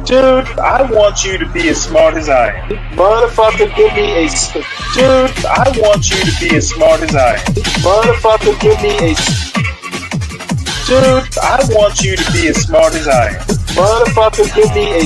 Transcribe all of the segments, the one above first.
Dude, I want you to be as smart as I am. Motherfucker, give me a... Dude, I want you to be as smart as I am. Motherfucker, give me a... Dude, I want you to be as smart as I am. Motherfucker, give me a...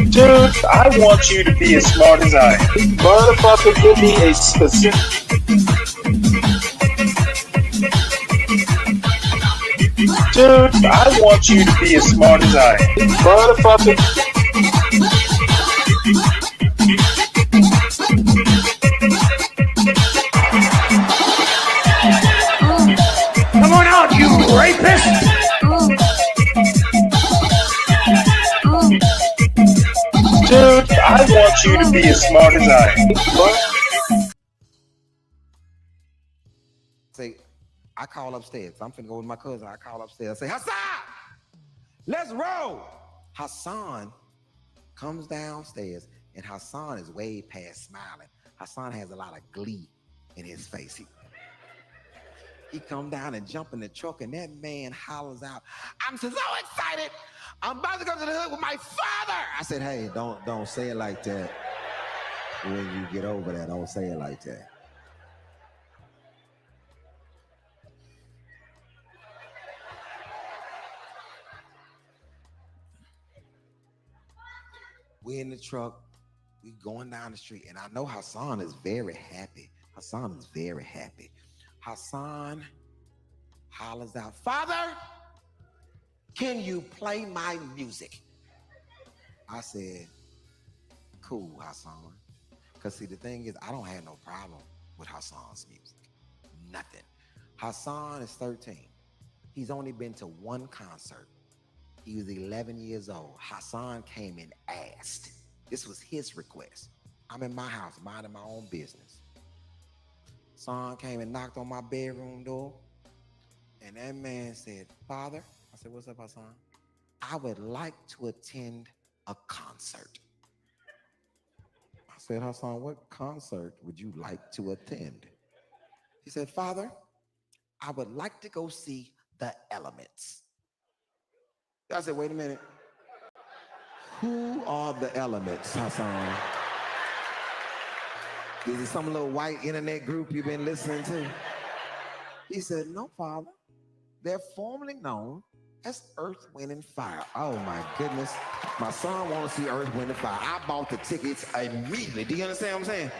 Dude, I want you to be as smart as I am. Motherfucker, give me a specific... Dude, I want you to be as smart as I am. Motherfucker... Come on out, you rapist! Dude, I want you to be as smart as I am. Say, I call upstairs. I'm finna go with my cousin. I call upstairs. I say, Hassan, let's roll. Hassan comes downstairs, and Hassan is way past smiling. Hassan has a lot of glee in his face. He come down and jump in the truck, and that man hollers out, I'm so excited. I'm about to go to the hood with my father. I said, hey, don't say it like that. When you get over that, don't say it like that. We in the truck, we going down the street, and I know Hassan is very happy. Hassan is very happy. Hassan hollers out, Father, can you play my music? I said, cool, Hassan. Because see, the thing is, I don't have no problem with Hassan's music. Nothing. Hassan is 13. He's only been to one concert. He was 11 years old. Hassan came and asked. This was his request. I'm in my house, minding my own business. Hassan came and knocked on my bedroom door. And that man said, Father, I said, what's up, Hassan? I would like to attend a concert. I said, Hassan, what concert would you like to attend? He said, Father, I would like to go see The Elements. I said, wait a minute. Who are The Elements, Hassan? Is it some little white internet group you've been listening to? He said, no, Father. They're formerly known as Earth, Wind, and Fire. Oh, my goodness. My son wants to see Earth, Wind, and Fire. I bought the tickets immediately. Do you understand what I'm saying?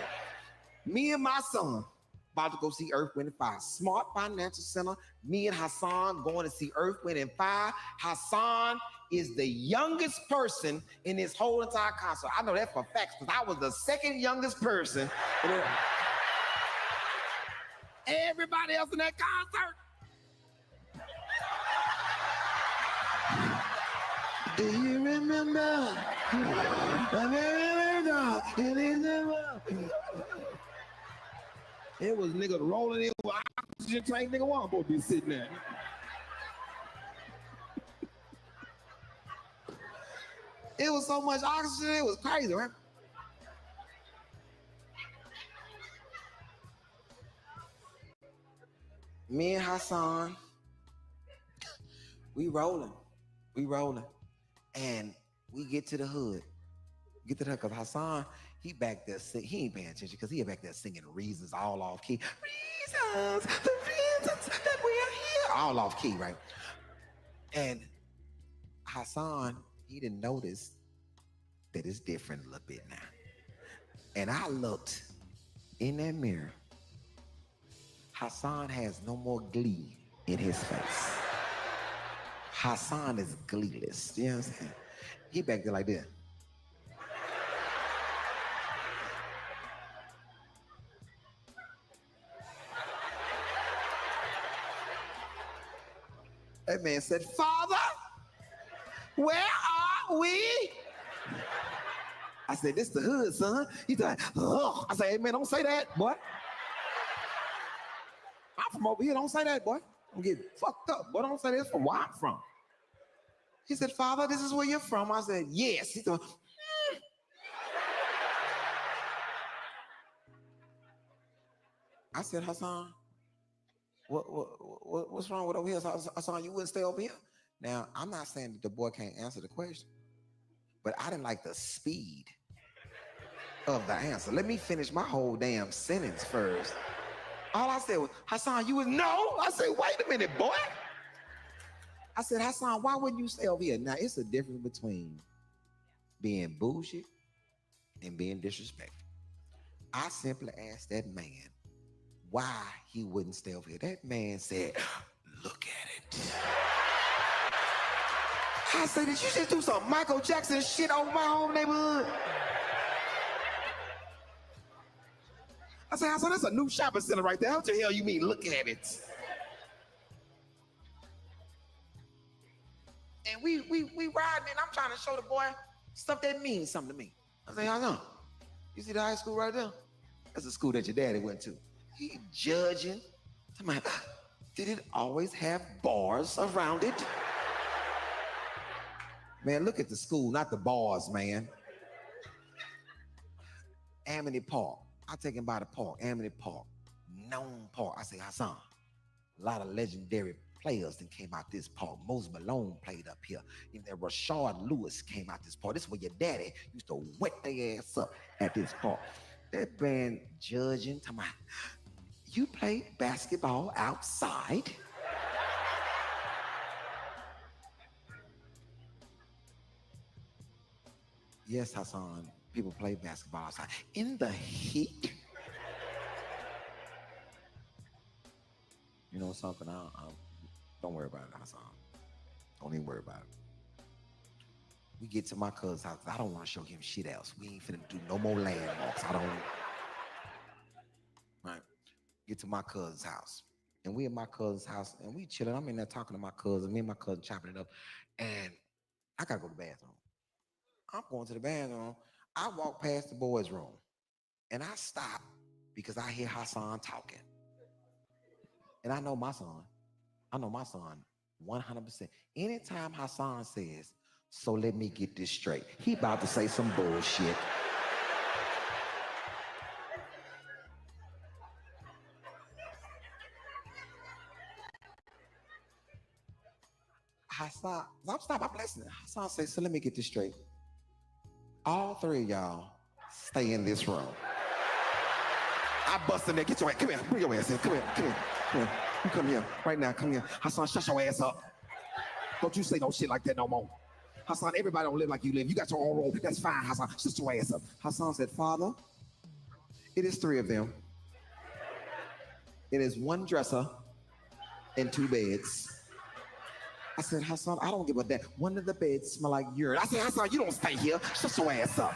Me and my son about to go see Earth, Wind, and Fire. Smart Financial Center. Me and Hassan going to see Earth, Wind, and Fire. Hassan is the youngest person in this whole entire concert. I know that for facts because I was the second youngest person. Everybody else in that concert. Do you remember? It was niggas rolling in with oxygen tank. Nigga, why I'm supposed to be sitting there? It was so much oxygen, it was crazy, right? Me and Hassan, we rolling. And we get to the hood. Because Hassan, he back there, he ain't paying attention because he back there singing Reasons all off key. Reasons, the reasons that we're here. All off key, right? And Hassan, he didn't notice that it's different a little bit now. And I looked in that mirror. Hassan has no more glee in his face. Hassan is gleeless. You know what I'm saying? He back there like this. That man said, Father, where are we? I said, this the hood, son. He's like, ugh. I said, hey, man, don't say that, boy. I'm from over here. Don't say that, boy. I'm getting fucked up. Boy, don't say this from where I'm from. He said, Father, this is where you're from. I said, yes. He said, I said, Hassan, what's wrong with over here? Hassan, you wouldn't stay over here? Now, I'm not saying that the boy can't answer the question, but I didn't like the speed of the answer. Let me finish my whole damn sentence first. All I said was, Hassan, you was no. I said, wait a minute, boy. I said, Hassan, why wouldn't you stay over here? Now, it's a difference between being bullshit and being disrespectful. I simply asked that man why he wouldn't stay over here. That man said, look at it. I said, did you just do some Michael Jackson shit over my home neighborhood? I said, Hassan, that's a new shopping center right there. What the hell you mean, look at it? And we riding, and I'm trying to show the boy stuff that means something to me. I said, Hassan, you see the high school right there? That's the school that your daddy went to. He judging. Did it always have bars around it? Man, look at the school, not the bars, man. Amity Park. I take him by the park, Amity Park. Known park. I say, Hassan, a lot of legendary players that came out this park. Moses Malone played up here. And then Rashard Lewis came out this park. This is where your daddy used to wet their ass up at this park. That man judging, talking about, you play basketball outside? Yes, Hassan, people play basketball outside. In the heat? You know something? Don't worry about it, Hassan. Don't even worry about it. We get to my cousin's house. I don't want to show him shit else. We ain't finna do no more landmarks. I don't. Right. Get to my cousin's house. And we at my cousin's house and we chilling. I'm in there talking to my cousin. Me and my cousin chopping it up. And I gotta go to the bathroom. I'm going to the bathroom. I walk past the boys' room. And I stop because I hear Hassan talking. And I know my son 100%. Anytime Hassan says, so let me get this straight, he about to say some bullshit. Hassan, I'm listening. Hassan says, so let me get this straight. All three of y'all stay in this room. I bust in there, get your ass, come here, bring your ass in, come here. You come here, right now, come here. Hassan, shut your ass up. Don't you say no shit like that no more. Hassan, everybody don't live like you live. You got your own room, that's fine, Hassan, shut your ass up. Hassan said, Father, it is three of them. It is one dresser and two beds. I said, Hassan, I don't give a damn. One of the beds smell like urine. I said, Hassan, you don't stay here. Shut your ass up.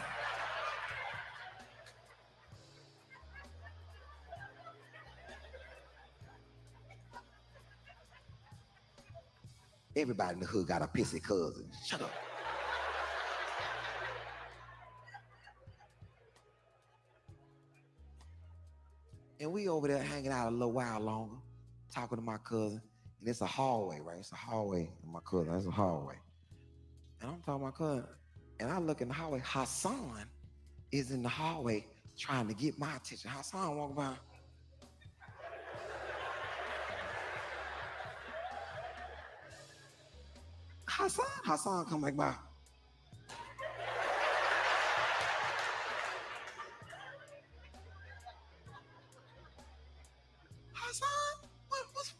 Everybody in the hood got a pissy cousin. Shut up. And we over there hanging out a little while longer, talking to my cousin. And it's a hallway, right? It's a hallway. And my cousin, it's a hallway. And I'm talking to my cousin. And I look in the hallway. Hassan is in the hallway trying to get my attention. Hassan walk by. Hassan come back by. Hassan,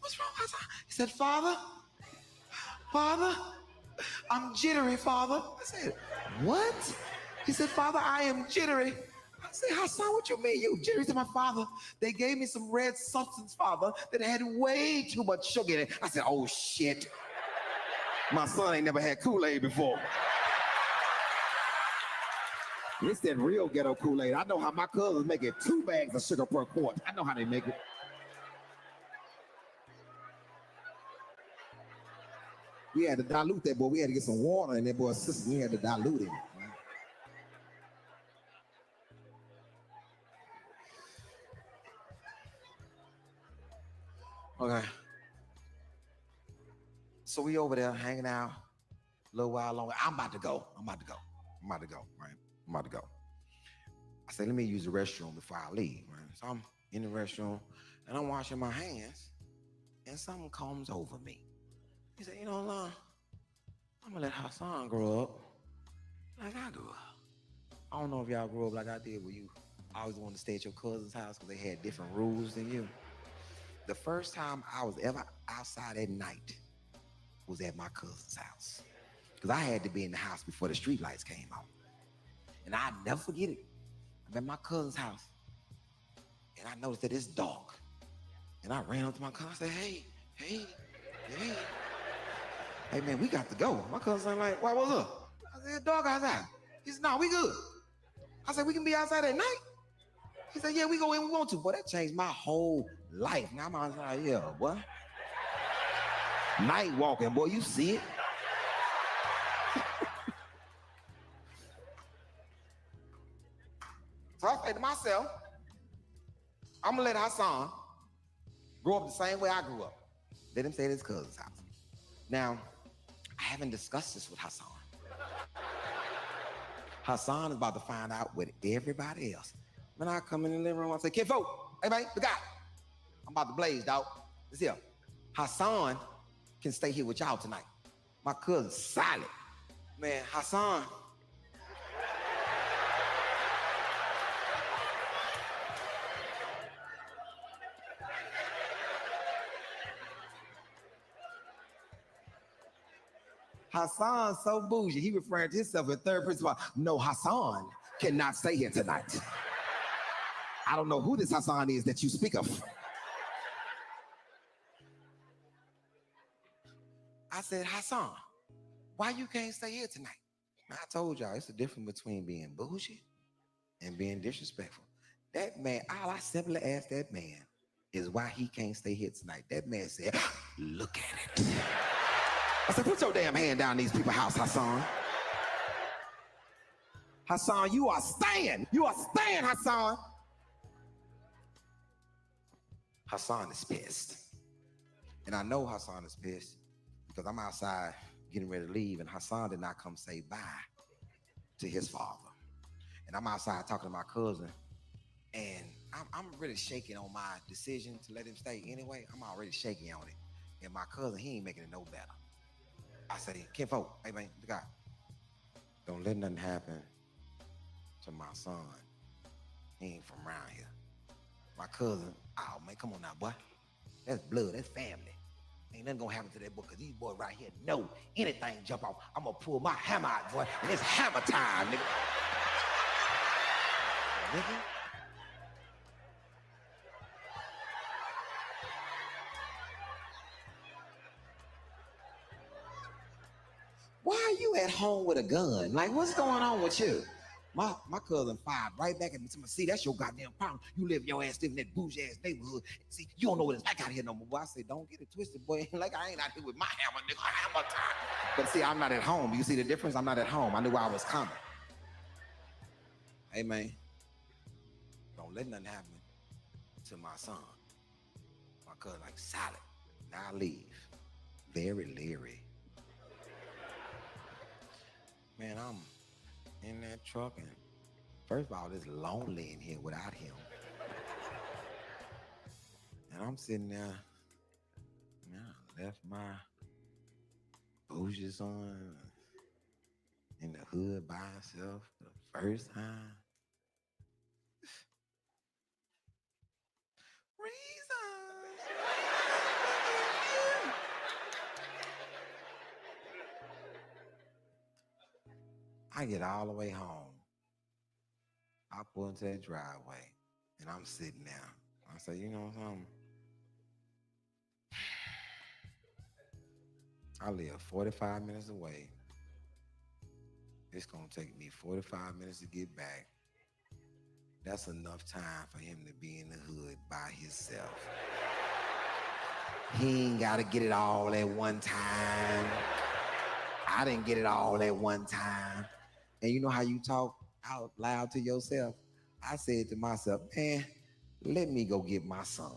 what's wrong, Hassan? He said, Father, I'm jittery, Father. I said, what? He said, Father, I am jittery. I said, Hassan, what you mean you jittery? To my father, they gave me some red substance, Father, that had way too much sugar in it. I said, oh shit. My son ain't never had Kool-Aid before. It's that real ghetto Kool-Aid. I know how my cousins make it 2 bags of sugar per quart. I know how they make it. We had to dilute that boy. We had to get some water in that boy's system. We had to dilute him. Okay. So we over there hanging out a little while longer. I'm about to go, right? I'm about to go. I said, let me use the restroom before I leave, right? So I'm in the restroom and I'm washing my hands and something comes over me. He said, you know, Lon, I'm gonna let Hassan grow up like I grew up. I don't know if y'all grew up like I did where you always wanted to stay at your cousin's house because they had different rules than you. The first time I was ever outside at night was at my cousin's house because I had to be in the house before the street lights came on. And I'd never forget it. I'm at my cousin's house and I noticed that it's dark. And I ran up to my cousin. I said, hey, man, we got to go. My cousin's like, why, what's up? I said, dog outside. He said, no, we good. I said, we can be outside at night? He said, yeah, we go in, we want to. Boy, that changed my whole life. Now I'm outside, yeah, boy. Night walking, boy, you see it. So I said to myself, I'm gonna let Hassan grow up the same way I grew up. Let him stay at his cousin's house. Now, I haven't discussed this with Hassan. Hassan is about to find out with everybody else. When I come in the living room, I say, kid folk, hey man, the guy. I'm about to blaze, dog. Let's here. Hassan can stay here with y'all tonight. My cousin's silent. Man, Hassan. Hassan's so bougie, he referring to himself in third person. No, Hassan cannot stay here tonight. I don't know who this Hassan is that you speak of. I said, Hassan, why you can't stay here tonight? I told y'all, it's the difference between being bougie and being disrespectful. That man, all I simply asked that man is why he can't stay here tonight. That man said, look at it. I said, put your damn hand down these people's house, Hassan. Hassan, you are staying. You are staying, Hassan. Hassan is pissed. And I know Hassan is pissed because I'm outside getting ready to leave and Hassan did not come say bye to his father. And I'm outside talking to my cousin and I'm really shaking on my decision to let him stay anyway. I'm already shaking on it. And my cousin, he ain't making it no better. I say, kinfolk, hey man, the guy, don't let nothing happen to my son. He ain't from around here. My cousin, oh man, come on now, boy. That's blood, that's family. Ain't nothing gonna happen to that boy, cause these boys right here know anything jump off, I'm gonna pull my hammer out, boy, and it's hammer time, nigga. Nigga. Why are you at home with a gun? Like, what's going on with you? My cousin fired right back at me. See, that's your goddamn problem. You live your ass in that bougie ass neighborhood. See, you don't know what it's like out here no more. Boy, I said, don't get it twisted, boy. Like I ain't out here with my hammer, nigga. Hammer time. But see, I'm not at home. You see the difference? I'm not at home. I knew I was coming. Hey man, don't let nothing happen to my son. My cousin like solid. Now I leave. Very leery. Man, I'm in that truck and first of all, it's lonely in here without him. And I'm sitting there, man, I left my bougie son in the hood by himself the first time. Reasons. I get all the way home. I pull into that driveway and I'm sitting there. I say, you know something? I live 45 minutes away. It's gonna take me 45 minutes to get back. That's enough time for him to be in the hood by himself. He ain't gotta get it all at one time. I didn't get it all at one time. And you know how you talk out loud to yourself? I said to myself, man, let me go get my son.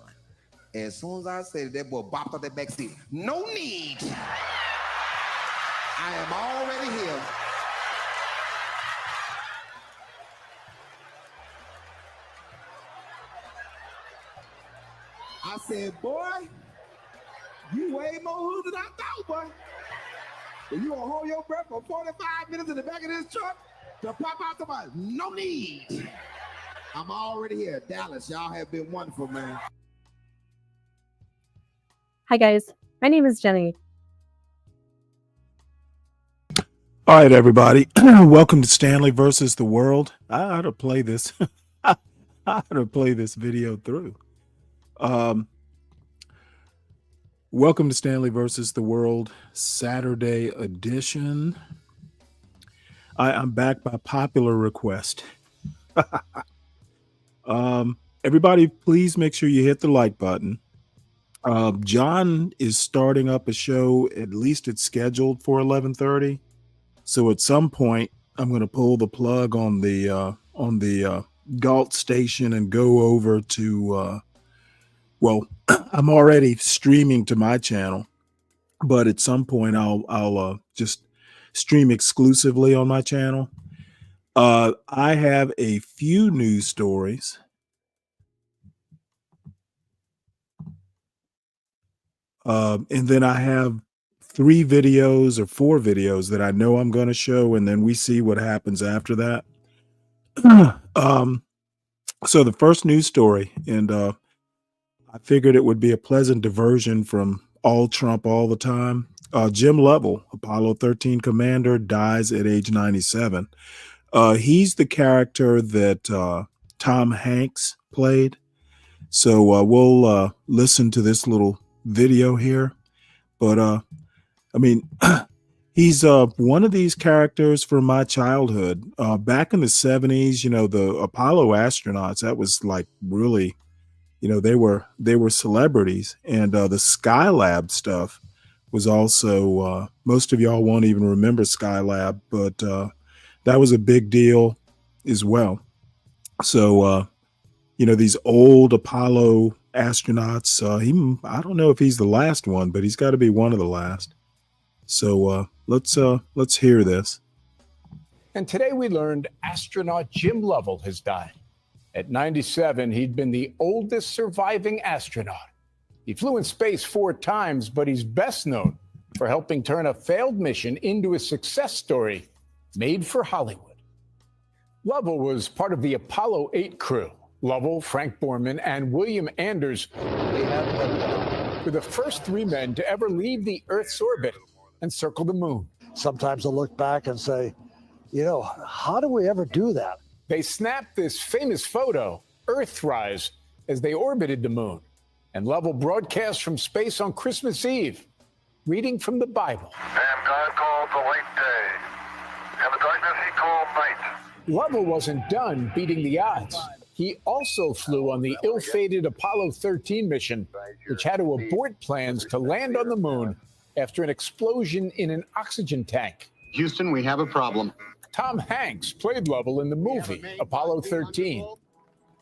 As soon as I said it, that boy bopped up that back seat. No need. I am already here. I said, boy, you way more hood than I thought, boy. And you gonna hold your breath for 45 minutes in the back of this truck to pop out the bus. No need. I'm already here. Dallas, y'all have been wonderful, man. Hi guys, my name is Jenny. All right, everybody. Welcome to Stanley versus the World. I ought to play this. I ought to play this video through. Welcome to Stanley versus the World Saturday edition. I'm back by popular request. Everybody, please make sure you hit the like button. John is starting up a show. At least it's scheduled for 11:30. So at some point, I'm going to pull the plug on the Galt station and go over to. Well, I'm already streaming to my channel, but at some point I'll just stream exclusively on my channel. I have a few news stories. And then I have 3 videos or 4 videos that I know I'm going to show, and then we see what happens after that. So the first news story, and I figured it would be a pleasant diversion from all Trump all the time. Jim Lovell, Apollo 13 commander, dies at age 97. He's the character that Tom Hanks played. So we'll listen to this little video here. But I mean, he's one of these characters from my childhood. Back in the 70s, you know, the Apollo astronauts, that was like really, you know, they were celebrities. And the Skylab stuff was also, most of y'all won't even remember Skylab, but that was a big deal as well. So, you know, these old Apollo astronauts, I don't know if he's the last one, but he's got to be one of the last. So let's hear this. And today we learned astronaut Jim Lovell has died. At 97, he'd been the oldest surviving astronaut. He flew in space 4 times, but he's best known for helping turn a failed mission into a success story made for Hollywood. Lovell was part of the Apollo 8 crew. Lovell, Frank Borman, and William Anders were the first 3 men to ever leave the Earth's orbit and circle the moon. Sometimes I'll look back and say, you know, how do we ever do that? They snapped this famous photo, Earthrise, as they orbited the moon. And Lovell broadcast from space on Christmas Eve, reading from the Bible. And God called the light day, and the darkness he called night. Lovell wasn't done beating the odds. He also flew on the ill-fated Apollo 13 mission, which had to abort plans to land on the moon after an explosion in an oxygen tank. Houston, we have a problem. Tom Hanks played Lovell in the movie Apollo 13.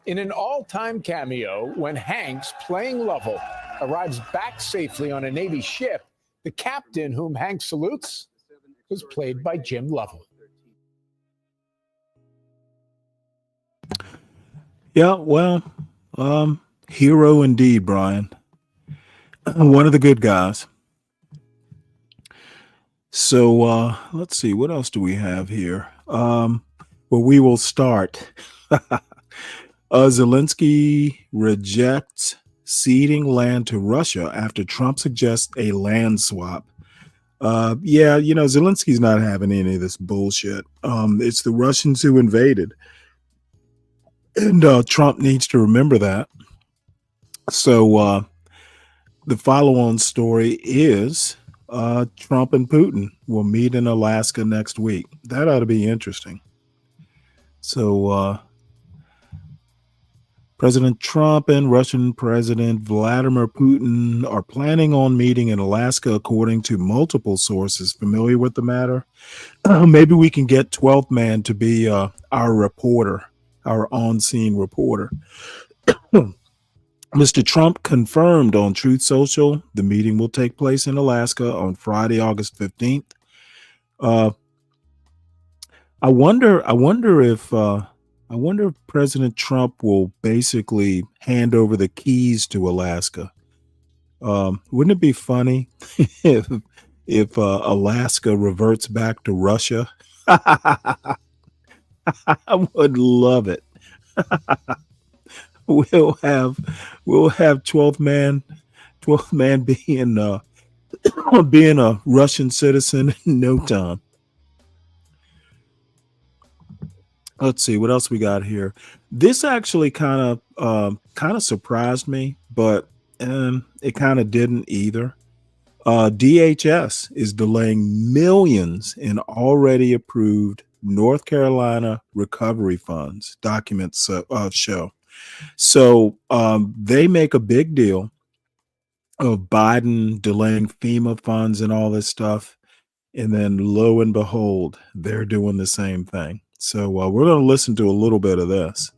In an all-time cameo, when Hanks, playing Lovell, arrives back safely on a Navy ship, the captain whom Hanks salutes was played by Jim Lovell. Yeah, well, hero indeed, Brian. One of the good guys. So let's see, what else do we have here? Well, we will start. Zelensky rejects ceding land to Russia after Trump suggests a land swap. Yeah, you know, Zelensky's not having any of this bullshit. It's the Russians who invaded. And Trump needs to remember that. So the follow-on story is Trump and Putin will meet in Alaska next week. That ought to be interesting. So President Trump and Russian President Vladimir Putin are planning on meeting in Alaska, according to multiple sources familiar with the matter. Maybe we can get 12th Man to be our reporter, our on-scene reporter. Mr. Trump confirmed on Truth Social the meeting will take place in Alaska on Friday, August 15th. I wonder if President Trump will basically hand over the keys to Alaska. Wouldn't it be funny if Alaska reverts back to Russia? I would love it. We'll have 12th man being a Russian citizen in no time. Let's see what else we got here. This actually kind of surprised me, but it kind of didn't either. DHS is delaying millions in already approved North Carolina recovery funds, documents show. So they make a big deal of Biden delaying FEMA funds and all this stuff. And then lo and behold, they're doing the same thing. So we're going to listen to a little bit of this.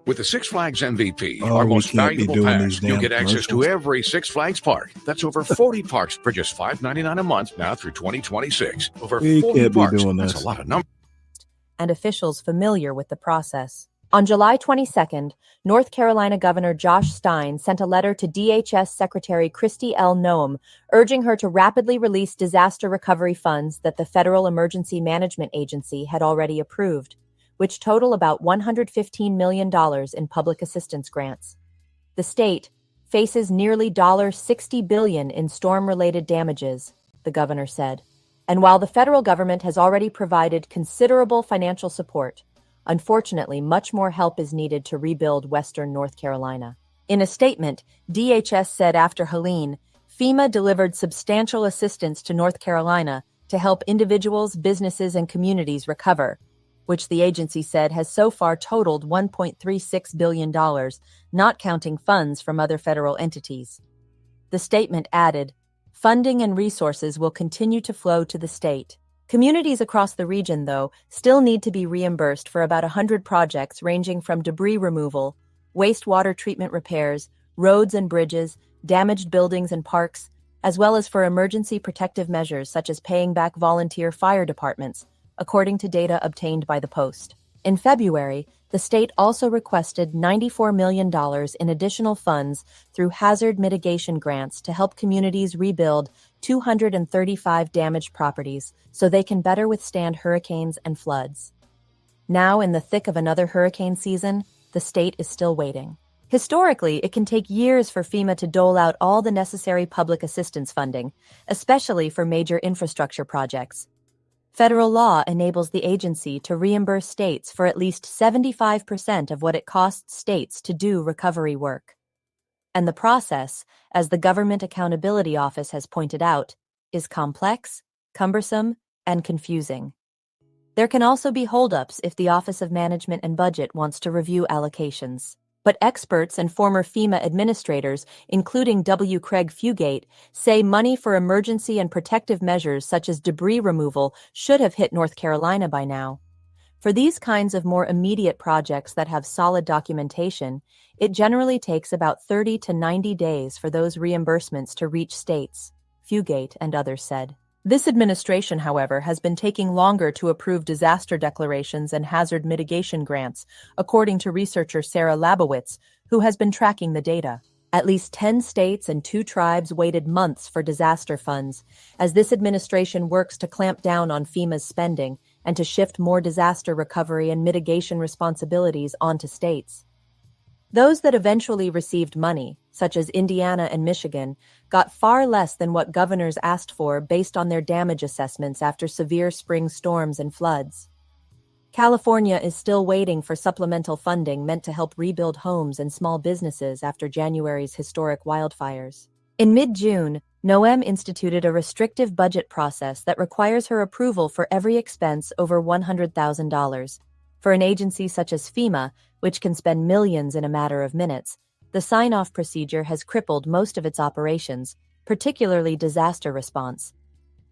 With the Six Flags MVP, our most valuable pass, you'll get access to every Six Flags park. That's over 40 parks for just $5.99 a month now through 2026. Over 40 parks. That's a lot of numbers. And officials familiar with the process. On July 22nd, North Carolina Governor Josh Stein sent a letter to DHS Secretary Kristi L. Noem urging her to rapidly release disaster recovery funds that the Federal Emergency Management Agency had already approved, which total about $115 million in public assistance grants. The state faces nearly $60 billion in storm-related damages, the governor said. And while the federal government has already provided considerable financial support, unfortunately, much more help is needed to rebuild Western North Carolina. In a statement, DHS said after Helene, FEMA delivered substantial assistance to North Carolina to help individuals, businesses, and communities recover, which the agency said has so far totaled $1.36 billion, not counting funds from other federal entities. The statement added, funding and resources will continue to flow to the state. Communities across the region, though, still need to be reimbursed for about 100 projects ranging from debris removal, wastewater treatment repairs, roads and bridges, damaged buildings and parks, as well as for emergency protective measures such as paying back volunteer fire departments, according to data obtained by the Post. In February, the state also requested $94 million in additional funds through hazard mitigation grants to help communities rebuild 235 damaged properties so they can better withstand hurricanes and floods. Now, in the thick of another hurricane season, the state is still waiting. Historically, it can take years for FEMA to dole out all the necessary public assistance funding, especially for major infrastructure projects. Federal law enables the agency to reimburse states for at least 75% of what it costs states to do recovery work. And the process, as the Government Accountability Office has pointed out, is complex, cumbersome, and confusing. There can also be holdups if the Office of Management and Budget wants to review allocations. But experts and former FEMA administrators, including W. Craig Fugate, say money for emergency and protective measures such as debris removal should have hit North Carolina by now. For these kinds of more immediate projects that have solid documentation, it generally takes about 30 to 90 days for those reimbursements to reach states, Fugate and others said. This administration, however, has been taking longer to approve disaster declarations and hazard mitigation grants, according to researcher Sarah Labowitz, who has been tracking the data. At least 10 states and 2 tribes waited months for disaster funds, as this administration works to clamp down on FEMA's spending and to shift more disaster recovery and mitigation responsibilities onto states. Those that eventually received money, such as Indiana and Michigan, got far less than what governors asked for based on their damage assessments after severe spring storms and floods. California is still waiting for supplemental funding meant to help rebuild homes and small businesses after January's historic wildfires. In mid-June, Noem instituted a restrictive budget process that requires her approval for every expense over $100,000. For an agency such as FEMA, which can spend millions in a matter of minutes, the sign-off procedure has crippled most of its operations, particularly disaster response.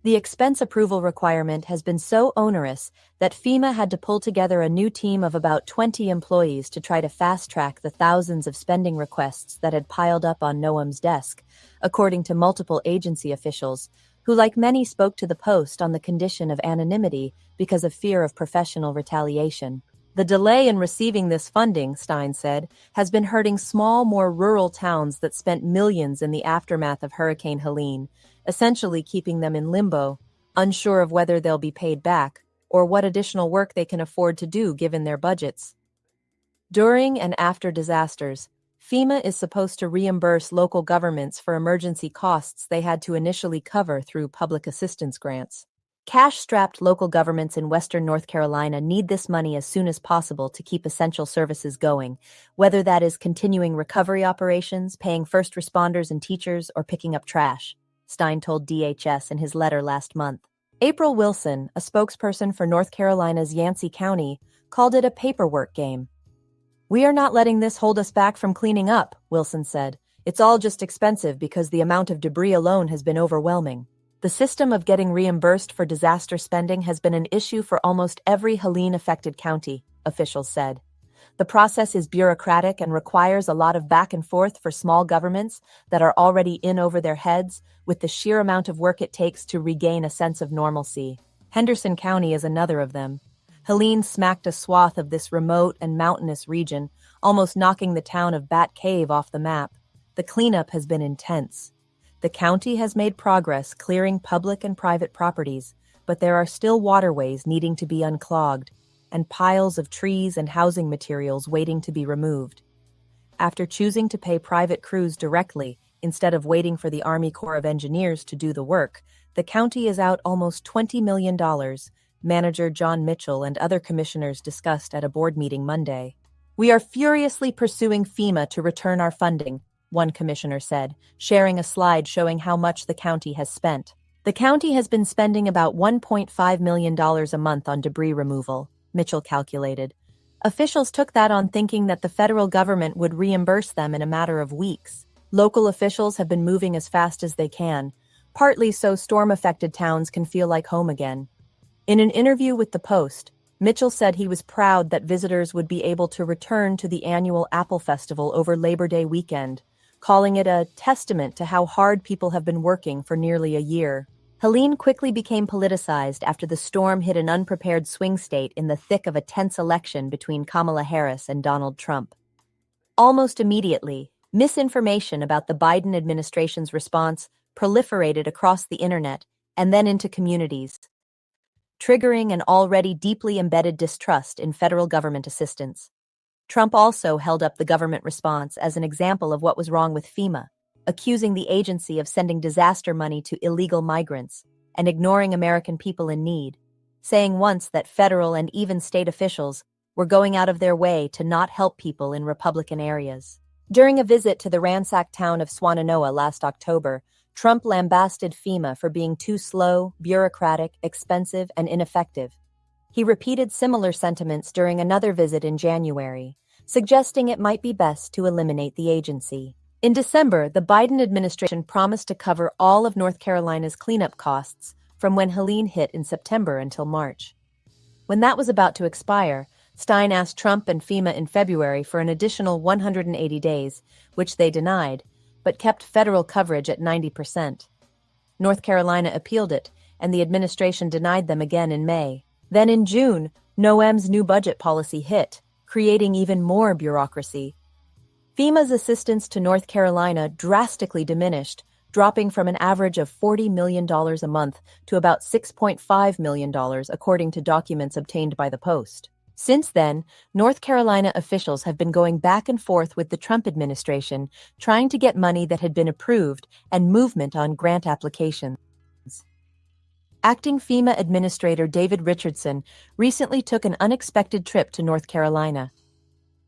The expense approval requirement has been so onerous that FEMA had to pull together a new team of about 20 employees to try to fast-track the thousands of spending requests that had piled up on Noam's desk, according to multiple agency officials, who like many spoke to the Post on the condition of anonymity because of fear of professional retaliation. The delay in receiving this funding, Stein said, has been hurting small, more rural towns that spent millions in the aftermath of Hurricane Helene, essentially keeping them in limbo, unsure of whether they'll be paid back or what additional work they can afford to do given their budgets. During and after disasters, FEMA is supposed to reimburse local governments for emergency costs they had to initially cover through public assistance grants. Cash-strapped local governments in western North Carolina need this money as soon as possible to keep essential services going, whether that is continuing recovery operations, paying first responders and teachers, or picking up trash, Stein told DHS in his letter last month. April Wilson, a spokesperson for North Carolina's Yancey County, called it a paperwork game. "We are not letting this hold us back from cleaning up," Wilson said. "It's all just expensive because the amount of debris alone has been overwhelming." The system of getting reimbursed for disaster spending has been an issue for almost every Helene-affected county, officials said. The process is bureaucratic and requires a lot of back and forth for small governments that are already in over their heads with the sheer amount of work it takes to regain a sense of normalcy. Henderson County is another of them. Helene smacked a swath of this remote and mountainous region, almost knocking the town of Bat Cave off the map. The cleanup has been intense. The county has made progress clearing public and private properties, but there are still waterways needing to be unclogged, and piles of trees and housing materials waiting to be removed. After choosing to pay private crews directly instead of waiting for the Army Corps of Engineers to do the work, the county is out almost $20 million, Manager John Mitchell and other commissioners discussed at a board meeting Monday. "We are furiously pursuing FEMA to return our funding," one commissioner said, sharing a slide showing how much the county has spent. "The county has been spending about $1.5 million a month on debris removal," Mitchell calculated. Officials took that on thinking that the federal government would reimburse them in a matter of weeks. Local officials have been moving as fast as they can, partly so storm-affected towns can feel like home again. In an interview with the Post, Mitchell said he was proud that visitors would be able to return to the annual Apple Festival over Labor Day weekend, calling it a testament to how hard people have been working for nearly a year. Helene quickly became politicized after the storm hit an unprepared swing state in the thick of a tense election between Kamala Harris and Donald Trump. Almost immediately, misinformation about the Biden administration's response proliferated across the internet and then into communities, triggering an already deeply embedded distrust in federal government assistance. Trump also held up the government response as an example of what was wrong with FEMA, accusing the agency of sending disaster money to illegal migrants and ignoring American people in need, saying once that federal and even state officials were going out of their way to not help people in Republican areas. During a visit to the ransacked town of Swannanoa last October, Trump lambasted FEMA for being too slow, bureaucratic, expensive, and ineffective. He repeated similar sentiments during another visit in January, suggesting it might be best to eliminate the agency. In December, the Biden administration promised to cover all of North Carolina's cleanup costs from when Helene hit in September until March. When that was about to expire, Stein asked Trump and FEMA in February for an additional 180 days, which they denied, but kept federal coverage at 90%. North Carolina appealed it, and the administration denied them again in May. Then in June, Noam's new budget policy hit, creating even more bureaucracy. FEMA's assistance to North Carolina drastically diminished, dropping from an average of $40 million a month to about $6.5 million, according to documents obtained by the Post. Since then, North Carolina officials have been going back and forth with the Trump administration, trying to get money that had been approved and movement on grant applications. Acting FEMA Administrator David Richardson recently took an unexpected trip to North Carolina.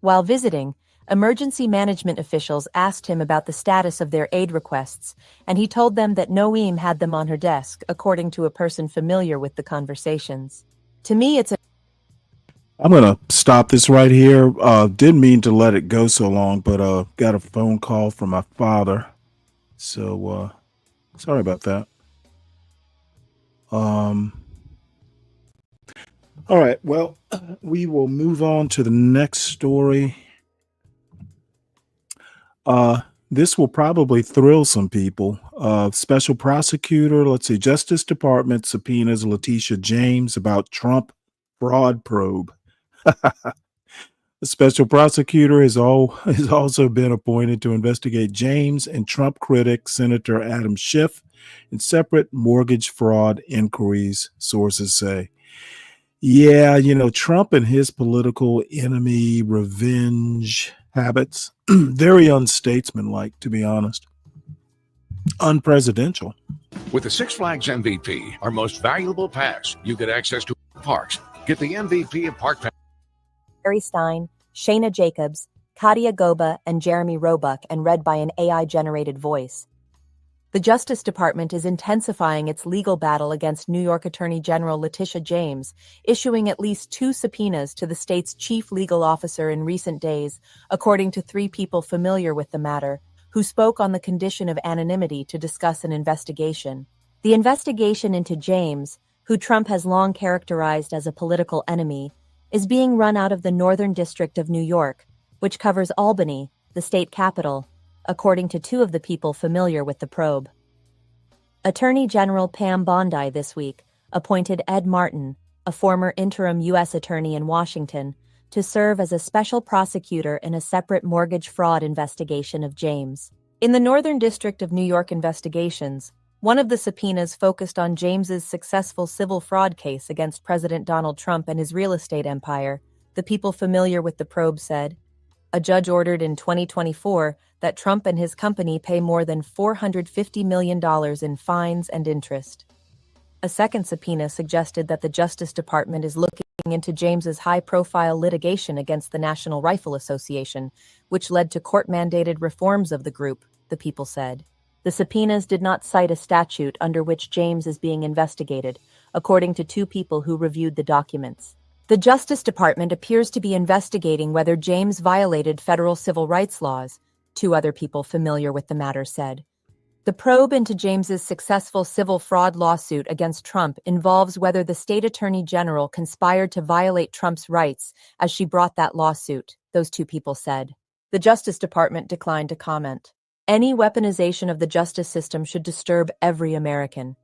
While visiting, emergency management officials asked him about the status of their aid requests, and he told them that Noem had them on her desk, according to a person familiar with the conversations. "To me, it's a..." I'm going to stop this right here. Didn't mean to let it go so long, but got a phone call from my father. So sorry about that. All right. Well, we will move on to the next story. This will probably thrill some people. Special prosecutor, let's see, Justice Department subpoenas Letitia James about Trump fraud probe. The special prosecutor has also been appointed to investigate James and Trump critic Senator Adam Schiff in separate mortgage fraud inquiries, sources say. Yeah, Trump and his political enemy revenge habits, very unstatesmanlike, to be honest. Unpresidential. With the Six Flags MVP, our most valuable pass, you get access to parks. Get the MVP of Park Pass. Harry Stein, Shayna Jacobs, Katia Goba, and Jeremy Roebuck, and read by an AI-generated voice. The Justice Department is intensifying its legal battle against New York Attorney General Letitia James, issuing at least 2 subpoenas to the state's chief legal officer in recent days, according to 3 people familiar with the matter, who spoke on the condition of anonymity to discuss an investigation. The investigation into James, who Trump has long characterized as a political enemy, is being run out of the Northern District of New York, which covers Albany, the state capital, according to 2 of the people familiar with the probe. Attorney General Pam Bondi this week appointed Ed Martin, a former interim U.S. attorney in Washington, to serve as a special prosecutor in a separate mortgage fraud investigation of James. In the Northern District of New York investigations, one of the subpoenas focused on James's successful civil fraud case against President Donald Trump and his real estate empire, the people familiar with the probe said. A judge ordered in 2024 that Trump and his company pay more than $450 million in fines and interest. A second subpoena suggested that the Justice Department is looking into James's high-profile litigation against the National Rifle Association, which led to court-mandated reforms of the group, the people said. The subpoenas did not cite a statute under which James is being investigated, according to 2 people who reviewed the documents. The Justice Department appears to be investigating whether James violated federal civil rights laws, 2 other people familiar with the matter said. The probe into James's successful civil fraud lawsuit against Trump involves whether the state attorney general conspired to violate Trump's rights as she brought that lawsuit, those 2 people said. The Justice Department declined to comment. Any weaponization of the justice system should disturb every American.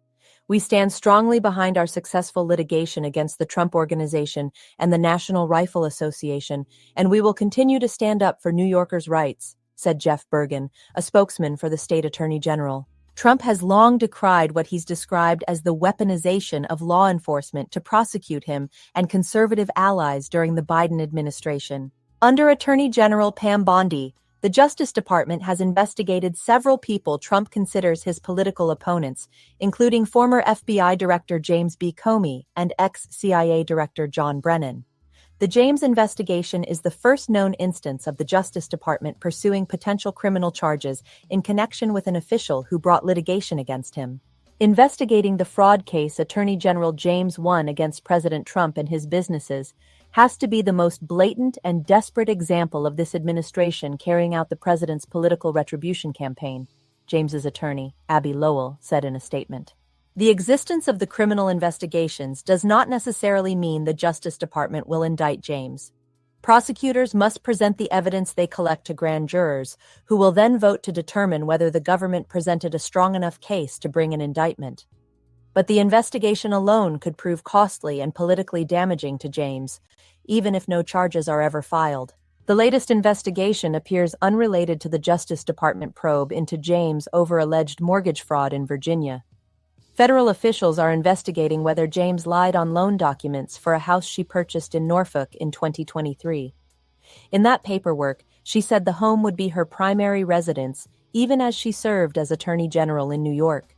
We stand strongly behind our successful litigation against the Trump Organization and the National Rifle Association, and we will continue to stand up for New Yorkers' rights, said Jeff Bergen, a spokesman for the state attorney general. Trump has long decried what he's described as the weaponization of law enforcement to prosecute him and conservative allies during the Biden administration. Under Attorney General Pam Bondi, the Justice Department has investigated several people Trump considers his political opponents, including former FBI Director James B. Comey and ex-CIA Director John Brennan. The James investigation is the first known instance of the Justice Department pursuing potential criminal charges in connection with an official who brought litigation against him. Investigating the fraud case Attorney General James won against President Trump and his businesses has to be the most blatant and desperate example of this administration carrying out the president's political retribution campaign, James's attorney, Abby Lowell, said in a statement. The existence of the criminal investigations does not necessarily mean the Justice Department will indict James. Prosecutors must present the evidence they collect to grand jurors, who will then vote to determine whether the government presented a strong enough case to bring an indictment. But the investigation alone could prove costly and politically damaging to James, even if no charges are ever filed. The latest investigation appears unrelated to the Justice Department probe into James over alleged mortgage fraud in Virginia. Federal officials are investigating whether James lied on loan documents for a house she purchased in Norfolk in 2023. In that paperwork, she said the home would be her primary residence, even as she served as Attorney General in New York.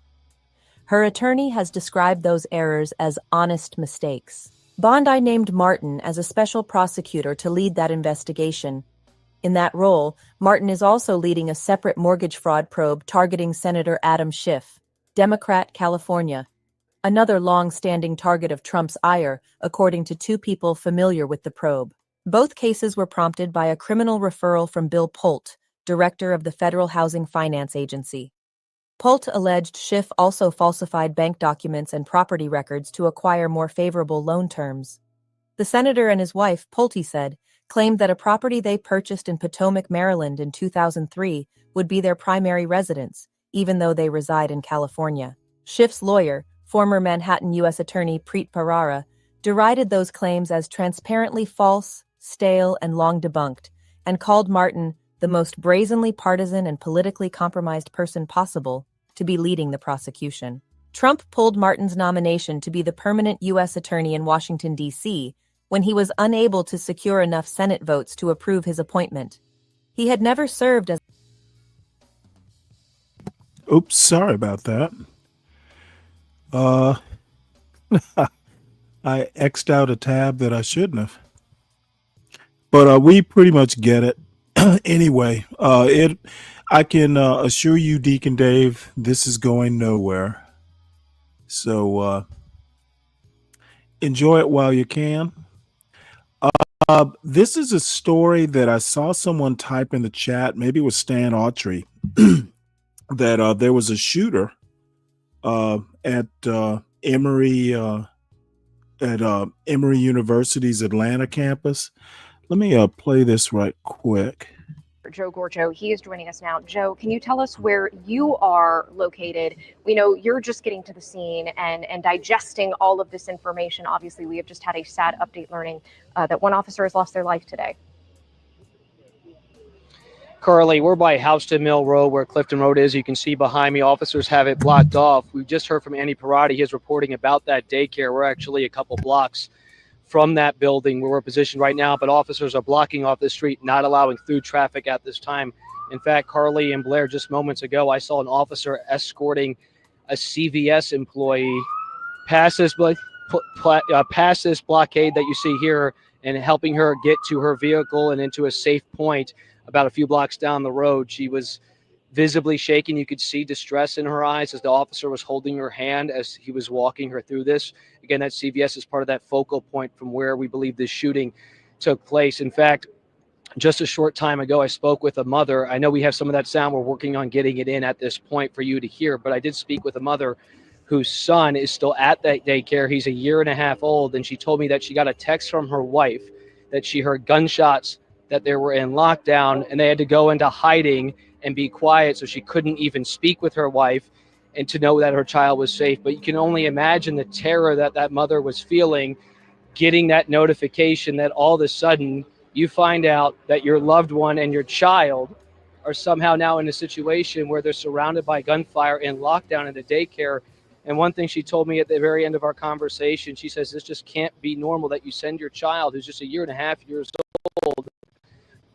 Her attorney has described those errors as honest mistakes. Bondi named Martin as a special prosecutor to lead that investigation. In that role, Martin is also leading a separate mortgage fraud probe targeting Senator Adam Schiff, Democrat, California, another long-standing target of Trump's ire, according to 2 people familiar with the probe. Both cases were prompted by a criminal referral from Bill Polt, director of the Federal Housing Finance Agency. Pult alleged Schiff also falsified bank documents and property records to acquire more favorable loan terms. The senator and his wife, Pulte said, claimed that a property they purchased in Potomac, Maryland in 2003 would be their primary residence, even though they reside in California. Schiff's lawyer, former Manhattan U.S. Attorney Preet Bharara, derided those claims as transparently false, stale, and long debunked, and called Martin the most brazenly partisan and politically compromised person possible to be leading the prosecution. Trump pulled Martin's nomination to be the permanent U.S. Attorney in Washington, D.C., when he was unable to secure enough Senate votes to approve his appointment. He had never served as... Oops, sorry about that. I X'd out a tab that I shouldn't have. But we pretty much get it. Anyway, I can assure you, Deacon Dave, this is going nowhere. So enjoy it while you can. This is a story that I saw someone type in the chat, maybe it was Stan Autry, that there was a shooter at Emory University's Atlanta campus. Let me play this right quick. Joe Gorcho, he is joining us now. Joe, can you tell us where you are located? We know you're just getting to the scene and digesting all of this information. Obviously, we have just had a sad update learning that one officer has lost their life today. Carly, we're by Houston Mill Road where Clifton Road is. You can see behind me, officers have it blocked off. We just heard from Andy Parati. He is reporting about that daycare. We're actually a couple blocks from that building where we're positioned right now, but officers are blocking off the street, not allowing through traffic at this time. In fact, Carly and Blair, just moments ago, I saw an officer escorting a CVS employee past this blockade that you see here and helping her get to her vehicle and into a safe point about a few blocks down the road. She was visibly shaking. You could see distress in her eyes as the officer was holding her hand as he was walking her through this. Again, that CVS is part of that focal point from where we believe this shooting took place. In fact, just a short time ago, I spoke with a mother. I know we have some of that sound. We're working on getting it in at this point for you to hear, but I did speak with a mother whose son is still at that daycare. He's a year and a half old, and she told me that she got a text from her wife that she heard gunshots, that they were in lockdown, and they had to go into hiding and be quiet, so she couldn't even speak with her wife and to know that her child was safe. But you can only imagine the terror that that mother was feeling, getting that notification that all of a sudden you find out that your loved one and your child are somehow now in a situation where they're surrounded by gunfire in lockdown in the daycare. And one thing she told me at the very end of our conversation, she says, this just can't be normal that you send your child who's just a year and a half years old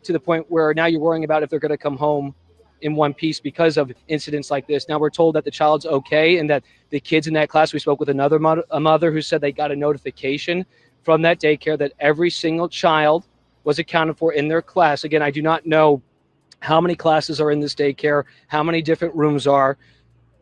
to the point where now you're worrying about if they're going to come home in one piece because of incidents like this. Now we're told that the child's okay and that the kids in that class, we spoke with another mother who said they got a notification from that daycare that every single child was accounted for in their class. Again, I do not know how many classes are in this daycare, how many different rooms are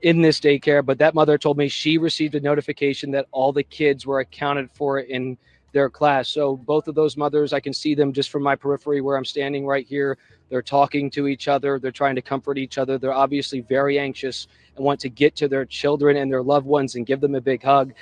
in this daycare, but that mother told me she received a notification that all the kids were accounted for in their class. So both of those mothers, I can see them just from my periphery where I'm standing right here. They're talking to each other. They're trying to comfort each other. They're obviously very anxious and want to get to their children and their loved ones and give them a big hug.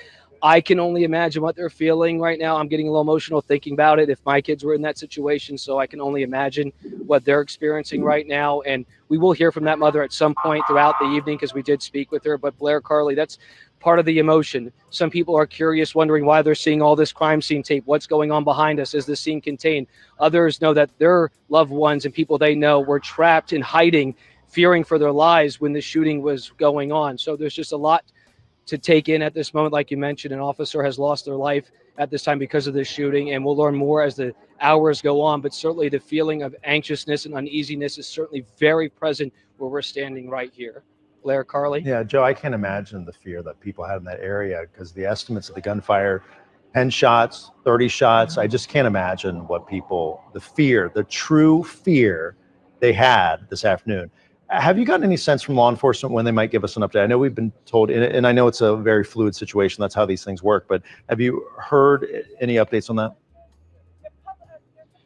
I can only imagine what they're feeling right now. I'm getting a little emotional thinking about it if my kids were in that situation. So I can only imagine what they're experiencing right now. And we will hear from that mother at some point throughout the evening because we did speak with her. But Blair, Carly, that's part of the emotion. Some people are curious, wondering why they're seeing all this crime scene tape. What's going on behind us? Is the scene contained? Others know that their loved ones and people they know were trapped in hiding, fearing for their lives when the shooting was going on. So there's just a lot to take in at this moment. Like you mentioned, an officer has lost their life at this time because of this shooting, and we'll learn more as the hours go on. But certainly the feeling of anxiousness and uneasiness is certainly very present where we're standing right here. Blair, Carly? Yeah, Joe, I can't imagine the fear that people had in that area because the estimates of the gunfire, 10 shots, 30 shots, I just can't imagine what people, the fear, the true fear they had this afternoon. Have you gotten any sense from law enforcement when they might give us an update? I know we've been told, and I know it's a very fluid situation, that's how these things work, but have you heard any updates on that?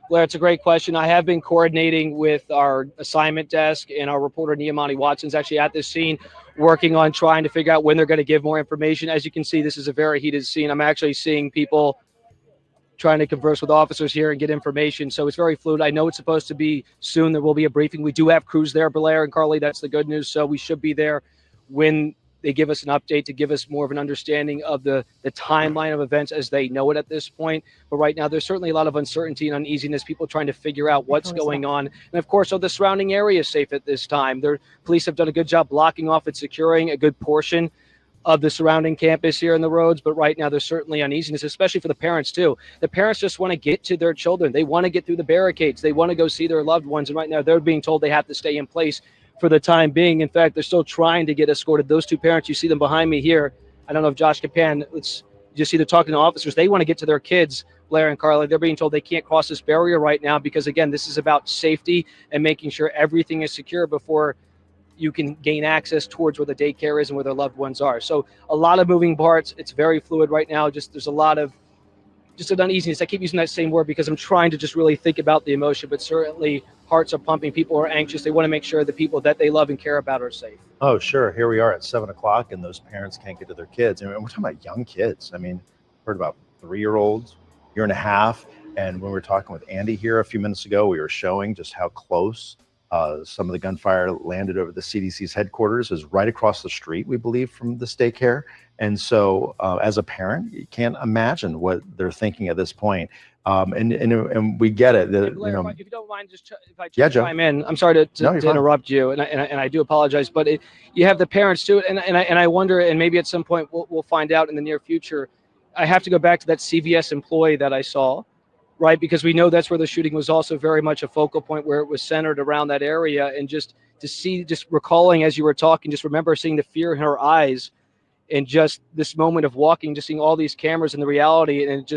Blair, it's a great question. I have been coordinating with our assignment desk, and our reporter Niamani Watson's actually at this scene working on trying to figure out when they're going to give more information. As you can see, this is a very heated scene. I'm actually seeing people trying to converse with officers here and get information. So it's very fluid. I know it's supposed to be soon. There will be a briefing. We do have crews there, Blair and Carly. That's the good news. So we should be there when they give us an update to give us more of an understanding of the timeline of events as they know it at this point. But right now, there's certainly a lot of uncertainty and uneasiness, people trying to figure out what's going on. And of course, are the surrounding areas safe at this time? The police have done a good job blocking off and securing a good portion of the surrounding campus here in the roads. But right now, there's certainly uneasiness, especially for the parents too. The parents just want to get to their children. They want to get through the barricades. They want to go see their loved ones. And right now, they're being told they have to stay in place for the time being. In fact, they're still trying to get escorted. Those two parents, you see them behind me here. I don't know if Josh Capan, you see they're talking to officers. They want to get to their kids, Blair and Carly. They're being told they can't cross this barrier right now because, again, this is about safety and making sure everything is secure before you can gain access towards where the daycare is and where their loved ones are. So a lot of moving parts. It's very fluid right now. There's a lot of just an uneasiness. I keep using that same word because I'm trying to just really think about the emotion, but certainly hearts are pumping. People are anxious. They want to make sure the people that they love and care about are safe. Oh, sure. Here we are at 7 o'clock and those parents can't get to their kids. And we're talking about young kids. I mean, heard about 3-year-olds, year and a half. And when we were talking with Andy here a few minutes ago, we were showing just how close some of the gunfire landed over the CDC's headquarters is right across the street, we believe, from this daycare. And so as a parent, you can't imagine what they're thinking at this point. And we get it. Blair, if you don't mind, if I chime in, I'm sorry to interrupt you, and I do apologize, but you have the parents too, and I wonder, and maybe at some point we'll find out in the near future. I have to go back to that CVS employee that I saw, right? Because we know that's where the shooting was also very much a focal point, where it was centered around that area, and just to see, just recalling as you were talking, just remember seeing the fear in her eyes, and just this moment of walking, just seeing all these cameras and the reality, and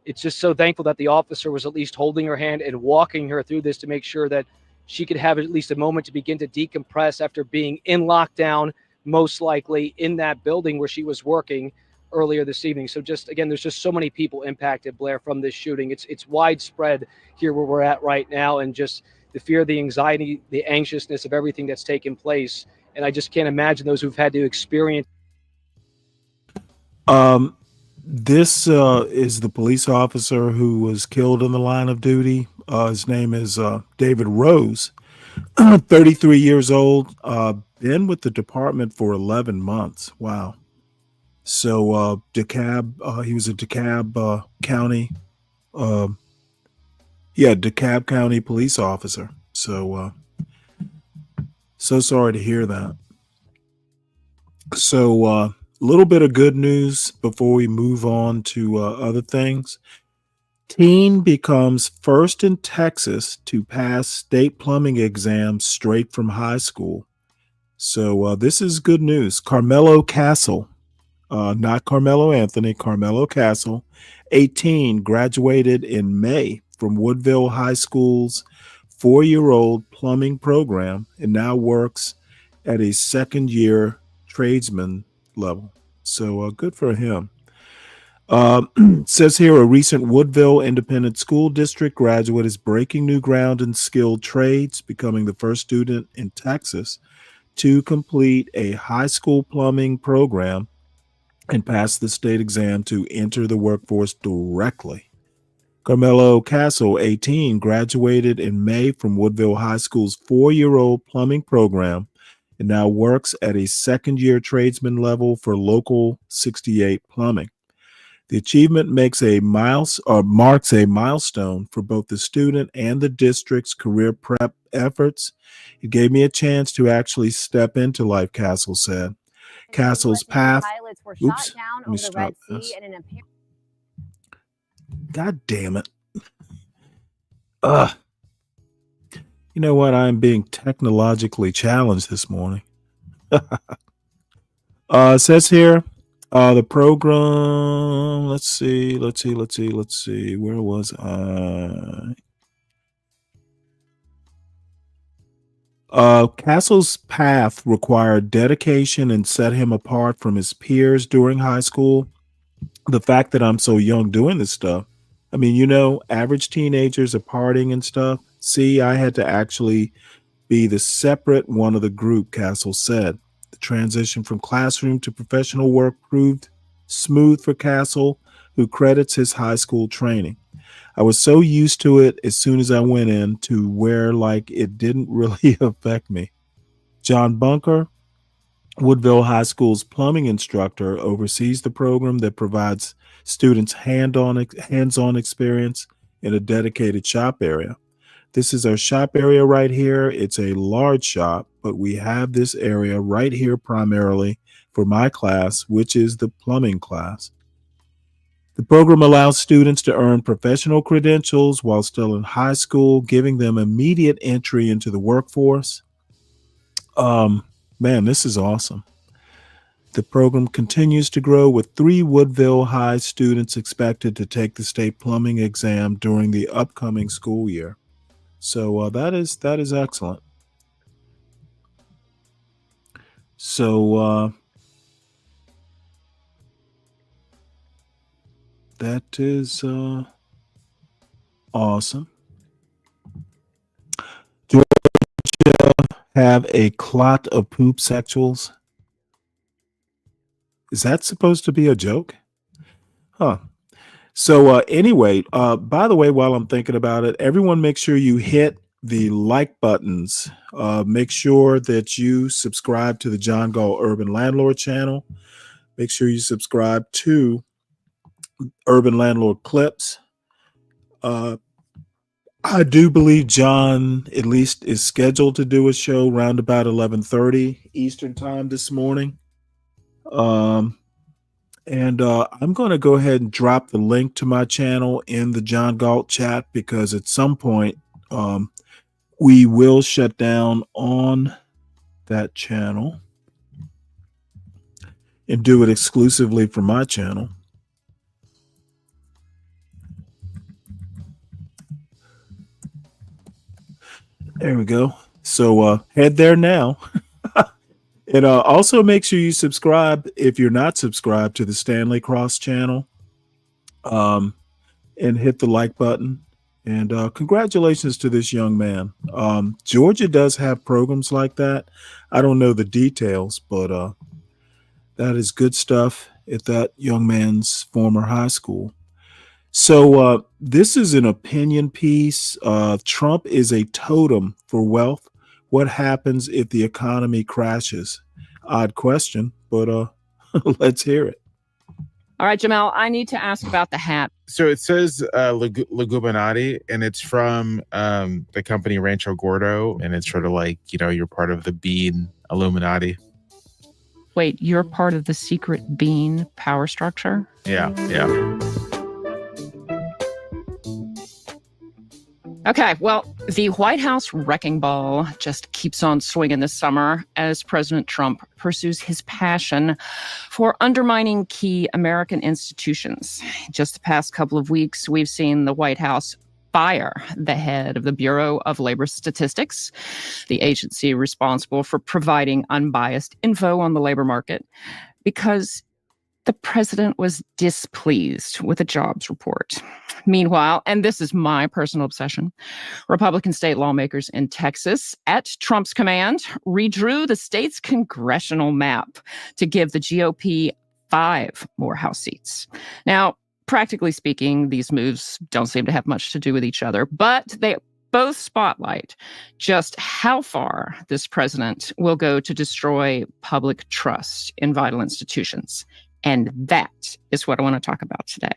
it's just so thankful that the officer was at least holding her hand and walking her through this to make sure that she could have at least a moment to begin to decompress after being in lockdown, most likely in that building where she was working earlier this evening. So just, again, there's just so many people impacted, Blair, from this shooting. It's widespread here where we're at right now, and just the fear, the anxiety, the anxiousness of everything that's taken place. And I just can't imagine those who've had to experience. This is the police officer who was killed in the line of duty. His name is David Rose, 33 years old, been with the department for 11 months. Wow. So DeKalb, he was a DeKalb County, DeKalb County police officer. So sorry to hear that. So a little bit of good news before we move on to other things. Teen becomes first in Texas to pass state plumbing exams straight from high school. So this is good news. Carmelo Castle, not Carmelo Anthony, Carmelo Castle, 18, graduated in May from Woodville High School's 4-year-old plumbing program and now works at a second-year tradesman level. So good for him. Says here, a recent Woodville Independent School District graduate is breaking new ground in skilled trades, becoming the first student in Texas to complete a high school plumbing program and pass the state exam to enter the workforce directly. Carmelo Castle, 18, graduated in May from Woodville High School's 4-year-old plumbing program and now works at a second-year tradesman level for Local 68 Plumbing. The achievement marks a milestone for both the student and the district's career prep efforts. It gave me a chance to actually step into life, Castle said. Castle's path. Oops, let me stop this. God damn it. You know what? I'm being technologically challenged this morning. It says here, the program, let's see. Where was I? Castle's path required dedication and set him apart from his peers during high school. The fact that I'm so young doing this stuff I mean, average teenagers are partying and stuff. See, I had to actually be the separate one of the group, Castle said. The transition from classroom to professional work proved smooth for Castle, who credits his high school training. I was so used to it as soon as I went in to where like it didn't really affect me. John Bunker, Woodville High School's plumbing instructor, oversees the program that provides students hands-on experience in a dedicated shop area. This is our shop area right here. It's a large shop, but we have this area right here primarily for my class, which is the plumbing class. The program allows students to earn professional credentials while still in high school, giving them immediate entry into the workforce. Man, this is awesome. The program continues to grow with 3 Woodville High students expected to take the state plumbing exam during the upcoming school year. So that is excellent. So that is awesome. Georgia have a clot of poop sexuals. Is that supposed to be a joke? Huh. So anyway, by the way, while I'm thinking about it, everyone make sure you hit the like buttons. Make sure that you subscribe to the John Gall Urban Landlord channel. Make sure you subscribe to Urban Landlord Clips. I do believe John at least is scheduled to do a show around about 11:30 Eastern time this morning. And I'm going to go ahead and drop the link to my channel in the John Galt chat, because at some point we will shut down on that channel and do it exclusively for my channel. There we go. So head there now. And also make sure you subscribe if you're not subscribed to the Stanley Cross channel, and hit the like button. And congratulations to this young man. Georgia does have programs like that. I don't know the details, but that is good stuff at that young man's former high school. So this is an opinion piece. Trump is a totem for wealth. What happens if the economy crashes? Odd question, but let's hear it. All right, Jamel, I need to ask about the hat. So it says Legubinati, and it's from the company Rancho Gordo, and it's sort of like, you're part of the Bean Illuminati. Wait, you're part of the secret Bean power structure? Yeah. Okay, well, the White House wrecking ball just keeps on swinging this summer as President Trump pursues his passion for undermining key American institutions. Just the past couple of weeks, we've seen the White House fire the head of the Bureau of Labor Statistics, the agency responsible for providing unbiased info on the labor market, because the president was displeased with the jobs report. Meanwhile, and this is my personal obsession, Republican state lawmakers in Texas, at Trump's command, redrew the state's congressional map to give the GOP 5 more House seats. Now, practically speaking, these moves don't seem to have much to do with each other, but they both spotlight just how far this president will go to destroy public trust in vital institutions. And that is what I want to talk about today.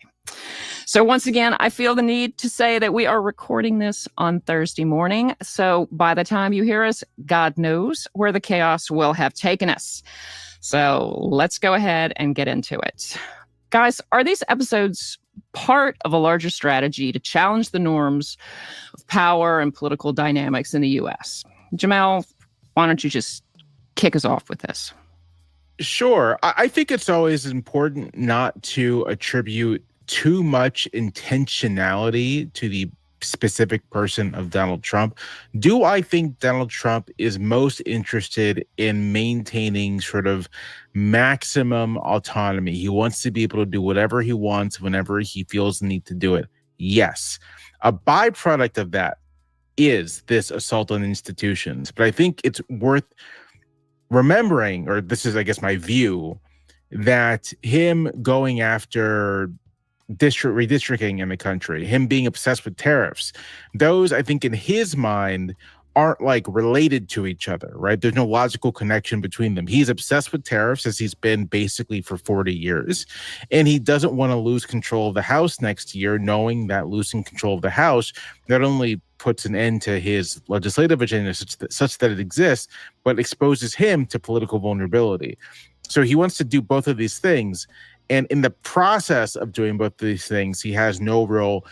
So once again, I feel the need to say that we are recording this on Thursday morning. So by the time you hear us, God knows where the chaos will have taken us. So let's go ahead and get into it. Guys, are these episodes part of a larger strategy to challenge the norms of power and political dynamics in the U.S.? Jamel, why don't you just kick us off with this? Sure. I think it's always important not to attribute too much intentionality to the specific person of Donald Trump. Do I think Donald Trump is most interested in maintaining sort of maximum autonomy? He wants to be able to do whatever he wants whenever he feels the need to do it. Yes. A byproduct of that is this assault on institutions. But I think it's worth remembering, or this is, I guess, my view, that him going after redistricting in the country, him being obsessed with tariffs, those, I think, in his mind, aren't like related to each other, right? There's no logical connection between them. He's obsessed with tariffs, as he's been basically for 40 years. And he doesn't want to lose control of the House next year, knowing that losing control of the House not only puts an end to his legislative agenda such that it exists, but exposes him to political vulnerability. So he wants to do both of these things. And in the process of doing both of these things, he has no real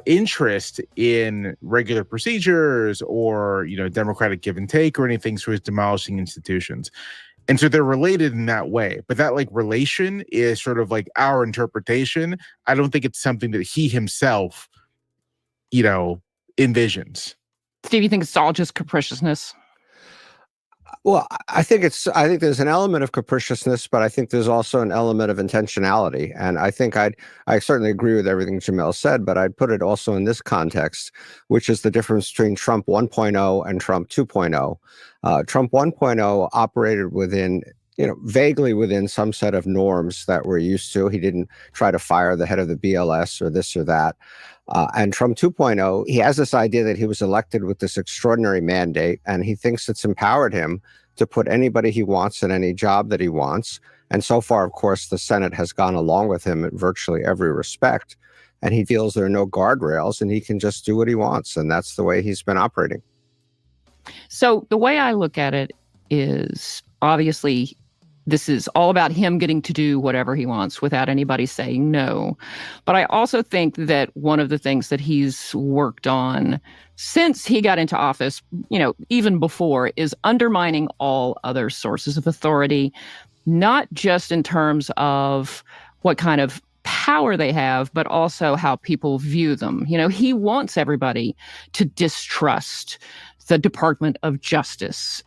interest in regular procedures or, democratic give and take or anything. So he's demolishing institutions. And so they're related in that way. But that relation is sort of like our interpretation. I don't think it's something that he himself, envisions. Steve, you think it's all just capriciousness? Well, I think there's an element of capriciousness, but I think there's also an element of intentionality. And I think I certainly agree with everything Jamil said, but I'd put it also in this context, which is the difference between Trump 1.0 and Trump 2.0. Trump 1.0 operated within, vaguely within some set of norms that we're used to. He didn't try to fire the head of the BLS or this or that. And Trump 2.0, he has this idea that he was elected with this extraordinary mandate, and he thinks it's empowered him to put anybody he wants in any job that he wants. And so far, of course, the Senate has gone along with him in virtually every respect. And he feels there are no guardrails and he can just do what he wants. And that's the way he's been operating. So the way I look at it is, obviously, this is all about him getting to do whatever he wants without anybody saying no. But I also think that one of the things that he's worked on since he got into office, even before, is undermining all other sources of authority, not just in terms of what kind of power they have, but also how people view them. He wants everybody to distrust the Department of Justice,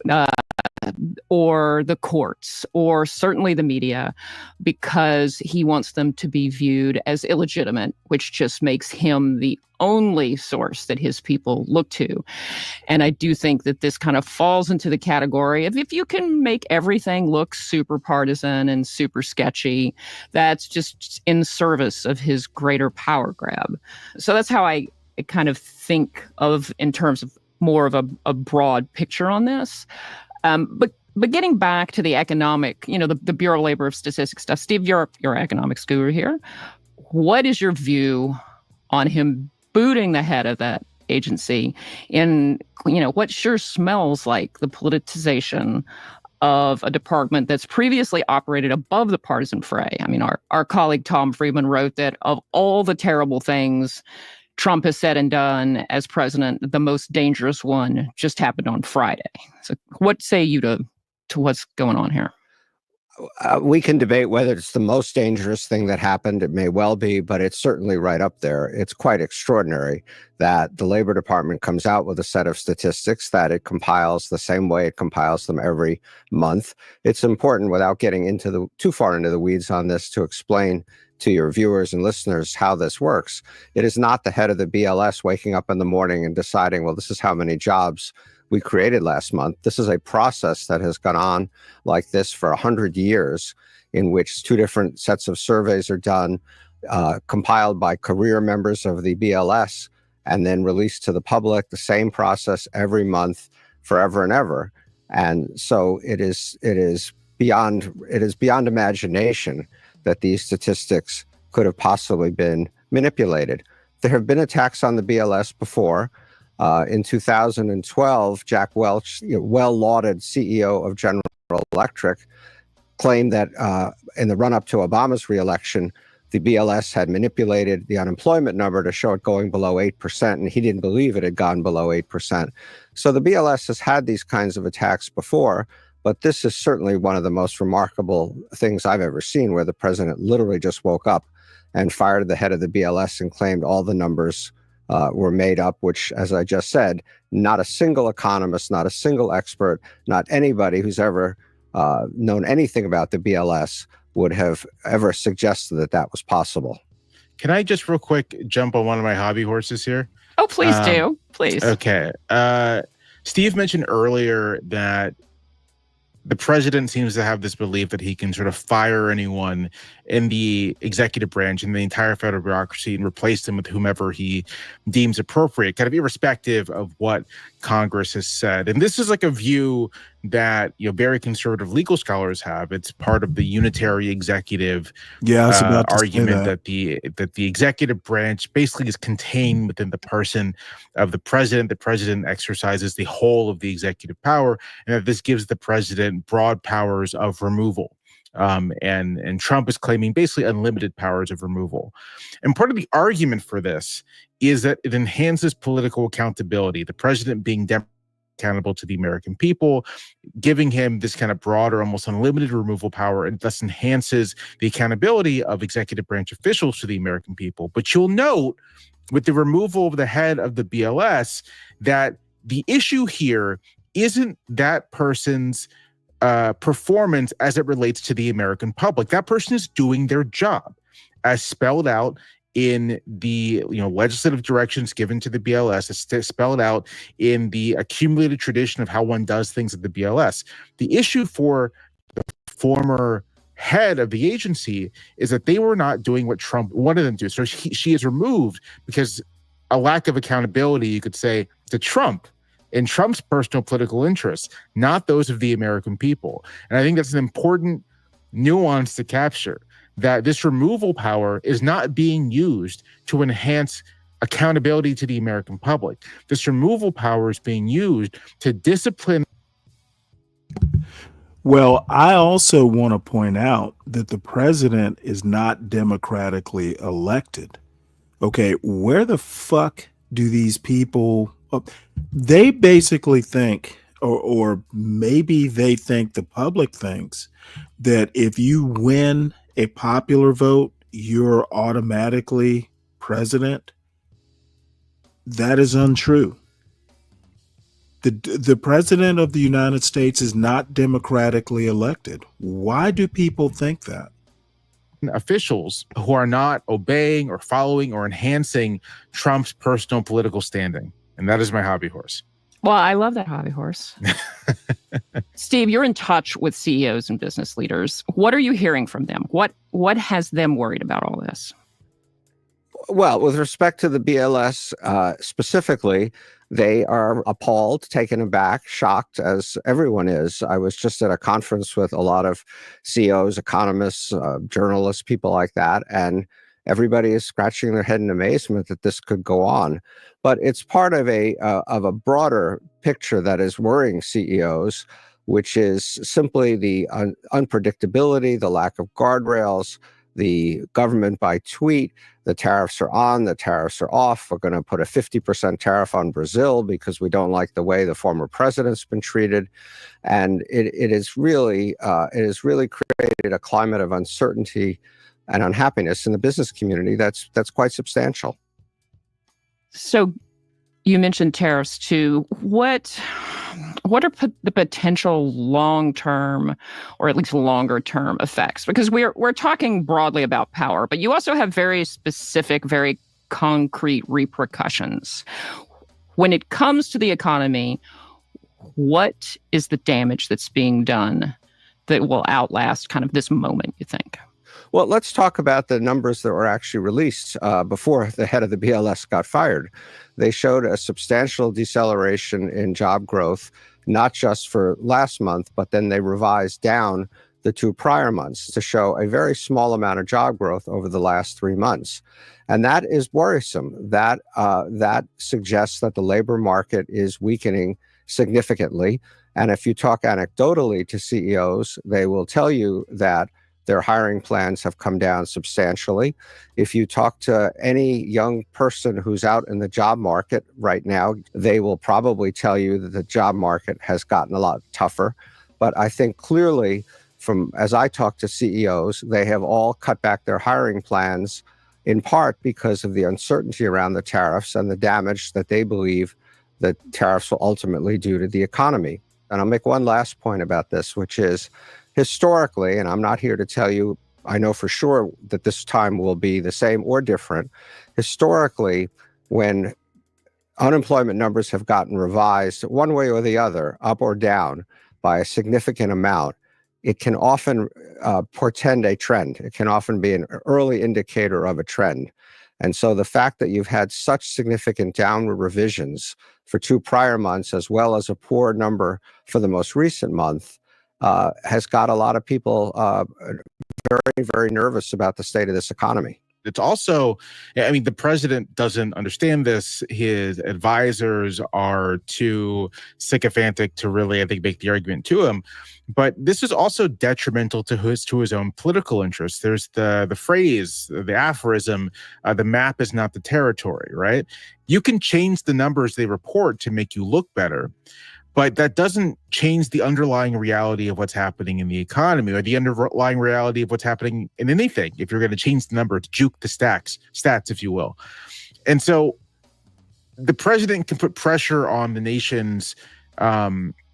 or the courts, or certainly the media, because he wants them to be viewed as illegitimate, which just makes him the only source that his people look to. And I do think that this kind of falls into the category of, if you can make everything look super partisan and super sketchy, that's just in service of his greater power grab. So that's how I kind of think of, in terms of more of a broad picture on this. But getting back to the economic, the Bureau of Labor Statistics stuff, Steve, you're economics guru here. What is your view on him booting the head of that agency in, what sure smells like the politicization of a department that's previously operated above the partisan fray? I mean, our colleague Tom Friedman wrote that of all the terrible things Trump has said and done as president, the most dangerous one just happened on Friday. So what say you to what's going on here? We can debate whether it's the most dangerous thing that happened. It may well be, but it's certainly right up there. It's quite extraordinary that the Labor Department comes out with a set of statistics that it compiles the same way it compiles them every month. It's important, without getting too far into the weeds on this, to explain to your viewers and listeners how this works. It is not the head of the BLS waking up in the morning and deciding, well, this is how many jobs we created last month. This is a process that has gone on like this for 100 years, in which two different sets of surveys are done, compiled by career members of the BLS, and then released to the public. The same process every month, forever and ever. And so it is beyond imagination that these statistics could have possibly been manipulated. There have been attacks on the BLS before. In 2012, Jack Welch, well-lauded CEO of General Electric, claimed that in the run-up to Obama's reelection, the BLS had manipulated the unemployment number to show it going below 8%, and he didn't believe it had gone below 8%. So the BLS has had these kinds of attacks before, but this is certainly one of the most remarkable things I've ever seen, where the president literally just woke up and fired the head of the BLS and claimed all the numbers were made up, which, as I just said, not a single economist, not a single expert, not anybody who's ever known anything about the BLS would have ever suggested that that was possible. Can I just real quick jump on one of my hobby horses here? Oh, please do. Please. Okay. Steve mentioned earlier that the president seems to have this belief that he can sort of fire anyone in the executive branch and the entire federal bureaucracy and replace them with whomever he deems appropriate, kind of irrespective of what Congress has said. And this is like a view that, you know, very conservative legal scholars have. It's part of the unitary executive argument that the executive branch basically is contained within the person of the president. The president exercises the whole of the executive power, and that this gives the president broad powers of removal. And Trump is claiming basically unlimited powers of removal. And part of the argument for this is that it enhances political accountability. The president being accountable to the American people, giving him this kind of broader, almost unlimited removal power, and thus enhances the accountability of executive branch officials to the American people. But you'll note with the removal of the head of the BLS that the issue here isn't that person's performance as it relates to the American public. That person is doing their job as spelled out in the legislative directions given to the BLS. It's spelled out in the accumulated tradition of how one does things at the BLS. The issue for the former head of the agency is that they were not doing what Trump wanted them to do. So she is removed because a lack of accountability, you could say, to Trump and Trump's personal political interests, not those of the American people. And I think that's an important nuance to capture, that this removal power is not being used to enhance accountability to the American public. This removal power is being used to discipline. Well, I also want to point out that the president is not democratically elected. Okay, where the fuck do these people... They basically think, or maybe they think the public thinks, that if you win a popular vote, you're automatically president. That is untrue. The president of the United States is not democratically elected. Why do people think that? Officials who are not obeying or following or enhancing Trump's personal political standing. And that is my hobby horse. Well, I love that hobby horse. Steve, you're in touch with CEOs and business leaders. What are you hearing from them? What has them worried about all this? Well, with respect to the BLS specifically, they are appalled, taken aback, shocked, as everyone is. I was just at a conference with a lot of CEOs, economists, journalists, people like that, and everybody is scratching their head in amazement that this could go on. But it's part of a broader picture that is worrying CEOs, which is simply the unpredictability, the lack of guardrails, the government by tweet. The tariffs are on, the tariffs are off. We're going to put a 50% tariff on Brazil because we don't like the way the former president's been treated. And it has really created a climate of uncertainty and unhappiness in the business community that's quite substantial. So you mentioned tariffs too. What are the potential long-term, or at least longer-term effects? Because we're talking broadly about power, but you also have very specific, very concrete repercussions. When it comes to the economy, what is the damage that's being done that will outlast kind of this moment, you think? Well, let's talk about the numbers that were actually released before the head of the BLS got fired. They showed a substantial deceleration in job growth, not just for last month, but then they revised down the 2 prior months to show a very small amount of job growth over the last 3 months. And that is worrisome. That suggests that the labor market is weakening significantly. And if you talk anecdotally to CEOs, they will tell you that their hiring plans have come down substantially. If you talk to any young person who's out in the job market right now, they will probably tell you that the job market has gotten a lot tougher. But I think clearly, as I talk to CEOs, they have all cut back their hiring plans, in part because of the uncertainty around the tariffs and the damage that they believe that tariffs will ultimately do to the economy. And I'll make one last point about this, which is, historically, and I'm not here to tell you I know for sure that this time will be the same or different. Historically, when unemployment numbers have gotten revised one way or the other, up or down, by a significant amount, it can often portend a trend. It can often be an early indicator of a trend. And so the fact that you've had such significant downward revisions for 2 prior months, as well as a poor number for the most recent month, has got a lot of people very, very nervous about the state of this economy. It's also, I mean, the president doesn't understand this. His advisors are too sycophantic to really, I think, make the argument to him. But this is also detrimental to his own political interests. There's the phrase, the aphorism, the map is not the territory, right? You can change the numbers they report to make you look better, but that doesn't change the underlying reality of what's happening in the economy, or the underlying reality of what's happening in anything. If you're going to change the number, to juke the stats, if you will. And so the president can put pressure on the nation's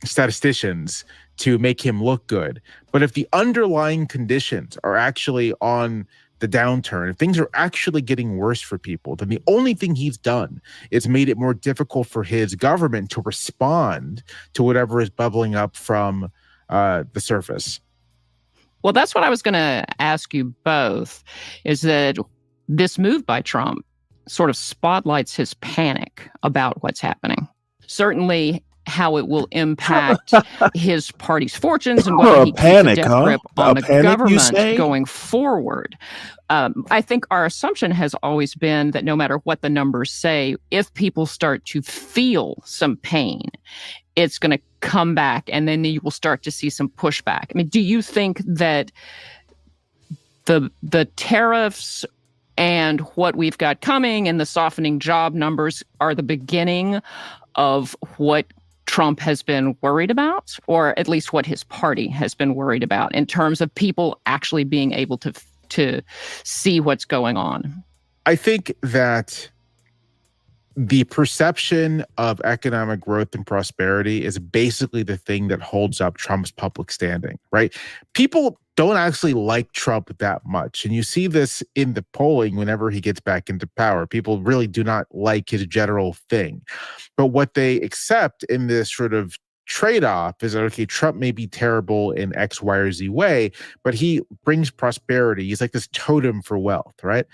statisticians to make him look good. But if the underlying conditions are actually on the downturn, if things are actually getting worse for people, then the only thing he's done is made it more difficult for his government to respond to whatever is bubbling up from the surface. Well, that's what I was going to ask you both, is that this move by Trump sort of spotlights his panic about what's happening. Certainly how it will impact his party's fortunes and whether he keeps a death grip on the government going forward. I think our assumption has always been that no matter what the numbers say, if people start to feel some pain, it's going to come back, and then you will start to see some pushback. I mean, do you think that the tariffs and what we've got coming and the softening job numbers are the beginning of what Trump has been worried about, or at least what his party has been worried about, in terms of people actually being able to see what's going on? I think that the perception of economic growth and prosperity is basically the thing that holds up Trump's public standing, right? People don't actually like Trump that much. And you see this in the polling whenever he gets back into power. People really do not like his general thing. But what they accept in this sort of trade-off is that, okay, Trump may be terrible in X, Y, or Z way, but he brings prosperity. He's like this totem for wealth, right?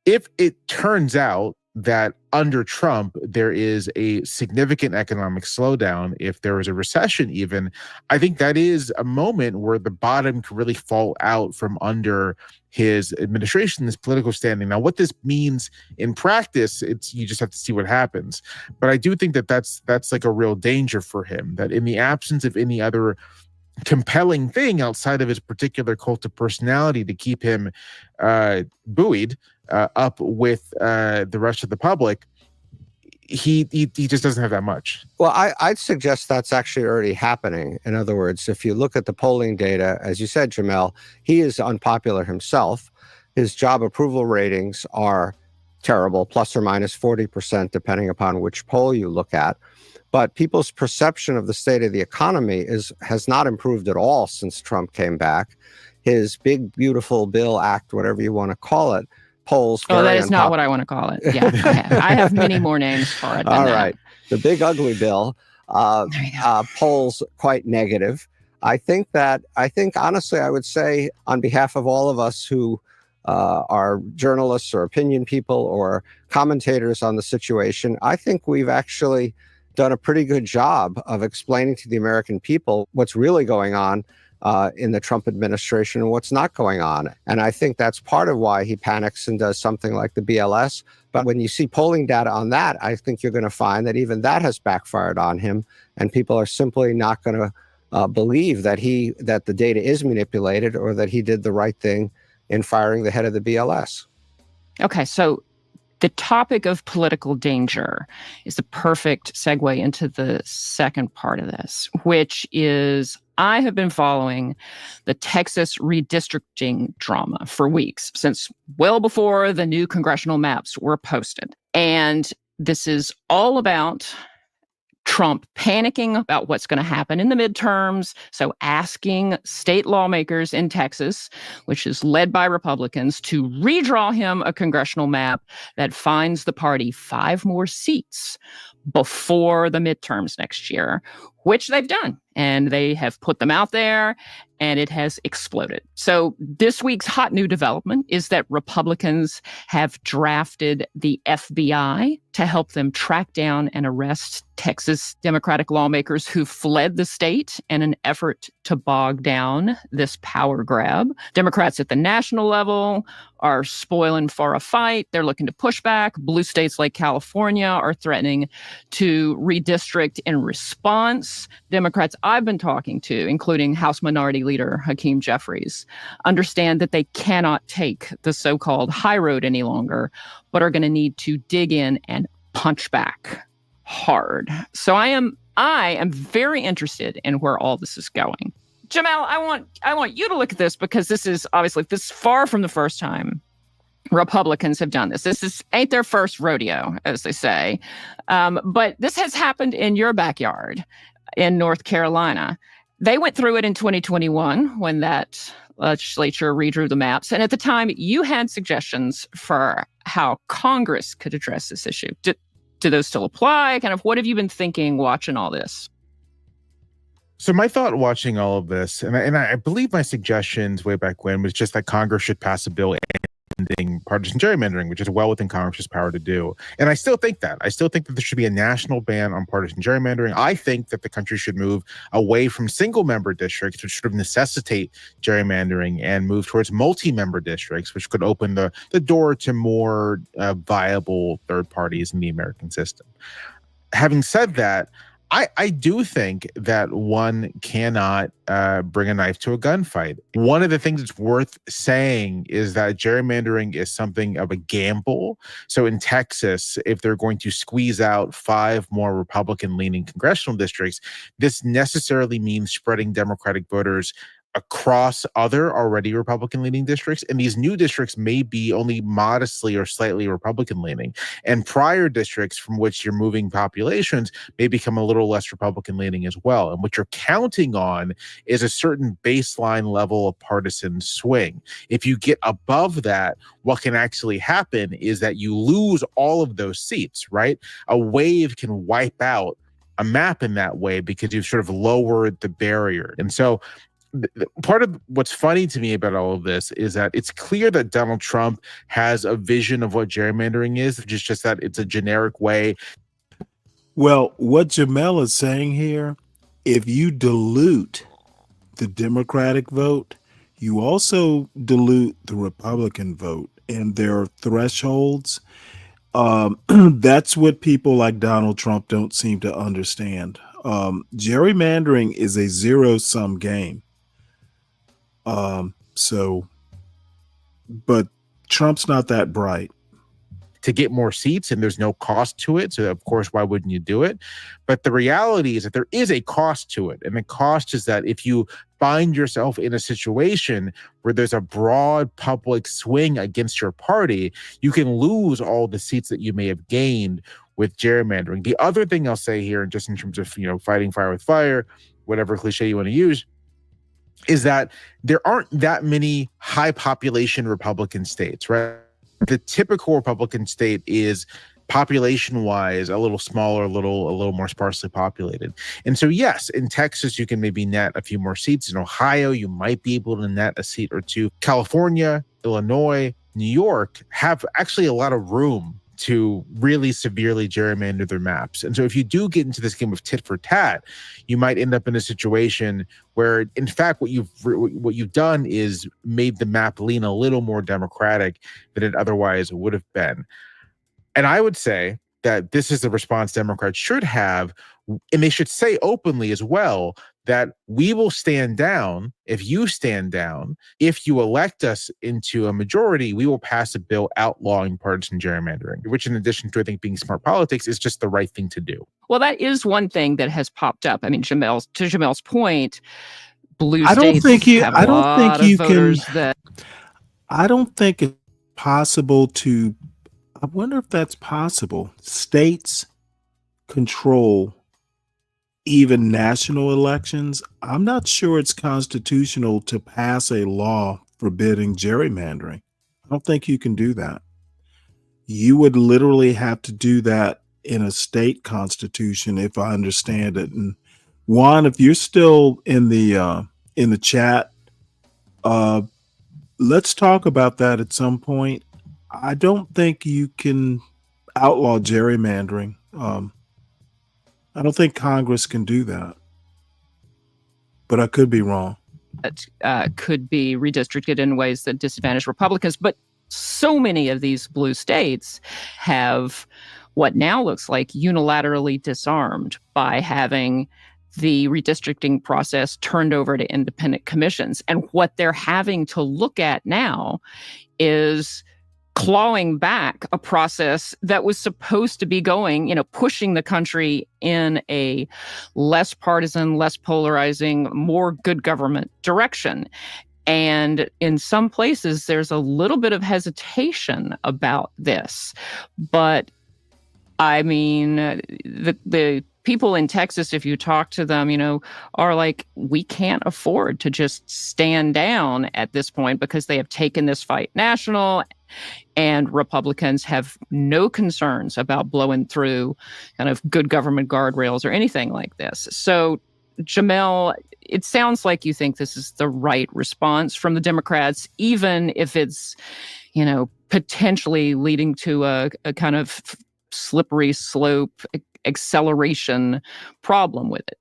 If it turns out that under Trump, there is a significant economic slowdown, if there is a recession even, I think that is a moment where the bottom could really fall out from under his administration, his political standing. Now, what this means in practice, you just have to see what happens. But I do think that that's like a real danger for him, that in the absence of any other compelling thing outside of his particular cult of personality to keep him buoyed up with the rest of the public, he just doesn't have that much. Well, I'd suggest that's actually already happening. In other words, if you look at the polling data, as you said, Jamel, he is unpopular himself. His job approval ratings are terrible, plus or minus 40%, depending upon which poll you look at. But people's perception of the state of the economy has not improved at all since Trump came back. His big, beautiful bill act, whatever you want to call it, polls. Oh, that is not what I want to call it. Yeah, I have many more names for it. All right. The big, ugly bill polls quite negative. I think honestly, I would say on behalf of all of us who are journalists or opinion people or commentators on the situation, I think we've actually done a pretty good job of explaining to the American people what's really going on in the Trump administration and what's not going on. And I think that's part of why he panics and does something like the BLS. But when you see polling data on that, I think you're going to find that even that has backfired on him, and people are simply not going to believe that the data is manipulated or that he did the right thing in firing the head of the BLS. Okay, so the topic of political danger is the perfect segue into the second part of this, which is I have been following the Texas redistricting drama for weeks, since well before the new congressional maps were posted. And this is all about Trump panicking about what's going to happen in the midterms. So asking state lawmakers in Texas, which is led by Republicans, to redraw him a congressional map that finds the party 5 more seats before the midterms next year, which they've done. And they have put them out there, and it has exploded. So this week's hot new development is that Republicans have drafted the FBI to help them track down and arrest Texas Democratic lawmakers who fled the state in an effort to bog down this power grab. Democrats at the national level are spoiling for a fight. They're looking to push back. Blue states like California are threatening to redistrict in response. Democrats I've been talking to, including House Minority Leader Hakeem Jeffries, understand that they cannot take the so-called high road any longer, but are going to need to dig in and punch back hard. So I am very interested in where all this is going. Jamel, I want you to look at this, because this is far from the first time Republicans have done this. This ain't their first rodeo, as they say. But this has happened in your backyard in North Carolina. They went through it in 2021 when that legislature redrew the maps. And at the time, you had suggestions for how Congress could address this issue. Do those still apply? Kind of what have you been thinking watching all this? So my thought watching all of this, and I believe my suggestions way back when, was just that Congress should pass a bill ending partisan gerrymandering, which is well within Congress's power to do. And I still think that. I still think that there should be a national ban on partisan gerrymandering. I think that the country should move away from single-member districts, which sort of necessitate gerrymandering, and move towards multi-member districts, which could open the door to more viable third parties in the American system. Having said that, I do think that one cannot bring a knife to a gunfight. One of the things that's worth saying is that gerrymandering is something of a gamble. So in Texas, if they're going to squeeze out 5 more Republican-leaning congressional districts, this necessarily means spreading Democratic voters across other already Republican-leaning districts, and these new districts may be only modestly or slightly Republican-leaning, and prior districts from which you're moving populations may become a little less Republican-leaning as well. And what you're counting on is a certain baseline level of partisan swing. If you get above that, what can actually happen is that you lose all of those seats, right? A wave can wipe out a map in that way because you've sort of lowered the barrier. And so part of what's funny to me about all of this is that it's clear that Donald Trump has a vision of what gerrymandering is, which is just that it's a generic way. Well, what Jamel is saying here, if you dilute the Democratic vote, you also dilute the Republican vote, and there are thresholds. That's what people like Donald Trump don't seem to understand. Gerrymandering is a zero-sum game. But Trump's not that bright. To get more seats, and there's no cost to it. So of course, why wouldn't you do it? But the reality is that there is a cost to it. And the cost is that if you find yourself in a situation where there's a broad public swing against your party, you can lose all the seats that you may have gained with gerrymandering. The other thing I'll say here, just in terms of, fighting fire with fire, whatever cliche you want to use, is that there aren't that many high population Republican states, right? The typical Republican state is population-wise a little smaller, a little more sparsely populated. And so, yes, in Texas, you can maybe net a few more seats. In Ohio, you might be able to net a seat or two. California, Illinois, New York have actually a lot of room to really severely gerrymander their maps. And so if you do get into this game of tit for tat, you might end up in a situation where, in fact, what you've done is made the map lean a little more Democratic than it otherwise would have been. And I would say that this is the response Democrats should have, and they should say openly as well that we will stand down if you stand down. If you elect us into a majority, we will pass a bill outlawing partisan gerrymandering, which, in addition to, I think, being smart politics, is just the right thing to do. Well, that is one thing that has popped up. I mean, to Jamel's point, blue I don't states think you. have I a don't lot think of you voters can. that. I don't think it's possible to. I wonder if that's possible. States control even national elections, I'm not sure it's constitutional to pass a law forbidding gerrymandering. I don't think you can do that. You would literally have to do that in a state constitution, if I understand it. And Juan, if you're still in the chat, let's talk about that at some point. I don't think you can outlaw gerrymandering. I don't think Congress can do that, but I could be wrong. That could be redistricted in ways that disadvantage Republicans. But so many of these blue states have what now looks like unilaterally disarmed by having the redistricting process turned over to independent commissions. And what they're having to look at now is clawing back a process that was supposed to be going, pushing the country in a less partisan, less polarizing, more good government direction. And in some places, there's a little bit of hesitation about this. But I mean, the people in Texas, if you talk to them, are like, we can't afford to just stand down at this point because they have taken this fight national. And Republicans have no concerns about blowing through kind of good government guardrails or anything like this. So, Jamel, it sounds like you think this is the right response from the Democrats, even if it's, potentially leading to a kind of slippery slope acceleration problem with it.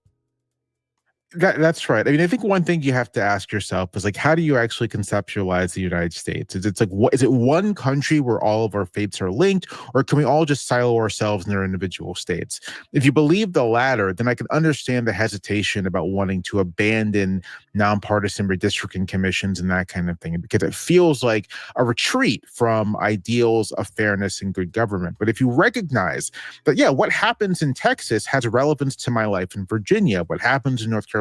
That's right. I mean, I think one thing you have to ask yourself is, like, how do you actually conceptualize the United States? It's like, what is it? One country where all of our fates are linked, or can we all just silo ourselves in their individual states? If you believe the latter, then I can understand the hesitation about wanting to abandon nonpartisan redistricting commissions and that kind of thing, because it feels like a retreat from ideals of fairness and good government. But if you recognize that, yeah, what happens in Texas has relevance to my life in Virginia, what happens in North Carolina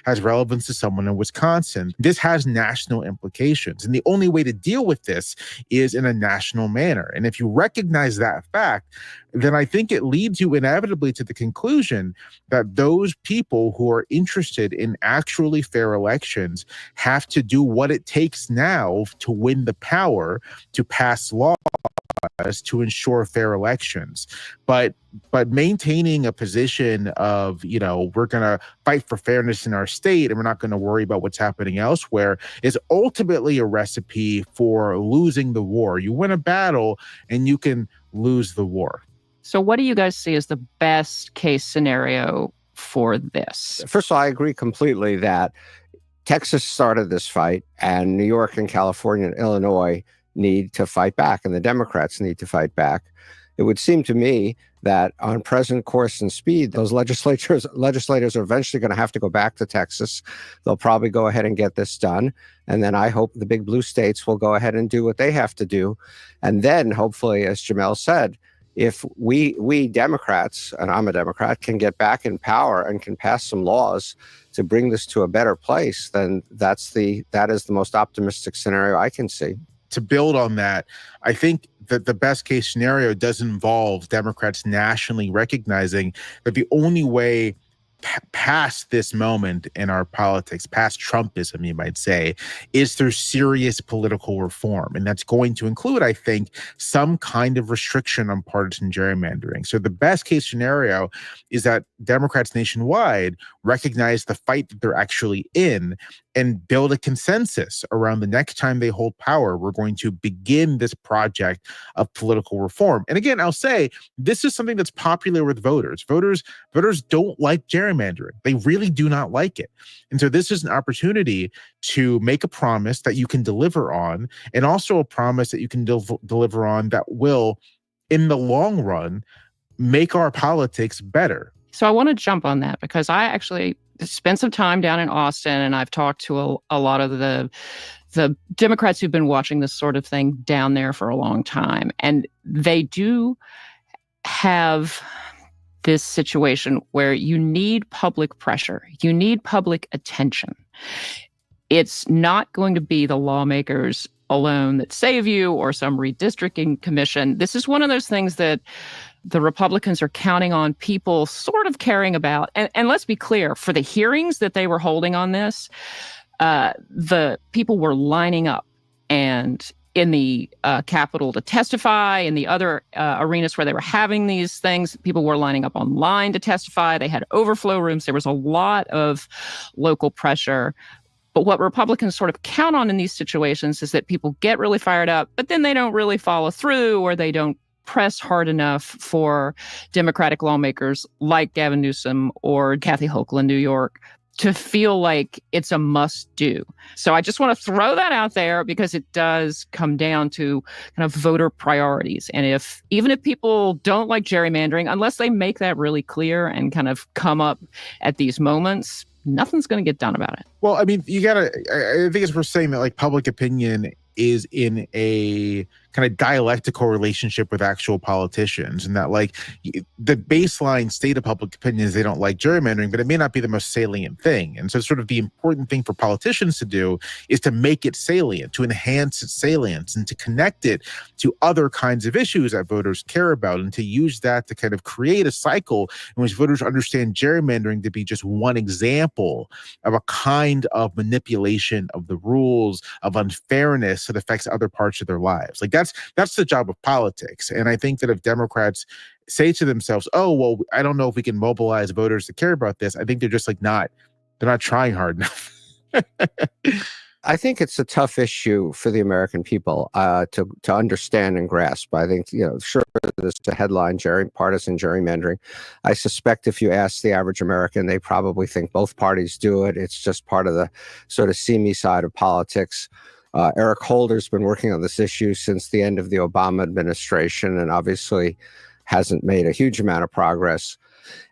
has relevance to someone in Wisconsin. This has national implications. And the only way to deal with this is in a national manner. And if you recognize that fact, then I think it leads you inevitably to the conclusion that those people who are interested in actually fair elections have to do what it takes now to win the power to pass laws to ensure fair elections. But maintaining a position of, we're going to fight for fairness in our state and we're not going to worry about what's happening elsewhere is ultimately a recipe for losing the war. You win a battle and you can lose the war. So what do you guys see as the best case scenario for this? First of all, I agree completely that Texas started this fight, and New York and California and Illinois need to fight back, and the Democrats need to fight back. It would seem to me that on present course and speed, those legislators are eventually going to have to go back to Texas. They'll probably go ahead and get this done. And then I hope the big blue states will go ahead and do what they have to do. And then hopefully, as Jamel said, if we Democrats, and I'm a Democrat, can get back in power and can pass some laws to bring this to a better place, then that is the most optimistic scenario I can see. To build on that, I think that the best case scenario does involve Democrats nationally recognizing that the only way past this moment in our politics, past Trumpism, you might say, is through serious political reform. And that's going to include, I think, some kind of restriction on partisan gerrymandering. So the best case scenario is that Democrats nationwide recognize the fight that they're actually in and build a consensus around the next time they hold power. We're going to begin this project of political reform. And again, I'll say this is something that's popular with voters. Voters don't like gerrymandering. They really do not like it. And so this is an opportunity to make a promise that you can deliver on, and also a promise that you can deliver on that will, in the long run, make our politics better. So I want to jump on that because I actually spent some time down in Austin, and I've talked to a lot of the Democrats who've been watching this sort of thing down there for a long time. And they do have this situation where you need public pressure. You need public attention. It's not going to be the lawmakers alone that save you or some redistricting commission. This is one of those things that the Republicans are counting on people sort of caring about, and let's be clear, for the hearings that they were holding on this, the people were lining up and in the Capitol to testify, in the other arenas where they were having these things, people were lining up online to testify. They had overflow rooms. There was a lot of local pressure. But what Republicans sort of count on in these situations is that people get really fired up, but then they don't really follow through, or they don't press hard enough for Democratic lawmakers like Gavin Newsom or Kathy Hochul in New York to feel like it's a must-do. So I just want to throw that out there because it does come down to kind of voter priorities. And even if people don't like gerrymandering, unless they make that really clear and kind of come up at these moments, nothing's going to get done about it. Well, I mean, I think as we're saying that, like, public opinion is in a kind of dialectical relationship with actual politicians, and that, like, the baseline state of public opinion is they don't like gerrymandering, but it may not be the most salient thing. And so sort of the important thing for politicians to do is to make it salient, to enhance its salience, and to connect it to other kinds of issues that voters care about, and to use that to kind of create a cycle in which voters understand gerrymandering to be just one example of a kind of manipulation of the rules, of unfairness that affects other parts of their lives. Like, that's the job of politics. And I think that if Democrats say to themselves, oh, well, I don't know if we can mobilize voters to care about this, I think they're just like they're not trying hard enough. I think it's a tough issue for the American people to understand and grasp. I think, sure, there's a headline, partisan gerrymandering. I suspect if you ask the average American, they probably think both parties do it. It's just part of the sort of seamy side of politics. Eric Holder's been working on this issue since the end of the Obama administration and obviously hasn't made a huge amount of progress.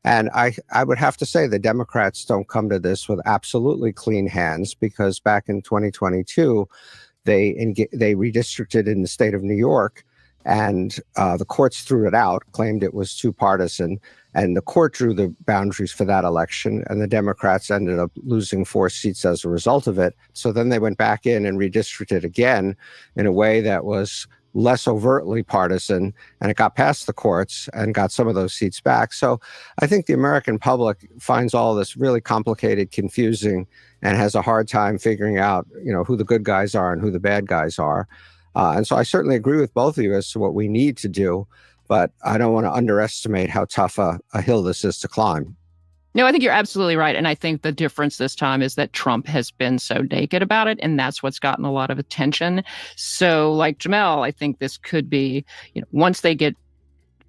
And I would have to say the Democrats don't come to this with absolutely clean hands, because back in 2022, they redistricted in the state of New York, and the courts threw it out, claimed it was too partisan. And the court drew the boundaries for that election, and the Democrats ended up losing 4 seats as a result of it. So then they went back in and redistricted again in a way that was less overtly partisan, and it got past the courts and got some of those seats back. So I think the American public finds all this really complicated, confusing, and has a hard time figuring out, who the good guys are and who the bad guys are. And so I certainly agree with both of you as to what we need to do, but I don't want to underestimate how tough a hill this is to climb. No, I think you're absolutely right. And I think the difference this time is that Trump has been so naked about it, and that's what's gotten a lot of attention. So like Jamel, I think this could be, once they get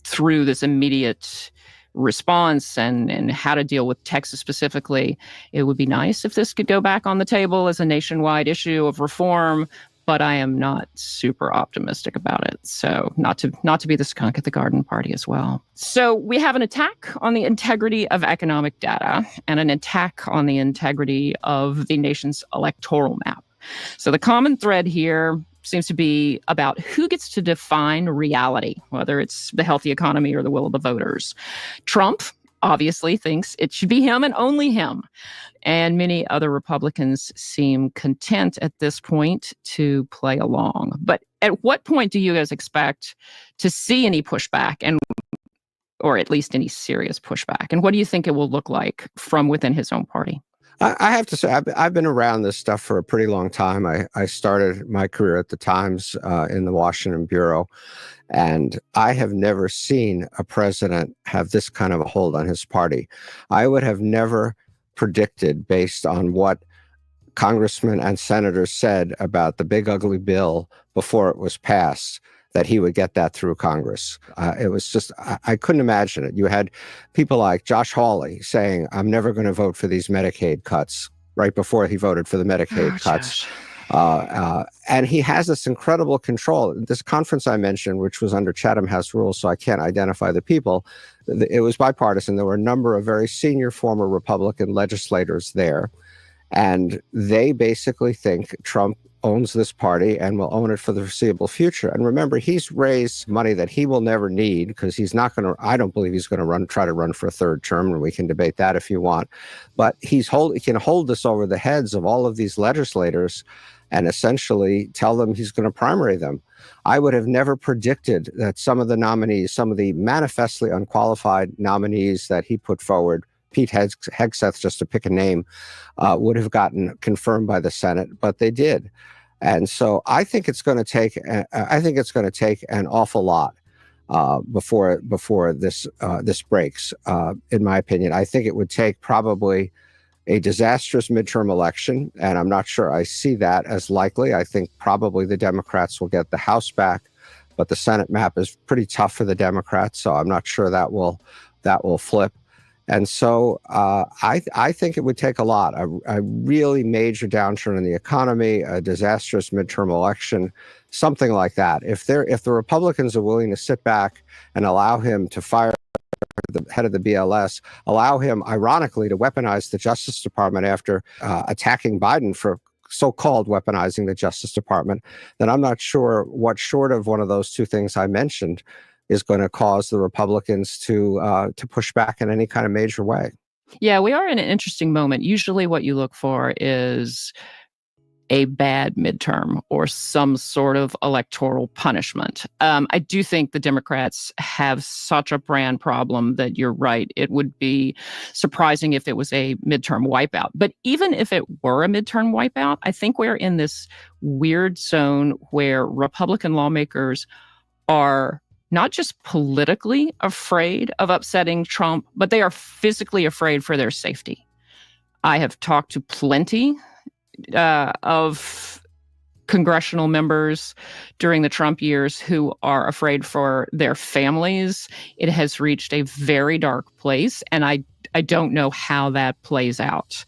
through this immediate response and how to deal with Texas specifically, it would be nice if this could go back on the table as a nationwide issue of reform. But I am not super optimistic about it. So not to be the skunk at the garden party as well. So we have an attack on the integrity of economic data and an attack on the integrity of the nation's electoral map. So the common thread here seems to be about who gets to define reality, whether it's the healthy economy or the will of the voters. Trump obviously thinks it should be him and only him. And many other Republicans seem content at this point to play along. But at what point do you guys expect to see any pushback, or at least any serious pushback? And what do you think it will look like from within his own party? I have to say, I've been around this stuff for a pretty long time. I started my career at the Times in the Washington Bureau, and I have never seen a president have this kind of a hold on his party. I would have never predicted, based on what congressmen and senators said about the big ugly bill before it was passed, that he would get that through Congress. It was just, I couldn't imagine it. You had people like Josh Hawley saying, I'm never going to vote for these Medicaid cuts, right before he voted for the Medicaid cuts. And he has this incredible control. This conference I mentioned, which was under Chatham House rules, so I can't identify the people, it was bipartisan. There were a number of very senior former Republican legislators there. And they basically think Trump owns this party and will own it for the foreseeable future. And remember, he's raised money that he will never need, because he's not going to, I don't believe he's going to try to run for a third term, and we can debate that if you want. But he can hold this over the heads of all of these legislators. and essentially tell them he's going to primary them. I would have never predicted that some of the nominees, some of the manifestly unqualified nominees that he put forward, Pete Hegseth, just to pick a name, would have gotten confirmed by the Senate, but they did. And so I think it's going to take an awful lot before this breaks. In my opinion, I think it would take probably a disastrous midterm election, and I'm not sure I see that as likely. I think probably the Democrats will get the House back, but the Senate map is pretty tough for the Democrats, so I'm not sure that will flip. And so I think it would take a lot, a really major downturn in the economy, a disastrous midterm election, something like that. If the Republicans are willing to sit back and allow him to fire the head of the BLS, allow him, ironically, to weaponize the Justice Department after attacking Biden for so-called weaponizing the Justice Department, then I'm not sure what short of one of those two things I mentioned is going to cause the Republicans to push back in any kind of major way. Yeah, we are in an interesting moment. Usually what you look for is a bad midterm or some sort of electoral punishment. I do think the Democrats have such a brand problem that you're right. It would be surprising if it was a midterm wipeout. But even if it were a midterm wipeout, I think we're in this weird zone where Republican lawmakers are not just politically afraid of upsetting Trump, but they are physically afraid for their safety. I have talked to plenty of congressional members during the Trump years who are afraid for their families. It has reached a very dark place, and I don't know how that plays out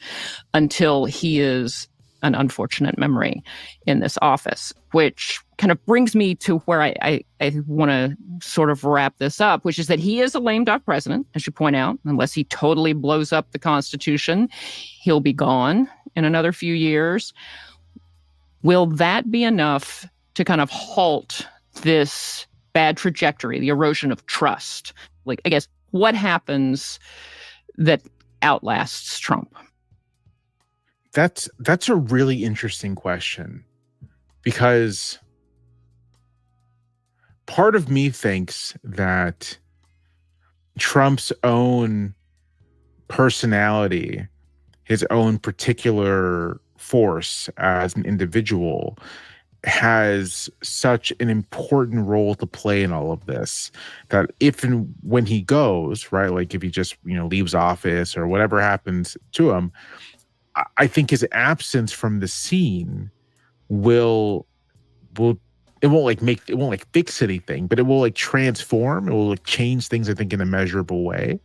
until he is an unfortunate memory in this office, which kind of brings me to where I want to sort of wrap this up, which is that he is a lame duck president, as you point out. Unless he totally blows up the Constitution, he'll be gone in another few years. Will that be enough to kind of halt this bad trajectory, the erosion of trust? Like, I guess, what happens that outlasts Trump? That's a really interesting question, because part of me thinks that Trump's own personality, his own particular force as an individual, has such an important role to play in all of this, that if and when he goes, right, like if he just, leaves office or whatever happens to him, I think his absence from the scene will it won't fix anything, but it will transform. It will change things, I think, in a measurable way.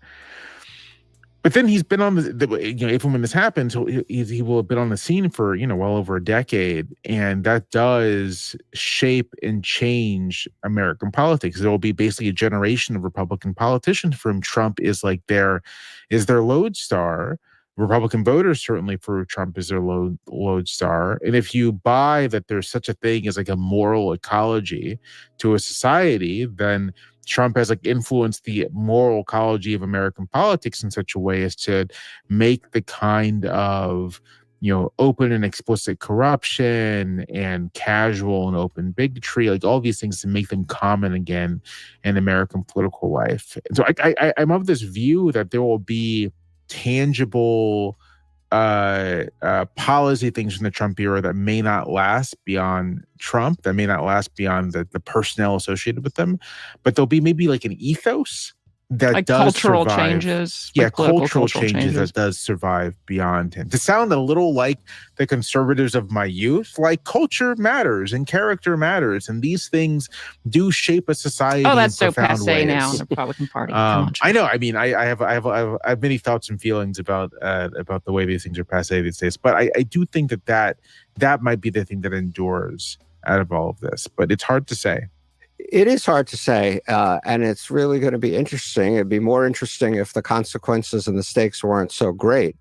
But then he's been on if and when this happens, he will have been on the scene for well over a decade, and that does shape and change American politics. There will be basically a generation of Republican politicians for whom Trump is their lodestar. Republican voters, certainly, for Trump is their lodestar. And if you buy that there's such a thing as a moral ecology to a society, then Trump has influenced the moral ecology of American politics in such a way as to make the kind of open and explicit corruption and casual and open bigotry, all these things, to make them common again in American political life. And so I'm of this view that there will be tangible policy things from the Trump era that may not last beyond Trump, that may not last beyond the personnel associated with them, but there'll be maybe an ethos that does cultural survive. changes. Cultural changes that does survive beyond him. To sound a little like the conservatives of my youth, culture matters and character matters, and these things do shape a society. Oh, that's in so passé ways. now in the Republican Party. I know. I mean, I have many thoughts and feelings about the way these things are passé these days, but I do think that might be the thing that endures out of all of this. But it's hard to say. It is hard to say, and it's really going to be interesting. It'd be more interesting if the consequences and the stakes weren't so great.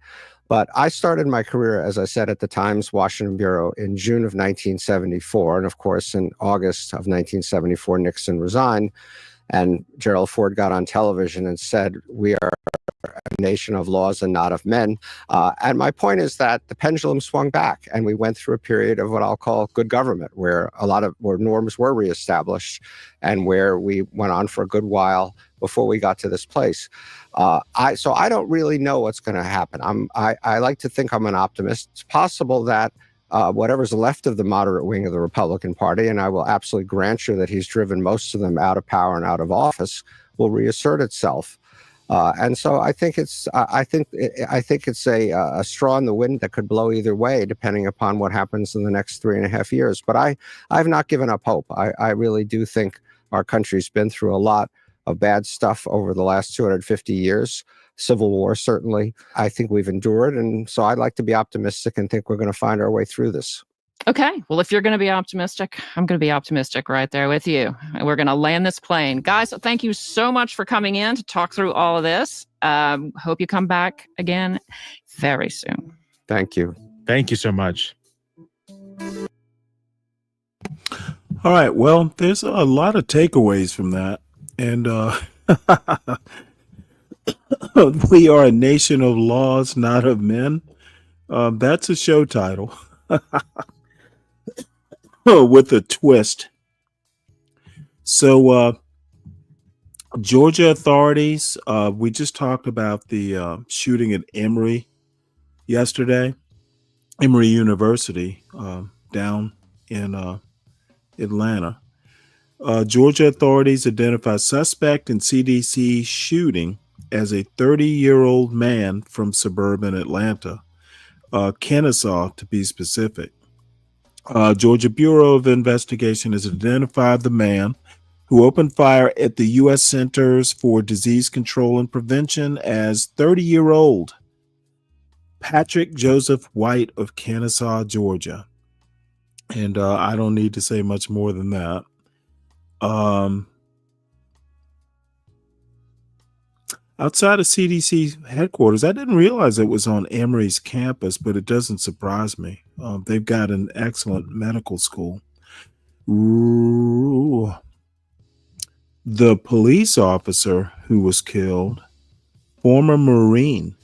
But I started my career, as I said, at the Times Washington Bureau in June of 1974. And of course, in August of 1974, Nixon resigned, and Gerald Ford got on television and said, "We are a nation of laws and not of men. And my point is that the pendulum swung back, and we went through a period of what I'll call good government, where where norms were reestablished, and where we went on for a good while before we got to this place. So I don't really know what's going to happen. I like to think I'm an optimist. It's possible that whatever's left of the moderate wing of the Republican Party, and I will absolutely grant you that he's driven most of them out of power and out of office, will reassert itself. And so I think it's a straw in the wind that could blow either way, depending upon what happens in the next 3.5 years. But I've not given up hope. I really do think our country's been through a lot of bad stuff over the last 250 years. Civil war, certainly. I think we've endured. And so I'd like to be optimistic and think we're going to find our way through this. Okay. Well, if you're going to be optimistic, I'm going to be optimistic right there with you. And we're going to land this plane. Guys, thank you so much for coming in to talk through all of this. Hope you come back again very soon. Thank you. Thank you so much. All right. Well, there's a lot of takeaways from that. And we are a nation of laws, not of men. That's a show title. With a twist. So, Georgia authorities, we just talked about the shooting at Emory yesterday, Emory University, down in Atlanta. Georgia authorities identified suspect in CDC shooting as a 30-year-old man from suburban Atlanta, Kennesaw to be specific. Georgia Bureau of Investigation has identified the man who opened fire at the U.S. Centers for Disease Control and Prevention as 30-year-old Patrick Joseph White of Kennesaw, Georgia. And I don't need to say much more than that. Outside of CDC headquarters, I didn't realize it was on Emory's campus, but it doesn't surprise me. They've got an excellent medical school. Ooh. The police officer who was killed, former Marine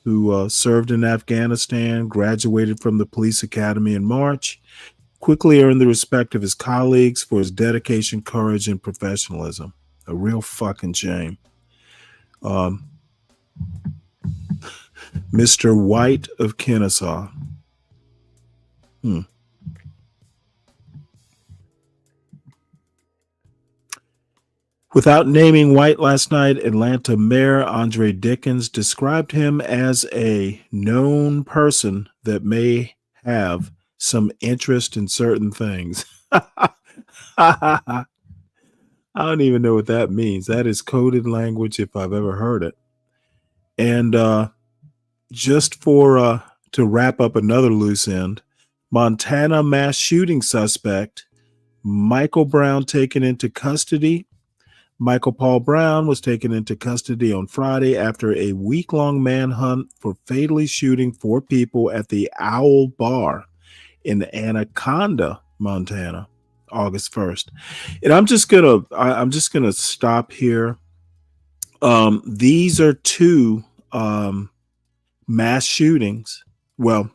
who served in Afghanistan, graduated from the police academy in March, quickly earned the respect of his colleagues for his dedication, courage, and professionalism. A real fucking shame. Mr. White of Kennesaw. Without naming White last night, Atlanta Mayor Andre Dickens described him as a known person that may have some interest in certain things. I don't even know what that means. That is coded language if I've ever heard it. And just for to wrap up another loose end, Montana mass shooting suspect Michael Brown taken into custody. Michael Paul Brown was taken into custody on Friday after a week-long manhunt for fatally shooting 4 people at the Owl Bar in Anaconda, Montana, August 1st. And I'm just gonna stop here. These are 2 mass shootings. Well,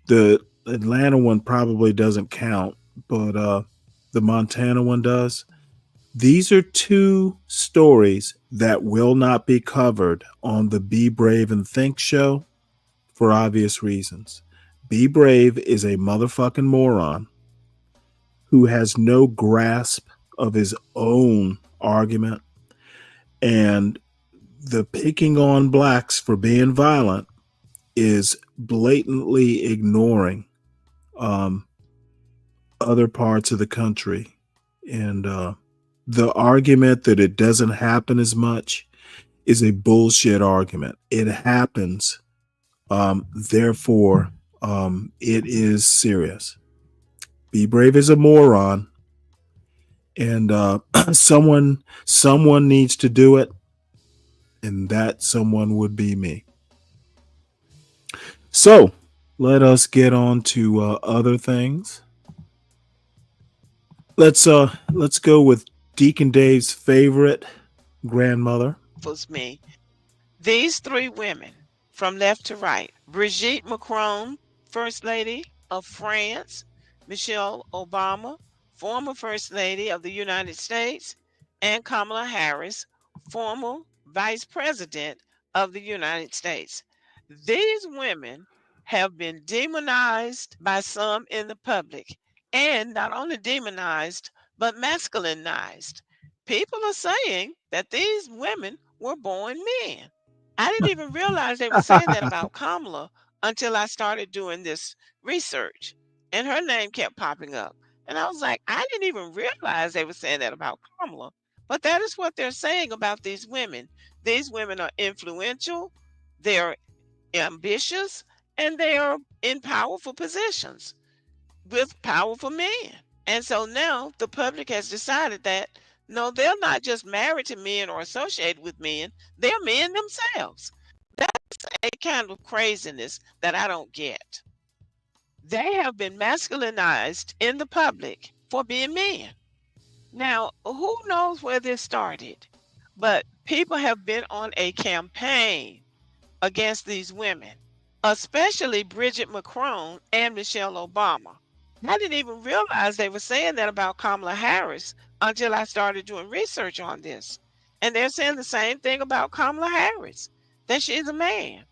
the Atlanta one probably doesn't count, but the Montana one does. These are 2 stories that will not be covered on the Be Brave and Think show for obvious reasons. Be Brave is a motherfucking moron who has no grasp of his own argument, and the picking on blacks for being violent is blatantly ignoring other parts of the country. And the argument that it doesn't happen as much is a bullshit argument. It happens. Therefore, it is serious. Be Brave is a moron. And someone needs to do it. And that someone would be me. So let us get on to other things. Let's go with Deacon Dave's favorite grandmother. Was me. These three women, from left to right: Brigitte Macron, First Lady of France; Michelle Obama, former First Lady of the United States; and Kamala Harris, former Vice President of the United States. These women have been demonized by some in the public, and not only demonized, but masculinized. People are saying that these women were born men. I didn't even realize they were saying that about Kamala until I started doing this research, and her name kept popping up. And I was like, I didn't even realize they were saying that about Kamala. But that is what they're saying about these women. These women are influential, they're ambitious, and they are in powerful positions with powerful men. And so now the public has decided that no, they're not just married to men or associated with men, they're men themselves. That's a kind of craziness that I don't get. They have been masculinized in the public for being men. Now, who knows where this started? But people have been on a campaign against these women, especially Brigitte Macron and Michelle Obama. I didn't even realize they were saying that about Kamala Harris until I started doing research on this. And they're saying the same thing about Kamala Harris, that she's a man.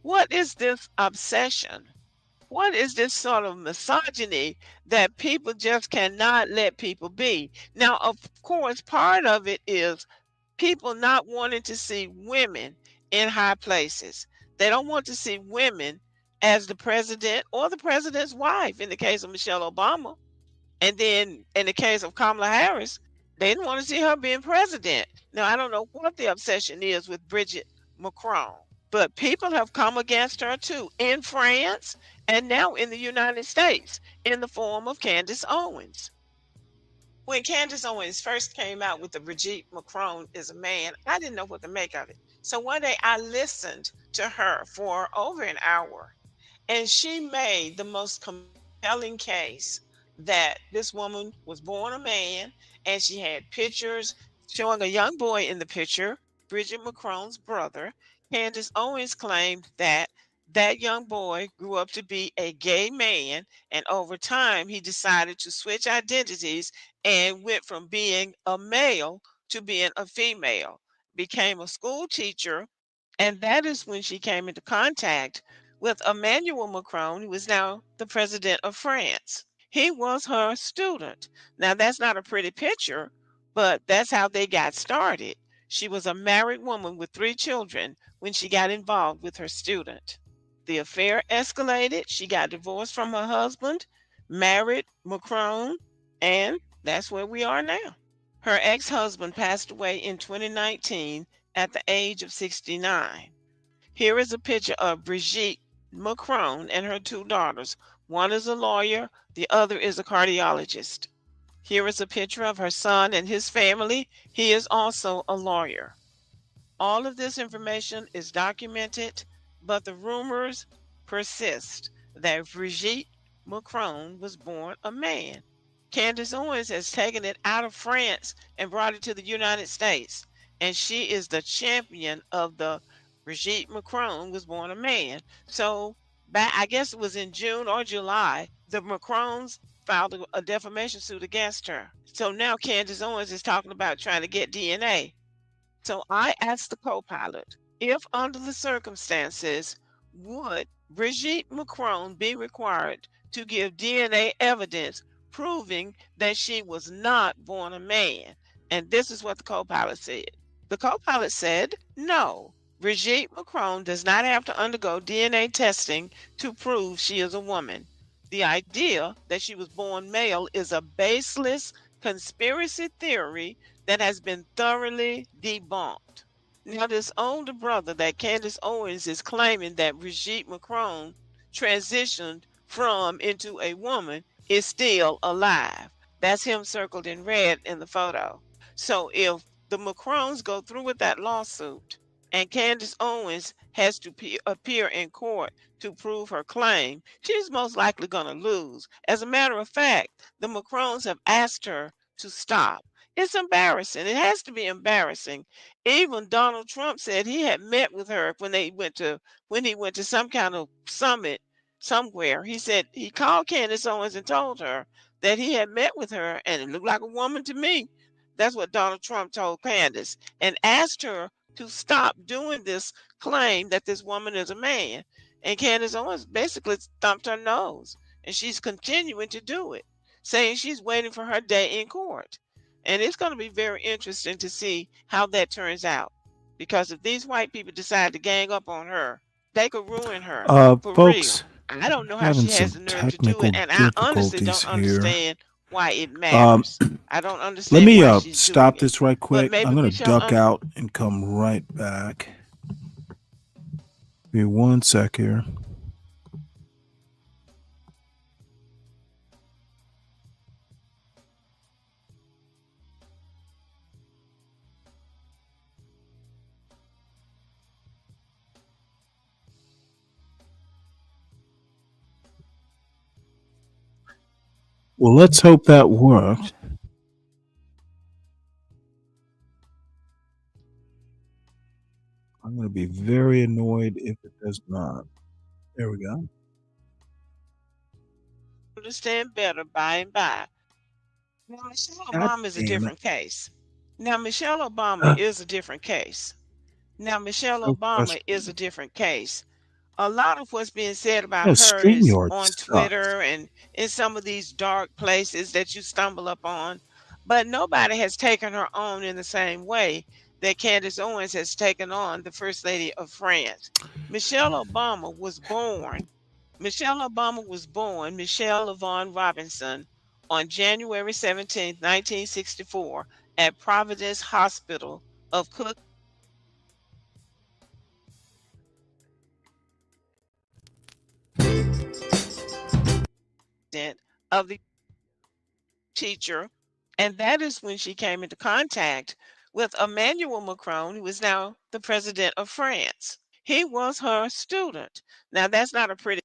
What is this obsession? What is this sort of misogyny that people just cannot let people be? Now, of course, part of it is people not wanting to see women in high places. They don't want to see women as the president or the president's wife in the case of Michelle Obama. And then in the case of Kamala Harris, they didn't want to see her being president. Now, I don't know what the obsession is with Brigitte Macron, but people have come against her too in France and now in the United States in the form of Candace Owens. When Candace Owens first came out with the Brigitte Macron is a man, I didn't know what to make of it. So one day I listened to her for over an hour, and she made the most compelling case that this woman was born a man, and she had pictures showing a young boy in the picture, Brigitte Macron's brother. Candace Owens claimed that that young boy grew up to be a gay man, and over time he decided to switch identities and went from being a male to being a female, became a school teacher, and that is when she came into contact with Emmanuel Macron, who is now the president of France. He was her student. Now, that's not a pretty picture, but that's how they got started. She was a married woman with 3 children when she got involved with her student. The affair escalated. She got divorced from her husband, married Macron, and that's where we are now. Her ex-husband passed away in 2019 at the age of 69. Here is a picture of Brigitte Macron and her 2 daughters. One is a lawyer, the other is a cardiologist. Here is a picture of her son and his family. He is also a lawyer. All of this information is documented, but the rumors persist that Brigitte Macron was born a man. Candace Owens has taken it out of France and brought it to the United States, and she is the champion of the Brigitte Macron was born a man. So I guess it was in June or July, the Macrons filed a defamation suit against her. So now Candace Owens is talking about trying to get DNA. So I asked the co-pilot, if under the circumstances, would Brigitte Macron be required to give DNA evidence proving that she was not born a man? And this is what the co-pilot said. The co-pilot said, no, Brigitte Macron does not have to undergo DNA testing to prove she is a woman. The idea that she was born male is a baseless conspiracy theory that has been thoroughly debunked. Now, this older brother that Candace Owens is claiming that Brigitte Macron transitioned from into a woman is still alive. That's him circled in red in the photo. So if the Macrons go through with that lawsuit and Candace Owens has to appear in court to prove her claim, she's most likely going to lose. As a matter of fact, the Macrons have asked her to stop. It's embarrassing. It has to be embarrassing. Even Donald Trump said he had met with her when he went to some kind of summit somewhere. He said he called Candace Owens and told her that he had met with her and it looked like a woman to me. That's what Donald Trump told Candace and asked her to stop doing this claim that this woman is a man. And Candace Owens basically thumped her nose and she's continuing to do it, saying she's waiting for her day in court. And it's going to be very interesting to see how that turns out. Because if these white people decide to gang up on her, they could ruin her for Folks, real. I don't know how having she has some the nerve to do technical it. And I honestly difficulties don't here. understand why it matters. I don't Let understand me why she's stop doing it. this right But quick. maybe I'm we going to shall duck out and come right back. Give me 1 sec here. Well, let's hope that worked. I'm going to be very annoyed if it does not. There we go. understand better by and by. Now, Michelle God Obama is a damn it. different case. Now, Michelle Obama is a different case. Now, Michelle So Obama is a frustrating. different case. A lot of what's being said about Yeah, her is StreamYard on sucks. Twitter and in some of these dark places that you stumble upon, but nobody has taken her on in the same way that Candace Owens has taken on the First Lady of France. Michelle Obama was born Michelle Yvonne Robinson on January 17, 1964 at Providence Hospital of Cook of the teacher, and that is when she came into contact with Emmanuel Macron, who is now the president of France. He was her student. Now, that's not a pretty.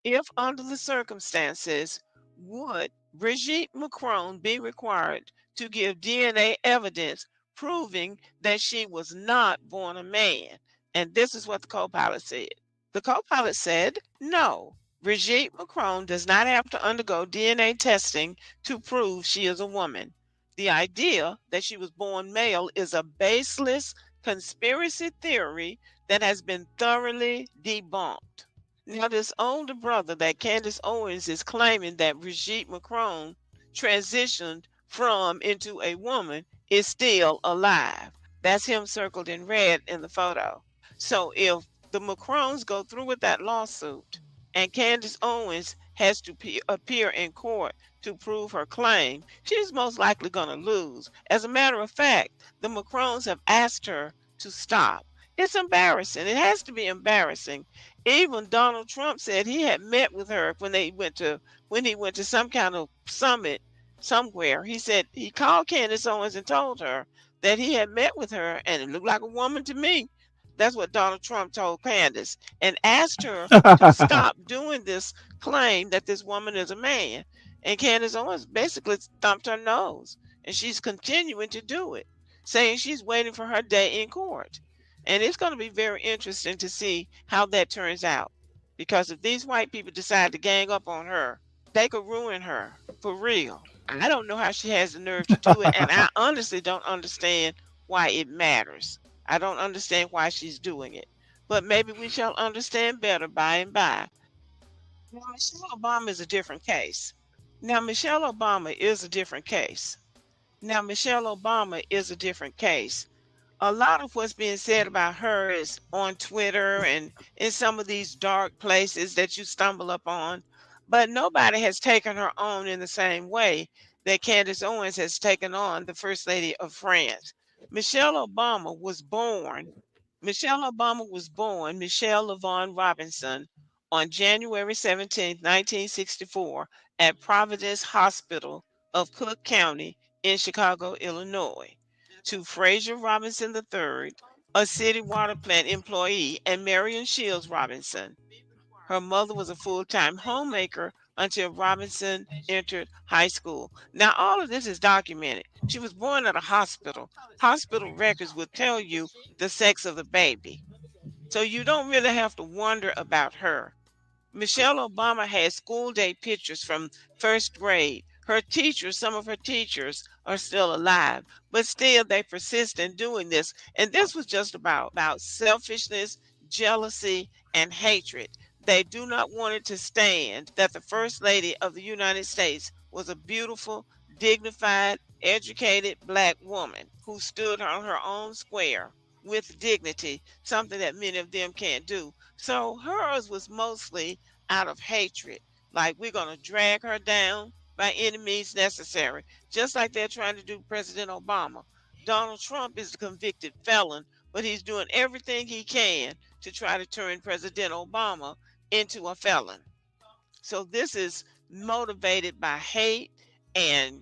If under the circumstances, would Brigitte Macron be required to give DNA evidence proving that she was not born a man? And this is what the co-pilot said. The co-pilot said, no, Brigitte Macron does not have to undergo DNA testing to prove she is a woman. The idea that she was born male is a baseless conspiracy theory that has been thoroughly debunked. Now, this older brother that Candace Owens is claiming that Brigitte Macron transitioned from into a woman is still alive. That's him circled in red in the photo. So if the Macrons go through with that lawsuit and Candace Owens has to appear in court to prove her claim, she's most likely going to lose. As a matter of fact, the Macrons have asked her to stop. It's embarrassing. It has to be embarrassing. Even Donald Trump said he had met with her when he went to some kind of summit somewhere. He said he called Candace Owens and told her that he had met with her and it looked like a woman to me. That's what Donald Trump told Candace and asked her to stop doing this claim that this woman is a man. And Candace Owens basically thumped her nose and she's continuing to do it, saying she's waiting for her day in court. And it's going to be very interesting to see how that turns out. Because if these white people decide to gang up on her, they could ruin her for real. I don't know how she has the nerve to do it. And I honestly don't understand why it matters. I don't understand why she's doing it. But maybe we shall understand better by and by. Now, Michelle Obama is a different case. Now, Michelle Obama is a different case. Now, Michelle Obama is a different case. A lot of what's being said about her is on Twitter and in some of these dark places that you stumble upon, but nobody has taken her on in the same way that Candace Owens has taken on the First Lady of France. Michelle Obama was born Michelle Yvonne Robinson on January 17, 1964 at Providence Hospital of Cook County in Chicago, Illinois, to Fraser Robinson III, a city water plant employee, and Marion Shields Robinson. Her mother was a full-time homemaker until Robinson entered high school. Now, all of this is documented. She was born at a hospital. Hospital records will tell you the sex of the baby. So you don't really have to wonder about her. Michelle Obama had school day pictures from first grade. Her teachers, some of her teachers are still alive, but still they persist in doing this. And this was just about selfishness, jealousy, and hatred. They do not want it to stand that the First Lady of the United States was a beautiful, dignified, educated Black woman who stood on her own square with dignity, something that many of them can't do. So hers was mostly out of hatred. Like, we're going to drag her down by any means necessary, just like they're trying to do President Obama. Donald Trump is a convicted felon, but he's doing everything he can to try to turn President Obama into a felon. So this is motivated by hate and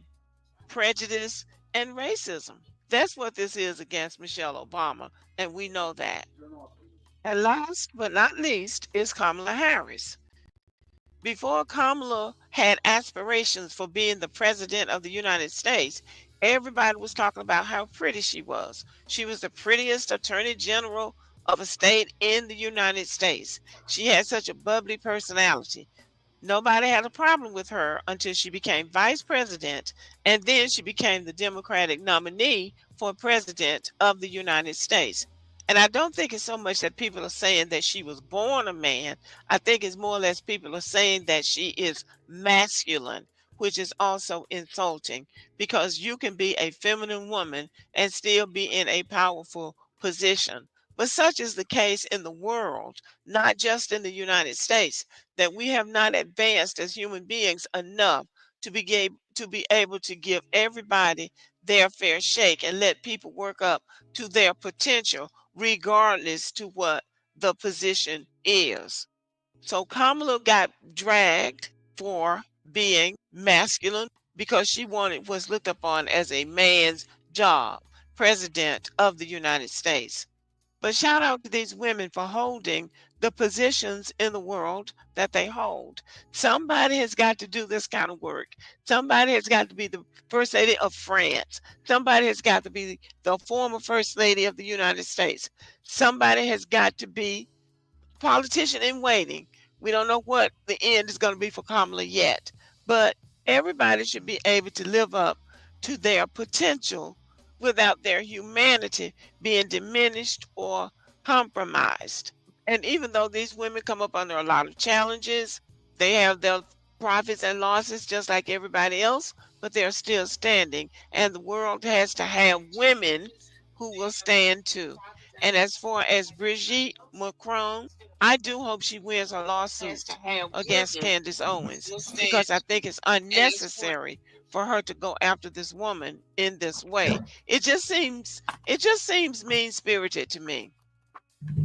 prejudice and racism. That's what this is against Michelle Obama, and we know that. And last but not least is Kamala Harris. Before Kamala had aspirations for being the president of the United States, everybody was talking about how pretty she was. She was the prettiest attorney general of a state in the United States. She had such a bubbly personality. Nobody had a problem with her until she became vice president, and then she became the Democratic nominee for president of the United States. And I don't think it's so much that people are saying that she was born a man. I think it's more or less people are saying that she is masculine, which is also insulting, because you can be a feminine woman and still be in a powerful position. But such is the case in the world, not just in the United States, that we have not advanced as human beings enough to be able to give everybody their fair shake and let people work up to their potential, regardless to what the position is. So Kamala got dragged for being masculine because she was looked upon as a man's job, president of the United States. But shout out to these women for holding the positions in the world that they hold. Somebody has got to do this kind of work. Somebody has got to be the First Lady of France. Somebody has got to be the former First Lady of the United States. Somebody has got to be politician in waiting. We don't know what the end is going to be for Kamala yet, but everybody should be able to live up to their potential without their humanity being diminished or compromised. And even though these women come up under a lot of challenges, they have their profits and losses just like everybody else, but they're still standing. And the world has to have women who will stand too. And as far as Brigitte Macron, I do hope she wins her lawsuit against Candace Owens, because I think it's unnecessary for her to go after this woman in this way. It just seems mean-spirited to me.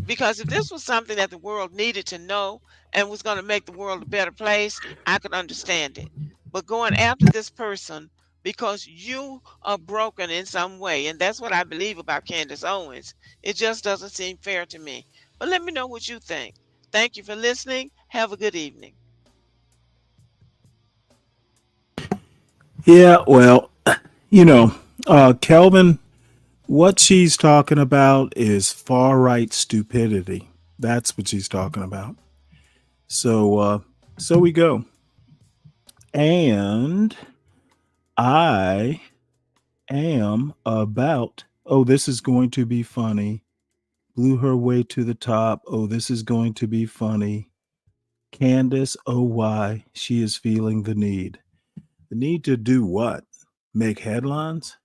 Because if this was something that the world needed to know and was going to make the world a better place, I could understand it. But going after this person because you are broken in some way, and that's what I believe about Candace Owens, it just doesn't seem fair to me. But let me know what you think. Thank you for listening. Have a good evening. Yeah, well, Kelvin, what she's talking about is far right stupidity. That's what she's talking about. So we go. And I am about, oh, this is going to be funny. Blew her way to the top. Oh, this is going to be funny. Candace, oh, why she is feeling the need. The need to do what? Make headlines?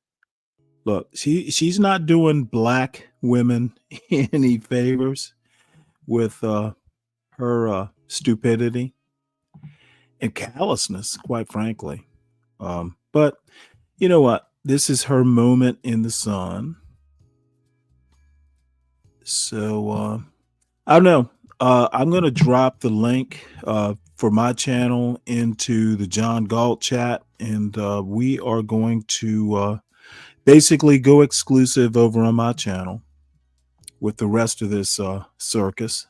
Look, she's not doing Black women any favors with her stupidity and callousness, quite frankly. But you know what? This is her moment in the sun. So I don't know. I'm going to drop the link for my channel into the John Galt chat, and we are going to basically go exclusive over on my channel with the rest of this circus.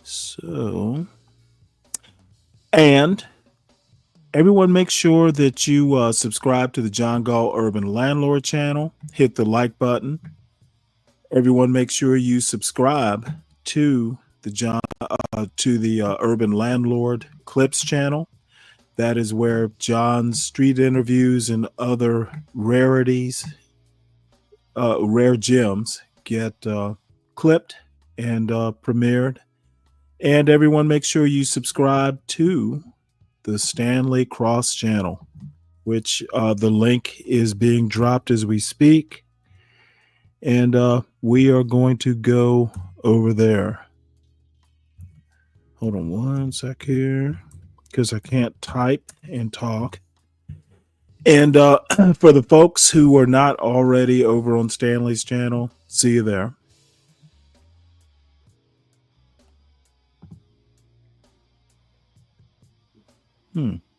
So, and everyone make sure that you subscribe to the John Gall Urban Landlord channel. Hit the like button. Everyone make sure you subscribe to the Urban Landlord Clips channel. That is where John's street interviews and other rarities, rare gems get clipped and premiered. And everyone make sure you subscribe to the Stanley Cross channel, which the link is being dropped as we speak. And we are going to go over there. Hold on one sec here, because I can't type and talk. And for the folks who are not already over on Stanley's channel, see you there.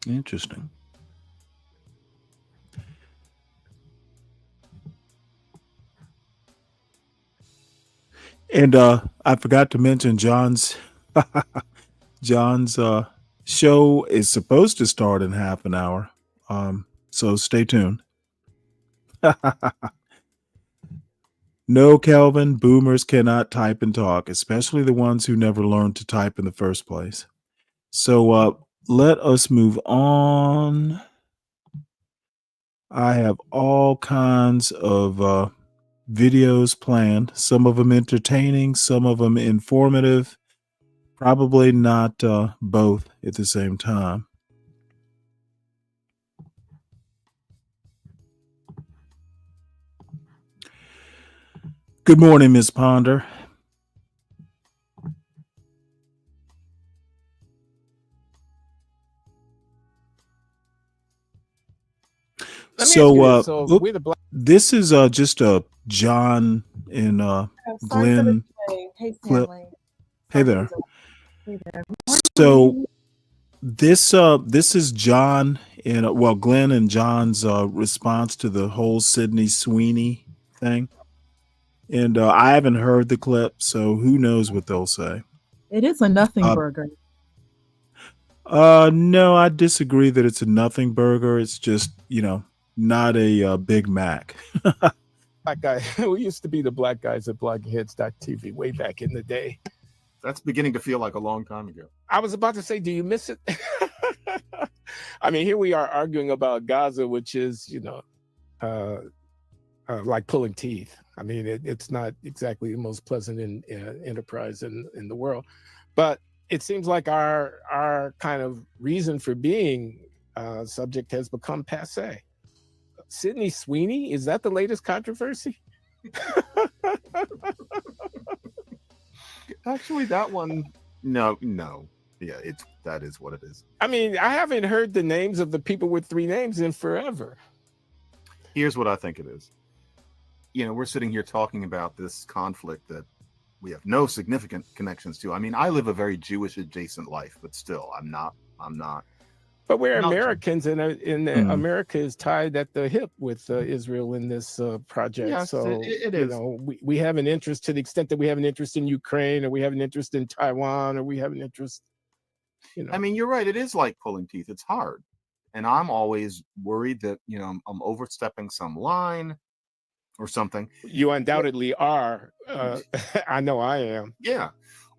Interesting. And I forgot to mention John's show is supposed to start in half an hour. So stay tuned. No, Kelvin, boomers cannot type and talk, especially the ones who never learned to type in the first place. So let us move on. I have all kinds of videos planned, some of them entertaining, some of them informative, probably not both at the same time. Good morning, Ms. Ponder. This is just a John and Glenn clip. Hey there. So this is John and Glenn and John's response to the whole Sydney Sweeney thing. And I haven't heard the clip, so who knows what they'll say. It is a nothing burger. No, I disagree that it's a nothing burger. It's just, not a Big Mac. Black guy. We used to be the black guys at bloggingheads.tv way back in the day. That's beginning to feel like a long time ago. I was about to say, do you miss it? I mean, here we are arguing about Gaza, which is, like pulling teeth. I mean, it's not exactly the most pleasant enterprise in the world, but it seems like our kind of reason for being subject has become passé. Sydney Sweeney, is that the latest controversy? Actually, that one, no. Yeah, that is what it is. I mean, I haven't heard the names of the people with three names in forever. Here's what I think it is. We're sitting here talking about this conflict that we have no significant connections to. I mean, I live a very Jewish adjacent life, but still, I'm not. But we're Americans, and America is tied at the hip with Israel in this project. Yes, so it is. We have an interest to the extent that we have an interest in Ukraine, or we have an interest in Taiwan, or we have an interest. I mean, you're right. It is like pulling teeth. It's hard, and I'm always worried that I'm overstepping some line or something. You undoubtedly are. I know I am. Yeah.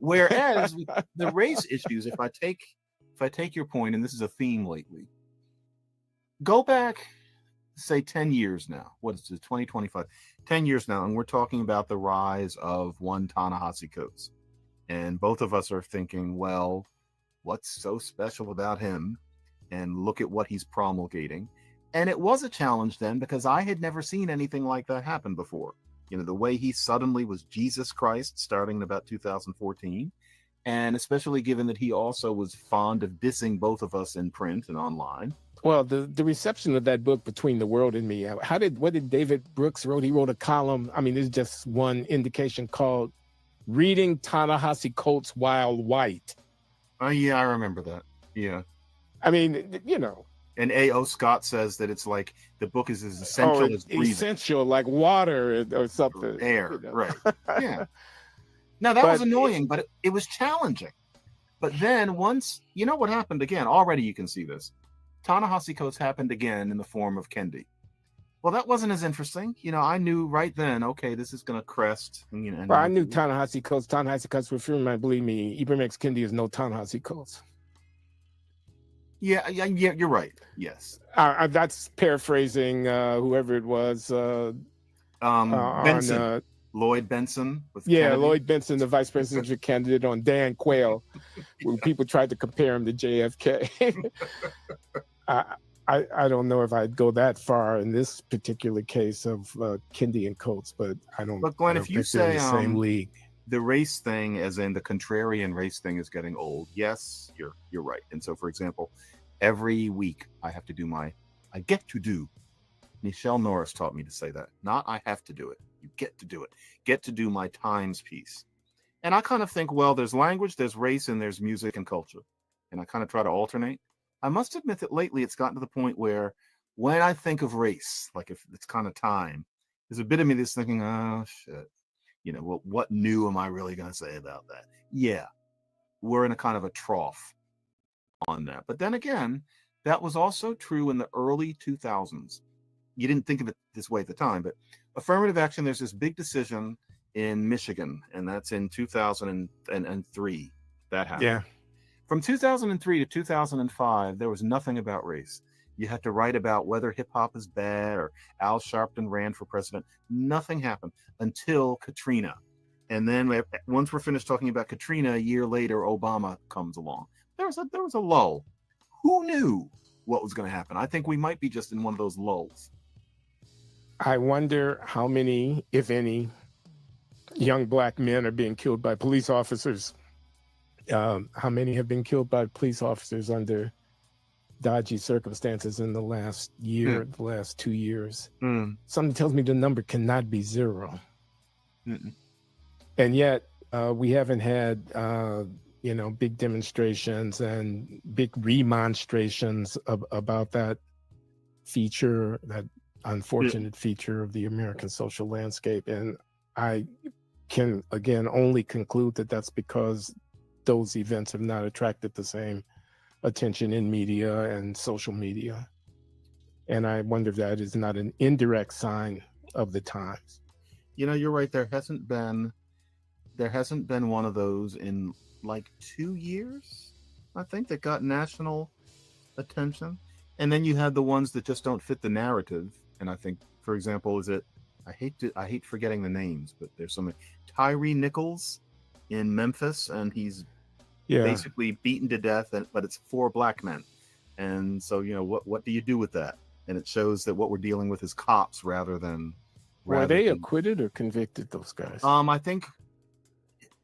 Whereas the race issues, if I take your point, and this is a theme lately, go back, say 10 years now. What is it, 2025? 10 years now, and we're talking about the rise of one Ta-Nehisi Coates. And both of us are thinking, well, what's so special about him? And look at what he's promulgating. And it was a challenge then, because I had never seen anything like that happen before. The way he suddenly was Jesus Christ starting in about 2014. And especially given that he also was fond of dissing both of us in print and online. Well, the reception of that book, Between the World and Me, what did David Brooks wrote? He wrote a column. I mean, there's just one indication called Reading Ta-Nehisi Coates While White. Oh, yeah, I remember that. Yeah. I mean, And A.O. Scott says that it's like the book is as essential as breathing. Essential, like water or something. Air, right. Yeah. No, that was annoying, but it was challenging. But then once, you know what happened again, already you can see this. Ta-Nehisi Coates happened again in the form of Kendi. Well, that wasn't as interesting. You know, I knew right then, okay, this is going to crest. And, you know, Well, I knew Ta-Nehisi Coates. Ta-Nehisi Coates, if you might believe me, Ibram X. Kendi is no Ta-Nehisi Coates. Yeah, you're right. Yes. That's paraphrasing whoever it was. Benson. Lloyd Benson. Lloyd Benson, the vice presidential candidate on Dan Quayle, when people tried to compare him to JFK. I don't know if I'd go that far in this particular case of Kendi and Coates, but I don't. But Glenn, if you say the same league, the race thing, as in the contrarian race thing, is getting old. Yes, you're right. And so, for example, every week I get to do. Nichelle Norris taught me to say that. Not I have to do it. You get to do it. Get to do my Times piece. And I kind of think, well, there's language, there's race, and there's music and culture. And I kind of try to alternate. I must admit that lately it's gotten to the point where when I think of race, like if it's kind of time, there's a bit of me that's thinking, oh, shit. You know, well, what new am I really going to say about that? Yeah, we're in a kind of a trough on that. But then again, that was also true in the early 2000s. You didn't think of it this way at the time, but affirmative action, there's this big decision in Michigan, and that's in 2003. That happened. Yeah. From 2003 to 2005, there was nothing about race. You had to write about whether hip hop is bad or Al Sharpton ran for president. Nothing happened until Katrina. And then once we're finished talking about Katrina, a year later, Obama comes along. There was a lull. Who knew what was going to happen? I think we might be just in one of those lulls. I wonder how many, if any, young black men are being killed by police officers. How many have been killed by police officers under dodgy circumstances in the last year, the last 2 years? Something tells me the number cannot be zero. And yet we haven't had, big demonstrations and big remonstrations about that feature, that unfortunate feature of the American social landscape. And I can, again, only conclude that that's because those events have not attracted the same attention in media and social media. And I wonder if that is not an indirect sign of the times. You know, you're right. There hasn't been one of those in like 2 years, I think, that got national attention. And then you had the ones that just don't fit the narrative. And I think, for example, I hate forgetting the names, but there's something, Tyree Nichols in Memphis, and he's basically beaten to death, but it's 4 black men. And so, you know, what do you do with that? And it shows that what we're dealing with is cops rather than. Were they acquitted or convicted, those guys? I think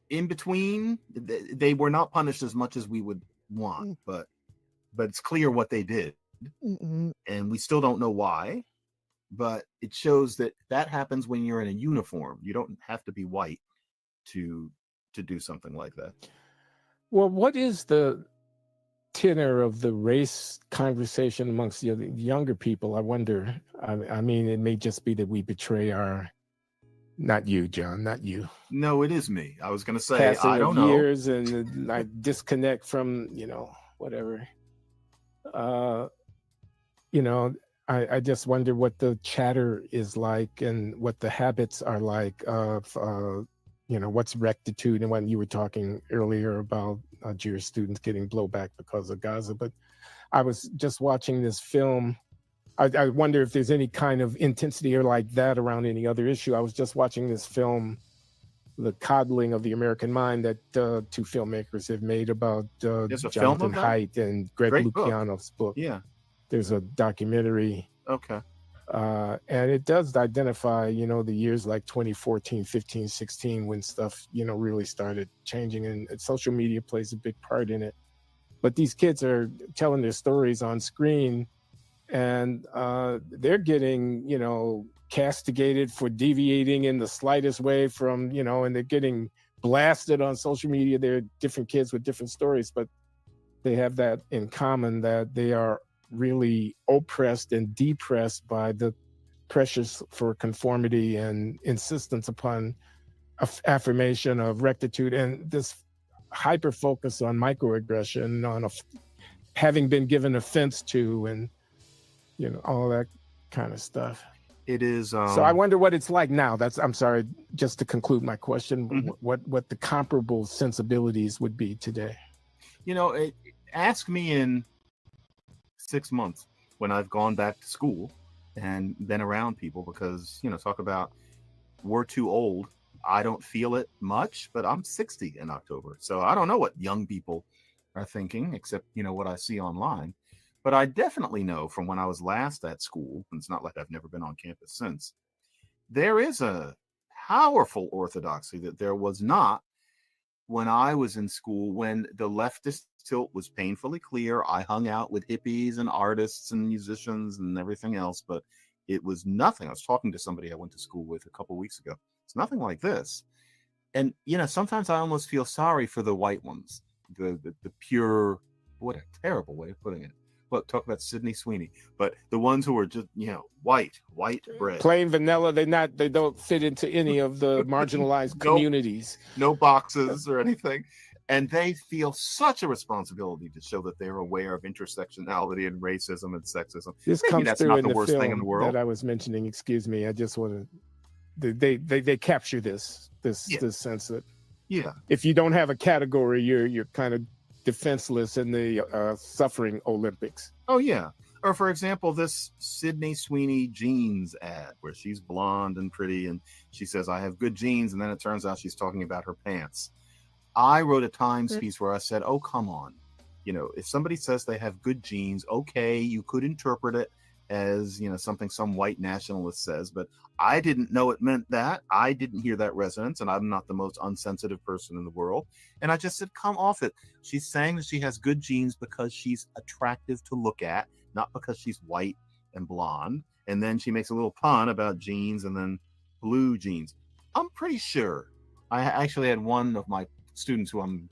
in between, they were not punished as much as we would want, but it's clear what they did. And we still don't know why, but it shows that happens when you're in a uniform. You don't have to be white to do something like that. Well, what is the tenor of the race conversation amongst the younger people? I wonder. I mean, it may just be that we betray not you, John, not you. No, it is me. I was going to say, passing I don't of know. years and I disconnect from, whatever. I just wonder what the chatter is like and what the habits are like of, what's rectitude. And when you were talking earlier about Jewish students getting blowback because of Gaza, but I was just watching this film. I wonder if there's any kind of intensity or like that around any other issue. I was just watching this film, The Coddling of the American Mind, that 2 filmmakers have made about Jonathan Haidt and Greg Lukianoff's book. Yeah. There's a documentary. Okay. And it does identify, the years like 2014, 15, 16, when stuff, really started changing, and social media plays a big part in it. But these kids are telling their stories on screen, and they're getting, castigated for deviating in the slightest way from, and they're getting blasted on social media. They're different kids with different stories, but they have that in common, that they are really oppressed and depressed by the pressures for conformity and insistence upon affirmation of rectitude and this hyper focus on microaggression, on having been given offense to, and all that kind of stuff. It is. So I wonder what it's like now. I'm sorry, just to conclude my question, what the comparable sensibilities would be today. Ask me in 6 months when I've gone back to school and been around people, because talk about we're too old. I don't feel it much, but I'm 60 in October, so I don't know what young people are thinking, except what I see online. But I definitely know from when I was last at school, and it's not like I've never been on campus since, there is a powerful orthodoxy that there was not when I was in school, when the leftist tilt was painfully clear. I hung out with hippies and artists and musicians and everything else, but it was nothing. I was talking to somebody I went to school with a couple of weeks ago. It's nothing like this. And, sometimes I almost feel sorry for the white ones, the pure, what a terrible way of putting it. Well, talk about Sydney Sweeney, but the ones who are just, white bread. Plain vanilla, they don't fit into any of the marginalized communities. No boxes or anything. And they feel such a responsibility to show that they're aware of intersectionality and racism and sexism. This Maybe comes that's through not in the the worst film thing in the world. that I was mentioning. Excuse me. I just want to. They capture this sense that if you don't have a category, you're kind of defenseless in the suffering Olympics. Oh yeah. Or for example, this Sydney Sweeney jeans ad where she's blonde and pretty and she says, I have good jeans. And then it turns out she's talking about her pants. I wrote a Times piece where I said, oh, come on. If somebody says they have good genes, okay, you could interpret it as, something some white nationalist says, but I didn't know it meant that. I didn't hear that resonance, and I'm not the most unsensitive person in the world. And I just said, come off it. She's saying that she has good genes because she's attractive to look at, not because she's white and blonde. And then she makes a little pun about jeans and then blue jeans. I'm pretty sure. I actually had one of my students who I'm,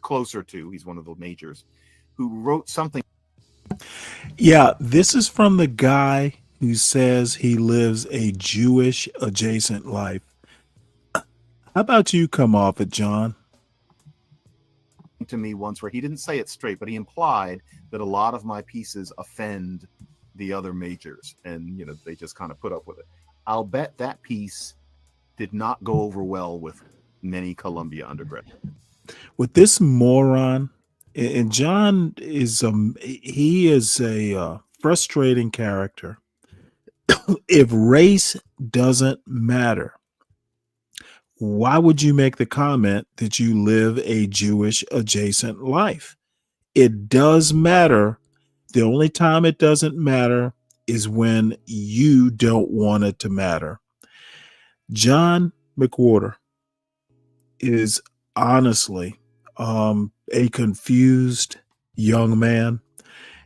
closer to, he's one of the majors, who wrote something. Yeah, this is from the guy who says he lives a Jewish adjacent life. How about you come off it, John? To me once where he didn't say it straight, but he implied that a lot of my pieces offend the other majors, and they just kind of put up with it. I'll bet that piece did not go over well with many Columbia undergraduates. With this moron, and John is a frustrating character. If race doesn't matter, why would you make the comment that you live a Jewish adjacent life? It does matter. The only time it doesn't matter is when you don't want it to matter. John McWhorter is honestly a confused young man.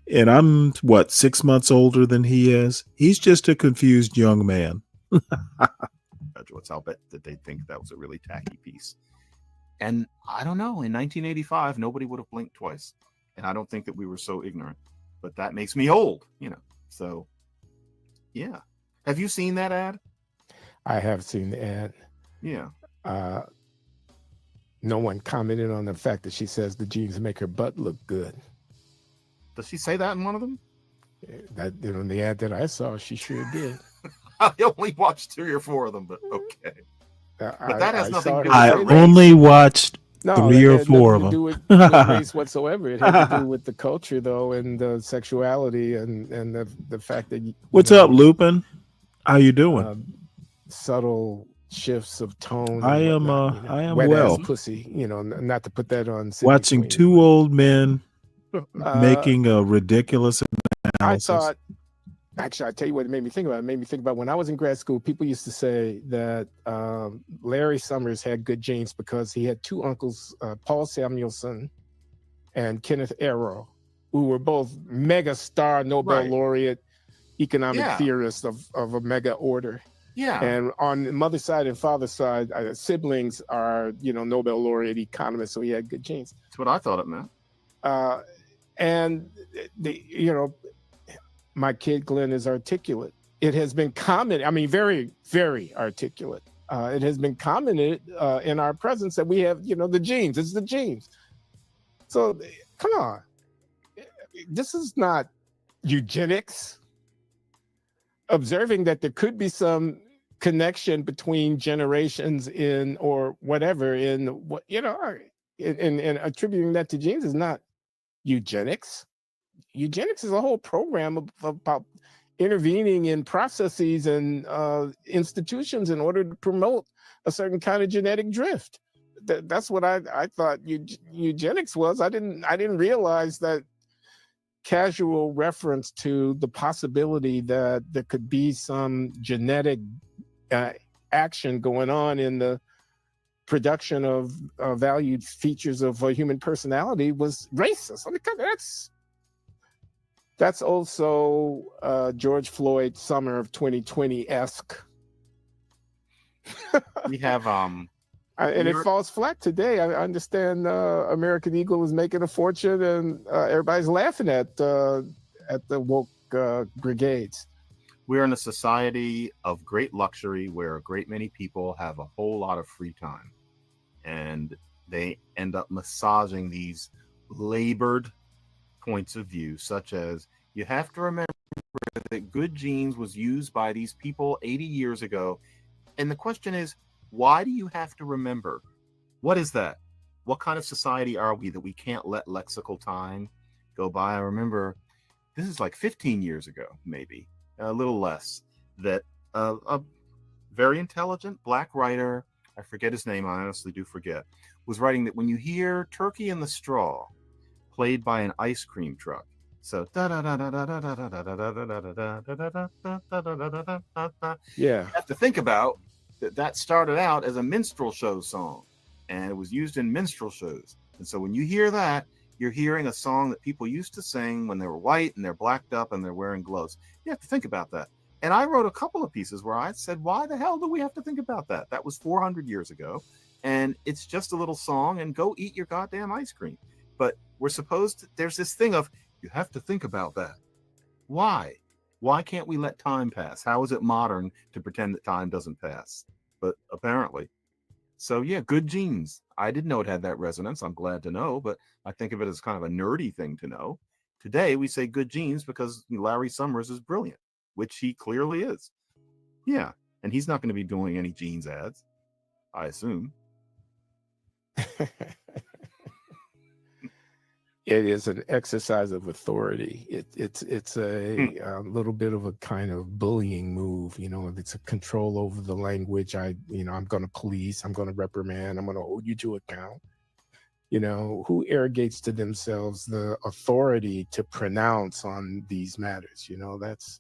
And I'm 6 months older than he is. He's just a confused young man. I'll bet that they think that was a really tacky piece. And I don't know, in 1985, nobody would have blinked twice. And I don't think that we were so ignorant. But that makes me old, So, yeah. Have you seen that ad? I have seen the ad. Yeah. No one commented on the fact that she says the jeans make her butt look good. Does she say that in one of them? That in the ad that I saw, she sure did. I only watched 3 or 4 of them, but okay. But that has nothing to do with I race. only watched 3 or 4 of them. It had nothing to do with race whatsoever. It had to do with the culture, though, and the sexuality and the fact that. What's up, Lupin? How you doing? Subtle shifts of tone. I am well. Wet-ass pussy, not to put that on. Sydney Watching Sweeney. 2 old men making a ridiculous analysis. I thought, actually, I tell you what it made me think about. It made me think about when I was in grad school, people used to say that Larry Summers had good genes because he had 2 uncles, Paul Samuelson and Kenneth Arrow, who were both mega star Nobel laureate economic theorists of a mega order. Yeah. And on the mother's side and father's side, siblings are, Nobel laureate economists, so he had good genes. That's what I thought it meant. And my kid Glenn is articulate. It has been commented, very, very articulate. it has been commented in our presence that we have, the genes. It's the genes. So come on. This is not eugenics. Observing that there could be some connection between generations or whatever in attributing that to genes is not eugenics. Eugenics is a whole program about intervening in processes and institutions in order to promote a certain kind of genetic drift. That's what I thought eugenics was. I didn't realize that casual reference to the possibility that there could be some genetic action going on in the production of valued features of a human personality was racist. I mean, that's also George Floyd summer of 2020-esque. We have and it falls flat today. I understand American Eagle is making a fortune, and everybody's laughing at the woke brigades. We're in a society of great luxury where a great many people have a whole lot of free time, and they end up massaging these labored points of view, such as you have to remember that good genes was used by these people 80 years ago. And the question is, why do you have to remember? What is that? What kind of society are we that we can't let lexical time go by? I remember this is like 15 years ago, maybe a little less, that a very intelligent black writer, I forget his name, I honestly do forget, was writing that when you hear Turkey in the Straw played by an ice cream truck, so yeah, you have to think about that started out as a minstrel show song, and it was used in minstrel shows. And so when you hear that, you're hearing a song that people used to sing when they were white and they're blacked up and they're wearing gloves. You have to think about that. And I wrote a couple of pieces where I said, why the hell do we have to think about that? That was 400 years ago, and it's just a little song, and go eat your goddamn ice cream. But we're supposed to, there's this thing of, you have to think about that. Why? Why can't we let time pass? How is it modern to pretend that time doesn't pass? But apparently. So yeah, good genes. I didn't know it had that resonance. I'm glad to know, but I think of it as kind of a nerdy thing to know. Today we say good genes because Larry Summers is brilliant, which he clearly is. Yeah, and he's not going to be doing any jeans ads, I assume. It is an exercise of authority. It's a little bit of a kind of bullying move. It's a control over the language. I'm going to police. I'm going to reprimand. I'm going to hold you to account. Who arrogates to themselves the authority to pronounce on these matters? That's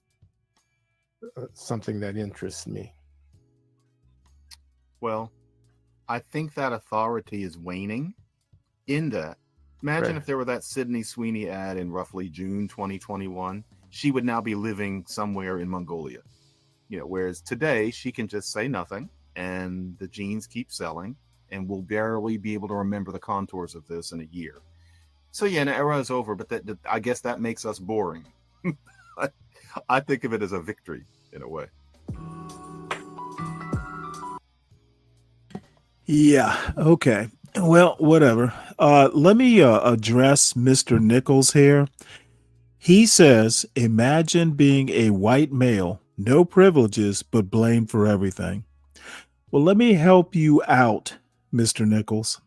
something that interests me. Well, I think that authority is waning in that. Imagine if there were that Sydney Sweeney ad in roughly June 2021, she would now be living somewhere in Mongolia. Whereas today she can just say nothing and the jeans keep selling, and we'll barely be able to remember the contours of this in a year. So yeah, an era is over, but I guess that makes us boring. I think of it as a victory in a way. Yeah. Okay. Well, whatever. Let me address Mr. Nichols here. He says, imagine being a white male, no privileges, but blamed for everything. Well, let me help you out, Mr. Nichols.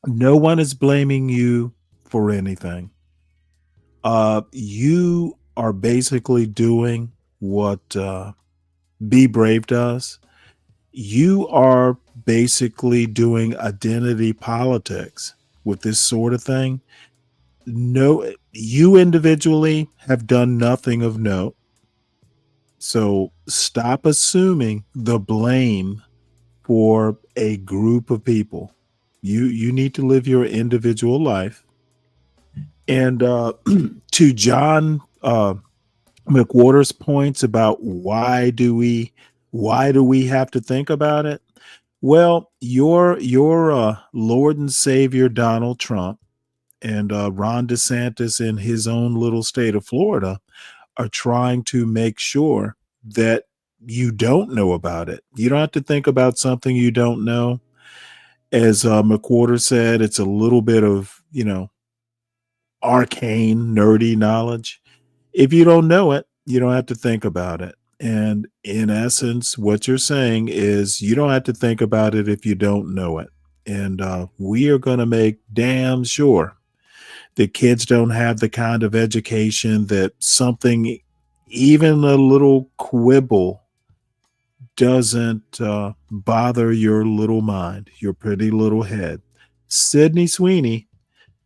No one is blaming you for anything. You are basically doing what Be Brave does. You are basically doing identity politics with this sort of thing. No, you individually have done nothing of note. So stop assuming the blame for a group of people. You need to live your individual life. And to John McWhorter's points about why do we have to think about it? Well, your Lord and Savior Donald Trump and Ron DeSantis in his own little state of Florida are trying to make sure that you don't know about it. You don't have to think about something you don't know. As McWhorter said, it's a little bit of, arcane, nerdy knowledge. If you don't know it, you don't have to think about it. And in essence, what you're saying is you don't have to think about it if you don't know it. And we are going to make damn sure that kids don't have the kind of education that something, even a little quibble, doesn't bother your little mind, your pretty little head. Sydney Sweeney,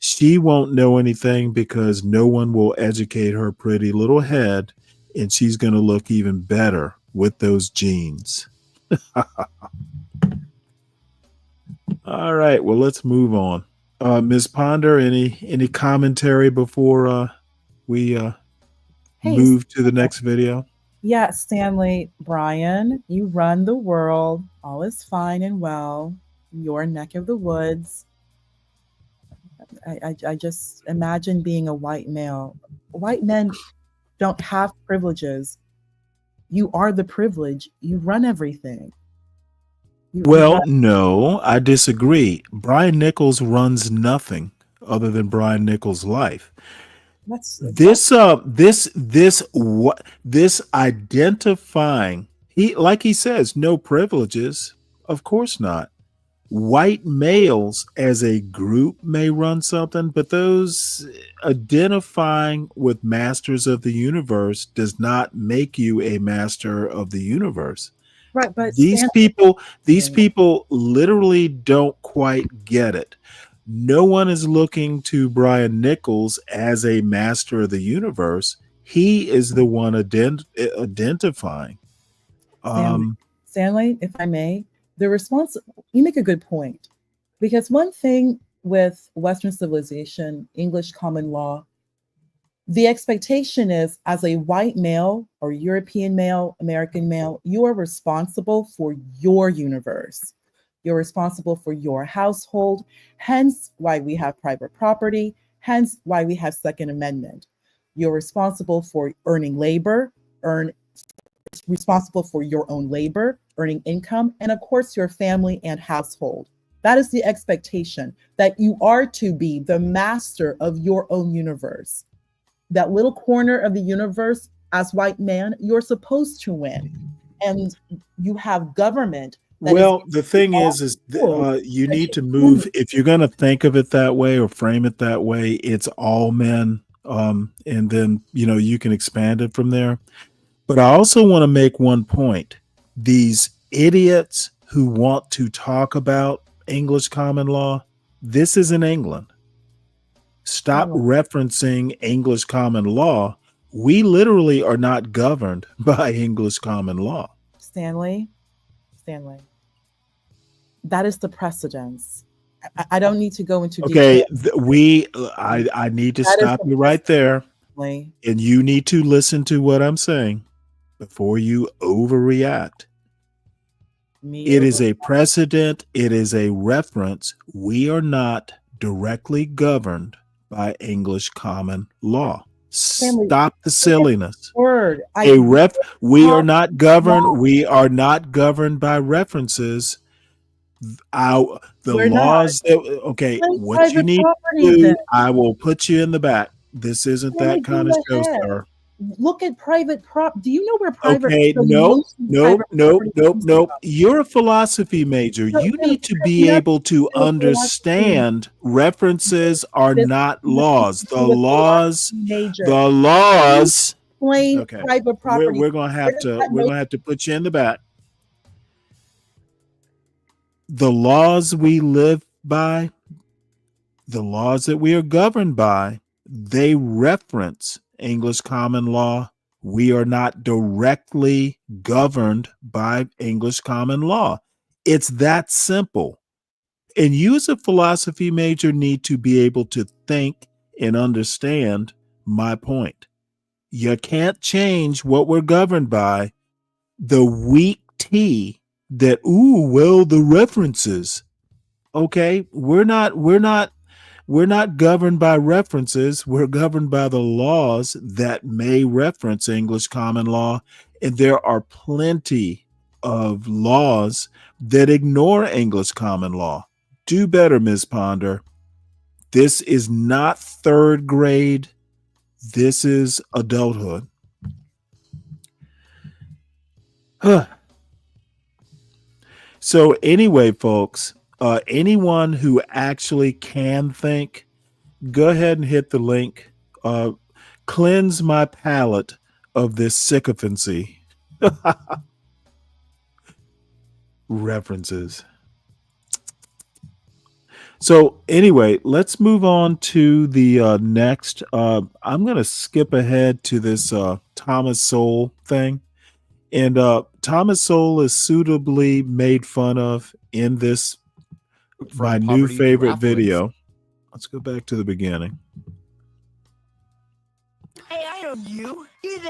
she won't know anything because no one will educate her pretty little head, and she's going to look even better with those jeans. All right, well, let's move on. Ms. Ponder, any commentary before we move to the next video? Yeah, Stanley, Brian, you run the world. All is fine and well. Your neck of the woods. I just imagine being a white male. White men don't have privileges. You are the privilege. You run everything. Well, no, I disagree. Brian Nichols runs nothing other than Brian Nichols' life. This identifying, like he says, no privileges. Of course not. White males as a group may run something, but those identifying with masters of the universe does not make you a master of the universe. Right, but these people literally don't quite get it. No one is looking to Brian Nichols as a master of the universe. He is the one identifying. Stanley, if I may, you make a good point. Because one thing with Western civilization, English common law, the expectation is as a white male or European male, American male, you are responsible for your universe. You're responsible for your household, hence why we have private property, hence why we have Second Amendment. You're responsible for earning labor, responsible for your own labor, earning income, and of course your family and household. That is the expectation, that you are to be the master of your own universe. That little corner of the universe, as white man, you're supposed to win. And you have government. Well, the thing is you need to move. If you're going to think of it that way or frame it that way, it's all men. And then, you can expand it from there. But I also want to make one point. These idiots who want to talk about English common law, this is in England. Stop referencing English common law. We literally are not governed by English common law. Stanley, that is the precedence. I don't need to go into detail. I need to stop you right there. And you need to listen to what I'm saying before you overreact. It is a precedent. It is a reference. We are not directly governed by English common law. Stop the silliness. We are not governed. We are not governed by references. What you need to do, I will put you in the back. This isn't that kind of show, sir. Look at private prop. Do you know where private? Okay, nope. You're a philosophy major. You need to be able to understand references are not laws. The laws. Okay, private property. We're gonna have to put you in the back. The laws we live by, the laws that we are governed by, they reference English common law. We are not directly governed by English common law. It's that simple. And you as a philosophy major need to be able to think and understand my point. You can't change what we're governed by. The weak tea that, the references. Okay, we're not We're not governed by references. We're governed by the laws that may reference English common law. And there are plenty of laws that ignore English common law. Do better, Ms. Ponder. This is not third grade. This is adulthood. So anyway, folks, anyone who actually can think, go ahead and hit the link. Cleanse my palate of this sycophancy. References. So anyway, let's move on to the next. I'm going to skip ahead to this Thomas Sowell thing. And Thomas Sowell is suitably made fun of in this, my new favorite video. Let's go back to the beginning. Hey, I know you.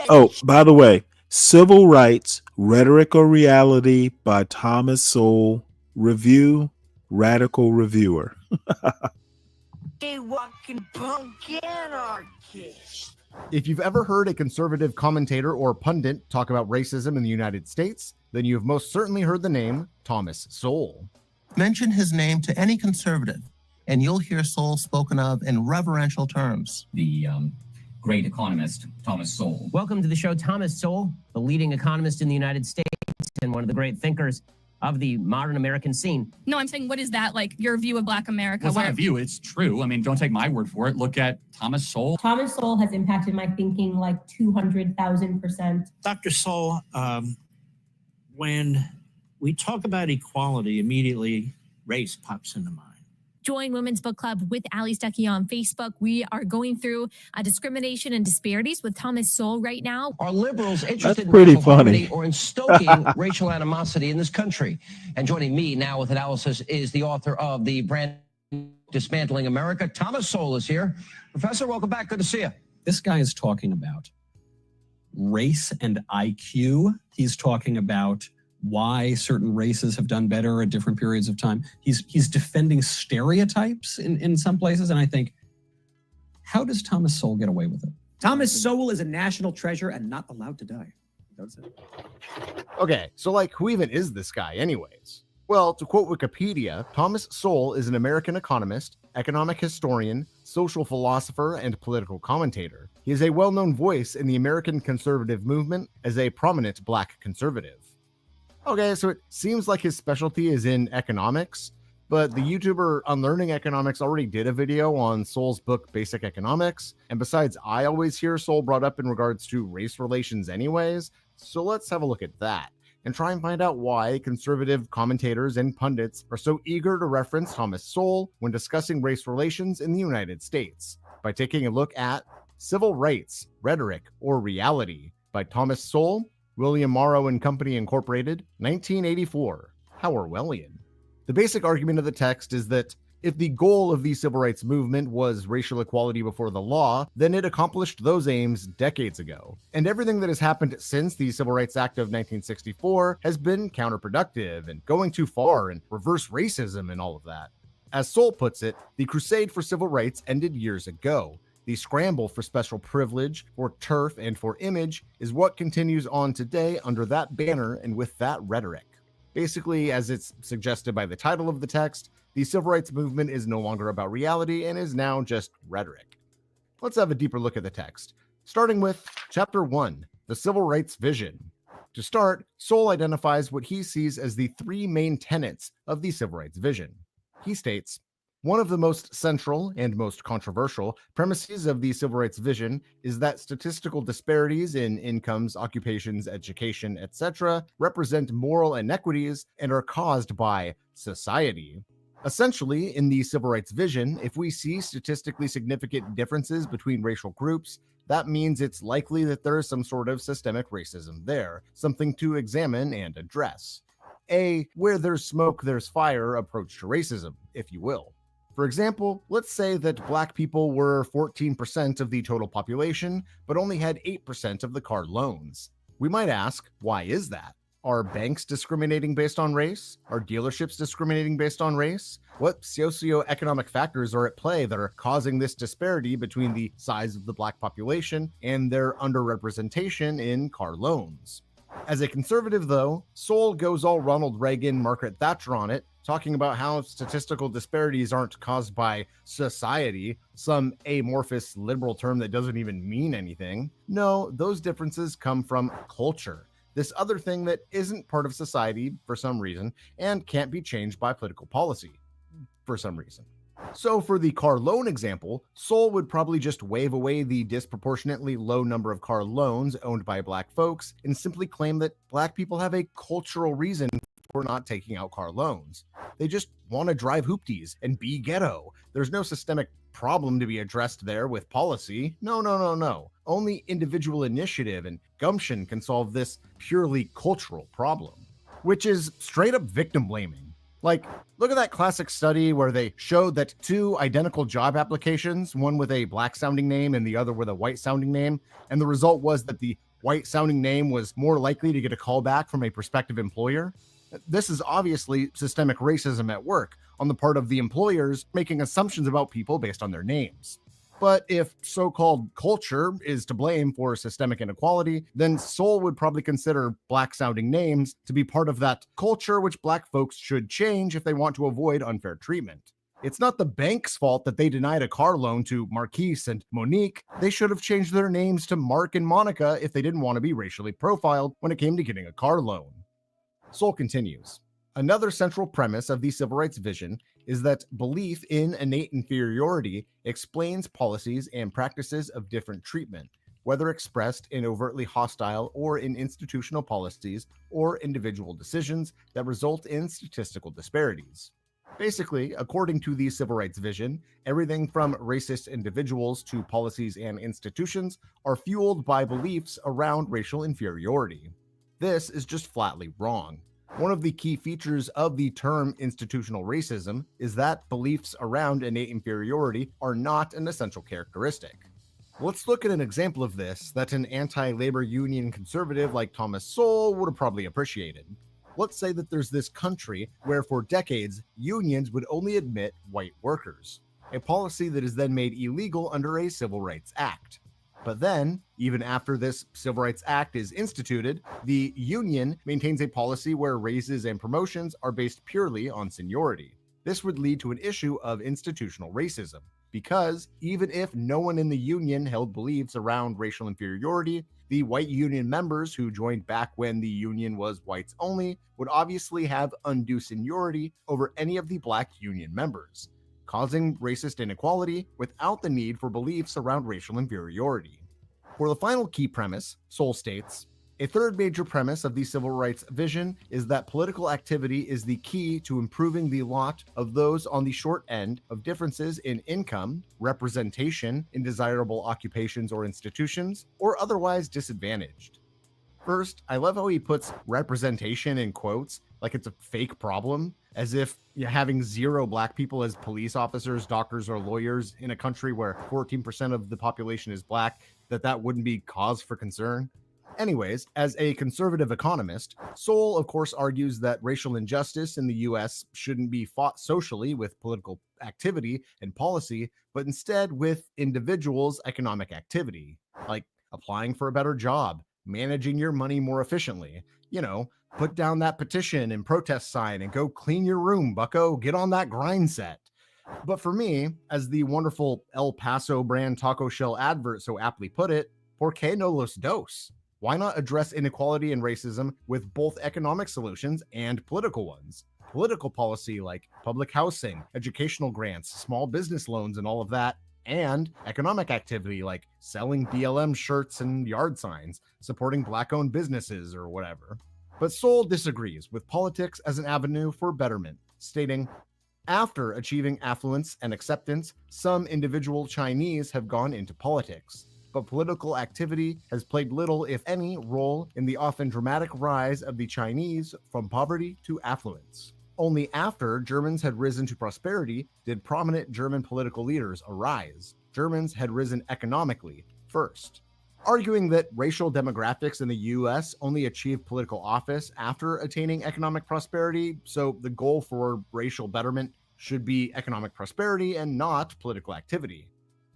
Oh, by the way, Civil Rights, Rhetoric or Reality by Thomas Sowell. Review, Radical Reviewer. Walking punk anarchist. If you've ever heard a conservative commentator or pundit talk about racism in the United States, then you've most certainly heard the name Thomas Sowell. Mention his name to any conservative, and you'll hear Sowell spoken of in reverential terms. The great economist, Thomas Sowell. Welcome to the show, Thomas Sowell, the leading economist in the United States and one of the great thinkers of the modern American scene. No, I'm saying, what is that, like, your view of Black America? Well, it's not a view, it's true. I mean, don't take my word for it. Look at Thomas Sowell. Thomas Sowell has impacted my thinking like 200,000%. Dr. Sowell, when we talk about equality, immediately race pops into mind. Join Women's Book Club with Ali Stuckey on Facebook. We are going through discrimination and disparities with Thomas Sowell right now. Are liberals interested in pretty racial funny. harmony or in stoking racial animosity in this country? And joining me now with analysis is the author of the brand Dismantling America. Thomas Sowell is here. Professor, welcome back. Good to see you. This guy is talking about race and IQ. He's talking about why certain races have done better at different periods of time. He's defending stereotypes in some places. And I think, how does Thomas Sowell get away with it? Thomas Sowell is a national treasure and not allowed to die. That's it. Okay, so like, who even is this guy anyways? Well, to quote Wikipedia, Thomas Sowell is an American economist, economic historian, social philosopher, and political commentator. He is a well-known voice in the American conservative movement as a prominent Black conservative. Okay, so it seems like his specialty is in economics, but the YouTuber Unlearning Economics already did a video on Sowell's book Basic Economics, and besides, I always hear Sowell brought up in regards to race relations anyways, so let's have a look at that, and try and find out why conservative commentators and pundits are so eager to reference Thomas Sowell when discussing race relations in the United States, by taking a look at Civil Rights, Rhetoric, or Reality by Thomas Sowell, William Morrow and Company Incorporated, 1984, how Orwellian. The basic argument of the text is that if the goal of the civil rights movement was racial equality before the law, then it accomplished those aims decades ago. And everything that has happened since the Civil Rights Act of 1964 has been counterproductive and going too far and reverse racism and all of that. As Sowell puts it, the crusade for civil rights ended years ago. The scramble for special privilege, for turf, and for image is what continues on today under that banner and with that rhetoric. Basically, as it's suggested by the title of the text, the civil rights movement is no longer about reality and is now just rhetoric. Let's have a deeper look at the text, starting with Chapter 1, the Civil Rights Vision. To start, Sowell identifies what he sees as the three main tenets of the civil rights vision. He states, one of the most central and most controversial premises of the civil rights vision is that statistical disparities in incomes, occupations, education, etc. represent moral inequities and are caused by society. Essentially, in the civil rights vision, if we see statistically significant differences between racial groups, that means it's likely that there is some sort of systemic racism there, something to examine and address. A where there's smoke, there's fire approach to racism, if you will. For example, let's say that Black people were 14% of the total population, but only had 8% of the car loans. We might ask, why is that? Are banks discriminating based on race? Are dealerships discriminating based on race? What socioeconomic factors are at play that are causing this disparity between the size of the Black population and their underrepresentation in car loans? As a conservative, though, Soul goes all Ronald Reagan, Margaret Thatcher on it, talking about how statistical disparities aren't caused by society, some amorphous liberal term that doesn't even mean anything. No, those differences come from culture. This other thing that isn't part of society for some reason and can't be changed by political policy for some reason. So for the car loan example, Soul would probably just wave away the disproportionately low number of car loans owned by Black folks and simply claim that Black people have a cultural reason for not taking out car loans. They just want to drive hoopties and be ghetto. There's no systemic problem to be addressed there with policy. No. Only individual initiative and gumption can solve this purely cultural problem, which is straight up victim blaming. Like, look at that classic study where they showed that two identical job applications, one with a Black sounding name and the other with a white sounding name, and the result was that the white sounding name was more likely to get a call back from a prospective employer. This is obviously systemic racism at work on the part of the employers making assumptions about people based on their names. But if so-called culture is to blame for systemic inequality, then Soul would probably consider Black-sounding names to be part of that culture which Black folks should change if they want to avoid unfair treatment. It's not the bank's fault that they denied a car loan to Marquise and Monique. They should have changed their names to Mark and Monica if they didn't want to be racially profiled when it came to getting a car loan. Soul continues. Another central premise of the civil rights vision is that belief in innate inferiority explains policies and practices of different treatment, whether expressed in overtly hostile or in institutional policies or individual decisions that result in statistical disparities. Basically, according to the civil rights vision, everything from racist individuals to policies and institutions are fueled by beliefs around racial inferiority. This is just flatly wrong. One of the key features of the term institutional racism is that beliefs around innate inferiority are not an essential characteristic. Let's look at an example of this that an anti-labor union conservative like Thomas Sowell would have probably appreciated. Let's say that there's this country where for decades, unions would only admit white workers, a policy that is then made illegal under a Civil Rights Act. But then, even after this Civil Rights Act is instituted, the union maintains a policy where raises and promotions are based purely on seniority. This would lead to an issue of institutional racism, because even if no one in the union held beliefs around racial inferiority, the white union members who joined back when the union was whites only would obviously have undue seniority over any of the Black union members, causing racist inequality without the need for beliefs around racial inferiority. For the final key premise, Sowell states, a third major premise of the civil rights vision is that political activity is the key to improving the lot of those on the short end of differences in income, representation in desirable occupations or institutions, or otherwise disadvantaged. First, I love how he puts representation in quotes like it's a fake problem, as if having 0 Black people as police officers, doctors, or lawyers in a country where 14% of the population is Black, that wouldn't be cause for concern. Anyways, as a conservative economist, Sowell, of course, argues that racial injustice in the US shouldn't be fought socially with political activity and policy, but instead with individuals' economic activity, like applying for a better job, managing your money more efficiently. Put down that petition and protest sign and go clean your room, bucko. Get on that grind set. But for me, as the wonderful El Paso brand taco shell advert so aptly put it, ¿por qué no los dos? Why not address inequality and racism with both economic solutions and political ones? Political policy like public housing, educational grants, small business loans, and all of that, and economic activity like selling BLM shirts and yard signs, supporting Black-owned businesses or whatever. But Sowell disagrees with politics as an avenue for betterment, stating, after achieving affluence and acceptance, some individual Chinese have gone into politics, but political activity has played little, if any, role in the often dramatic rise of the Chinese from poverty to affluence. Only after Germans had risen to prosperity did prominent German political leaders arise. Germans had risen economically first. arguing that racial demographics in the US only achieve political office after attaining economic prosperity, so the goal for racial betterment should be economic prosperity and not political activity.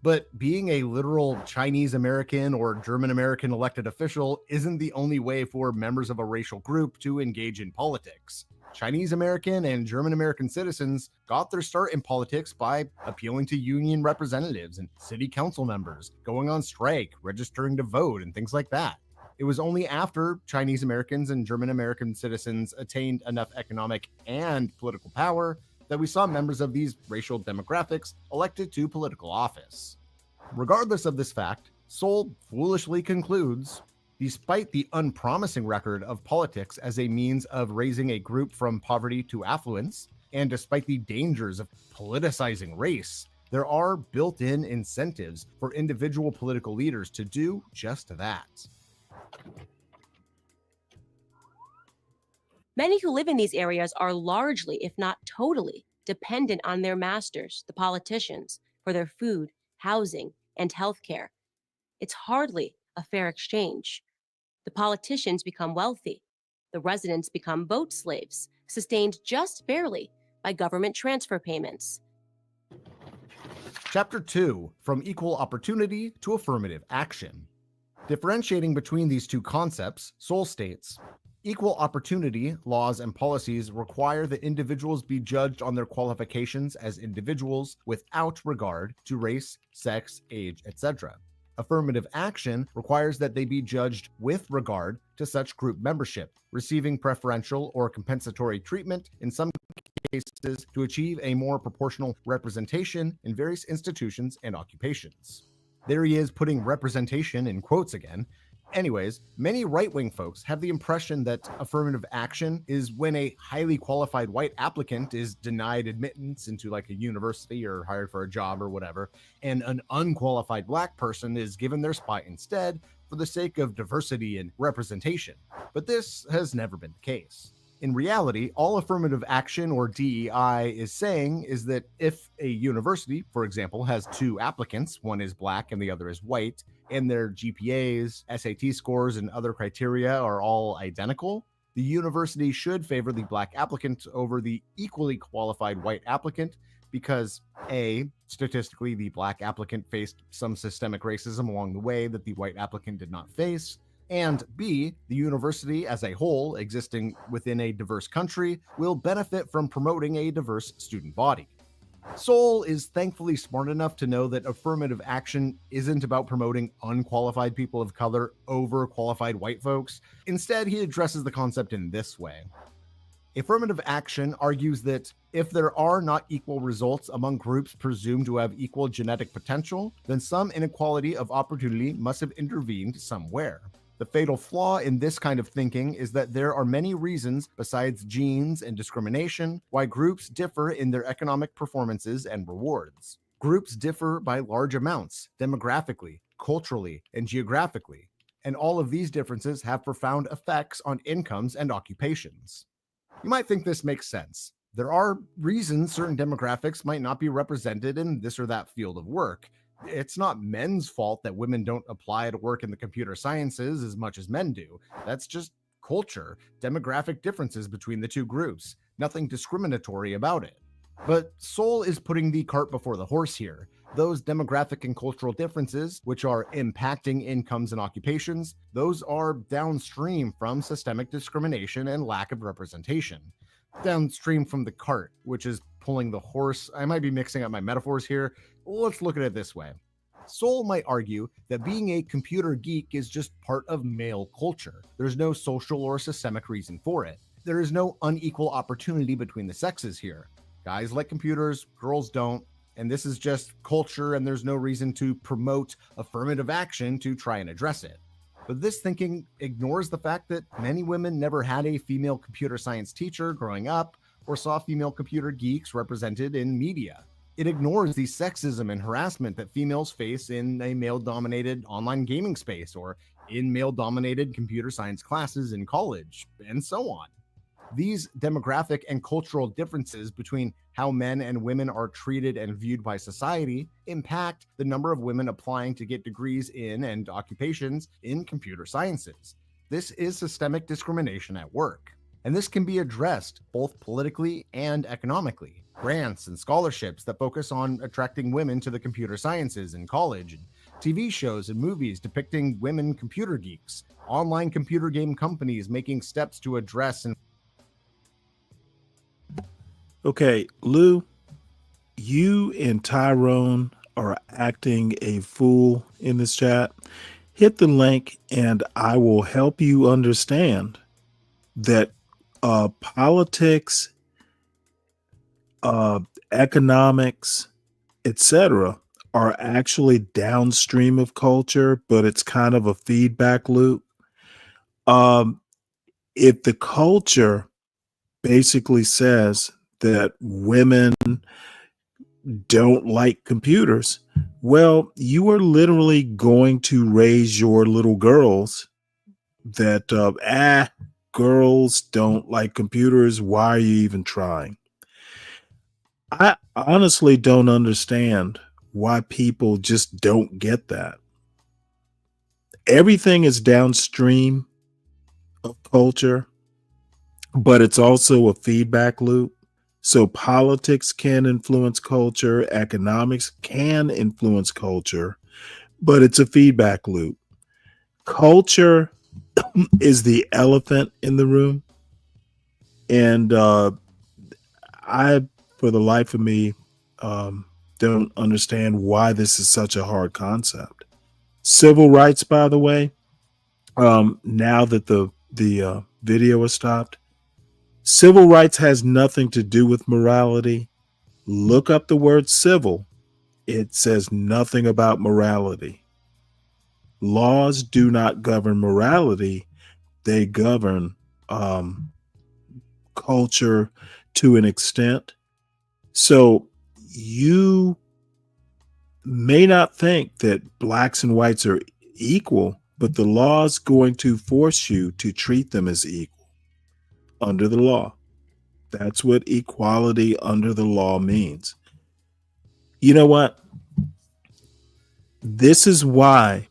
But being a literal Chinese American or German American elected official isn't the only way for members of a racial group to engage in politics. Chinese American and German American citizens got their start in politics by appealing to union representatives and city council members, going on strike, registering to vote, and things like that. It was only after Chinese Americans and German American citizens attained enough economic and political power that we saw members of these racial demographics elected to political office. Regardless of this fact, Soul foolishly concludes, despite the unpromising record of politics as a means of raising a group from poverty to affluence, and despite the dangers of politicizing race, there are built-in incentives for individual political leaders to do just that. Many who live in these areas are largely, if not totally, dependent on their masters, the politicians, for their food, housing, and health care. It's hardly a fair exchange. The politicians become wealthy. The residents become vote slaves, sustained just barely by government transfer payments. Chapter 2, From Equal Opportunity to Affirmative Action. Differentiating between these two concepts, Soul states, equal opportunity laws and policies require that individuals be judged on their qualifications as individuals without regard to race, sex, age, etc. Affirmative action requires that they be judged with regard to such group membership, receiving preferential or compensatory treatment in some cases to achieve a more proportional representation in various institutions and occupations. There he is putting representation in quotes again. Anyways, many right-wing folks have the impression that affirmative action is when a highly qualified white applicant is denied admittance into like a university or hired for a job or whatever, and an unqualified black person is given their spot instead for the sake of diversity and representation. But this has never been the case. In reality, all affirmative action, or DEI, is saying is that if a university, for example, has two applicants, one is black and the other is white, and their GPAs, SAT scores, and other criteria are all identical, the university should favor the black applicant over the equally qualified white applicant because A, statistically, the black applicant faced some systemic racism along the way that the white applicant did not face, and B, the university as a whole, existing within a diverse country, will benefit from promoting a diverse student body. Soul is thankfully smart enough to know that affirmative action isn't about promoting unqualified people of color over qualified white folks. Instead, he addresses the concept in this way. Affirmative action argues that if there are not equal results among groups presumed to have equal genetic potential, then some inequality of opportunity must have intervened somewhere. The fatal flaw in this kind of thinking is that there are many reasons besides genes and discrimination why groups differ in their economic performances and rewards. Groups differ by large amounts, demographically, culturally, and geographically, and all of these differences have profound effects on incomes and occupations. You might think this makes sense. There are reasons certain demographics might not be represented in this or that field of work. It's not men's fault that women don't apply to work in the computer sciences as much as men do. That's just culture, demographic differences between the two groups. Nothing discriminatory about it. But Soul is putting the cart before the horse here. Those demographic and cultural differences, which are impacting incomes and occupations, those are downstream from systemic discrimination and lack of representation. Downstream from the cart, which is pulling the horse. I might be mixing up my metaphors here. Let's look at it this way. Soul might argue that being a computer geek is just part of male culture. There's no social or systemic reason for it. There is no unequal opportunity between the sexes here. Guys like computers, girls don't, and this is just culture, and there's no reason to promote affirmative action to try and address it. But this thinking ignores the fact that many women never had a female computer science teacher growing up or saw female computer geeks represented in media. It ignores the sexism and harassment that females face in a male-dominated online gaming space or in male-dominated computer science classes in college, and so on. These demographic and cultural differences between how men and women are treated and viewed by society impact the number of women applying to get degrees in and occupations in computer sciences. This is systemic discrimination at work, and this can be addressed both politically and economically. Grants and scholarships that focus on attracting women to the computer sciences in college, and TV shows and movies depicting women computer geeks, online computer game companies making steps to address and Okay, Lou, you and Tyrone are acting a fool in this chat. Hit the link and I will help you understand that politics, economics, etc., are actually downstream of culture, but it's kind of a feedback loop. If the culture basically says that women don't like computers, well, you are literally going to raise your little girls that girls don't like computers. Why are you even trying? I honestly don't understand why people just don't get that. Everything is downstream of culture, but it's also a feedback loop. So politics can influence culture, economics can influence culture, but it's a feedback loop. Culture is the elephant in the room. And I, for the life of me, don't understand why this is such a hard concept. Civil rights, by the way, now that the video is stopped, civil rights has nothing to do with morality. Look up the word civil. It says nothing about morality. Laws do not govern morality. They govern culture to an extent. So you may not think that blacks and whites are equal, but the law is going to force you to treat them as equal under the law. That's what equality under the law means. You know what? This is why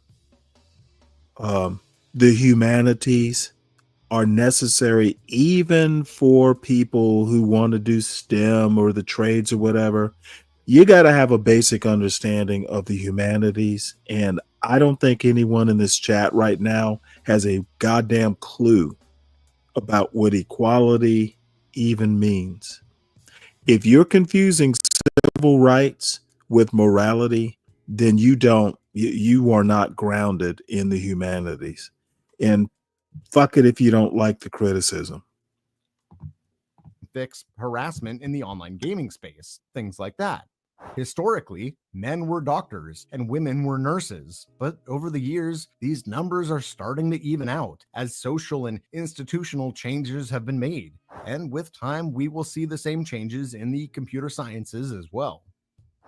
the humanities are necessary, even for people who want to do STEM or the trades or whatever. You got to have a basic understanding of the humanities. And I don't think anyone in this chat right now has a goddamn clue about what equality even means. If you're confusing civil rights with morality, then you are not grounded in the humanities. And fuck it if you don't like the criticism. fix harassment in the online gaming space, things like that. Historically, men were doctors and women were nurses, but over the years, these numbers are starting to even out as social and institutional changes have been made. And with time, we will see the same changes in the computer sciences as well.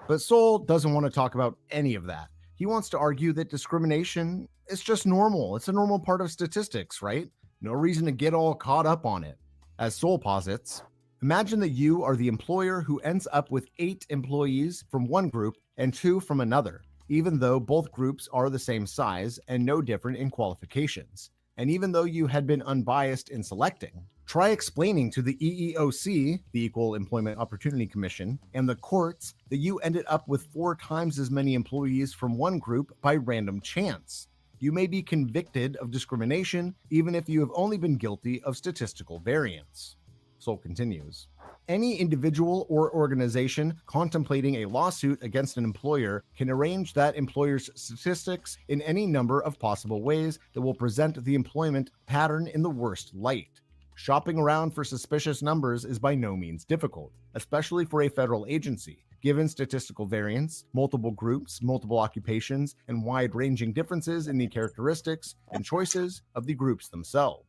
But Sol doesn't want to talk about any of that. He wants to argue that discrimination is just normal. It's a normal part of statistics, right? No reason to get all caught up on it. As Sol posits, imagine that you are the employer who ends up with 8 employees from one group and 2 from another, even though both groups are the same size and no different in qualifications. And even though you had been unbiased in selecting, try explaining to the EEOC, the Equal Employment Opportunity Commission, and the courts that you ended up with 4 times as many employees from one group by random chance. You may be convicted of discrimination even if you have only been guilty of statistical variance. Sol continues. Any individual or organization contemplating a lawsuit against an employer can arrange that employer's statistics in any number of possible ways that will present the employment pattern in the worst light. Shopping around for suspicious numbers is by no means difficult, especially for a federal agency, given statistical variance, multiple groups, multiple occupations, and wide-ranging differences in the characteristics and choices of the groups themselves.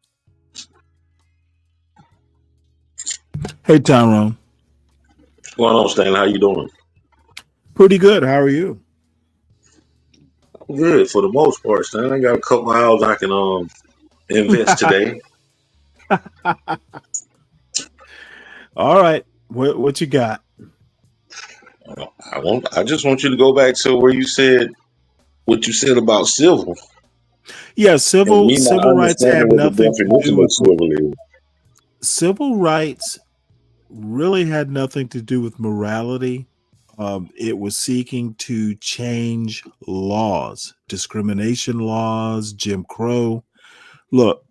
Hey, Tyrone. What's going on, Stanley? How you doing? Pretty good. How are you? I'm good for the most part, Stanley. I got a couple hours I can invest today. All right. What you got? I just want you to go back to where you said what you said about civil. Yeah, And civil me not rights understanding had what the nothing to do definition of with civil is. civil rights really had nothing to do with morality. It was seeking to change laws, discrimination laws, Jim Crow. Look,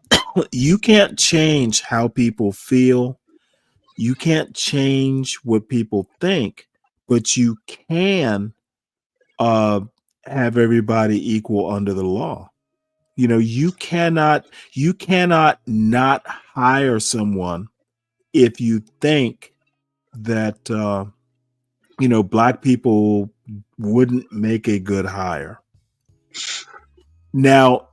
you can't change how people feel. You can't change what people think, but you can uh, have everybody equal under the law. You know, you cannot not hire someone if you think that black people wouldn't make a good hire. Now,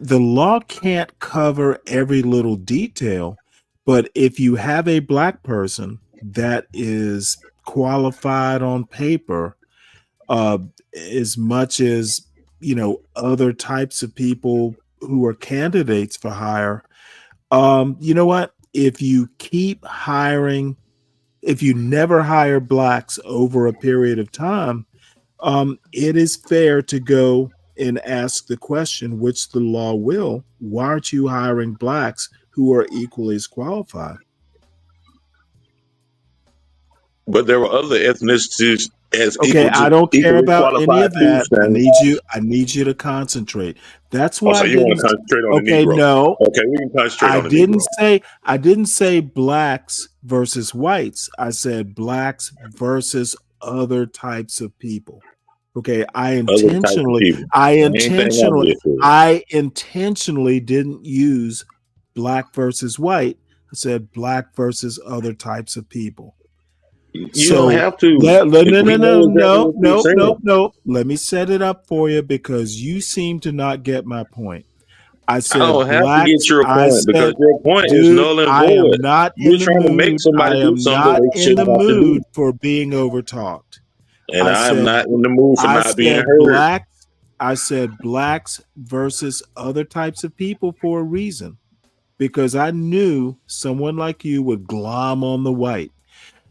the law can't cover every little detail, but if you have a black person that is qualified on paper, uh, as much as other types of people who are candidates for hire, you know what? If you never hire blacks over a period of time, it is fair to go and ask the question, which the law will, why aren't you hiring blacks who are equally as qualified? But there were other ethnicities as Okay, I don't care equally about any qualified of too, that. Stanley. I need you to concentrate. That's Oh, why so I you want didn't. to concentrate on the Okay, Negro? no, Okay, we can concentrate on the Negro. I didn't say blacks versus whites. I said blacks versus other types of people. Okay, Other types of people. Anything I just said. I intentionally didn't use black versus white. I said black versus other types of people. You don't have to. No. We know exactly what you're saying. Let me set it up for you because you seem to not get my point. I I said don't have to blacks. get your I point because said, your point is dude, null and I am void. not You're in the trying to make mood. somebody I do am something not that they in shouldn't the have to mood do. for being overtalked. And I I'm said, not in the mood for I not being said heard. blacks. I said blacks versus other types of people for a reason, because I knew someone like you would glom on the white.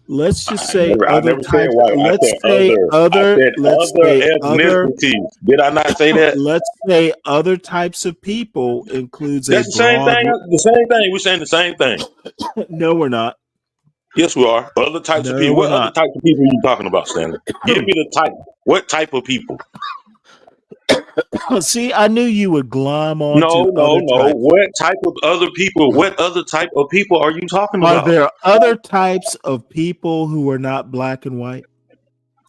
Let's just say I other never said types. white. I Let's said say other. other. I said Let's other say other. ethnicities. Did I not say that? Let's say other types of people includes a That's the same broad. thing. The same thing. We're saying the same thing. No, we're not. Yes, we are. Other types of No, people. we're What other not. types of people are you talking about, Stanley? Give me the type. What type of people? See, I knew you would glom on No, to no, other no. types. What type of other people? What other type of people are you talking Are about? there other types of people who are not black and white?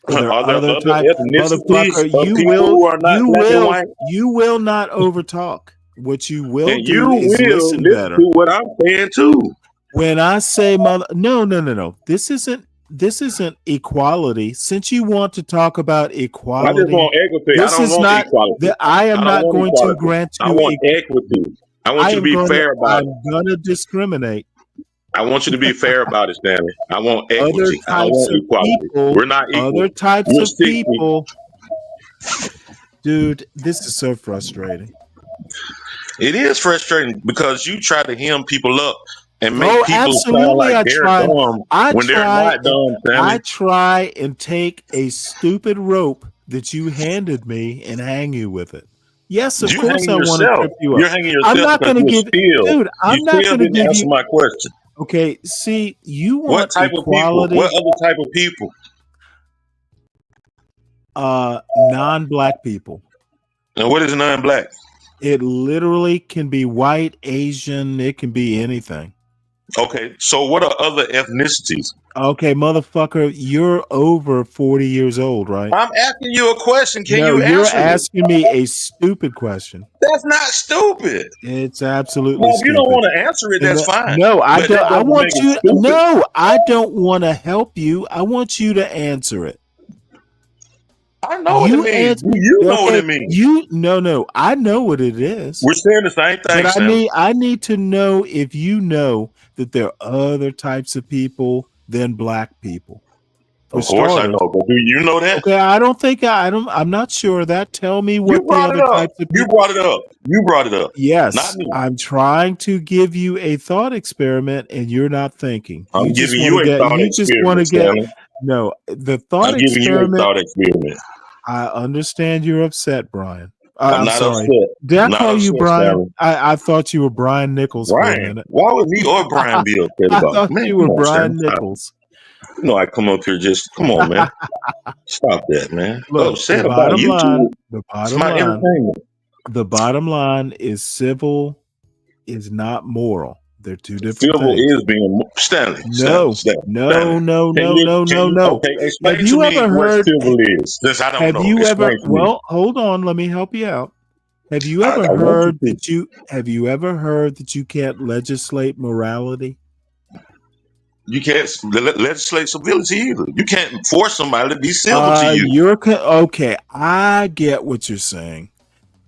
Are there Are there other other types, ethnicities motherfucker? of people who are not black and white? You will not overtalk. What you will And you do is will listen listen better. to what I'm saying too. When I say no. This isn't equality. Since you want to talk about I just equality, want equity. I this don't is want not equality. that I am I don't not want going to equality. grant I you want equity. I want you to be fair about it. I'm gonna discriminate. I want you to be fair about it, Stanley. I want Other equity. I don't types want of equality. people, We're not equal. other types We're of 60. people. Dude, this is so frustrating. It is frustrating because you try to hem people up and make Oh, people sound absolutely. like they're dumb when they're not dumb, Stanley. I try and take a stupid rope that you handed me and hang you with it. Yes, of You course hanging I want to yourself. trip you up. You're hanging I'm yourself not because going to you're give still. dude, You I'm not still going to didn't give answer you my question. okay, see, you What want type of people? equality, What other type of people? non-black people. And what is non-black? It literally can be white, Asian, it can be anything. Okay, so what are other ethnicities? Okay, motherfucker, you're over 40 years old, right? I'm asking you a question. Can No, you you're answer it? asking me a stupid question. That's not stupid. It's absolutely Well, if you don't stupid. want to answer it, And that's fine. no, I But don't. that I doesn't want make it you. stupid. No, I don't want to help you. I want you to answer it. I know what it means. You know what it means. No. I know what it is. We're saying the same thing, But Sam. I need to know if you know that there are other types of people than black people. For Of course I starters. know, but do you know that? Okay, I'm not sure of that. Tell me You what the brought it other up. types of You people. brought it up. You brought it up. Not Yes, me. I'm trying to give you a thought experiment and you're not thinking. I'm You just giving want you to a get thought you just want to experiment, get Stanley. no, the I'm thought giving you a experiment. thought experiment. I understand you're upset, Brian. I'm I'm not sorry. upset. Did I Not call you upset, Brian? Stanley. I thought you were Brian Nichols for a Brian, minute. why would me or Brian be upset I about it? thought Man, you come were on, Brian Stanley. Nichols. You know I come up here just come on, man. Stop that, man. Look, the Upset about bottom line, YouTube? It's my entertainment. the bottom line is civil is not moral. They're two different Civil things. is being Stanley. No, Stanley. no, no, Can no, you no, can no, you no. okay? Have Explain to you me ever what heard? civil is. Since I don't Have know, you ever? explain to me. Well, hold on. Let me help you out. Have you I ever want heard you to. that you? Have you ever heard that you can't legislate morality? You can't legislate civility either. You can't force somebody to be civil to you. Okay. I get what you're saying.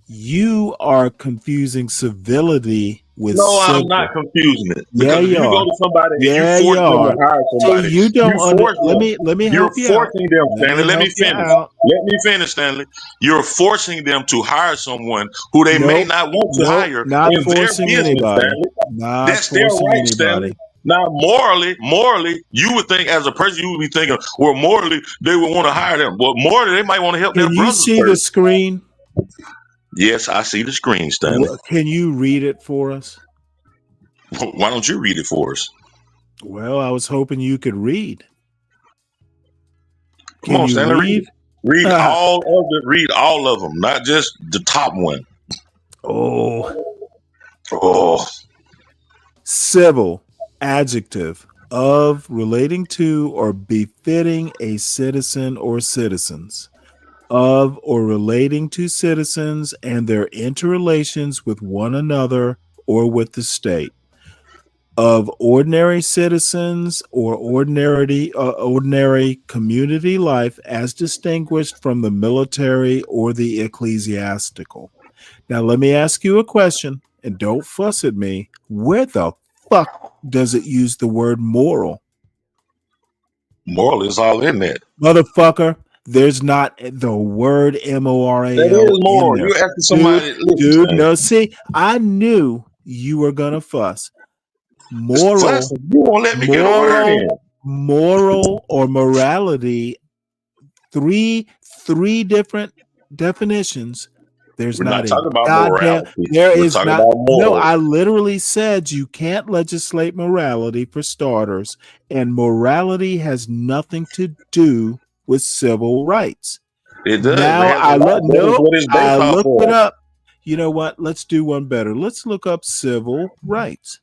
You are confusing civility with No, I'm civil. not confusing it. Yeah, Because if you you go are. to somebody and you Yeah, force you them to are. hire See, somebody, you don't you under. force them. Let me You're help you out. forcing them, Let Stanley. me Let me help you finish. out. Let me finish, Stanley. You're forcing them to hire someone who they may Nope. not want to Nope. hire Not in their forcing business, anybody. Stanley. Not That's their forcing right, Stanley. anybody. Now, morally, you would think as a person, you would be thinking, well, morally, they would want to hire them. But morally, they might want to help their Can you brothers see the first. screen? Yes, I see the screen, Stanley. Can you read it for us? Why don't you read it for us? Well, I was hoping you could read. Come Can on, you Stanley, read read? it. Read all of it. Read all of them, not just the top one. Oh, Civil, adjective, of, relating to, or befitting a citizen or citizens, of or relating to citizens and their interrelations with one another or with the state, of ordinary citizens or ordinary community life as distinguished from the military or the ecclesiastical. Now, let me ask you a question, and don't fuss at me. Where the fuck does it use the word moral? moral is all in that. Motherfucker, there's not the word M-O-R-A-L That is in moral. there. You're asking somebody. Listen, Stanley. No, see, I knew you were going to fuss. Moral, You won't let me get a word in. moral or morality, three different definitions. There's We're not not a talking about goddamn. morality. There We're is talking not. about No, moral. I literally said you can't legislate morality for starters, and morality has nothing to do with civil rights. It does. Now It has a lot. That is what it's I based off looked it of. up. You know what? Let's do one better. Let's look up civil rights.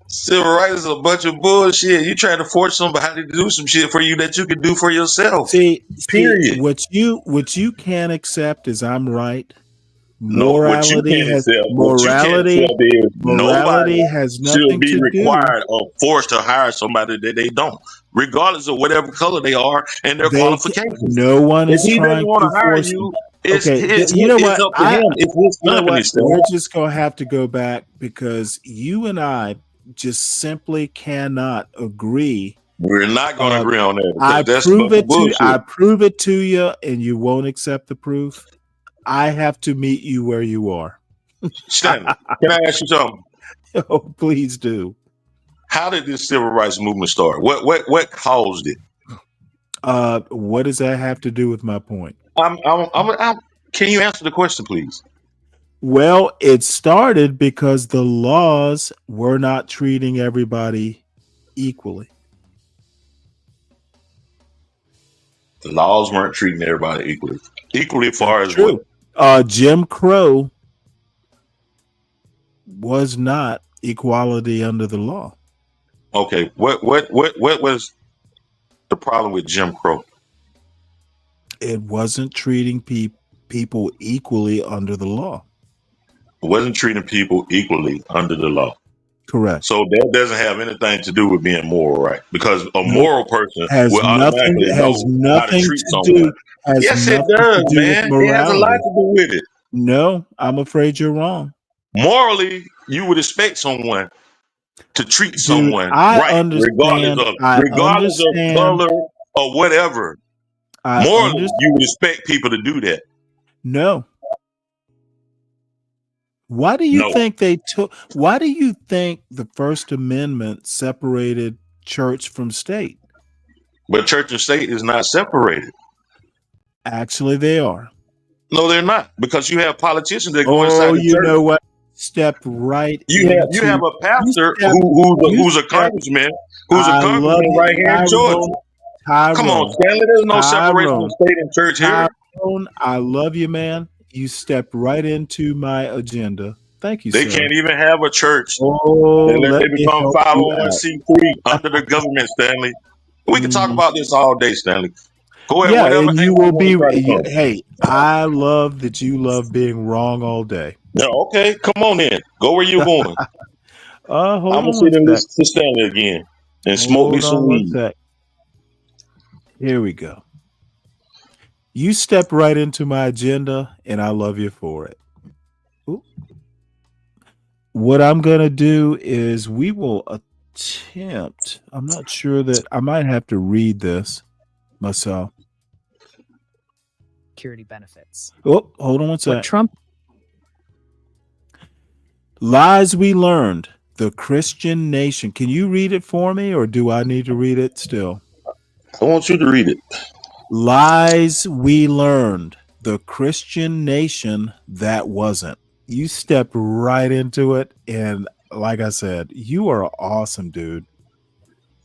Civil rights is a bunch of bullshit. You trying to force somebody to do some shit for you that you can do for yourself. See, Period. what you can't accept is I'm right. No, what you Morality can't has accept, what you can't accept is nobody has should nothing be to do. required or forced to hire somebody that they don't, regardless of whatever color they are and their qualifications. No one If is he doesn't trying want to to hire force you, them. it's Okay, you know it's what? up to him. It's his You know company, what? Stanley. We're just gonna have to go back because you and I just simply cannot agree. We're not going to agree on that I because that's a prove bunch of I bullshit. prove it to you, and you won't accept the proof. I have to meet you where you are. Stanley, can I ask you something? Oh, please do. How did this civil rights movement start? What caused it? What does that have to do with my point? Can you answer the question, please? Well, it started because the laws were not treating everybody equally. The laws weren't treating everybody equally. Equally as far as True. what? Jim Crow was not equality under the law. Okay, what was the problem with Jim Crow? It wasn't treating people equally under the law. It wasn't treating people equally under the law. Correct. So that doesn't have anything to do with being moral, right? Because a Nope. moral person Has will automatically know how to treat someone. Yes, it does, man. It has a lot to do with it. No, I'm afraid you're wrong. Morally, you would expect someone to treat Dude, someone I right, understand. I regardless of understand. color or whatever. I Morally, understand. you would expect people to do that. No. Why do you No, think why do you think the First Amendment separated church from state? but church and state is not separated. Actually, they are. No, they're not, because you have politicians that go inside Oh, the you church. know what? Step right You have into a pastor step you who's a step congressman I love you, right here in Georgia. Come on, Tyrone. Stanley. There's no separation of Tyrone. state and church here. Tyrone, I love you, man. You stepped right into my agenda. Thank you, They sir. can't even have a church Oh, unless let they me become help you out. 501c3 under the government, Stanley. We can talk about this all day, Stanley. Go ahead, Yeah, whatever and you angle will you want be. to try to come. Hey, I love that you love being wrong all day. Yeah, okay, come on in. Go where you're going. Hold I'm gonna on sit one and sec. listen to Stanley again and smoke me Hold some on one weed. sec. Here we go. You step right into my agenda, and I love you for it. Ooh. What I'm gonna do is we will attempt. I'm not sure that I might have to read this myself. Security benefits. Oh, hold on one What sec. Trump Lies we learned. The Christian nation. Can you read it for me, or do I need to read it still? I want you to read it. Lies we learned. The Christian nation that wasn't. You stepped right into it, and like I said, you are awesome, dude.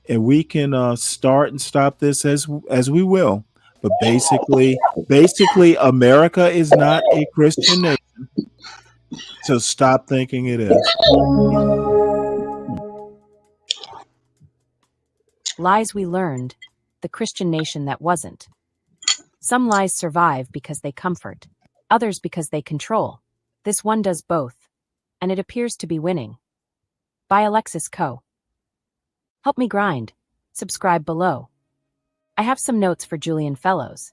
And we can start and stop this as we will. But basically, America is not a Christian nation. So stop thinking it is. Lies we learned, the Christian nation that wasn't. Some lies survive because they comfort, others because they control. This one does both, and it appears to be winning. By Alexis Coe. Help me grind. Subscribe below. I have some notes for Julian Fellows.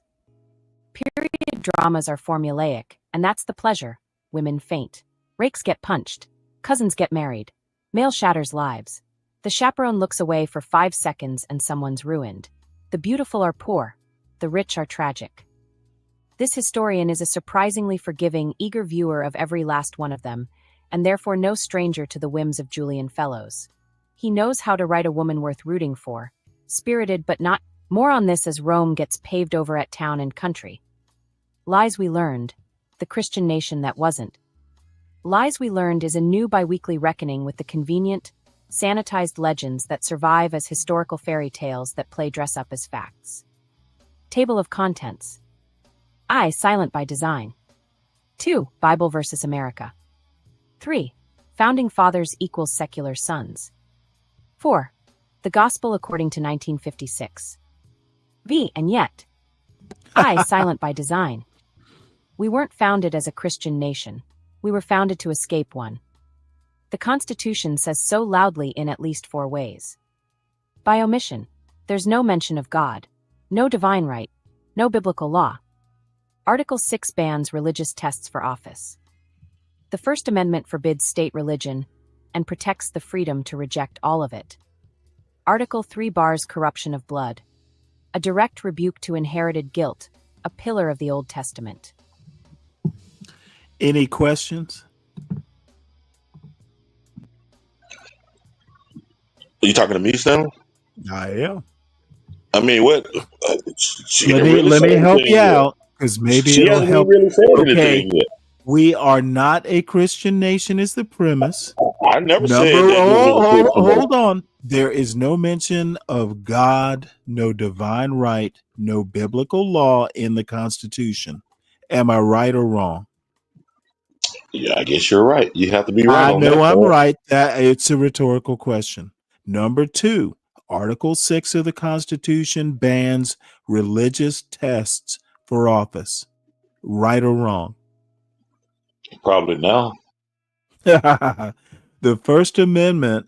Period dramas are formulaic, and that's the pleasure. Women faint. Rakes get punched. Cousins get married. Male shatters lives. The chaperone looks away for 5 seconds and someone's ruined. The beautiful are poor. The rich are tragic. This historian is a surprisingly forgiving, eager viewer of every last one of them, and therefore no stranger to the whims of Julian Fellows. He knows how to write a woman worth rooting for, spirited but not. More on this as Rome gets paved over at town and country. Lies we learned, the Christian nation that wasn't. Lies we learned is a new bi-weekly reckoning with the convenient, sanitized legends that survive as historical fairy tales that play dress up as facts. Table of contents. I, silent by design. 2. Bible versus America. 3. Founding fathers equals secular sons. 4. The gospel according to 1956. V. And yet. I, silent by design. We weren't founded as a Christian nation. We were founded to escape one. The Constitution says so loudly in at least 4 ways. By omission, there's no mention of God, no divine right, no biblical law. Article 6 bans religious tests for office. The First Amendment forbids state religion and protects the freedom to reject all of it. Article 3 bars corruption of blood, a direct rebuke to inherited guilt, a pillar of the Old Testament. Any questions? Are you talking to me, Stanley? I am. I mean, what? She Let didn't me really say help anything you yet. out, because maybe She it'll hasn't even help. really said Okay, anything yet. we are not a Christian nation is the premise. I never said that we were a Christian nation. Hold on. There is no mention of God, no divine right, no biblical law in the Constitution. Am I right or wrong? Yeah, I guess you're right. You have to be right I on know that I'm point. right. That it's a rhetorical question. Number 2, Article 6 of the Constitution bans religious tests for office. Right or wrong? Probably now. The First Amendment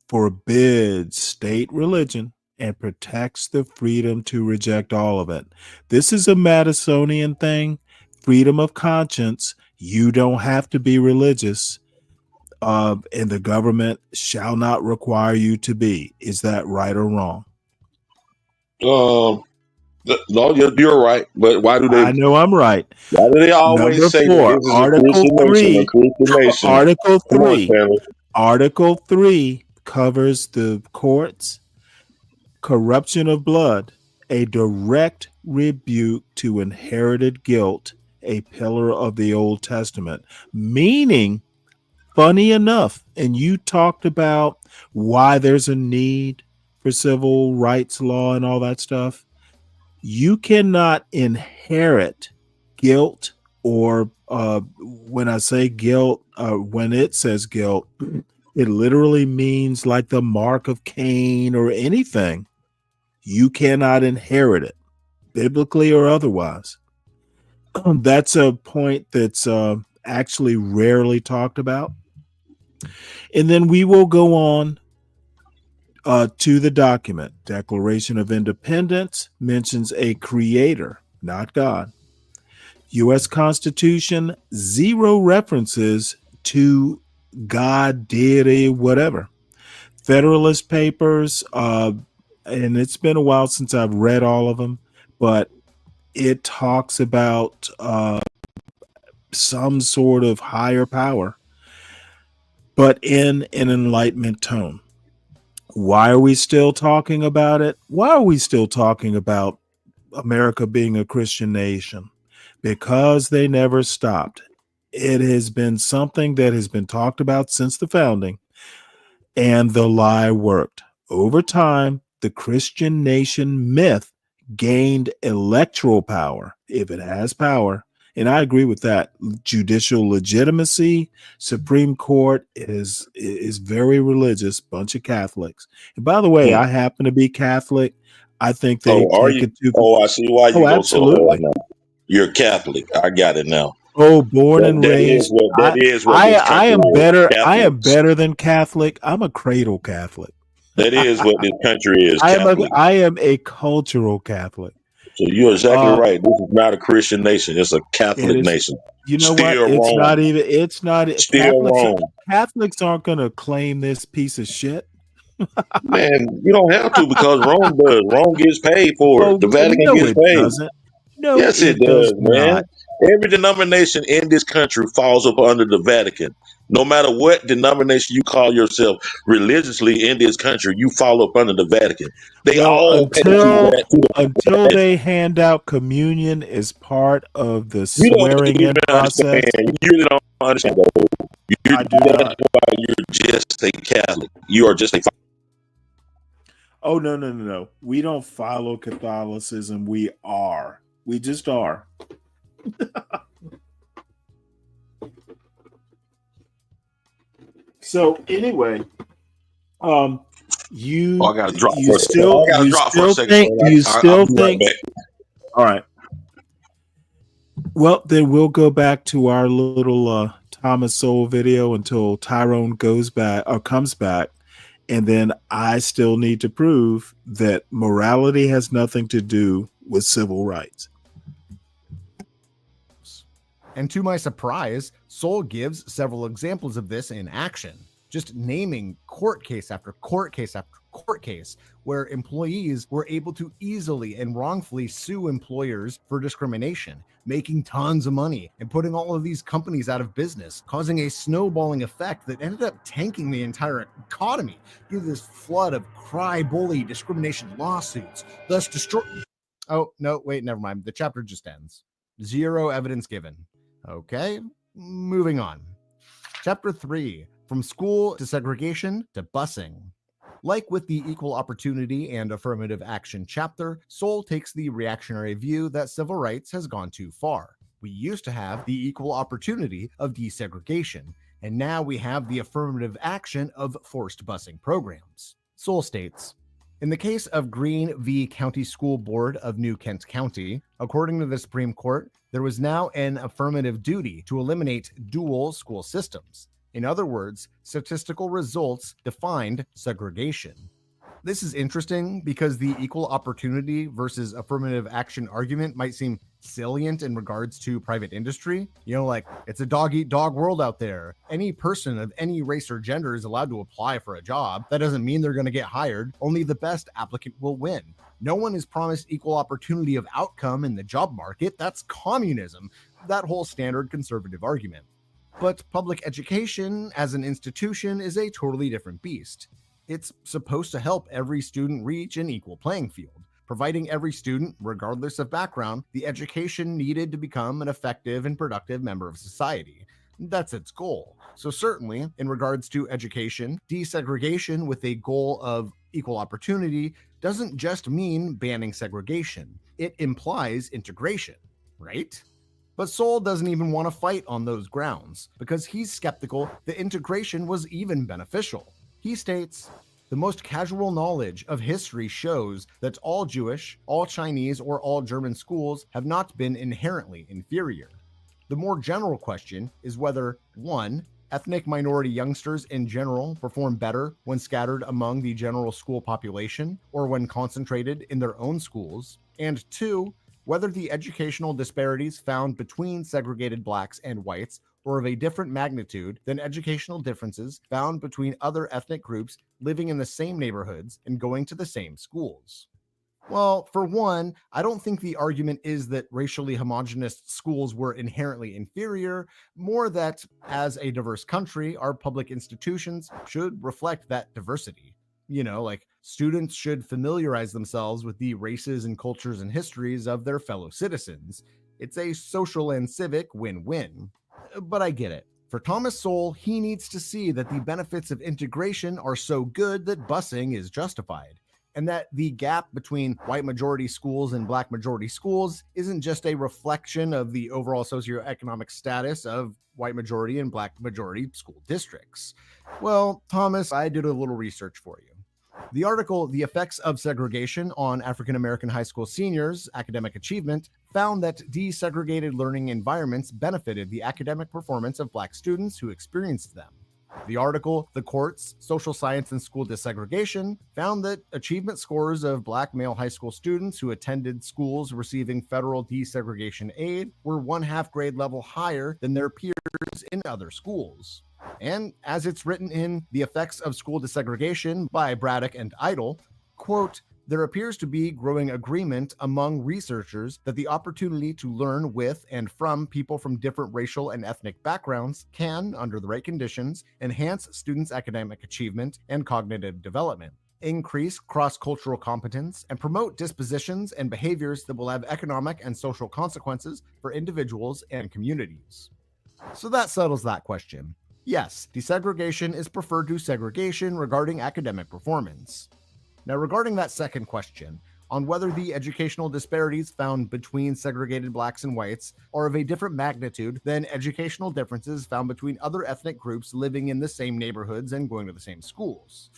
forbids state religion and protects the freedom to reject all of it. This is a Madisonian thing, freedom of conscience. You don't have to be religious. and the government shall not require you to be. Is that right or wrong? No, you're right. But why do they? I know I'm right. Why do they always Number say that 4, this is a Article Christian nation? 3, A Christian nation. Article Come on, 3, Stanley. Article 3 covers the courts, corruption of blood, a direct rebuke to inherited guilt, a pillar of the Old Testament. Meaning, funny enough, and you talked about why there's a need for civil rights law and all that stuff. You cannot inherit guilt, or when I say guilt, when it says guilt, it literally means like the mark of Cain or anything. You cannot inherit it, biblically or otherwise. That's a point that's actually rarely talked about. And then we will go on to the document. Declaration of Independence mentions a creator, not God. U.S. Constitution, 0 references to God, deity, whatever. Federalist Papers, and it's been a while since I've read all of them, but it talks about some sort of higher power, but in an Enlightenment tone. Why are we still talking about it? Why are we still talking about America being a Christian nation? Because they never stopped. It has been something that has been talked about since the founding, and the lie worked. Over time, the Christian nation myth gained electoral power, if it has power. And I agree with that. Judicial legitimacy, Supreme Court is very religious, bunch of Catholics. And by the way, I happen to be Catholic. I think they Are take you? it too. Oh, I see why you Oh, go so hard absolutely. now. You're Catholic. I got it now. Oh, born and That is raised. what this country am is. better. I am Catholics. better than Catholic. I'm a cradle Catholic. That is what this country is. Catholic. I am a cultural Catholic. So you're exactly right. This is not a Christian nation. It's a It Catholic is. nation. You know Still what? It's wrong. not even. It's not. Still wrong. Catholics aren't going to claim this piece of shit. Man, you don't have to, because Rome does. Rome gets paid for it. Oh, The Vatican no, gets it paid. doesn't. No, Yes, it it does does, man. not. Every denomination in this country falls up under the Vatican. No matter what denomination you call yourself religiously in this country, you fall up under the Vatican. They Well, all pay to that. until they hand out communion as part of the You don't swearing even in process. understand. You really don't understand. I do That's not. why you're just a Catholic. You are just a. Oh, no. We don't follow Catholicism. We are. We just are. So anyway, you I gotta drop you for still I gotta you drop still for a second. think you I'll still be right think. back. All right. Well, then we'll go back to our little Thomas Sowell video until Tyrone goes back or comes back. And then I still need to prove that morality has nothing to do with civil rights. And to my surprise, Sowell gives several examples of this in action, just naming court case after court case after court case where employees were able to easily and wrongfully sue employers for discrimination, making tons of money and putting all of these companies out of business, causing a snowballing effect that ended up tanking the entire economy through this flood of cry bully discrimination lawsuits, thus destroy. Oh, no, wait, never mind. The chapter just ends. 0 evidence given. Okay, moving on. Chapter 3, from school to segregation to busing. Like with the equal opportunity and affirmative action chapter, Sowell takes the reactionary view that civil rights has gone too far. We used to have the equal opportunity of desegregation, and now we have the affirmative action of forced busing programs. Sowell states, in the case of Green v. County School Board of New Kent County, according to the Supreme Court, there was now an affirmative duty to eliminate dual school systems. In other words, statistical results defined segregation. This is interesting because the equal opportunity versus affirmative action argument might seem salient in regards to private industry. You know, like it's a dog eat dog world out there. Any person of any race or gender is allowed to apply for a job. That doesn't mean they're going to get hired. Only the best applicant will win. No one is promised equal opportunity of outcome in the job market. That's communism. That whole standard conservative argument. But public education as an institution is a totally different beast. It's supposed to help every student reach an equal playing field, providing every student, regardless of background, the education needed to become an effective and productive member of society. That's its goal. So certainly, in regards to education, desegregation with a goal of equal opportunity doesn't just mean banning segregation. It implies integration, right? But Sowell doesn't even want to fight on those grounds because he's skeptical that integration was even beneficial. He states, "The most casual knowledge of history shows that all Jewish, all Chinese, or all German schools have not been inherently inferior. The more general question is whether, 1, ethnic minority youngsters in general perform better when scattered among the general school population or when concentrated in their own schools, and 2, whether the educational disparities found between segregated blacks and whites are of a different magnitude than educational differences found between other ethnic groups living in the same neighborhoods and going to the same schools." Well, for one, I don't think the argument is that racially homogenous schools were inherently inferior, more that as a diverse country, our public institutions should reflect that diversity. You know, like students should familiarize themselves with the races and cultures and histories of their fellow citizens. It's a social and civic win-win. But I get it. For Thomas Sowell, he needs to see that the benefits of integration are so good that busing is justified, and that the gap between white majority schools and black majority schools isn't just a reflection of the overall socioeconomic status of white majority and black majority school districts. Well, Thomas, I did a little research for you. The article, "The Effects of Segregation on African American High School Seniors' Academic Achievement," found that desegregated learning environments benefited the academic performance of Black students who experienced them. The article, "The Courts, Social Science and School Desegregation," found that achievement scores of Black male high school students who attended schools receiving federal desegregation aid were 1/2 grade level higher than their peers in other schools. And as it's written in The Effects of School Desegregation by Braddock and Idle, quote, "There appears to be growing agreement among researchers that the opportunity to learn with and from people from different racial and ethnic backgrounds can, under the right conditions, enhance students' academic achievement and cognitive development, increase cross-cultural competence, and promote dispositions and behaviors that will have economic and social consequences for individuals and communities." So that settles that question. Yes, desegregation is preferred to segregation regarding academic performance. Now, regarding that second question, on whether the educational disparities found between segregated blacks and whites are of a different magnitude than educational differences found between other ethnic groups living in the same neighborhoods and going to the same schools.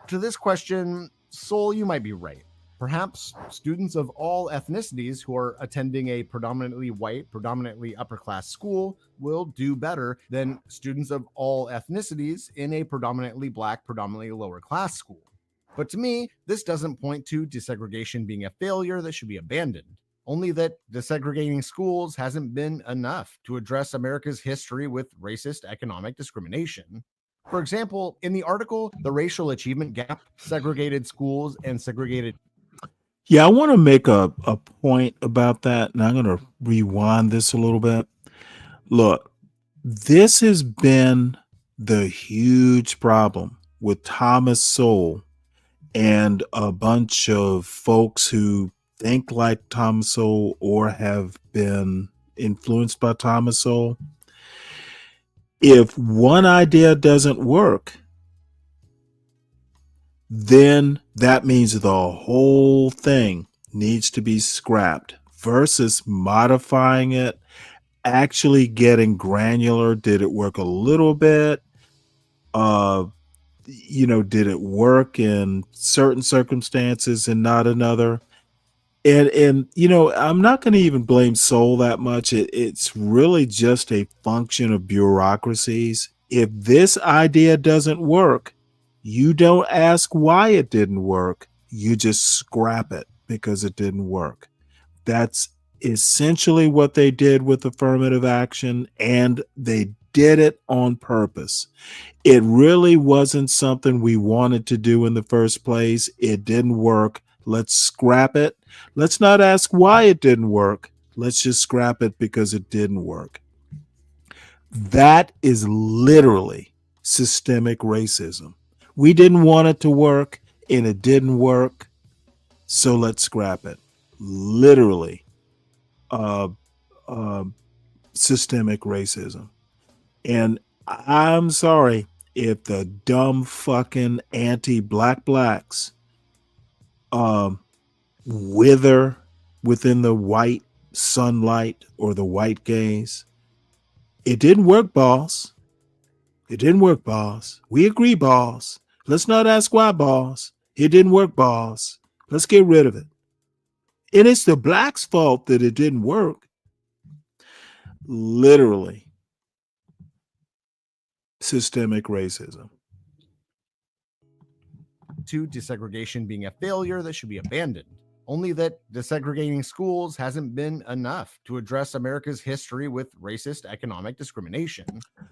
To this question, Sowell, you might be right. Perhaps students of all ethnicities who are attending a predominantly white, predominantly upper class school will do better than students of all ethnicities in a predominantly black, predominantly lower class school. But to me, this doesn't point to desegregation being a failure that should be abandoned, only that desegregating schools hasn't been enough to address America's history with racist economic discrimination. For example, in the article, "The Racial Achievement Gap, Segregated Schools and Segregated..." Yeah, I want to make a point about that, and I'm going to rewind this a little bit. Look, this has been the huge problem with Thomas Sowell and a bunch of folks who think like Thomas Sowell or have been influenced by Thomas Sowell. If one idea doesn't work, then that means the whole thing needs to be scrapped versus modifying it, actually getting granular. Did it work a little bit? Did it work in certain circumstances and not another? And I'm not going to even blame Sowell that much. It's really just a function of bureaucracies. If this idea doesn't work, you don't ask why it didn't work. You just scrap it because it didn't work. That's essentially what they did with affirmative action, and they did it on purpose. It really wasn't something we wanted to do in the first place. It didn't work. Let's scrap it. Let's not ask why it didn't work. Let's just scrap it because it didn't work. That is literally systemic racism. We didn't want it to work, and it didn't work, so let's scrap it. Literally systemic racism. And I'm sorry if the dumb fucking anti-black blacks wither within the white sunlight or the white gaze. It didn't work, boss. It didn't work, boss. We agree, boss. Let's not ask why, boss. It didn't work, boss. Let's get rid of it. And it's the blacks' fault that it didn't work. Literally systemic racism. To desegregation being a failure that should be abandoned. Only that desegregating schools hasn't been enough to address America's history with racist economic discrimination.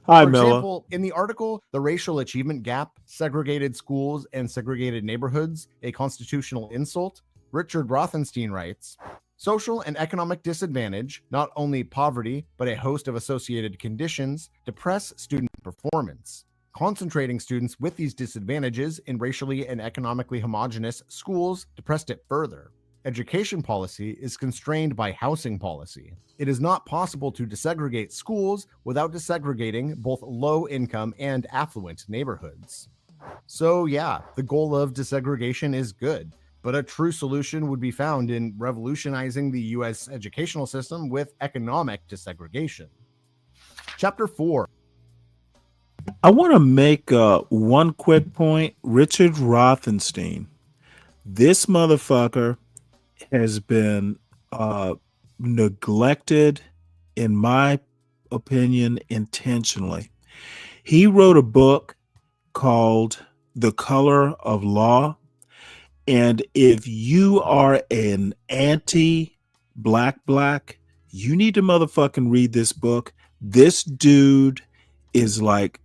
Hi, For Miller. example, in the article, The Racial Achievement Gap, Segregated Schools and Segregated Neighborhoods, a Constitutional Insult, Richard Rothenstein writes, social and economic disadvantage, not only poverty, but a host of associated conditions, depress student performance. Concentrating students with these disadvantages in racially and economically homogeneous schools depressed it further. Education policy is constrained by housing policy. It is not possible to desegregate schools without desegregating both low-income and affluent neighborhoods. So yeah, the goal of desegregation is good, but a true solution would be found in revolutionizing the U.S. educational system with economic desegregation. Chapter 4. I want to make one quick point. Richard Rothenstein, this motherfucker has been neglected, in my opinion, intentionally. He wrote a book called The Color of Law. And if you are an anti-black, you need to motherfucking read this book. This dude is like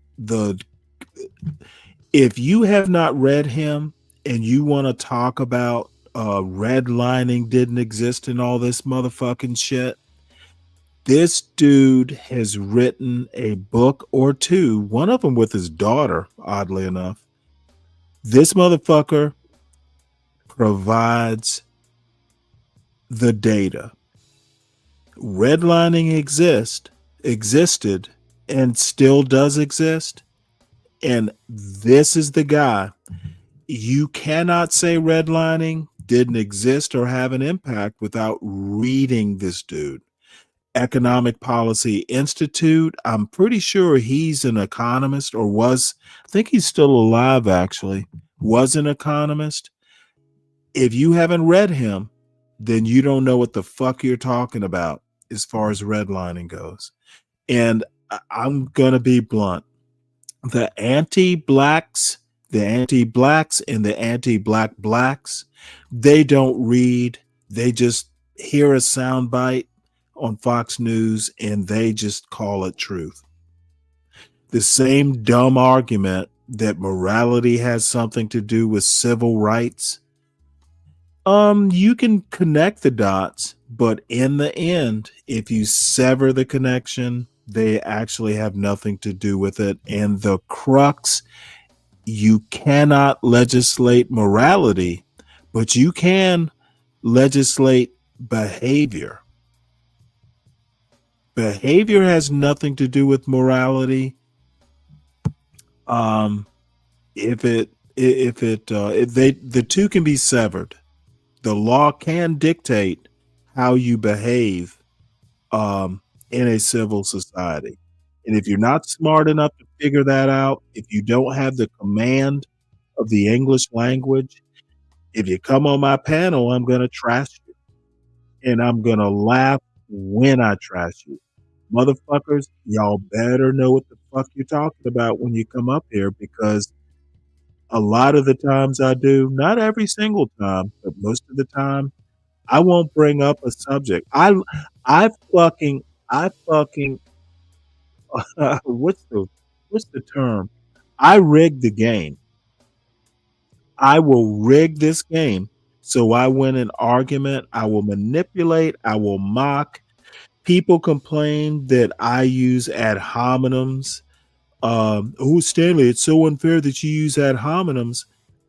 if you have not read him and you want to talk about redlining didn't exist and all this motherfucking shit, this dude has written a book or two, one of them with his daughter, oddly enough. This motherfucker provides the data. Redlining existed and still does exist. And this is the guy. You cannot say redlining didn't exist or have an impact without reading this dude. Economic Policy Institute. I'm pretty sure he's an economist, or was. I think he's still alive, actually. Was an economist. If you haven't read him, then you don't know what the fuck you're talking about as far as redlining goes. And I'm going to be blunt. The anti-blacks and the anti-black blacks, they don't read. They just hear a soundbite on Fox News and they just call it truth. The same dumb argument that morality has something to do with civil rights. You can connect the dots, but in the end, if you sever the connection, they actually have nothing to do with it. And the crux, you cannot legislate morality, but you can legislate behavior. Behavior has nothing to do with morality. If the two can be severed. The law can dictate how you behave in a civil society. And if you're not smart enough to figure that out, if you don't have the command of the English language, if you come on my panel, I'm going to trash you. And I'm going to laugh when I trash you. Motherfuckers, y'all better know what the fuck you're talking about when you come up here, because a lot of the times I do, not every single time, but most of the time, I won't bring up a subject. I fucking, I fucking, what's the term? I rigged the game. I will rig this game. So I win an argument. I will manipulate. I will mock. People complain that I use ad hominems. Oh, Stanley, it's so unfair that you use ad hominems.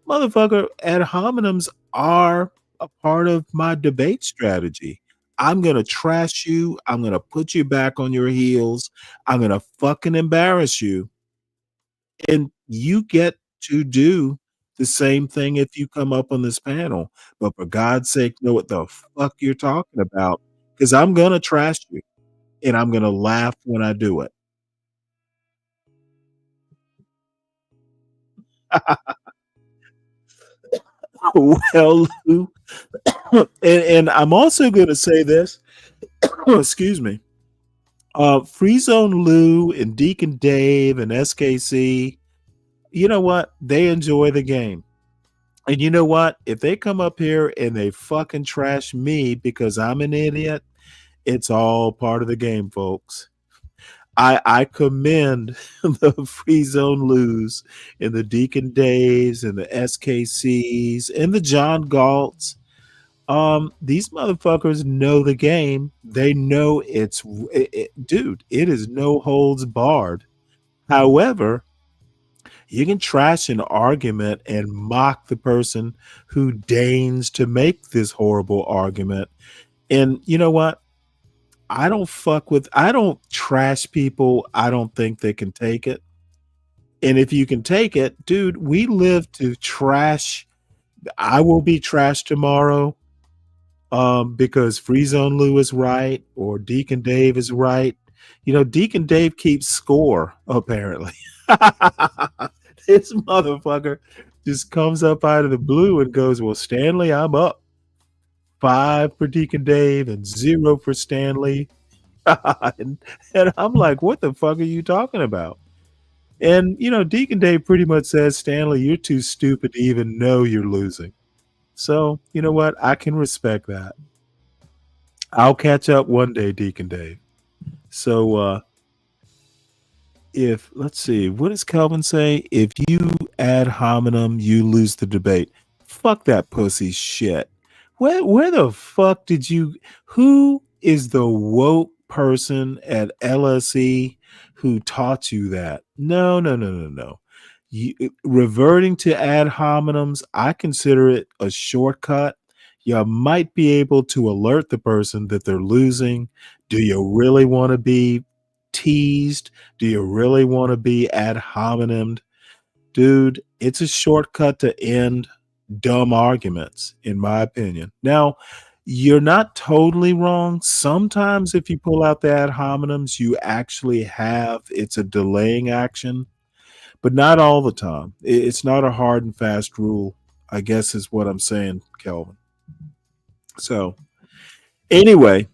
Motherfucker, ad hominems are a part of my debate strategy. I'm going to trash you. I'm going to put you back on your heels. I'm going to fucking embarrass you. And you get to do the same thing if you come up on this panel. But for God's sake, know what the fuck you're talking about. Because I'm going to trash you. And I'm going to laugh when I do it. Well, Lou, and I'm also going to say this. Excuse me. Free Zone Lou and Deacon Dave and SKC, you know what? They enjoy the game. And you know what? If they come up here and they fucking trash me because I'm an idiot, it's all part of the game, folks. I commend the Free Zone Lou's and the Deacon Daves and the SKCs and the John Galts. These motherfuckers know the game. They know dude, it is no holds barred. However, you can trash an argument and mock the person who deigns to make this horrible argument. And you know what? I don't trash people. I don't think they can take it. And if you can take it, dude, we live to trash. I will be trashed tomorrow because Free Zone Lou is right or Deacon Dave is right. You know, Deacon Dave keeps score, apparently. This motherfucker just comes up out of the blue and goes, well, Stanley, I'm up. 5 for Deacon Dave and 0 for Stanley. and I'm like, what the fuck are you talking about? And, you know, Deacon Dave pretty much says, Stanley, you're too stupid to even know you're losing. So, you know what? I can respect that. I'll catch up one day, Deacon Dave. So, let's see, what does Kelvin say? If you ad hominem, you lose the debate. Fuck that pussy shit. Where the fuck who is the woke person at LSE who taught you that? No. Reverting to ad hominems, I consider it a shortcut. You might be able to alert the person that they're losing. Do you really want to be teased? Do you really want to be ad hominem? Dude, it's a shortcut to end dumb arguments, in my opinion. Now, you're not totally wrong. Sometimes if you pull out the ad hominems, you actually it's a delaying action, but not all the time. It's not a hard and fast rule, I guess is what I'm saying, Kelvin. So anyway,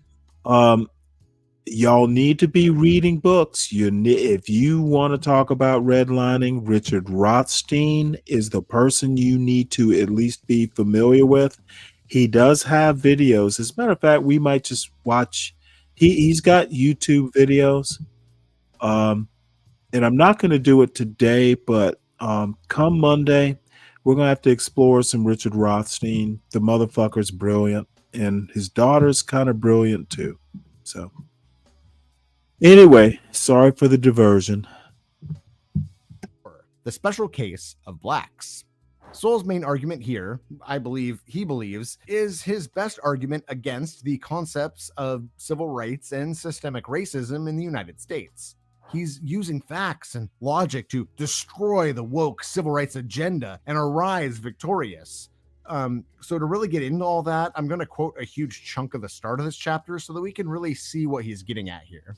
y'all need to be reading books. If you want to talk about redlining, Richard Rothstein is the person you need to at least be familiar with. He does have videos. As a matter of fact, we might just watch. He's got YouTube videos. And I'm not going to do it today, but come Monday, we're going to have to explore some Richard Rothstein. The motherfucker's brilliant, and his daughter's kind of brilliant too. So anyway, sorry for the diversion. The special case of blacks. Soul's main argument here, he believes, is his best argument against the concepts of civil rights and systemic racism in the United States. He's using facts and logic to destroy the woke civil rights agenda and arise victorious. So to really get into all that, I'm going to quote a huge chunk of the start of this chapter so that we can really see what he's getting at here.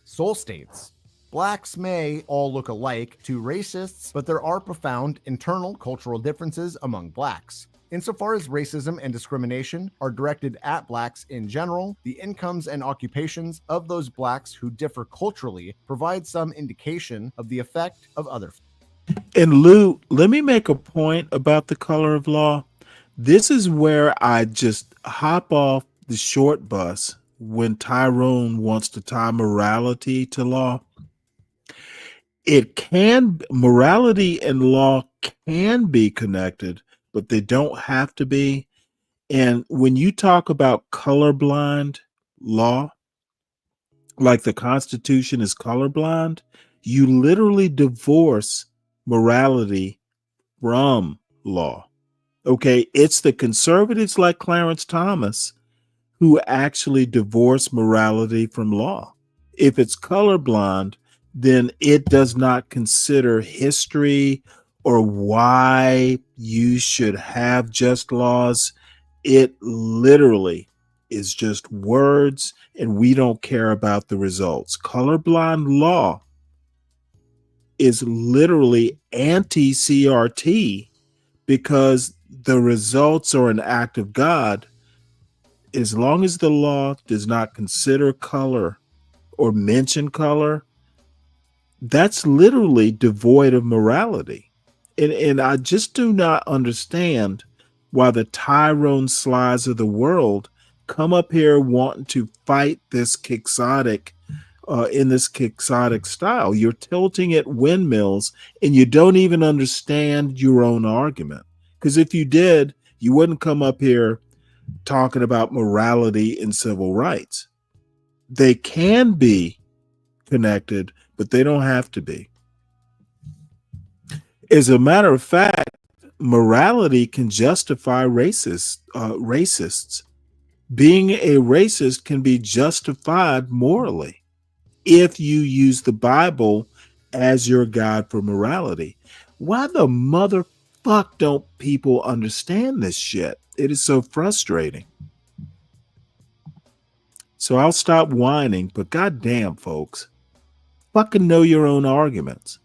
Soul states, blacks may all look alike to racists, but there are profound internal cultural differences among blacks. Insofar as racism and discrimination are directed at blacks in general, the incomes and occupations of those blacks who differ culturally provide some indication of the effect of other. And Lou, let me make a point about the color of law. This is where I hop off the short bus when Tyrone wants to tie morality to law. Morality and law can be connected, but they don't have to be. And when you talk about colorblind law, like the Constitution is colorblind, you literally divorce morality from law. Okay, it's the conservatives like Clarence Thomas who actually divorce morality from law. If it's colorblind, then it does not consider history or why you should have just laws. It literally is just words, and we don't care about the results. Colorblind law is literally anti CRT because the results are an act of God. As long as the law does not consider color or mention color, that's literally devoid of morality. And I just do not understand why the Tyrone Slides of the world come up here wanting to fight this quixotic in this quixotic style. You're tilting at windmills and you don't even understand your own argument. Because if you did, you wouldn't come up here talking about morality and civil rights. They can be connected, but they don't have to be. As a matter of fact, morality can justify racists. Being a racist can be justified morally if you use the Bible as your guide for morality. Why the motherfuck don't people understand this shit? It is so frustrating. So I'll stop whining, but goddamn, folks, fucking know your own arguments.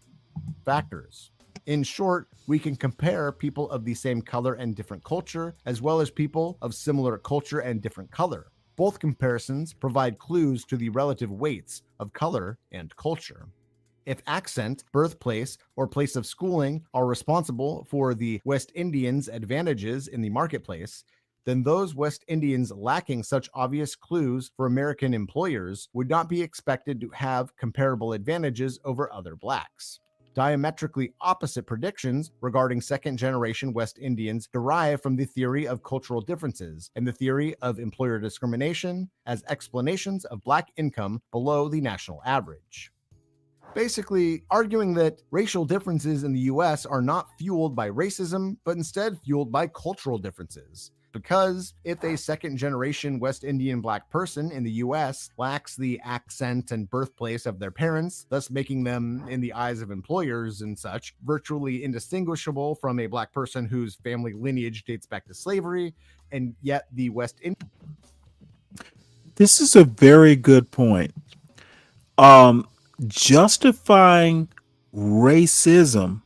Factors. In short, we can compare people of the same color and different culture, as well as people of similar culture and different color. Both comparisons provide clues to the relative weights of color and culture. If accent, birthplace, or place of schooling are responsible for the West Indians' advantages in the marketplace, then those West Indians lacking such obvious clues for American employers would not be expected to have comparable advantages over other blacks. Diametrically opposite predictions regarding second-generation West Indians derive from the theory of cultural differences and the theory of employer discrimination as explanations of black income below the national average. Basically, arguing that racial differences in the US are not fueled by racism, but instead fueled by cultural differences. Because if a second-generation West Indian black person in the US lacks the accent and birthplace of their parents, thus making them, in the eyes of employers and such, virtually indistinguishable from a black person whose family lineage dates back to slavery, and yet the West Indian... This is a very good point. Justifying racism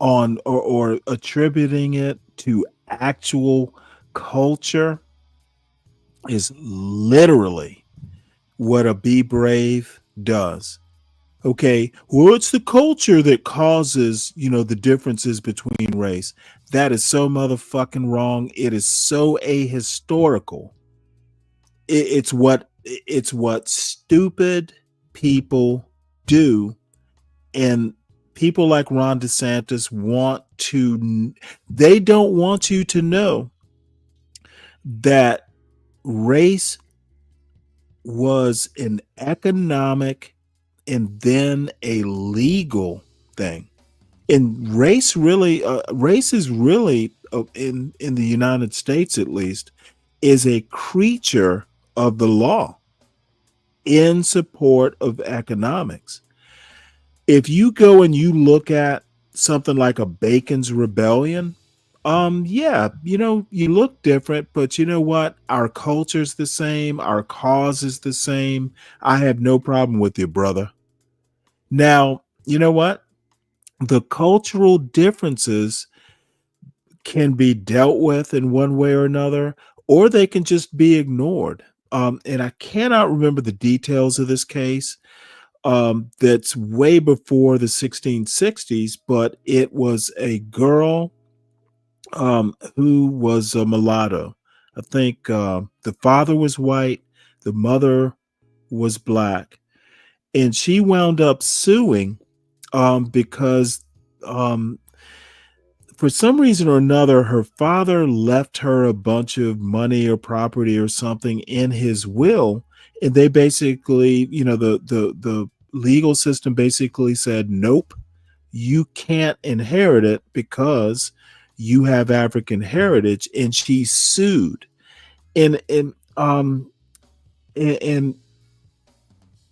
on or attributing it to actual culture is literally what a Be Brave does. Okay, well, it's the culture that causes, the differences between race. That is so motherfucking wrong. It is so ahistorical. It's what stupid people do, and people like Ron DeSantis they don't want you to know that race was an economic and then a legal thing. And race is really in the United States, at least, is a creature of the law in support of economics. If you go and you look at something like a Bacon's Rebellion, you look different, but you know what? Our culture's the same. Our cause is the same. I have no problem with you, brother. Now, you know what? The cultural differences can be dealt with in one way or another, or they can just be ignored. And I cannot remember the details of this case. That's way before the 1660s, but it was a girl who was a mulatto. I think the father was white, the mother was black, and she wound up suing because for some reason or another, her father left her a bunch of money or property or something in his will, and they basically, the legal system basically said, nope, you can't inherit it because you have African heritage, and she sued, and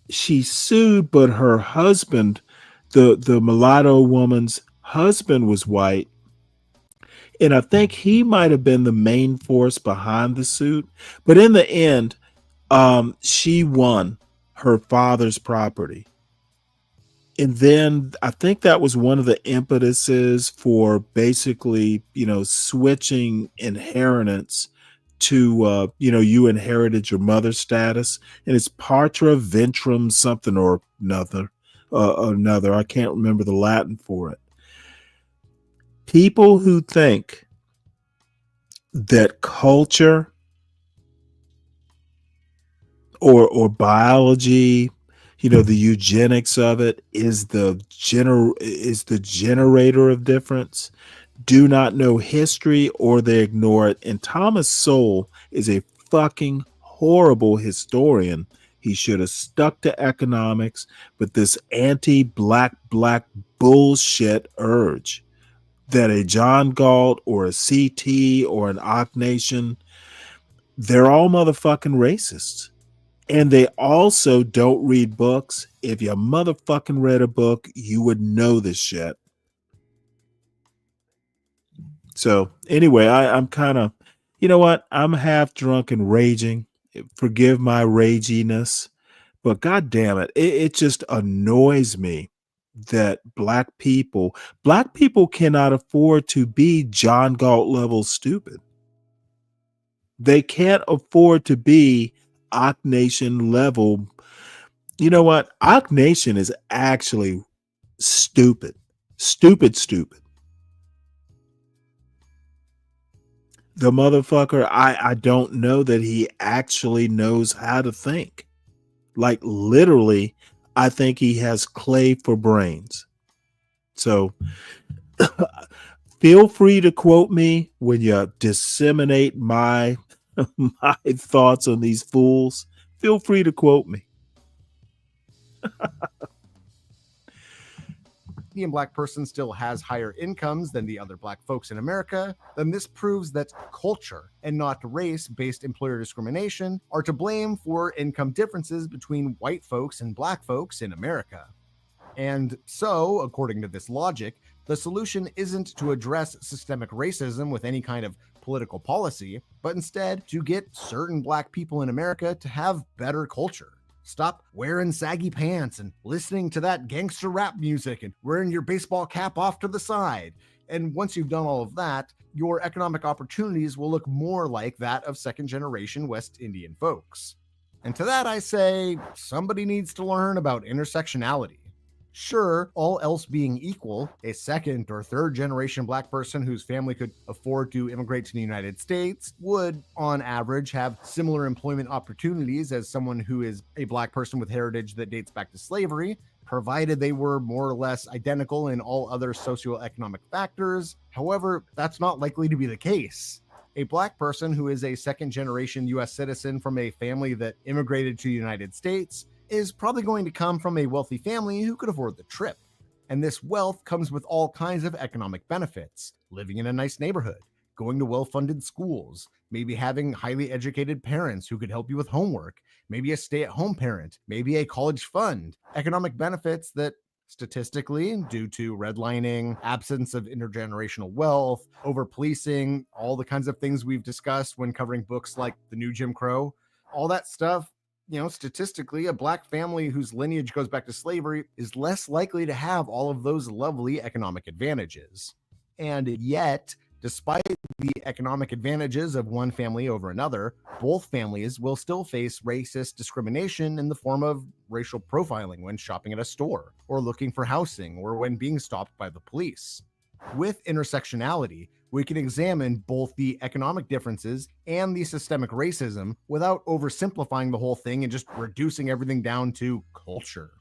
she sued, but her husband, the mulatto woman's husband, was white. And I think he might have been the main force behind the suit. But in the end, she won her father's property. And then I think that was one of the impetuses for basically, switching inheritance to, you inherited your mother's status. And it's partra ventrum something or another. I can't remember the Latin for it. People who think that culture or biology, the eugenics of it is the generator of difference, do not know history, or they ignore it. And Thomas Sowell is a fucking horrible historian. He should have stuck to economics, but this anti-black bullshit urge that a John Galt or a CT or an Ock Nation, they're all motherfucking racists. And they also don't read books. If you motherfucking read a book, you would know this shit. So anyway, I'm kind of, you know what? I'm half drunk and raging. Forgive my raginess. But God damn it, it just annoys me that black people cannot afford to be John Galt level stupid. They can't afford to be Ock Nation level. You know what? Ock Nation is actually stupid. Stupid. The motherfucker, I don't know that he actually knows how to think. Like literally, I think he has clay for brains. So feel free to quote me when you disseminate my thoughts on these fools. Feel free to quote me. Indian black person still has higher incomes than the other black folks in America, then this proves that culture and not race-based employer discrimination are to blame for income differences between white folks and black folks in America. And so, according to this logic, the solution isn't to address systemic racism with any kind of political policy, but instead to get certain black people in America to have better culture. Stop wearing saggy pants and listening to that gangster rap music and wearing your baseball cap off to the side. And once you've done all of that, your economic opportunities will look more like that of second-generation West Indian folks. And to that I say, somebody needs to learn about intersectionality. Sure, all else being equal, a second or third generation black person whose family could afford to immigrate to the United States would, on average, have similar employment opportunities as someone who is a black person with heritage that dates back to slavery, provided they were more or less identical in all other socioeconomic factors. However, that's not likely to be the case. A black person who is a second generation US citizen from a family that immigrated to the United States is probably going to come from a wealthy family who could afford the trip. And this wealth comes with all kinds of economic benefits: living in a nice neighborhood, going to well-funded schools, maybe having highly educated parents who could help you with homework, maybe a stay-at-home parent, maybe a college fund. Economic benefits that statistically, due to redlining, absence of intergenerational wealth, over-policing, all the kinds of things we've discussed when covering books like The New Jim Crow, all that stuff, statistically, a black family whose lineage goes back to slavery is less likely to have all of those lovely economic advantages. And yet, despite the economic advantages of one family over another, both families will still face racist discrimination in the form of racial profiling when shopping at a store, or looking for housing, or when being stopped by the police. With intersectionality, we can examine both the economic differences and the systemic racism without oversimplifying the whole thing and just reducing everything down to culture.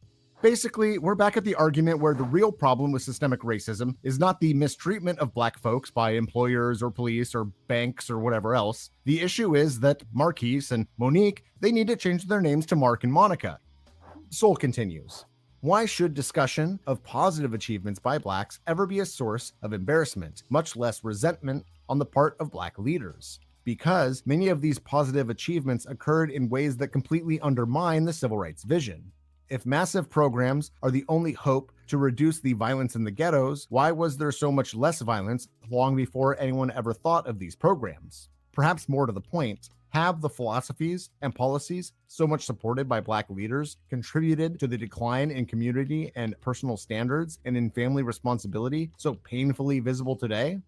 Basically, we're back at the argument where the real problem with systemic racism is not the mistreatment of black folks by employers or police or banks or whatever else. The issue is that Marquise and Monique, they need to change their names to Mark and Monica. Soul continues. Why should discussion of positive achievements by blacks ever be a source of embarrassment, much less resentment on the part of black leaders? Because many of these positive achievements occurred in ways that completely undermine the civil rights vision. If massive programs are the only hope to reduce the violence in the ghettos, why was there so much less violence long before anyone ever thought of these programs? Perhaps more to the point, have the philosophies and policies so much supported by black leaders contributed to the decline in community and personal standards and in family responsibility so painfully visible today?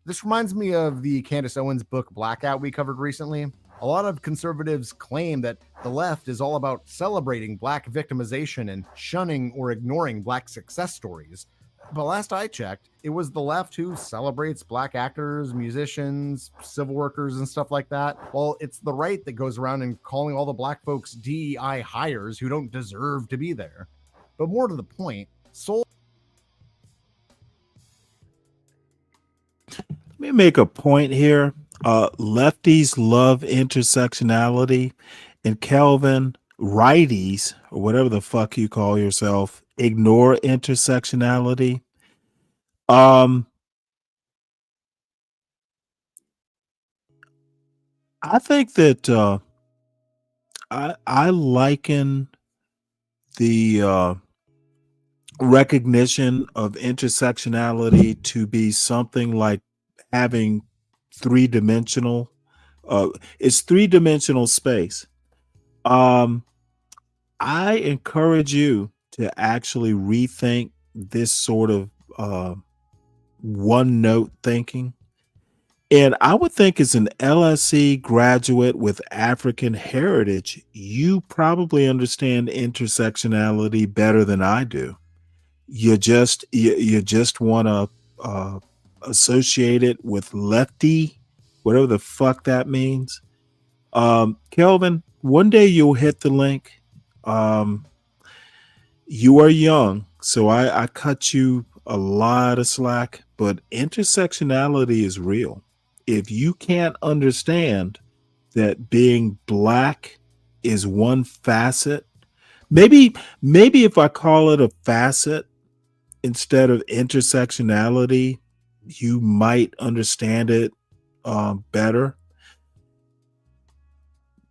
This reminds me of the Candace Owens book Blackout we covered recently. A lot of conservatives claim that the left is all about celebrating black victimization and shunning or ignoring black success stories. But last I checked, it was the left who celebrates black actors, musicians, civil workers, and stuff like that. Well, it's the right that goes around and calling all the black folks DEI hires who don't deserve to be there. But more to the point, Soul. Let me make a point here. Lefties love intersectionality, and Kelvin, righties, or whatever the fuck you call yourself, ignore intersectionality. I think that I liken the recognition of intersectionality to be something like having three-dimensional it's three-dimensional space. I encourage you to actually rethink this sort of one note thinking. And I would think as an LSE graduate with African heritage, you probably understand intersectionality better than I do. You just want to associate it with lefty, whatever the fuck that means. Kelvin, one day you'll hit the link. You are young, so I cut you a lot of slack, but intersectionality is real. If you can't understand that being black is one facet, maybe if I call it a facet instead of intersectionality, you might understand it better.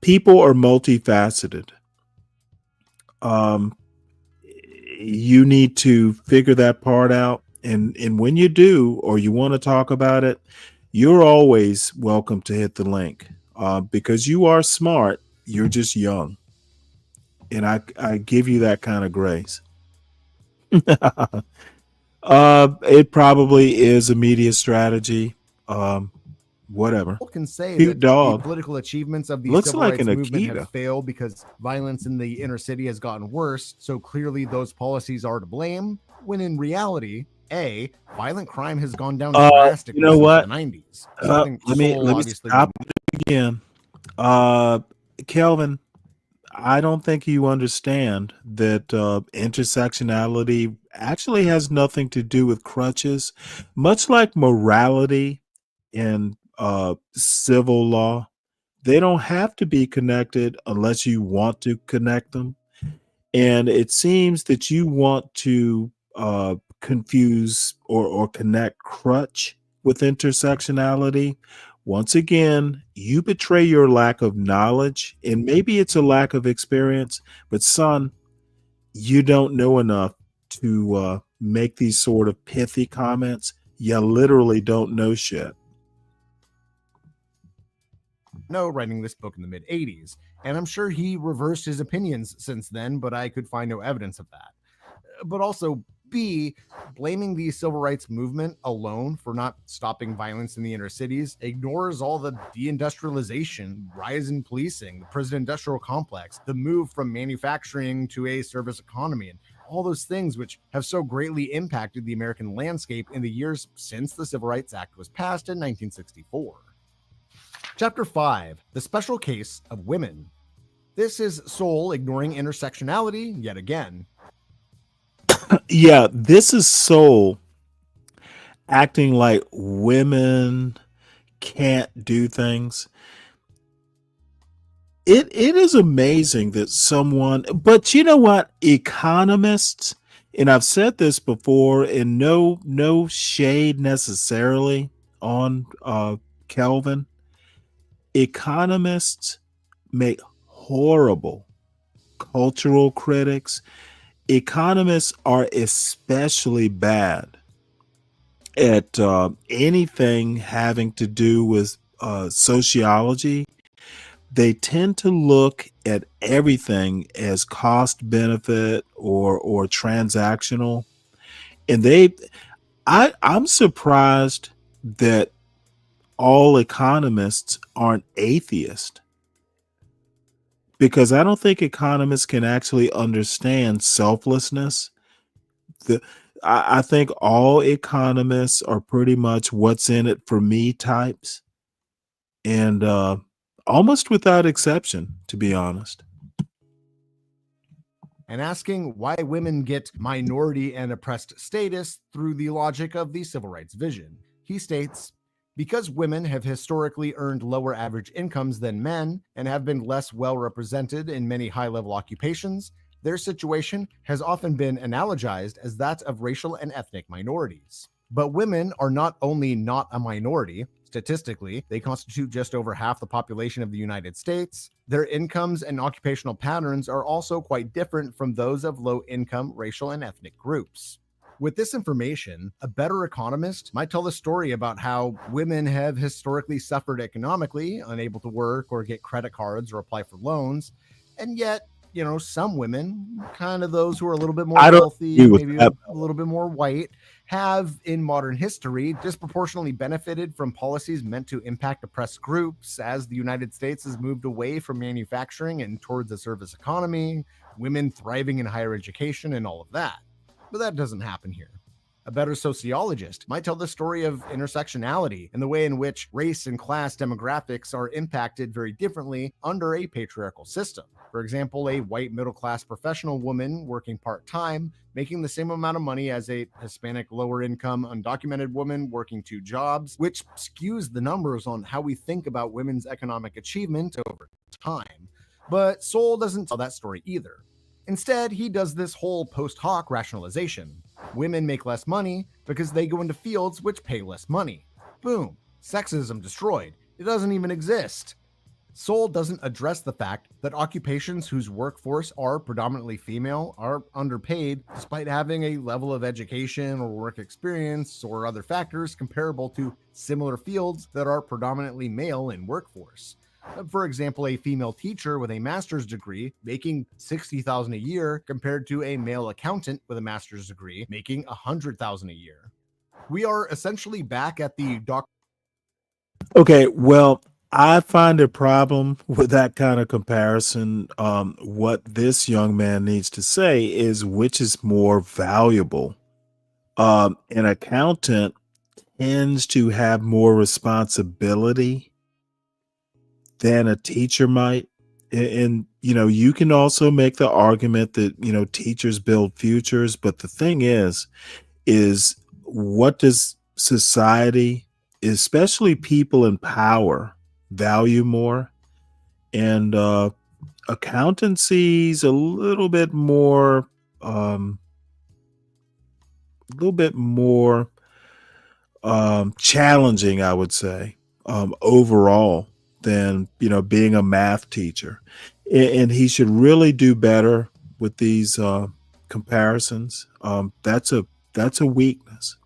People are multifaceted. You need to figure that part out. And when you do, or you want to talk about it, you're always welcome to hit the link because you are smart. You're just young. And I give you that kind of grace. It probably is a media strategy. Whatever. People can say Cute that dog. the political achievements of the Looks civil like rights an movement Akita. have failed because violence in the inner city has gotten worse. So clearly those policies are to blame, when in reality, A, violent crime has gone down drastically You know since what? the 90s. Something Let me Soul obviously stop it again. Kelvin, I don't think you understand that intersectionality actually has nothing to do with crutches. Much like morality and civil law, they don't have to be connected unless you want to connect them. And it seems that you want to confuse or connect crutch with intersectionality. Once again, you betray your lack of knowledge, and maybe it's a lack of experience, but son, you don't know enough to make these sort of pithy comments. You literally don't know shit. No, writing this book in the mid 80s, and I'm sure he reversed his opinions since then, but I could find no evidence of that. But also, B, blaming the civil rights movement alone for not stopping violence in the inner cities ignores all the deindustrialization, rise in policing, the prison industrial complex, the move from manufacturing to a service economy, and all those things which have so greatly impacted the American landscape in the years since the Civil Rights Act was passed in 1964. Chapter 5, The Special Case of Women. This is Soul ignoring intersectionality yet again. Yeah, this is Soul acting like women can't do things. It is amazing that someone, but you know what? Economists, and I've said this before, and no shade necessarily on Kelvin. Economists make horrible cultural critics. Economists are especially bad at anything having to do with sociology. They tend to look at everything as cost benefit or transactional. And I'm surprised that all economists aren't atheists, because I don't think economists can actually understand selflessness. I think all economists are pretty much what's in it for me types. And almost without exception, to be honest. And asking why women get minority and oppressed status through the logic of the civil rights vision. He states, because women have historically earned lower average incomes than men and have been less well represented in many high-level occupations, their situation has often been analogized as that of racial and ethnic minorities. But women are not only not a minority, statistically, they constitute just over half the population of the United States. Their incomes and occupational patterns are also quite different from those of low-income racial and ethnic groups. With this information, a better economist might tell the story about how women have historically suffered economically, unable to work or get credit cards or apply for loans, and yet, you know, some women, kind of those who are a little bit more wealthy, maybe a little bit more white, have in modern history disproportionately benefited from policies meant to impact oppressed groups as the United States has moved away from manufacturing and towards a service economy, women thriving in higher education and all of that. But that doesn't happen here. A better sociologist might tell the story of intersectionality and the way in which race and class demographics are impacted very differently under a patriarchal system. For example, a white middle-class professional woman working part-time, making the same amount of money as a Hispanic lower-income undocumented woman working 2 jobs, which skews the numbers on how we think about women's economic achievement over time. But Soul doesn't tell that story either. Instead, he does this whole post hoc rationalization. Women make less money because they go into fields which pay less money. Boom. Sexism destroyed. It doesn't even exist. Soul doesn't address the fact that occupations whose workforce are predominantly female are underpaid despite having a level of education or work experience or other factors comparable to similar fields that are predominantly male in workforce. For example, a female teacher with a master's degree making $60,000 a year compared to a male accountant with a master's degree making $100,000 a year. We are essentially back at the Okay, well, I find a problem with that kind of comparison. What this young man needs to say is which is more valuable. An accountant tends to have more responsibility than a teacher might. And, you know, you can also make the argument that, you know, teachers build futures. But the thing is what does society, especially people in power, value more? And accountancy's a little bit more challenging, I would say, overall than, you know, being a math teacher. And he should really do better with these comparisons. That's a weakness.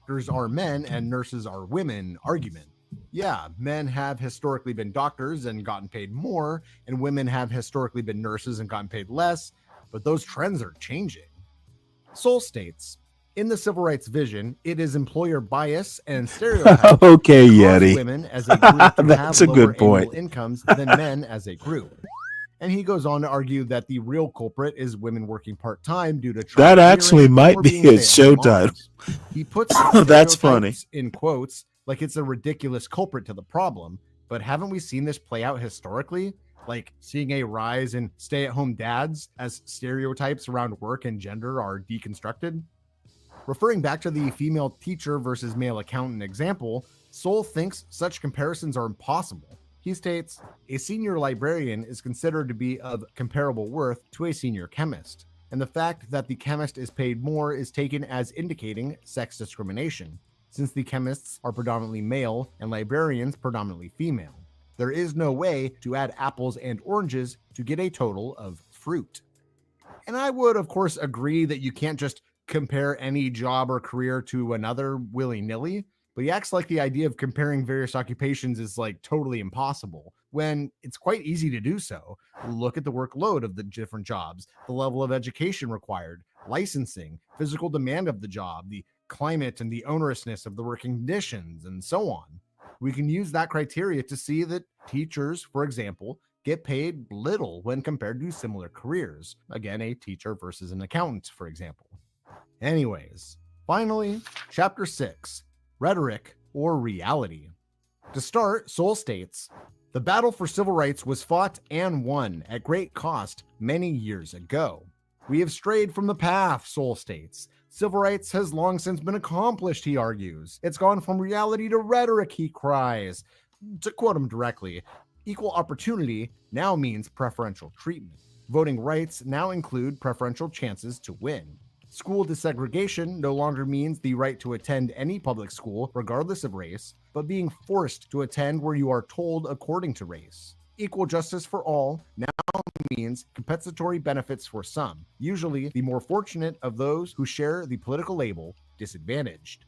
Doctors are men and nurses are women argument. Yeah, men have historically been doctors and gotten paid more, and women have historically been nurses and gotten paid less, but those trends are changing. Soul states, in the civil rights vision, it is employer bias and stereotypes Okay, that cause Yeti. women as a group to That's have a lower good point. annual incomes than men as a group. And he goes on to argue that the real culprit is women working part-time due to That childbearing actually might or be being his show stay-at-home title. moms. He puts That's funny. stereotypes in quotes like it's a ridiculous culprit to the problem, but haven't we seen this play out historically? Like seeing a rise in stay-at-home dads as stereotypes around work and gender are deconstructed? Referring back to the female teacher versus male accountant example, Soul thinks such comparisons are impossible. He states, a senior librarian is considered to be of comparable worth to a senior chemist, and the fact that the chemist is paid more is taken as indicating sex discrimination, since the chemists are predominantly male and librarians predominantly female. There is no way to add apples and oranges to get a total of fruit. And I would, of course, agree that you can't just compare any job or career to another willy-nilly, but he acts like the idea of comparing various occupations is like totally impossible, when it's quite easy to do so. Look at the workload of the different jobs, the level of education required, licensing, physical demand of the job, the climate and the onerousness of the working conditions, and so on. We can use that criteria to see that teachers, for example, get paid little when compared to similar careers. Again, a teacher versus an accountant, for example. Anyways, finally, Chapter 6, Rhetoric or Reality. To start, Soul states, the battle for civil rights was fought and won at great cost many years ago. We have strayed from the path, Soul states. Civil rights has long since been accomplished, he argues. It's gone from reality to rhetoric, he cries. To quote him directly, equal opportunity now means preferential treatment. Voting rights now include preferential chances to win. School desegregation no longer means the right to attend any public school, regardless of race, but being forced to attend where you are told according to race. Equal justice for all now means compensatory benefits for some, usually the more fortunate of those who share the political label disadvantaged.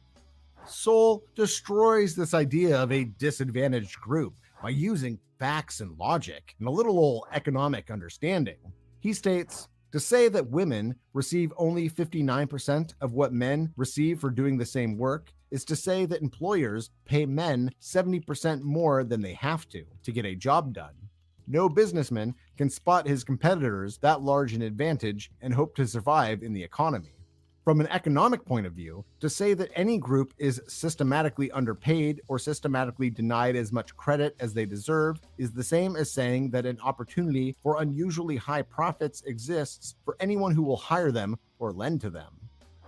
Soul destroys this idea of a disadvantaged group by using facts and logic and a little old economic understanding. He states, to say that women receive only 59% of what men receive for doing the same work is to say that employers pay men 70% more than they have to get a job done. No businessman can spot his competitors that large an advantage and hope to survive in the economy. From an economic point of view, to say that any group is systematically underpaid or systematically denied as much credit as they deserve is the same as saying that an opportunity for unusually high profits exists for anyone who will hire them or lend to them.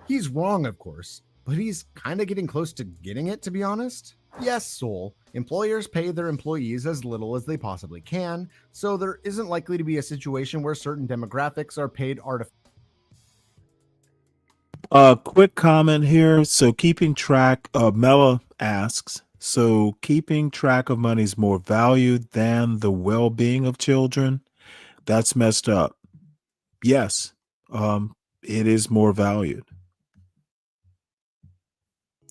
He's wrong, of course, but he's kind of getting close to getting it, to be honest. Yes, Soul, employers pay their employees as little as they possibly can, so there isn't likely to be a situation where certain demographics are paid artificially. Quick comment here. So keeping track, Mela asks, so keeping track of money is more valued than the well-being of children? That's messed up. Yes, it is more valued.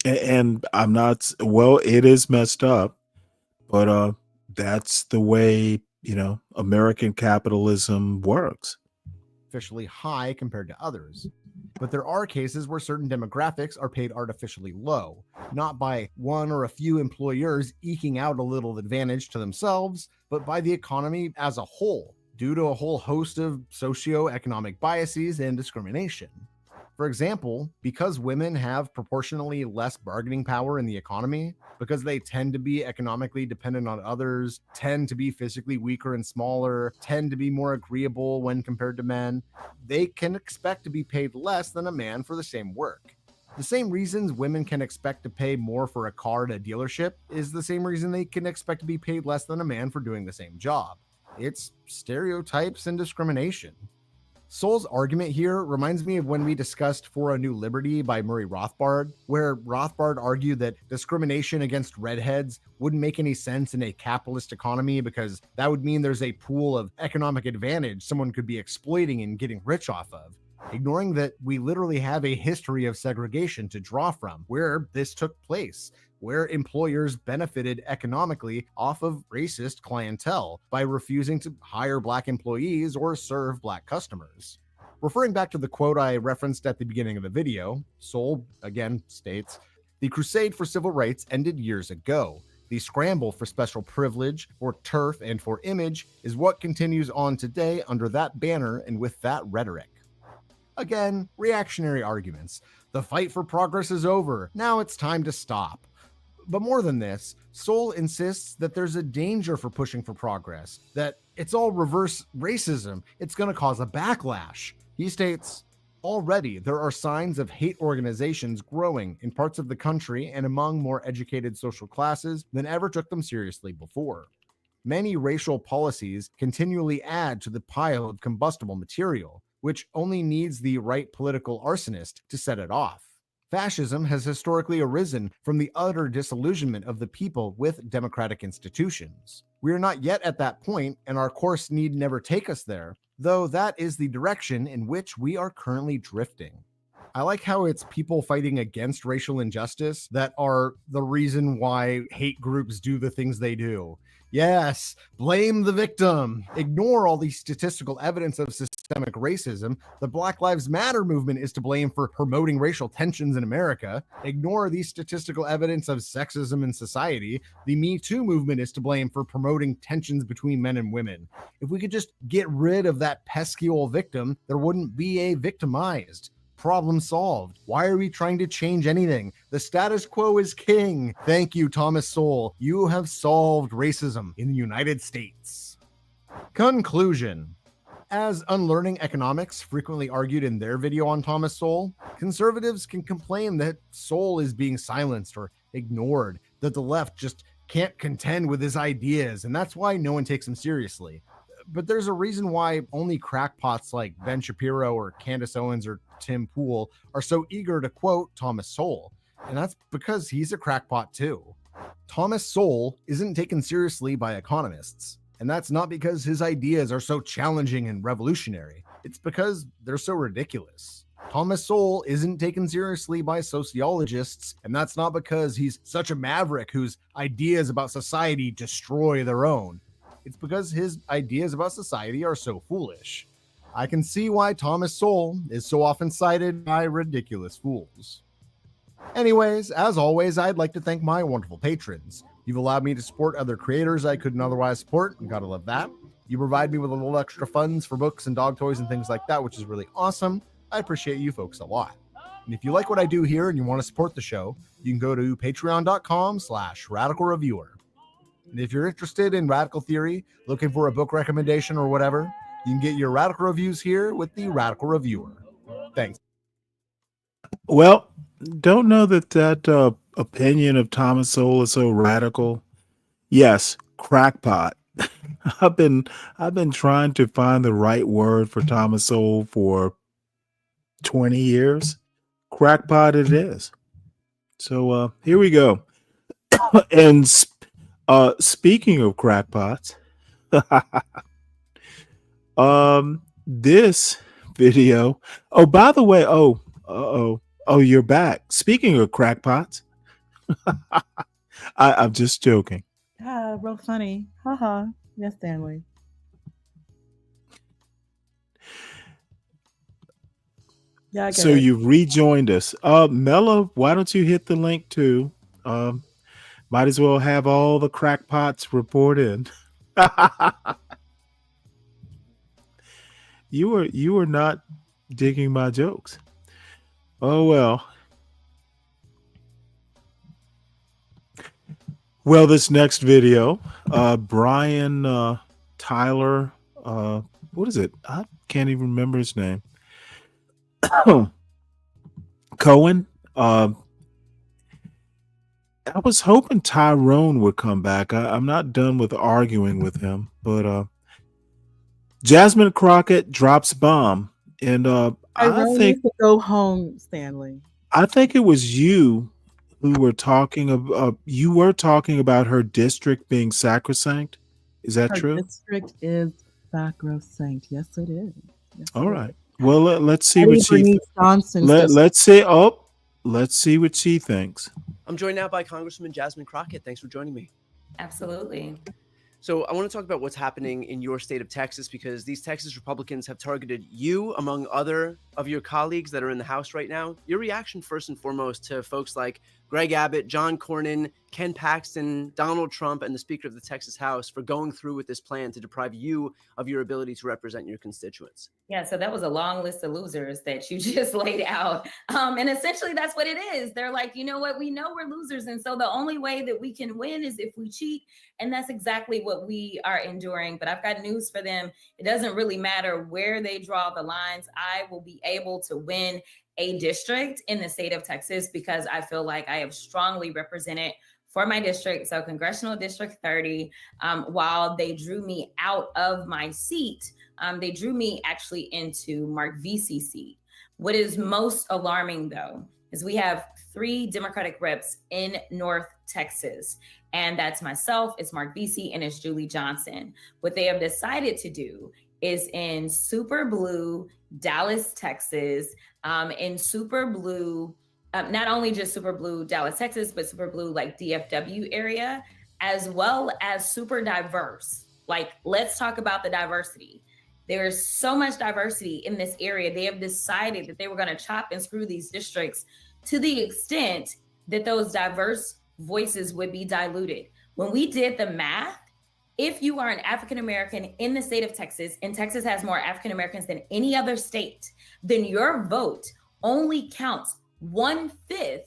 And I'm not, well, it is messed up, but that's the way, American capitalism works. Artificially high compared to others. But there are cases where certain demographics are paid artificially low, not by one or a few employers eking out a little advantage to themselves, but by the economy as a whole, due to a whole host of socioeconomic biases and discrimination. For example, because women have proportionally less bargaining power in the economy, because they tend to be economically dependent on others, tend to be physically weaker and smaller, tend to be more agreeable when compared to men, they can expect to be paid less than a man for the same work. The same reasons women can expect to pay more for a car at a dealership is the same reason they can expect to be paid less than a man for doing the same job. It's stereotypes and discrimination. Soul's argument here reminds me of when we discussed For a New Liberty by Murray Rothbard, where Rothbard argued that discrimination against redheads wouldn't make any sense in a capitalist economy because that would mean there's a pool of economic advantage someone could be exploiting and getting rich off of, ignoring that we literally have a history of segregation to draw from where this took place, where employers benefited economically off of racist clientele by refusing to hire Black employees or serve Black customers. Referring back to the quote I referenced at the beginning of the video, Soul again states, the crusade for civil rights ended years ago. The scramble for special privilege, for turf, and for image is what continues on today under that banner and with that rhetoric. Again, reactionary arguments. The fight for progress is over. Now it's time to stop. But more than this, Soul insists that there's a danger for pushing for progress, that it's all reverse racism. It's going to cause a backlash. He states, already there are signs of hate organizations growing in parts of the country and among more educated social classes than ever took them seriously before. Many racial policies continually add to the pile of combustible material, which only needs the right political arsonist to set it off. Fascism has historically arisen from the utter disillusionment of the people with democratic institutions. We are not yet at that point, and our course need never take us there, though that is the direction in which we are currently drifting. I like how it's people fighting against racial injustice that are the reason why hate groups do the things they do. Yes, blame the victim. Ignore all the statistical evidence of systemic racism. The Black Lives Matter movement is to blame for promoting racial tensions in America. Ignore the statistical evidence of sexism in society. The Me Too movement is to blame for promoting tensions between men and women. If we could just get rid of that pesky old victim, there wouldn't be a victimized. Problem solved. Why are we trying to change anything? The status quo is king. Thank you, Thomas Sowell. You have solved racism in the United States. Conclusion. As Unlearning Economics frequently argued in their video on Thomas Sowell, conservatives can complain that Sowell is being silenced or ignored, that the left just can't contend with his ideas, and that's why no one takes him seriously. But there's a reason why only crackpots like Ben Shapiro or Candace Owens or Tim Pool are so eager to quote Thomas Sowell, and that's because he's a crackpot too. Thomas Sowell isn't taken seriously by economists, and that's not because his ideas are so challenging and revolutionary. It's because they're so ridiculous. Thomas Sowell isn't taken seriously by sociologists, and that's not because he's such a maverick whose ideas about society destroy their own. It's because his ideas about society are so foolish. I can see why Thomas Sowell is so often cited by ridiculous fools. Anyways, as always, I'd like to thank my wonderful patrons. You've allowed me to support other creators I couldn't otherwise support, and gotta love that. You provide me with a little extra funds for books and dog toys and things like that, which is really awesome. I appreciate you folks a lot. And if you like what I do here and you want to support the show, you can go to patreon.com/radicalreviewer. And if you're interested in radical theory, looking for a book recommendation or whatever, you can get your radical reviews here with the Radical Reviewer. Thanks. Well, don't know that opinion of Thomas Sowell is so radical. Yes, crackpot. I've been trying to find the right word for Thomas Sowell for 20 years. Crackpot it is. So here we go. And speaking of crackpots, this video. Oh, by the way, you're back. Speaking of crackpots, I'm just joking. Real funny. Haha. Yes, Stanley. Yeah, I get So it. you've rejoined us. Mella, why don't you hit the link too? Might as well have all the crackpots report in. You were not digging my jokes. Oh well. Well, this next video, Brian Tyler, what is it? I can't even remember his name. Cohen. I was hoping Tyrone would come back. I'm not done with arguing with him, but Jasmine Crockett drops bomb, and I Tyrone think needs to go home, Stanley. I think it was you who were talking about her district being sacrosanct. Is that Her true? district is sacrosanct. Yes, it is. Yes, All it right. is. Well, let's see Patty what she. Bernice Johnson's Let's see. Oh, let's see what she thinks. I'm joined now by Congresswoman Jasmine Crockett. Thanks for joining me. Absolutely. So I want to talk about what's happening in your state of Texas, because these Texas Republicans have targeted you among other of your colleagues that are in the House right now. Your reaction first and foremost to folks like Greg Abbott, John Cornyn, Ken Paxton, Donald Trump, and the Speaker of the Texas House for going through with this plan to deprive you of your ability to represent your constituents? Yeah, so that was a long list of losers that you just laid out. And essentially that's what it is. They're like, you know what? We know we're losers. And so the only way that we can win is if we cheat. And that's exactly what we are enduring. But I've got news for them. It doesn't really matter where they draw the lines. I will be able to win a district in the state of Texas because I feel like I have strongly represented for my district. So Congressional District 30, while they drew me out of my seat, they drew me actually into Mark Vesey's seat. What is most alarming though, is we have 3 Democratic reps in North Texas. And that's myself, it's Mark Vesey, and it's Julie Johnson. What they have decided to do is in super blue Dallas, Texas, in super blue, not only just super blue Dallas, Texas, but super blue like DFW area, as well as super diverse. Like, let's talk about the diversity. There's so much diversity in this area. They have decided that they were going to chop and screw these districts to the extent that those diverse voices would be diluted. When we did the math, if you are an African-American in the state of Texas, and Texas has more African-Americans than any other state, then your vote only counts 1/5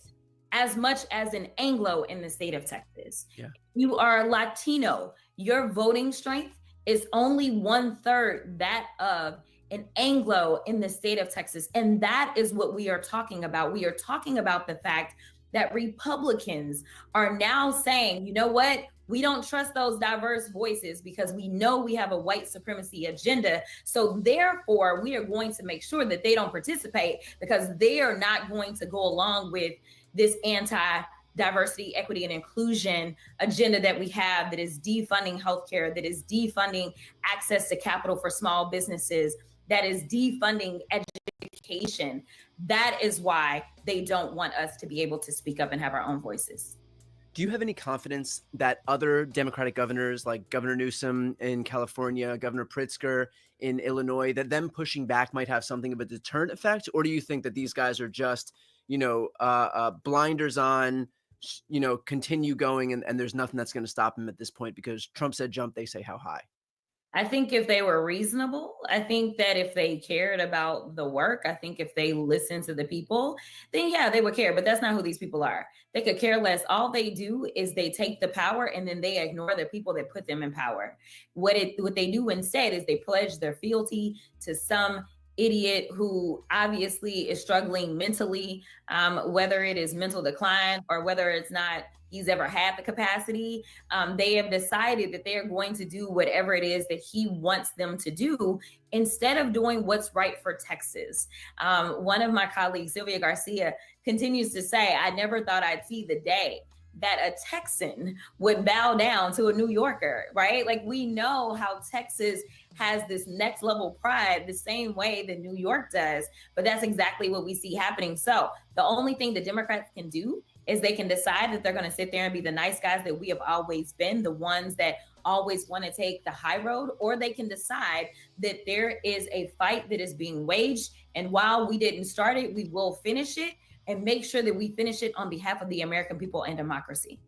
as much as an Anglo in the state of Texas. Yeah. You are Latino, your voting strength is only 1/3 that of an Anglo in the state of Texas. And that is what we are talking about. We are talking about the fact that Republicans are now saying, you know what? We don't trust those diverse voices because we know we have a white supremacy agenda. So therefore, we are going to make sure that they don't participate because they are not going to go along with this anti-diversity, equity, and inclusion agenda that we have that is defunding healthcare, that is defunding access to capital for small businesses, that is defunding education. That is why they don't want us to be able to speak up and have our own voices. Do you have any confidence that other Democratic governors like Governor Newsom in California, Governor Pritzker in Illinois, that them pushing back might have something of a deterrent effect? Or do you think that these guys are just, blinders on, continue going and there's nothing that's going to stop them at this point because Trump said jump, they say how high? I think if they were reasonable, I think that if they cared about the work, I think if they listened to the people, then yeah, they would care. But that's not who these people are. They could care less. All they do is they take the power and then they ignore the people that put them in power. What they do instead is they pledge their fealty to some idiot who obviously is struggling mentally, whether it is mental decline or whether it's not he's ever had the capacity. They have decided that they are going to do whatever it is that he wants them to do instead of doing what's right for Texas. One of my colleagues, Sylvia Garcia, continues to say, I never thought I'd see the day that a Texan would bow down to a New Yorker, right? Like, we know how Texas has this next level pride the same way that New York does, but that's exactly what we see happening. So the only thing the Democrats can do is they can decide that they're going to sit there and be the nice guys that we have always been, the ones that always want to take the high road, or they can decide that there is a fight that is being waged. And while we didn't start it, we will finish it and make sure that we finish it on behalf of the American people and democracy.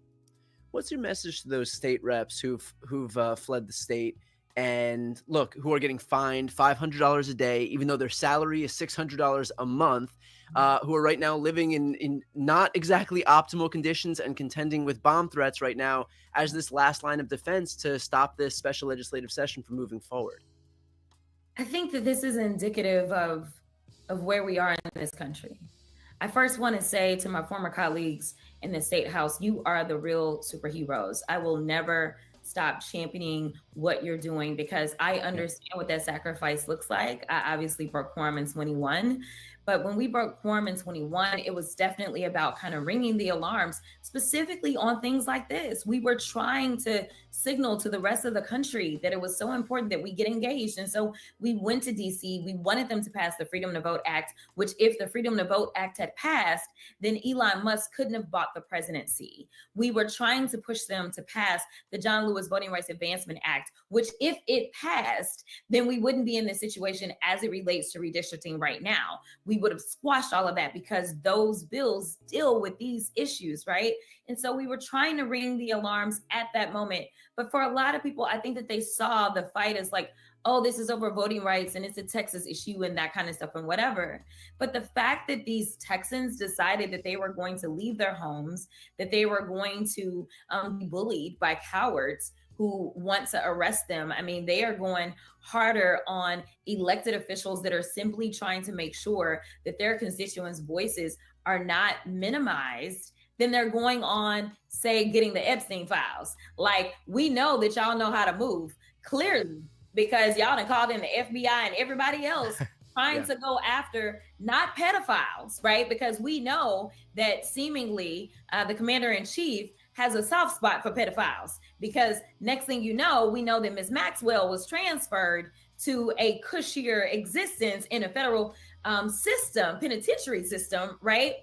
What's your message to those state reps who've fled the state and look, who are getting fined $500 a day, even though their salary is $600 a month, who are right now living in not exactly optimal conditions and contending with bomb threats right now as this last line of defense to stop this special legislative session from moving forward? I think that this is indicative of where we are in this country. I first want to say to my former colleagues in the State House, you are the real superheroes. I will never stop championing what you're doing because I understand what that sacrifice looks like. I obviously broke quorum in 21, but when we broke quorum in 21, it was definitely about kind of ringing the alarms, specifically on things like this. We were trying to signal to the rest of the country that it was so important that we get engaged. And so we went to DC. We wanted them to pass the Freedom to Vote Act, which if the Freedom to Vote Act had passed, then Elon Musk couldn't have bought the presidency. We were trying to push them to pass the John Lewis Voting Rights Advancement Act, which if it passed, then we wouldn't be in this situation as it relates to redistricting right now. We we would have squashed all of that because those bills deal with these issues, right? And so we were trying to ring the alarms at that moment. But for a lot of people, I think that they saw the fight as like, oh, this is over voting rights and it's a Texas issue and that kind of stuff and whatever. But the fact that these Texans decided that they were going to leave their homes, that they were going to be bullied by cowards who want to arrest them. I mean, they are going harder on elected officials that are simply trying to make sure that their constituents' voices are not minimized. Then they're going on, say, getting the Epstein files. Like, we know that y'all know how to move, clearly, because y'all done called in the FBI and everybody else trying to go after not pedophiles, right? Because we know that seemingly the commander-in-chief has a soft spot for pedophiles, because next thing you know, we know that Ms. Maxwell was transferred to a cushier existence in a federal system, penitentiary system, right?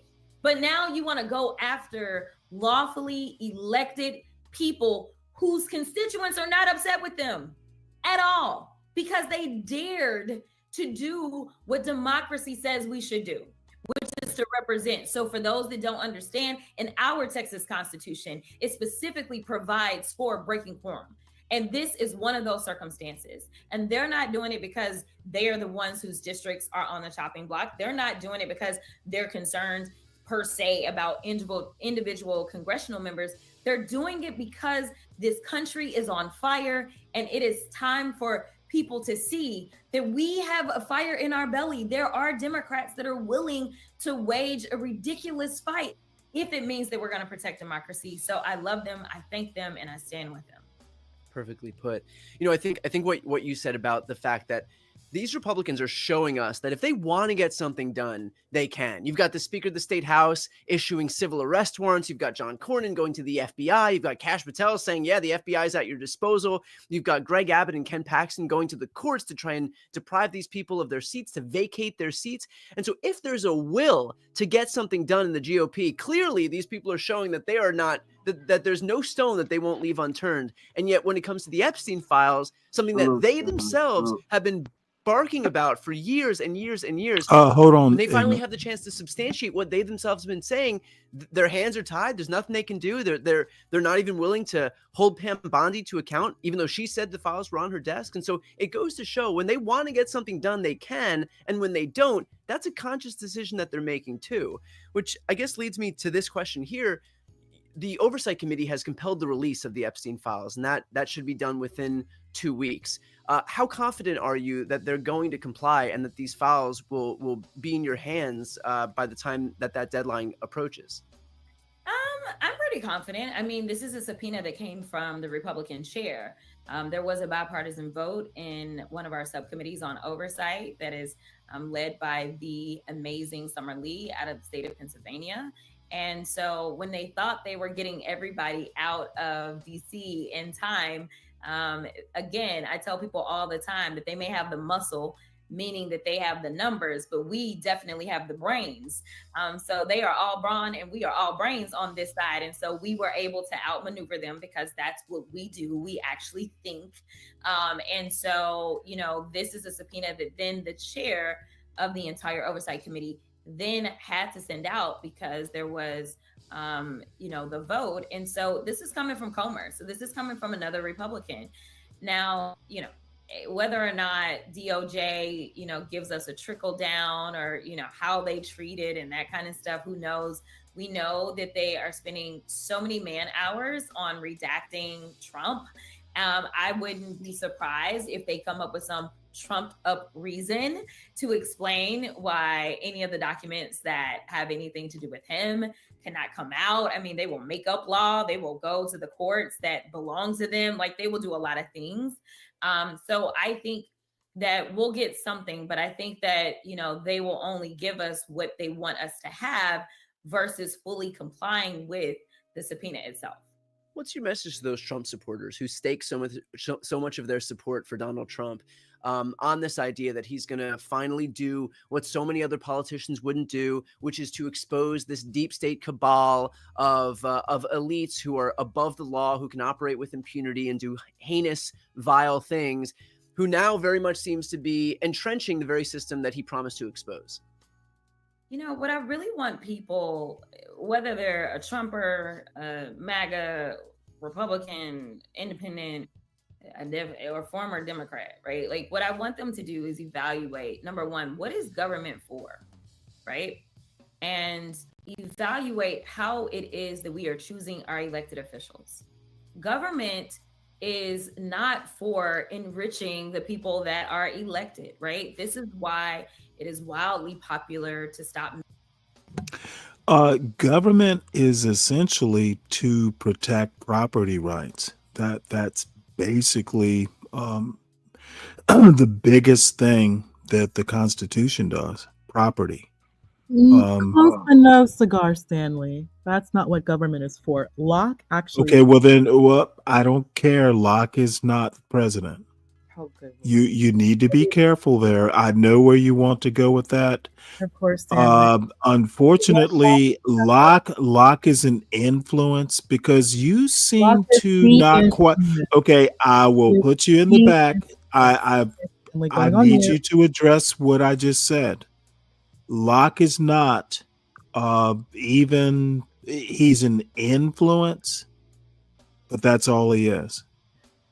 But now you want to go after lawfully elected people whose constituents are not upset with them at all, because they dared to do what democracy says we should do, which is to represent. So for those that don't understand, in our Texas Constitution, it specifically provides for breaking quorum. And this is one of those circumstances. And they're not doing it because they are the ones whose districts are on the chopping block. They're not doing it because they're concerned per se about individual congressional members. They're doing it because this country is on fire, and it is time for people to see that we have a fire in our belly. There are Democrats that are willing to wage a ridiculous fight if it means that we're going to protect democracy. So I love them, I thank them, and I stand with them. Perfectly put. You know, I think what you said about the fact that these Republicans are showing us that if they want to get something done, they can. You've got the Speaker of the State House issuing civil arrest warrants. You've got John Cornyn going to the FBI. You've got Kash Patel saying, yeah, the FBI is at your disposal. You've got Greg Abbott and Ken Paxton going to the courts to try and deprive these people of their seats, to vacate their seats. And so if there's a will to get something done in the GOP, clearly these people are showing that they are not, that there's no stone that they won't leave unturned. And yet when it comes to the Epstein files, something that they themselves have been barking about for years and years and years. Hold on. When they finally have the chance to substantiate what they themselves have been saying, their hands are tied. There's nothing they can do. They're not even willing to hold Pam Bondi to account, even though she said the files were on her desk. And so it goes to show when they want to get something done, they can. And when they don't, that's a conscious decision that they're making too, which I guess leads me to this question here. The Oversight Committee has compelled the release of the Epstein files, and that should be done within 2 weeks. How confident are you that they're going to comply and that these files will be in your hands by the time that deadline approaches? I'm pretty confident. I mean, this is a subpoena that came from the Republican chair. There was a bipartisan vote in one of our subcommittees on oversight that is led by the amazing Summer Lee out of the state of Pennsylvania. And so when they thought they were getting everybody out of DC in time, again, I tell people all the time that they may have the muscle, meaning that they have the numbers, but we definitely have the brains. So they are all brawn and we are all brains on this side. And so we were able to outmaneuver them because that's what we do. We actually think. And so, you know, this is a subpoena that then the chair of the entire Oversight Committee then had to send out because there was, you know, the vote. And so this is coming from Comer. So this is coming from another Republican. Now, you know, whether or not DOJ, you know, gives us a trickle down or, you know, how they treat it and that kind of stuff, who knows? We know that they are spending so many man hours on redacting Trump. I wouldn't be surprised if they come up with some trumped up reason to explain why any of the documents that have anything to do with him cannot come out. I mean, they will make up law. They will go to the courts that belong to them. Like, they will do a lot of things. So I think that we'll get something, but I think that, you know, they will only give us what they want us to have versus fully complying with the subpoena itself. What's your message to those Trump supporters who stake so much of their support for Donald Trump on this idea that he's going to finally do what so many other politicians wouldn't do, which is to expose this deep state cabal of elites who are above the law, who can operate with impunity and do heinous, vile things, who now very much seems to be entrenching the very system that he promised to expose? You know, what I really want people, whether they're a Trumper, a MAGA, Republican, independent, or former Democrat, right? Like, what I want them to do is evaluate, number one, what is government for, right? And evaluate how it is that we are choosing our elected officials. Government is not for enriching the people that are elected, right? This is why it is wildly popular to stop. Government is essentially to protect property rights. That's basically the biggest thing that the Constitution does. Property. Close enough, cigar Stanley. That's not what government is for. Locke actually. Okay, well then, I don't care. Locke is not president. Okay. You need to be careful there. I know where you want to go with that. Of course, Stanley. Unfortunately, Locke is an influence because you seem Locke is to the not quite. influence. Okay, I will put you in the back. I need you mute. to address what I just said. Locke is not even. He's an influence, but that's all he is.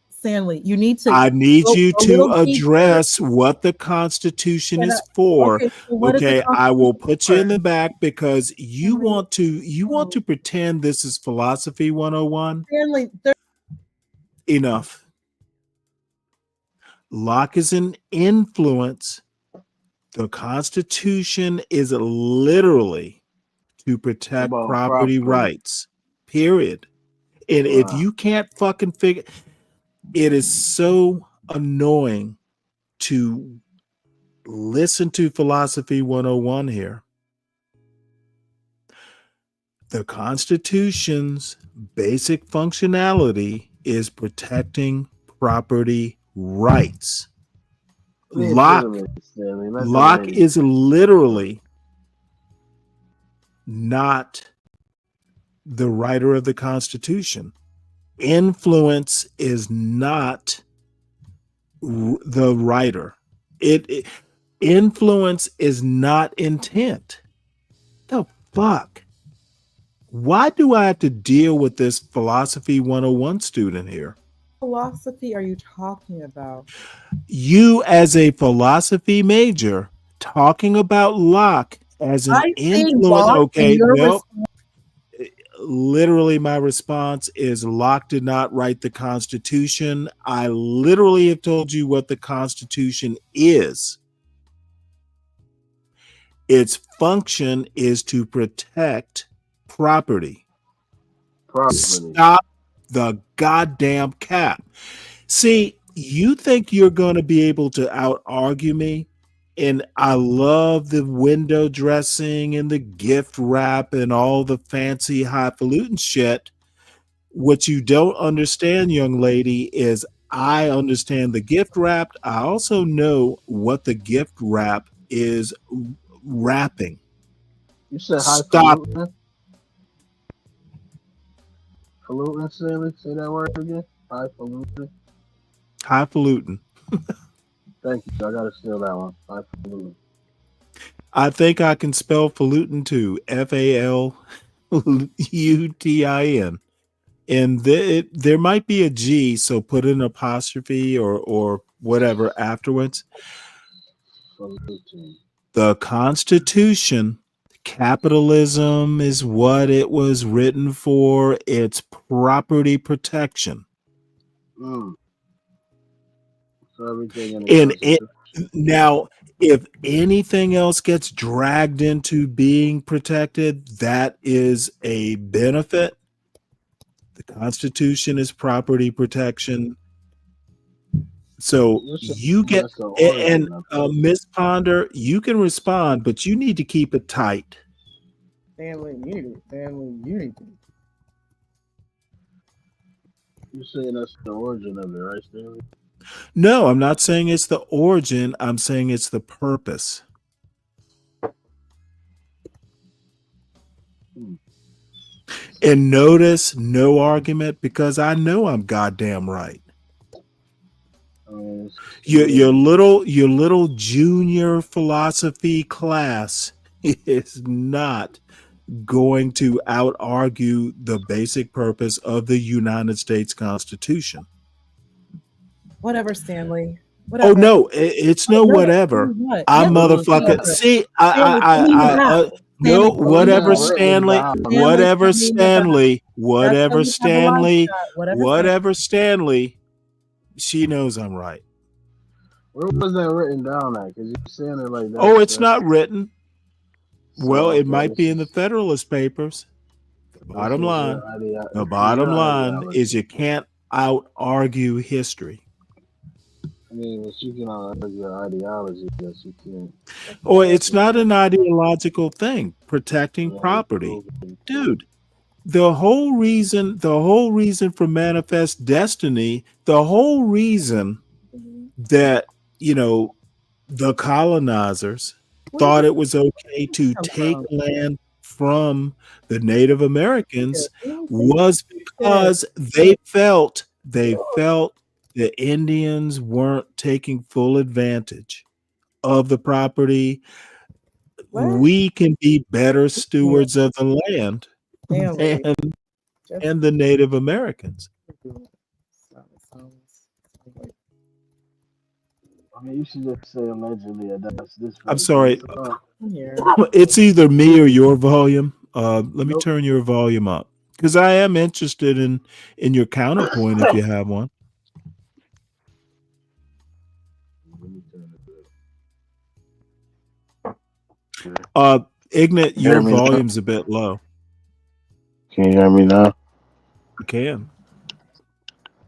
Stanley, you need to. I need go you a to little deeper. address what the Constitution is for. Okay, so what is the Okay, I will Constitution put you in for? the back because you want to pretend this is philosophy 101. Stanley, Enough. Locke is an influence. The Constitution is literally to protect About property property. rights. Period. And if you can't fucking figure, it is so annoying to listen to philosophy 101 here. The Constitution's basic functionality is protecting property rights. Locke is literally not the writer of the Constitution. Influence is not the writer. Influence is not intent. The fuck? Why do I have to deal with this philosophy 101 student here? philosophy are you talking about? You, as a philosophy major, talking about Locke as an influence. Okay, no. Literally, my response is Locke did not write the Constitution. I literally have told you what the Constitution is. Its function is to protect property. Stop the goddamn cap. See, you think you're going to be able to out-argue me? And I love the window dressing and the gift wrap and all the fancy highfalutin shit. What you don't understand, young lady, is I understand the gift wrap. I also know what the gift wrap is wrapping. You said Stop. Highfalutin, Stanley? Say that word again. Highfalutin. Highfalutin. Thank you. I gotta steal that one. Highfalutin. I think I can spell falutin too. Falutin. And there might be a G, so put an apostrophe or whatever afterwards. Falutin. The Constitution, capitalism is what it was written for. It's property protection. So everything And now, if anything else gets dragged into being protected, that is a benefit. The Constitution is property protection. So you get, and Miss Ponder, you can respond, but you need to keep it tight. Stanley, you need to. You're saying that's the origin of it, right, Stanley? No, I'm not saying it's the origin. I'm saying it's the purpose. And notice no argument because I know I'm goddamn right. Your little junior philosophy class is not going to out argue the basic purpose of the United States Constitution. Whatever, Stanley. Oh Whatever. no, it's no No, whatever. what? I'm Yes, motherfucking whatever. see. Stanley, tell me how. No, Stanley, tell me whatever, how. Stanley. Stanley, Whatever, tell me about. Stanley. That's how Whatever, you have a live Stanley. shot. Whatever, Whatever, Stanley. She knows I'm right. Where was that written down at? Because you're saying it like that. Oh, it's not written. So, Well, it okay, might be this in the is- Federalist Papers. Bottom this is line. your idea- The this is bottom your line ideology. is you can't out argue history. I mean, but you can argue your ideology, yes, you can. Or it's not an ideological thing. Protecting property, dude. The whole reason for Manifest Destiny, the whole reason that the colonizers thought it was okay to take land from the Native Americans was because they felt the Indians weren't taking full advantage of the property. We can be better stewards of the land and the Native Americans. I mean, you should just say allegedly. That's this. I'm sorry. Yeah. It's either me or your volume. Let me turn your volume up because I am interested in your counterpoint if you have one. Ignat, your volume's a bit low. Can you hear me now? I can.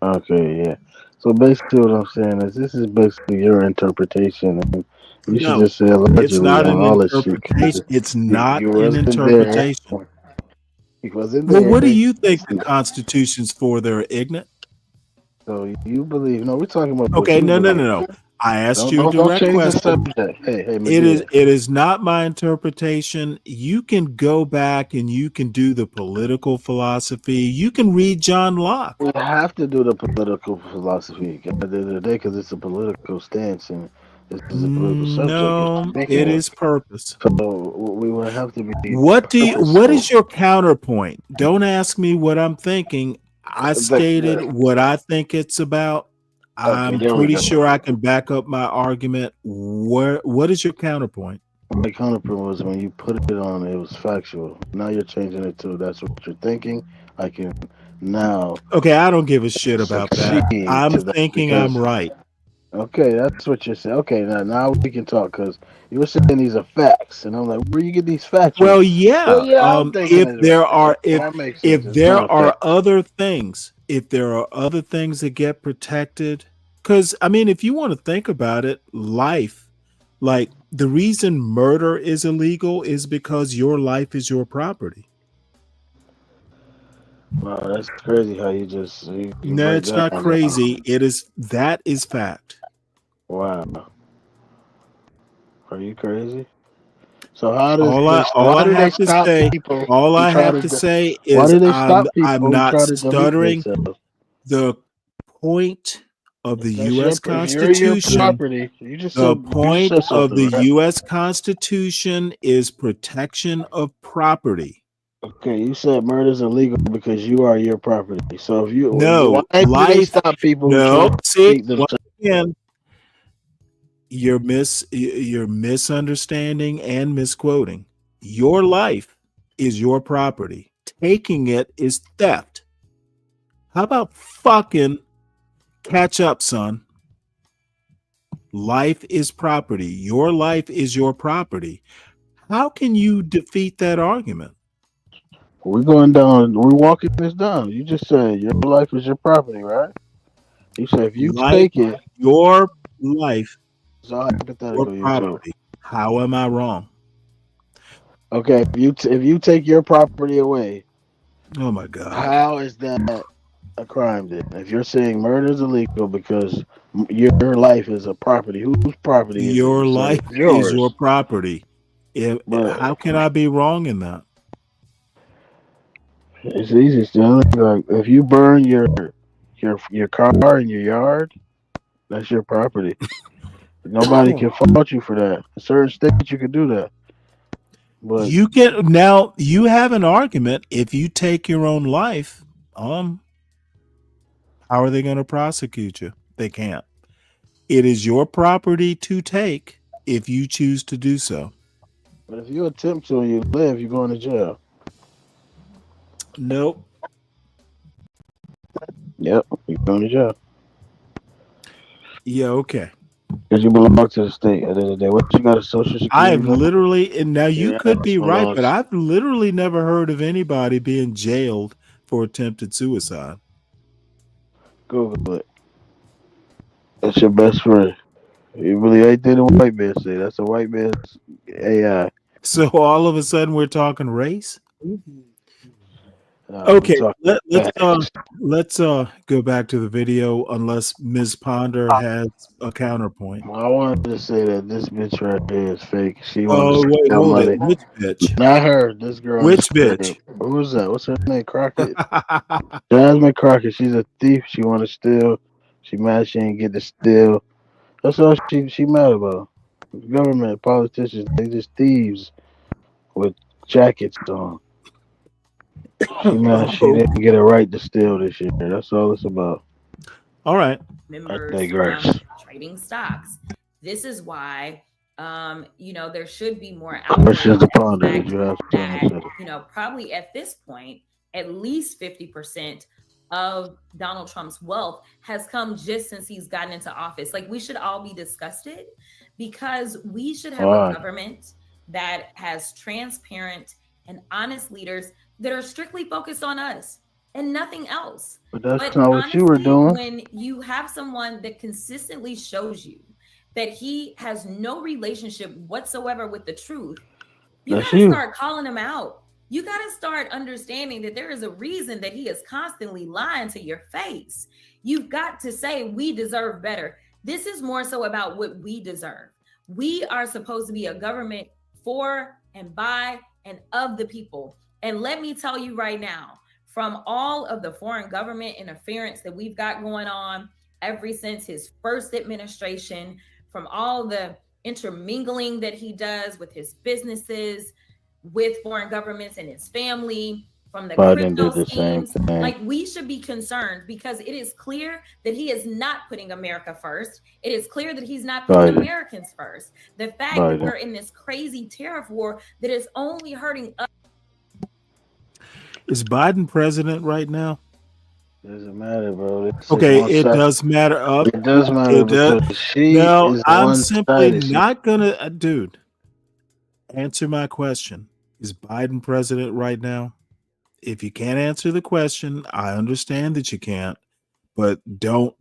Okay, yeah. So basically, what I'm saying is, this is basically your interpretation, and you should just say allegedly it's not on an all this shit. interpretation. It's not You an wasn't interpretation. there. He wasn't Well, there. what do you think the Constitution's for there, Ignat? So you believe? No, we're talking about. what Okay, you no. believe. I asked you a Don't direct change the question. subject. Hey, It is not my interpretation. You can go back and you can do the political philosophy. You can read John Locke. We have to do the political philosophy at the end of the day because it's a political stance and this is a political subject. No, it is purpose. So we would have to be. What is your counterpoint? Don't ask me what I'm thinking. I stated what I think it's about. I'm there we pretty go. sure I can back up my argument. What is your counterpoint? My counterpoint was when you put it on, it was factual. Now you're changing it to that's what you're thinking. I can now. Okay, I don't give a shit about that. succeed I'm to that thinking because- I'm right. Okay, that's what you're saying. Okay, now we can talk because you were saying these are facts, and I'm like, where you get these facts? Well, from? yeah. I'm thinking If it's there right. are That makes sense. if It's there not a are fact. other things, if there are other things that get protected, because I mean, if you want to think about it, life, like the reason murder is illegal is because your life is your property. Wow, that's crazy how you just. You No, break it's that not down. crazy. That is fact. Wow. Are you crazy? So how does All why I do they have to stop say, people? all who I try have to to de- say Why is do they stop people I'm who not try to delete stuttering. themselves? The point of the That's U.S. if you're your Constitution, property. You just the said point of something, the right? U.S. Constitution is protection of property. Okay, you said murder's illegal because you are your property. So if you No, why do they life. stop people who No, try to see, delete once themselves? again, you're misunderstanding and misquoting. Your life is your property. Taking it is theft. How about fucking catch up, son? Life is property. Your life is your property. How can you defeat that argument? We're going down. We're walking this down. You just said your life is your property, right? You said if you take it, your life, it's all hypothetical. your You too. property. How am I wrong? Okay, if you take your property away, oh my God, how is that a crime then? If you're saying murder is illegal because your life is a property, whose property is your it? You said life it's yours. is your property. How can I be wrong in that? It's easy, Stanley. Like if you burn your car in your yard, that's your property. Nobody can fault you for that. In certain states, you can do that. But You can now. You have an argument. If you take your own life, how are they going to prosecute you? They can't. It is your property to take if you choose to do so. but if you attempt to and you live, you're going to jail. Nope. Yep, you're going to jail. Yeah. Okay. Because you belong to the state at the end of the day. What you got a social security I have number? literally, and now you Yeah, could be some right, laws. but I've literally never heard of anybody being jailed for attempted suicide. Google it. That's your best friend. You believe anything the white man say? That's a white man's AI. So all of a sudden we're talking race. We Okay, talking let's go back to the video unless Ms. Ponder has a counterpoint. I wanted to say that this bitch right here is fake. She Oh wanted to wait, steal hold money. it. Which bitch? Not her. This girl. Which bitch? Who was that? What's her name? Crockett. Jasmine Crockett. She's a thief. She want to steal. She mad she ain't get to steal. That's all she mad about. Government politicians, they just thieves with jackets on. She mad she didn't get a right to steal this year. That's all it's about. All right. Members digress. trading stocks. This is why there should be more Questions to outrage at the ponder. fact Did you have that, something to say? probably at this point, at least 50% of Donald Trump's wealth has come just since he's gotten into office. Like, we should all be disgusted because we should have Why? a government that has transparent and honest leaders that are strictly focused on us and nothing else. But that's not what you were doing. When you have someone that consistently shows you that he has no relationship whatsoever with the truth, you That's gotta you. start calling him out. You gotta start understanding that there is a reason that he is constantly lying to your face. You've got to say, we deserve better. This is more so about what we deserve. We are supposed to be a government for and by and of the people. And let me tell you right now, from all of the foreign government interference that we've got going on ever since his first administration, from all the intermingling that he does with his businesses, with foreign governments and his family, from the Biden crypto did the same schemes, thing. like, we should be concerned because it is clear that he is not putting America first. It is clear that he's not putting Biden. Americans first. The fact that Biden. we're in this crazy tariff war that is only hurting us. Is Biden president right now? Doesn't matter, bro. It's Okay, one it side. does matter. It does matter It does. because she No, is I'm simply one-sided. not gonna, dude. Answer my question. Is Biden president right now? If you can't answer the question, I understand that you can't, but don't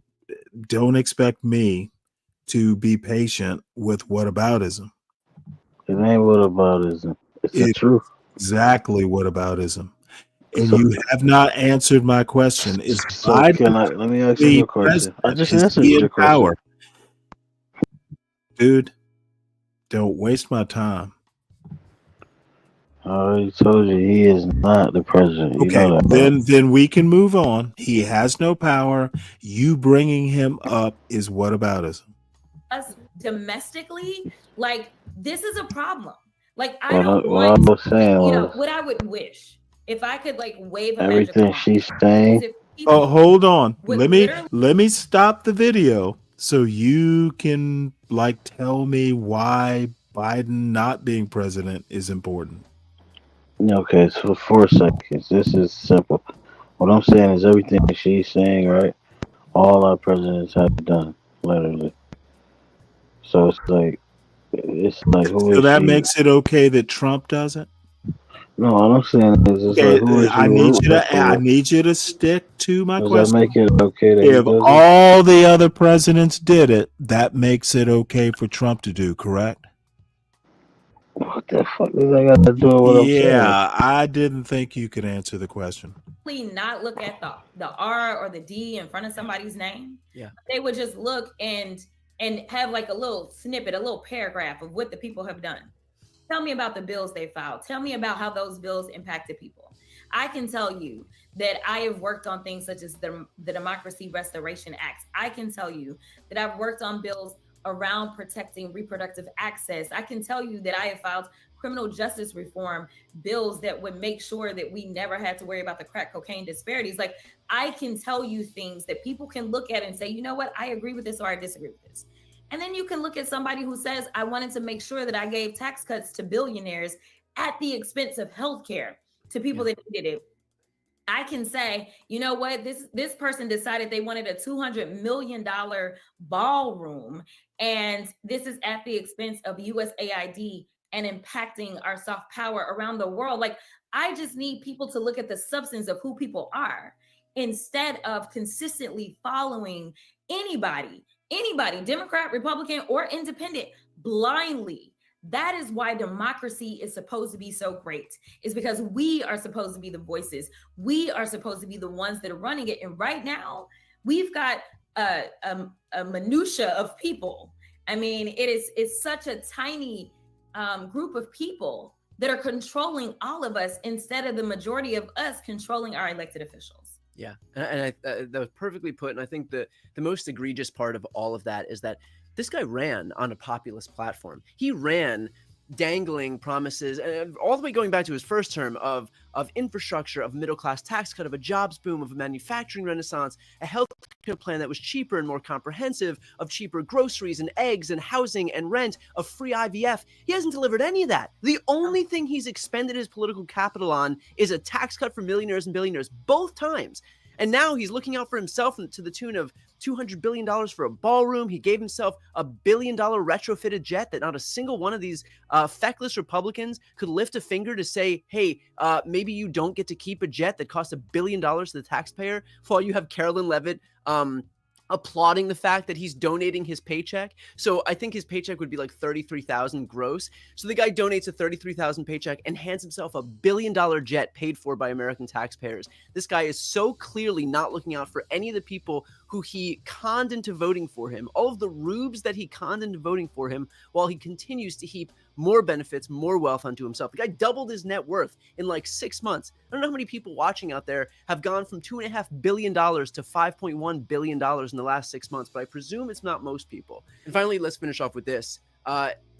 expect me to be patient with whataboutism. It ain't whataboutism. It's the truth. Exactly whataboutism. And So- you have not answered my question. Is So Biden let me ask the you a question. I president? just Is answered he in your question. power? Dude, don't waste my time. I already told you he is not the president. You Okay, know that. then we can move on. He has no power. You bringing him up is whataboutism. Us domestically, like, this is a problem. Like, I What don't I want, was saying was what I would wish if I could, like, wave a magic everything wand. she's saying. If people Oh, hold on. would Let me stop the video so you can, like, tell me why Biden not being president is important. Okay, so 4 seconds. This is simple. What I'm saying is everything she's saying, right? All our presidents have done, literally. So it's like who So is that she? makes it okay that Trump does it? No, all I'm saying is it's Okay, like who is I you need you rooting to I for? need you to stick to my Does question. that make it okay that he If does it? all the other presidents did it, that makes it okay for Trump to do, correct? What the fuck does that got to do with what I'm saying? Yeah, I didn't think you could answer the question. not look at the R or the D in front of somebody's name. Yeah. They would just look and have like a little snippet, a little paragraph of what the people have done. Tell me about the bills they filed. Tell me about how those bills impacted people. I can tell you that I have worked on things such as the Democracy Restoration Act. I can tell you that I've worked on bills around protecting reproductive access. I can tell you that I have filed criminal justice reform bills that would make sure that we never had to worry about the crack cocaine disparities. Like, I can tell you things that people can look at and say, you know what, I agree with this or I disagree with this. And then you can look at somebody who says, I wanted to make sure that I gave tax cuts to billionaires at the expense of healthcare to people that needed it. I can say, you know what, this person decided they wanted a $200 million ballroom, and this is at the expense of USAID and impacting our soft power around the world. Like, I just need people to look at the substance of who people are instead of consistently following anybody, Democrat, Republican, or independent, blindly. That is why democracy is supposed to be so great, is because we are supposed to be the voices. We are supposed to be the ones that are running it. And right now, we've got a minutia of people. I mean, it's such a tiny group of people that are controlling all of us instead of the majority of us controlling our elected officials. Yeah, and that was perfectly put. And I think the most egregious part of all of that is that this guy ran on a populist platform. He ran dangling promises, all the way going back to his first term, of infrastructure, of middle-class tax cut, of a jobs boom, of a manufacturing renaissance, a healthcare plan that was cheaper and more comprehensive, of cheaper groceries and eggs and housing and rent, of free IVF. He hasn't delivered any of that. The only thing he's expended his political capital on is a tax cut for millionaires and billionaires, both times. And now he's looking out for himself to the tune of $200 billion for a ballroom. He gave himself a $1 billion retrofitted jet that not a single one of these feckless Republicans could lift a finger to say, hey, maybe you don't get to keep a jet that costs $1 billion to the taxpayer, while you have Carolyn Levitt applauding the fact that he's donating his paycheck. So I think his paycheck would be like $33,000 gross. So the guy donates a $33,000 paycheck and hands himself a $1 billion jet paid for by American taxpayers. This guy is so clearly not looking out for any of the people who he conned into voting for him, all of the rubes that he conned into voting for him, while he continues to heap more benefits, more wealth onto himself. The guy doubled his net worth in like 6 months. I don't know how many people watching out there have gone from $2.5 billion to $5.1 billion in the last 6 months, but I presume it's not most people. And finally, let's finish off with this.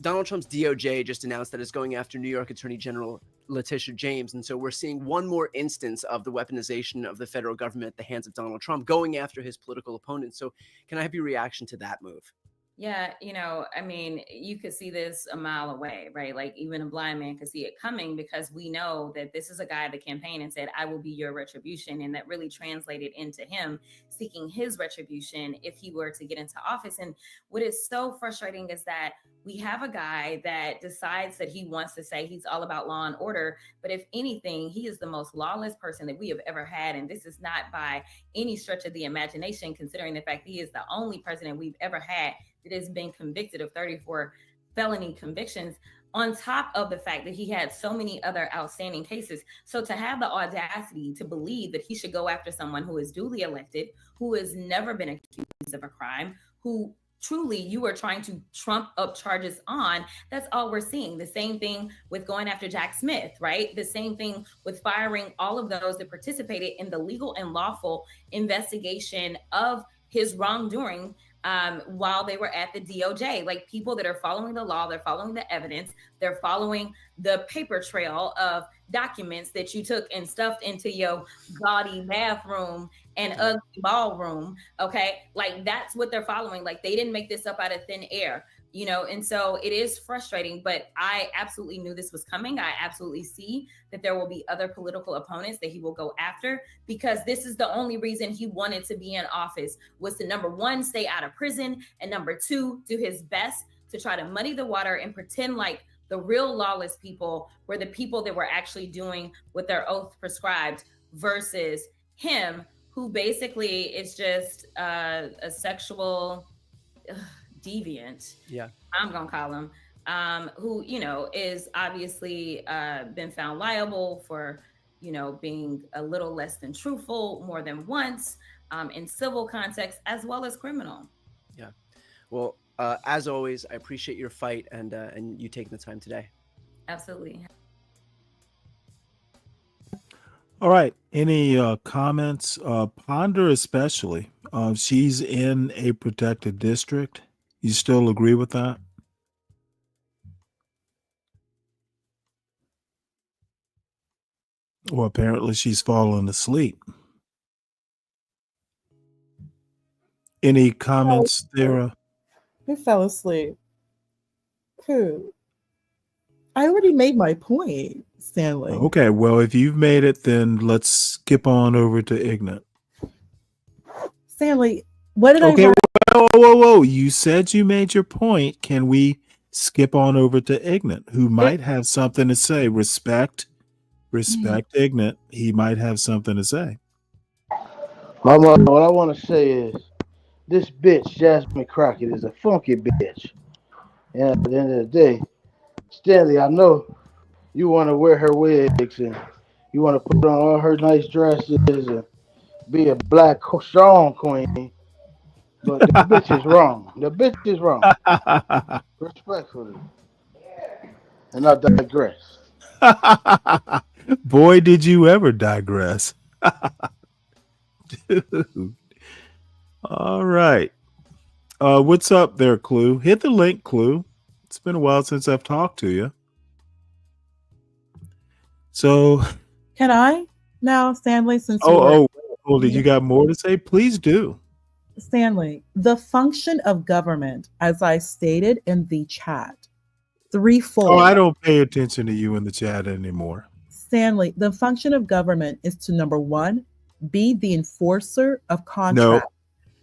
Donald Trump's DOJ just announced that it's going after New York Attorney General Letitia James. And so we're seeing one more instance of the weaponization of the federal government at the hands of Donald Trump, going after his political opponents. So can I have your reaction to that move? Yeah, I mean, you could see this a mile away, right? Like, even a blind man could see it coming, because we know that this is a guy that campaigned and said, I will be your retribution. And that really translated into him seeking his retribution if he were to get into office. And what is so frustrating is that we have a guy that decides that he wants to say he's all about law and order. But if anything, he is the most lawless person that we have ever had. And this is not by any stretch of the imagination, considering the fact he is the only president we've ever had that has been convicted of 34 felony convictions, on top of the fact that he had so many other outstanding cases. So to have the audacity to believe that he should go after someone who is duly elected, who has never been accused of a crime, who truly you are trying to trump up charges on, that's all we're seeing. The same thing with going after Jack Smith, right? The same thing with firing all of those that participated in the legal and lawful investigation of his wrongdoing while they were at the DOJ. Like, people that are following the law, they're following the evidence, they're following the paper trail of documents that you took and stuffed into your gaudy bathroom and ugly ballroom. Okay, like, that's what they're following. Like, they didn't make this up out of thin air. And so it is frustrating, but I absolutely knew this was coming. I absolutely see that there will be other political opponents that he will go after, because this is the only reason he wanted to be in office, was to, number one, stay out of prison, and number two, do his best to try to muddy the water and pretend like the real lawless people were the people that were actually doing what their oath prescribed, versus him, who basically is just a sexual deviant. Yeah, I'm gonna call him, who is obviously been found liable for being a little less than truthful more than once, in civil context as well as criminal. Yeah, well, as always, I appreciate your fight and you taking the time today. Absolutely. All right. Any comments? Ponder especially. She's in a protected district. You still agree with that? Well, apparently she's fallen asleep. Any comments there? Who fell asleep? Who? I already made my point, Stanley. Okay, well, if you've made it, then let's skip on over to Ignat. Stanley, what did Okay, I whoa. You said you made your point. Can we skip on over to Ignat, who might have something to say? Respect Ignat. He might have something to say. What I want to say is, this bitch, Jasmine Crockett, is a funky bitch. And at the end of the day, Stanley, I know you want to wear her wigs and you want to put on all her nice dresses and be a black strong queen, but the bitch is wrong. The bitch is wrong. Respectfully. And I digress. Boy, did you ever digress. Dude. All right. What's up there, Clue? Hit the link, Clue. It's been a while since I've talked to you. So, Can I now, Stanley, since hold it. You got more to say? Please do. Stanley, the function of government, as I stated in the chat, threefold. Oh, I don't pay attention to you in the chat anymore. Stanley, the function of government is to, number one, be the enforcer of contracts.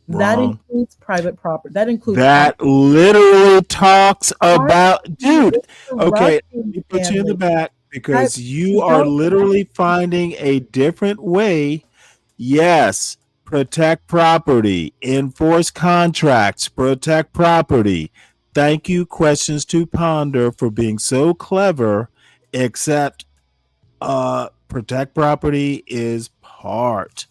That includes private property. That literally talks about, dude. Okay, let me put you in the back because you are literally finding a different way. Yes, protect property, enforce contracts, protect property. Thank you, Questions to Ponder, for being so clever, except protect property is part.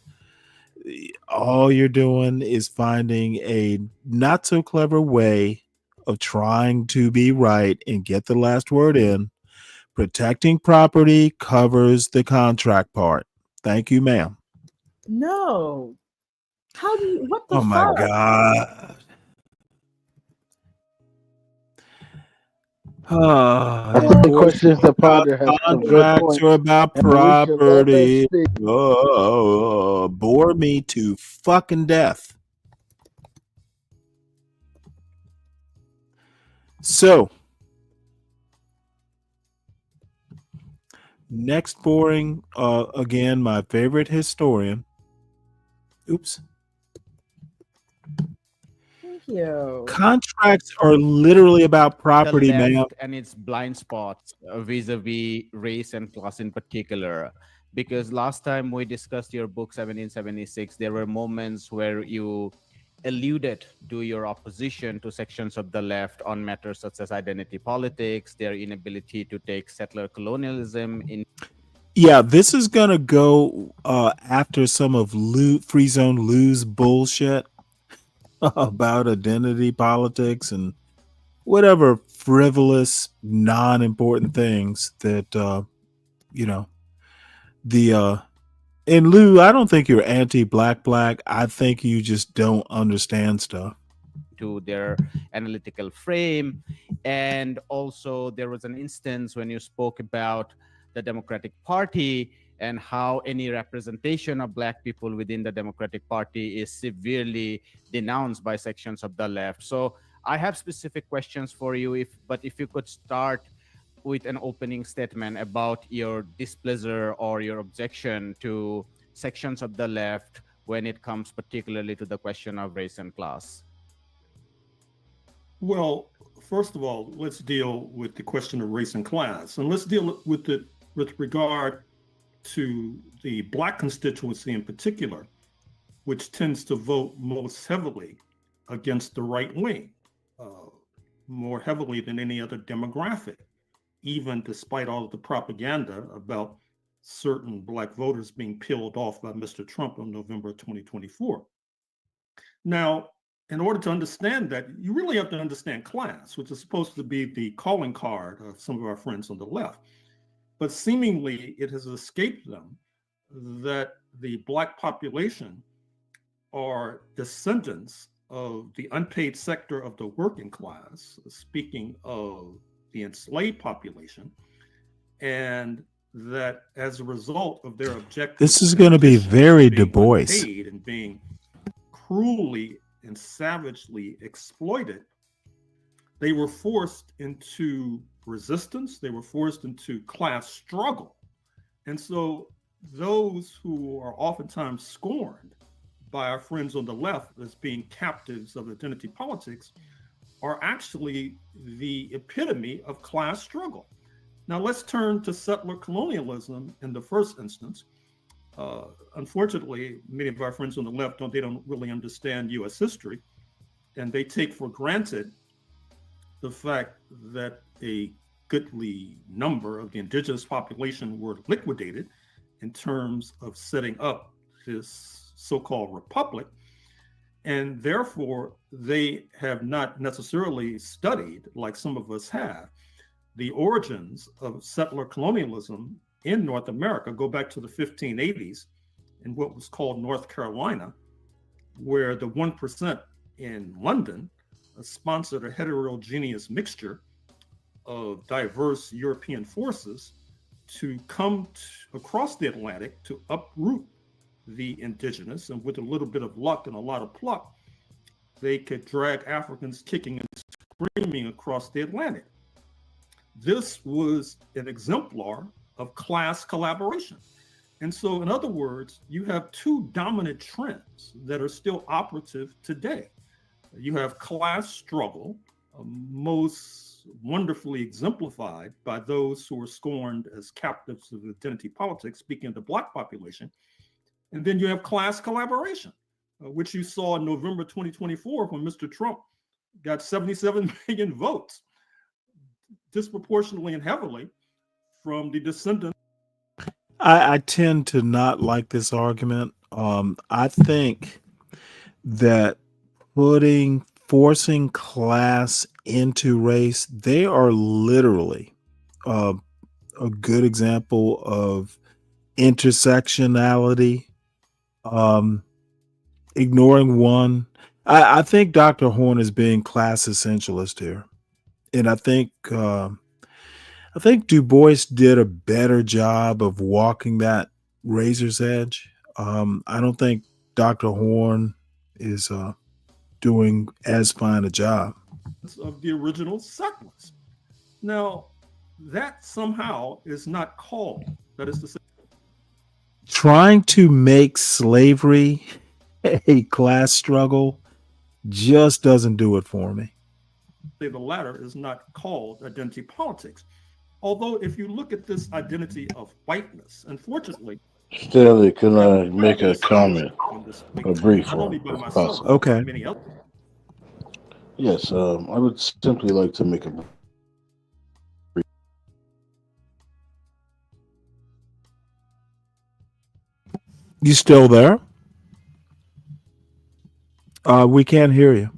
All you're doing is finding a not so clever way of trying to be right and get the last word in. Protecting property covers the contract part. Thank you, ma'am. No. How do you, what the fuck? Oh my God. Questions to Ponder has some good Contracts points. are about And we should let her property. speak. Bore me to fucking death. So, next boring, again, my favorite historian. Oops. Thank you. Contracts are literally about property, the left ma'am. and its blind spots vis-a-vis race and class in particular. Because last time we discussed your book 1776, there were moments where you alluded to your opposition to sections of the left on matters such as identity politics, their inability to take settler colonialism in. Yeah, this is gonna go after some of Free Zone Lou's bullshit about identity politics and whatever frivolous, non-important things that and Lou, I don't think you're anti-black. I think you just don't understand stuff. To their analytical frame. And also there was an instance when you spoke about the Democratic Party and how any representation of black people within the Democratic Party is severely denounced by sections of the left. So I have specific questions for you, if you could start with an opening statement about your displeasure or your objection to sections of the left when it comes particularly to the question of race and class. Well, first of all, let's deal with the question of race and class, and let's deal with it with regard to the black constituency in particular, which tends to vote most heavily against the right wing, more heavily than any other demographic, even despite all of the propaganda about certain black voters being peeled off by Mr. Trump in November 2024. Now, in order to understand that, you really have to understand class, which is supposed to be the calling card of some of our friends on the left. But seemingly it has escaped them that the black population are descendants of the unpaid sector of the working class, speaking of the enslaved population, and that as a result of their objectives, This is going to be very Du Bois. and being cruelly and savagely exploited, they were forced into resistance. They were forced into class struggle. And so those who are oftentimes scorned by our friends on the left as being captives of identity politics are actually the epitome of class struggle. Now let's turn to settler colonialism in the first instance. Unfortunately, many of our friends on the left don't really understand U.S. history, and they take for granted the fact that a goodly number of the indigenous population were liquidated in terms of setting up this so-called republic. And therefore, they have not necessarily studied, like some of us have, the origins of settler colonialism in North America. Go back to the 1580s in what was called North Carolina, where the 1% in London sponsored a heterogeneous mixture of diverse European forces to come across the Atlantic to uproot the indigenous, and with a little bit of luck and a lot of pluck, they could drag Africans kicking and screaming across the Atlantic. This was an exemplar of class collaboration. And so, in other words, you have two dominant trends that are still operative today. You have class struggle, most wonderfully exemplified by those who are scorned as captives of identity politics, speaking of the Black population. And then you have class collaboration, which you saw in November 2024 when Mr. Trump got 77 million votes, disproportionately and heavily from the descendants. I tend to not like this argument. I think that forcing class into race, they are literally a good example of intersectionality. Ignoring one, I think Dr. Horn is being class essentialist here, and I think Du Bois did a better job of walking that razor's edge. I don't think Dr. Horn is doing as fine a job Of the original settlers. Now, that somehow is not called, that is to say, trying to make slavery a class struggle just doesn't do it for me. the latter is not called identity politics. Although, if you look at this identity of whiteness, unfortunately, Stanley, can I make a comment? A brief not only by one, if myself, possible. but by many others. Yes, I would simply like to make a brief. You still there? We can't hear you.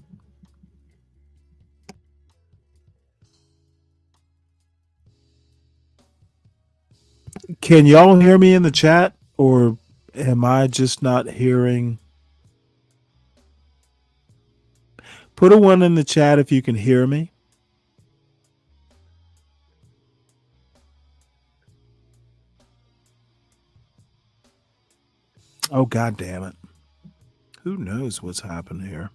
Can y'all hear me in the chat, or am I just not hearing? Put a 1 in the chat if you can hear me. Oh, God damn it. Who knows what's happened here?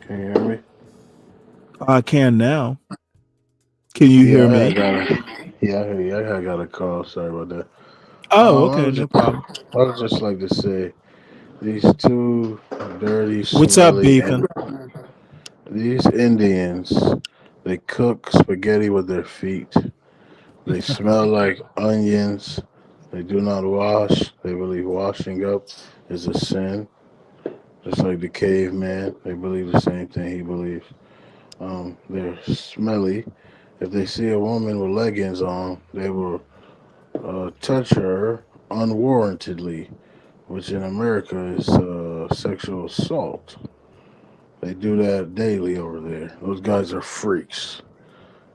Can you hear me? I can now. Can you hear me? I hear you. I got a call. Sorry about that. Oh, I okay, would no just, problem. I would just like to say, these two dirty, What's up, smelly, Beefin? these Indians, they cook spaghetti with their feet. They smell like onions. They do not wash. They believe washing up is a sin. Just like the caveman, they believe the same thing he believes. They're smelly. If they see a woman with leggings on, they will touch her unwarrantedly, which in America is sexual assault. They do that daily over there. Those guys are freaks.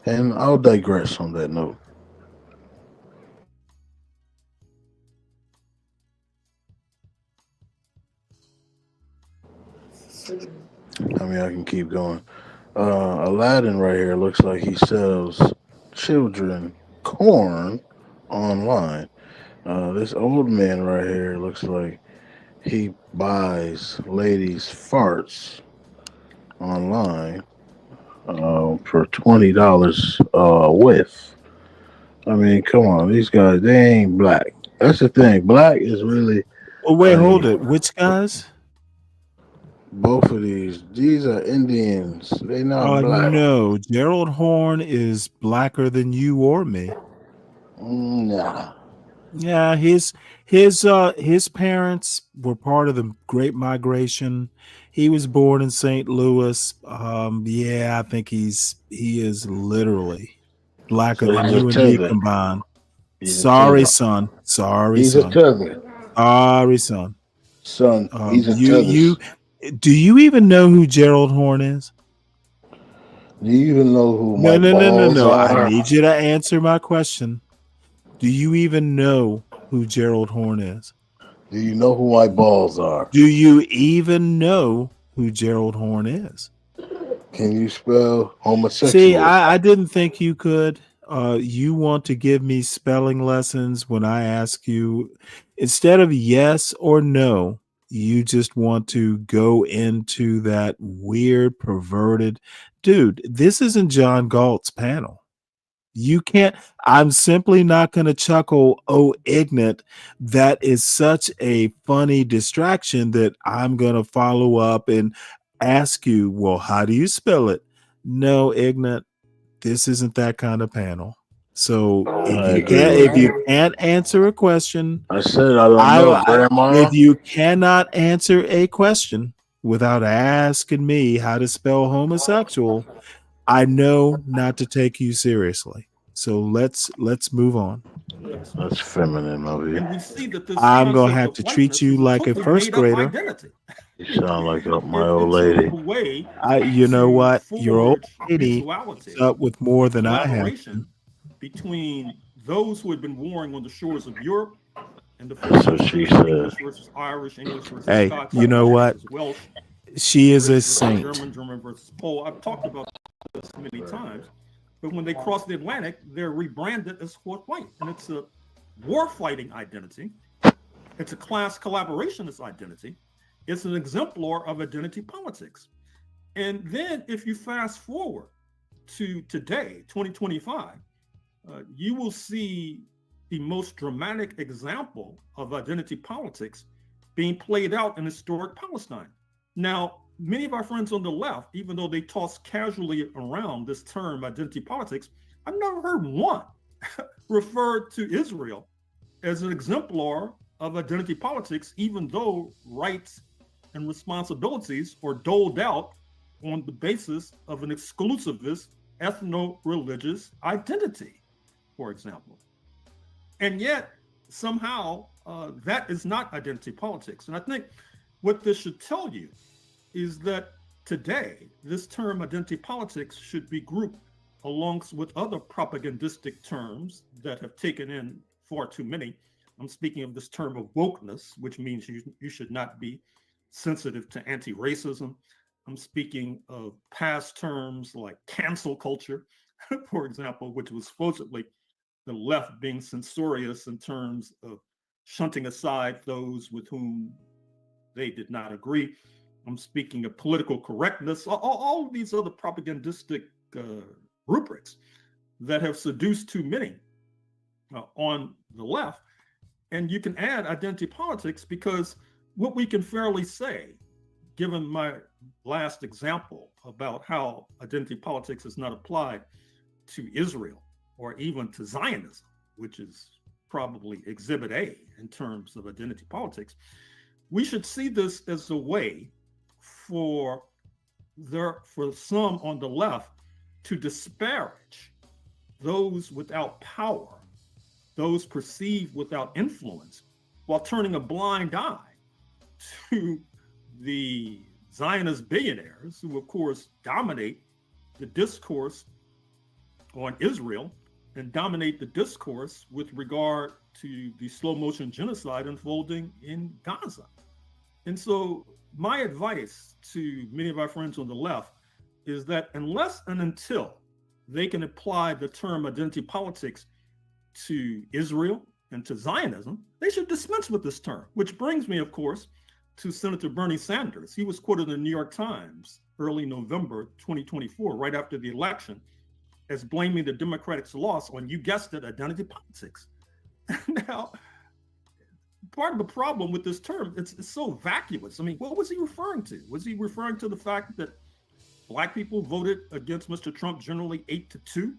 And I'll digress on that note. I mean, I can keep going. Aladdin right here looks like he sells children porn online. This old man right here looks like he buys ladies' farts online for $20 with. I mean, come on, these guys, they ain't black. That's the thing. Black is really Oh, wait, hold like it. Which guys? both of these are Indians. They not black. No, Gerald Horn is blacker than you or me. Nah. Yeah, his parents were part of the Great Migration. He was born in St. Louis. Yeah, I think he is literally blacker So than he's a you and me tether. combined. He's a Sorry, tether. son. Sorry, He's a son. tether. Sorry, son. Son, he's a You tether. do you even know who Gerald Horn is? Do you even know who No, my no, no, no, balls no. I are? need you to answer my question. Do you even know who Gerald Horn is? Do you know who my balls are? Do you even know who Gerald Horn is? Can you spell homosexual? See, I didn't think you could. You want to give me spelling lessons when I ask you. Instead of yes or no, you just want to go into that weird, perverted. Dude, this isn't John Galt's panel. You can't, I'm simply not going to chuckle, oh, ignorant. That is such a funny distraction that I'm going to follow up and ask you, well, how do you spell it? No, ignorant, this isn't that kind of panel. So I agree if with you you. can't answer a question, I said I don't know, Grandma. if you cannot answer a question without asking me how to spell homosexual, I know not to take you seriously. So let's move on. That's feminine of you. And we see that this I'm gonna concept have of to treat whiteness you is a like a totally first made-up grader. identity. You sound like my It- old it's sort lady. of a way You know to what? Your old forge lady mutuality is up with more and than I have. collaboration between those who had been warring on the shores of Europe and the That's what she English said. versus Irish, English versus Hey, Scots, you know Irish what? versus Welsh, She is a British versus saint. German, German versus Pole. I've talked about this many times, but when they cross the Atlantic, they're rebranded as white, and it's a war-fighting identity. It's a class collaborationist identity. It's an exemplar of identity politics. And then if you fast forward to today, 2025, you will see the most dramatic example of identity politics being played out in historic Palestine. Now, many of our friends on the left, even though they toss casually around this term identity politics, I've never heard one refer to Israel as an exemplar of identity politics, even though rights and responsibilities are doled out on the basis of an exclusivist ethno-religious identity, for example. And yet, somehow, that is not identity politics. And I think what this should tell you is that today, this term identity politics should be grouped along with other propagandistic terms that have taken in far too many. I'm speaking of this term of wokeness, which means you should not be sensitive to anti-racism. I'm speaking of past terms like cancel culture, for example, which was supposedly the left being censorious in terms of shunting aside those with whom they did not agree. I'm speaking of political correctness, all of these other propagandistic rubrics that have seduced too many on the left. And you can add identity politics because what we can fairly say, given my last example about how identity politics is not applied to Israel or even to Zionism, which is probably exhibit A in terms of identity politics, we should see this as a way for some on the left to disparage those without power, those perceived without influence, while turning a blind eye to the Zionist billionaires who, of course, dominate the discourse on Israel and dominate the discourse with regard to the slow motion genocide unfolding in Gaza. And so my advice to many of our friends on the left is that unless and until they can apply the term identity politics to Israel and to Zionism, they should dispense with this term, which brings me, of course, to Senator Bernie Sanders. He was quoted in the New York Times early November 2024, right after the election, as blaming the Democrats' loss on, you guessed it, identity politics. Now, part of the problem with this term, it's so vacuous. I mean, what was he referring to? Was he referring to the fact that Black people voted against Mr. Trump generally 8-2?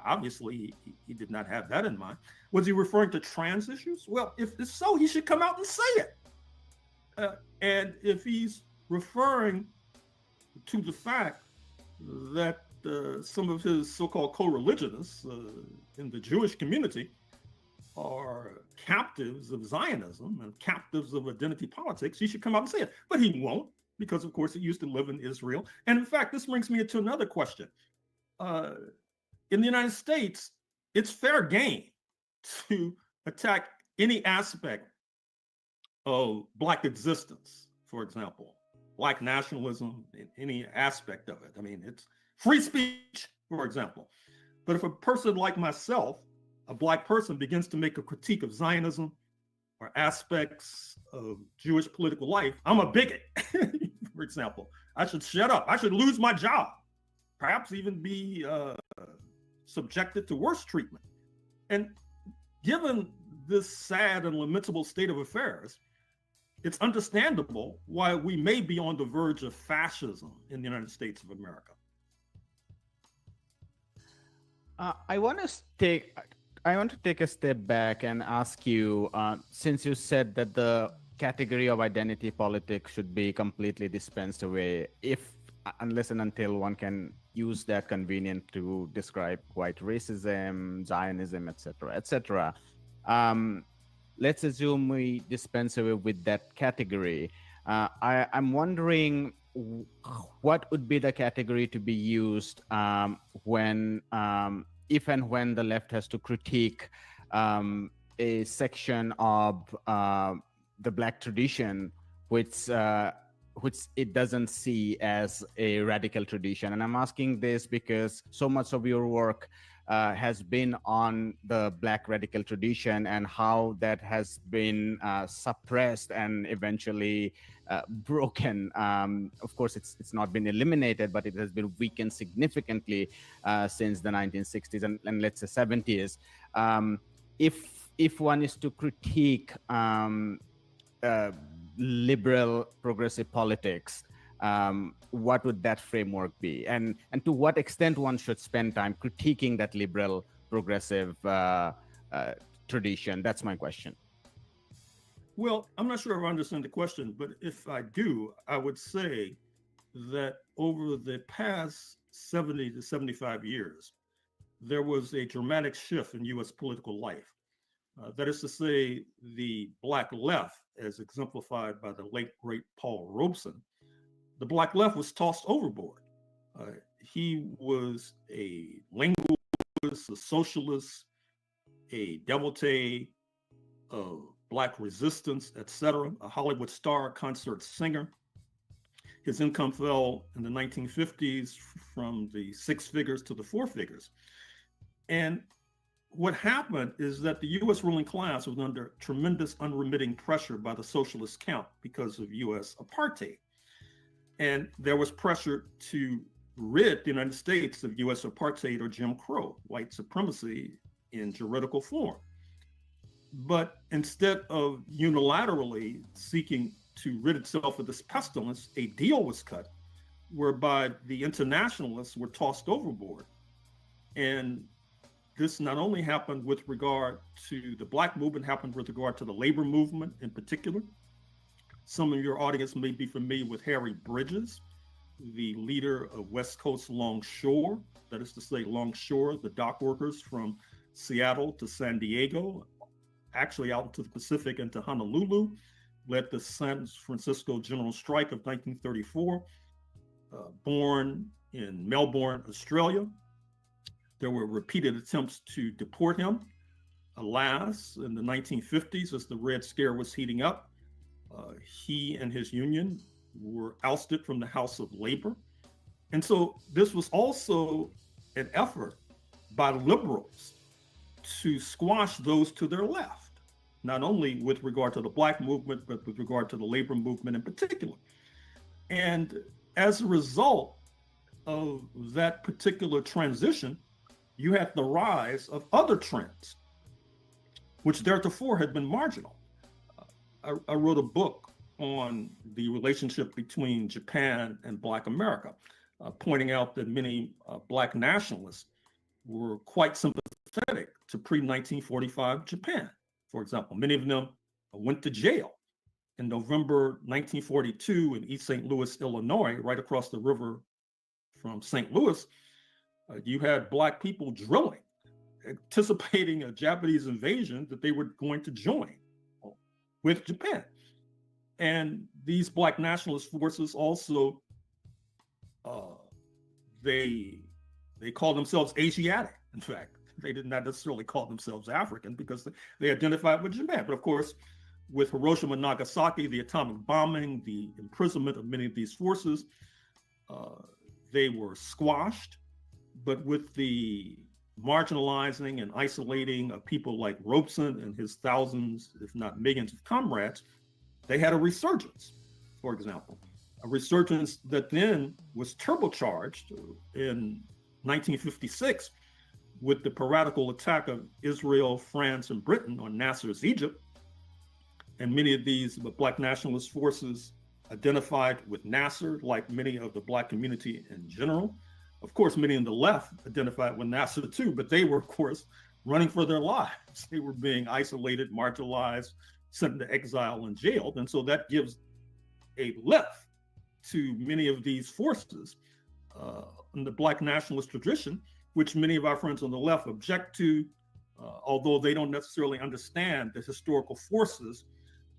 Obviously, he did not have that in mind. Was he referring to trans issues? Well, if so, he should come out and say it. And if he's referring to the fact that some of his so-called co-religionists in the Jewish community are captives of Zionism and captives of identity politics, he should come out and say it. But he won't, because of course he used to live in Israel. And in fact, this brings me to another question. In the United States, it's fair game to attack any aspect of Black existence, for example, Black nationalism, in any aspect of it. I mean, it's free speech, for example. But if a person like myself, a Black person, begins to make a critique of Zionism or aspects of Jewish political life, I'm a bigot, for example. I should shut up. I should lose my job, perhaps even be subjected to worse treatment. And given this sad and lamentable state of affairs, it's understandable why we may be on the verge of fascism in the United States of America. I want to take a step back and ask you, since you said that the category of identity politics should be completely dispensed away, unless and until one can use that convenient to describe white racism, Zionism, etc., etc. Let's assume we dispense away with that category. I'm wondering what would be the category to be used when, if and when the left has to critique a section of the Black tradition, which it doesn't see as a radical tradition. And I'm asking this because so much of your work has been on the Black radical tradition and how that has been suppressed and eventually broken. Of course, it's not been eliminated, but it has been weakened significantly since the 1960s and let's say 70s. If one is to critique liberal progressive politics, what would that framework be? And to what extent one should spend time critiquing that liberal progressive tradition? That's my question. Well, I'm not sure if I understand the question, but if I do, I would say that over the past 70 to 75 years, there was a dramatic shift in U.S. political life. That is to say, the Black left, as exemplified by the late, great Paul Robeson, the Black left was tossed overboard. He was a linguist, a socialist, a devotee of Black resistance, etc., a Hollywood star, concert singer. His income fell in the 1950s from the 6 figures to the 4 figures. And what happened is that the U.S. ruling class was under tremendous unremitting pressure by the socialist count because of U.S. apartheid. And there was pressure to rid the United States of U.S. apartheid or Jim Crow, white supremacy in juridical form. But instead of unilaterally seeking to rid itself of this pestilence, a deal was cut whereby the internationalists were tossed overboard. And this not only happened with regard to the Black movement, happened with regard to the labor movement in particular. Some of your audience may be familiar with Harry Bridges, the leader of West Coast Longshore, that is to say Longshore, the dock workers from Seattle to San Diego, actually out into the Pacific and to Honolulu, led the San Francisco General Strike of 1934, born in Melbourne, Australia. There were repeated attempts to deport him. Alas, in the 1950s, as the Red Scare was heating up, he and his union were ousted from the House of Labor. And so this was also an effort by liberals to squash those to their left, not only with regard to the Black movement, but with regard to the labor movement in particular. And as a result of that particular transition, you had the rise of other trends, which theretofore had been marginal. I wrote a book on the relationship between Japan and Black America, pointing out that many Black nationalists were quite sympathetic to pre-1945 Japan. For example, many of them went to jail in November 1942 in East St. Louis, Illinois, right across the river from St. Louis. You had Black people drilling, anticipating a Japanese invasion that they were going to join with Japan. And these Black nationalist forces also, they call themselves Asiatic. In fact, they did not necessarily call themselves African because they identified with Japan. But of course, with Hiroshima and Nagasaki, the atomic bombing, the imprisonment of many of these forces, they were squashed. But with the marginalizing and isolating of people like Robeson and his thousands, if not millions of comrades, they had a resurgence, for example, a resurgence that then was turbocharged in 1956 with the piratical attack of Israel, France, and Britain on Nasser's Egypt. And many of these Black nationalist forces identified with Nasser, like many of the Black community in general. Of course, many on the left identified with Nasser too, but they were, of course, running for their lives. They were being isolated, marginalized, sent into exile and jailed. And so that gives a lift to many of these forces in the Black nationalist tradition, which many of our friends on the left object to, although they don't necessarily understand the historical forces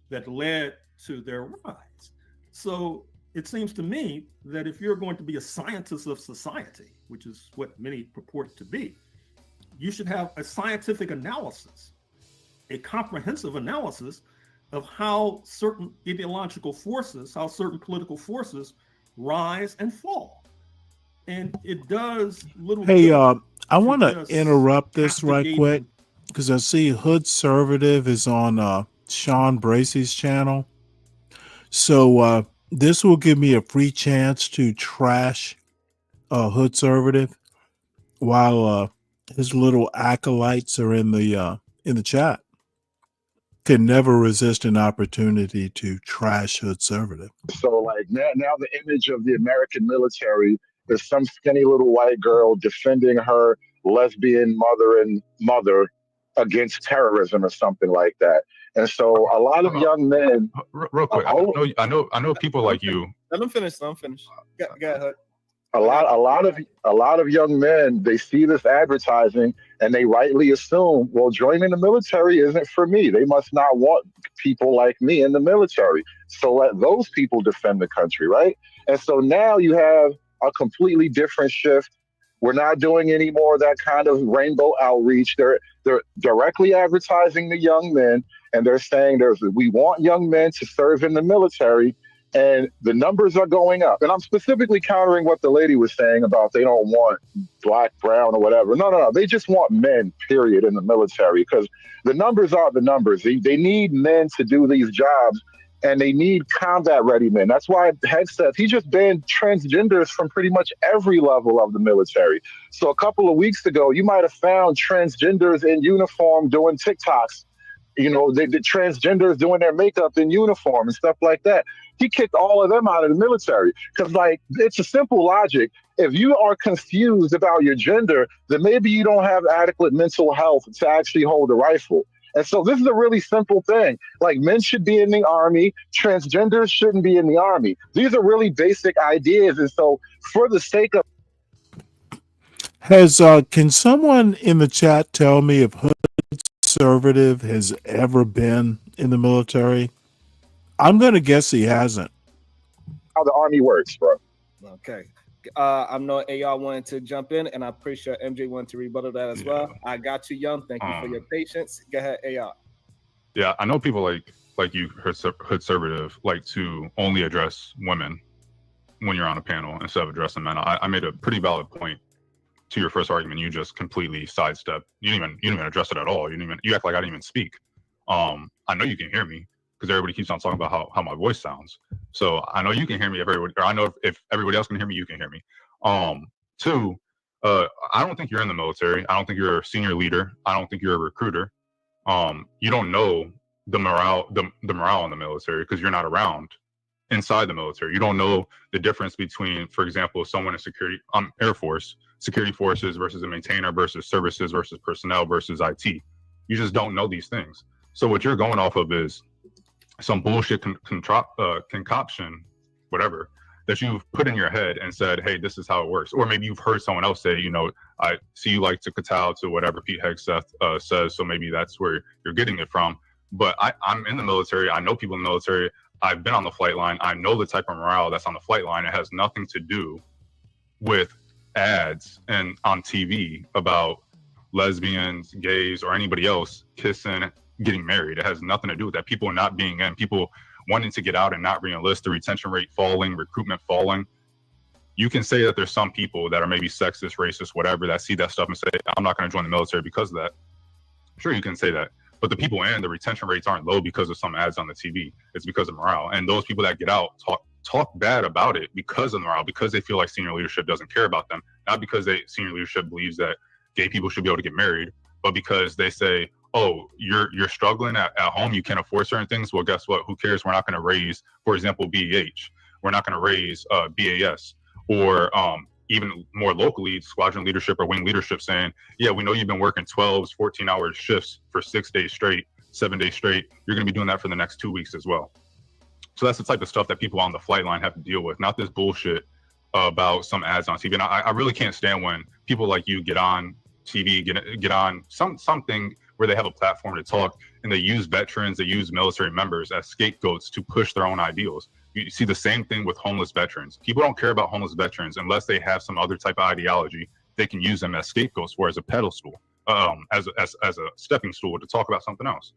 that led to their rise. So it seems to me that if you're going to be a scientist of society, which is what many purport to be, you should have a scientific analysis, a comprehensive analysis of how certain ideological forces, how certain political forces rise and fall. And it does little Hey, good I want to just interrupt this right castigate quick because I see Hood Conservative is on Sean Bracey's channel. So this will give me a free chance to trash Hood Conservative while his little acolytes are in the chat. Can never resist an opportunity to trash Hood Conservative. So like now the image of the American military is some skinny little white girl defending her lesbian mother against terrorism or something like that. And so a lot of young men. Real quick, I know people like you. Let them finish. Go ahead. A lot of young men, they see this advertising and they rightly assume, well, joining the military isn't for me. They must not want people like me in the military. So let those people defend the country, right? And so now you have a completely different shift. We're not doing any more of that kind of rainbow outreach. They're directly advertising the young men, and they're saying we want young men to serve in the military. And the numbers are going up. And I'm specifically countering what the lady was saying about they don't want black, brown, or whatever. No. They just want men, period, in the military, because the numbers are the numbers. They need men to do these jobs, and they need combat-ready men. That's why Head says he just banned transgenders from pretty much every level of the military. So a couple of weeks ago, you might have found transgenders in uniform doing TikToks. You know, the transgenders doing their makeup in uniform and stuff like that. He kicked all of them out of the military because, like, it's a simple logic. If you are confused about your gender, then maybe you don't have adequate mental health to actually hold a rifle. And so this is a really simple thing. Like, men should be in the Army. Transgenders shouldn't be in the Army. These are really basic ideas. And so for the sake of... Can someone in the chat tell me if Hood Conservative has ever been in the military? I'm going to guess he hasn't. How the Army works, bro. Okay. I know AR wanted to jump in, and I'm pretty sure MJ wanted to rebuttal that as well. I got you, Young. Thank you for your patience. Go ahead, AR. Yeah, I know people like you, Hood Conservative, like to only address women when you're on a panel instead of addressing men. I made a pretty valid point to your first argument, you just completely sidestep. You didn't even address it at all. You act like I didn't even speak. I know you can hear me because everybody keeps on talking about how my voice sounds. So I know you can hear me. Or I know if everybody else can hear me, you can hear me. Two, I don't think you're in the military. I don't think you're a senior leader. I don't think you're a recruiter. You don't know the morale in the military because you're not around inside the military. You don't know the difference between, for example, someone in security, Air Force, security forces versus a maintainer versus services versus personnel versus IT. You just don't know these things. So what you're going off of is some bullshit concoction, whatever, that you've put in your head and said, hey, this is how it works. Or maybe you've heard someone else say, I see you like to kowtow to whatever Pete Hegseth says, so maybe that's where you're getting it from. But I'm in the military. I know people in the military. I've been on the flight line. I know the type of morale that's on the flight line. It has nothing to do with ads and on TV about lesbians, gays, or anybody else kissing, getting married. It has nothing to do with that. People not being in, people wanting to get out and not re-enlist, the retention rate falling, recruitment falling. You can say that there's some people that are maybe sexist, racist, whatever, that see that stuff and say, I'm not going to join the military because of that. Sure, you can say that. But the people in, the retention rates aren't low because of some ads on the TV. It's because of morale. And those people that get out talk bad about it because of morale, because they feel like senior leadership doesn't care about them. Not because senior leadership believes that gay people should be able to get married, but because they say, oh, you're struggling at home, you can't afford certain things. Well, guess what? Who cares? We're not going to raise, for example, BEH. We're not going to raise BAS. Or even more locally, squadron leadership or wing leadership saying, yeah, we know you've been working 12, 14-hour shifts for 6 days straight, 7 days straight. You're going to be doing that for the next 2 weeks as well. So that's the type of stuff that people on the flight line have to deal with, not this bullshit about some ads on TV. And I really can't stand when people like you get on TV, get on something where they have a platform to talk, and they use veterans, they use military members as scapegoats to push their own ideals. You see the same thing with homeless veterans. People don't care about homeless veterans unless they have some other type of ideology. They can use them as scapegoats or as a pedestal, as a stepping stool to talk about something else.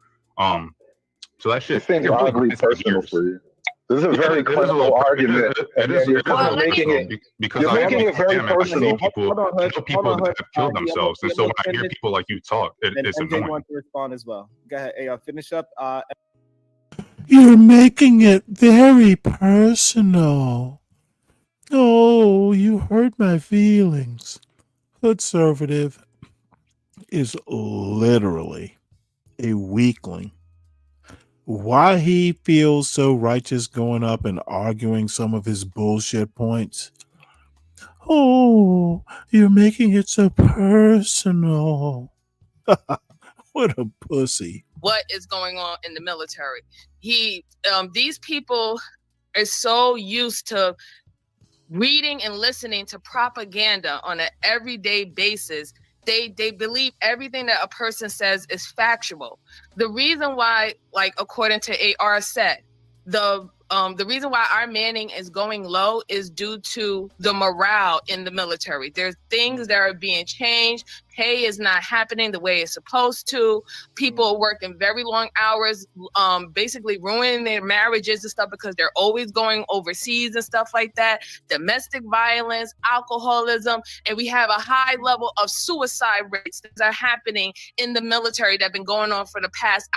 So that shit. It seems oddly personal for you. This is a very credible argument. You're making it very personal. People that have killed themselves, and so when I hear people like you talk, it's annoying. Want to respond as well. Go ahead, Ayo, finish up. You're making it very personal. Oh, you hurt my feelings. Conservative is literally a weakling. Why he feels so righteous going up and arguing some of his bullshit points? Oh, you're making it so personal. What a pussy. What is going on in the military? These people are so used to reading and listening to propaganda on an everyday basis. They believe everything that a person says is factual. The reason why, like according to AR said, the reason why our manning is going low is due to the morale in the military. There's things that are being changed. Pay is not happening the way it's supposed to. People are working very long hours, basically ruining their marriages and stuff because they're always going overseas and stuff like that. Domestic violence, alcoholism, and we have a high level of suicide rates that are happening in the military that have been going on for the past,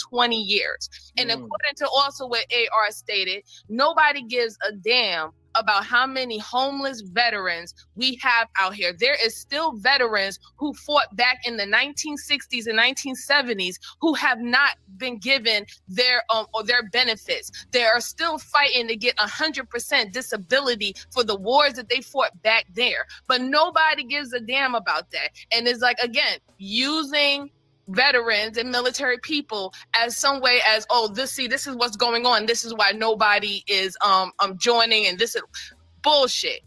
20 years. And according to also what AR stated, nobody gives a damn about how many homeless veterans we have out here. There is still veterans who fought back in the 1960s and 1970s who have not been given their benefits. They are still fighting to get 100% disability for the wars that they fought back there. But nobody gives a damn about that. And it's like, again, using veterans and military people as some way as, this is what's going on. This is why nobody is joining, and this is bullshit.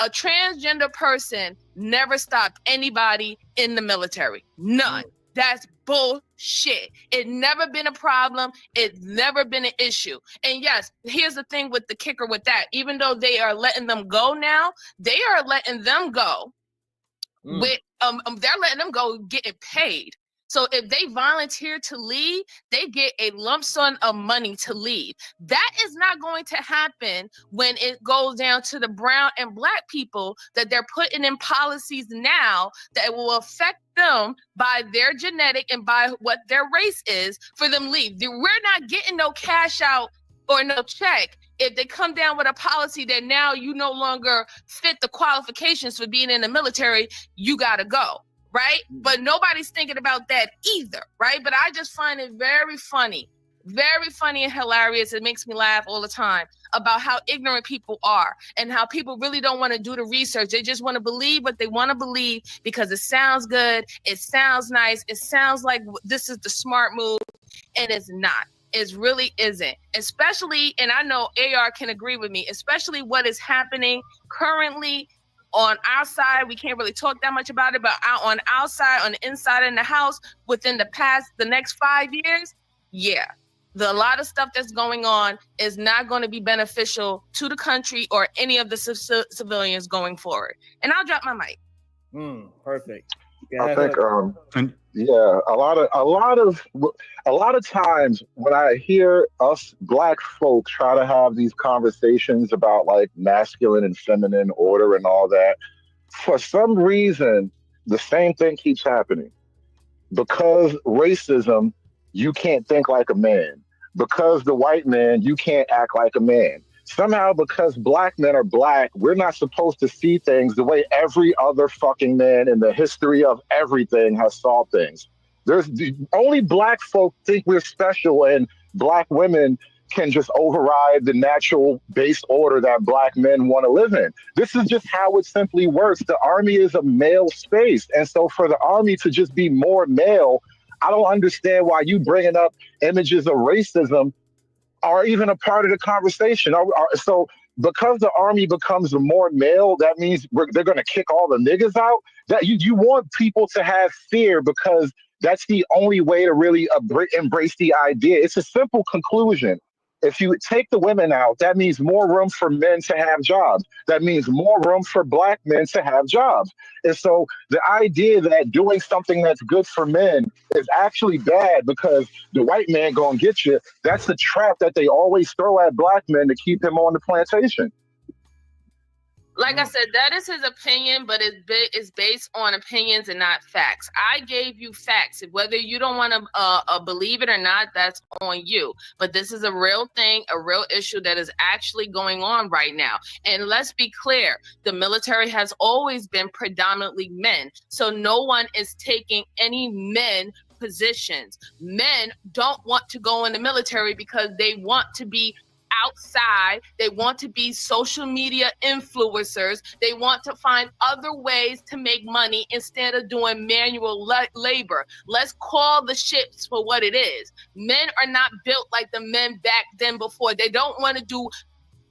A transgender person never stopped anybody in the military. None. That's bullshit. It never been a problem. It's never been an issue. And yes, here's the thing with the kicker with that. Even though they are letting them go now, they are letting them go with they're letting them go getting paid. So if they volunteer to leave, they get a lump sum of money to leave. That is not going to happen when it goes down to the brown and black people that they're putting in policies now that will affect them by their genetic and by what their race is for them leave. We're not getting no cash out or no check if they come down with a policy that now you no longer fit the qualifications for being in the military, you got to go. Right? But nobody's thinking about that either, right? But I just find it very funny and hilarious. It makes me laugh all the time about how ignorant people are and how people really don't want to do the research. They just want to believe what they want to believe because it sounds good, it sounds nice, it sounds like this is the smart move, and it's not. It really isn't. Especially, and I know AR can agree with me, especially what is happening currently on our side. We can't really talk that much about it, but on our side, on the inside in the house, within the next 5 years, yeah, a lot of stuff that's going on is not going to be beneficial to the country or any of the civilians going forward. And I'll drop my mic. Perfect. I think, yeah, a lot of times when I hear us black folk try to have these conversations about like masculine and feminine order and all that, for some reason, the same thing keeps happening. Because racism, you can't think like a man. Because the white man, you can't act like a man. Somehow, because black men are black, we're not supposed to see things the way every other fucking man in the history of everything has saw things. Only black folk think we're special, and black women can just override the natural base order that black men want to live in. This is just how it simply works. The army is a male space. And so for the army to just be more male, I don't understand why you bringing up images of racism are even a part of the conversation. So because the army becomes more male, that means they're going to kick all the niggas out. That you want people to have fear because that's the only way to really embrace the idea. It's a simple conclusion. If you take the women out, that means more room for men to have jobs. That means more room for black men to have jobs. And so the idea that doing something that's good for men is actually bad because the white man gonna get you, that's the trap that they always throw at black men to keep him on the plantation. Like I said, that is his opinion, but it's based on opinions and not facts. I gave you facts. Whether you don't want to believe it or not, that's on you. But this is a real thing, a real issue that is actually going on right now. And let's be clear, the military has always been predominantly men. So no one is taking any men positions. Men don't want to go in the military because they want to be outside. They want to be social media influencers. They want to find other ways to make money instead of doing manual labor. Let's call the shit for what it is. Men are not built like the men back then before. They don't want to do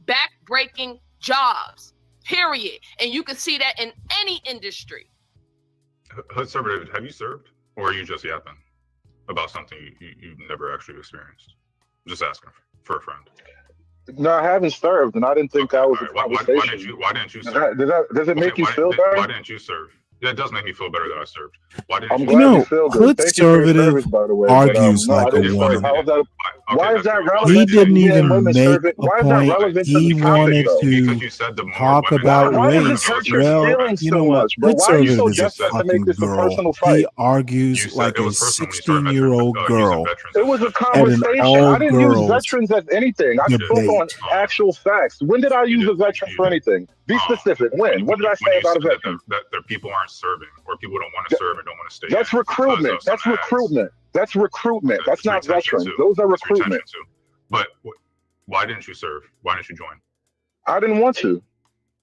back-breaking jobs, period. And you can see that in any industry. Conservative, have you served? Or are you just yapping about something you've never actually experienced? I'm just asking for a friend. No, I haven't served, and I didn't think that was a conversation. Why didn't you serve? Does it make you feel better? Why didn't you serve? Yeah, it does make me feel better that I served. Why didn't I'm you glad you feel good. Thank you for your service, by the way. Argues no, like I a didn't woman. serve. Why is that relevant? He didn't even make Why a is that point. relevant to He the topic, wanted though? to talk about Why does it race. hurt your Well, feelings you so know what? much, bro? Good Why are you so conservative is a desperate to make fucking this a girl. personal He fight? argues like a 16-year-old girl It was a at an conversation. I all didn't use girls veterans as anything. I spoke on debate. actual facts. When did I use a veteran for anything? Be specific. When? What did I say about a veteran? that people aren't serving, or people don't want to serve and don't want to stay. That's recruitment. That's recruitment. That's recruitment. That's not veterans. Those are recruitment. But why didn't you serve? Why didn't you join? I didn't want to.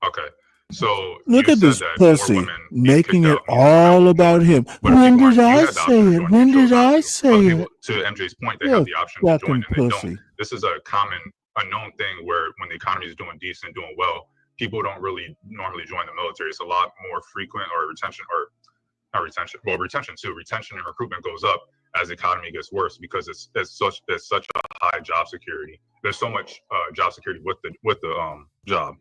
Okay. So Look at this pussy making it all about him. When did I say it? When did I say it? To MJ's point, they have the option to join and they pussy. don't. This is a common, unknown thing where when the economy is doing decent, doing well, people don't really normally join the military. It's a lot more frequent, or retention, or not retention. Well, retention too. Retention and recruitment goes up as the economy gets worse because it's such a high job security. There's so much job security with the job.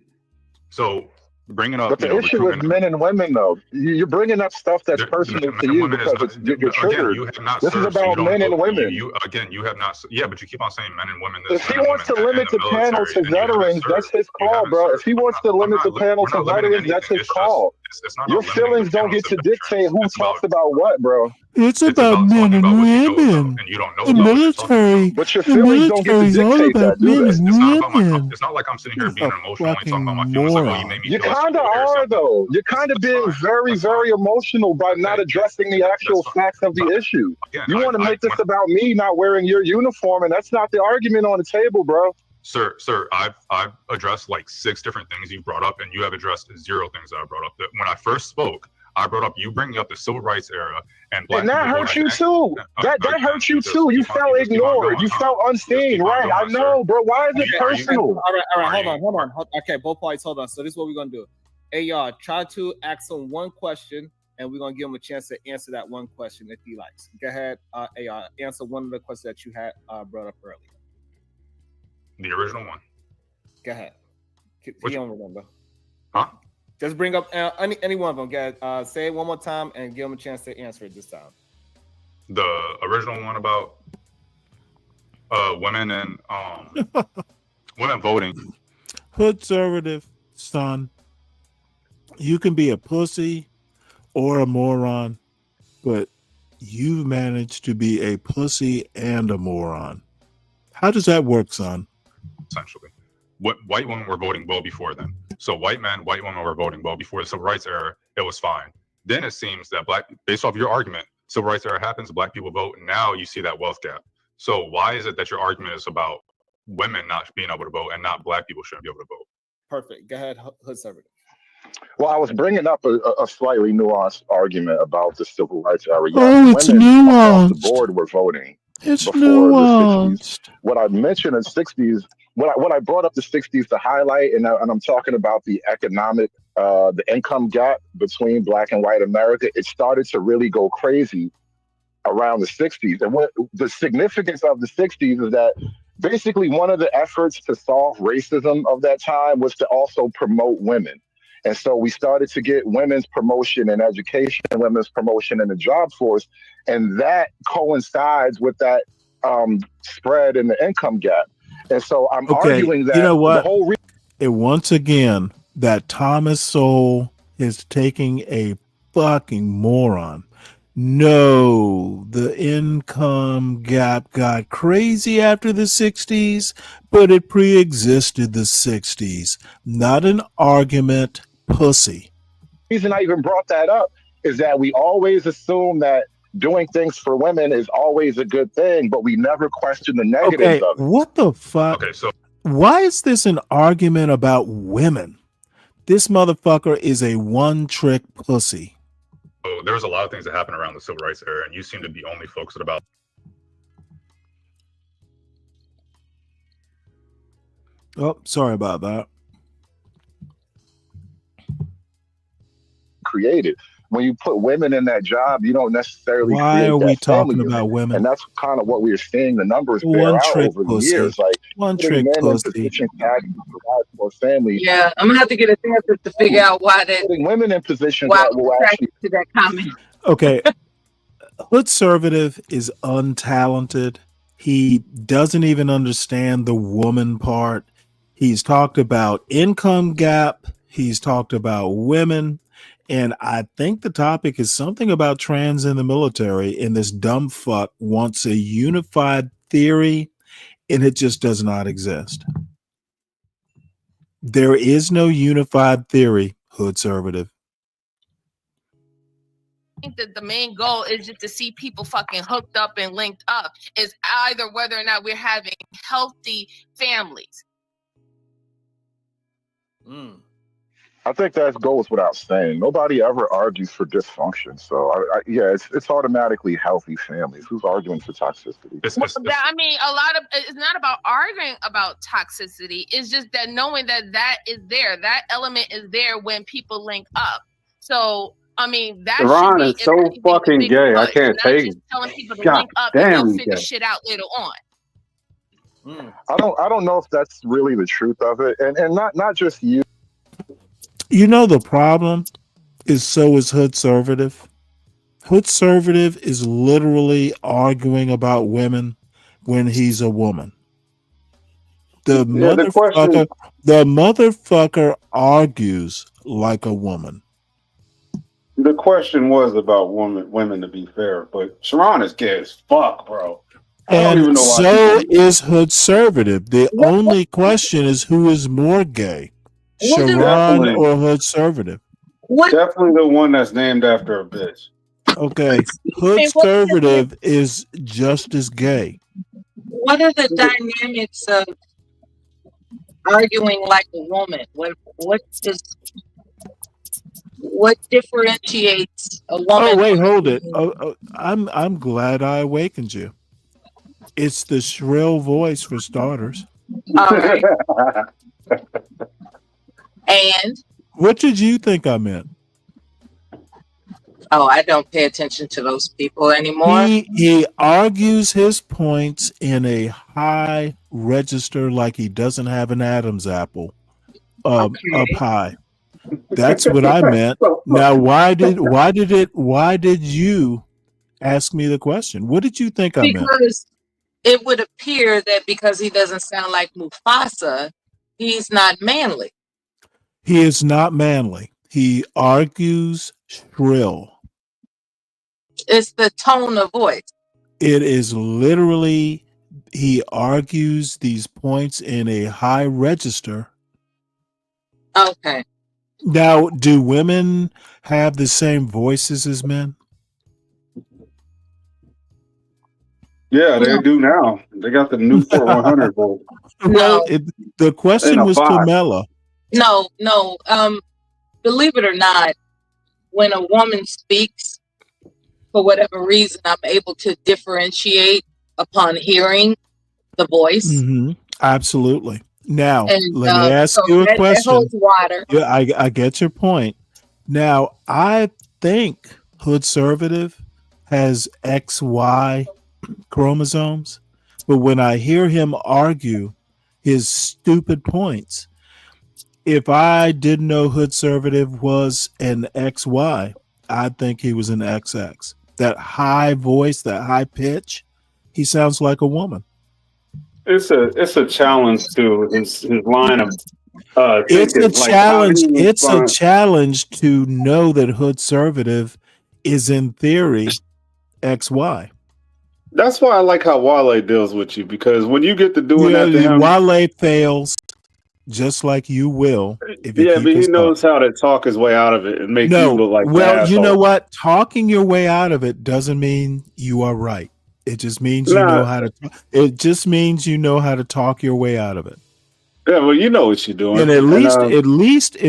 So bringing up, But the issue is men and women, though. You're bringing up stuff that's personal to you because you're again, triggered. you have not This is served, so you about don't men and know. women. You again, you have not. Yeah, but you keep on saying men and women. This, If he men and wants to women limit in the panel military, to and you haven't veterans, that's served. his You call, haven't bro. served. If he wants to limit the panel We're to not limiting veterans, that's anything. his call. It's not Your about limiting feelings the don't panel get to to dictate who veterans. talks about what, bro. It's It's about about men talking and about what you know about, women. and you don't know The about what you're talking military, But your the feelings don't get to military is all dictate about that, do men they? and It's not about my. women. It's not like I'm sitting here You're being a emotional and talking fucking about my feelings. Like, oh, you moron. made me You feel this kind of way or are, something. though. You're kind of being very, very emotional by not addressing the actual facts of the issue. Again, You want to make this about me not wearing your uniform, and that's not the argument on the table, bro. Sir, I've addressed like 6 different things you brought up, and you have addressed 0 things that I brought up. That when I first spoke, I brought up you bringing up the civil rights era and black And that people hurt voting you too. That hurt you too. You felt ignored. You felt unseen, right? I know, bro. Why is it personal? All right, hold on. Okay, both parties, hold on. So this is what we're gonna do. Hey, y'all, try to ask him one question, and we're gonna give him a chance to answer that one question if he likes. Go ahead, answer one of the questions that you had brought up earlier. The original one. Go ahead. He don't remember. Huh? Just bring up any one of them. Go ahead. Say it one more time and give him a chance to answer it this time. The original one about women and women voting. Hoodservative, son. You can be a pussy or a moron, but you've managed to be a pussy and a moron. How does that work, son? Essentially, what white women were voting well before then. So white women were voting well before the civil rights era. It was fine. Then it seems that based off your argument, civil rights era happens, black people vote, and now you see that wealth gap. So why is it that your argument is about women not being able to vote and not black people shouldn't be able to vote? Perfect. Go ahead, Hoodservative. Well, I was bringing up a slightly nuanced argument about the civil rights era. Oh, it's women across the nuanced. board were voting It's before the 60s. nuanced. What I mentioned in 60s, what I brought up the 60s to highlight, and I'm talking about the economic, the income gap between black and white America, it started to really go crazy around the 60s. And what the significance of the 60s is that basically one of the efforts to solve racism of that time was to also promote women. And so we started to get women's promotion in education, women's promotion in the job force, and that coincides with that spread in the income gap. And so I'm arguing that you know what? the whole And once again, that Thomas Sowell is taking a fucking moron. No, the income gap got crazy after the 60s, but it pre-existed the 60s. Not an argument, pussy. reason I even brought that up is that we always assume that doing things for women is always a good thing, but we never question the negatives Okay, of it. what the fuck? Okay, so why is this an argument about women? This motherfucker is a one-trick pussy. So there was a lot of things that happened around the civil rights era, and you seem to be only focused about. Oh, sorry about that. Created. When you put women in that job, you don't necessarily Why create are we that family talking about unit. women? And that's kind of what we're seeing the numbers bear One out trick over the pussy. years. Like One putting trick men in pussy. positions to actually provide for a family. Yeah, I'm gonna have to get a therapist to figure out why that. Putting women in positions Why that I'm will attracted actually to that comment. Okay. Hoodservative is untalented. He doesn't even understand the woman part. He's talked about income gap. He's talked about women. And I think the topic is something about trans in the military. And this dumb fuck wants a unified theory, and it just does not exist. There is no unified theory, Hoodservative. I think that the main goal is just to see people fucking hooked up and linked up. Is either whether or not we're having healthy families. I think that goes without saying. Nobody ever argues for dysfunction. So yeah, it's automatically healthy families. Who's arguing for toxicity? I mean, a lot of it's not about arguing about toxicity. It's just that knowing that that is there, that element is there when people link up. So I mean, that Iran should is be so fucking gay. I can't not take just it. telling people to God link up and damn, they'll he figure gay. shit out later on. I don't know if that's really the truth of it, and not just you. You know the problem is so is Hoodservative. Hoodservative is literally arguing about women when he's a woman. The Yeah, the motherfucker argues like a woman. the question was about women to be fair, but Sharon is gay as fuck, bro. I don't even And know why so people. is Hoodservative. The only question is who is more gay, Sharon Definitely, or Hoodservative? definitely the one that's named after a bitch. Okay, What Hoodservative is just as gay. are the dynamics of arguing like a woman? What differentiates a Oh woman wait, from hold it. I'm glad I awakened you. It's the shrill voice for starters. all right? And What did you think I meant? I don't pay attention to those people anymore. He argues his points in a high register like he doesn't have an Adam's apple up high. That's what I meant. Now why did you ask me the question? What did you think I meant? Because it would appear that because he doesn't sound like Mufasa, he's not manly. He is not manly. He argues shrill. It's the tone of voice. It is literally, he argues these points in a high register. Okay. Now, do women have the same voices as men? Yeah, they do now. They got the new 4100 volt. Well, the question And a was to 5. Mela. No. Believe it or not, when a woman speaks, for whatever reason, I'm able to differentiate upon hearing the voice. Mm-hmm. Absolutely. Now, And let me ask so you a that question. holds water. Yeah, I get your point. Now, I think Hoodservative has XY chromosomes, but when I hear him argue his stupid points, if I didn't know Hoodservative was an XY, I'd think he was an XX. That high voice, that high pitch, he sounds like a woman. It's a challenge to his line of It's thinking. a Like how challenge. he It's a responds. challenge to know that Hoodservative is in theory XY. That's why I like how Wale deals with you, because when you get to doing Yeah, that to him, Wale fails just like you will if you yeah, keep but he his talk. knows how to talk his way out of it and make you No, look like the well, you know asshole. what? Talking your way out of it doesn't mean you are right. It just means you know Nah, how to. It just means you know how to talk your way out of it. yeah, well, you know what you're doing, And and at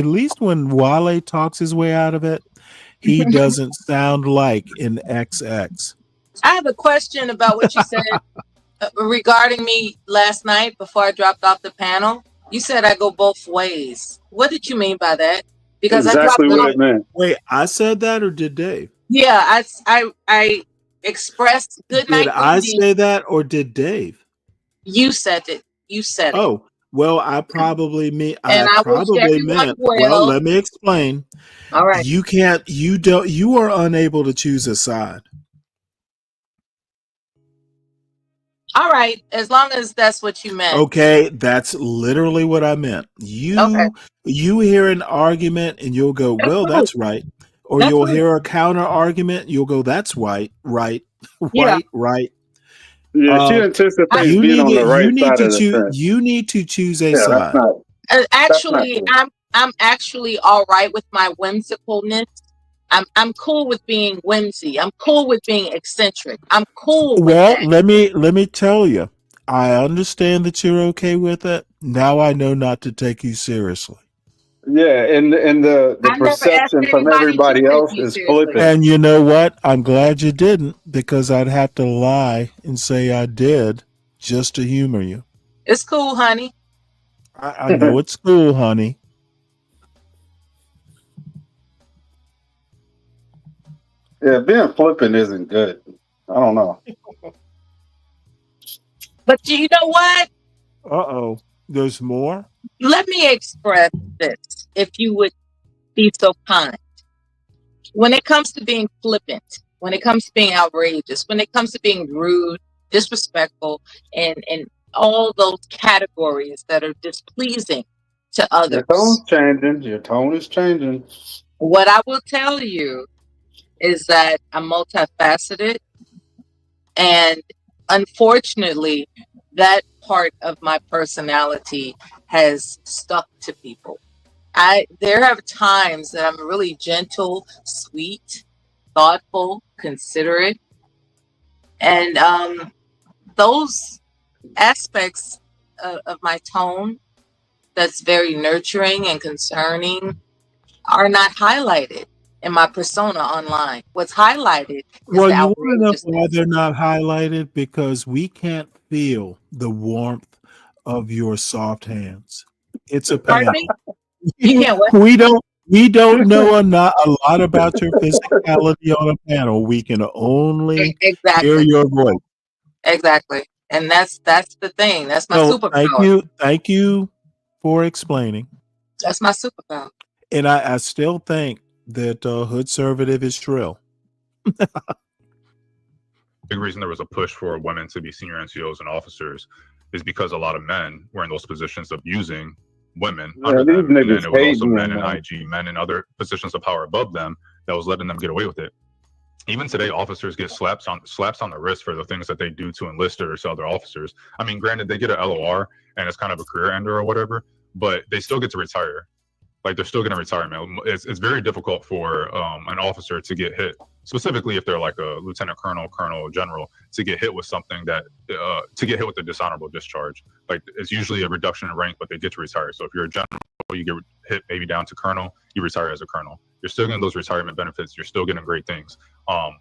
least when Wale talks his way out of it, he doesn't sound like an XX. I have a question about what you said regarding me last night before I dropped off the panel. You said I go both ways. What did you mean by that? Because I dropped exactly what off. it meant. Wait, I said that or did Dave? Yeah, I expressed good Did night I greetings. say that or did Dave? You said it. You said it. Oh, well, I probably mean And I wish everyone meant. Well, well. let me explain. All right. You are unable to choose a side. All right. As long as that's what you meant. Okay, that's literally what I meant. You hear an argument and you'll go, well, that's right. Or That's you'll right. hear a counter argument, you'll go, that's right. Yeah. Right. Yeah, she anticipates You being need on the to right side of the fence. you need to choose a Yeah, side. that's not Actually, cool. I'm actually all right with my whimsicalness. I'm cool with being whimsy. I'm cool with being eccentric. I'm cool with Well, that. let me tell you. I understand that you're okay with it. Now I know not to take you seriously. Yeah, and the I never asked perception from anybody to everybody take else me is seriously. flippant. And you know what? I'm glad you didn't, because I'd have to lie and say I did just to humor you. It's cool, honey. I know it's cool, honey. Yeah, being flippant isn't good. I don't know. But you know what? Uh-oh. There's more? Let me express this, if you would be so kind. When it comes to being flippant, when it comes to being outrageous, when it comes to being rude, disrespectful, and all those categories that are displeasing to Your others, tone's changing. Your tone is changing. what I will tell you is that I'm multifaceted, and unfortunately, that part of my personality has stuck to people. There have times that I'm really gentle, sweet, thoughtful, considerate, and those aspects of my tone that's very nurturing and concerning are not highlighted in my persona online. What's highlighted is Well, the you want to know why outrageousness. they're not highlighted? Because we can't feel the warmth of your soft hands. It's a Pardon me? panel. You can't what? We don't know a lot about your physicality on a panel. We can only hear Exactly. your voice. Exactly. And that's the thing. That's my So superpower. thank you for explaining. That's my superpower. And I still think that Hood Conservative is shrill. Big reason there was a push for women to be senior NCOs and officers is because a lot of men were in those positions of using women under these them, and then niggas it was also hating men on in them. IG, men in other positions of power above them that was letting them get away with it. Even today, officers get slaps on the wrist for the things that they do to enlisted or to other officers. I mean, granted, they get an LOR and it's kind of a career ender or whatever, but they still get to retire. Like, they're still going to retire, man. It's very difficult for an officer to get hit, specifically if they're like a lieutenant colonel, colonel, general, to get hit with something that to get hit with a dishonorable discharge. Like, it's usually a reduction in rank, but they get to retire. So if you're a general, you get hit maybe down to colonel, you retire as a colonel. You're still getting those retirement benefits. You're still getting great things.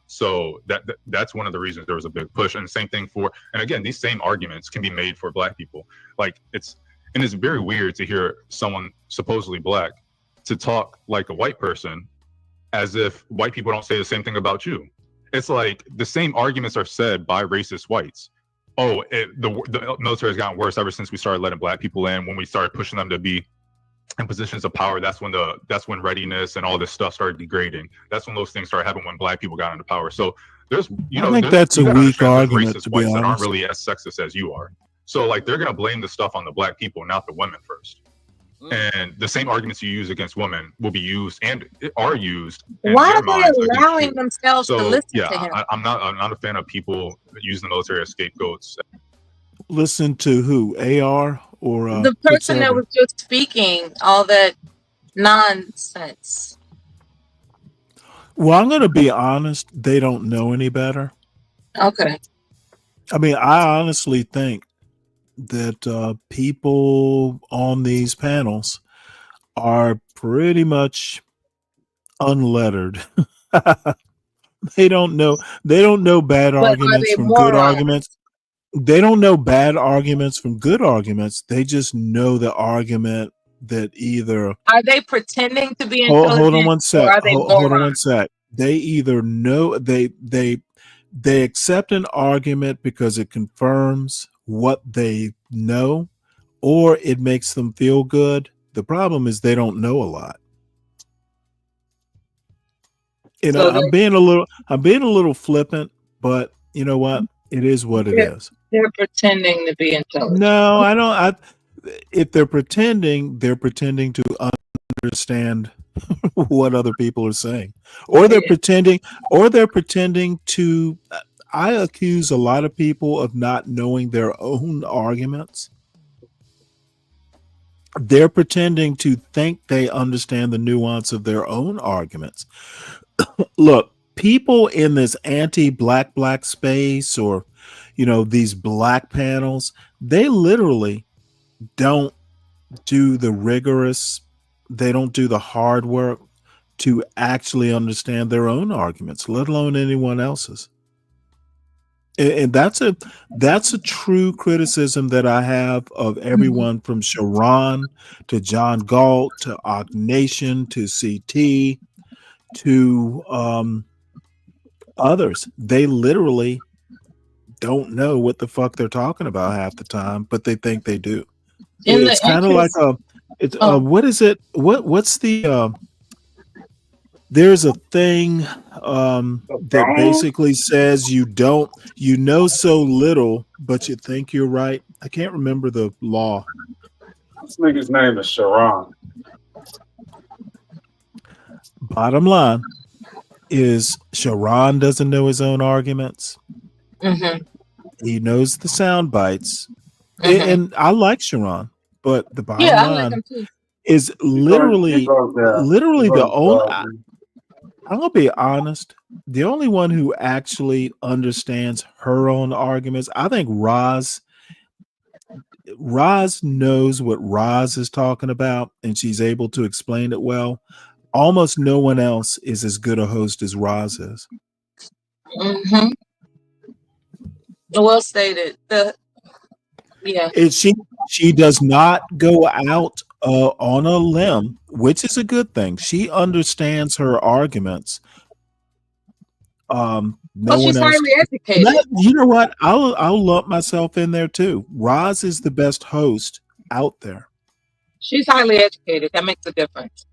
So that's one of the reasons there was a big push. And the same thing and again, these same arguments can be made for Black people. Like, it's very weird to hear someone supposedly Black to talk like a white person as if white people don't say the same thing about you. It's like the same arguments are said by racist whites. Oh, the military has gotten worse ever since we started letting Black people in. When we started pushing them to be in positions of power, that's when readiness and all this stuff started degrading. That's when those things started happening, when Black people got into power. So I think that's a weak argument, to be whites that aren't honest. really as sexist as you are. So like, they're gonna blame the stuff on the Black people, not the women first. And the same arguments you use against women will be used and are used in Why their are they minds against allowing you. themselves to So listen yeah, to him? I'm not a fan of people using the military as scapegoats. Listen to who? AR or The Hood person that was Conservative? just speaking all that nonsense. Well, I'm going to be honest. They don't know any better. Okay. I mean, I honestly think that people on these panels are pretty much unlettered. They don't know bad But are arguments they from good morons? arguments. They don't know bad arguments from good arguments. They just know the argument that either Are they pretending to be hold on intelligent, one or sec. are they Hold on one morons? sec. They either know they accept an argument because it confirms what they know, or it makes them feel good. The problem is they don't know a lot. You know, So I'm being a little flippant, but you know what? It is what it is. they're pretending to be intelligent. No, I don't. If they're pretending to understand what other people are saying, or they're pretending to. I accuse a lot of people of not knowing their own arguments. They're pretending to think they understand the nuance of their own arguments. Look, people in this anti-black space, or these Black panels, they literally don't do the rigorous, they don't do the hard work to actually understand their own arguments, let alone anyone else's. And that's a true criticism that I have of everyone from Sharon to John Galt to Ock Nation to CT to others. They literally don't know what the fuck they're talking about half the time, but they think they do. In the It's kind of like interest, what is it? What's the there's a thing that basically says you know so little, but you think you're right. I can't remember the law. This nigga's name is Sharon. Bottom line is Sharon doesn't know his own arguments. Mm-hmm. He knows the sound bites. Mm-hmm. And I like Sharon, but the bottom Yeah, I like line him too. is literally the only, I'm gonna be honest, the only one who actually understands her own arguments, I think Roz knows what Roz is talking about, and she's able to explain it well. Almost no one else is as good a host as Roz is. Mm-hmm. Well stated. Yeah. She does not go out on a limb, which is a good thing. She understands her arguments. No Well, she's one else. highly educated. You know what? I'll lump myself in there too. Roz is the best host out there. She's highly educated. That makes a difference.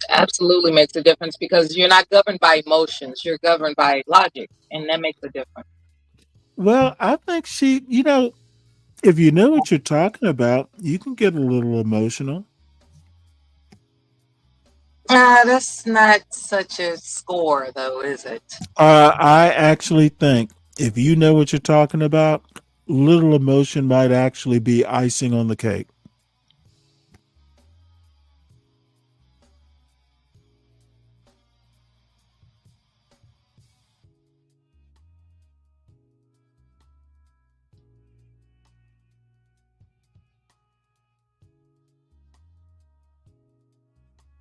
Absolutely makes a difference because you're not governed by emotions. You're governed by logic, and that makes a difference. Well, I think she, if you know what you're talking about, you can get a little emotional. That's not such a score, though, is it? I actually think if you know what you're talking about, little emotion might actually be icing on the cake.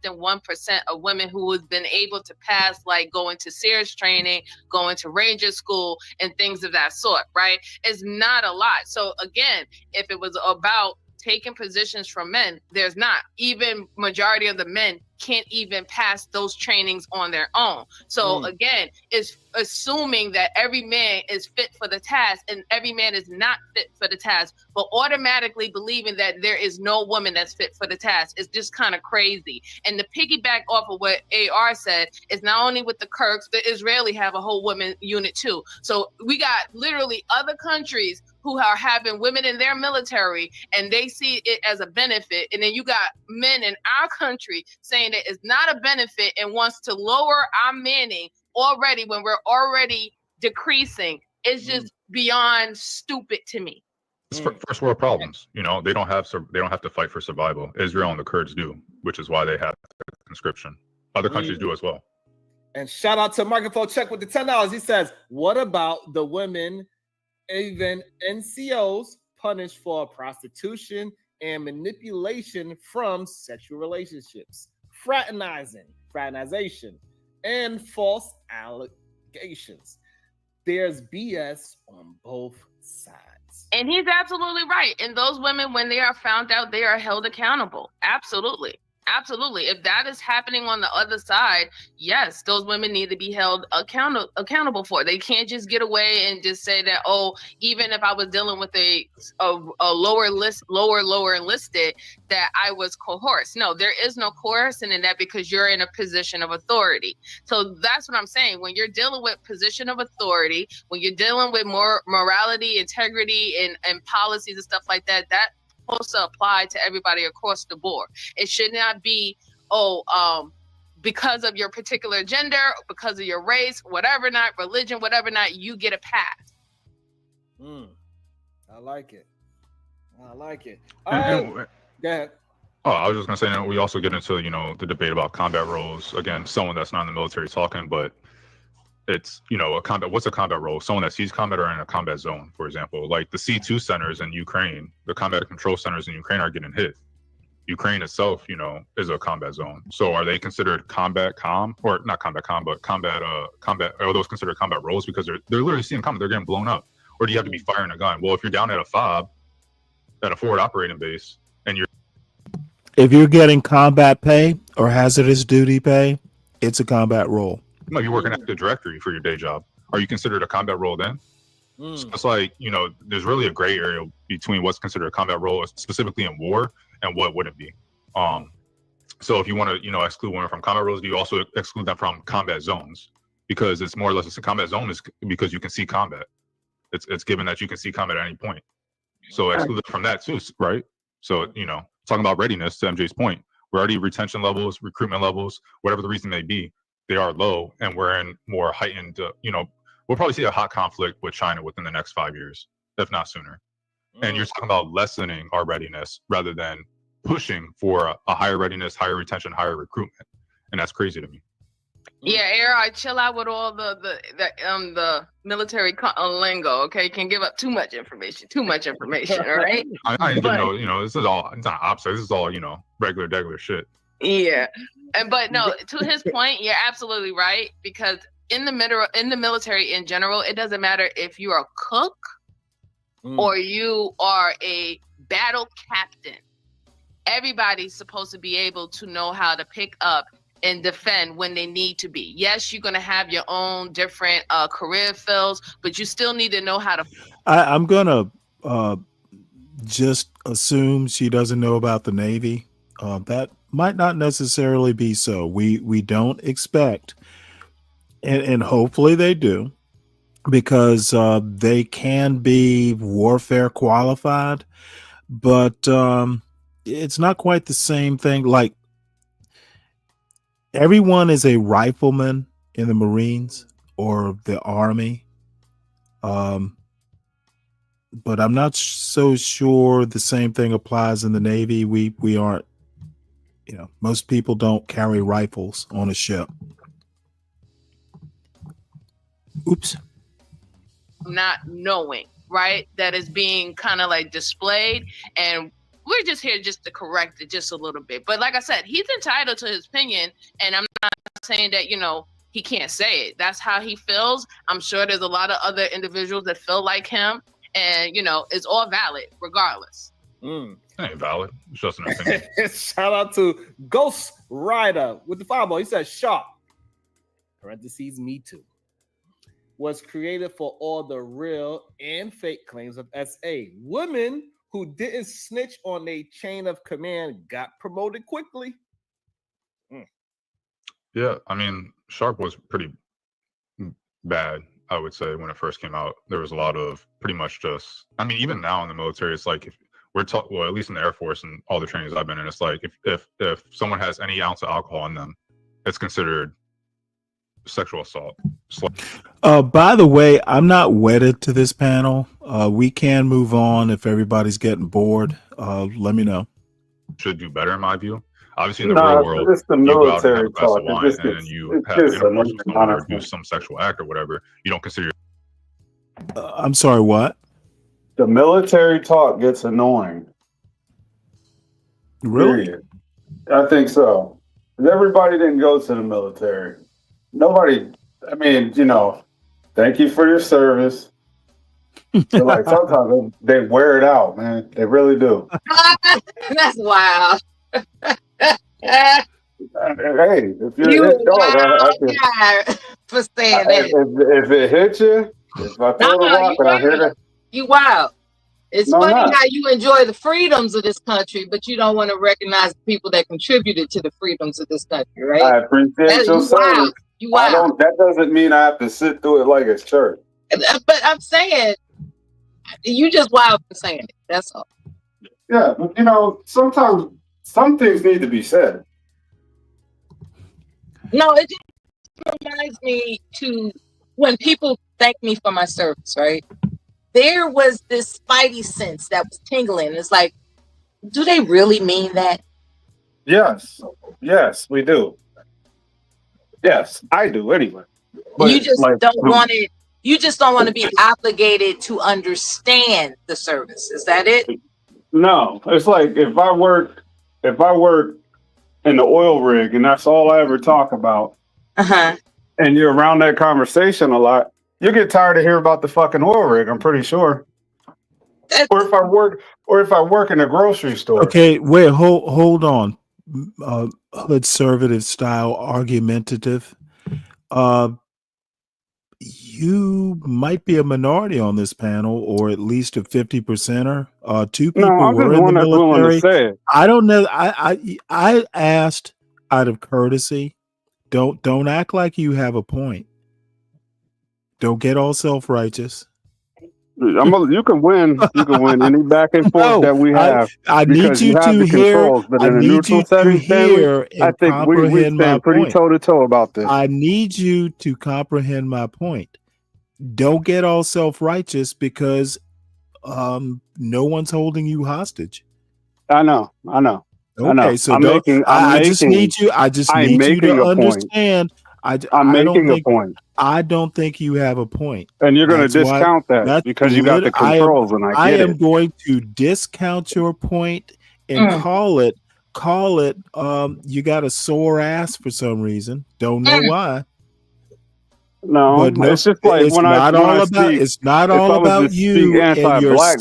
Than 1% of women who have been able to pass, like going to Sears training, going to Ranger school, and things of that sort, right? It's not a lot. So again, if it was about taking positions from men, there's not. Even majority of the men can't even pass those trainings on their own. So again, it's assuming that every man is fit for the task and every man is not fit for the task, but automatically believing that there is no woman that's fit for the task is just kind of crazy. And to piggyback off of what AR said, is not only with the Kirks, the Israeli have a whole women unit too. So we got literally other countries who are having women in their military and they see it as a benefit. And then you got men in our country saying that it's not a benefit and wants to lower our manning already when we're already decreasing. It's just beyond stupid to me. It's first world problems. They don't have to fight for survival. Israel and the Kurds do, which is why they have conscription. Other countries do as well. And shout out to Microphone Check with the $10. He says, what about the women, even NCOs, punished for prostitution and manipulation from sexual relationships, fraternization, and false allegations? There's BS on both sides. And he's absolutely right. And those women, when they are found out, they are held accountable. Absolutely. Absolutely. If that is happening on the other side, yes, those women need to be held accountable for it. They can't just get away and just say that, oh, even if I was dealing with a lower enlisted, that I was coerced. No, there is no coercion in that because you're in a position of authority. So that's what I'm saying. When you're dealing with position of authority, when you're dealing with more morality, integrity, and policies and stuff like that, that supposed to apply to everybody across the board. It should not be, because of your particular gender, because of your race, whatever not, religion, whatever not, you get a pass. I like it. All And- right. Go ahead. Oh, I was just gonna say that we also get into the debate about combat roles. Again, someone that's not in the military talking, but it's a combat. What's a combat role? Someone that sees combat or in a combat zone, for example, like the C2 centers in Ukraine, the combat control centers in Ukraine are getting hit. Ukraine itself, is a combat zone. So are they considered combat comm, or not combat comm, but combat? Are those considered combat roles because they're literally seeing combat? They're getting blown up, or do you have to be firing a gun? Well, if you're down at a FOB, at a forward operating base, and If you're getting combat pay or hazardous duty pay, it's a combat role. you might be working at the directory for your day job. Are you considered a combat role then? So it's like, there's really a gray area between what's considered a combat role, specifically in war, and what wouldn't be. So if you want to, exclude women from combat roles, do you also exclude them from combat zones? Because it's more or less a combat zone is because you can see combat. It's given that you can see combat at any point. So exclude them from that too, right? So, talking about readiness, to MJ's point, we're already retention levels, recruitment levels, whatever the reason may be, they are low, and we're in more heightened, we'll probably see a hot conflict with China within the next 5 years, if not sooner. And you're talking about lessening our readiness rather than pushing for a higher readiness, higher retention, higher recruitment. And that's crazy to me. Yeah, I chill out with all the military lingo. Okay, can give up too much information. All right. I ain't giving this is all. It's not opposite. This is all regular shit. Yeah, but no, to his point, you're absolutely right, because in the military in general, it doesn't matter if you're a cook or you are a battle captain. Everybody's supposed to be able to know how to pick up and defend when they need to be. Yes, you're going to have your own different career fields, but you still need to know how to. I'm going to just assume she doesn't know about the Navy. That might not necessarily be so. We don't expect, and hopefully they do, because they can be warfare qualified, but it's not quite the same thing. Like, everyone is a rifleman in the Marines or the Army. But I'm not so sure the same thing applies in the Navy. We aren't, most people don't carry rifles on a ship. Oops. Not knowing, right? That is being kind of like displayed, and we're just here just to correct it just a little bit. But like I said, he's entitled to his opinion, and I'm not saying that, he can't say it. That's how he feels. I'm sure there's a lot of other individuals that feel like him, and, it's all valid regardless. It ain't valid. It's just an opinion. Shout out to Ghost Rider with the fireball. He said, "Sharp, parentheses, me too, was created for all the real and fake claims of SA. Women who didn't snitch on their chain of command got promoted quickly." Yeah, I mean, Sharp was pretty bad, I would say, when it first came out. There was a lot of pretty much just, I mean, even now in the military, it's like, if we're talking, well, at least in the Air Force and all the trainings I've been in, it's like, if someone has any ounce of alcohol in them, it's considered sexual assault. By the way, I'm not wedded to this panel. We can move on if everybody's getting bored. Let me know. Should do better, in my view. Obviously, in the real world, it's the you go out and have military a glass of talk. wine and you have intercourse with someone or do some sexual act or whatever. You don't consider. I'm sorry, what? The military talk gets annoying. Really? Period. I think so. Everybody didn't go to the military. Nobody. I mean, thank you for your service. But like, sometimes they wear it out, man. They really do. That's wild. Hey, if you're You a hit dog, wild guy for saying that. if it hits you, if I throw the rock and I hear that, You wild. It's No, funny not. how you enjoy the freedoms of this country, but you don't want to recognize the people that contributed to the freedoms of this country, right? I appreciate your You service. wild. You wild. That doesn't mean I have to sit through it like it's church. But I'm saying, you just wild for saying it. That's all. Yeah, but sometimes some things need to be said. No, it just reminds me to when people thank me for my service, right? There was this spidey sense that was tingling. It's like, do they really mean that? Yes, we do. Yes, I do anyway. But You just don't want it. You just don't want to be obligated to understand the service. Is that it? No, it's like if I work in the oil rig and that's all I ever talk about, and you're around that conversation a lot, you get tired of hearing about the fucking oil rig, I'm pretty sure. Or if I work in a grocery store. Okay, wait, hold on. Conservative style argumentative. You might be a minority on this panel, or at least a 50%er. Two No, people I'm just were in the one that's willing to military. say it. I don't know. I asked out of courtesy. Don't act like you have a point. Don't get all self-righteous. You can win. You can win any back and forth No, that we have I need because you you have to the hear. controls. But I in a need neutral you to setting, Stanley, hear I and think we comprehend my stand pretty point. toe to toe about this. I need you to comprehend my point. Don't get all self-righteous because no one's holding you hostage. I know. Okay, so I'm don't. making. I just need you. I just I'm need you making to a point. understand. I'm I don't making a think. point. I don't think you have a point. And you're going to That's why. discount that That's because you got the I am. controls, and I I get am it. going to discount your point and call it. You got a sore ass for some reason. Don't know why. No, But no, it's just like it's when I not all about. speak. It's not If all I was about to speak you and your anti-black, but it was the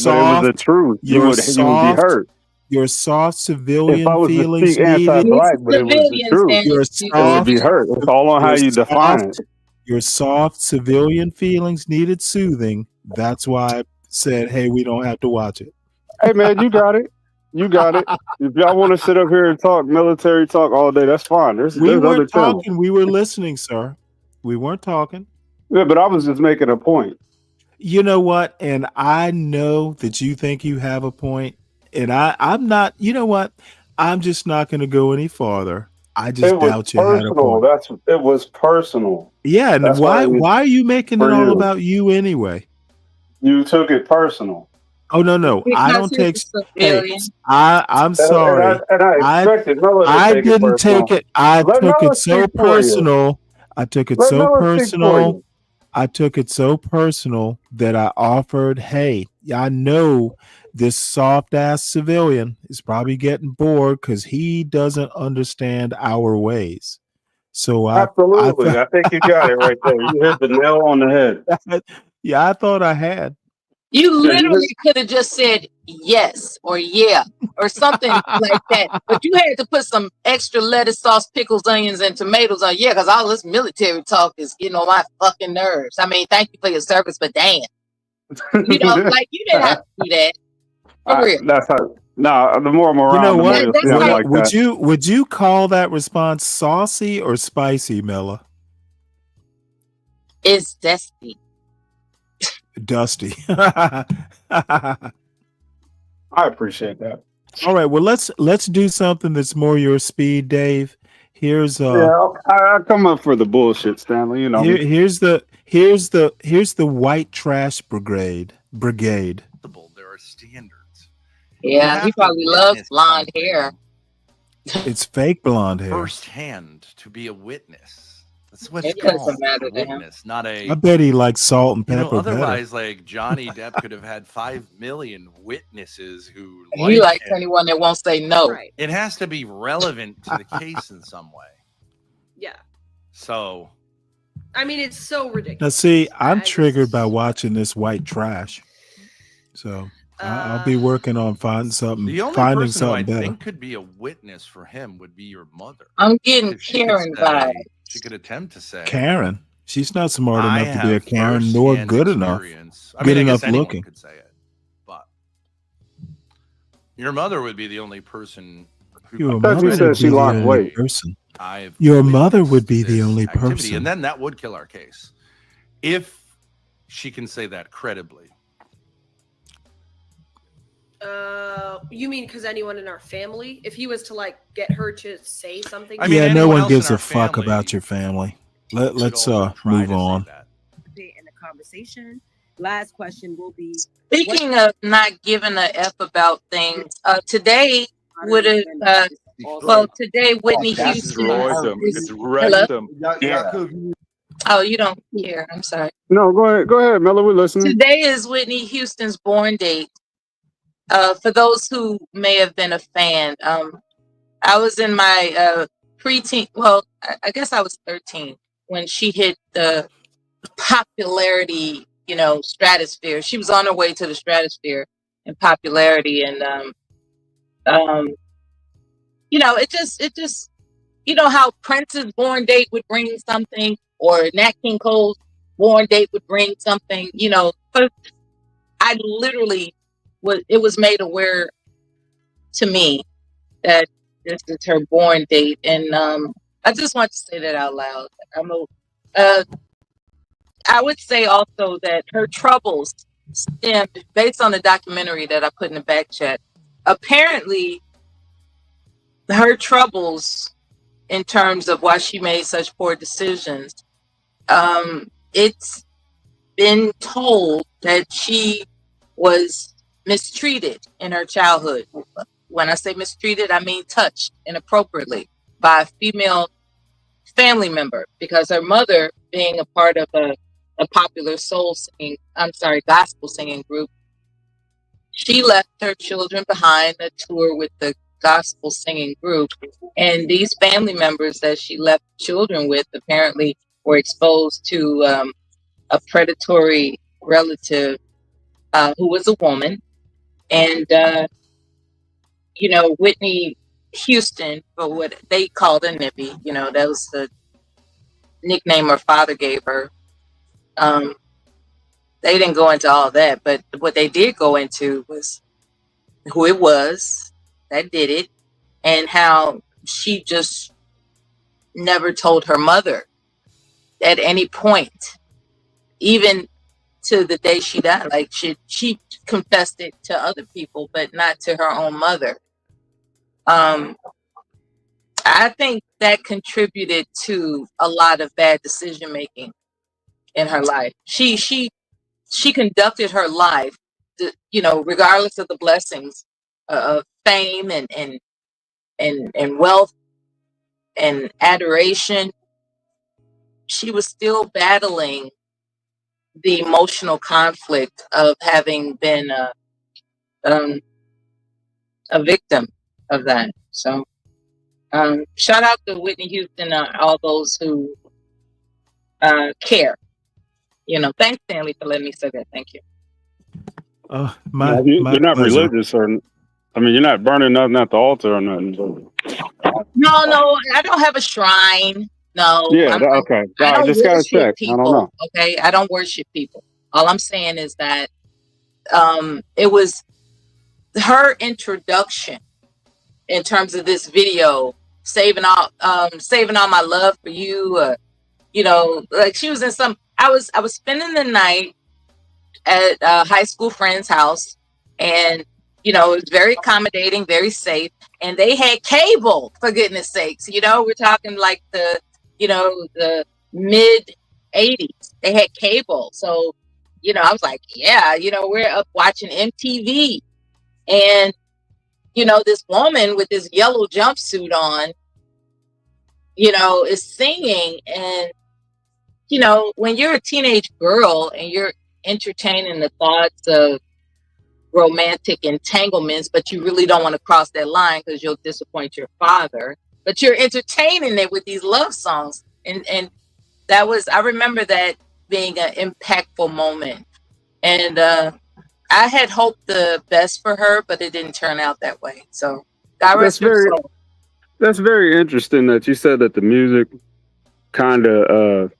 soft. truth, you Your would be soft. hurt. Your soft If I civilian was to feelings speak needed. anti-black, but it was the truth, Your it would be soft. hurt. It's all on how Your you define it. soft. Your soft civilian feelings needed soothing. That's why I said, "Hey, we don't have to watch it." Hey man, you got it. You got it. If y'all want to sit up here and talk military talk all day, that's fine. There's We other weren't channels. talking. We were listening, sir. We weren't talking. Yeah, but I was just making a point. You know what? And I know that you think you have a point, and I'm not. You know what? I'm just not going to go any farther. I just It was doubt you had a personal. point. It was personal. Yeah, and That's why it's are you making it for all you. about you anyway? You took it personal. Oh no, I don't take. Hey, I'm sorry. And I expected Miller to I take it didn't take personal. it. I Let took Miller it so speak for you. personal. I took it Let so Miller speak for personal. you. I took it so personal that I offered, hey, I know this soft ass civilian is probably getting bored because he doesn't understand our ways. So Absolutely. I think you got it right there. You hit the nail on the head. Yeah, I thought I had. You Yeah, you literally could have just said yes or yeah or something like that, but you had to put some extra lettuce, sauce, pickles, onions, and tomatoes on. Yeah, because all this military talk is getting on my fucking nerves. I mean, thank you for your service, but damn, like you didn't have to do that for real. That's how. Nah, the more I'm You around, know the more what? you'll see I'm like that. Would you call that response saucy or spicy, Mella? It's dusty. Dusty. I appreciate that. All right, well let's do something that's more your speed, Dave. Here's Yeah, I come up for the bullshit, Stanley. You know. here's the white trash brigade. There are standards. Yeah, he probably loves blonde hair. It's fake blonde hair. Firsthand to be a witness. That's what It it's doesn't called. matter A to him. witness, not a. I bet he likes salt and pepper Otherwise, like Johnny Depp could have had 5 million witnesses who He likes him. anyone that won't say no. Right. It has to be relevant to the case in some way. Yeah. So, I mean, it's so ridiculous. Now, see, I'm triggered by watching this white trash, so I'll be working on finding something the only finding person who I something better. think could be a witness for him would be your mother. I'm getting If she could Karen say- vibes. She could attempt to say, Karen, she's not smart I enough to be a have Karen, nor firsthand good enough, experience. good I guess enough anyone looking. could say it, but your mother would be the only person who Your thought you mother said would she be the lost only weight. person. I've Your mother would be the this only activity, person. and then that would kill our case if she can say that credibly. You mean because anyone in our family? If he was to like get her to say something, Yeah, no anyone one else in gives our a fuck family about your family. Let's move on. In the conversation. Last question will be Speaking of not giving a F about things, today would have, today Whitney Houston is, hello? Oh, you don't care. I'm sorry. No, go ahead, Miller. We're listening. Today is Whitney Houston's born date. For those who may have been a fan, I was in my preteen. Well, I guess I was 13 when she hit the popularity, stratosphere. She was on her way to the stratosphere in popularity, and it just, how Prince's born date would bring something, or Nat King Cole's born date would bring something, but I literally it was made aware to me that this is her born date. And I just want to say that out loud. I would say also that her troubles stemmed, based on the documentary that I put in the back chat, apparently her troubles in terms of why she made such poor decisions, it's been told that she was mistreated in her childhood. When I say mistreated, I mean touched inappropriately by a female family member, because her mother, being a part of a popular gospel singing group, she left her children behind to tour with the gospel singing group. And these family members that she left children with apparently were exposed to a predatory relative who was a woman. And, Whitney Houston, for what they called a Nippy, that was the nickname her father gave her. They didn't go into all that, but what they did go into was who it was that did it, and how she just never told her mother at any point, even to the day she died. Like she confessed it to other people, but not to her own mother. I think that contributed to a lot of bad decision making in her life. She conducted her life, regardless of the blessings of fame and wealth and adoration. She was still battling the emotional conflict of having been a victim of that. So shout out to Whitney Houston, all those who care. Thanks, Stanley, for letting me say that. Thank you. My you're not pleasure. religious, or you're not burning nothing at the altar or nothing. No, I don't have a shrine. No. Yeah, okay. I I don't just gotta worship check. I don't know. people. Okay, I don't worship people. All I'm saying is that it was her introduction in terms of this video, saving all my love for you. Like she was in some. I was spending the night at a high school friend's house, and it was very accommodating, very safe, and they had cable, for goodness sakes. We're talking like the mid 80s. They had cable, so I was like, yeah, we're up watching MTV, and this woman with this yellow jumpsuit on, is singing. And when you're a teenage girl and you're entertaining the thoughts of romantic entanglements, but you really don't want to cross that line because you'll disappoint your father, but you're entertaining it with these love songs. And that was, I remember that being an impactful moment. And I had hoped the best for her, but it didn't turn out that way. So God rest her soul. That's very interesting that you said that the music kind of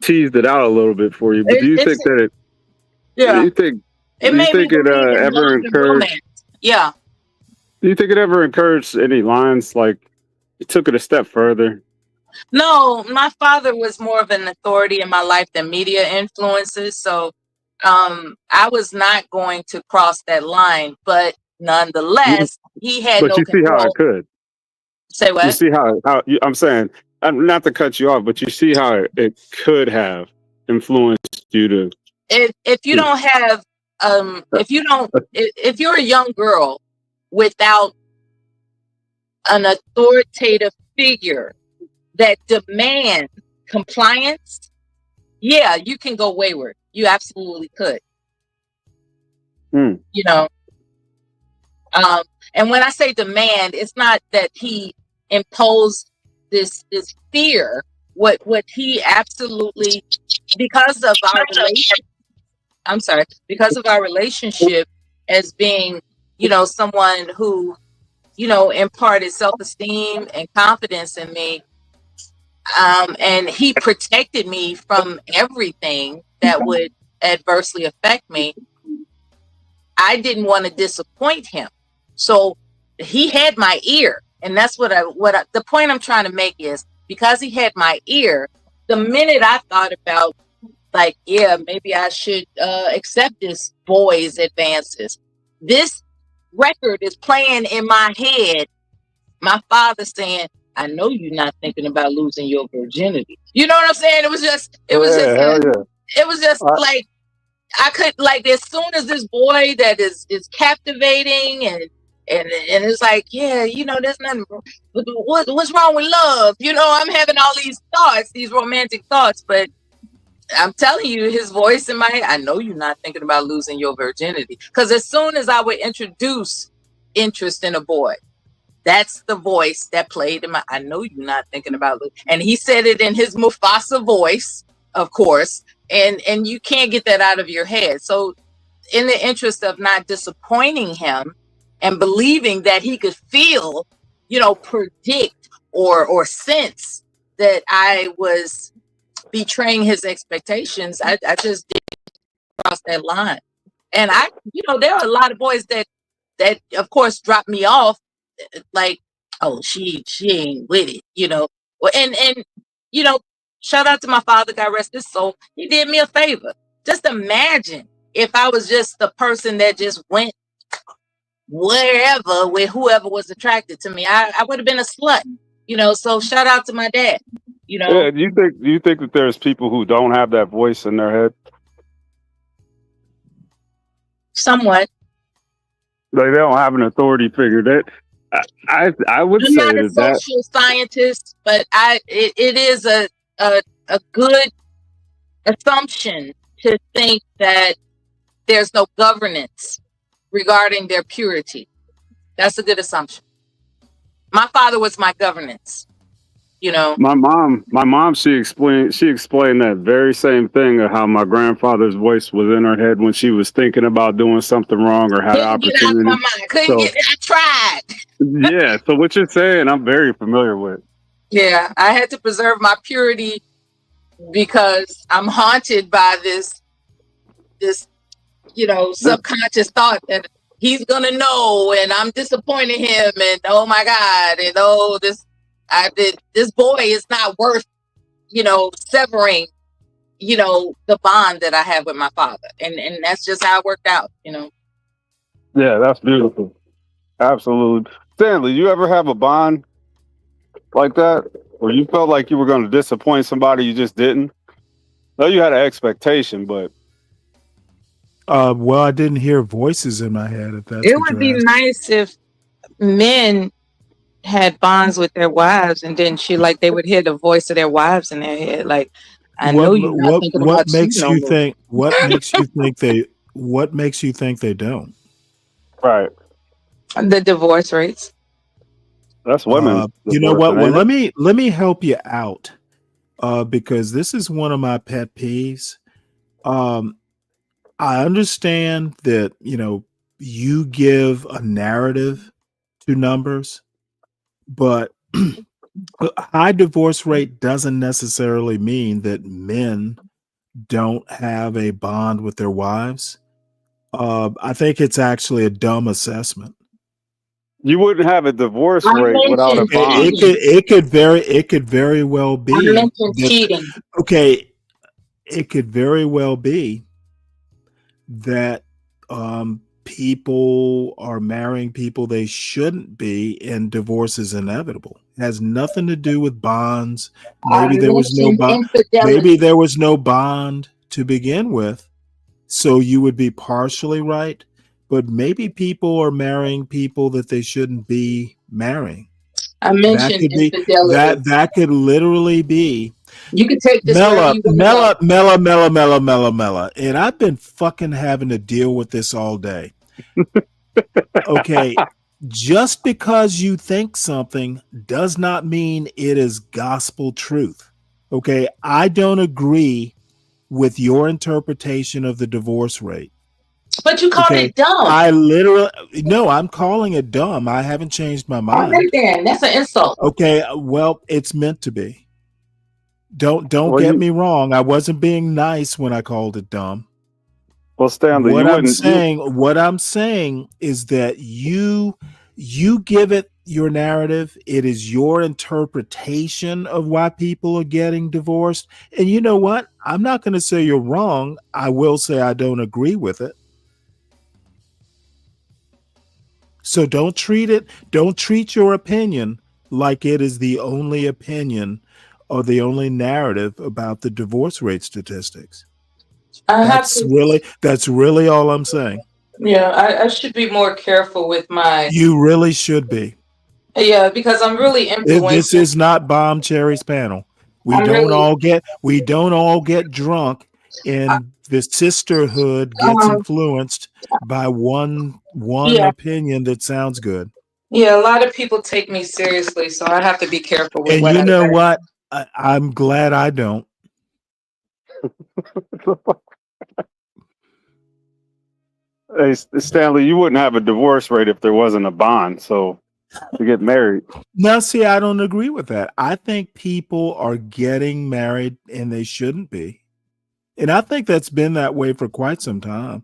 teased it out a little bit for you. But do you think that it? Yeah. Do you think it ever encouraged? Yeah. Do you think it ever encouraged any lines like it took it a step further? No, my father was more of an authority in my life than media influences. So I was not going to cross that line, but nonetheless, he had But no you see control. how it could. Say what? You see how I'm saying, not to cut you off, but you see how it could have influenced you to. If you don't have if you're a young girl without an authoritative figure that demands compliance, yeah, you can go wayward. You absolutely could. And when I say demand, it's not that he imposed this fear. What he absolutely, because of our relationship as being, someone who, imparted self-esteem and confidence in me, And he protected me from everything that would adversely affect me. I didn't want to disappoint him. So he had my ear. And that's the point I'm trying to make is, because he had my ear, the minute I thought about, like, yeah, maybe I should accept this boy's advances, this record is playing in my head. My father saying, I know you're not thinking about losing your virginity. You know what I'm saying? It was just like, I could, like, as soon as this boy that is captivating and it's like, yeah, you know, there's nothing, what's wrong with love? You know, I'm having all these thoughts, these romantic thoughts, but I'm telling you, his voice in my head, I know you're not thinking about losing your virginity. Because as soon as I would introduce interest in a boy, that's the voice that played in my, I know you're not thinking about losing. And he said it in his Mufasa voice, of course, and you can't get that out of your head. So in the interest of not disappointing him and believing that he could feel, you know, predict or sense that I was betraying his expectations, I just didn't cross that line. And you know, there are a lot of boys that of course drop me off, like, oh, she ain't with it, you know. And you know, shout out to my father, God rest his soul. He did me a favor. Just imagine if I was just the person that just went wherever with whoever was attracted to me. I would have been a slut, you know. So shout out to my dad. You know, Yeah, do you think that there's people who don't have that voice in their head? somewhat. Like they don't have an authority figure. That I would I'm say not a that social scientist, but it is a good assumption to think that there's no governance regarding their purity. That's a good assumption. My father was my governance. You know, my mom, she explained that very same thing of how my grandfather's voice was in her head when she was thinking about doing something wrong or had couldn't get out of my opportunity. mind. Couldn't So get. I tried. yeah, so what you're saying, I'm very familiar with. Yeah, I had to preserve my purity because I'm haunted by this, you know, subconscious thought that he's gonna know, and I'm disappointing him, and oh my God, and oh this boy is not worth, you know, severing, you know, the bond that I have with my father, and that's just how it worked out, you know. Yeah, that's beautiful. Absolutely. Stanley, you ever have a bond like that where you felt like you were going to disappoint somebody, you just didn't? No, you had an expectation, but well, I didn't hear voices in my head. If that's It what would you're be asking. nice if men had bonds with their wives, and then like they would hear the voice of their wives in their head, like, I know you're not thinking What about you makes no you more. think? What makes you think they? What makes you think they don't? right. The divorce rates. That's women. You know what? divorcing, Well, ain't it? let me help you out, because this is one of my pet peeves. I understand that, you know, you give a narrative to numbers, but a high divorce rate doesn't necessarily mean that men don't have a bond with their wives. I think it's actually a dumb assessment. You wouldn't have a divorce I rate without a mentioned bond. cheating. It could very well I be mentioned that, cheating. okay, it could very well be that people are marrying people they shouldn't be, and divorce is inevitable. It has nothing to do with bonds. I Maybe there was no mentioned bond. infidelity. Maybe there was no bond to begin with, so you would be partially right. But maybe people are marrying people that they shouldn't be marrying. I That mentioned could be infidelity. that could literally be You can take this wherever you want to go. Mela. And I've been fucking having to deal with this all day. Okay. Just because you think something does not mean it is gospel truth. Okay. I don't agree with your interpretation of the divorce rate. But you called Okay. it dumb. No, I'm calling it dumb. I haven't changed my All right mind. then, that's an insult. Okay. Well, it's meant to be. Don't Well, get me wrong. I wasn't being nice when I called it dumb. Well, Stanley, What you I'm wouldn't. what I'm saying is that you give it your narrative. It is your interpretation of why people are getting divorced. And you know what? I'm not going to say you're wrong. I will say I don't agree with it. So don't treat your opinion like it is the only opinion or the only narrative about the divorce rate statistics. That's really all I'm saying. Yeah, I should be more careful with my. You really should be. Yeah, because I'm really influential. This is not Bomb Cherry's panel. We don't all get drunk, and the sisterhood gets influenced by one Yeah. opinion that sounds good. Yeah, a lot of people take me seriously, so I have to be careful with And what you I know say. what? I'm glad I don't. Hey, Stanley, you wouldn't have a divorce rate if there wasn't a bond. So to get married. Now, see, I don't agree with that. I think people are getting married and they shouldn't be. And I think that's been that way for quite some time.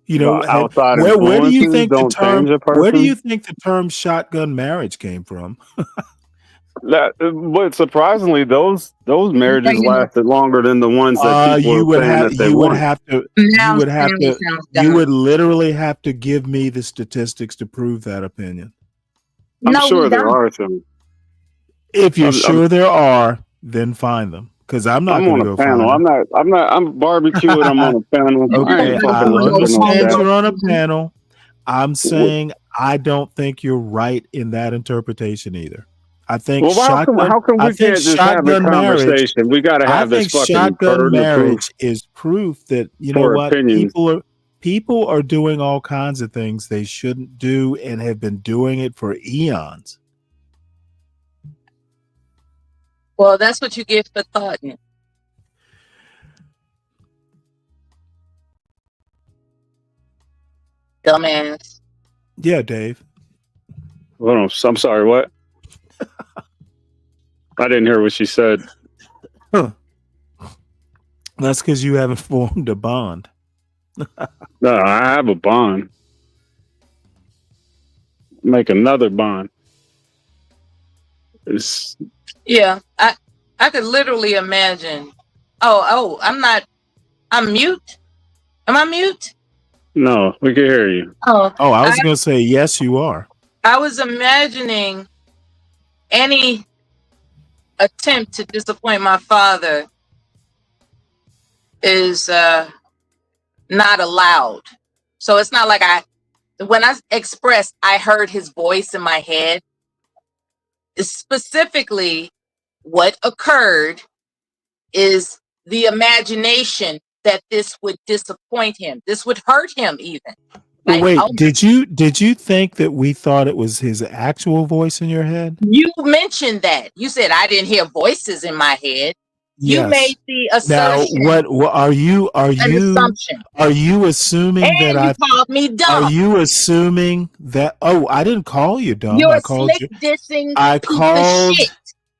You know, outside where do you influences think the don't term change a where do person? you think the term shotgun marriage came from? But surprisingly, those marriages lasted longer than the ones that people You are saying that they want. You would literally have to give me the statistics to prove that opinion. I'm sure there are some. If you're sure there are, then find them. Because I'm not I'm going on to a go panel. find them. I'm barbecuing. I'm on a panel. I Okay, ain't I fucking with no understand stat. you're on a panel. I'm saying I don't think you're right in that interpretation either. I think Well, how come we can't just have a conversation? We got to have this fucking shotgun burden of proof marriage is proof that for opinions. people are doing all kinds of things they shouldn't do and have been doing it for eons. Well, that's what you get for thought. Dumbass. Yeah, Dave. Hold on. I'm sorry. What? I didn't hear what she said. Huh. That's because you haven't formed a bond. No, I have a bond. Make another bond. Yeah, I could literally imagine. Oh, I'm mute. Am I mute? No, we can hear you. I was going to say, yes, you are. I was imagining any attempt to disappoint my father is not allowed. So it's not like when I expressed, I heard his voice in my head. Specifically, what occurred is the imagination that this would disappoint him. This would hurt him even. Well, wait, did you think that we thought it was his actual voice in your head? You mentioned that. You said I didn't hear voices in my head. Yes. You made the assertion. Now, what are you assumption. Are you assuming and that you called me dumb? Are you assuming that? Oh, I didn't call you dumb. You're I called slick you. dissing I piece of called. shit.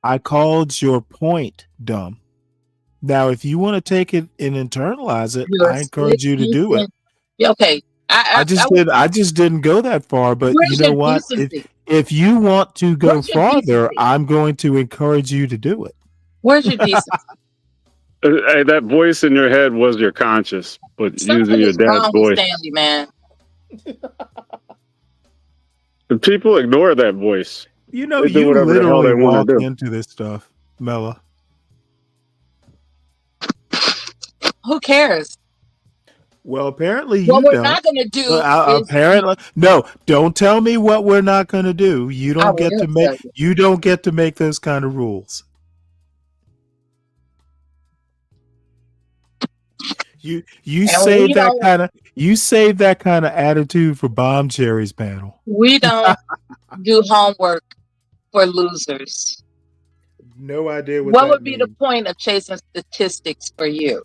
I called your point dumb. Now, if you want to take it and internalize it, You're I encourage you to do it. Okay. I just didn't go that far, but Where's you know your what? decency? If you want to go Where's your farther, decency? I'm going to encourage you to do it. Where's your decency? Hey, that voice in your head was your conscious, but using Something your is dad's wrong with voice. Stanley, man. And people ignore that voice. You know, They do you whatever the hell literally they want walk to do. into this stuff, Mella. Who cares? Well, apparently you What we're don't. not going to do is Apparently, no. Don't tell me what we're not going to do. You I don't get will to tell make. you. You don't get to make those kind of rules. You And save we that don't- kind of attitude for Bomb Cherry's panel. We don't do homework for losers. No idea What would be the point of chasing statistics for you?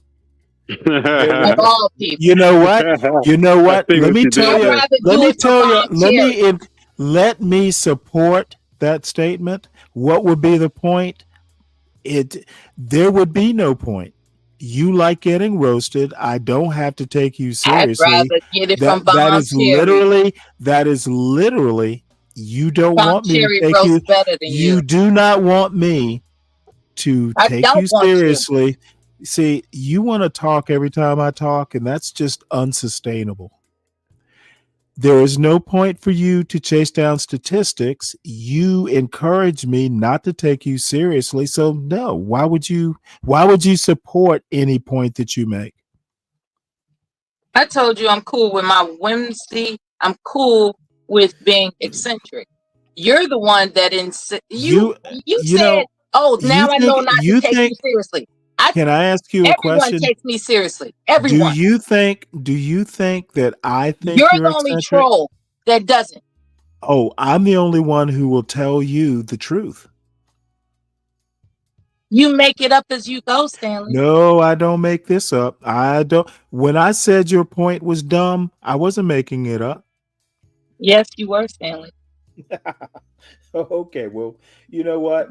Of all people. You know what? You know what? I see Let what me you tell did you. there. Let me tell you. Let me support that statement. What would be the point? there would be no point. You like getting roasted. I don't have to take you I'd seriously. rather get it from That is voluntary. literally you don't want me to Voluntary take you. roast better than you. You do not want me to I take don't you want you. seriously. See, you want to talk every time I talk, and that's just unsustainable. There is no point for you to chase down statistics. You encourage me not to take you seriously. So no, why would you support any point that you make? I told you I'm cool with my whimsy. I'm cool with being eccentric. You're the one that you said, "Oh, now I know not to take you seriously." Can I ask you a Everyone question? takes me seriously. Do Everyone. you think that I think You're you're the only eccentric? troll that doesn't. Oh, I'm the only one who will tell you the truth. You make it up as you go, Stanley. No, I don't make this up. I don't. When I said your point was dumb, I wasn't making it up. Yes, you were, Stanley. Okay, well, you know what?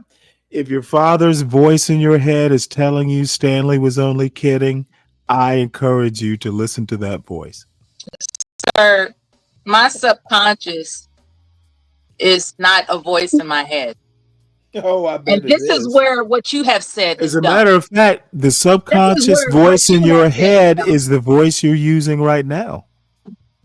If your father's voice in your head is telling you Stanley was only kidding, I encourage you to listen to that voice. Sir, my subconscious is not a voice in my head. Oh, I bet and this is where what you have said As is a dumb. matter of fact, the subconscious where voice what in you your have said head is dumb. is the voice you're using right now.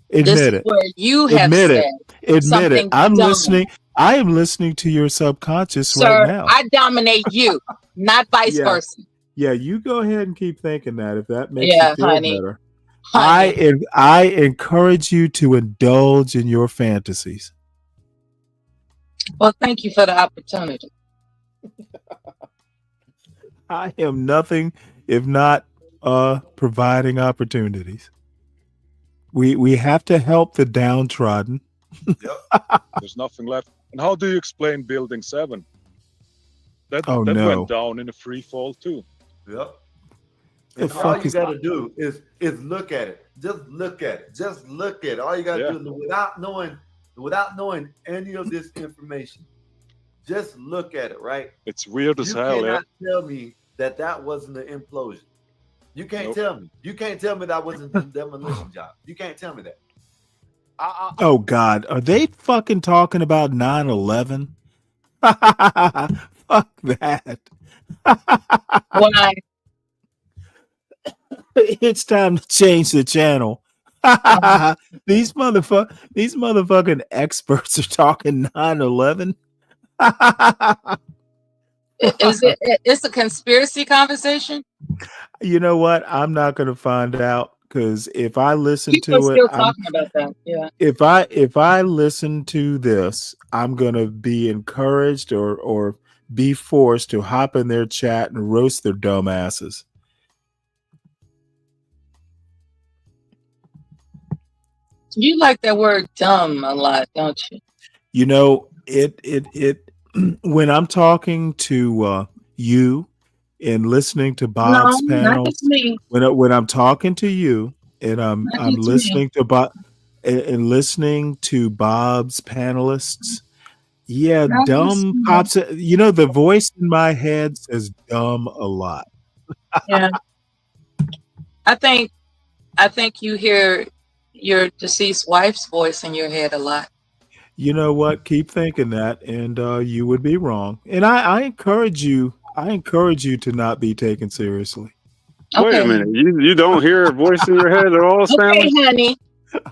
This is Admit it. where you have Admit it. said Admit it. something I'm dumb. listening. I am listening to your subconscious right Sir, now. I dominate you, not vice Yeah. versa. Yeah, you go ahead and keep thinking that if that makes Yeah, you feel honey. better. Honey. I encourage you to indulge in your fantasies. Well, thank you for the opportunity. I am nothing if not providing opportunities. We have to help the downtrodden. There's nothing left. And how do you explain Building 7? That Oh, that no. went down in a free fall too. Yep. The And all fuck you is- got to do is look at it. Just look at it. Just look at it. All you got to Yeah. do is without knowing any of this information, just look at it. Right? It's weird as You hell, yeah. cannot tell me that wasn't an implosion. You can't Nope. tell me. You can't tell me that wasn't a demolition job. You can't tell me that. Oh God, are they fucking talking about 9/11? Fuck that. Why? It's time to change the channel. These motherfucking experts are talking 9/11. It's a conspiracy conversation? You know what? I'm not going to find out because if I listen People to are it, still talking about that. Yeah. if I listen to this, I'm going to be encouraged or be forced to hop in their chat and roast their dumb asses. You like that word dumb a lot, don't you? You know, it when I'm talking to you and listening to Bob's No, not panels, to me. when I'm talking to you and I'm Not to me. listening to Bob and listening to Bob's panelists, yeah, Not to dumb me. pops. You know, the voice in my head says dumb a lot. Yeah. I think you hear your deceased wife's voice in your head a lot. You know what? Keep thinking that, and you would be wrong. And I encourage you. I encourage you to not be taken seriously. Wait a minute. You don't hear a voice in your head at all, Stanley? Okay, honey.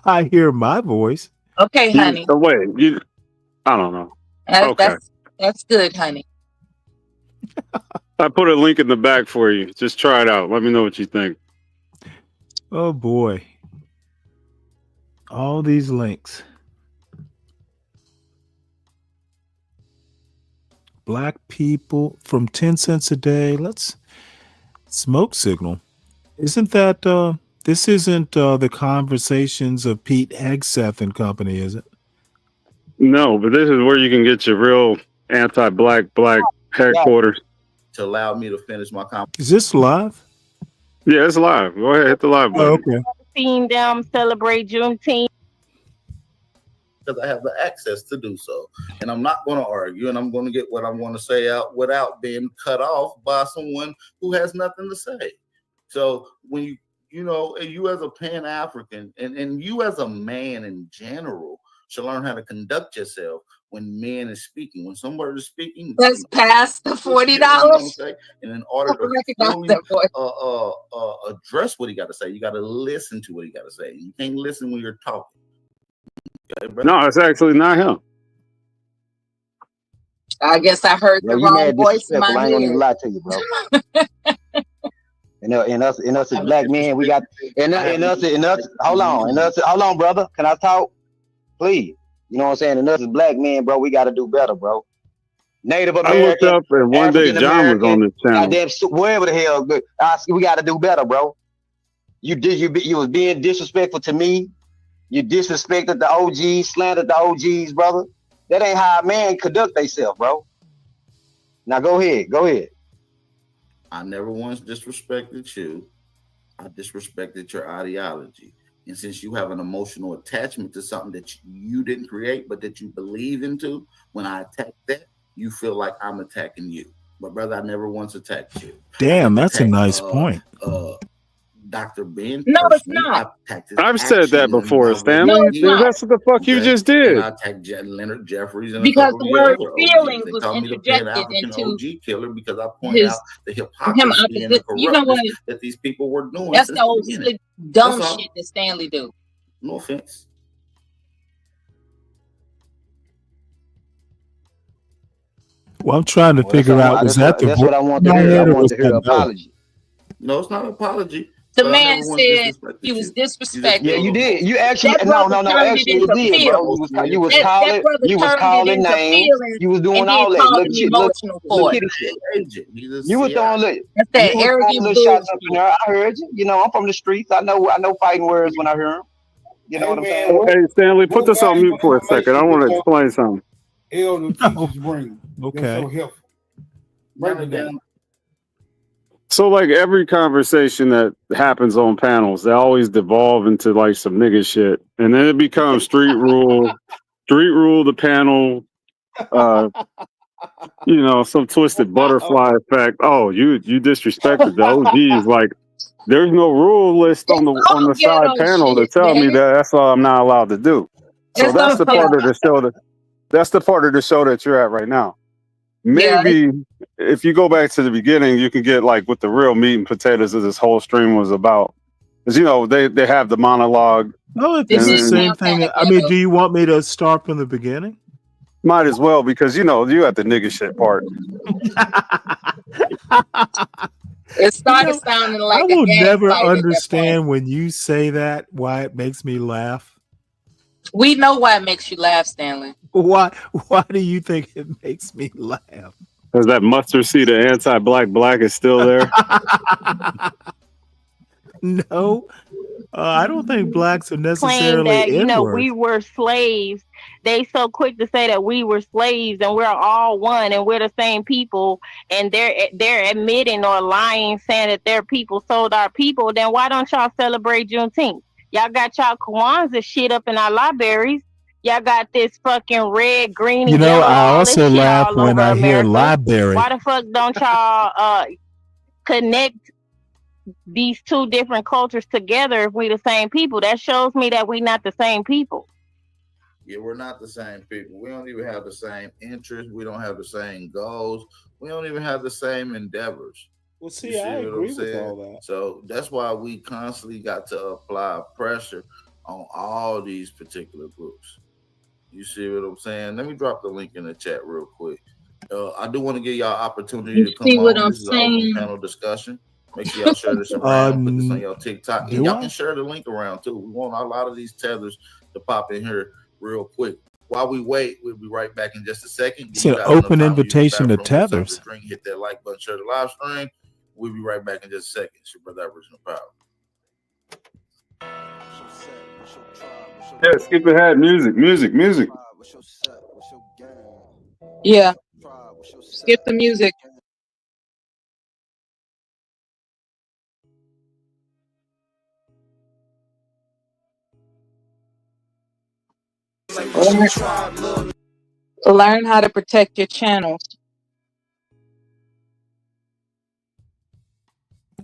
I hear my voice. Okay, honey. I don't know. That- Okay. That's good, honey. I put a link in the back for you. Just try it out. Let me know what you think. Oh boy. All these links. Black people from 10 cents a day. Let's smoke signal. Isn't that this isn't the conversations of Pete Hegseth and company, is it? No, but this is where you can get your real anti-black headquarters. To allow me to finish my conversation. Is this live? Yeah, it's live. Go ahead, hit the live button. Oh, okay. Seen them celebrate Juneteenth. because I have the access to do so. And I'm not going to argue, and I'm going to get what I want to say out without being cut off by someone who has nothing to say. So when you as a Pan-African and you as a man in general should learn how to conduct yourself when men is speaking. When somebody is speaking, let's pass the $40. And in order to fully address what he got to say, you got to listen to what he got to say. You can't listen when you're talking. Okay, No, it's actually not him. I guess I heard the wrong voice in my I ain't gonna even head. lie to you, bro. And us as black men, we got and us. Hold on, brother. Can I talk, please? You know what I'm saying? And us as black men, bro, we got to do better, bro. Native I looked American, up and one day African John was on American, this channel. goddamn, wherever the hell. We got to do better, bro. You was being disrespectful to me. You disrespected the OGs, slandered the OGs, brother. That ain't how a man conduct themselves, bro. Now go ahead. I never once disrespected you. I disrespected your ideology. And since you have an emotional attachment to something that you didn't create, but that you believe into, when I attack that, you feel like I'm attacking you. But brother, I never once attacked you. Damn, that's a nice point. Dr. Ben. No, it's not. I've said that before, Stanley. No, it's not. That's what the fuck you just did. And I attacked Leonard Jeffries and Because a couple the of your word other feelings OGs. They was call me the interjected Pan-African into OG killer because I point out the hypocrisy and the opposite. You know what? corruptness that these people were doing That's since the the old beginning. slick dumb That's all. shit that Stanley do. No offense. Well, I'm trying to figure out, was that the that's voice what I want in to my hear. I head or want was to hear that an Bella? apology. No, it's not an apology. The But I man never once said disrespected he was you. disrespected. Yeah, you did. You actually That brother turned it actually you into did, bro. feelings. You was That brother you was turned it calling into names. feelings You was doing and then all that. called Look, him shit, emotional look, for it. kitty shit. Agent. He's a You was CIA. throwing That's you that was arrogant throwing little shots up in bullshit. there. I heard you. You know, I'm from the streets. I know fighting words when I hear them. You know what I'm saying? Hey, Stanley, put this on mute for a second. I want to explain something. Elder teachers bring. Okay. That's so helpful. Break it down. So, like, every conversation that happens on panels, they always devolve into like some nigga shit, and then it becomes street rule, the panel, some twisted butterfly effect. Oh, you disrespected the OGs. Like, there's no rule list on the side panel to tell me that that's all I'm not allowed to do. So that's the part of the show that you're at right now. Maybe if you go back to the beginning, you can get like what the real meat and potatoes of this whole stream was about. Because they have the monologue. No, if it's the same thing. I mean, do you want me to start from the beginning? Might as well, because you got the nigga shit part. It started sounding like I will a gang never fight at that point. understand when you say that, why it makes me laugh. We know why it makes you laugh, Stanley. Why do you think it makes me laugh? Because that mustard seed of anti-black is still there. No, I don't think blacks are Claim necessarily that N-words. we were slaves. They so quick to say that we were slaves and we're all one and we're the same people, and they're admitting or lying, saying that their people sold our people. Then why don't y'all celebrate Juneteenth? Y'all got y'all Kwanzaa shit up in our libraries. Y'all got this fucking red, green, and yellow. I all this also shit laugh all when over I hear America. library. Why the fuck don't y'all connect these two different cultures together if we the same people? That shows me that we not the same people. Yeah, we're not the same people. We don't even have the same interests. We don't have the same goals. We don't even have the same endeavors. Well, You see I what agree I'm with saying? all that. So that's why we constantly got to apply pressure on all these particular groups. You see what I'm saying? Let me drop the link in the chat real quick. I do want to give y'all opportunity You to come see what on. I'm This is an open saying? panel discussion. Make sure y'all share this around. Put this on your TikTok. And do y'all I? can share the link around too. We want a lot of these tethers to pop in here real quick. While we wait, we'll be right back in just a second. It's Give an you guys enough open time to use the invitation to bathroom, get something tethers. to drink, hit that like button, share the live stream. We'll be right back in just a second. It's your brother Original Power. Yeah, skip ahead. Music. Yeah. Skip the music. Learn how to protect your channels.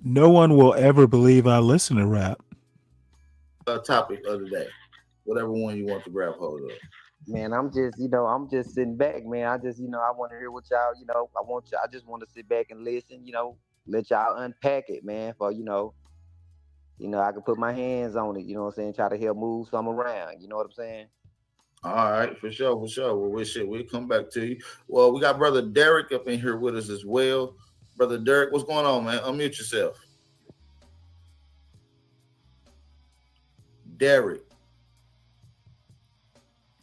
No one will ever believe I listen to rap. Topic of the day, whatever one you want to grab hold of. Man, I'm just sitting back, man. I just, I want to hear what y'all, I just want to sit back and listen, let y'all unpack it, man. For, I can put my hands on it, you know what I'm saying? Try to help move some around, you know what I'm saying? All right, for sure. Well, we'll come back to you. Well, we got Brother Derek up in here with us as well. Brother Derek, what's going on, man? Unmute yourself. Derek,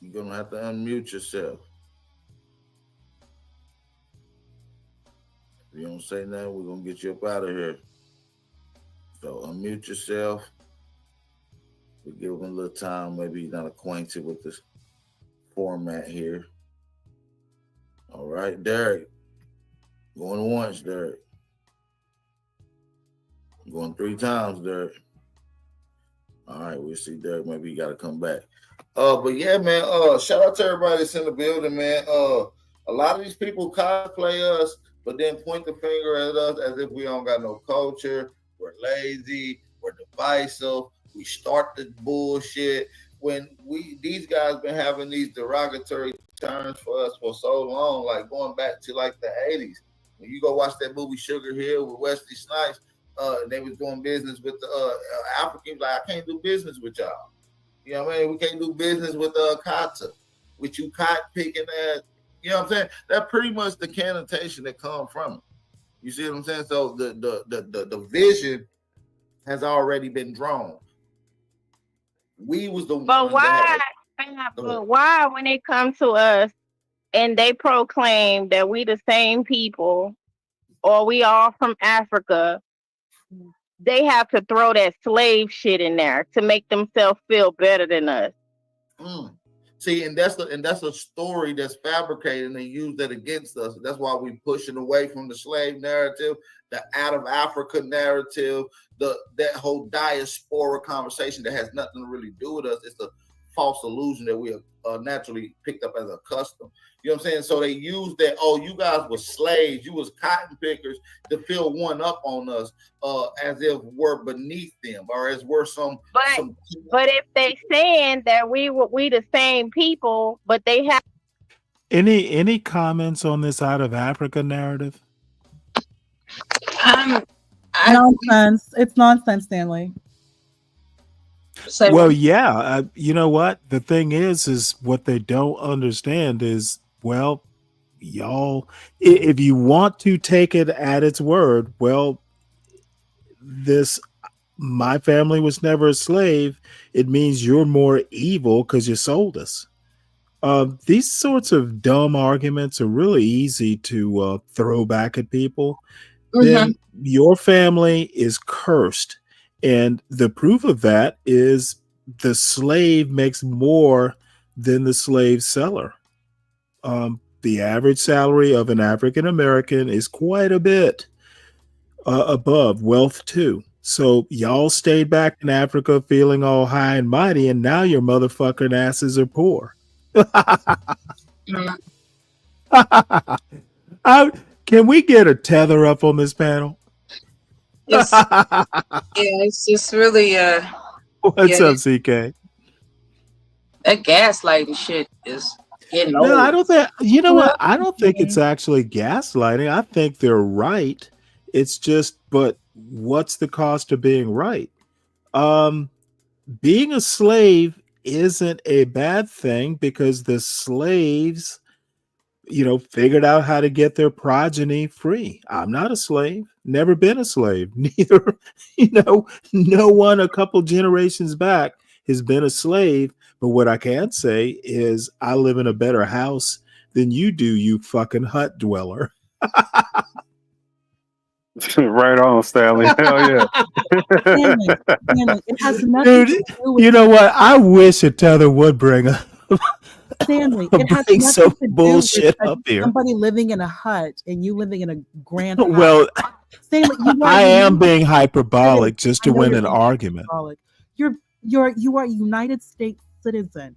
you're going to have to unmute yourself. If you don't say nothing, we're going to get you up out of here. So unmute yourself. We'll give him a little time. Maybe he's not acquainted with this format here. All right, Derek. Going once, Derek. Going 3 times, Derek. All right, we'll see, Derek. Maybe you got to come back. But yeah, man. Shout out to everybody that's in the building, man. A lot of these people cosplay us, but then point the finger at us as if we don't got no culture. We're lazy. We're divisive. We start the bullshit. When these guys been having these derogatory terms for us for so long, like going back to like the 80s. When you go watch that movie Sugar Hill with Wesley Snipes, they was doing business with the Africans. Like, I can't do business with y'all. You know what I mean? We can't do business with Kata, with you cotton picking ass. You know what I'm saying? That's pretty much the connotation that comes from it. You see what I'm saying? So the vision has already been drawn. We was the But why? But why, when they come to us and they proclaim that we the same people, or we all from Africa, they have to throw that slave shit in there to make themselves feel better than us? See, and that's a story that's fabricated and they use that against us. That's why we pushing away from the slave narrative, the out of Africa narrative, that whole diaspora conversation that has nothing to really do with us. It's a false illusion that we have naturally picked up as a custom. You know what I'm saying? So they use that, oh, you guys were slaves, you was cotton pickers, to feel one up on us, as if we're beneath them or as we're some. But if they saying that we the same people, but they have Any comments on this out of Africa narrative? Nonsense. It's nonsense, Stanley. Well, yeah. You know what? The thing is what they don't understand is, well, y'all, if you want to take it at its word, well, my family was never a slave. It means you're more evil because you sold us. These sorts of dumb arguments are really easy to throw back at people. Then your family is cursed. And the proof of that is the slave makes more than the slave seller. The average salary of an African American is quite a bit above wealth too. So y'all stayed back in Africa feeling all high and mighty, and now your motherfucking asses are poor. Can we get a tether up on this panel? It's just really What's up, CK? That gaslighting shit is getting old. No, I don't think. You know what? I don't think it's actually gaslighting. I think they're right. It's just, but what's the cost of being right? Being a slave isn't a bad thing because the slaves, figured out how to get their progeny free. I'm not a slave, never been a slave. Neither, no one a couple generations back has been a slave. But what I can say is I live in a better house than you do, you fucking hut dweller. Right on, Stanley. Hell yeah. Stanley, it has nothing Dude, to do with you know what? I wish a tether would bring a Stanley, it has bring nothing some to do bullshit with up here. somebody living in a hut and you living in a grand house. Well, Stanley, I am being hyperbolic just to win an argument. You are a United States citizen.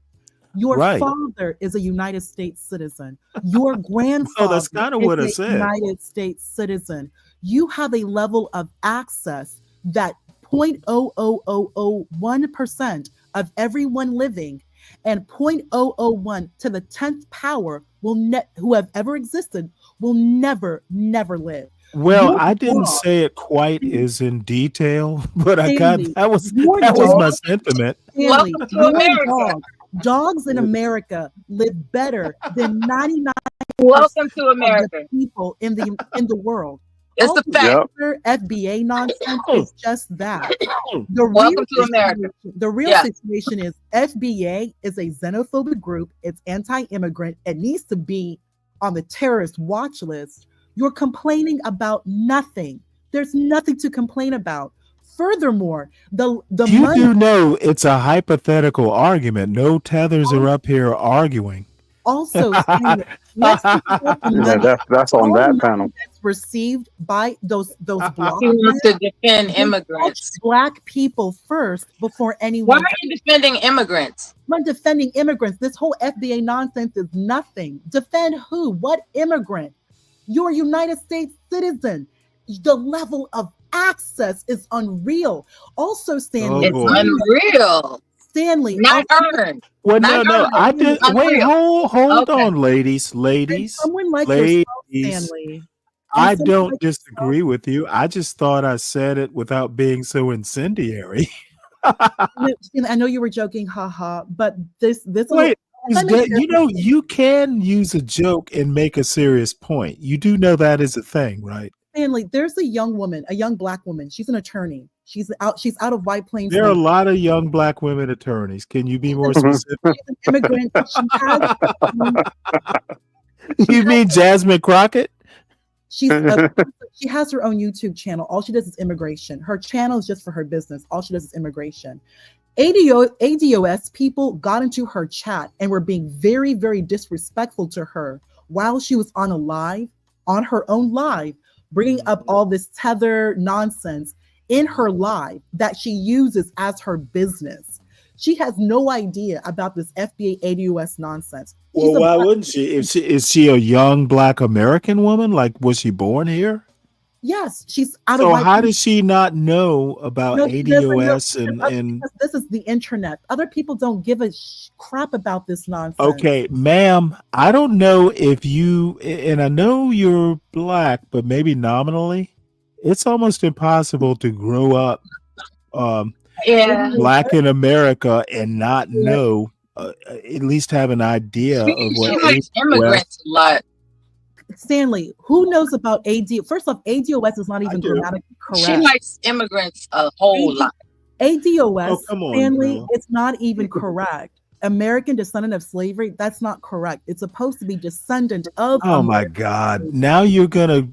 Your Right. father is a United States citizen. Your grandfather Oh, that's kind of what I is a said. United States citizen. You have a level of access that 0.00001% of everyone living and 0.001 to the 10th power who have ever existed will never live. Well, Your I didn't dog, say it quite as in detail, but I got Stanley, that was your my dog, sentiment. Stanley, Welcome to your America. dogs in America live better than 99% Welcome to of the America. people in the world. It's All the the fact. other FBA nonsense is just that. The Welcome to America. real Yeah. situation is FBA is a xenophobic group. It's anti-immigrant. It needs to be on the terrorist watch list. You're complaining about nothing. There's nothing to complain about. Furthermore, the You money do know it's a hypothetical argument. No tethers are up here arguing. also, Stanley, let's talk about the Yeah, money. that's on All that money panel. that's received by those block He wants to defend they touch immigrants. Black people first before Why anyone. are you defending immigrants? I'm not defending immigrants. This whole FBA nonsense is nothing. Defend who? What immigrant? You're a United States citizen. The level of access is unreal. Also, Stanley, Oh It's boy. unreal. Stanley, Not also, earned. Well, Not no, earned. I did. Wait, Unreal. hold Okay. on, ladies. and someone like yourself, Ladies. Stanley. I someone don't like disagree with you. I just thought I said it without being so incendiary. I know you were joking, haha, but this Wait, let me share you know, you can use a joke and make a serious point. You do know that is a thing, right? Stanley, there's a young woman, a young Black woman. She's an attorney. She's out of White Plains. There are a Michigan. lot of young Black women attorneys. Can you be more She's specific? an immigrant. You mean Jasmine Crockett? She has her own YouTube channel. All she does is immigration. Her channel is just for her business. All she does is immigration. ADOS people got into her chat and were being very, very disrespectful to her while she was on her own live, bringing up all this tether nonsense in her live that she uses as her business. She has no idea about this FBA ADOS nonsense. Well, why wouldn't she? Is she a young Black American woman? Like, was she born here? Yes, she's out So of. how does she not know about No, she doesn't know, ADOS and because this is the internet. Other people don't give a crap about this nonsense. Okay, ma'am, I don't know if you, and I know you're Black, but maybe nominally, it's almost impossible to grow up Yeah. Black in America and not know, at least have an idea of She what likes immigrants a lot. Stanley, who knows about AD? First off, ADOS is not even grammatically correct. She likes immigrants a whole lot. ADOS, Oh, come on, Stanley, girl. it's not even correct. American descendant of slavery, that's not correct. It's supposed to be descendant of. Oh my God! Now you're gonna,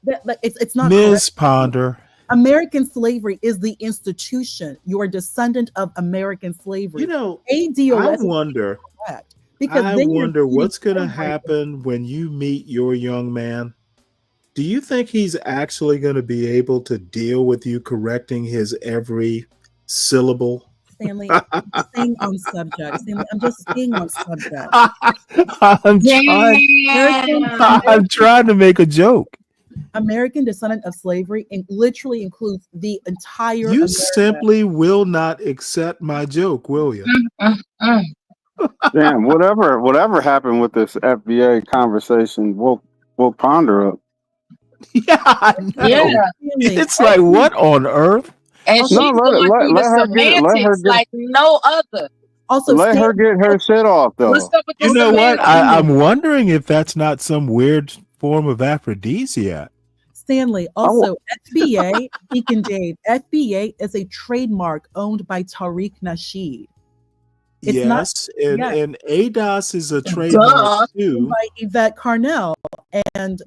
It's not Ms. correct. Ponder. American slavery is the institution. You are descendant of American slavery. You know, ADOS I is wonder. correct. Because I then you're wonder what's going to treating slavery. happen when you meet your young man. Do you think he's actually going to be able to deal with you correcting his every syllable? Stanley, I'm staying on subject. Stanley, I'm just staying on subject. I'm trying to make a joke. American descendant of slavery and literally includes the entire You America. simply will not accept my joke, will you? Damn, whatever happened with this FBA conversation, we'll ponder up. Yeah, I know. Yeah. It's like, what on earth? And she's No, going through let the her get semantics like no other. Also, let her get her shit off though. What's up with the You know what? semantics? I'm wondering if that's not some weird form of aphrodisiac. Stanley, also FBA, Deacon Dave, FBA is a trademark owned by Tariq Nasheed. It's Yes, not, and ADOS is a trademark too. by Yvette Carnell and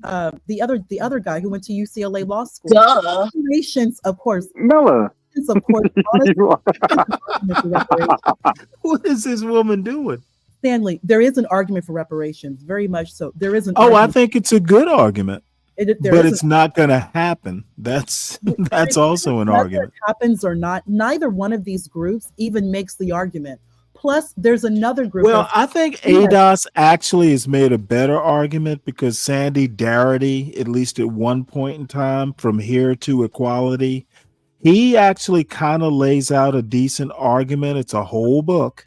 the other guy who went to UCLA Law School. Duh. Reparations, of course. Miller. Of course. What is this woman doing? Stanley, there is an argument for reparations, very much so. There is an Oh, I argument. think it's a good argument, There but is it's not going to happen. That's also an whether argument. it happens or not, neither one of these groups even makes the argument. plus there's another group. Well, I think ADOS actually has made a better argument because Sandy Darity, at least at one point in time, from here to equality, he actually kind of lays out a decent argument. It's a whole book.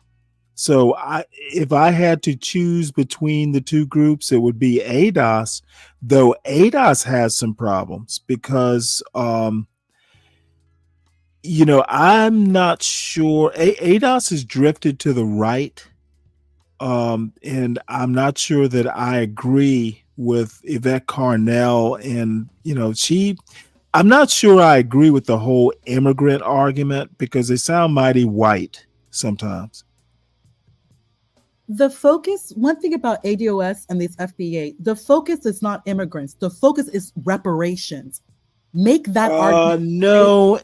So if I had to choose between the two groups, it would be ADOS, though ADOS has some problems because, I'm not sure. ADOS has drifted to the right, and I'm not sure that I agree with Yvette Carnell. And, I'm not sure I agree with the whole immigrant argument because they sound mighty white sometimes. The focus, one thing about ADOS and this FBA, the focus is not immigrants. The focus is reparations. Make that argument. No,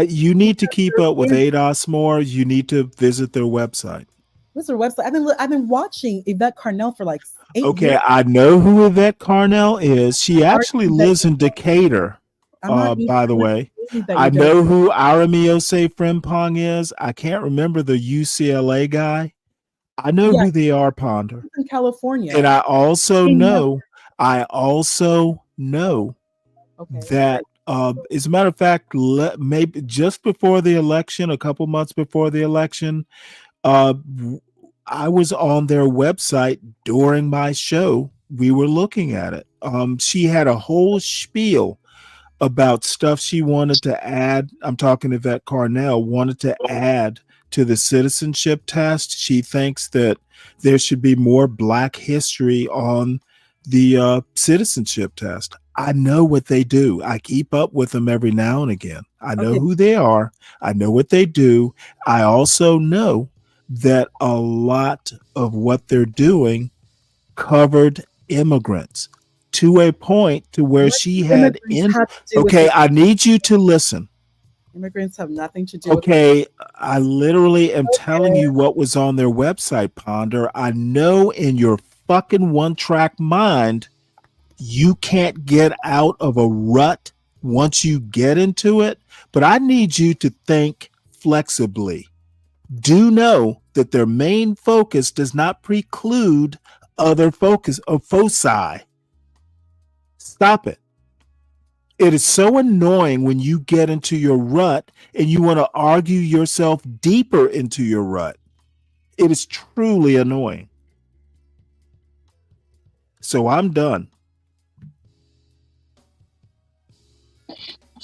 you need to keep up with ADOS more. You need to visit their website. What's their website? I've been watching Yvette Carnell for like 8 years. Okay, I know who Yvette Carnell is. She actually lives in Decatur, by the way. I know who Aramiose Frimpong is. I can't remember the UCLA guy. I know who they are, Ponder. In California. And I also know that, as a matter of fact, maybe just before the election, a couple months before the election, I was on their website during my show. We were looking at it. She had a whole spiel about stuff she wanted to add. I'm talking to Yvette Carnell, wanted to add to the citizenship test. She thinks that there should be more Black history on the citizenship test. I know what they do. I keep up with them every now and again. I know who they are. I know what they do. I also know that a lot of what they're doing covered immigrants to a point to where she had I need you to listen. Immigrants have nothing to do with I literally am telling you what was on their website, Ponder. I know in your fucking one-track mind, you can't get out of a rut once you get into it, but I need you to think flexibly. Do know that their main focus does not preclude other focus of foci. Stop it. It is so annoying when you get into your rut and you want to argue yourself deeper into your rut. It is truly annoying. So I'm done.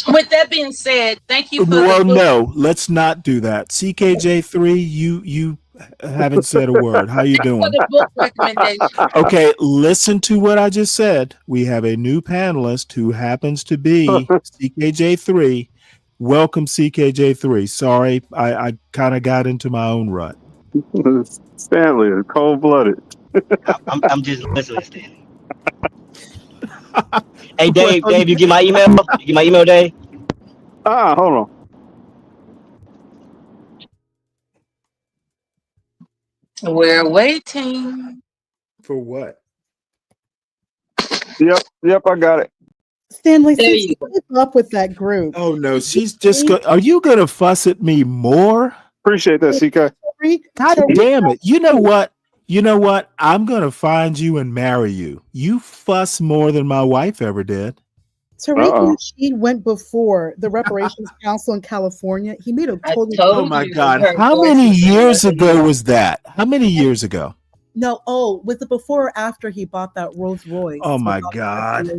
With that being said, thank you for no, let's not do that. CKJ3, you haven't said a word. How you doing? for the book recommendation. Okay, listen to what I just said. We have a new panelist who happens to be CKJ3. Welcome, CKJ3. Sorry, I kind of got into my own rut. Stanley, cold-blooded. I'm just listening, Stanley. Hey, Dave, you get my email? You get my email, Dave? Hold on. We're waiting. For what? Yep, I got it. Stanley, keep up with that group. Oh no, she's just are you gonna fuss at me more? Appreciate that, CK. God damn it. You know what? I'm gonna find you and marry you. You fuss more than my wife ever did. Tariq Nasheed went before the Reparations Council in California. He made a totally. Oh my God! How many years ago was that? How many years ago? No, was it before or after he bought that Rolls Royce? Oh my God!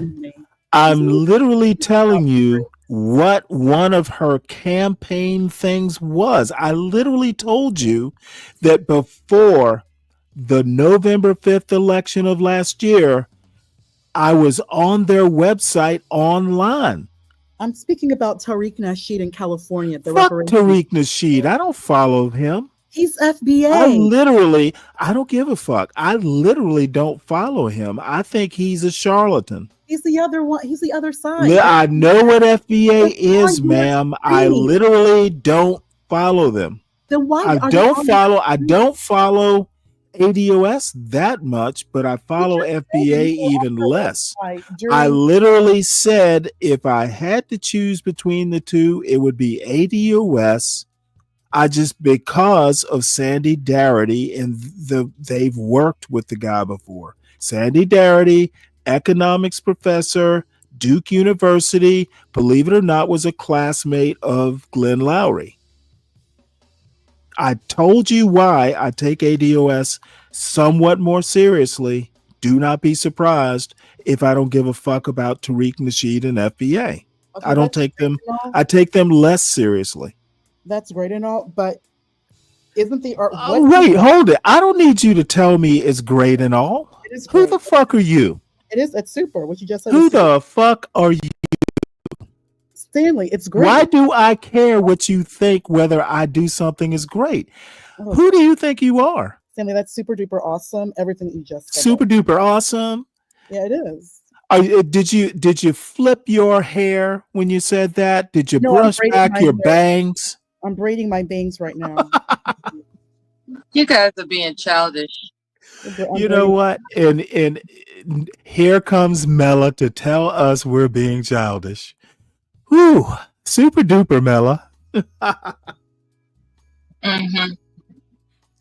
I'm literally telling you what one of her campaign things was. I literally told you that before the November 5th election of last year, I was on their website online. I'm speaking about Tariq Nasheed in California. Fuck Tariq Nasheed. I don't follow him. He's FBA. I don't give a fuck. I literally don't follow him. I think he's a charlatan. He's the other one. He's the other side. I know what FBA is, ma'am. I literally don't follow them. Then why I don't follow ADOS that much, but I follow FBA even less. I literally said if I had to choose between the two, it would be ADOS. I just, because of Sandy Darity, and they've worked with the guy before. Sandy Darity, economics professor, Duke University, believe it or not, was a classmate of Glenn Lowry. I told you why I take ADOS somewhat more seriously. Do not be surprised if I don't give a fuck about Tariq Nasheed and FBA. Okay, I don't take them. I take them less seriously. That's great and all, but isn't the art? Oh, wait, hold it. I don't need you to tell me it's great and all. It is Who great. the fuck are you? It is. It's super. What you just said. Who is super. the fuck are you? Stanley, it's great. Why do I care what you think whether I do something is great? Oh, Who do you think you are? Stanley, that's super duper awesome. Everything you just said. Super duper awesome. Yeah, it is. Did you flip your hair when you said that? Did you No, I'm brush braiding back my your hair. bangs? I'm braiding my bangs right now. You guys are being childish. You know what? And here comes Mela to tell us we're being childish. Whew, super duper Mela. Mm-hmm.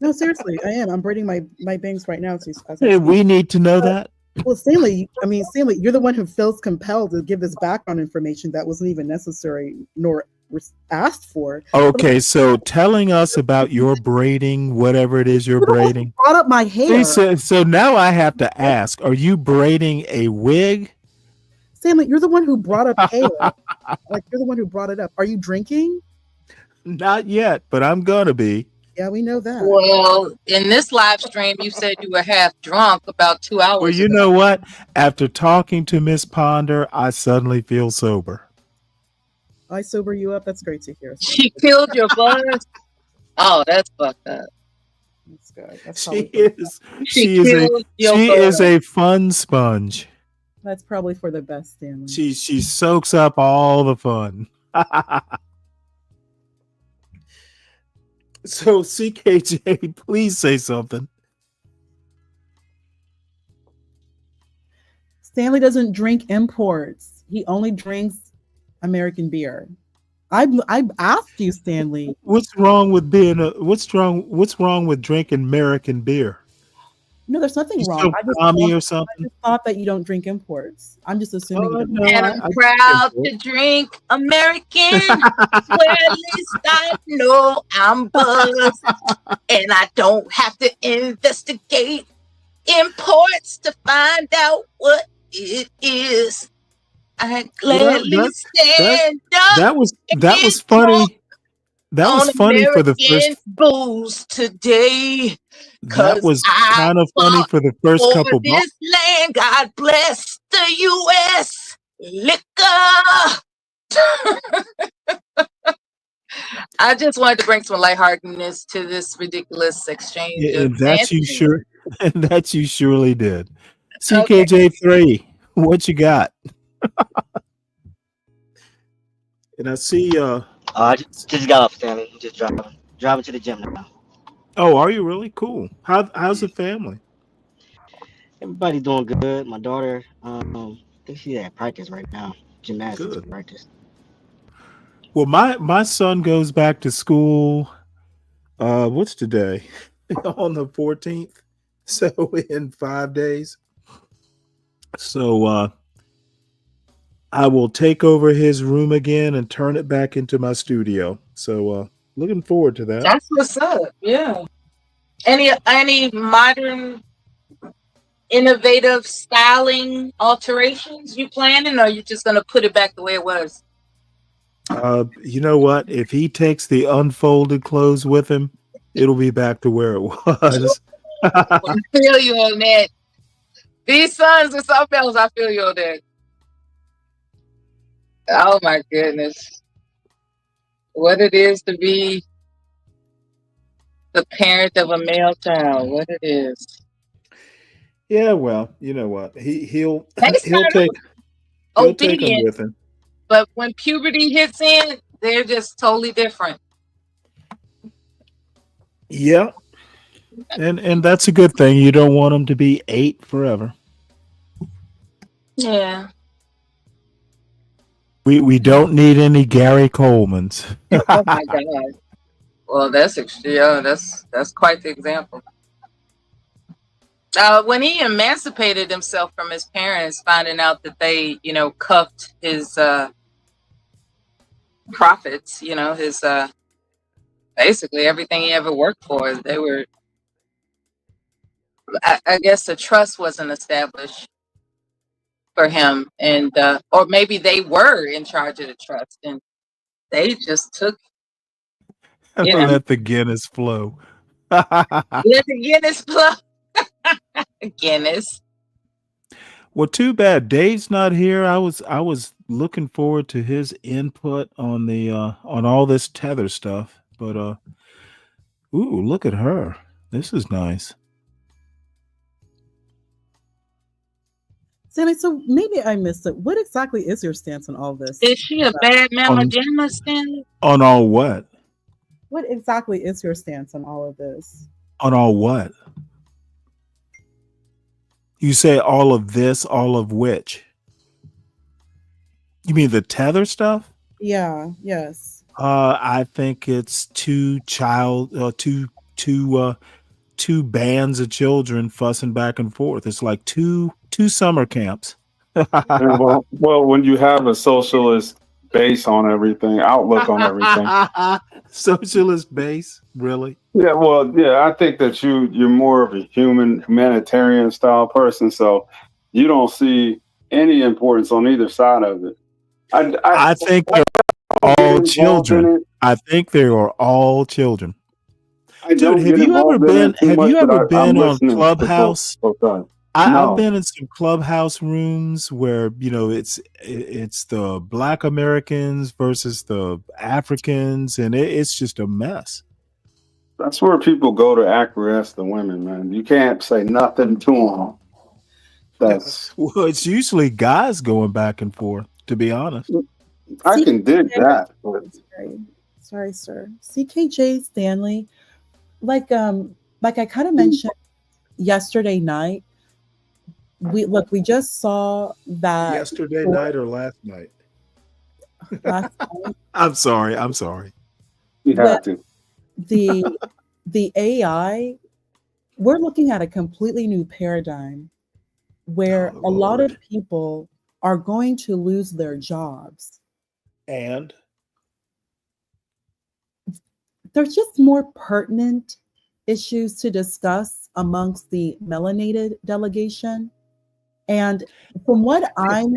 No, seriously, I am. I'm braiding my bangs right now. Hey, we need to know that. Well, Stanley, Stanley, you're the one who feels compelled to give this background information that wasn't even necessary nor asked for. Okay, so telling us about your braiding, whatever it is you're braiding. Brought up my hair. So now I have to ask, are you braiding a wig? Stanley, you're the one who brought up hair. Like, you're the one who brought it up. Are you drinking? Not yet, but I'm gonna be. Yeah, we know that. Well, in this live stream, you said you were half drunk about 2 hours Well, you ago. know what? After talking to Miss Ponder, I suddenly feel sober. I sober you up. That's great to hear. She killed your buzz. Oh, that's fucked up. That's good. That's She probably is. She is a fun sponge. That's probably for the best, Stanley. She soaks up all the fun. So CKJ, please say something. Stanley doesn't drink imports. He only drinks American beer. I've asked you, Stanley. What's wrong with being what's wrong with drinking American beer? No, there's nothing You wrong. so commie or something? I just thought that you don't drink imports. I'm just assuming. you don't. no, And I'm proud to drink American. Well, at least I know I'm buzzed. And I don't have to investigate imports to find out what it is. I gladly stand up. That was funny. That was funny for the American first. booze today. That was kind of funny for the first For couple. this land, God bless the U.S. liquor. I just wanted to bring some lightheartedness to this ridiculous exchange. And of that you fancy. sure, and that you surely did. CKJ3, what you got? And I see. I just got off, Stanley. I'm just driving to the gym now. Oh, are you really cool? How's the family? Everybody doing good. My daughter, I think she's at practice right now. Gymnastics Good. practice. Well, my son goes back to school. What's today? On the 14th. So in 5 days. So I will take over his room again and turn it back into my studio. So looking forward to that. That's what's up. Yeah. Any modern, innovative styling alterations you planning, or you just gonna put it back the way it was? You know what? If he takes the unfolded clothes with him, it'll be back to where it was. I feel you on that. These sons and something else, I feel you on that. Oh my goodness. What it is to be the parent of a male child. What it is. Yeah, well, you know what? He'll They start take him obedient, with him. but when puberty hits in, they're just totally different. Yeah. And that's a good thing. You don't want them to be 8 forever. Yeah. We don't need any Gary Colemans. Oh my God. Well, that's quite the example. When he emancipated himself from his parents, finding out that they, cuffed his profits, his basically everything he ever worked for, they were. I guess the trust wasn't established for him, and or maybe they were in charge of the trust, and they just took, Let the Guinness flow. let the Guinness flow. Guinness. Well, too bad Dave's not here. I was looking forward to his input on the on all this tether stuff, but ooh, look at her. This is nice. Stanley, so maybe I missed it. What exactly is your stance on all this? Is she a bad mamma jamma, Stanley? On all what? What exactly is your stance on all of this? On all what? You say all of this, all of which? You mean the tether stuff? Yeah, yes. I think it's two bands of children fussing back and forth. It's like two summer camps. And well, when you have a socialist base on everything, outlook on everything. Socialist base, really? Yeah, well, yeah, I think that you're more of a humanitarian style person, so you don't see any importance on either side of it. I think they're all children. I think they are all children. Dude, have you ever been on Clubhouse? I've been in some Clubhouse rooms where, it's the Black Americans versus the Africans, and it's just a mess. That's where people go to acquiesce the women, man. You can't say nothing to them. Well, it's usually guys going back and forth, to be honest. I can dig that. But... Sorry, sir. CKJ Stanley, like I kind of mentioned yesterday night, we just saw that yesterday night or last night. Last night. I'm sorry. You have to. The AI, we're looking at a completely new paradigm where a lot of people are going to lose their jobs. And there's just more pertinent issues to discuss amongst the melanated delegation. And from what I'm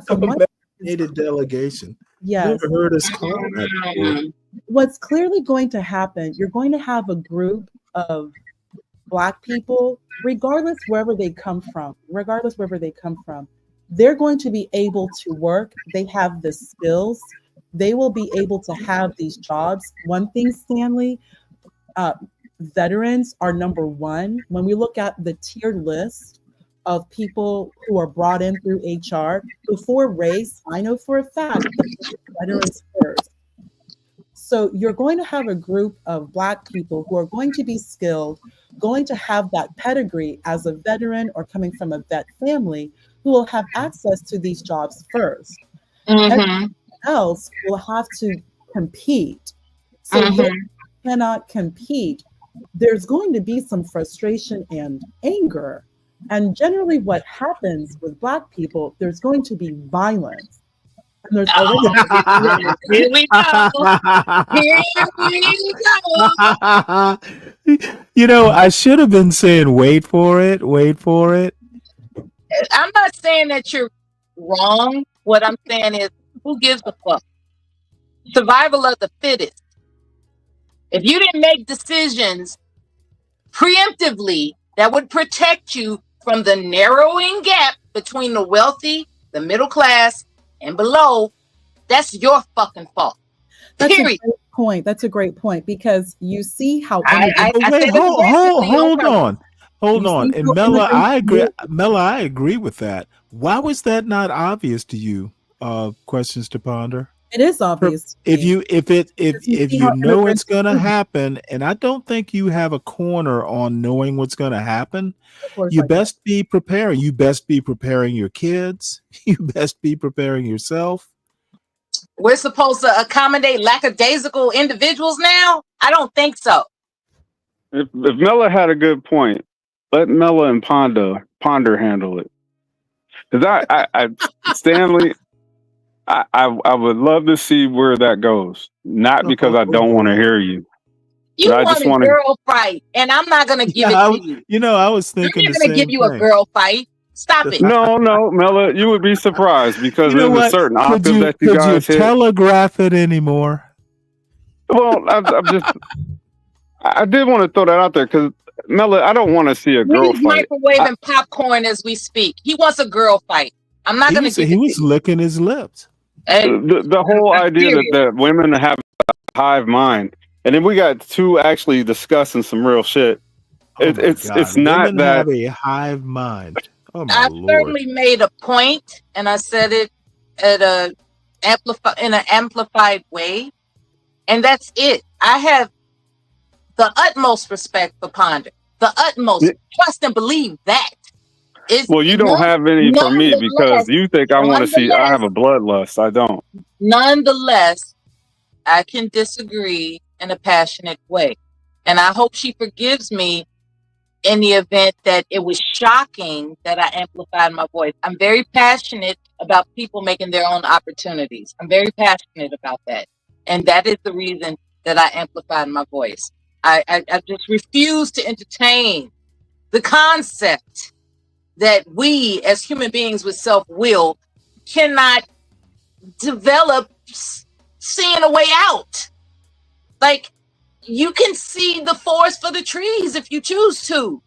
melanated delegation. Yes. Never heard us call that before. What's clearly going to happen, you're going to have a group of Black people, regardless wherever they come from, they're going to be able to work. They have the skills. They will be able to have these jobs. One thing, Stanley, veterans are number one. When we look at the tiered list of people who are brought in through HR, before race, I know for a fact that veterans first. So you're going to have a group of Black people who are going to be skilled, going to have that pedigree as a veteran or coming from a vet family, who will have access to these jobs first. Everyone else will have to compete. So if they cannot compete, there's going to be some frustration and anger. And generally what happens with Black people, there's going to be violence. And there's already Here we go. I should have been saying, wait for it. I'm not saying that you're wrong. What I'm saying is, who gives a fuck? Survival of the fittest. If you didn't make decisions preemptively that would protect you from the narrowing gap between the wealthy, the middle class, and below, that's your fucking fault. Period. That's a great point, because you see how hold on. And Mela, I agree with that. Why was that not obvious to you? Questions to ponder. It is obvious. If you know it's gonna happen, and I don't think you have a corner on knowing what's gonna happen, you best be preparing. You best be preparing your kids. You best be preparing yourself. we're supposed to accommodate lackadaisical individuals now? I don't think so. If Mella had a good point, let Mella and Ponder handle it. Because I Stanley, I would love to see where that goes. Not because I don't want to hear you. You but I want just a want to. girl fight, and I'm not going to give it to you. You know, I was I'm thinking not the going to give same you a thing. girl fight. Stop it. No, Mella, you would be surprised because You know there's a what? certain Could octave you that you could you guys hit. telegraph it anymore? Well, I did want to throw that out there because Mella, I don't want to see a girl He's fight. microwaving popcorn as we speak. He wants a girl fight. I'm not going to give He it was to you. licking his lips. The whole idea that women have a hive mind, and then we got two actually discussing some real shit. It's not Women that. have a hive mind. Oh my I lord! certainly made a point, and I said it at in an amplified way, and that's it. I have the utmost respect for Ponder, the utmost trust and believe that. Well, you don't have any for me because you think I want to see. I have a bloodlust. I don't. Nonetheless, I can disagree in a passionate way, and I hope she forgives me in the event that it was shocking that I amplified my voice. I'm very passionate about people making their own opportunities. I'm very passionate about that. And that is the reason that I amplified my voice. I just refuse to entertain the concept that we as human beings with self-will cannot develop seeing a way out. Like, you can see the forest for the trees if you choose to.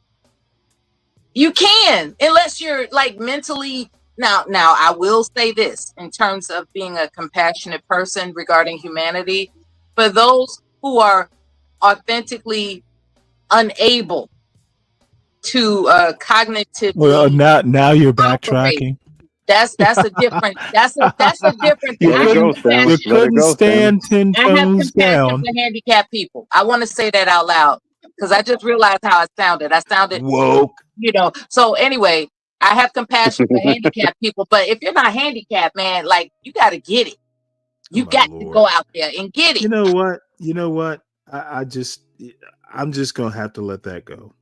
You can, unless you're like mentally. Now, I will say this in terms of being a compassionate person regarding humanity. For those who are authentically unable to cognitively, Well, now you're backtracking. that's a different that's a different thing. You couldn't stand 10 I have tones compassion down. for handicapped people. I want to say that out loud because I just realized how I sounded. I sounded woke. So anyway, I have compassion for handicapped people, but if you're not handicapped, man, like, you got to get it. You got to go out there and get it. You know what? I'm just gonna have to let that go.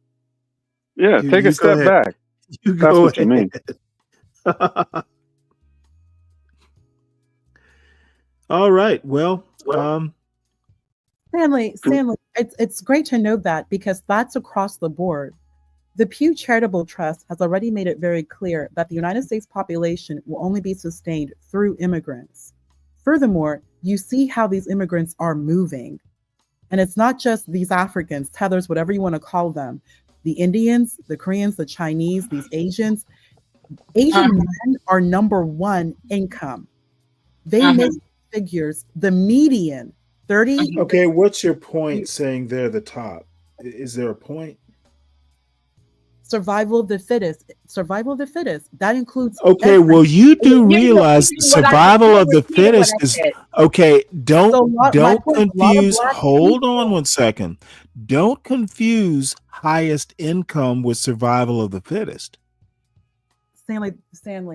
Yeah, take a step back. That's what you mean. All right. Well, Stanley, it's great to know that because that's across the board. The Pew Charitable Trust has already made it very clear that the United States population will only be sustained through immigrants. Furthermore, you see how these immigrants are moving. And it's not just these Africans, tethers, whatever you want to call them, the Indians, the Koreans, the Chinese, these Asians. Asian men are number one income. They make figures, the median, 30. Okay, what's your point saying they're the top? Is there a point? Survival of the fittest. Survival of the fittest. That includes. Okay, well, you do realize survival of the fittest is okay. Don't confuse. Hold on one second. Don't confuse highest income with survival of the fittest. Stanley.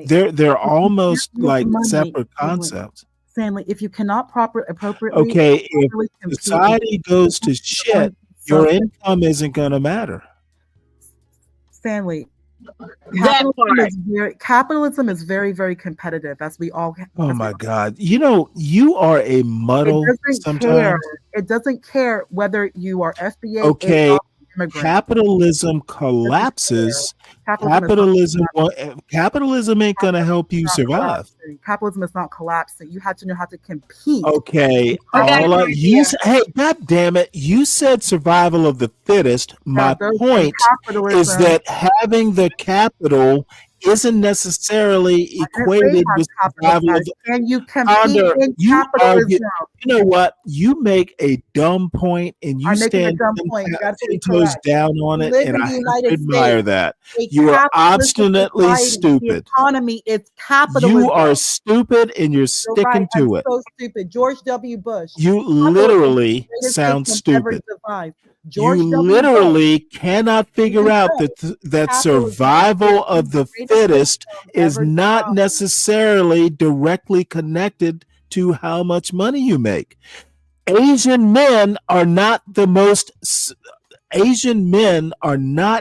They're almost like separate concepts. Stanley, if you cannot appropriately. Okay, if society goes to shit, your income isn't going to matter. Stanley, capitalism is very, very competitive, as we all. Oh my God! You are a muddle. Sometimes it doesn't care whether you are FBA. Okay, capitalism collapses. Capitalism ain't gonna help you survive. Capitalism is not collapsing. You have to know how to compete. Okay, hey, God damn it! You said survival of the fittest. My point is that having the capital isn't necessarily equated with survival. Can you compete in capitalism? You know what? You make a dumb point, and you stand 10 toes down on it, and I admire that. You are obstinately stupid. The economy is capitalism. You are stupid, and you're sticking to it. So stupid. George W. Bush. You literally sound stupid. You literally cannot figure out that survival of the fittest is not necessarily directly connected to how much money you make. Asian men are not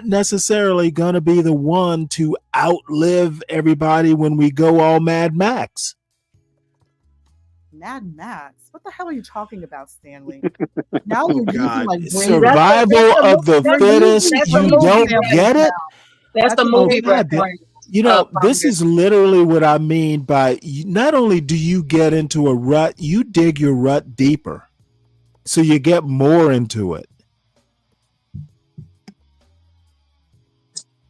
necessarily going to be the one to outlive everybody when we go all Mad Max. Mad Max? What the hell are you talking about, Stanley? Now you're using like brain. Survival of the fittest. You don't get it? That's the movie reference. You know, this is literally what I mean by not only do you get into a rut, you dig your rut deeper. So you get more into it.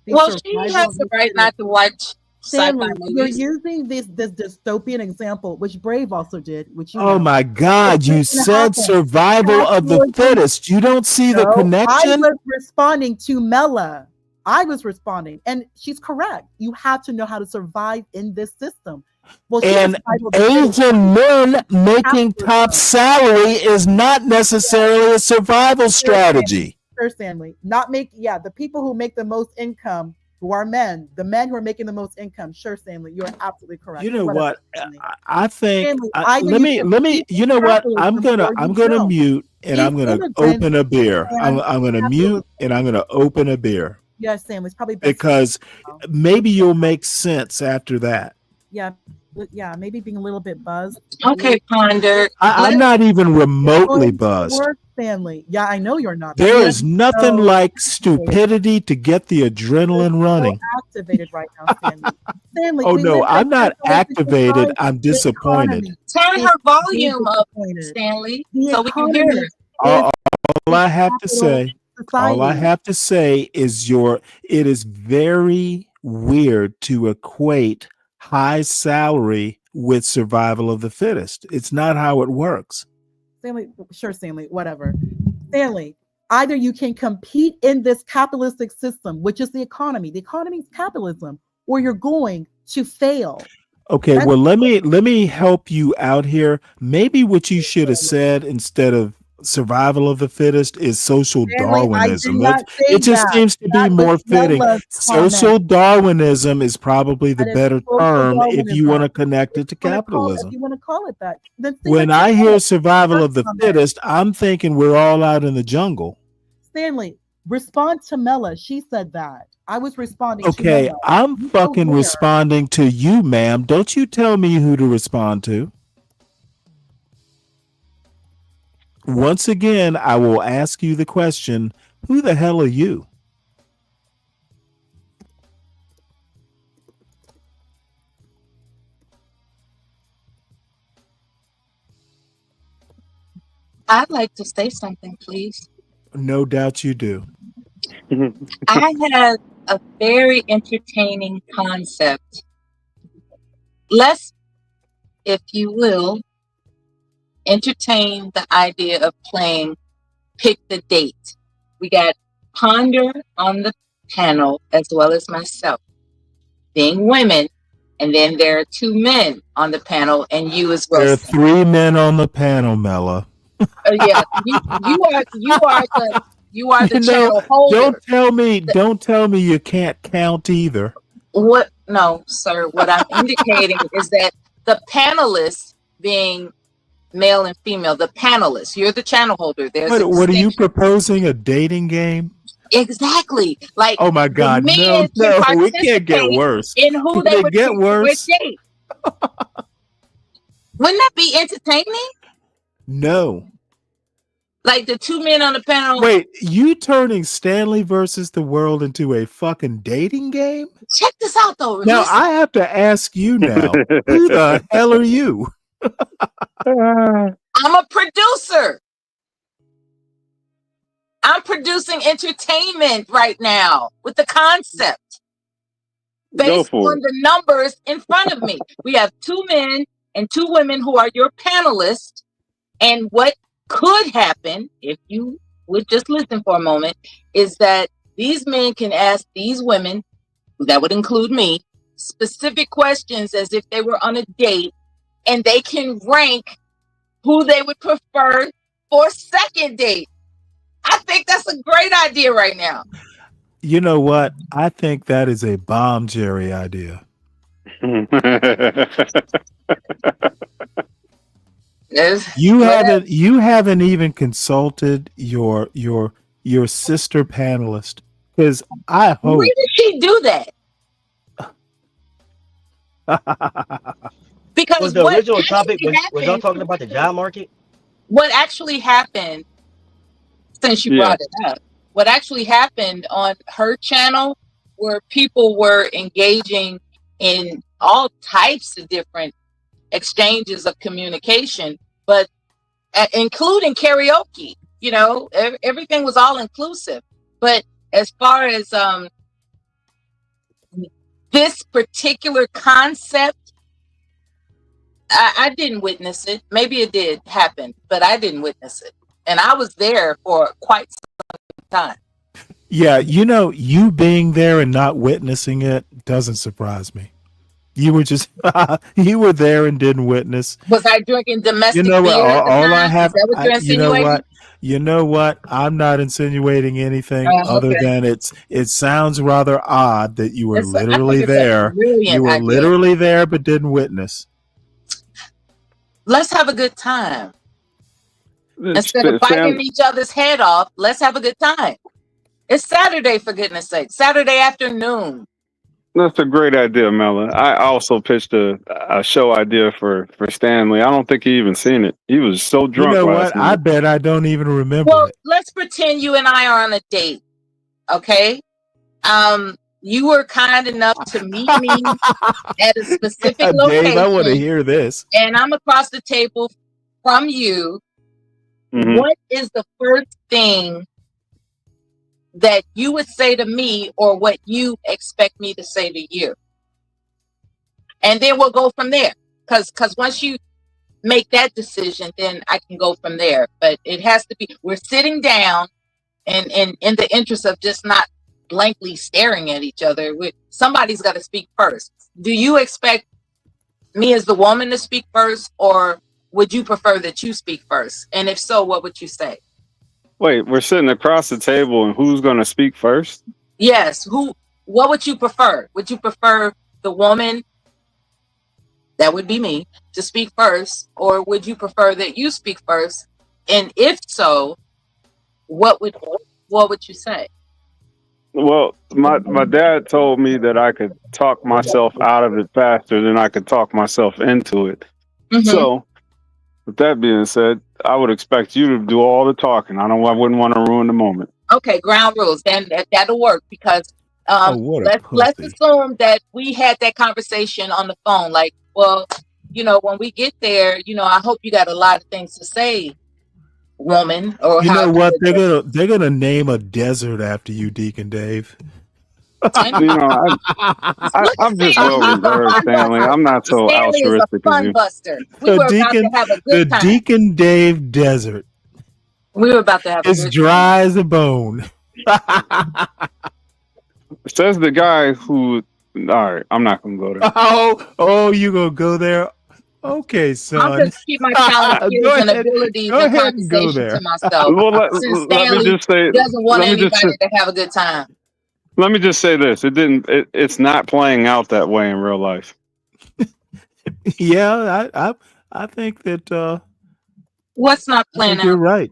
Well, she has the right not to watch Stanley, sci-fi you're movies. using this dystopian example, which Brave also did, which you Oh know. my God, you said survival of the fittest. You don't see the No, I connection? was responding to Mela. I was responding, and she's correct. You have to know how to survive in this system. Well, she And survived with the fittest. Asian men making top salary is not necessarily a survival strategy. Sure, Stanley. The people who make the most income, who are men, the men who are making the most income. Sure, Stanley, you are absolutely correct. You know Whatever, what? Stanley. I think Stanley, let me you know what? I'm gonna don't. mute and I'm These gonna immigrants open a beer. I'm and gonna mute and I'm gonna open a beer Yes, Stanley, it's probably best because maybe you'll make sense after that. yeah, maybe being a little bit buzzed. Okay, Ponder. I'm not even remotely buzzed. Work, Stanley. Yeah, I know you're not. There is nothing like stupidity to get the adrenaline running. Activated right now, Stanley. Stanley, Oh we no, live I'm in not a activated. society. I'm disappointed. Turn her volume up, Stanley, so we can hear her. All I have to say is it is very weird to equate high salary with survival of the fittest. It's not how it works. Stanley, sure, Stanley, whatever. Stanley, either you can compete in this capitalistic system, which is the economy. The economy is capitalism, or you're going to fail. Okay, well let me help you out here. Maybe what you should have said instead of survival of the fittest is social Stanley, Darwinism. I did not say It just that. seems to be That more was fitting. Bella's Social comment. Darwinism is probably the That is better social term if you Darwinism. want to connect it to If capitalism. you want to call it that. Then say When what you I hear want. survival of the Comment. fittest, I'm thinking we're all out in the jungle. Stanley, respond to Mela. She said that. I was responding Okay, to Mela. I'm You fucking go there. responding to you, ma'am. Don't you tell me who to respond to. Once again, I will ask you the question, who the hell are you? I'd like to say something, please. No doubt you do. I had a very entertaining concept. Let's, if you will, entertain the idea of playing Pick the Date. We got Ponder on the panel as well as myself, being women, and then there are two men on the panel and you as well. There are three men on the panel, Mela. Yeah, you are the channel holder. Don't tell me you can't count either. What? No, sir. What I'm indicating is that the panelists, being male and female, the panelists, you're the channel holder. What are you proposing? A dating game? Exactly. Like, oh my God, the no, men can we can't get participate worse. in who Can they it would get pick worse? for a date. Wouldn't that be entertaining? No. Like the two men on the panel. Wait, you turning Stanley versus the world into a fucking dating game? Check this out, though. Now Listen. I have to ask you now, who the hell are you? I'm a producer. I'm producing entertainment right now with the concept based on the numbers in front of me. We have two men and two women who are your panelists. And what could happen, if you would just listen for a moment, is that these men can ask these women, that would include me, specific questions as if they were on a date, and they can rank who they would prefer for a second date. I think that's a great idea right now. You know what? I think that is a bomb Jerry idea. You haven't even consulted your sister panelist, because I When hope did she do that? Because Was the what original topic actually was y'all happened, talking about the job market? what actually happened, since you brought Yes. it up, what actually happened on her channel where people were engaging in all types of different exchanges of communication, but including karaoke, everything was all inclusive. But as far as this particular concept, I didn't witness it. Maybe it did happen, but I didn't witness it. And I was there for quite some time. Yeah, you being there and not witnessing it doesn't surprise me. You were just you were there and didn't witness. Was I drinking domestic You know what? beer at the All I time? have, Is that what you're insinuating? You know what? I'm not insinuating anything other Okay. than it sounds rather odd that you were I think literally it's a there. brilliant You were idea. literally there but didn't witness. Let's have a good time. Instead of Stan, biting each other's head off, let's have a good time. It's Saturday, for goodness sake. Saturday afternoon. that's a great idea, Mela. I also pitched a show idea for Stanley. I don't think he even seen it. He was so You drunk know last what? I night. bet I don't even remember Well, it. let's pretend you and I are on a date. Okay? You were kind enough to meet me at a specific Dave, I want to location, hear this. and I'm across the table from you. Mhm. What is the first thing that you would say to me, or what you expect me to say to you? And then we'll go from there. Because once you make that decision, then I can go from there. But it has to be, we're sitting down, and in the interest of just not blankly staring at each other, somebody's got to speak first. Do you expect me as the woman to speak first, or would you prefer that you speak first? And if so, what would you say? Wait, we're sitting across the table, and who's going to speak first? Yes. What would you prefer? Would you prefer the woman, that would be me, to speak first, or would you prefer that you speak first? And if so, what would you say? Well, my dad told me that I could talk myself out of it faster than I could talk myself into it. Mhm. So, with that being said, I would expect you to do all the talking. I wouldn't want to ruin the moment. Okay, ground rules. Then that'll work, because what a let's pussy. assume that we had that conversation on the phone. Like, well, when we get there, I hope you got a lot of things to say, woman. Or You know however what? you address They're gonna name a desert after you, Deacon Dave. I'm just well reserved, Stanley. I'm not so Stanley is a altruistic as fun you. buster. We were about to have a The good time. Deacon Dave Desert. We were about to have a It's good dry as a bone. Says the guy who. All right, I'm not gonna go there. Oh, you gonna go there? Okay, son. I'll just keep my talent, skills, Go and ahead. abilities Go and ahead and go conversation there. to myself. Well, Since let me Stanley just say. doesn't want Let me just anybody say. to have a good time. Let me just say this: it's not playing out that way in real life. Yeah, I think that What's not I playing think you're out? right.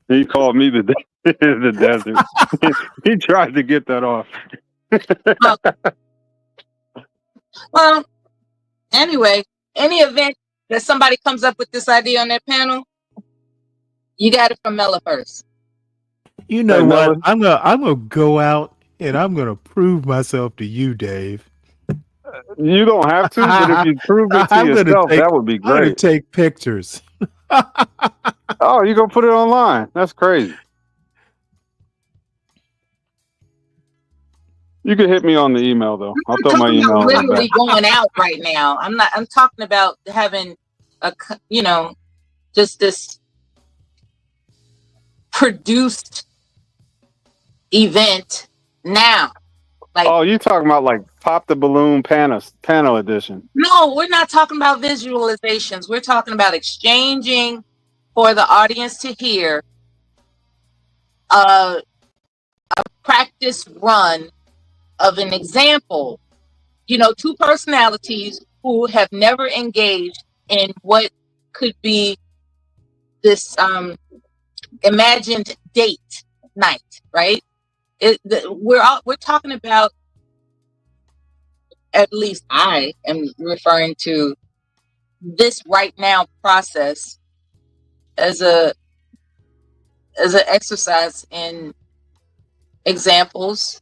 He called me the desert. He tried to get that off. Well, anyway, any event that somebody comes up with this idea on that panel, you got it from Mela first. You know Hey, what? Mela. I'm gonna go out and I'm gonna prove myself to you, Dave. You don't have to, but if you prove it to I'm yourself, that would be I'm gonna great. take pictures. Oh, you gonna put it online? That's crazy. You can hit me on the email though. I'll I'm throw my talking about email in the literally back. going out right now. I'm talking about having just this produced event now. Like, Oh, you talking about like Pop the Balloon panel edition? no, we're not talking about visualizations. We're talking about exchanging for the audience to hear a practice run of an example. Two personalities who have never engaged in what could be this imagined date night, right? We're talking about, at least I am referring to this right now process as an exercise in examples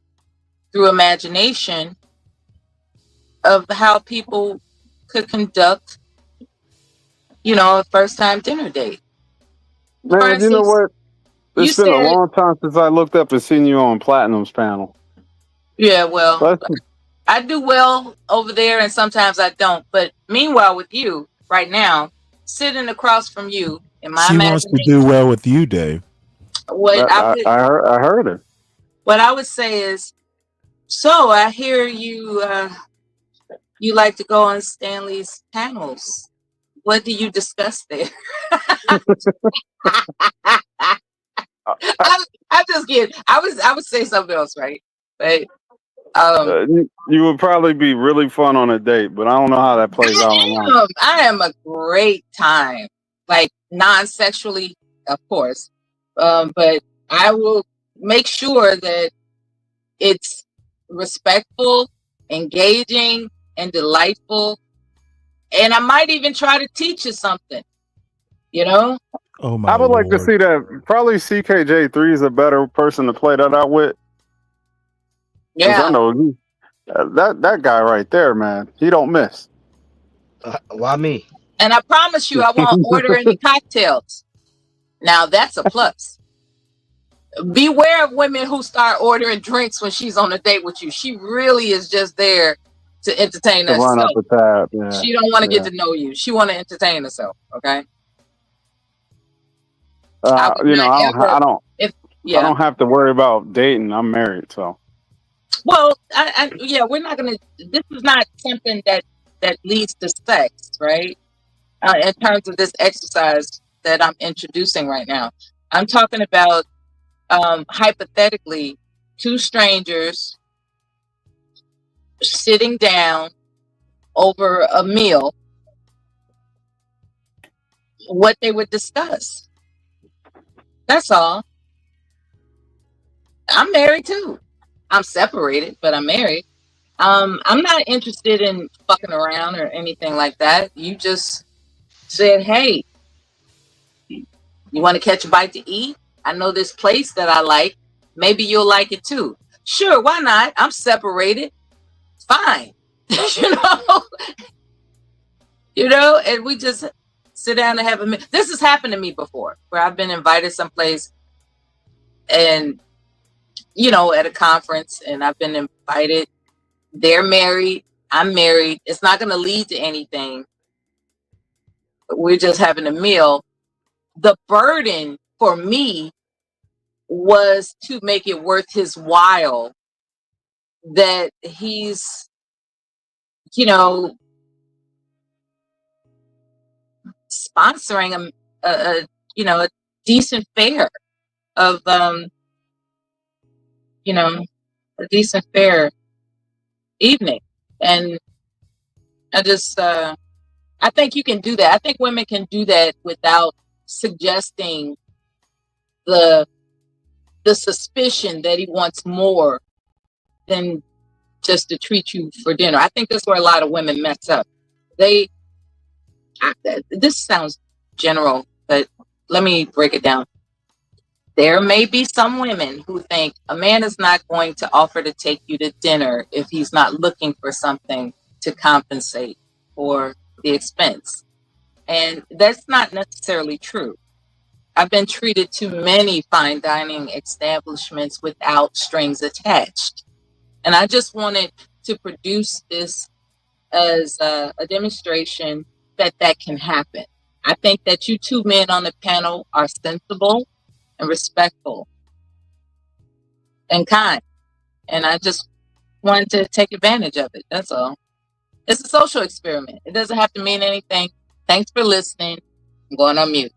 through imagination of how people could conduct, a first time dinner date. For Man, you know instance, what? you It's been a said, long time since I looked up and seen you on Platinum's panel. yeah, well, Let's, I do well over there and sometimes I don't. But meanwhile, with you right now, sitting across from you in my She wants to do imagination, well with you, Dave. what I heard her. what I would say is, so I hear you you like to go on Stanley's panels. What do you discuss there? I'm just kidding. I would say something else, right? But You would probably be really fun on a date, but I don't know how that plays out online. I am a great time, like non-sexually, of course, but I will make sure that it's respectful, engaging, and delightful. And I might even try to teach you something, Oh my I would like to Lord. see that. Probably CKJ3 is a better person to play that out with. Because I Yeah. know that guy right there, man, he don't miss. Why me? And I promise you, I won't order any cocktails. Now that's a plus. Beware of women who start ordering drinks when she's on a date with you. She really is just there to entertain To run up herself. a tab. Yeah. She don't want to Yeah. get to know you. She want to entertain herself. Okay. I don't Yeah. have to worry about dating. I'm married, so. Well, we're not gonna. This is not something that leads to sex, right? In terms of this exercise that I'm introducing right now, I'm talking about hypothetically, two strangers sitting down over a meal, what they would discuss. That's all. I'm married too. I'm separated, but I'm married. I'm not interested in fucking around or anything like that. You just said, hey, you want to catch a bite to eat? I know this place that I like. Maybe you'll like it too. Sure, why not? I'm separated. Fine. And we just sit down and have a meal. This has happened to me before, where I've been invited someplace and, at a conference, and I've been invited. They're married. I'm married. It's not going to lead to anything. We're just having a meal. The burden for me was to make it worth his while that he's, sponsoring a decent fare of, a decent fare evening. And I just, I think you can do that. I think women can do that without suggesting the suspicion that he wants more than just to treat you for dinner. I think that's where a lot of women mess up. This sounds general, but let me break it down. There may be some women who think a man is not going to offer to take you to dinner if he's not looking for something to compensate for the expense. And that's not necessarily true. I've been treated to many fine dining establishments without strings attached. And I just wanted to produce this as a demonstration that can happen. I think that you two men on the panel are sensible and respectful and kind. And I just wanted to take advantage of it. That's all. It's a social experiment. It doesn't have to mean anything. Thanks for listening. I'm going on mute.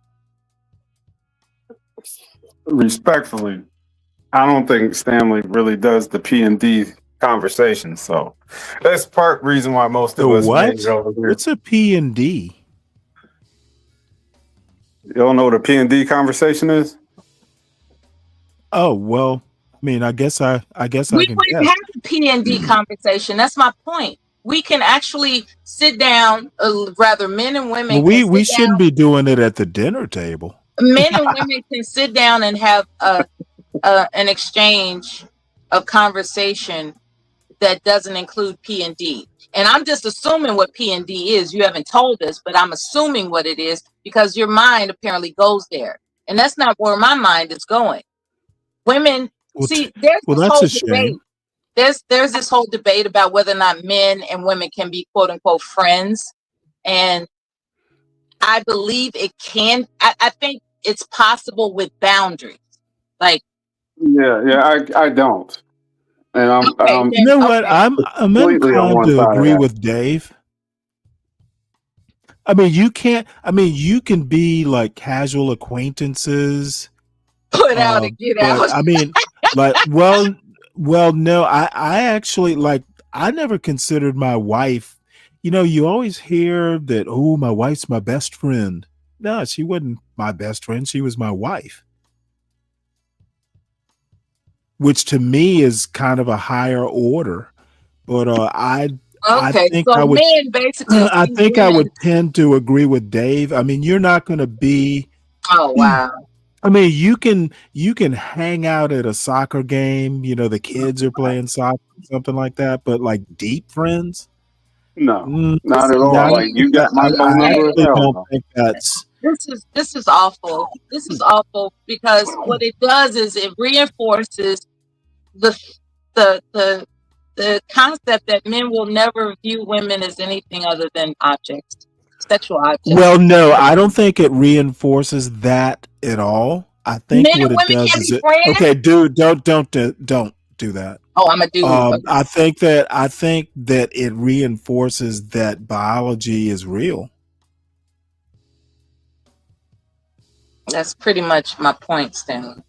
Respectfully, I don't think Stanley really does the P&D conversation. So that's part reason why most of us What? made it over here. What's a P&D? You don't know what a P&D conversation is? Oh well, I mean, I guess I We can wouldn't guess. have a P&D conversation. That's my point. We can actually sit down, rather men and women Well, can we sit shouldn't be doing it at the dinner table. men and women can sit down and have an exchange of conversation that doesn't include P&D. And I'm just assuming what P&D is. You haven't told us, but I'm assuming what it is because your mind apparently goes there. And that's not where my mind is going. Women, Well, see, there's well, this that's whole a shame. debate. There's this whole debate about whether or not men and women can be quote unquote friends. And I believe it can. I think it's possible with boundaries. Like, Yeah, I don't. And I'm You know what? I'm completely on inclined one to side of agree that. with Dave. I mean, you can't. I mean, you can be like casual acquaintances, put out and get but out. I mean, like, no. I actually like. I never considered my wife. You know, you always hear that. Oh, my wife's my best friend. No, she wasn't my best friend. She was my wife, which to me is kind of a higher order. But I Okay, think so I would. men basically I see think I women. would tend to agree with Dave. I mean, you're not going to be. Oh wow. I mean, you can hang out at a soccer game. You know, the kids are playing soccer, something like that. But like deep friends, No, mm, not at yeah, all. Like you got my phone I number? actually Hell don't no. think that's. This is awful. This is awful because what it does is it reinforces the the concept that men will never view women as anything other than objects, sexual objects. Well, no, I don't think it reinforces that at all. I think Men and what it women does can't is be it. friends. Okay, dude, don't do that. Oh, I'm a dude. Okay. I think that it reinforces that biology is real. That's pretty much my point, Stanley.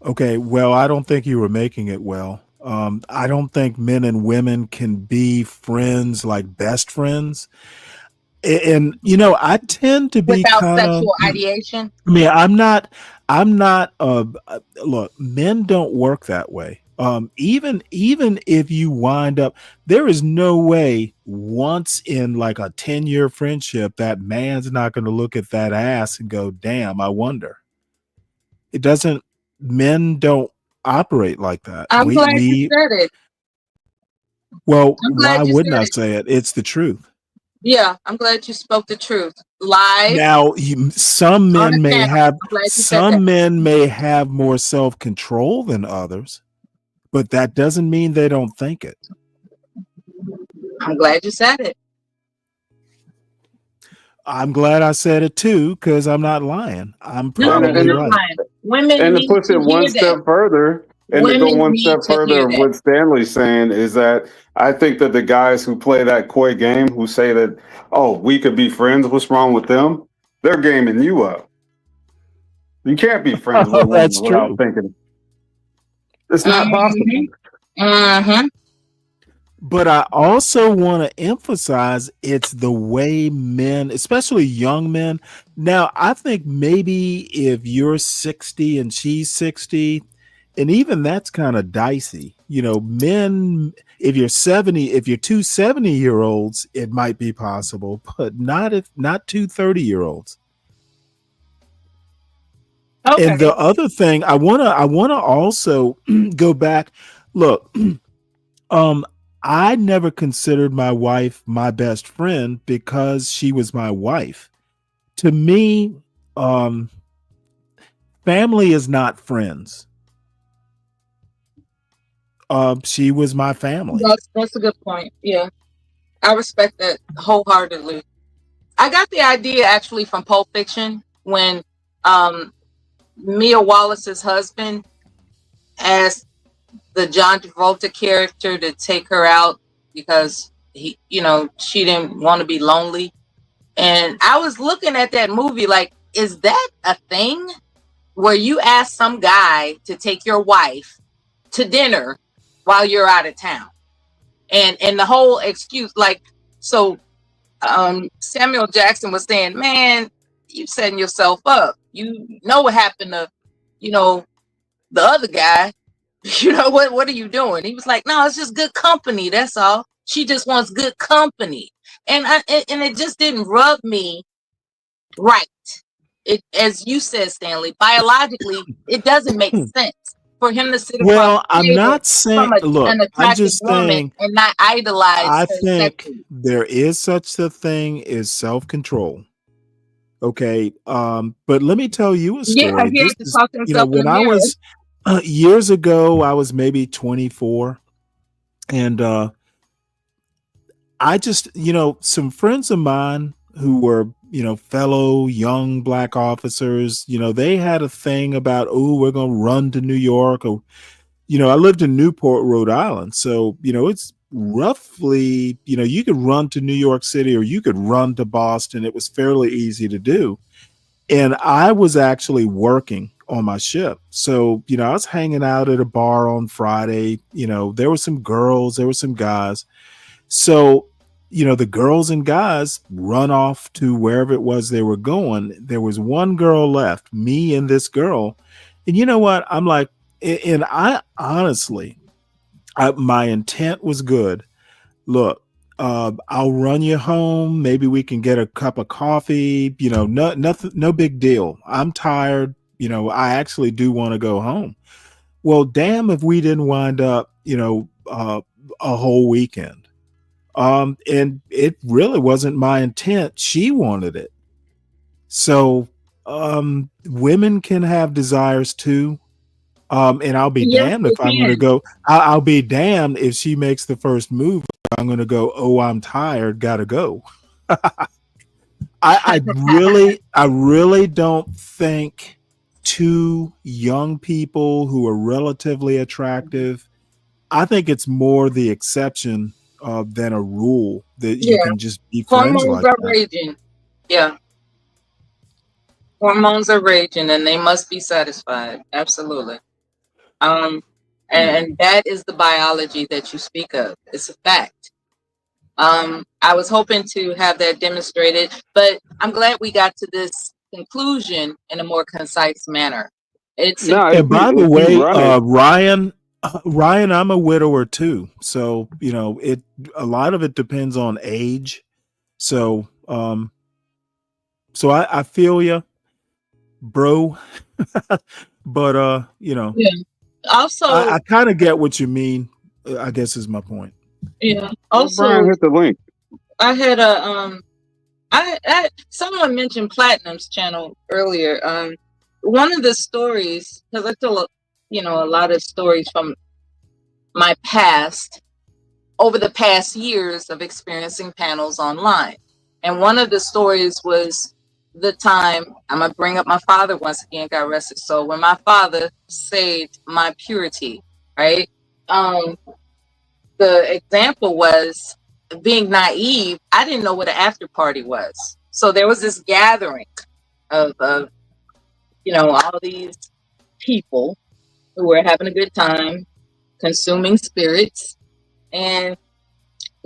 Okay, well, I don't think you were making it well. I don't think men and women can be friends like best friends. And you know, I tend to be Without kind of. sexual ideation. I mean, I'm not. Look, men don't work that way. Even if you wind up, there is no way once in like a 10-year friendship that man's not going to look at that ass and go, "Damn, I wonder." It doesn't. Men don't operate like that. I'm glad you said it. Well, I'm why glad you wouldn't said I it. say it? It's the truth. Yeah, I'm glad you spoke the truth. Live. Now, some on men the may channel. have I'm glad you said that. some men may have more self-control than others, but that doesn't mean they don't think it. I'm glad you said it. I'm glad I said it too, because I'm not lying. I'm No, probably you're right. not lying. Women And to need push to it one hear that. step further, and to go Women one need step to further hear of that. what Stanley's saying is that I think that the guys who play that coy game, who say that, oh, we could be friends, what's wrong with them? They're gaming you up. You can't be friends with a woman That's without true. thinking. It's not possible. Mm-hmm. But I also want to emphasize it's the way men, especially young men. Now, I think maybe if you're 60 and she's 60, and even that's kind of dicey. You know, men, if you're 70, if you're two 70-year-olds, it might be possible, but not two 30-year-olds. Okay. And the other thing I wanna also go back. Look, I never considered my wife my best friend because she was my wife. To me, family is not friends. She was my family. That's a good point. Yeah, I respect that wholeheartedly. I got the idea actually from Pulp Fiction when Mia Wallace's husband asked the John Travolta character to take her out because he, she didn't want to be lonely. And I was looking at that movie like, is that a thing where you ask some guy to take your wife to dinner while you're out of town? And the whole excuse, like, so Samuel Jackson was saying, man, you setting yourself up. You know what happened to, the other guy. What are you doing? He was like, no, it's just good company. That's all. She just wants good company. And it just didn't rub me right. It, as you said, Stanley, biologically, it doesn't make sense for him to sit across Well, the I'm table not saying, from look, an I'm attractive just woman saying, and not idolize I her think sexually. there is such a thing as self-control. Okay. But let me tell you a Yeah, story. he had This to is, talk to himself in when the I mirror. was years ago, I was maybe 24, and I just, some friends of mine who were, fellow young black officers, they had a thing about, oh, we're going to run to New York. Or, I lived in Newport, Rhode Island. So, it's roughly, you could run to New York City or you could run to Boston. It was fairly easy to do. And I was actually working on my ship. So, I was hanging out at a bar on Friday. There were some girls, there were some guys. So, the girls and guys run off to wherever it was they were going. There was one girl left, me and this girl. And you know what? I'm like, and I honestly, my intent was good. Look, I'll run you home. Maybe we can get a cup of coffee. Nothing, no big deal. I'm tired. I actually do want to go home. Well, damn if we didn't wind up, a whole weekend. And it really wasn't my intent. She wanted it. So, women can have desires too. And I'll be Yes, damned they if I'm going to can. go. I'll be damned if she makes the first move. I'm going to go, oh, I'm tired. Got to go. I really don't think two young people who are relatively attractive, I think it's more the exception than a rule that you Yeah, can just be friends hormones like are that. raging. Yeah, hormones are raging, and they must be satisfied. Absolutely. Um, and that is the biology that you speak of. It's a fact. I was hoping to have that demonstrated, but I'm glad we got to this conclusion in a more concise manner. It's No, And by the if you way, run it, Ryan, I'm a widower too. So, a lot of it depends on age. So, I feel you, bro. But, yeah. Also, I kind of get what you mean, I guess is my point. yeah. Brian Also, hit the link. I had a I someone mentioned Platinum's channel earlier. One of the stories, because I tell a lot of stories from my past over the past years of experiencing panels online, and one of the stories was the time I'm gonna bring up my father once again. Got arrested. So when my father saved my purity, right? Um, the example was being naive. I didn't know what an after party was. So there was this gathering of all these people who were having a good time, consuming spirits, and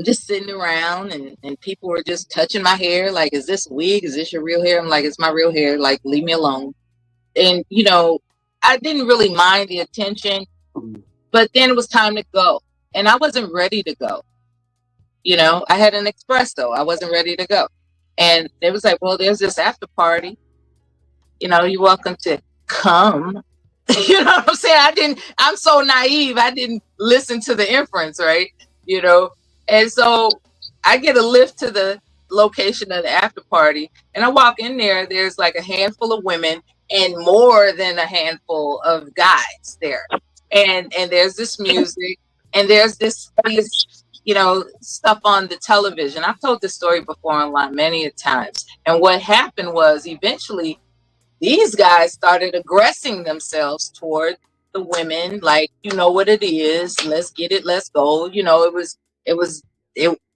just sitting around, and people were just touching my hair like, is this a wig? Is this your real hair? I'm like, it's my real hair. Like, leave me alone. And I didn't really mind the attention, but then it was time to go. And I wasn't ready to go. I had an espresso. I wasn't ready to go. And it was like, well, there's this after party. You're welcome to come. You know what I'm saying? I'm so naive. I didn't listen to the inference, right? And so I get a lift to the location of the after party, and I walk in there. There's like a handful of women and more than a handful of guys there. And there's this music, and there's these stuff on the television. I've told this story before online many a times. And what happened was eventually these guys started aggressing themselves toward the women, like, you know what it is, let's get it, let's go.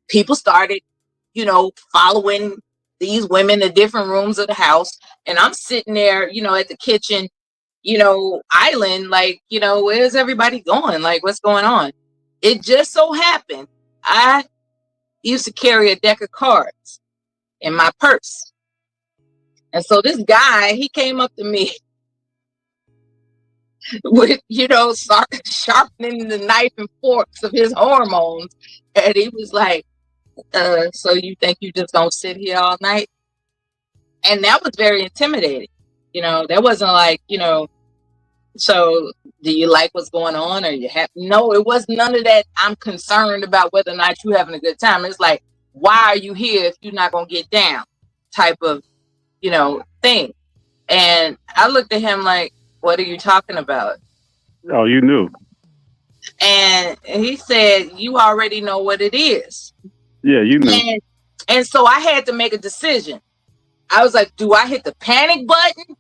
People started, following these women to different rooms of the house. And I'm sitting there, at the kitchen, island, like, where's everybody going? Like, what's going on? It just so happened I used to carry a deck of cards in my purse. And so this guy, he came up to me with, sharpening the knife and forks of his hormones. And he was like, so you think you just gonna sit here all night? And that was very intimidating. That wasn't like, so do you like what's going on? Or no, it was none of that. I'm concerned about whether or not you're having a good time. It's like, why are you here if you're not gonna get down? Type of, thing. And I looked at him like, what are you talking about? Oh, you knew. And he said, you already know what it is. Yeah, you knew. And so I had to make a decision. I was like, do I hit the panic button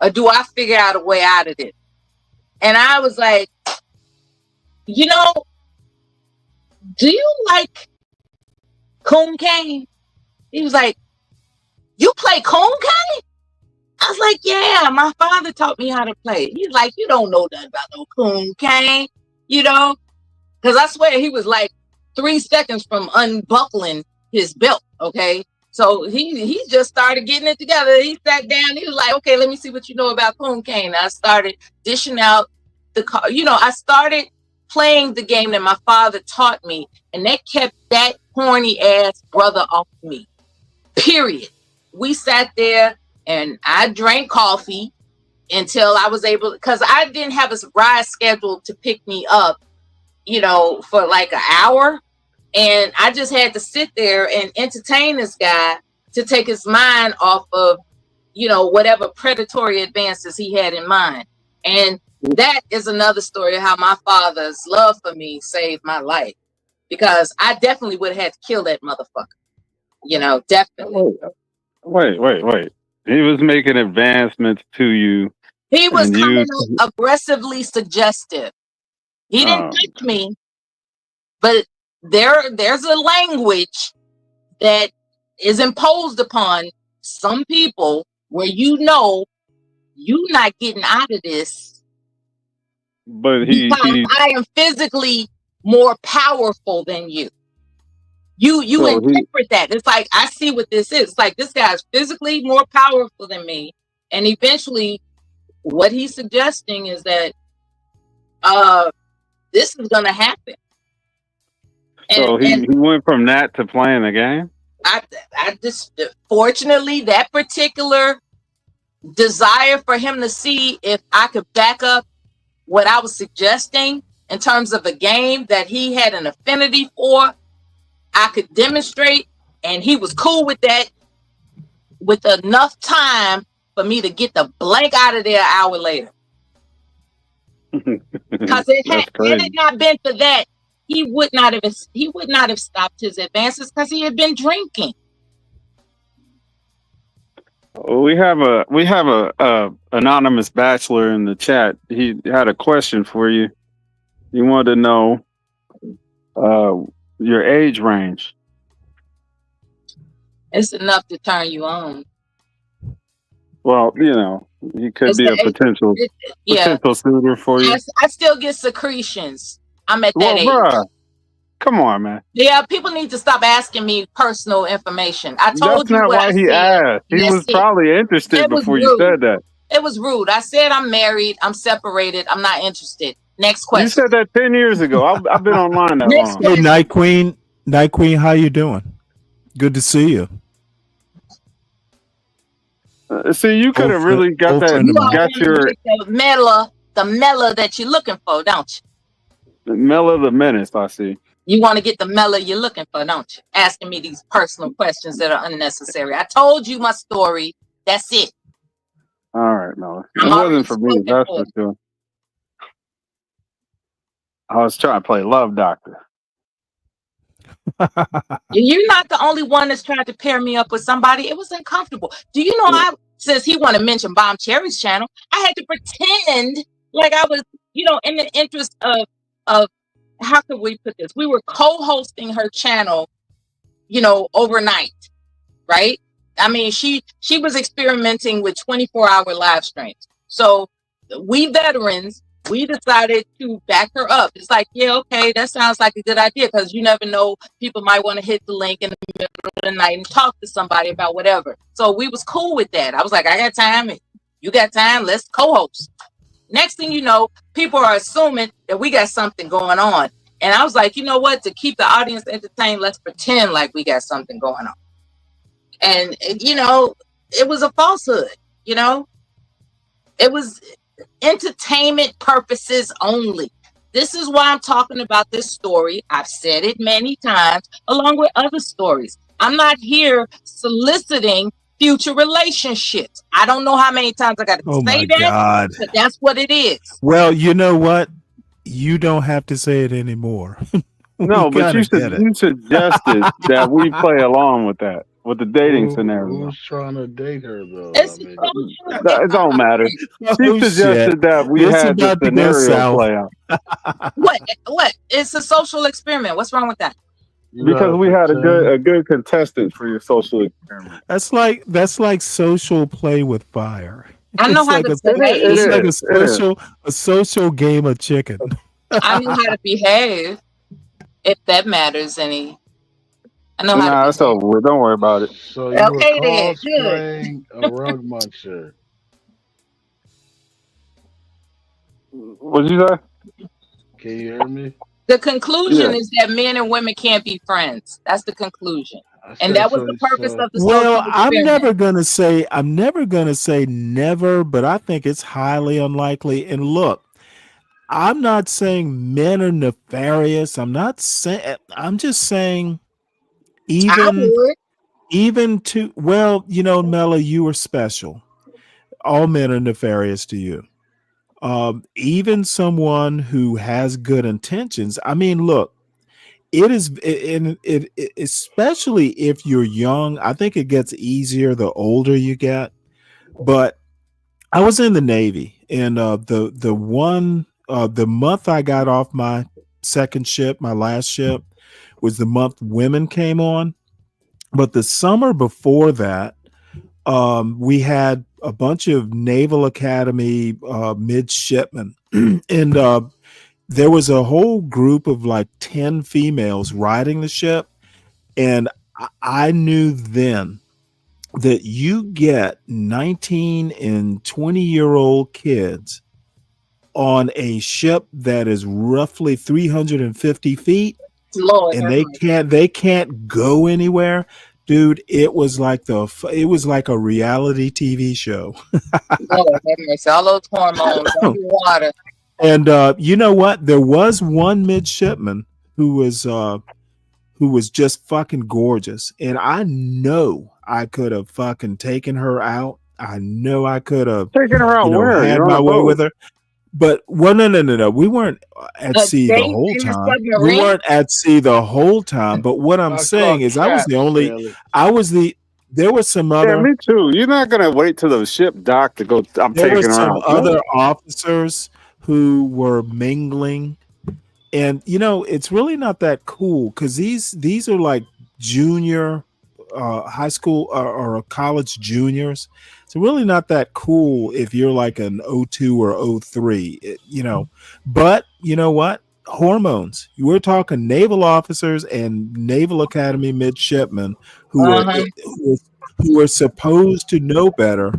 or do I figure out a way out of it? And I was like, do you like coon cane? He was like, you play coon cane? I was like, yeah, my father taught me how to play. He's like, you don't know nothing about no coon cane, because I swear he was like 3 seconds from unbuckling his belt. Okay. So he just started getting it together. He sat down. He was like, okay, let me see what you know about coon cane. I started dishing out the car. I started playing the game that my father taught me, and that kept that horny ass brother off me. Period. We sat there and I drank coffee until I was able, because I didn't have a ride scheduled to pick me up, for like an hour. And I just had to sit there and entertain this guy to take his mind off of, whatever predatory advances he had in mind. And that is another story of how my father's love for me saved my life, because I definitely would have had to kill that motherfucker. Definitely. Wait. He was making advancements to you. He was coming aggressively suggestive. He didn't touch me, but there's a language that is imposed upon some people where you're not getting out of this. But I am physically more powerful than you. You interpret that. It's like, I see what this is. It's like, this guy's physically more powerful than me. And eventually what he's suggesting is that this is going to happen. So he went from that to playing the game? I just, fortunately, that particular desire for him to see if I could back up what I was suggesting in terms of a game that he had an affinity for, I could demonstrate, and he was cool with that, with enough time for me to get the blank out of there an hour later. Because had it not been for that, he would not have stopped his advances, because he had been drinking. We have a anonymous bachelor in the chat. He had a question for you. He wanted to know your age range. It's enough to turn you on. Well, he could be a potential suitor for you. I still get secretions. I'm at that age. Bruh, come on, man. Yeah, people need to stop asking me personal information. I told That's you not what why I he said. asked. He was probably interested before you said that. It was rude. I said I'm married. I'm separated. I'm not interested. Next question. You said that 10 years ago. I've been online that long. Hey, Night Queen, how you doing? Good to see you. See, you could have really got that. The mellow that you're looking for, don't you? The mellow the menace, I see. You want to get the mellow you're looking for, don't you? Asking me these personal questions that are unnecessary. I told you my story. That's it. All right, no. It wasn't for me, that's for sure. I was trying to play Love Doctor. You're not the only one that's tried to pair me up with somebody. It was uncomfortable. Do you know, since he wanted to mention Bomb Cherry's channel, I had to pretend like I was, in the interest of how could we put this? We were co-hosting her channel, overnight, right? I mean, she was experimenting with 24-hour live streams. So we veterans We decided to back her up. It's like, yeah, okay, that sounds like a good idea, because you never know, people might want to hit the link in the middle of the night and talk to somebody about whatever. So we was cool with that. I was like, I got time, and you got time, let's co-host. Next thing you know, people are assuming that we got something going on. And I was like, you know what? To keep the audience entertained, let's pretend like we got something going on. And, you know, it was a falsehood, you know? It was entertainment purposes only. This is why I'm talking about this story. I've said it many times, along with other stories. I'm not here soliciting future relationships. I don't know how many times I got to Oh say my that, God. but that's what it is. Well, you know what? You don't have to say it anymore. No, but you suggested that we play along with that, with the dating scenario. Who's trying to date her though? It don't matter. She Oh, suggested shit. that we This had the about to go scenario south. play out What? It's a social experiment. What's wrong with that? because we had a good contestant for your social experiment. That's like social play with fire. I know It's how like to a, behave. it's like a social game of chicken. I know how to behave, if that matters any. I know how Nah, to that's over with. Don't worry about it. So you Okay, were then. cosplaying a rug muncher. What'd you say? Can you hear me? The conclusion Yeah. is that men and women can't be friends. That's the conclusion. And said that was so- the purpose so- of the Well, social I'm experiment. never gonna say never, but I think it's highly unlikely. And look, I'm not saying men are nefarious. I'm just saying even to, well, you know, Mela, you are special. All men are nefarious to you. Even someone who has good intentions. I mean, look, it is especially if you're young. I think it gets easier the older you get. But I was in the Navy, and the month I got off my second ship, my last ship, was the month women came on. But the summer before that, we had a bunch of Naval Academy midshipmen, and there was a whole group of like 10 females riding the ship. And I knew then that you get 19 and 20-year-old kids on a ship that is roughly 350 feet, Lord, and they can't go anywhere. Dude, it was like a reality TV show. Lord, have mercy. All those hormones, all the water. And you know what? There was one midshipman who was just fucking gorgeous, and I know I could have fucking taken her out. I know I could have taken her out. Where? had You're on my a way boat. with her. But well, no. We weren't at A sea the date whole in a time. We submarine? weren't at sea the whole time. But what I'm saying is, there were some Yeah, other. me too. You're not gonna wait till the ship dock to go. I'm There were taking her some out. other officers who were mingling, and you know, it's really not that cool because these are like junior high school or college juniors. It's really not that cool if you're like an 02 or 03, you know. But you know what? Hormones. We're talking naval officers and Naval Academy midshipmen who are supposed to know better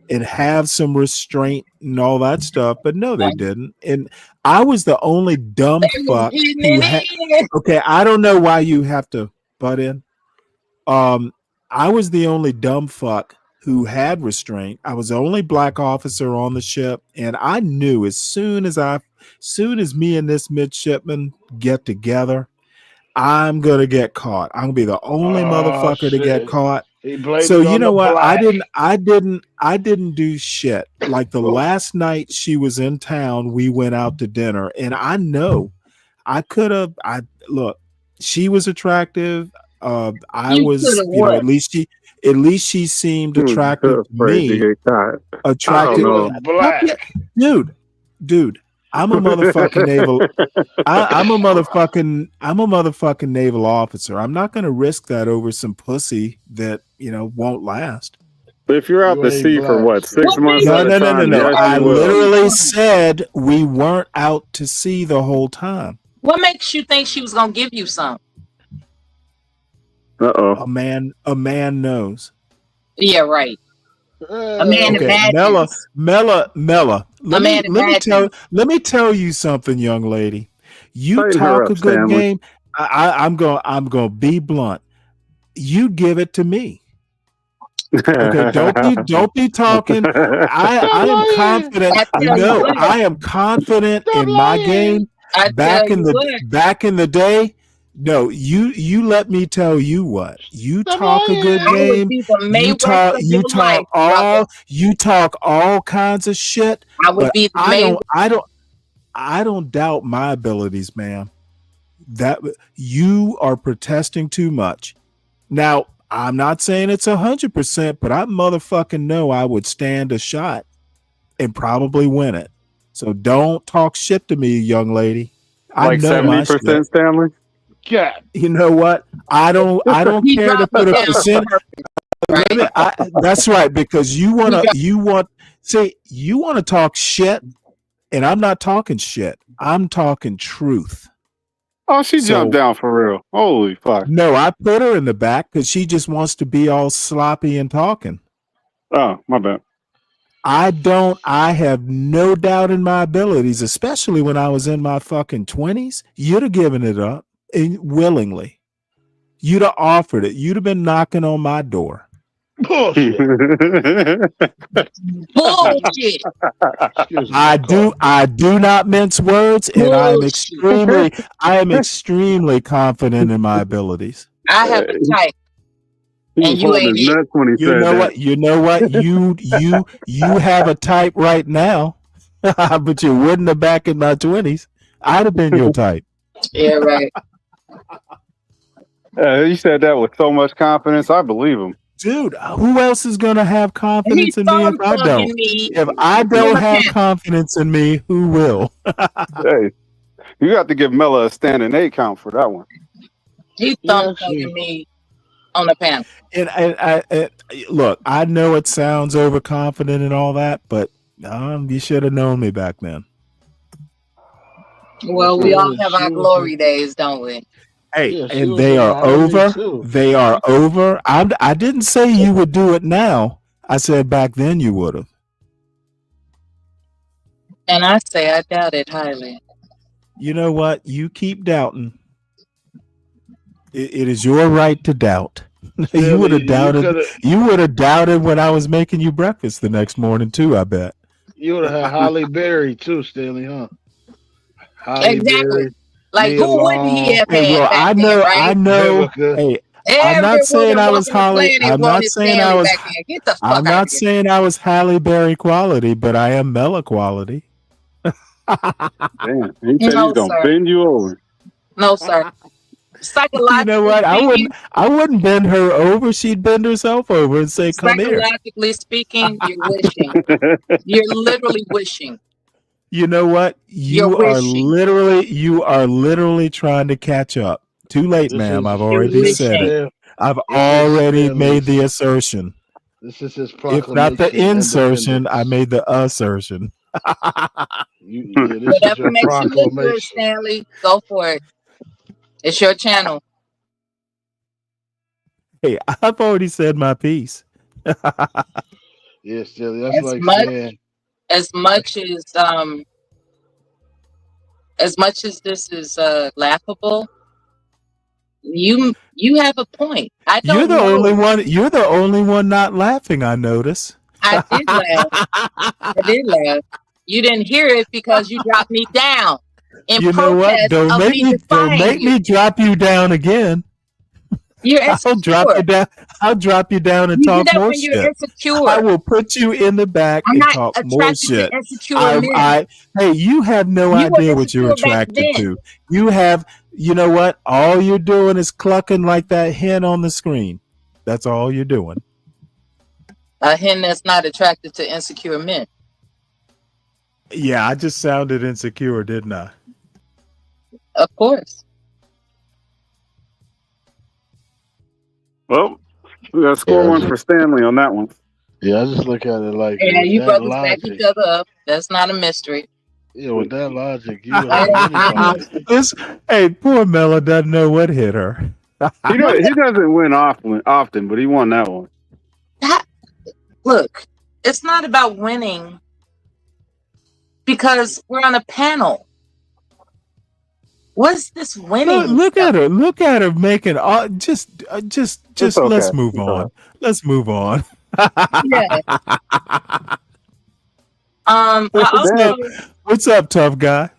and have some restraint and all that stuff, but no, they didn't. And I was the only dumb fuck who had. Okay, I don't know why you have to butt in. I was the only dumb fuck who had restraint. I was the only black officer on the ship, and I knew as soon as me and this midshipman get together, I'm gonna get caught. I'm gonna be the only motherfucker to get caught. He blamed So it you on know the what? black. I didn't do shit. Like the last night she was in town, we went out to dinner, and I know I could have. Look, she was attractive. I You was, coulda you know, what? at least she seemed attractive to Afraid to me. get caught. Attractive, I don't know. Black. dude. I'm a motherfucking naval. I'm a motherfucking naval officer. I'm not going to risk that over some pussy that, you know, won't last. If you're out You to ain't sea for black. what, 6 months No, at a no, no, no, time? no. Yes, I you will. literally said we weren't out to sea the whole time. What makes you think she was gonna give you some? Uh-oh. A man knows. Yeah, right. A man Okay, Mella. imagines. Let man me tell you something, young lady. You Tighten her talk up, a good Stanley. game. I'm gonna be blunt. You give it to me. Okay, don't be talking. I am confident. I tell you No, what. I am confident in my game. I tell Back in you the what. back in the day, no, you let me tell you what. You talk a good I would game. be the Mayweather of your life, brother. You talk all kinds of shit. I would But be the Mayweather. I don't doubt my abilities, ma'am. That you are protesting too much. Now, I'm not saying it's 100%, but I motherfucking know I would stand a shot and probably win it. So don't talk shit to me, young lady. I Like know my shit. 70%, Stanley? God. You know what? I don't He care to dropped put it a down percent. for purpose, right? That's right, because you want to talk shit, and I'm not talking shit. I'm talking truth. Oh, she jumped down for real. Holy fuck. No, I put her in the back because she just wants to be all sloppy and talking. Oh, my bad. I have no doubt in my abilities, especially when I was in my fucking 20s. You'd have given it up willingly. You'd have offered it. You'd have been knocking on my door. Bullshit. Bullshit. I do not mince words, and I am extremely confident in my abilities. I have a type, He and was you holding ain't his it. nuts when he said that. You know what? You have a type right now, but you wouldn't have back in my 20s. I'd have been your type. Yeah, right. He said that with so much confidence. I believe him. Dude, who else is going to have confidence in me if I don't? Me. If I don't have confidence in me, who will? Hey, you got to give Mella a standing 8 count for that one. He thumb thugging me on the panel. And I look, I know it sounds overconfident and all that, but you should have known me back then. Well, we all have our glory days, don't we? Hey, and they are over. They are over. I didn't say you would do it now. I said back then you would have. And I say I doubt it highly. You know what? You keep doubting. It is your right to doubt. You would have doubted. You would have doubted when I was making you breakfast the next morning too. I bet. You would have had Holly Berry too, Stanley, huh? Holly Exactly. Berry, Like Nia who wouldn't he Long. have Hey, had well, back then, right? I know. Vivica. Hey, Every I'm not saying woman I was walking the Holly. planet I'm not wanted saying I Stanley was. back then. Get the fuck I'm out not of here. saying I was Halle Berry quality, but I am Mella quality. Damn, he said No, he's gonna sir. bend you over. No, sir. Psychologically You know what? speaking, I wouldn't bend her over. She'd bend herself over and say, "Come here." psychologically speaking, you're wishing. You're literally wishing. You know what? You're wishing. You are literally trying to catch up. Too late, ma'am. I've already said it. I've already made the assertion. This is his If not the proclamation. insertion, I made the assertion. This is Whatever your makes you look good, proclamation. Stanley, go for it. It's your channel. Hey, I've already said my piece. Yeah, Stanley. That's like saying As much as this is laughable, you have a point. I don't You're the know. only one. You're the only one not laughing. I notice. I did laugh. I did laugh. You didn't hear it because you dropped me down in You know what? protest Don't of make me me. Don't defying make you. me drop you down again. You're I'll drop you down. I'll drop you down and You do talk that more when you're shit. insecure. I will put you in the back I'm and not talk more attracted to shit. insecure men. Hey, you have no You were idea what you're insecure back attracted then. to. You have, you know what? All you're doing is clucking like that hen on the screen. That's all you're doing. A hen that's not attracted to insecure men. Yeah, I just sounded insecure, didn't I? Of course. Well, we got to score one for Stanley on that one. Yeah, I just look at it like Yeah, with you that brothers back logic. each other up. That's not a mystery. Yeah, with that logic, you would have anybody. This, hey, poor Mella doesn't know what hit her. He doesn't win often, but he won that one. Look, it's not about winning because we're on a panel. What's this winning? Look at her! Look at her making just. It's okay. Let's move It's on. all right. Let's move on. Yeah. What's up, tough guy?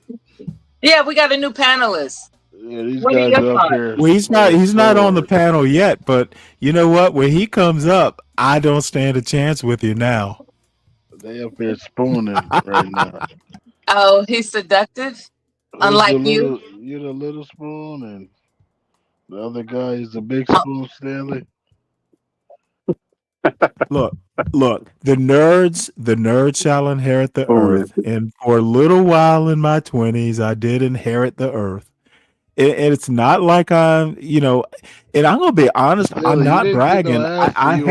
Yeah, we got a new panelist. Yeah, these What are guys your up thoughts? here. Well, he's not on the panel yet, but you know what? When he comes up, I don't stand a chance with you now. They up here spooning right now. Oh, he's seductive? Unlike you? You're the little spoon, and the other guy is the big spoon, Stanley. Look, the nerds shall inherit the earth. And for a little while in my 20s, I did inherit the earth. And it's not like I'm, and I'm gonna be honest, Stanley, I'm you not didn't get bragging. no ass till I you was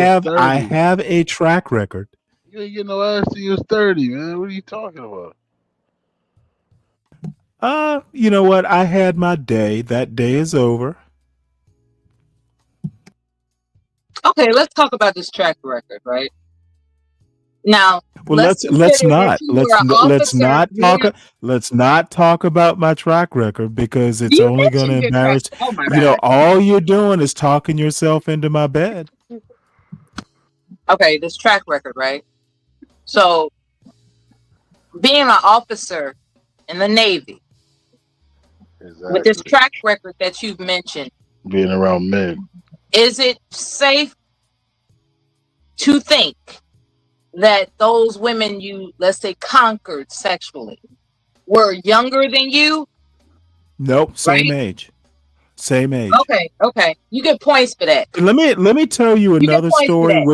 have 30. a track record. You didn't get no ass till you was 30, man. What are you talking about? You know what? I had my day. That day is over. Okay, let's talk about this track record, right? Now, Well, let's consider that not you were an officer. let's not talk about my track record because it's You only going to mentioned your track. embarrass. Oh my God. All you're doing is talking yourself into my bed. Okay, this track record, right? So, being an officer in the Navy, with this track record that you've mentioned, Being around men. is it safe to think that those women you, let's say, conquered sexually were younger than you? Nope, same age. Same age. Okay. You get points for that. Let me tell you get another points for story that.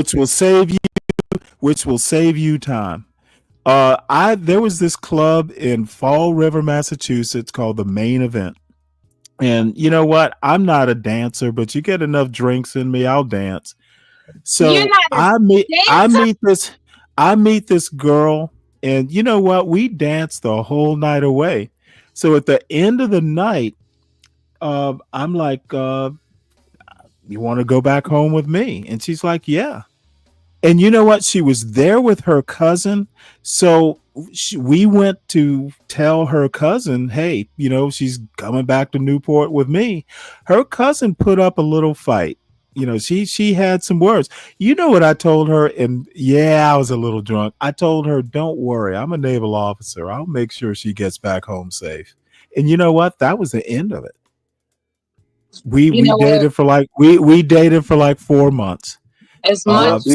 which will save you time. There was this club in Fall River, Massachusetts called the Main Event. And you know what? I'm not a dancer, but you get enough drinks in me, I'll dance. So You're not I meet this girl, and you know what? We danced the whole night away. So at the end of the night, I'm like, you want to go back home with me? And she's like, yeah. And you know what? She was there with her cousin. So we went to tell her cousin, hey, she's coming back to Newport with me. Her cousin put up a little fight. She had some words. You know what I told her? And yeah, I was a little drunk. I told her, don't worry. I'm a naval officer. I'll make sure she gets back home safe. And you know what? That was the end of it. We dated for like 4 months. As much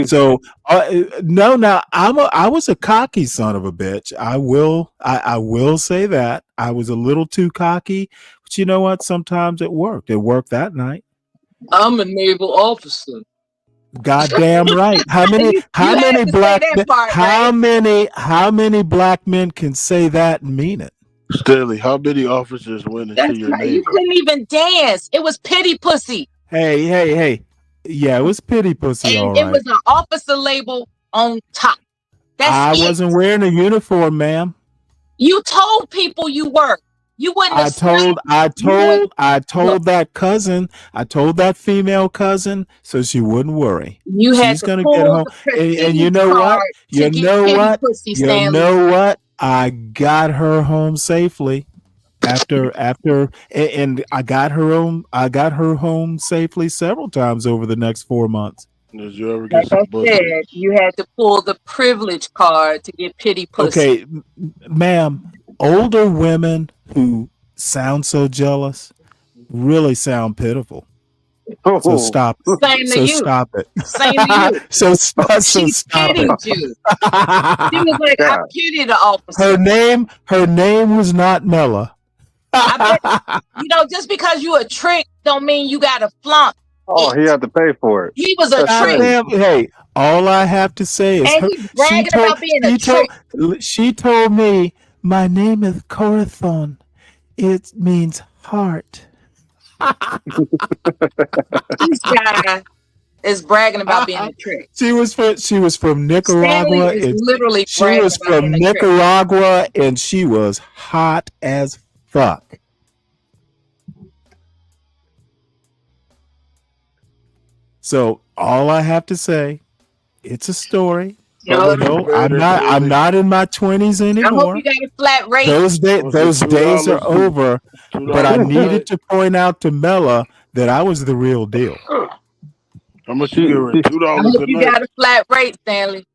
Now I was a cocky son of a bitch. I will say that I was a little too cocky, but you know what? Sometimes it worked. It worked that night. I'm a naval officer. Goddamn right. How many black men can say that and mean it? Stanley, how many officers went into your Navy? You couldn't even dance. It was pity pussy. Hey. Yeah, it was pity pussy, And all it right. was an officer label on top. I wasn't wearing a uniform, ma'am. You told people you were. You wouldn't have I told that female cousin so she wouldn't worry. You had She's to gonna pull get home. the And you know what? card to You get know pity what? pussy, You Stanley. know what? I got her home safely after and I got her home safely several times over the next 4 months. Did you ever get Like I some pussy? said, you had to pull the privilege card to get pity pussy. Okay, ma'am, older women who sound so jealous really sound pitiful. So stop it. Same to you. Stop it. Same to you. So stop it. Pitied you. She was like, I pity the officer. Her name was not Mella. Just because you a trick don't mean you got to flaunt. Oh, he had to pay for it. He was a trick. Hey, all I have to say is And he's bragging about being a trick. She told me, my name is Corathon. It means heart. This guy is bragging about being a trick. She was from Stanley Nicaragua. is And literally she bragging was about being from a trick. Nicaragua, and she was hot as fuck. So all I have to say, it's a story. No, You know, I'm not in my 20s I hope anymore. you got a flat rate. Those days are over. But I needed to point out to Mela that I was the real deal. How much you give her? I $2 hope a you night. got a flat rate, Stanley.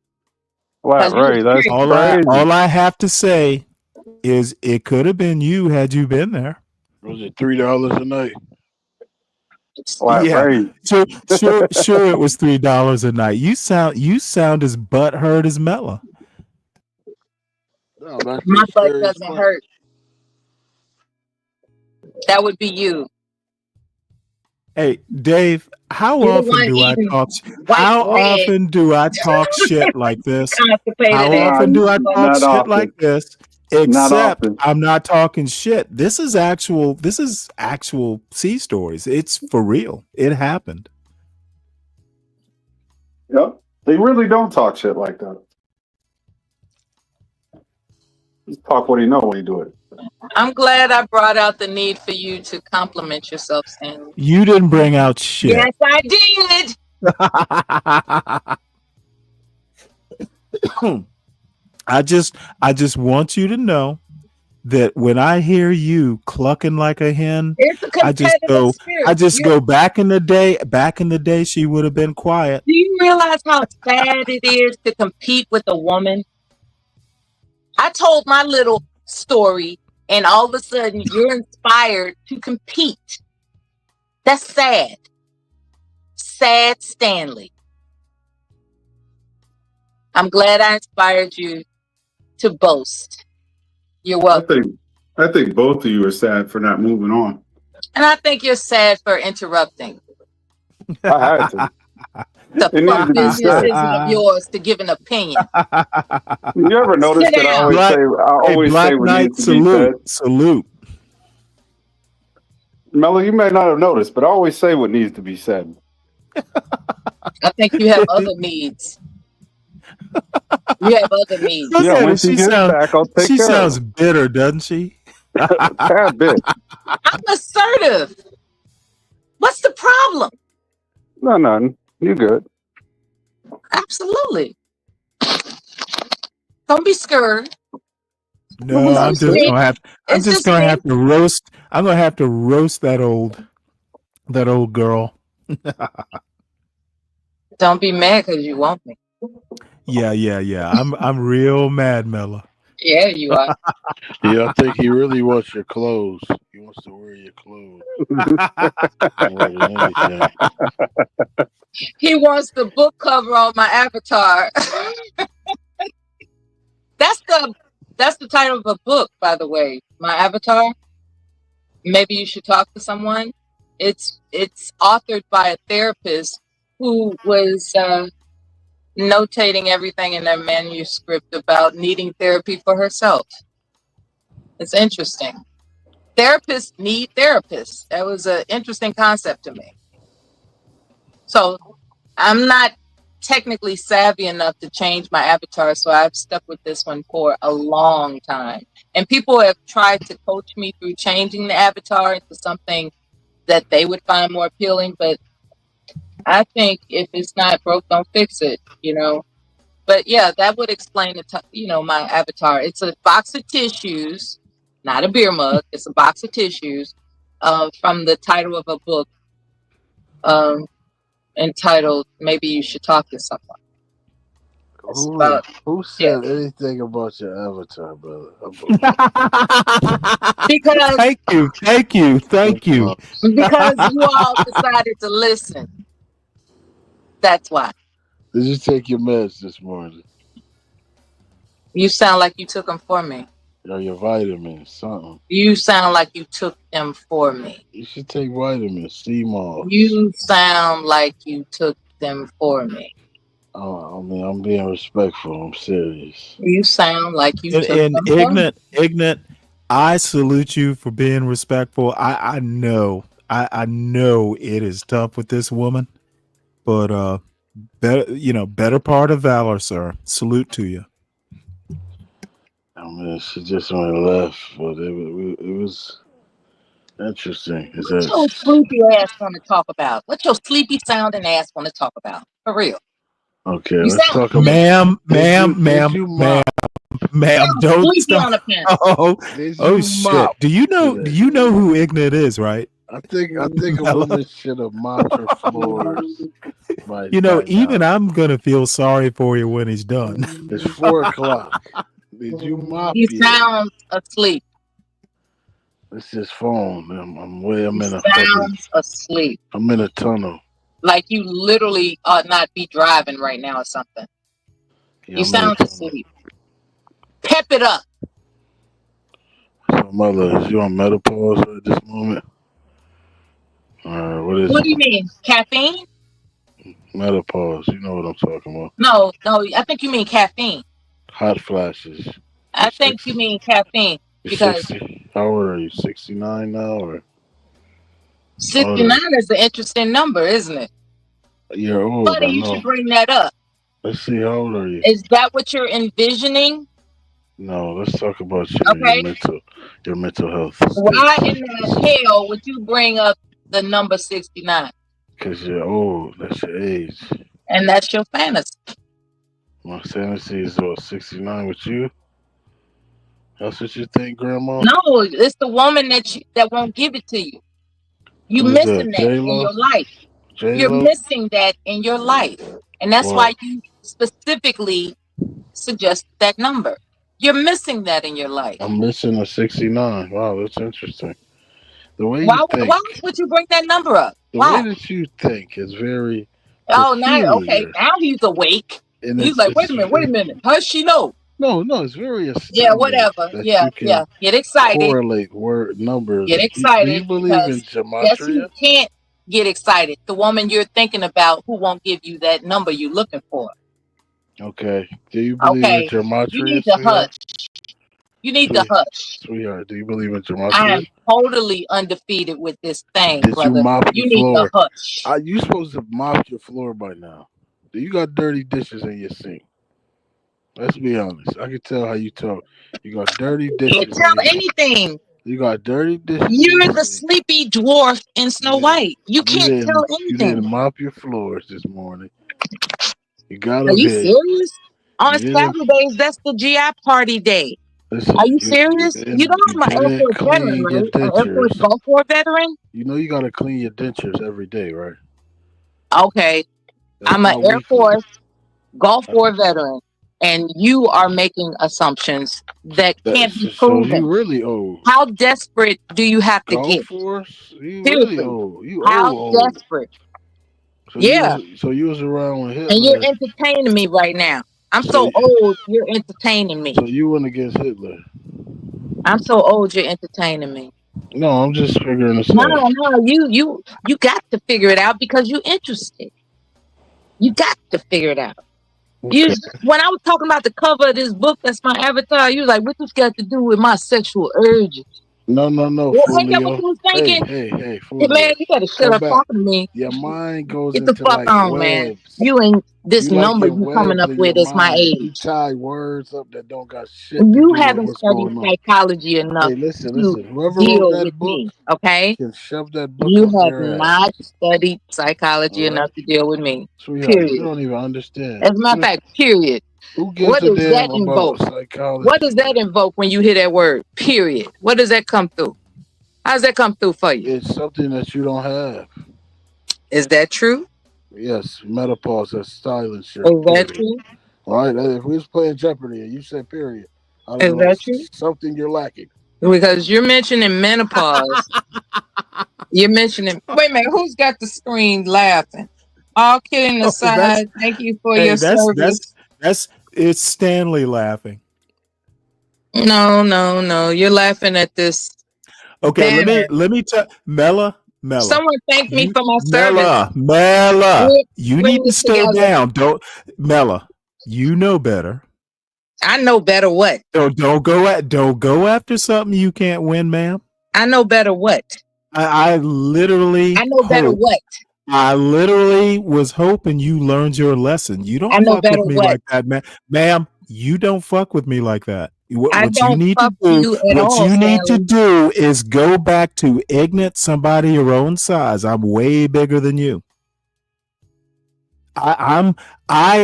Flat rate. That's All I have to say is it could have been you had you been there. Was it $3 a night? Flat rate. Sure, it was $3 a night. You sound as butthurt as Mela. No, that's My just butt serious doesn't question. hurt. That would be you. Hey, Dave, how You're the often one do I eating talk? white How bread. often do I talk shit like this? Constipated How ass. often do I talk Not shit often. like this? Not Except often. I'm not talking shit. This is actual sea stories. It's for real. It happened. Yep. They really don't talk shit like that. Just talk what he know when he do it. I'm glad I brought out the need for you to compliment yourself, Stanley. You didn't bring out shit. Yes, I did. I just want you to know that when I hear you clucking like a hen, It's a I competitive spirit. go back in the day she would have been quiet. Do you realize how sad it is to compete with a woman? I told my little story, and all of a sudden you're inspired to compete. That's sad. Sad Stanley. I'm glad I inspired you to boast. You're welcome. I think both of you are sad for not moving on. And I think you're sad for interrupting. I had to. The It needed fuck to be business said. isn't of yours to give an opinion. You ever notice Sit that I down. always say what Black needs to be said? salute. Mello, you may not have noticed, but I always say what needs to be said. I think you have other needs. You have other needs. Look at her. once you get back, I'll take She care of sounds them. bitter, doesn't she? Tad bit. I'm assertive. What's the problem? No, nothing. You good. Absolutely. Don't be scared. No, I'm just gonna have to roast. I'm gonna have to roast that old girl. Don't be mad because you want me. Yeah. I'm real mad, Mela. Yeah, you are. Yeah, I think he really wants your clothes. He wants to wear your clothes. More than anything. He wants the book cover on my avatar. That's the title of a book, by the way. My avatar. Maybe you should talk to someone. It's authored by a therapist who was notating everything in their manuscript about needing therapy for herself. It's interesting. Therapists need therapists. That was an interesting concept to me. So I'm not technically savvy enough to change my avatar, so I've stuck with this one for a long time. And people have tried to coach me through changing the avatar into something that they would find more appealing, but I think if it's not broke, don't fix it, you know. But yeah, that would explain my avatar. It's a box of tissues, not a beer mug. It's a box of tissues from the title of a book entitled "Maybe You Should Talk to Someone." Who said anything about your avatar, brother? Because thank you. Because you all decided to listen. That's why. Did you take your meds this morning? You sound like you took them for me. Or your vitamins, something. You sound like you took them for me. You should take vitamins, C-Mall. You sound like you took them for me. Oh, I mean, I'm being respectful. I'm serious. You sound like you took And them for me. ignorant, I salute you for being respectful. I know it is tough with this woman, but better part of valor, sir. Salute to you. I mean, she just went left, but it was interesting. Is What that your sleepy ass want to talk about? What your sleepy sounding ass want to talk about? For real. okay? You Let's sound talk about. Ma'am, Did you mop? don't sleepy on stop. the pen. Did Oh you shit. mop Do you know today? who ignorant is, right? I think a Mella? woman should have mopped her floors by Even now. I'm gonna feel sorry for you when he's done. It's 4:00. Did you mop He yet? sounds asleep. It's his phone. I'm He in a sounds asleep. I'm in a tunnel. Like you literally ought not be driving right now or something. Yeah, You I'm in a sound tunnel. asleep. Pep it up. So, mother, is you on menopause at this moment? What is What do you it? mean? Caffeine? Menopause. You know what I'm talking about. No, I think you mean caffeine. Hot flashes. I think you mean caffeine You're because 60. How old are you? 69 now, or 69 is an interesting number, isn't it? you're old? Funny I you know. should bring that up. Let's see. How old are you? Is that what you're envisioning? No, let's talk about Okay. your mental health. Why in the hell would you bring up the number 69? Because you're old. That's your age. And that's your fantasy. My fantasy is 69 with you. That's what you think, Grandma? No, it's the woman that won't give it to you. You Who's missing that? that in J-Lo? your life. You're J-Lo? missing that in your life. And that's why you specifically suggest that number. You're missing that in your life. I'm missing a 69. Wow, that's interesting. The way Why you think, would you bring that number up? the Why? way that you think is very Oh, now, okay, peculiar. now he's awake. And He's like, wait a minute. How does she know? No, it's very Yeah, astounding whatever. that Yeah, you can yeah. Get excited. correlate word numbers. Get Do excited you believe in because guess who gematria? can't get excited? The woman you're thinking about who won't give you that number you're looking for. Okay. Do you believe in Okay, gematria, you need to sweetheart? hush. You need to hush. Sweetheart, do you believe in I gematria? am totally undefeated with this thing, Did you brother. mop You the need to floor? hush. Are you supposed to mop your floor by now? Do you got dirty dishes in your sink? Let's be honest. I can tell how you talk. You got dirty You dishes. can't tell anything. You got dirty dishes. You're the sleepy dwarf in Snow White. You can't tell You didn't anything. mop your floors this morning. You got Are up you here. serious? On You didn't Saturdays, that's the GI party day. listen. Are you serious? You know I'm an Air didn't Force veteran, clean your right? An Air Force dentures. Gulf War veteran. You know you gotta clean your dentures every day, right? Okay, That's I'm an not Air weekly. Force Gulf War veteran, and you are making assumptions that can't be So you proven. really old. How desperate do you have to Golf get? Force? You really Seriously, old. You how old. desperate? So Yeah, you was around when and you're Hitler. entertaining me right now. I'm So so old, you're entertaining me. So you went against Hitler. I'm so old, you're entertaining me. No, I'm just figuring this No, out. you got to figure it out because you're interested. You got to figure it out. Okay. When I was talking about the cover of this book, that's my avatar. You was like, "What this got to do with my sexual urges?" No, Well, ain't that what Fulio. you was thinking? Hey, Hey, Fulio. man, you better shut Come up back. talking to me. Your mind goes Get the into fuck like on, man. webs. You ain't this You like number your you coming webs up in with your is my mind. You age. tie words up that don't got shit to You do with haven't what's studied going on. psychology enough Hey, listen. to Whoever wrote deal that with book me, okay? can shove that book You up have their not ass. studied psychology All right? enough to deal with me. Sweetheart, you Period. don't even understand. As a matter of fact, period. Who gives What a does that damn about invoke? psychology? What does that invoke when you hear that word? Period. What does that come through? How does that come through for you? It's something that you don't have. Is that true? Yes, menopause has silence your Is that period. true? All right, if we was playing Jeopardy and you said period, I Is don't know, that true? something you're lacking. Because you're mentioning menopause. You're mentioning. Wait a minute. Who's got the screen laughing? All kidding aside, thank you for your service. It's Stanley laughing. No. You're laughing at this. Okay, banner. let me tell Mella. Someone thank me for my service. Mella, you We're need in to this stay together. down. Don't Mella, you know better. I know better what? Don't go after something you can't win, ma'am. I know better what? I literally I know better hope what? I literally was hoping you learned your lesson. You don't I know fuck better with me what. like that, man. Ma'am, you don't fuck with me like that. I What you don't need to fuck do, you at what all, you need to Stanley. do is go back to ignorant somebody your own size. I'm way bigger than you. I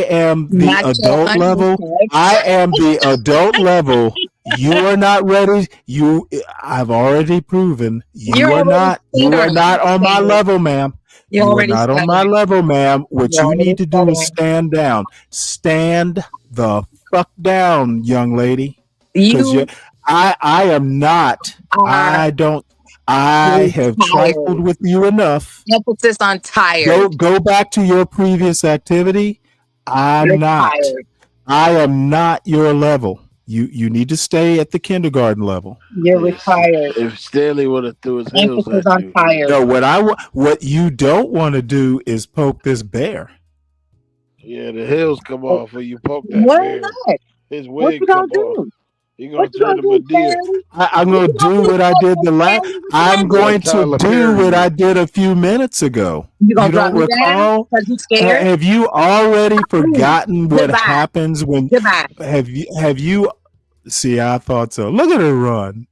am the Not your adult level. I am the adult level. You are not ready. I've already proven You're you are already not on my stuttering. level, ma'am. You're You are already not on my stuttering. level, ma'am. What You're you already need to do is stuttering. stand down. Stand the fuck down, young lady. Because You I am not. are I have trifled tired. with you enough. Emphasis on tired. Go back to your previous activity. You're I'm not. tired. I am not your level. You need to stay at the kindergarten level. You're retired. If Stanley would have threw his heels Emphasis at on you, tired. No, what you don't want to do is poke this bear. yeah, the heels come off when you poke that Why bear. not? His What wig you gonna come off. do? He What gonna you turn gonna to do, Medea. Stanley? I'm What going to you gonna do do, what I did the last. Stanley? What you I'm gonna going do? to Tyler do Perry what I you. did a few minutes ago. You gonna You drop don't me down recall? because you scared? Have you already Please. forgotten what Goodbye. happens when? Goodbye. Have you? See, I thought so. Look at her run.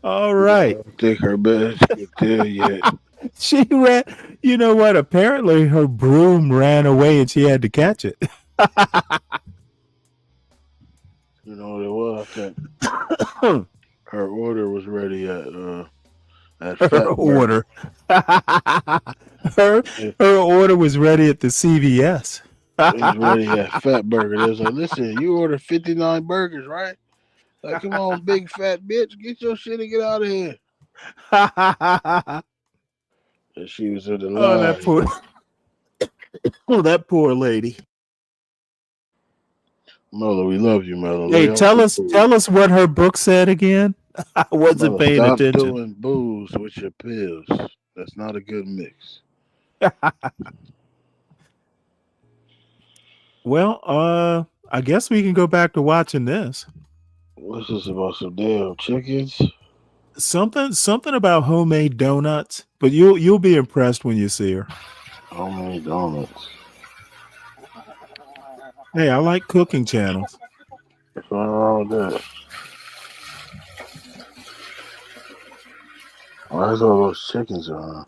All right. I don't think her best is there yet. She ran. You know what? Apparently, her broom ran away and she had to catch it. You know what it was? I think her order was ready at Her Fatburger. order. her order was ready at the CVS. It was ready at Fatburger. They was like, listen, you ordered 59 burgers, right? Like, come on, big fat bitch, get your shit and get out of here. And she was in the line. That poor lady. Mother, we love you, Mother. Hey, tell us what her book said again. I wasn't Mother, paying stop attention. doing booze with your pills. That's not a good mix. Well, I guess we can go back to watching this. What's this about? Some damn chickens? Something about homemade donuts, but you'll be impressed when you see her. Homemade donuts. Hey, I like cooking channels. What's wrong with that? Why is all those chickens around?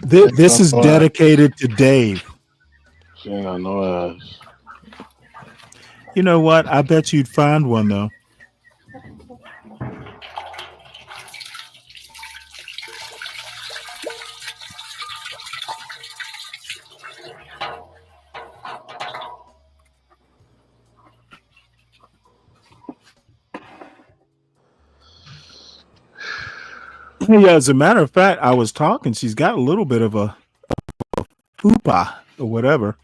This is dedicated to Dave. She ain't got no ass. You know what? I bet you'd find one though. Yeah, as a matter of fact, I was talking. She's got a little bit of a fupa or whatever,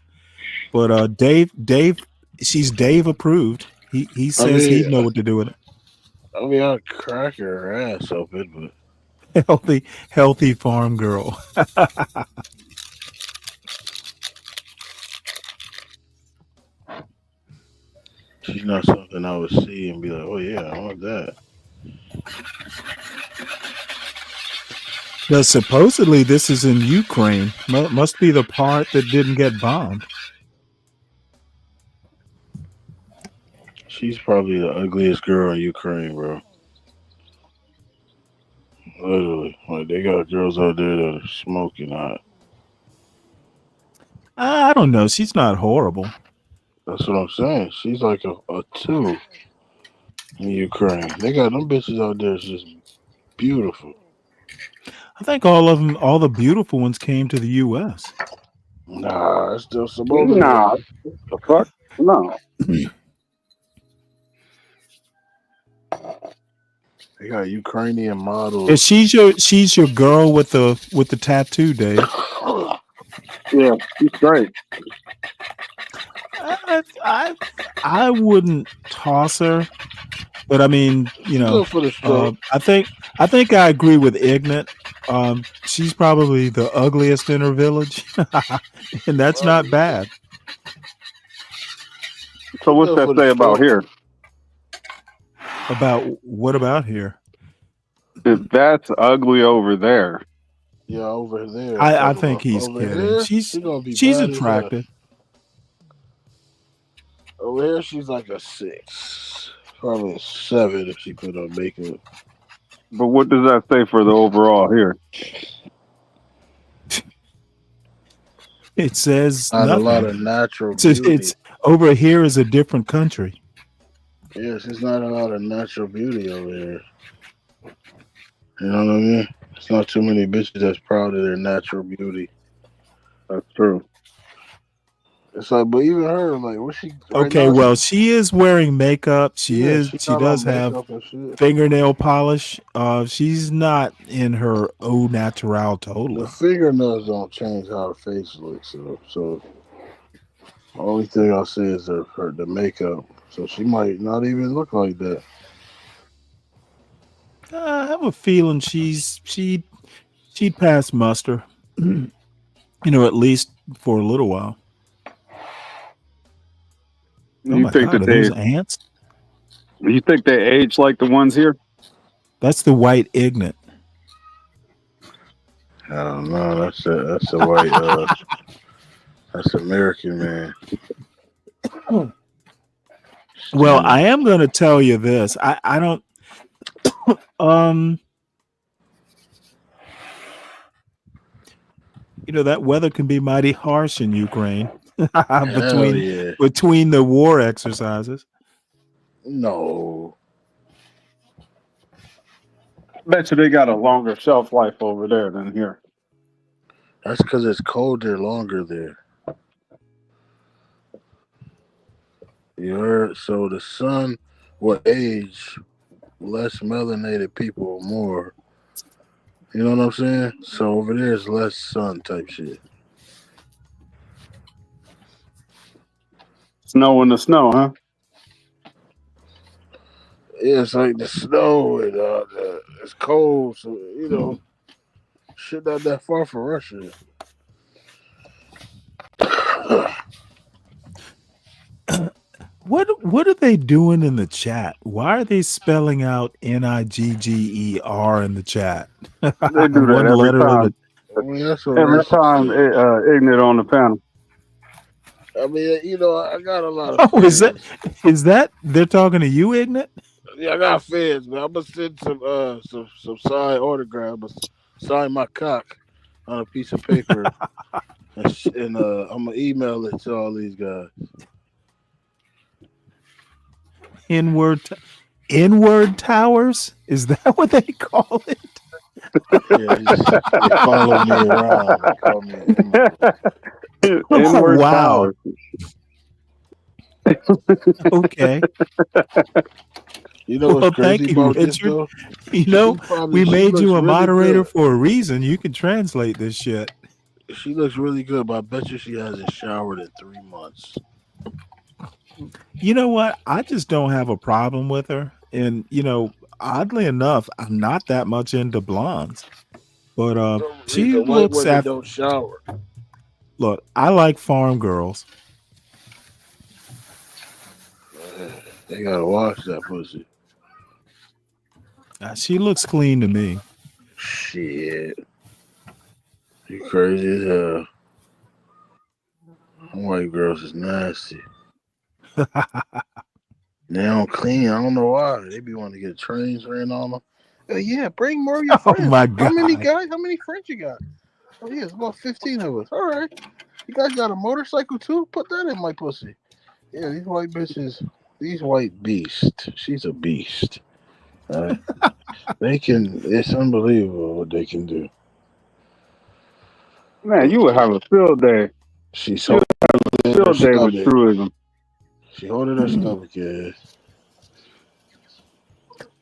but Dave, she's Dave approved. He says he'd know what to do with it. I mean, I'd crack her ass open, but Healthy farm girl. she's not something I would see and be like, oh yeah, I want that. Now, supposedly this is in Ukraine. Must be the part that didn't get bombed. She's probably the ugliest girl in Ukraine, bro. Literally, like they got girls out there that are smoking hot. I don't know. She's not horrible. That's what I'm saying. She's like a 2 in Ukraine. They got them bitches out there that's just beautiful. I think all of them, all the beautiful ones, came to the U.S. Nah, it's still some over Nah, the fuck? No. They got Ukrainian models. And she's your girl with the tattoo, Dave. Yeah, she's great. I wouldn't toss her, but I mean, you know, Good for the stroke. I think I agree with Ignat. She's probably the ugliest in her village, and that's not bad. So what's Good that for the say about show. here? About what about here? That's ugly over there. Yeah, over there. I Talking think about he's over kidding. here, She's she gonna be she's bad as hell. attractive. Over here, she's like a 6, probably a 7 if she put on makeup. But what does that say for the overall here? It says Not a lot nothing. of natural It's beauty. over here is a different country. Yes, it's not a lot of natural beauty over here. You know what I mean? It's not too many bitches that's proud of their natural beauty. That's true. It's like, but even her, like, what she right Okay, now? well, she is wearing makeup. She She she got does on have makeup and shit. fingernail polish. She's not in her au natural The totally. fingernails don't change how her face looks. So the only thing I'll say is the makeup. So she might not even look like that. I have a feeling she'd pass muster. At least for a little while. Oh You my think God, that are those ants? you think they age like the ones here? That's the white ignorant. I don't know. That's a white. That's American man. Well, I am going to tell you this. I don't. That weather can be mighty harsh in Ukraine between the war exercises. No. Bet you they got a longer shelf life over there than here. That's because it's colder longer there. You heard? So the sun will age less melanated people or more. You know what I'm saying? So over there is less sun type shit. Snow in the snow, huh? Yeah, it's like the snow and it's cold, so shit not that far from Russia. What are they doing in the chat? Why are they spelling out Nigger in the chat? They do that every time. Every time ignorant on the panel. I mean, I got a lot of Oh, fans. is that they're talking to you, ignorant? Yeah, I got fans, man. I'm gonna send some signed autograph, sign my cock on a piece of paper, and I'm gonna email it to all these guys. Inward towers? Is that what they call it? Yeah, they follow me around. They call me Inward wow. towers. Okay. You know what's crazy thank you, about this, Richard. though? We she made looks you a really moderator good. for a reason. You can translate this shit. She looks really good, but I bet you she hasn't showered in 3 months. You know what? I just don't have a problem with her. And, oddly enough, I'm not that much into blondes. But she The white looks women don't shower. Look, I like farm girls. They gotta wash that pussy. She looks clean to me. Shit. You crazy as hell. White girls is nasty. They don't clean. I don't know why. They be wanting to get trains ran on them. Yeah, bring more of your friends. Oh my How many God. guys? How many friends you got? Oh yeah, it's about 15 of us. All right. You guys got a motorcycle too? Put that in my pussy. Yeah, these white bitches, these white beasts. She's a beast. It's unbelievable what they can do. Man, you would have a field day. She's holding a field day with truism. She holding her stomach, yeah.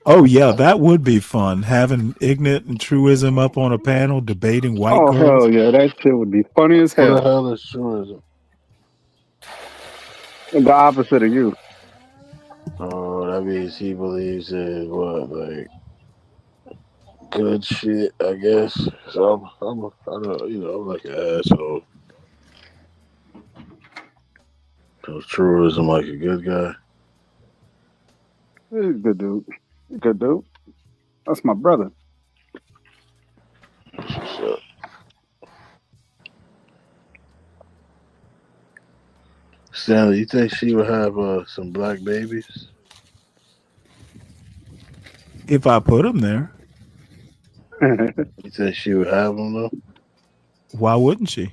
Oh yeah, that would be fun. Having ignorant and truism up on a panel debating white Oh girls. hell yeah, that shit would be funny as What the hell. hell is truism? The opposite of you. Oh, that means he believes in what, like good shit, I guess. So I'm like an asshole. So truism like a good guy. He's a good dude. Good dude. That's my brother. That's what's up. Stanley, you think she would have some black babies? If I put them there, You think she would have them though? why wouldn't she?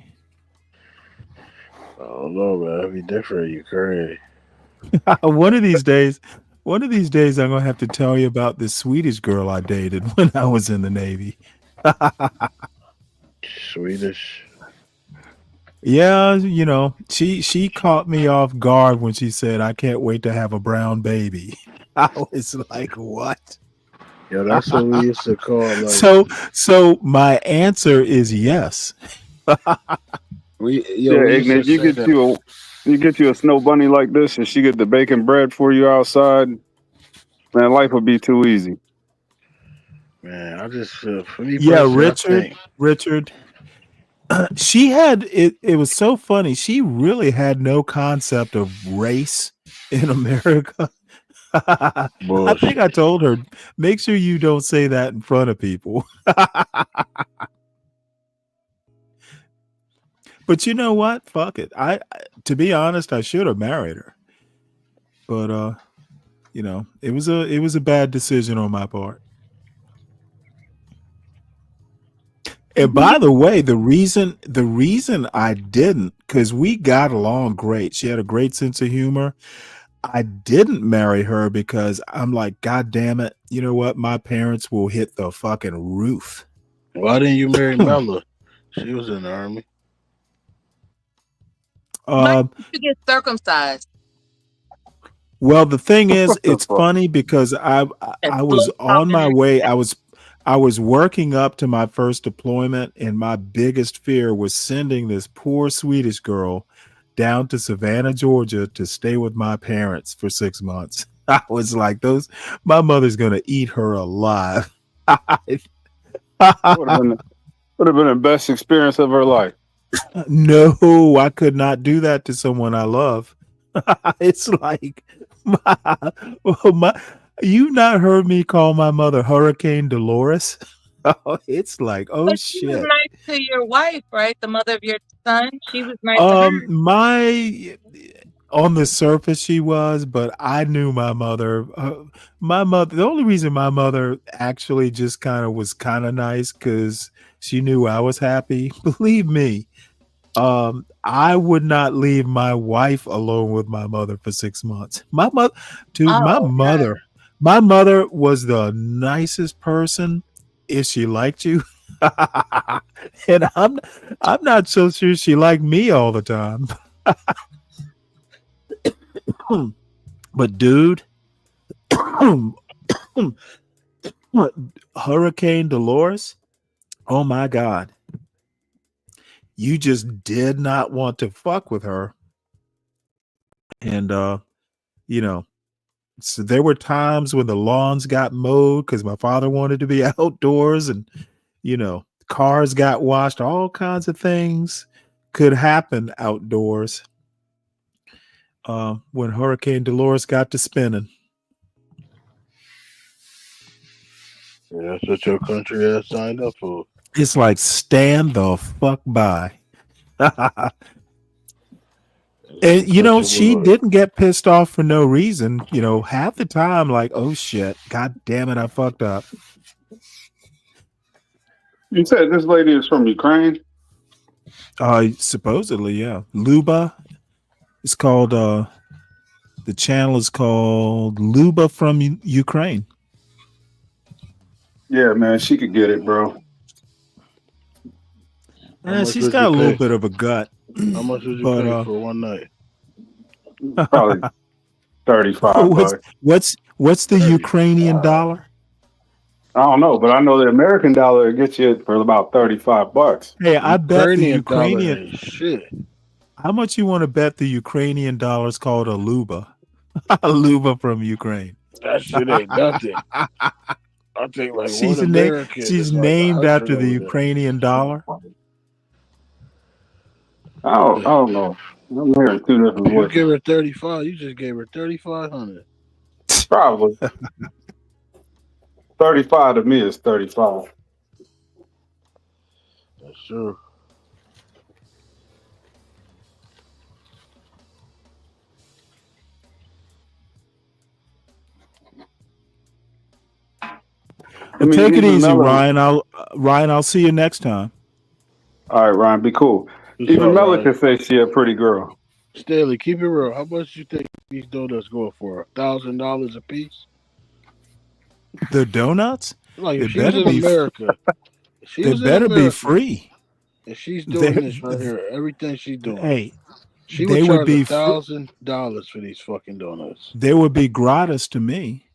I don't know, man. That'd be different. You crazy. one of these days, I'm gonna have to tell you about this Swedish girl I dated when I was in the Navy. Swedish. Yeah, you know, she caught me off guard when she said, "I can't wait to have a brown baby." I was like, "What?" Yo, that's what we used to call like. So my answer is yes. we Ignis, you get you a snow bunny like this, and she get the bacon bread for you outside. Man, life would be too easy. Man, I just for me. Yeah, personally, Richard. She had it. It was so funny. She really had no concept of race in America. I think I told her, make sure you don't say that in front of people. But you know what? Fuck it. I to be honest, I should have married her. But you know, it was a bad decision on my part. And by the way, the reason I didn't, because we got along great. She had a great sense of humor. I didn't marry her because I'm like, God damn it. You know what? My parents will hit the fucking roof. Why didn't you marry Mella? She was in the army. Why did you get circumcised? Well, the thing is, it's funny because I was on my way. I was working up to my first deployment, and my biggest fear was sending this poor Swedish girl down to Savannah, Georgia to stay with my parents for 6 months. I was like, my mother's going to eat her alive. Would have been the best experience of her life. No, I could not do that to someone I love. It's like, you've not heard me call my mother Hurricane Dolores? It's like, oh but she was shit. nice to your wife, right? The mother of your son. She was nice to her. On the surface she was, but I knew my mother. The only reason my mother actually just was kind of nice because she knew I was happy. Believe me, I would not leave my wife alone with my mother for 6 months. My mother was the nicest person if she liked you. And I'm not so sure she liked me all the time. But dude, Hurricane Dolores, oh my God. You just did not want to fuck with her. And you know, so there were times when the lawns got mowed because my father wanted to be outdoors, and you know, cars got washed, all kinds of things could happen outdoors when Hurricane Dolores got to spinning. Yeah, that's what your country has signed up for. It's like, stand the fuck by. And you know, she didn't get pissed off for no reason. You know, half the time, like, oh shit, God damn it, I fucked up. You said this lady is from Ukraine? Supposedly, yeah. Luba. It's called the channel is called Luba from Ukraine. Yeah, man, she could get it, bro. She's got a little bit of a gut. How much would you pay for one night? Probably 35 bucks. What's the Ukrainian dollar? I don't know, but I know the American dollar gets you for about 35 bucks. Hey, I bet the Ukrainian shit. How much you want to bet the Ukrainian dollar is called a Luba? A Luba from Ukraine. That shit ain't nothing. I think like she's named after the Ukrainian dollar. I don't know. I'm hearing two different You voices. give her 35. You just gave her 3,500. Probably 35 to me is 35. That's true. I mean, Take it even easy, Mello. Ryan. I'll see you next time. All right, Ryan, be cool. What's Even up, Mello Ryan? could say she a pretty girl. Stanley, keep it real. How much you think these donuts going for? $1,000 a piece? The donuts? Like They if she was better in be. America, if she They was in better be America, free. and she's doing They, this right here, everything she's doing, hey, she would they would charge be. $1,000 for these fucking donuts. They would be gratis to me.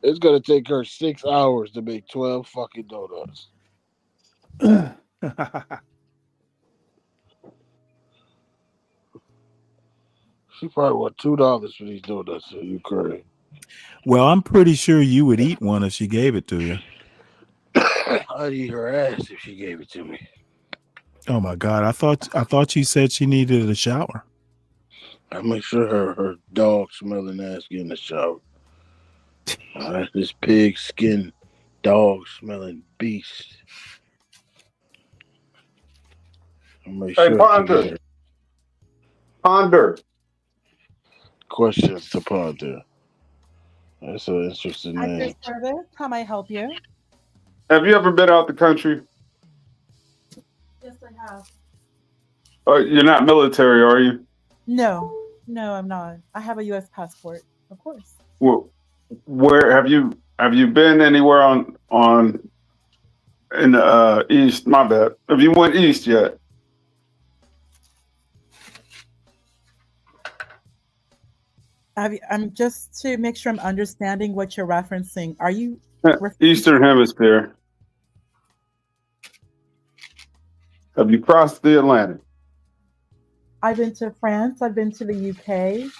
It's gonna take her 6 hours to make 12 fucking donuts. She probably want $2 for these donuts in Ukraine. Well, I'm pretty sure you would eat one if she gave it to you. I'd eat her ass if she gave it to me. Oh my God! I thought she said she needed a shower. I make sure her dog smelling ass get in the shower. All right, this pig skin dog smelling beast. I make Hey, sure to Ponder. get her Ponder. questions to ponder. That's an interesting At your name. service, how may I help you? Have you ever been out the country? Yes, I have. You're not military, are you? No, I'm not. I have a U.S. passport, of course. Well, where have you been anywhere on in the east? My bad. Have you went east yet? I'm just to make sure I'm understanding what you're referencing. Are you Eastern Hemisphere. Have you crossed the Atlantic? I've been to France. I've been to the UK.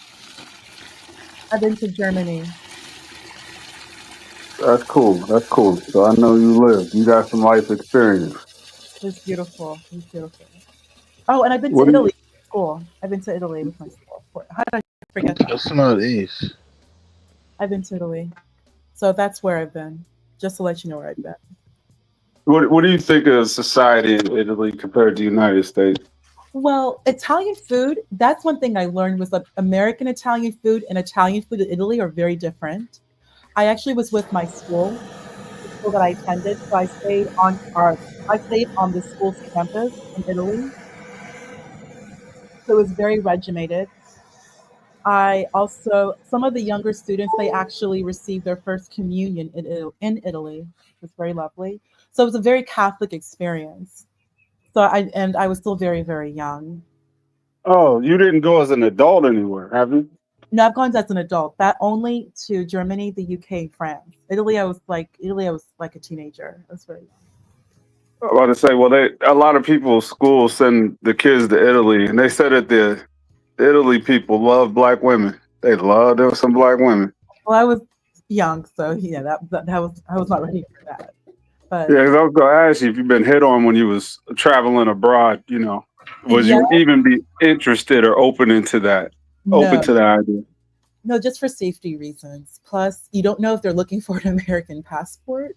I've been to Germany. That's cool. That's cool. So I know you lived. You got some life experience. It's beautiful. It's beautiful. Oh, and I've been What to do you? Italy with school. I've been to Italy with my school. How did I forget that? That's not east. I've been to Italy. So that's where I've been. Just to let you know where I've been. What do you think of society in Italy compared to the United States? Well, Italian food, that's one thing I learned was that American Italian food and Italian food in Italy are very different. I actually was with my school, the school that I attended. So I stayed on the school's campus in Italy. So it was very regimented. Some of the younger students, they actually received their first communion in Italy. It was very lovely. So it was a very Catholic experience. So I was still very, very young. Oh, you didn't go as an adult anywhere, have you? No, I've gone as an adult. That only to Germany, the UK, and France. Italy, I was like a teenager. I was very young. I was about to say, well, a lot of people's schools send the kids to Italy, and they said that the Italy people love black women. They love them some black women. Well, I was young, so yeah, I was not ready for that. But Yeah, 'cause I was gonna ask you if you've been hit on when you was traveling abroad. You know, was yeah, you even be interested or open to that? Open no, to that idea? no, just for safety reasons. Plus, you don't know if they're looking for an American passport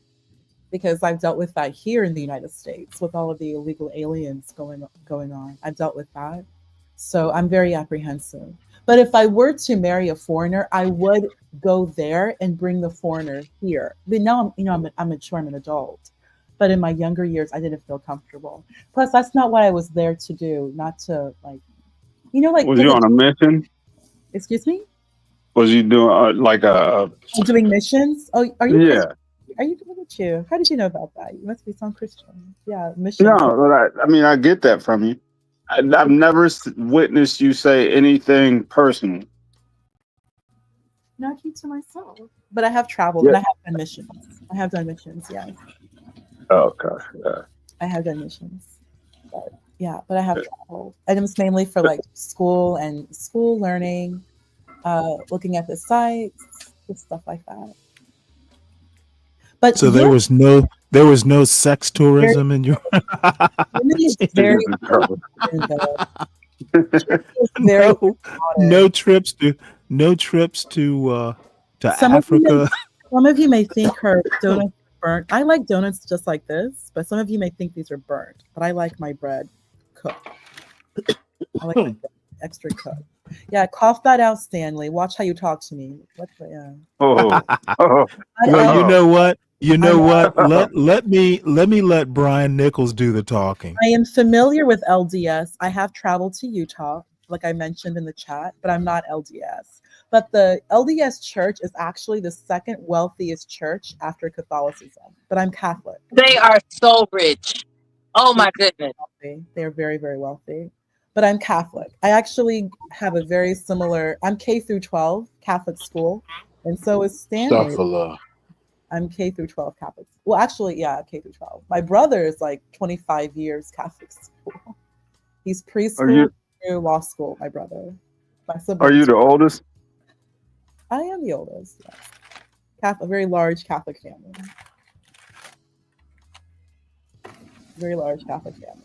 because I've dealt with that here in the United States with all of the illegal aliens going on. I've dealt with that, so I'm very apprehensive. But if I were to marry a foreigner, I would go there and bring the foreigner here. But now I'm mature, I'm an adult. But in my younger years, I didn't feel comfortable. Plus, that's not what I was there to do. Not to Was you on a mission? Excuse me? Was you doing like a? Doing missions? Oh, are you? Yeah. Christian? Are you? Look at you. How did you know about that? You must be some Christian. Yeah, missions. No, but I mean, I get that from you. I've never witnessed you say anything personal. Not keep to myself. But I have traveled Yeah. and I have done missions. I have done missions, yes. Oh gosh, yeah. I have done missions. But I have traveled. And it was mainly for like school learning, looking at the sites, just stuff like that. But So there was There was no sex tourism in your. Germany is very very no trips to some of you may, Africa. some of you may think her donuts are burnt. I like donuts just like this, but some of you may think these are burnt. But I like my bread cooked. I like my bread extra cooked. Yeah, cough that out, Stanley. Watch how you talk to me. What's the, yeah. Well, you know what? You know what? Let me let Brian Nichols do the talking. I am familiar with LDS. I have traveled to Utah, like I mentioned in the chat, but I'm not LDS. But the LDS church is actually the second wealthiest church after Catholicism. But I'm Catholic. They are so rich. Oh my goodness. They're very, very wealthy. But I'm Catholic. I actually have a very similar, I'm K through 12 Catholic school. And so is Stanley. I'm K through 12 Catholic. Well, actually, yeah, K through 12. My brother is like 25 years Catholic school. He's preschool through law school, my brother. My Are you the oldest? I am the oldest, yes. A very large Catholic family. Very large Catholic family.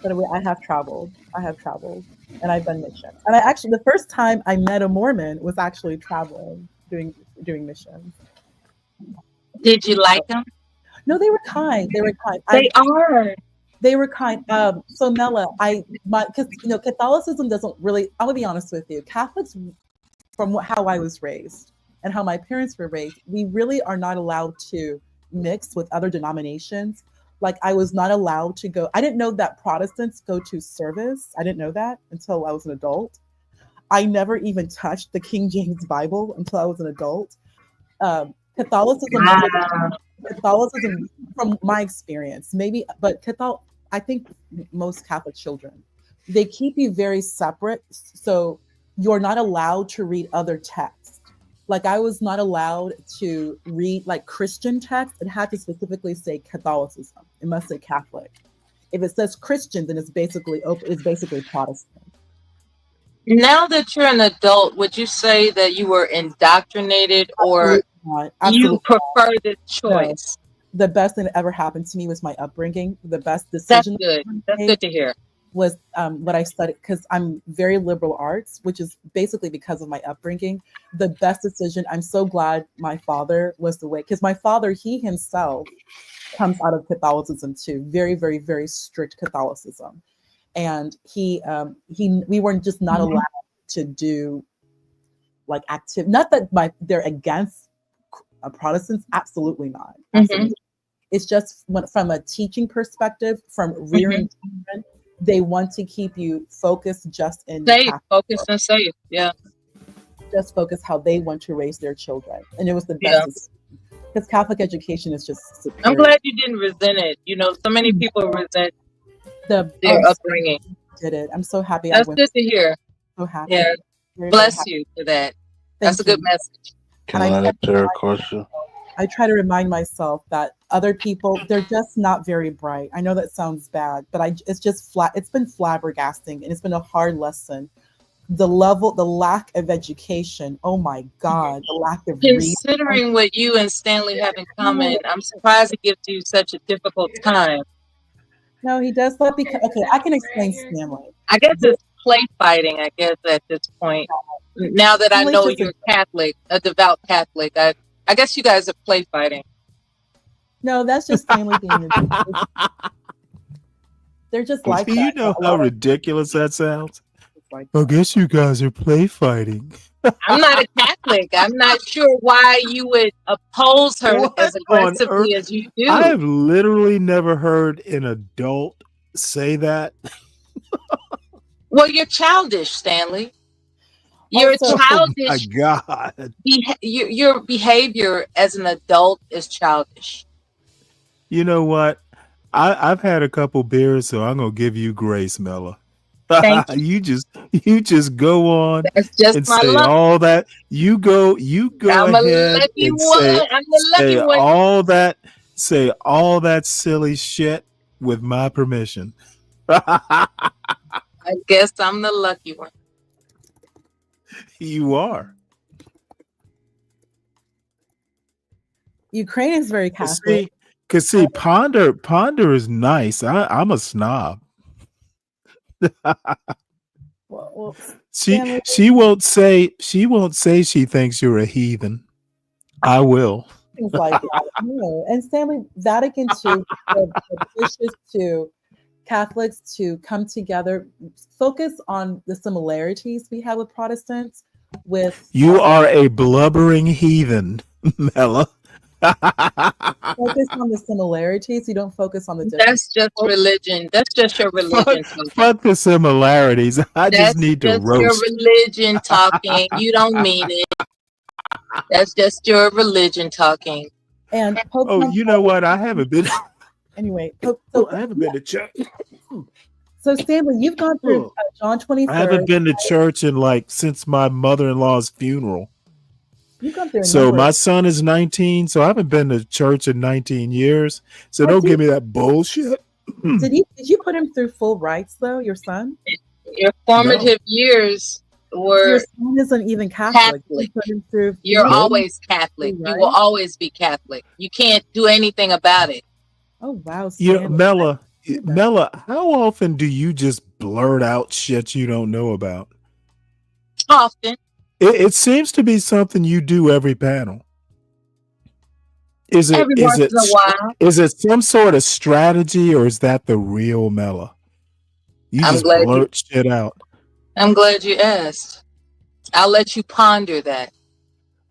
But I have traveled. And I've done missions. And I actually, the first time I met a Mormon was actually traveling, doing missions. Did you like them? No, they were kind. They were kind. They were kind. So Mela, because Catholicism doesn't really. I'm gonna be honest with you. Catholics, from how I was raised and how my parents were raised, we really are not allowed to mix with other denominations. Like I was not allowed to go. I didn't know that Protestants go to service. I didn't know that until I was an adult. I never even touched the King James Bible until I was an adult. Catholicism, from my experience, maybe, but I think most Catholic children, they keep you very separate. So you're not allowed to read other texts. Like I was not allowed to read like Christian text. It had to specifically say Catholicism. It must say Catholic. If it says Christian, then it's basically Protestant. Now that you're an adult, would you say that you were indoctrinated or you prefer the choice? No. The best thing that ever happened to me was my upbringing. The best decision. That's good. That's good to hear. Was what I studied, because I'm very liberal arts, which is basically because of my upbringing. The best decision. I'm so glad my father was the way, because my father, he himself comes out of Catholicism too. Very, very, very strict Catholicism. And we weren't just not allowed to do like active, not that they're against Protestants, absolutely not. Absolutely. It's just from a teaching perspective, from rearing children, they want to keep you focused just in safe, focused and safe. Yeah. Just focus how they want to raise their children. And it was the best. Because Catholic education is just superior. I'm glad you didn't resent it. So many people resent their upbringing. Did it. I'm so happy. That's good to hear. So happy. Yeah. Very, Bless very happy. you for that. That's a good message. Can I answer a question? I try to remind myself that other people, they're just not very bright. I know that sounds bad, but it's just it's been flabbergasting, and it's been a hard lesson. The lack of education. Oh my God, the lack of Considering what you and Stanley have in common, I'm surprised it gives you such a difficult time. No, he does that because, okay, I can explain Stanley. I guess it's play fighting, I guess, at this point. Now that I know you're Catholic, a devout Catholic, I guess you guys are play fighting. No, that's just Stanley being they're just like Do that. you know how ridiculous that sounds? I guess you guys are play fighting. I'm not a Catholic. I'm not sure why you would oppose her as aggressively as you do. I have literally never heard an adult say that. Well, you're childish, Stanley. You're childish. Oh my God. Your behavior as an adult is childish. You know what? I've had a couple beers, so I'm gonna give you grace, Mela. You just go on and say all that. You go I'm ahead and say all that silly shit with my permission. I guess I'm the lucky one. You are. Ukraine is very Catholic. See, Ponder is nice. I'm a snob. Well, she won't say she thinks you're a heathen. I will. Things like that. No. And Stanley, Vatican II pushes to Catholics to come together, focus on the similarities we have with Protestants. With you are a blubbering heathen, Mella. Focus on the similarities. You don't focus on the differences. That's just religion. That's just your religion talking. Fuck the similarities. I just need to That's roast. your religion talking. You don't mean it. That's just your religion talking. And Pope oh, you know what? I haven't been. Anyway, I haven't been to church. So Stanley, you've gone through John 23rd. I haven't been to church since my mother-in-law's funeral. You've gone through. So my son is 19, so I haven't been to church in 19 years. So don't give me that bullshit. Did you put him through full rites though, your son? Your formative years were. Your son isn't even Catholic. Catholic. You put him through. You're always Catholic. Right? You will always be Catholic. You can't do anything about it. Oh wow. Yeah, Mella, how often do you just blurt out shit you don't know about? Often. It seems to be something you do every panel. Is Every once in a while. Is it some sort of strategy, or is that the real Mella? You just blurt shit out. I'm glad you asked. I'll let you ponder that.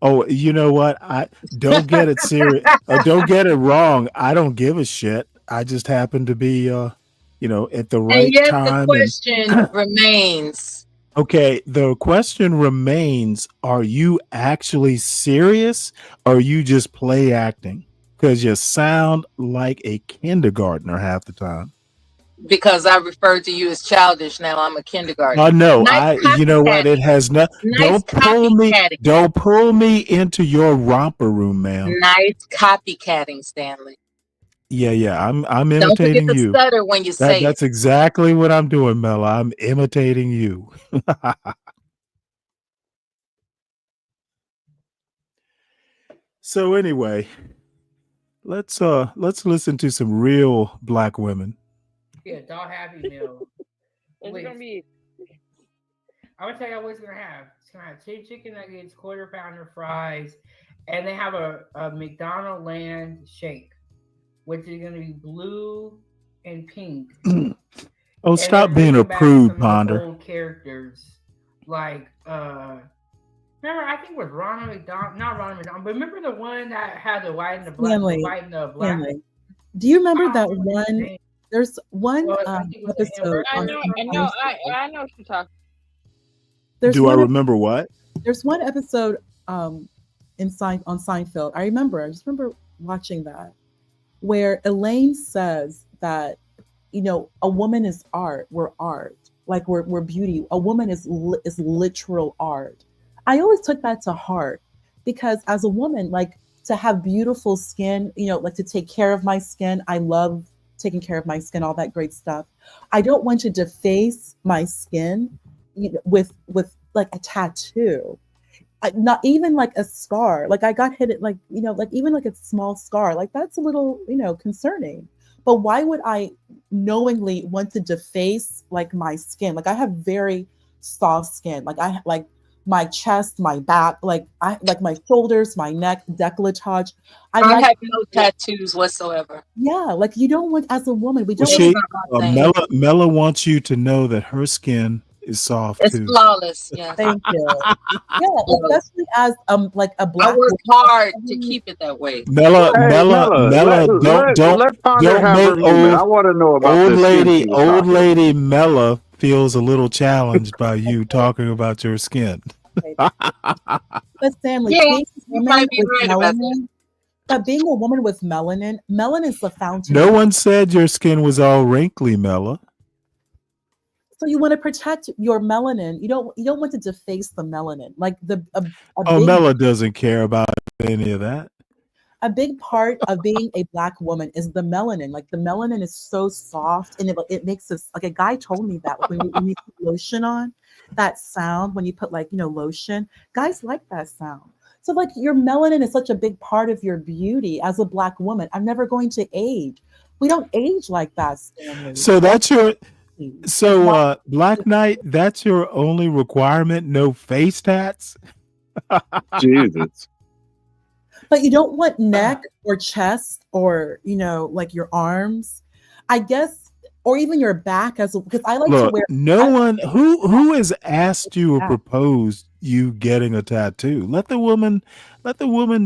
Oh, you know what? I don't get it serious. Don't get it wrong. I don't give a shit. I just happen to be, at the right and yet time. The question remains. Okay, the question remains: are you actually serious, or are you just play acting? Because you sound like a kindergartner half the time. Because I referred to you as childish. Now I'm a kindergartner. Oh no, you know what? It has not. Don't pull me into your romper room, ma'am. Nice copycatting, Stanley. Yeah. I'm imitating Don't forget to you. stutter when you say That's exactly what I'm doing, Mella. I'm imitating you. So anyway, let's listen to some real black women. Yeah, dog happy meal. It's gonna be. I'm gonna tell you what it's gonna have. It's gonna have 2 chicken nuggets, quarter pounder fries, and they have a McDonald Land shake, which is gonna be blue and pink. Oh, and stop being a prude, Ponder. Old characters like remember, I think it was Ronald McDonald, not Ronald McDonald, but remember the one that had the white and the black, Stanley, the white and the black. Stanley. Do you remember that one? There's one episode. I know what you're talking. Do I remember what? There's one episode on Seinfeld. I just remember watching that, where Elaine says that, a woman is art. We're art. Like we're beauty. A woman is literal art. I always took that to heart, because as a woman, like, to have beautiful skin, like to take care of my skin. I love taking care of my skin, all that great stuff. I don't want to deface my skin with like a tattoo. Not even like a scar. Like I got hit, like even like a small scar. Like that's a little, concerning. But why would I knowingly want to deface like my skin? Like I have very soft skin. Like I like my chest, my back, like my shoulders, my neck, decolletage. I have no tattoos whatsoever. Yeah, like you don't want, as a woman, we don't. Mella wants you to know that her skin is soft it's too. It's flawless. Yeah. Thank you. Yeah, especially as like a black. I work hard to keep it that way. Mella, don't let Ponder have her moment. I want to know about old lady Mella feels a little challenged by you talking about your skin. But Stanley, being a woman with melanin is the fountain. No one said your skin was all wrinkly, Mella. So you want to protect your melanin. You don't want to deface the melanin. Like Mella doesn't care about any of that. A big part of being a black woman is the melanin. Like the melanin is so soft, and it makes us, like, a guy told me that when you put lotion on, that sound when you put lotion, guys like that sound. So like your melanin is such a big part of your beauty as a Black woman. I'm never going to age. We don't age like that, Stanley. So that's your Not- Black Knight, that's your only requirement, no face tats? Jesus. But you don't want neck or chest or, like your arms, I guess, or even your back because I like to Look, wear. no I like one to who has asked you or wear- proposed you getting a tattoo. Let the woman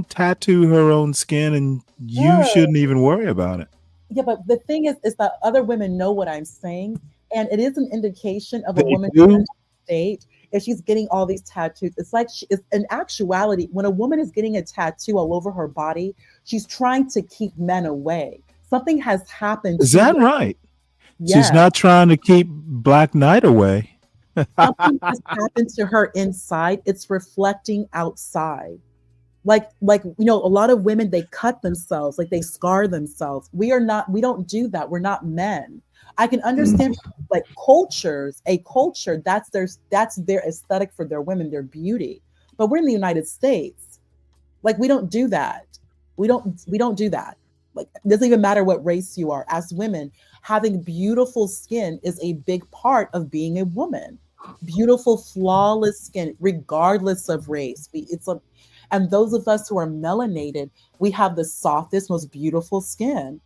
tattoo her own skin, and you Yeah. shouldn't even worry about it. Yeah, but the thing is that other women know what I'm saying, and it is an indication of a They woman do? in a state if she's getting all these tattoos. It's like in actuality, when a woman is getting a tattoo all over her body, she's trying to keep men away. Something has happened. Is to that her. right? Yeah. She's not trying to keep Black Knight away. Something has happened to her inside. It's reflecting outside. Like a lot of women, they cut themselves, like they scar themselves. We don't do that. We're not men. I can understand like a culture that's their aesthetic for their women, their beauty. But we're in the United States. Like we don't do that. We don't do that. Like it doesn't even matter what race you are. As women, having beautiful skin is a big part of being a woman. Beautiful, flawless skin, regardless of race. And those of us who are melanated, we have the softest, most beautiful skin.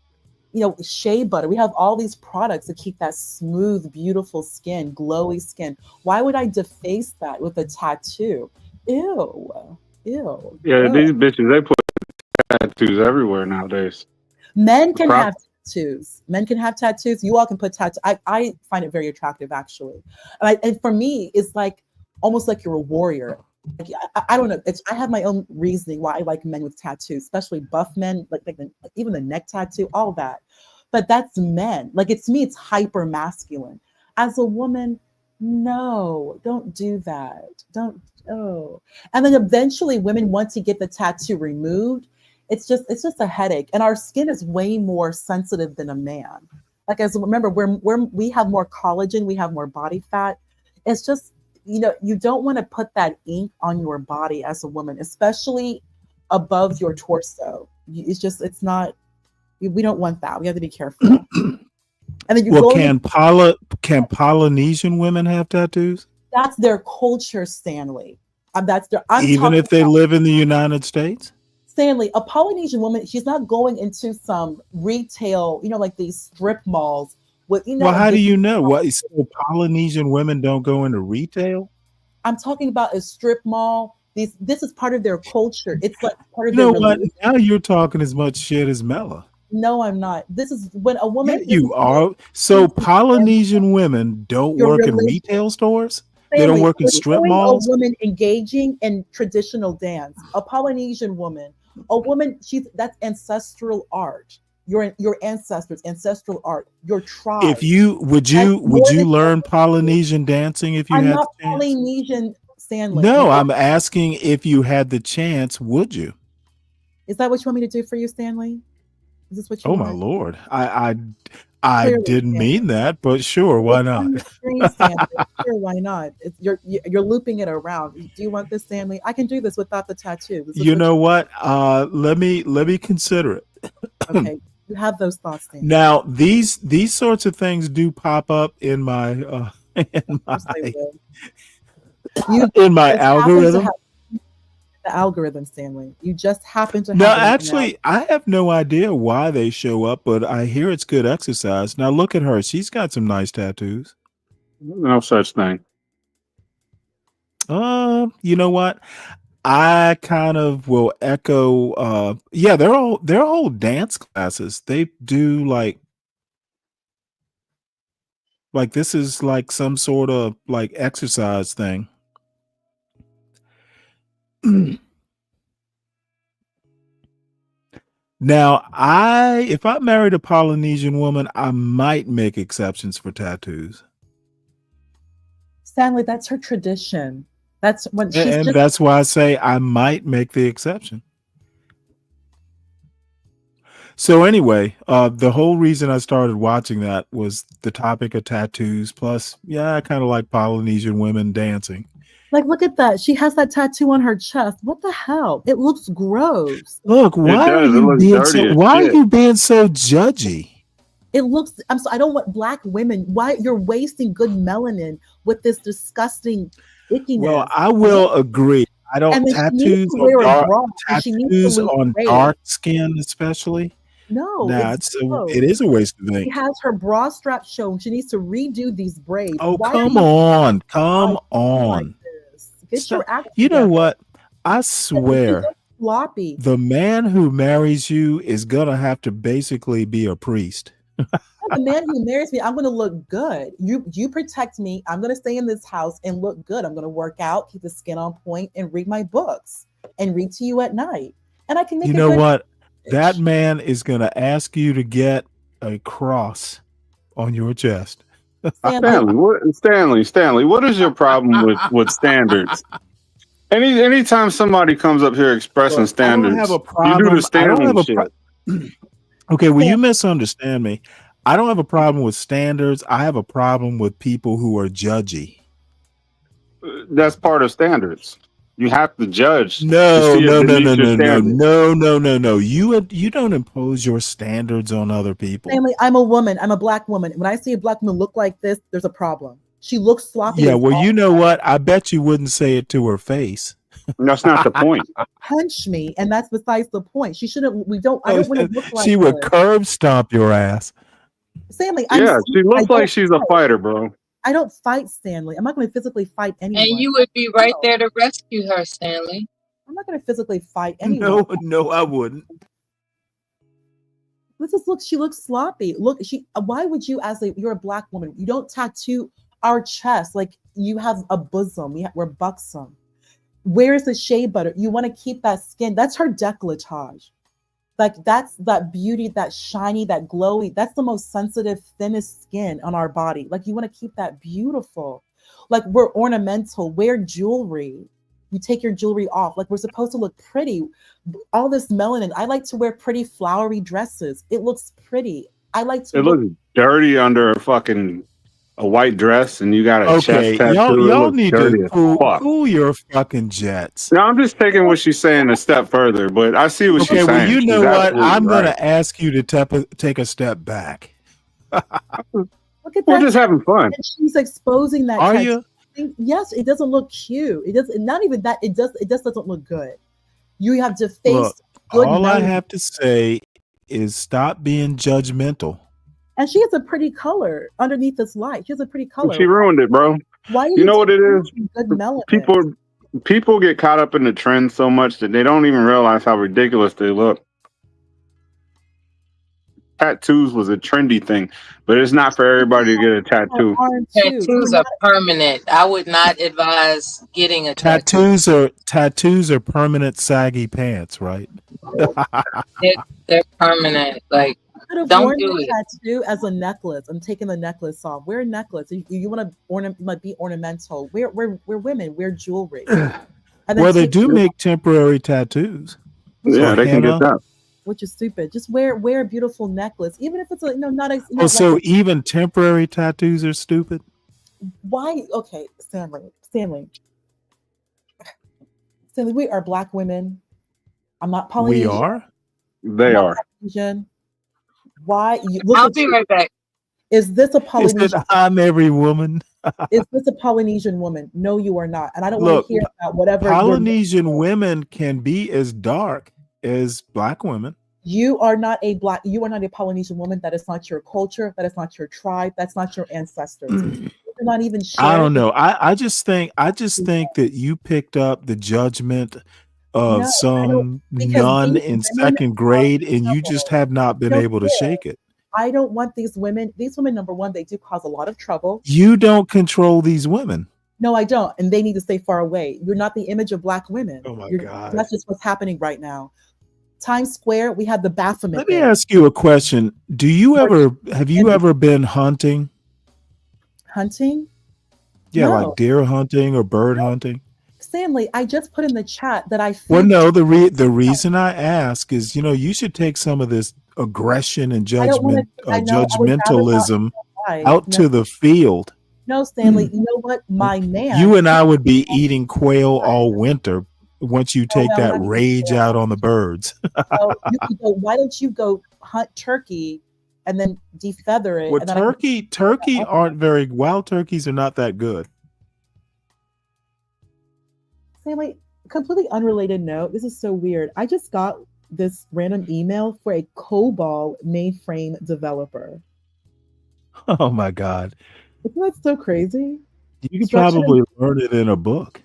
Shea butter. We have all these products to keep that smooth, beautiful skin, glowy skin. Why would I deface that with a tattoo? Ew. Ew. Yeah, Ugh. these bitches, they put tattoos everywhere nowadays. Men can Crop- have tattoos. Men can have tattoos. You all can put tattoos. I find it very attractive, actually. And for me, it's like almost like you're a warrior. Like, I don't know. I have my own reasoning why I like men with tattoos, especially buff men, like even the neck tattoo, all that. But that's men. Like it's me. It's hyper masculine. As a woman, no, don't do that. Don't. Oh. And then eventually, women want to get the tattoo removed. It's just a headache, and our skin is way more sensitive than a man. Like remember, we have more collagen, we have more body fat. It's just you don't want to put that ink on your body as a woman, especially above your torso. It's not. We don't want that. We have to be careful. And then can Polynesian women have tattoos? That's their culture, Stanley. Even if they live in the United States? Stanley, a Polynesian woman, she's not going into some retail, like these strip malls with, Well, how do you know? What? So Polynesian women don't go into retail? I'm talking about a strip mall. This is part of their culture. It's like part of You their know what? religion. Now you're talking as much shit as Mela. No, I'm not. This is when a woman. Yeah, you are. So Polynesian women don't Your work in religion. retail stores? They don't work in strip showing malls? A woman engaging in traditional dance. A Polynesian woman. A woman. That's ancestral art. Your ancestors, ancestral art. Your tribe. Would you learn Polynesian dancing if you I'm had not the chance? Polynesian, Stanley. No, I'm asking if you had the chance, would you? Is that what you want me to do for you, Stanley? Is this what you Oh want? my Lord. I Clearly, didn't Stanley. mean that, but sure, why It's on not? your screen, Stanley. Sure, why not? You're looping it around. Do you want this, Stanley? I can do this without the tattoo. This is You what know what? Let me consider it. Okay, you have those thoughts, Stanley. Now, these sorts of things do pop up in my in my just happen to algorithm. have the algorithm, Stanley. You just happen to have No, them in the actually, I have no idea why they show up, but I hear it's good exercise. Now look at her; she's got some nice tattoos. No such thing. You know what? I kind of will echo. Yeah, they're all dance classes. They do like this is like some sort of like exercise thing. Now, if I married a Polynesian woman, I might make exceptions for tattoos. Stanley, that's her tradition. That's when she's And just that's why I say I might make the exception. So anyway, the whole reason I started watching that was the topic of tattoos. Plus, yeah, I kind of like Polynesian women dancing. Like, look at that. She has that tattoo on her chest. What the hell? It looks gross. Look, why are you being so? Why are you being so judgy? It looks. I don't want black women. Why you're wasting good melanin with this disgusting ickiness? Well, I will agree. I don't And then she needs tattoos to wear a on bra, and she needs to tattoos lose on weight. dark skin, especially. No, Nah, it is a waste of She ink. has her bra strap shown. She needs to redo these braids. Oh, Why are come you on. Come like on. this? Get your act You know together. what? I You swear, look sloppy. the man who marries you is going to have to basically be a priest. The man who marries me, I'm going to look good. You protect me. I'm going to stay in this house and look good. I'm going to work out, keep the skin on point, and read my books and read to you at night. And I can make You a know good what? That man is going to ask you to get a cross on your chest. Stanley, what is your problem with standards? Anytime somebody comes up here expressing Look, I don't standards, have a you problem. do the I don't Stanley have a shit. Okay, well, you misunderstand me. I don't have a problem with standards. I have a problem with people who are judgy. That's part of standards. You have to judge to No. see it beneath your standards. You don't impose your standards on other people. Family, I'm a woman. I'm a black woman. When I see a black woman look like this, there's a problem. She looks sloppy. Yeah, as well, all you know what? I bet you wouldn't say it to her face. That's not the point. punch me, and that's besides the point. She shouldn't. I don't want to look like She would this. curb stomp your ass. Stanley, Yeah, she I looks don't like she's a fight. fighter, bro. I don't fight Stanley. I'm not going to physically fight anyone. And you would be right there to rescue her, Stanley. I'm not going to physically fight anyone. No, I wouldn't. Let's just look. She looks sloppy. Look, why would you, you're a black woman, you don't tattoo our chest like you have a bosom. We're buxom. Where's the shea butter? You want to keep that skin. That's her décolletage. Like that's that beauty, that shiny, that glowy. That's the most sensitive, thinnest skin on our body. Like you want to keep that beautiful. Like we're ornamental. Wear jewelry. You take your jewelry off. Like we're supposed to look pretty. All this melanin. I like to wear pretty flowery dresses. It looks pretty. I like to. It looks dirty under a white dress, and you got a chest tattoo. Y'all need dirty to as fuck. cool your fucking jets. No, I'm just taking what she's saying a step further, but I see what she's saying. Well, you know She's what? absolutely I'm going right. to ask you to take a step back. Look at We're that. just having fun. And she's exposing that. Are tattoo. you? Yes, it doesn't look cute. It does not even that. It just doesn't look good. You have to face Look, good all I melanin. have to say is stop being judgmental. And she has a pretty color underneath this light. She has a pretty color. She ruined it, bro. Why are You know what it is? good melanin? People get caught up in the trend so much that they don't even realize how ridiculous they look. Tattoos was a trendy thing, but it's not for everybody to get a tattoo. Tattoos are permanent. I would not advise getting a tattoo. Tattoos are permanent saggy pants, right? They're permanent. Like, Could have don't worn do the it. tattoo as a necklace. I'm taking the necklace off. Wear a necklace. You want to be ornamental. We're women. Wear jewelry. And then Well, they take do your- make temporary tattoos. Yeah, So, they can Hannah- get that. which is stupid. Just wear a beautiful necklace, even if it's not a. Oh, so even temporary tattoos are stupid? Why? Okay, Stanley, we are black women. I'm not Polynesian. We are? They I'm are. not Polynesian. Why? Look I'll at be you. right back. Is this a Is Polynesian? it I'm every woman? Is this a Polynesian woman? No, you are not. And I don't want Look, to hear about whatever. Polynesian women can be as dark as black women. You are not a Polynesian woman. That is not your culture. That is not your tribe. That's not your ancestors. You're not even sure. I don't know. I just think that you picked up the judgment of No, I some don't, because nun these in women second grade, and you just have not been don't able to care. shake it. I don't want these women. These women, number one, they do cause a lot of trouble. You don't control these women. No, I don't. And they need to stay far away. You're not the image of black women. Oh my God. That's just what's happening right now. Times Square, we have the Baphomet. Let me ask you a question. Have you ever been hunting? Hunting? Yeah, No. like deer hunting or bird hunting? Stanley, I just put in the chat that I Well, think no, the reason I ask is, you should take some of this aggression and I don't wanna- I know, I would rather not judgmentalism lie. out No. to the field. No, Stanley. You know what? My man. You and I would be eating quail all winter once you Oh, take no, we're that not eating rage quail. out on the birds. So you could go, why don't you go hunt turkey and then defeather it? Well, And then I can turkey aren't very wild turkeys are not that good. Stanley, completely unrelated note. This is so weird. I just got this random email for a COBOL mainframe developer. Oh my God. Isn't that so crazy? You could Structured probably learn it in a book.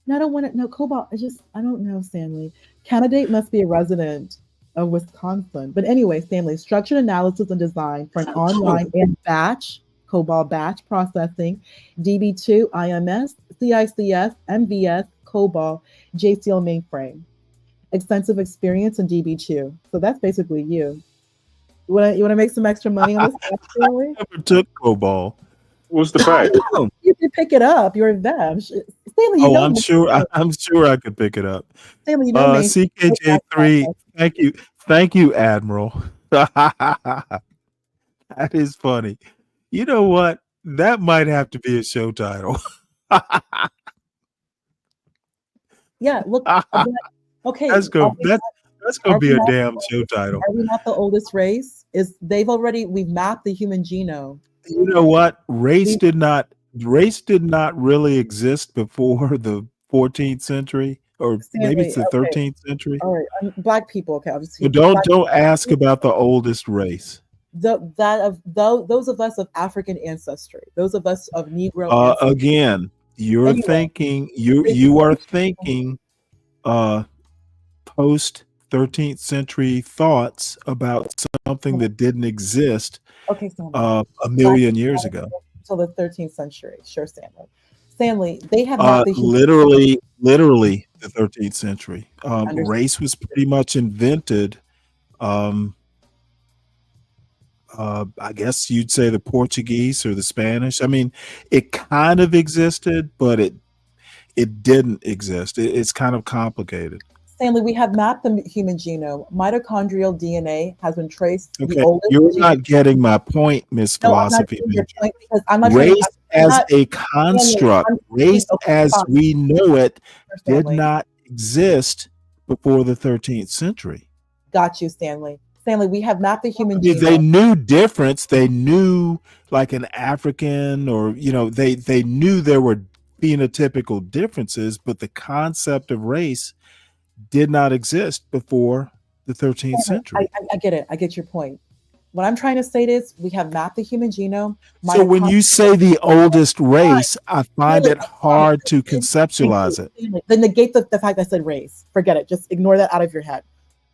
No, I don't want to. No, Cobalt. I don't know, Stanley. Candidate must be a resident of Wisconsin. But anyway, Stanley, structured analysis and design for an online and batch, COBOL batch processing, DB2, IMS, CICS, MVS, COBOL, JCL mainframe. Extensive experience in DB2. So that's basically you. You want to make some extra money on this, Stanley? Never took COBOL. What's the fact? You can pick it up. You're them. Stanley, you Oh, know I'm sure I could pick it up. Stanley, you know me. CKJ3, thank you, Admiral. That is funny. You know what? That might have to be a show title. Yeah, look. Okay, That's gonna be a damn show title. Are we not the oldest race? We've mapped the human genome. You know what? Race did not really exist before the 14th century, or maybe it's the 13th century. All right, Black people. Okay, I'll just But don't ask about the oldest race. Those of us of African ancestry, those of us of Negro ancestry. Again, you are thinking post 13th century thoughts about something that didn't exist a million years ago. Until the 13th century. Sure, Stanley. Stanley, they have literally the 13th century. Race was pretty much invented. I guess you'd say the Portuguese or the Spanish. I mean, it kind of existed, but it didn't exist. It's kind of complicated. Stanley, we have mapped the human genome. Mitochondrial DNA has been traced. Okay, you're not getting my point, Miss Philosophy. Race as a construct, race as we know it, did not exist before the 13th century. Got you, Stanley. Stanley, we have mapped the human genome. They knew difference. They knew like an African, or they knew there were phenotypical differences, but the concept of race did not exist before the 13th century. I get it. I get your point. What I'm trying to say is we have mapped the human genome. So when you say the oldest race, I find it hard to conceptualize it. Then negate the fact I said race. Forget it. Just ignore that out of your head.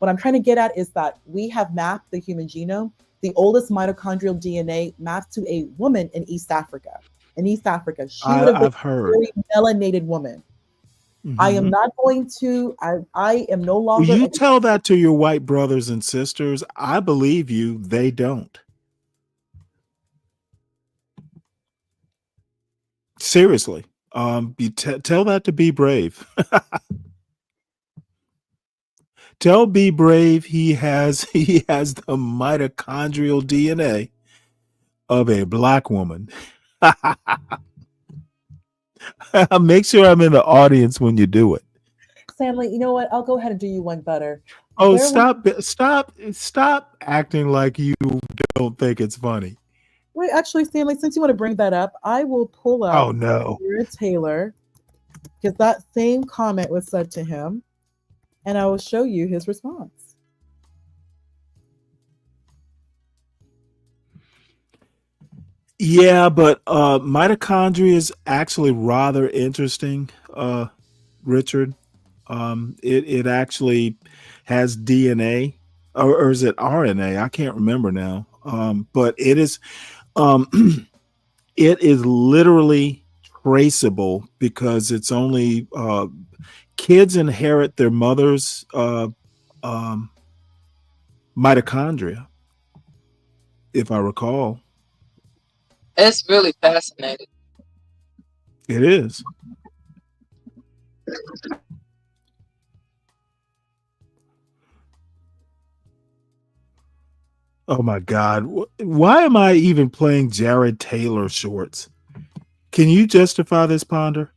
What I'm trying to get at is that we have mapped the human genome. The oldest mitochondrial DNA mapped to a woman in East Africa. She would have been a very melanated woman. Mm-hmm. I am not going to, I am no longer. Will you tell that to your white brothers and sisters? I believe you, they don't. Seriously. You tell that to Be Brave. Tell Be Brave he has the mitochondrial DNA of a Black woman. Make sure I'm in the audience when you do it. Stanley, you know what? I'll go ahead and do you one better. Oh, stop acting like you don't think it's funny. Wait, actually, Stanley, since you want to bring that up, I will pull up. Oh no, Taylor, because that same comment was said to him, and I will show you his response. Yeah, but mitochondria is actually rather interesting, Richard. It actually has DNA, or is it RNA? I can't remember now. But it is literally traceable because it's only kids inherit their mother's mitochondria, if I recall. That's really fascinating. It is. Oh my God. Why am I even playing Jared Taylor shorts? Can you justify this, Ponder?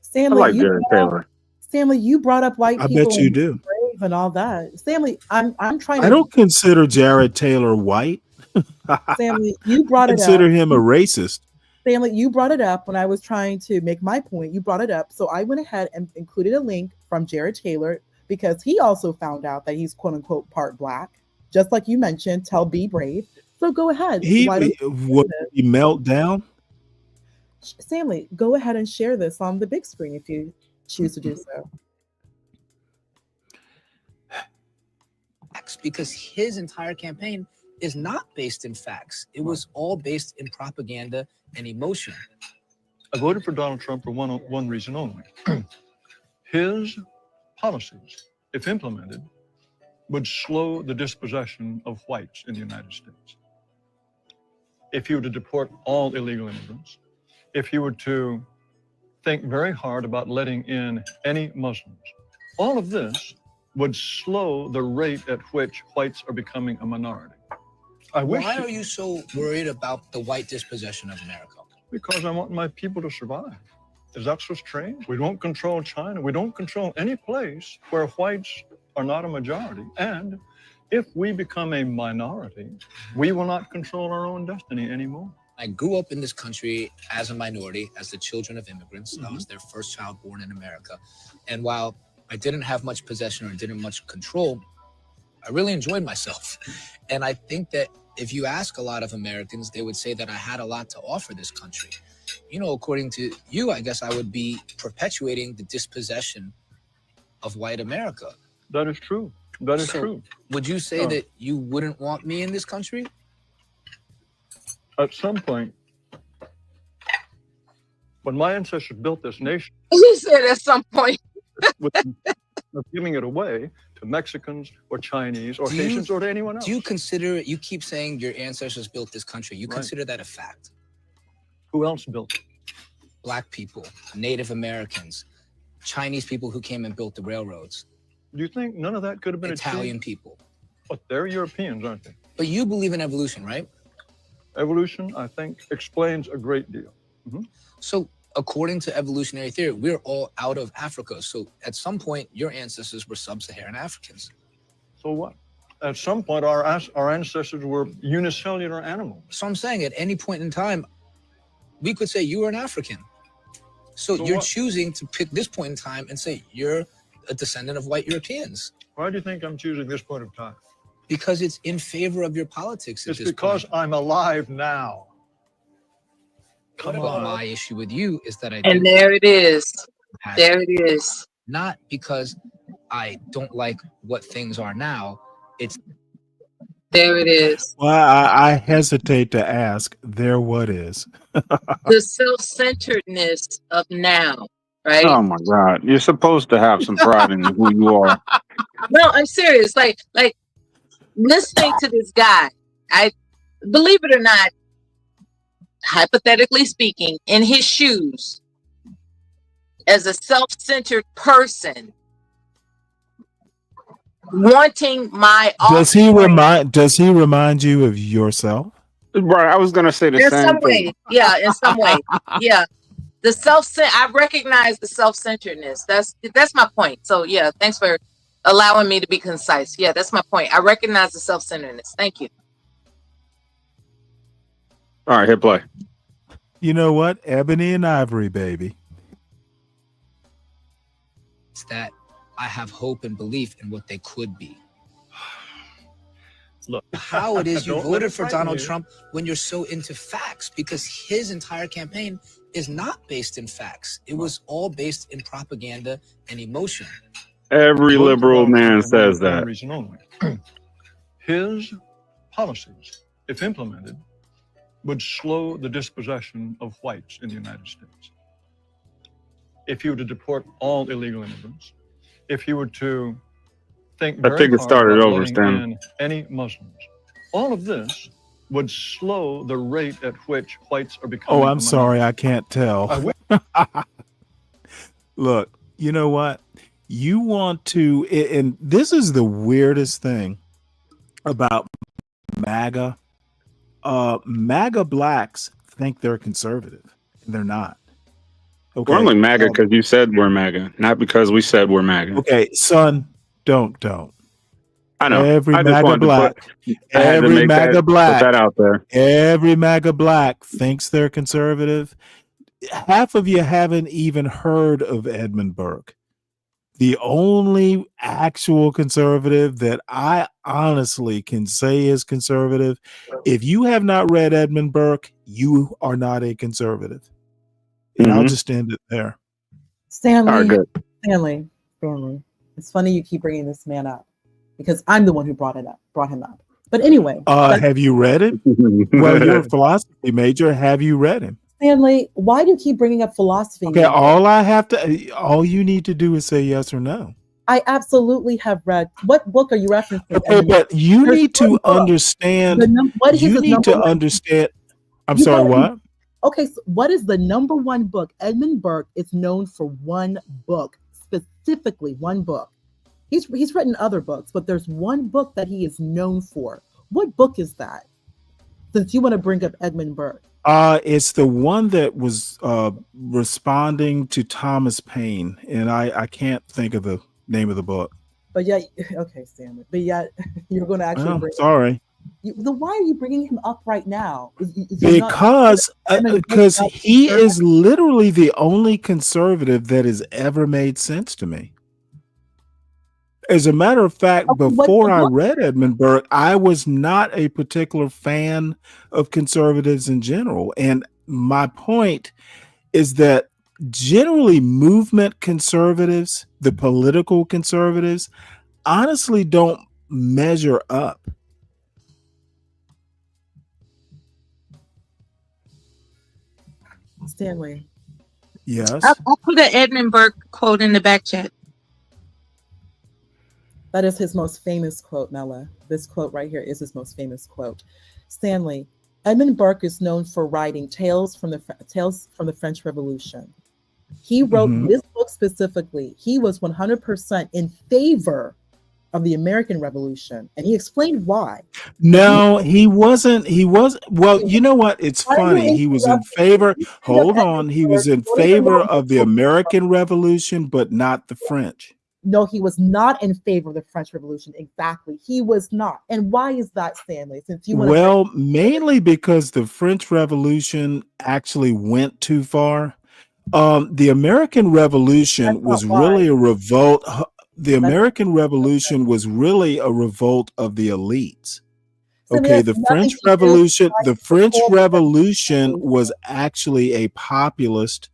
Stanley, you brought up white I people bet you and do. brave and all that. Stanley, I'm trying I to. don't consider Jared Taylor white. Stanley, you brought it up. Consider him a racist. Stanley, you brought it up when I was trying to make my point. You brought it up. So I went ahead and included a link from Jared Taylor because he also found out that he's quote unquote part black. Just like you mentioned, tell be brave. So go ahead. Would he melt down? Stanley, go ahead and share this on the big screen if you choose to do so. Because his entire campaign is not based in facts. It was all based in propaganda and emotion. I voted for Donald Trump for one reason only. His policies, if implemented, would slow the dispossession of whites in the United States. If he were to deport all illegal immigrants, if he were to think very hard about letting in any Muslims, all of this would slow the rate at which whites are becoming a minority. Why are you so worried about the white dispossession of America? Because I want my people to survive. Is that so strange? We don't control China. We don't control any place where whites are not a majority. And if we become a minority, we will not control our own destiny anymore. I grew up in this country as a minority, as the children of immigrants. I was their first child born in America. And while I didn't have much possession or didn't much control, I really enjoyed myself. And I think that if you ask a lot of Americans, they would say that I had a lot to offer this country. You know, according to you, I guess I would be perpetuating the dispossession of white America. That is true. That is true. Would you say that you wouldn't want me in this country? At some point, when my ancestors built this nation, He said at some point. with giving it away to Mexicans or Chinese or Haitians or to anyone else. Do you consider, you keep saying your ancestors built this country. You Right. consider that a fact? Who else built it? Black people, Native Americans, Chinese people who came and built the railroads. Do you think none of that could have been Italian achieved? people. But they're Europeans, aren't they? But you believe in evolution, right? Evolution, I think, explains a great deal. So according to evolutionary theory, we're all out of Africa. So at some point, your ancestors were sub-Saharan Africans. So what? At some point, our ancestors were unicellular animals. So I'm saying at any point in time, we could say you were an African. So So you're what? choosing to pick this point in time and say you're a descendant of white Europeans. Why do you think I'm choosing this point of time? Because it's in favor of your politics. It's because I'm alive now. Come But on. my issue with you is that I And there it is. There it is. Not because I don't like what things are now. It's There it is. Well, I hesitate to ask. There, what is? The self-centeredness of now, right? Oh my God! You're supposed to have some pride in who you are. No, I'm serious. Like listening to this guy, I believe it or not, hypothetically speaking, in his shoes, as a self-centered person, wanting my Does he remind you of yourself? Right. I was gonna say the in same some thing. way, yeah, in some way, yeah. The I recognize the self-centeredness. That's my point. So yeah, thanks for allowing me to be concise. Yeah, that's my point. I recognize the self-centeredness. Thank you. All right, hit play. You know what? Ebony and ivory, baby. It's that I have hope and belief in what they could be. Look, How it is you don't let voted it for frighten Donald you. Trump when you're so into facts, because his entire campaign is not based in facts. It was all based in propaganda and emotion. Every liberal man says For one that. reason only. His policies, if implemented, would slow the dispossession of whites in the United States. If he were to deport all illegal immigrants, if he were to think I very think it hard started about over, letting Stan. in any Muslims, all of this would slow the rate at which whites are becoming. Oh, a I'm sorry, minority. I can't tell. I wish- Look, you know what? you want to, and this is the weirdest thing about MAGA. MAGA blacks think they're conservative, and they're not. We're Okay. only MAGA because you said we're MAGA, not because we said we're MAGA. Okay, son, don't. I know. Every I just MAGA wanted to black, put. I had to every make MAGA that black, put that out there. every MAGA black thinks they're conservative. Half of you haven't even heard of Edmund Burke. The only actual conservative that I honestly can say is conservative. If you have not read Edmund Burke, you are not a conservative. And I'll just end it there. Stanley, good. Stanley. It's funny you keep bringing this man up because I'm the one who brought him up. But anyway, have you read him? Well, you're a philosophy major. Have you read him? Stanley, why do you keep bringing up philosophy? Okay, all you need to do is say yes or no. I absolutely have read. What book are you referencing? Okay, but you need to understand. You need to understand. I'm sorry, what? Okay, so what is the number one book? Edmund Burke is known for one book, specifically one book. He's written other books, but there's one book that he is known for. What book is that? Since you want to bring up Edmund Burke. It's the one that was responding to Thomas Paine, and I can't think of the name of the book. But yeah, okay, Stanley. But yeah, you're going to actually bring. Sorry. Why are you bringing him up right now? Because he is literally the only conservative that has ever made sense to me. As a matter of fact, before I read Edmund Burke, I was not a particular fan of conservatives in general. And my point is that generally movement conservatives, the political conservatives, honestly don't measure up. Stanley. Yes. I'll put an Edmund Burke quote in the back chat. That is his most famous quote, Mela. This quote right here is his most famous quote. Stanley, Edmund Burke is known for writing tales from the French Revolution. He wrote this book specifically. He was 100% in favor of the American Revolution, and he explained why. No, he wasn't. Well, you know what? It's funny. He was in favor. Hold on. He was in favor of the American Revolution, but not the French. No, he was not in favor of the French Revolution. Exactly. He was not. And why is that, Stanley? Since you want mainly because the French Revolution actually went too far. The American Revolution was really a revolt. The American Revolution was really a revolt of the elites. Okay, the French Revolution. The French Revolution was actually a populist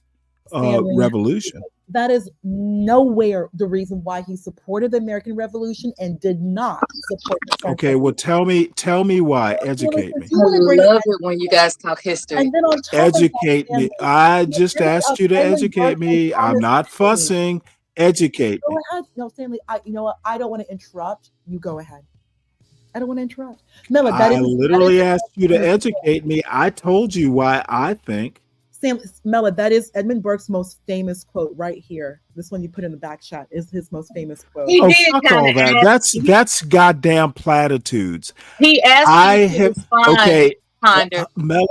revolution. That is nowhere the reason why he supported the American Revolution and did not support the French Okay, well, tell me why. Educate me. I love it when you guys talk history. And then on top Educate me. I just asked you to educate me. I'm not fussing. Educate me. Go ahead. No, Stanley, you know what? I don't want to interrupt. You go ahead. I don't want to interrupt. Mela, I literally asked you to educate me. I told you why I think. Mela, that is Edmund Burke's most famous quote right here. This one you put in the back chat is his most famous quote. Fuck all that. That's goddamn platitudes. He asked me to respond, Ponder. Mela,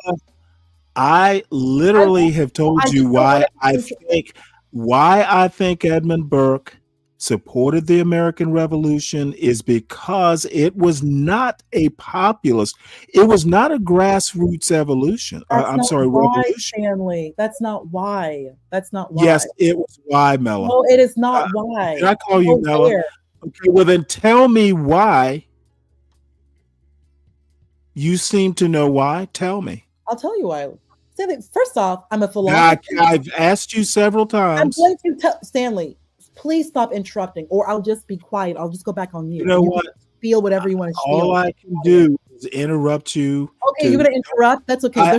I literally have told you why I think Edmund Burke supported the American Revolution is because it was not a populist. It was not a grassroots evolution. Revolution. Stanley. That's not why. That's not why. Yes, it was why, Mela. No, it is not why. Did I call you Mela? Okay, well then tell me why. You seem to know why. Tell me. I'll tell you why. Stanley, first off, I'm a philosopher. I've asked you several times. I'm going to tell Stanley. Please stop interrupting, or I'll just be quiet. I'll just go back on mute. You know what? Feel whatever you want to feel. All I can do is interrupt you. Okay, you're gonna interrupt. That's okay.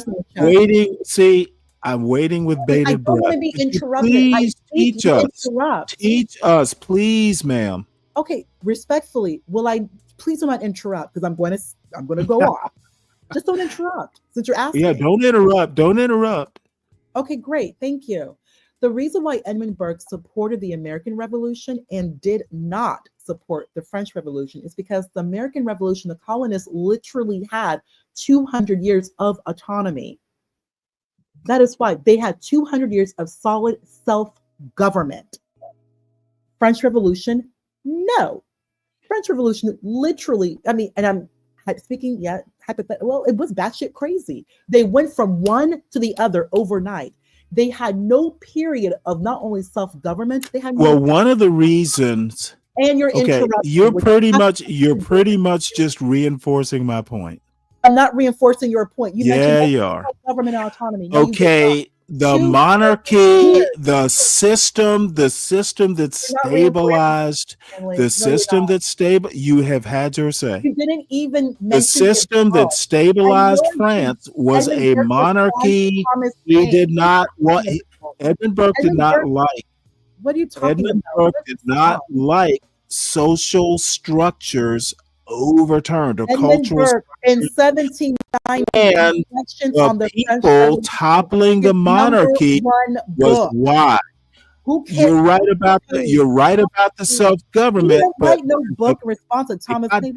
I'm waiting with bated breath. I don't want to be interrupted. Please teach us. Teach us, please, ma'am. Okay, respectfully, please do not interrupt because I'm going to go off. Just don't interrupt since you're asking. Yeah, don't interrupt. Don't interrupt. Okay, great. Thank you. The reason why Edmund Burke supported the American Revolution and did not support the French Revolution is because the American Revolution, the colonists literally had 200 years of autonomy. That is why they had 200 years of solid self-government. French Revolution, no. French Revolution literally, I mean, and I'm speaking, hypothetical. Well, it was batshit crazy. They went from one to the other overnight. They had no period of not only self-government, they had no. Well, one of the reasons. And you're okay, interrupting. you're pretty much just reinforcing my point. I'm not reinforcing your point. You mentioned you are. Government and autonomy. No, okay, the monarchy, the system that stabilized, you have had your say. You didn't even mention the system that stabilized France was a monarchy. He did not want. Edmund Burke did not like. What are you talking Edmund about? Burke did not like social structures overturned or cultural Burke in 1790 and the people toppling the monarchy was why. You're right about the self-government, but no book response to Thomas Paine.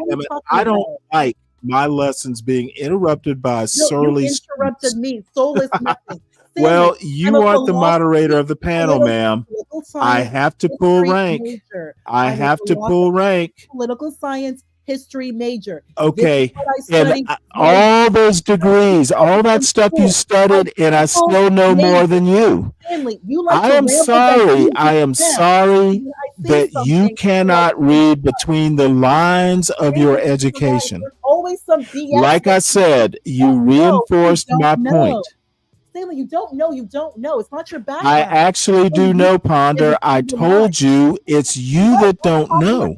I don't like my lessons being interrupted by surly. You interrupted me. Soulless nothing. Well, you aren't the moderator of the panel, ma'am. I have to pull rank. I have to pull rank. Political science history major. Okay, and all those degrees, all that stuff you studied, and I still know more than you. Stanley, I am sorry. I am sorry that you cannot read between the lines of your education. Always some BS. Like I said, you reinforced my point. Stanley, you don't know. It's not your background. I actually do know, Ponder. I told you it's you that don't know.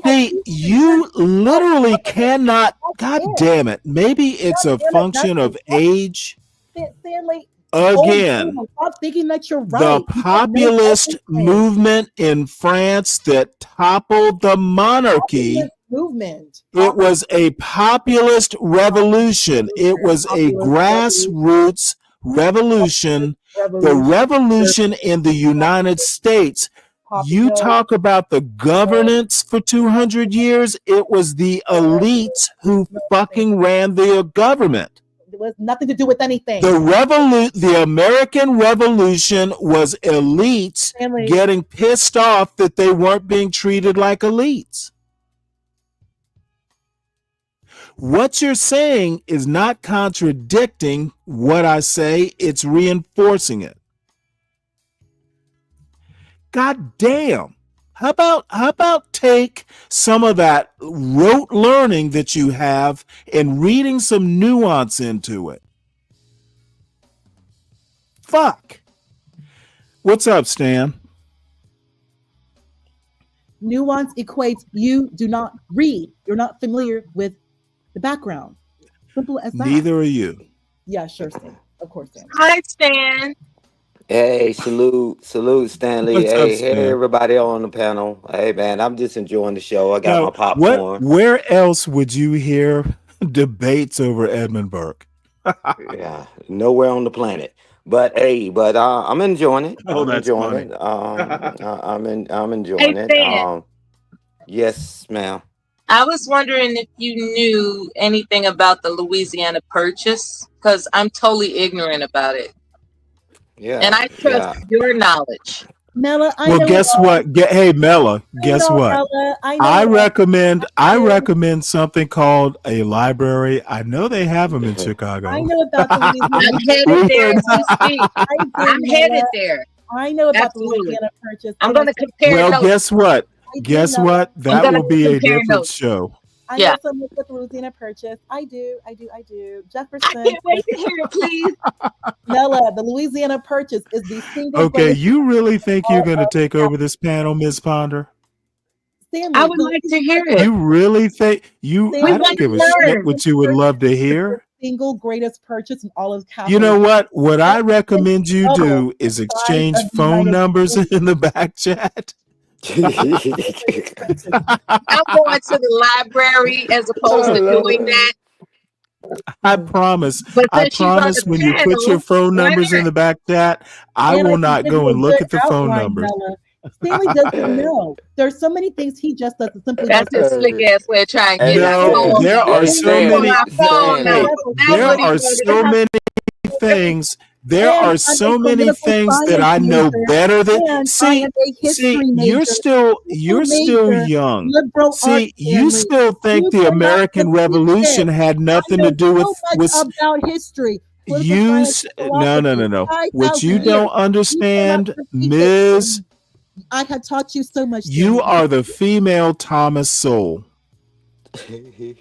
Hey, you literally cannot. God damn it. Maybe it's a function of age. Stanley, again, stop thinking that you're right. The populist movement in France that toppled the monarchy. Movement. It was a populist revolution. It was a grassroots revolution, the revolution in the United States. You talk about the governance for 200 years. It was the elites who fucking ran the government. It was nothing to do with anything. The American Revolution was elites getting pissed off that they weren't being treated like elites. What you're saying is not contradicting what I say, it's reinforcing it. God damn. How about take some of that rote learning that you have and reading some nuance into it? Fuck. What's up, Stan? Nuance equates you do not read. You're not familiar with the background. Simple as that. Neither are you. Yeah, sure, Stan. Of course, Stan. Hi, Stan. Hey, salute, Stanley. What's up, Hey, Stan? everybody on the panel. Hey, man, I'm just enjoying the show. I got my popcorn. Where else would you hear debates over Edmund Burke? Yeah, nowhere on the planet. But hey, I'm enjoying it. Oh, I'm that's enjoying funny. it. I'm enjoying Hey, it. Stan. Yes, ma'am. I was wondering if you knew anything about the Louisiana Purchase, because I'm totally ignorant about it. Yeah. And I trust your knowledge. Mela, Well, guess what? Hey, Mela, guess what? Mela, I recommend something called a library. I know they have them in Chicago. I know about the I'm headed there as you speak. I'm headed there. I know about Absolutely. the Louisiana Purchase. I'm going to compare Well, notes. guess what? Guess what? That gonna will be a compare different notes. show. I Yeah. know something with the Louisiana Purchase. I do. Jefferson. I can't wait to hear it, please. Mela, the Louisiana Purchase is the single. Okay, greatest- you really think you're going to take over this panel, Ms. Ponder? Stanley, I would like to hear it. You really think you? We I don't want give a to shit learn. what you would love to hear. Single greatest purchase in all of capitalism. You know what? What I recommend you do is exchange phone numbers in the back chat. I'm going to the library as opposed to doing that. I promise. But I since she's on promise the when you put your panel, phone wait a numbers in minute. the back chat, I And I will can not give go you a and look good at the phone outline, numbers. Mela. Stanley doesn't know. There's so many things he just doesn't simply That's doesn't. his slick ass way of trying to get our No, phone there number. are so He want many. our phone Hey, number. That's there what he are wanted so to many things. There And are I'm so a many political things that science I know major, better than. and I am a See, history major. you're History still major, young. liberal arts See, you family. still think You the cannot American critique Revolution this. had I nothing know to do so much about history, political science, and no, philosophy, no. 5,000 What you years. don't You cannot understand, critique it. Ms. I have taught you so much. You Stanley. are the female Thomas Sowell. Hey,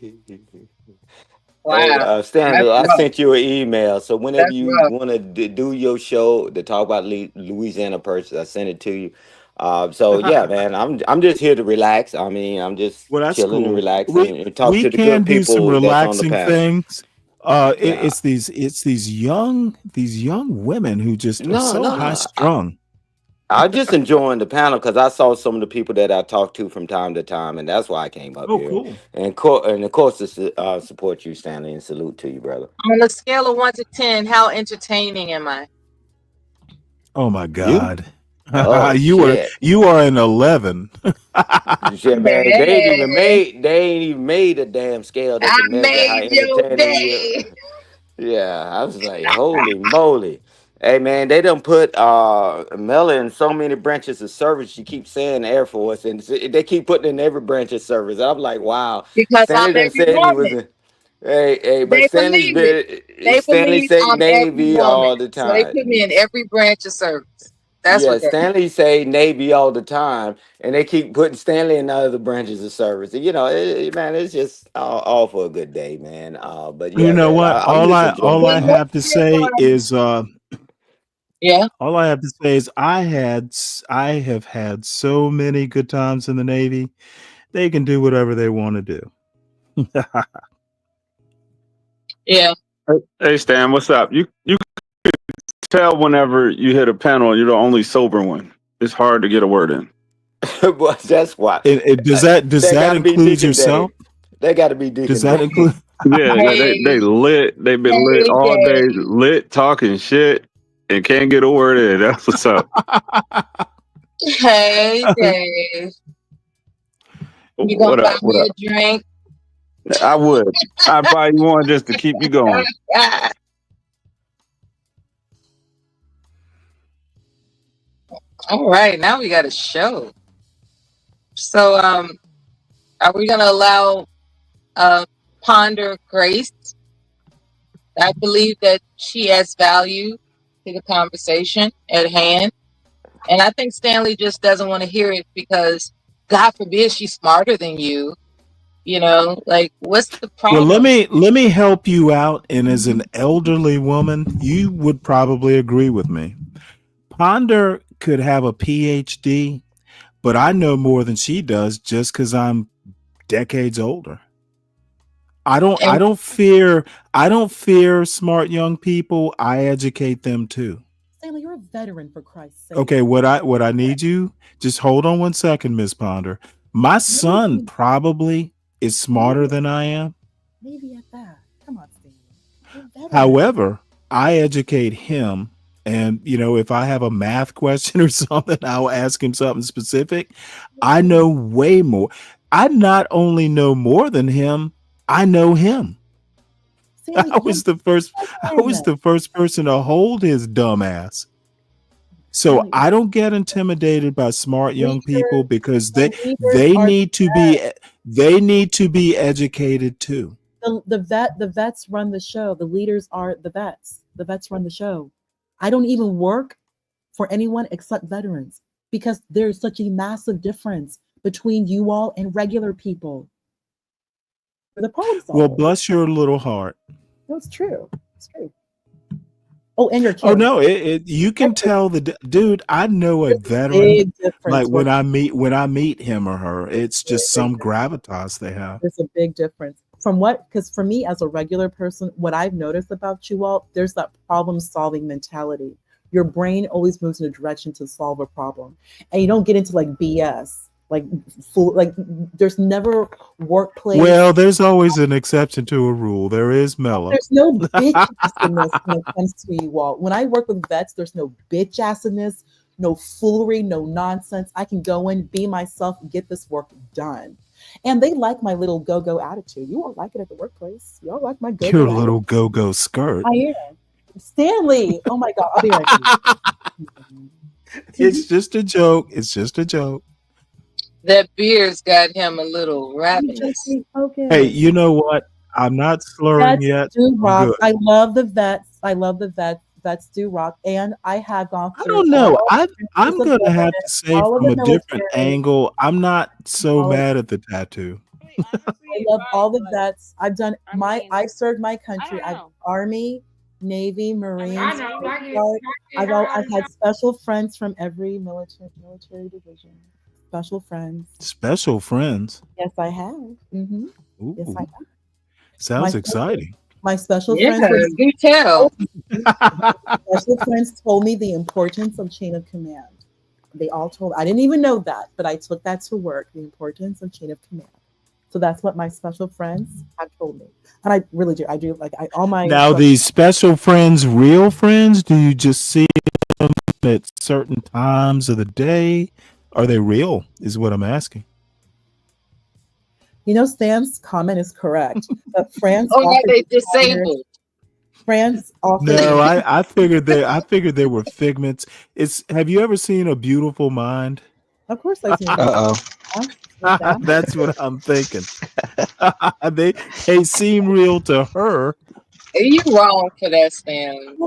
Wow, Stanley, that's I rough. sent you an email. So whenever That's you rough. want to do your show to talk about Louisiana Purchase, I sent it to you. So yeah, man, I'm just here to relax. I mean, I'm just Well, that's chilling and cool. relaxing and talk We to the can good do some people that's on the relaxing panel. things. Yeah. It's these young women who just are so high No. strung. I'm just enjoying the panel because I saw some of the people that I talked to from time to time, and that's why I came up Oh, here. cool. And of course, to support you, Stanley, and salute to you, brother. On a scale of 1 to 10, how entertaining am I? Oh my You? God. Oh shit! you are an 11. Shit, man, Hey, they ain't even made a damn scale that I can measure how made your entertaining you. day. Yeah, I was like, holy moly. Hey man, they done put Mela in so many branches of service. She keeps saying Air Force, and they keep putting in every branch of service. I'm like, wow. Because I'm Stanley done every said he was woman. in. But They believe it. They Stanley believe say I'm every Navy woman. all the So they time. put me in every branch of service. That's Yeah, what they Stanley say Navy all the time, and they keep putting Stanley in other branches of service. You know, man, it's just all for a good day, man. But You yeah, know man, what? I'm just enjoying All the I panel. have to say is yeah. all I have to say is I have had so many good times in the Navy. They can do whatever they want to do. Yeah. Hey Stan, what's up? You tell whenever you hit a panel, you're the only sober one. It's hard to get a word in. But that's why. Does They that got to be include Deacon yourself? Dave. They got to be Does Deacon that Dave. include? Yeah, they lit. They've been lit all day, lit talking shit, and can't get a word in. That's what's up. Hey, Dave. You gonna What buy up? What me up? a drink? I would. I'd buy you one just to keep you going. All right, now we got a show. So, are we gonna allow Ponder Grace? I believe that she adds value to the conversation at hand, and I think Stanley just doesn't want to hear it because, God forbid, she's smarter than you. You know, like, what's the Well, problem? let me help you out. And as an elderly woman, you would probably agree with me. Ponder could have a PhD, but I know more than she does just because I'm decades older. I don't fear smart young people. I educate them too. Stanley, you're a veteran, for Christ's sake. Okay, what I need you, just hold on one second, Miss Ponder. My son probably is smarter than I am. Maybe at that. Come on, Stanley. You're a veteran. However, I educate him, and if I have a math question or something, I'll ask him something specific. I know way more. I not only know more than him, I know him. Stanley, I was the first person to hold his dumb ass. So I don't get intimidated by smart young people because they need to be educated too. The vets run the show. The leaders are the vets. The vets run the show. I don't even work for anyone except veterans because there's such a massive difference between you all and regular people. The problem solver. Well, bless your little heart. No, it's true. It's true. Oh, and your kids. Oh no, you can tell dude. I know a veteran. Like when I meet him or her, it's just some gravitas they have. There's a big difference because for me as a regular person, what I've noticed about you all, there's that problem-solving mentality. Your brain always moves in a direction to solve a problem, and you don't get into like BS. like full, like there's never workplace. Well, there's always an exception to a rule. There is Mela. There's no bitch assiness when it comes to you all. When I work with vets, there's no bitch assiness, no foolery, no nonsense. I can go in, be myself, and get this work done. And they like my little go-go attitude. You all like it at the workplace. You all like my go-go Your attitude. little go-go skirt. I am. Stanley. Oh my God. I'll be right back. It's just a joke. It's just a joke. That beer's got him a little ravenous. Okay. Hey, you know what? I'm not slurring Vets yet. do I'm rock. good. I love the vets. I love the vets. Vets do rock. And I have gone I through don't know. I'm all going to have to say all of from the a different military. angle, I'm not so All of- mad at the tattoo. I love all the vets. I've done I served my country. I've Army, Navy, Marines, I know, Coast I get- Guard. I get her I've had special friends from every military division. Special friends. Special friends. Yes, I have. Mm-hmm. Yes, I have. Sounds My exciting. My special Yeah, friends. do tell. Special friends told me the importance of chain of command. They all told. I didn't even know that, but I took that to work. The importance of chain of command. So that's what my special friends have told me, and I really do. I do all my. Now, these special friends, real friends, do you just see them at certain times of the day? Are they real? Is what I'm asking. You know, Stan's comment is correct. But France. Or are they disabled? France offers. No, I figured they were figments. Have you ever seen A Beautiful Mind? Of course, I've seen. That's what I'm thinking. they seem real to her. You wrong for that, Stan.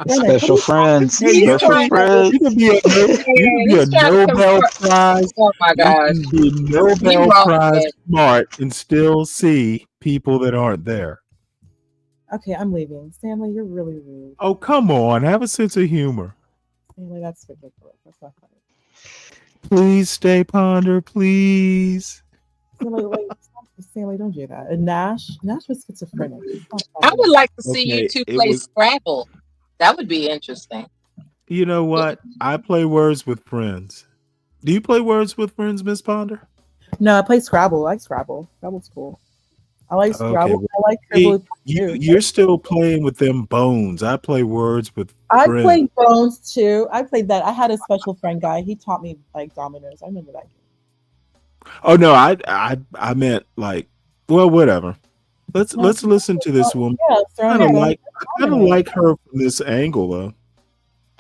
Special friends. Hey, Special friends. You can be a Nobel Prize. Oh my gosh. You can be Nobel Prize smart and still see people that aren't there. Okay, I'm leaving. Stanley, you're really rude. Oh, come on. Have a sense of humor. Stanley, that's ridiculous. That's not funny. Please stay, Ponder, please. Stanley, don't do that. And Nash was schizophrenic. I would like to see Okay, you two it play was- Scrabble. That would be interesting. You know what? I play words with friends. Do you play words with friends, Miss Ponder? No, I play Scrabble. I like Scrabble. Scrabble's cool. I like Scrabble. well, I like see, Trivial too. you're still playing with them bones. I play words with I friends. played Bones too. I played that. I had a special friend guy. He taught me like dominoes. I remember that game. Oh no, I meant like, well, whatever. Let's listen to this woman. Yeah, I kind of like her from this angle though.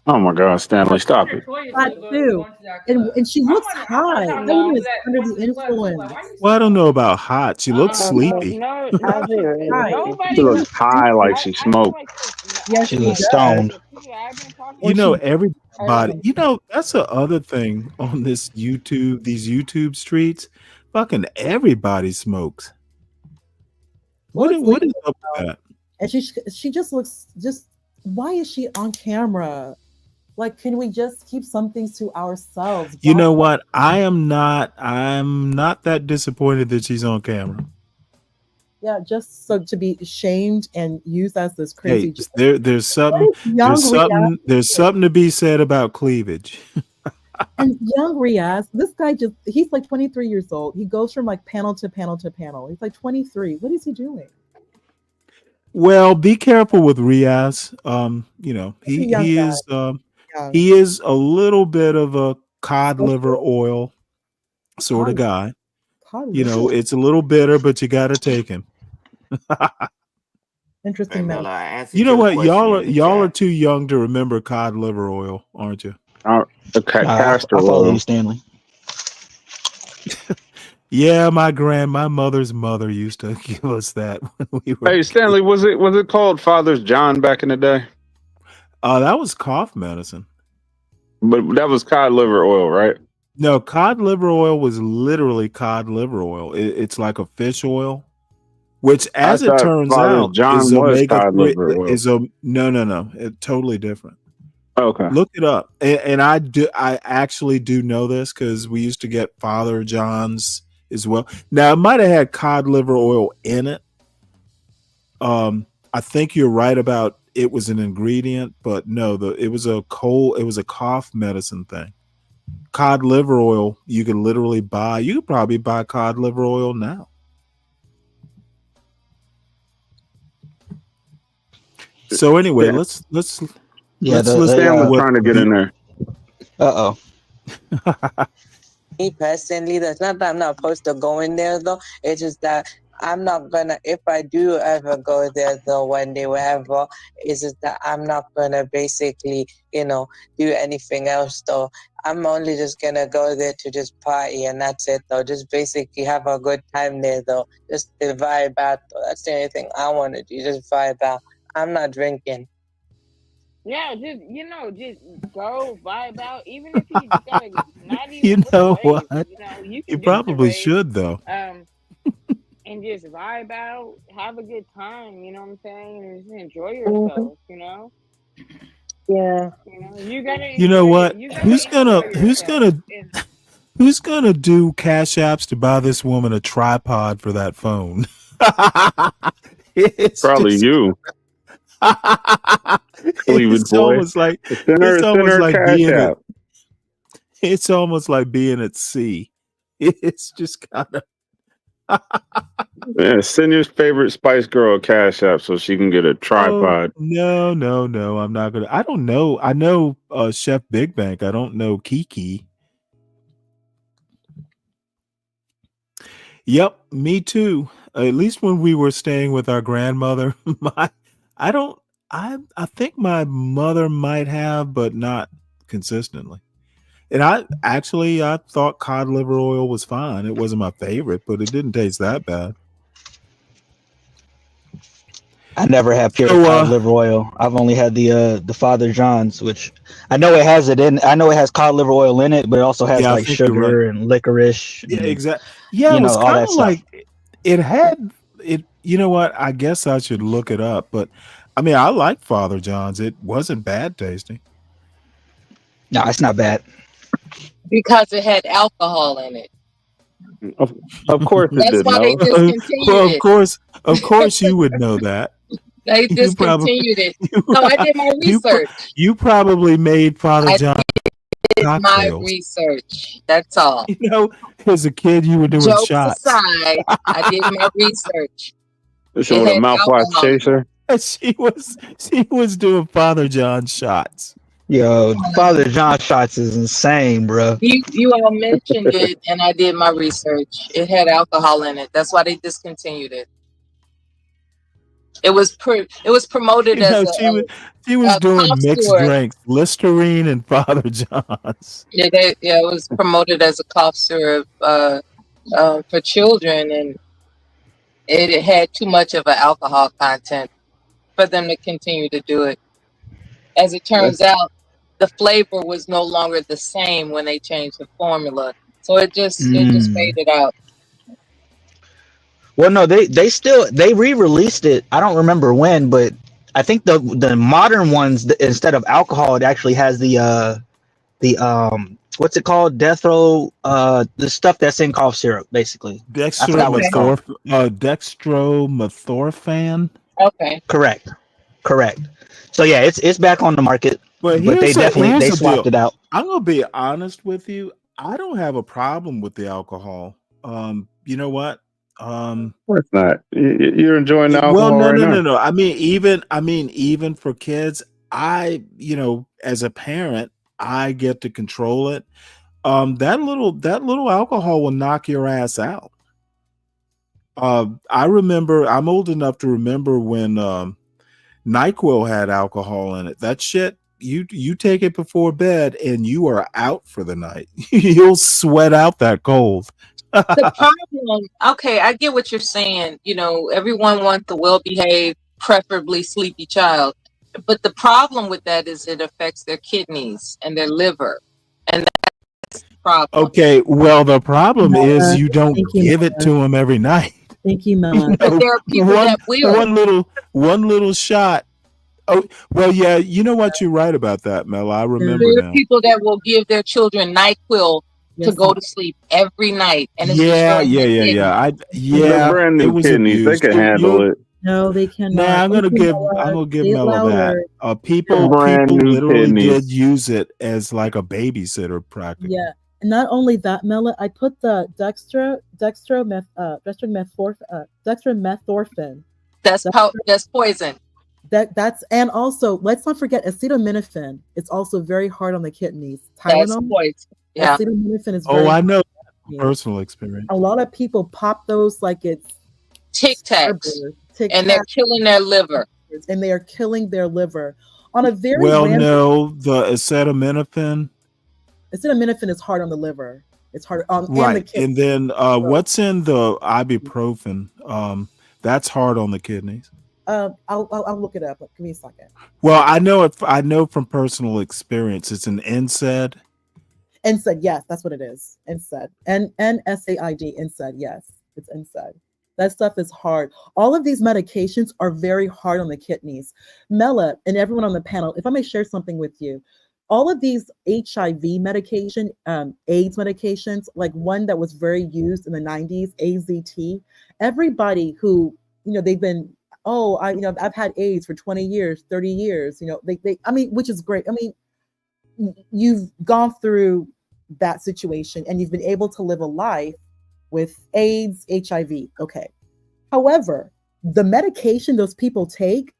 Oh my God, Stanley, stop it. I do. And she looks high. That woman is under the influence. Well, I don't know about hot. She looks sleepy. No, She looks high like she smoked. Yes, She looks stoned. You know, everybody. You know, that's the other thing on this YouTube. These YouTube streets, fucking everybody smokes. What is up with that? And she just looks why is she on camera? Like, can we just keep some things to ourselves? You know what? I'm not that disappointed that she's on camera. Yeah, just so to be shamed and used as this crazy. Hey, there's something to be said about cleavage. And young Riaz, this guy he's like 23 years old. He goes from like panel to panel to panel. He's like 23. What is he doing? Well, be careful with Riaz. You know, he is a little bit of a cod liver oil sort of guy. You know, it's a little bitter, but you got to take him. Interesting. You know what? Y'all are too young to remember cod liver oil, aren't you? Castor I follow oil. you, Stanley. Yeah, my mother's mother used to give us that when we were. Hey, Stanley, was it called Father's John back in the day? That was cough medicine. But that was cod liver oil, right? No, cod liver oil was literally cod liver oil. It's like a fish oil, which, as it turns out, John is was omega cod 3. liver oil. No, it's totally different. Okay, look it up. And I actually do know this because we used to get Father John's as well. Now it might have had cod liver oil in it. I think you're right about it was an ingredient, but no, it was a cough medicine thing. cod liver oil, you could literally buy. You could probably buy cod liver oil now. So anyway, let's Yeah, listen to was what trying to get in there. Me personally, that's not that I'm not supposed to go in there though. It's just that I'm not gonna, if I do ever go there though one day, wherever, it's just that I'm not gonna basically, do anything else though. I'm only just gonna go there to just party and that's it though. Just basically have a good time there though. Just to vibe out though. That's the only thing I wanna do, just vibe out. I'm not drinking. Yeah, just go vibe out. Even if you gotta not even You with know the rave, what? you You can do the probably rave, should though. and just vibe out, have a good time. You know what I'm saying? And just enjoy yourself. Yeah. You gotta You know what? You gotta enjoy yourself. Who's gonna do cash apps to buy this woman a tripod for that phone? It's Probably just you. Cleavage it's boy. almost like Send her a cash being at app. it's almost like being at sea. It's just kind of Yeah, send your favorite Spice Girl a cash app so she can get a tripod. no, I'm not gonna. I don't know. I know Chef Big Bank. I don't know Kiki. Yep, me too. At least when we were staying with our grandmother, I think my mother might have, but not consistently. And I thought cod liver oil was fine. It wasn't my favorite, but it didn't taste that bad. I never had pure cod liver oil. I've only had the Father John's, which I know it has it in. I know it has cod liver oil in it, but it also has Yeah, I like think you're right. sugar and licorice. Yeah, and, exactly. Yeah, it was all kind that of stuff. like it had it. You know what? I guess I should look it up. But I mean, I like Father John's. It wasn't bad tasting. No, it's not bad. Because it had alcohol in it. Of course it That's did. why they No. discontinued Well, it. of course, you would know that. They You discontinued it. No, I did my research. You probably made Father I John did my cocktails. research. That's all. You know, as a kid, you were doing Jokes shots. aside, I did my research. She It with a had mouthwash alcohol in it. chaser. She was doing Father John shots. Yo, Father John shots is insane, bro. You all mentioned it, and I did my research. It had alcohol in it. That's why they discontinued it. It was promoted You as know, she was a doing cough mixed syrup. drinks, Listerine and Father John's. Yeah, it was promoted as a cough syrup for children, and it had too much of an alcohol content for them to continue to do it. As it turns out, the flavor was no longer the same when they changed the formula, so it just faded out. Well, no, they re-released it. I don't remember when, but I think the modern ones, instead of alcohol, it actually has the what's it called? Death row, the stuff that's in cough syrup, basically. I forgot what it's called. Dextromethorphan. Okay. Correct. So yeah, it's back on the market, But they here's the swapped deal. it out. I'm gonna be honest with you. I don't have a problem with the alcohol. You know what? Of course not. You're enjoying the alcohol Well, right now. no. I mean, even for kids, as a parent, I get to control it. That little alcohol will knock your ass out. I remember. I'm old enough to remember when NyQuil had alcohol in it. That shit, you take it before bed and you are out for the night. You'll sweat out that cold. The problem, okay, I get what you're saying. Everyone wants a well-behaved, preferably sleepy child. But the problem with that is it affects their kidneys and their liver. And that's the problem. Okay, well, the problem is you don't give it to them every night. Thank you, Mama. But there are people that will. One little shot. Oh, well, yeah, you know what? You're right about that, Mel. I remember There are now. people that will give their children NyQuil to go to sleep every night, and it's Yeah. destroying their kidneys. They're brand new it was kidneys. abused. They can handle it. No, they cannot. Nah, I'm gonna give Say it Mello that. louder. People Brand new literally did kidneys. use it as like a babysitter practically. Yeah. And not only that, Mela, I put the dextromethorphan. That's poison. That's and also let's not forget acetaminophen. It's also very hard on the kidneys. That's Tylenol. poison. Yeah. Acetaminophen is very Oh, I hard know on the from kidneys. personal experience. A lot of people pop those like it's Tic Tacs, and they're killing their liver. And they are killing their liver on a very Well, random. no, the acetaminophen. Acetaminophen is hard on the liver. It's hard on and the Right. kidney. And then what's in the ibuprofen? That's hard on the kidneys. I'll look it up. Give me a second. Well, I know from personal experience it's an NSAID. NSAID, yes, that's what it is. NSAID. NSAID, NSAID, yes. It's NSAID. That stuff is hard. All of these medications are very hard on the kidneys. Mela and everyone on the panel, if I may share something with you, all of these HIV medication, AIDS medications, like one that was very used in the 90s, AZT, everybody who, they've been, I've had AIDS for 20 years, 30 years, which is great. I mean, you've gone through that situation and you've been able to live a life with AIDS, HIV. Okay. However, the medication those people take,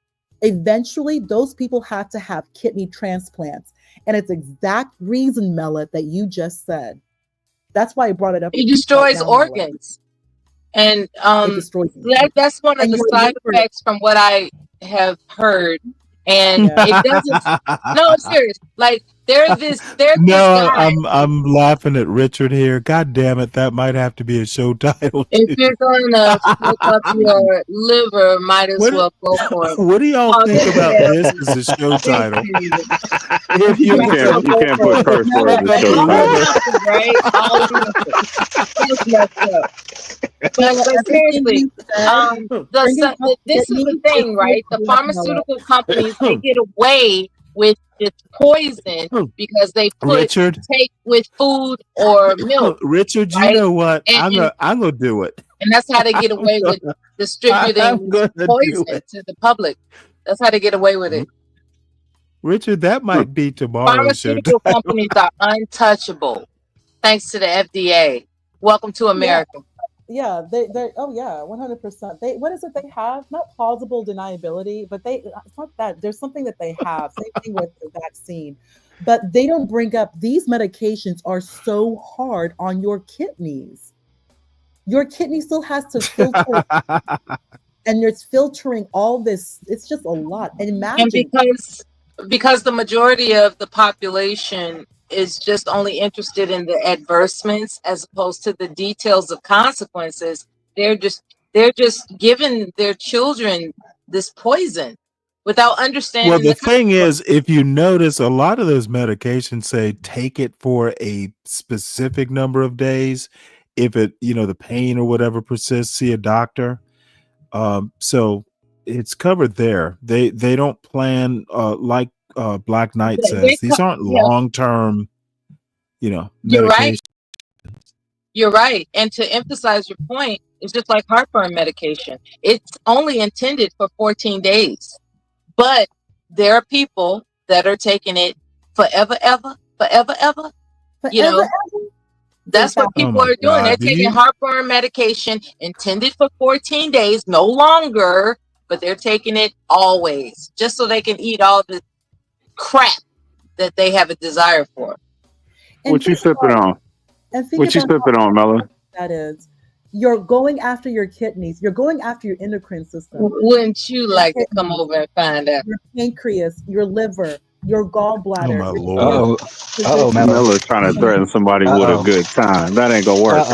eventually those people have to have kidney transplants. And it's exact reason, Mela, that you just said. That's why I brought it up. It destroys organs. And that's one of the side effects from what I have heard. And it doesn't. No, I'm serious. Like there's this guy. I'm laughing at Richard here. God damn it, that might have to be a show title. If you're gonna fuck up your liver, might as well go for it. What do y'all think about this as a show title? If you can't put curse words as show title. Right? All nothing. Messed up. But seriously, this is the thing, right? The pharmaceutical companies, they get away with this poison because they take with food or milk. Richard, right? You know what? And, I'm gonna do it. And that's how they get away with distributing poison to the public. That's how they get away with it. Richard, that might be tomorrow's show. Pharmaceutical companies are untouchable, thanks to the FDA. Welcome to America. Yeah, they're 100%. What is it they have? Not plausible deniability, but it's not that. There's something that they have. Same thing with the vaccine. But they don't bring up these medications are so hard on your kidneys. Your kidney still has to filter and it's filtering all this. It's just a lot. And imagine because the majority of the population is just only interested in the adversements as opposed to the details of consequences. They're just giving their children this poison without understanding. Well, the thing is, if you notice, a lot of those medications say take it for a specific number of days. If it, the pain or whatever persists, see a doctor. So it's covered there. They don't plan like Black Knight says. These aren't long-term, medications. You're right. And to emphasize your point, it's just like heartburn medication. It's only intended for 14 days. But there are people that are taking it forever. That's what people are doing. They're taking heartburn medication intended for 14 days, no longer, but they're taking it always, just so they can eat all the crap that they have a desire for. What you sipping on? What you sipping on, Mela? That is, you're going after your kidneys. You're going after your endocrine system. Wouldn't you like to come over and find out? Your pancreas, your liver, your gallbladder. Oh my Lord! Mela's trying to threaten somebody with a good time. That ain't gonna work.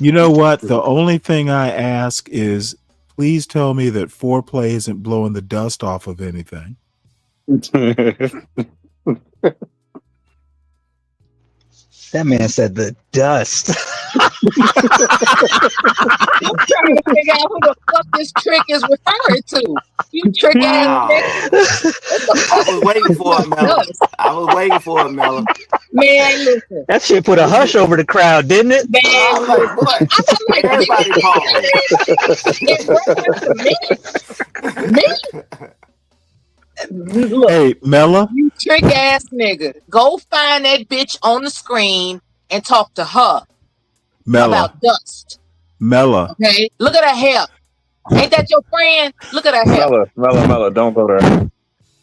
You know what? The only thing I ask is, please tell me that foreplay isn't blowing the dust off of anything. That man said the dust. I'm trying to figure out who the fuck this trick is referring to. You trick ass nigga. What the I fuck was waiting for it, Mella. does? I was waiting for it, Mella. Man, listen. That shit put a hush over the crowd, didn't it? Man, I was like, what? I'm like, Everybody nigga, paused. in reference to me? Me? Look, Hey, Mella. you trick ass nigga. Go find that bitch on the screen and talk to her Mella. about dust. Mella. Okay? Look at her hair. Ain't that your friend? Look at her hair. Mella, don't go there.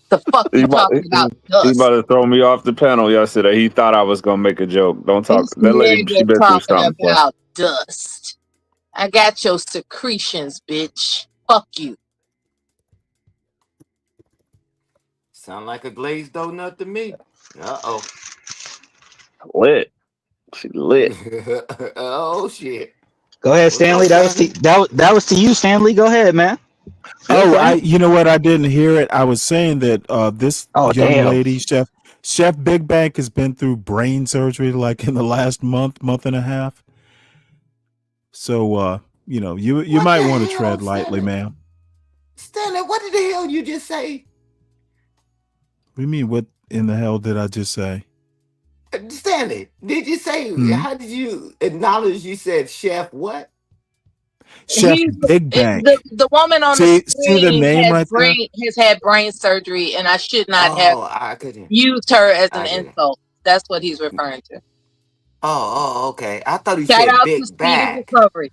The fuck you talking about He dust? about to throw me off the panel yesterday. He thought I was gonna make a joke. Don't talk. This That lady, she nigga been through talking something. So. about dust. I got your secretions, bitch. Fuck you. Sound like a glazed donut to me. Uh-oh. Lit. She lit. Oh, shit. Go ahead, Stanley. That was to you, Stanley. Go ahead, man. Oh, you know what? I didn't hear it. I was saying that this young damn. lady, Chef Big Bank, has been through brain surgery like in the last month and a half. So you might want to tread lightly, ma'am. Stanley, what did the hell you just say? What do you mean? What in the hell did I just say? Stanley, did you say, how did you acknowledge you said chef what? Chef Big Bank. The woman on See the screen the name right there? has had brain surgery, and I should not have used her as an insult. That's what he's referring to. Oh, okay. I thought he Shout said out to big Speedy back. Recovery.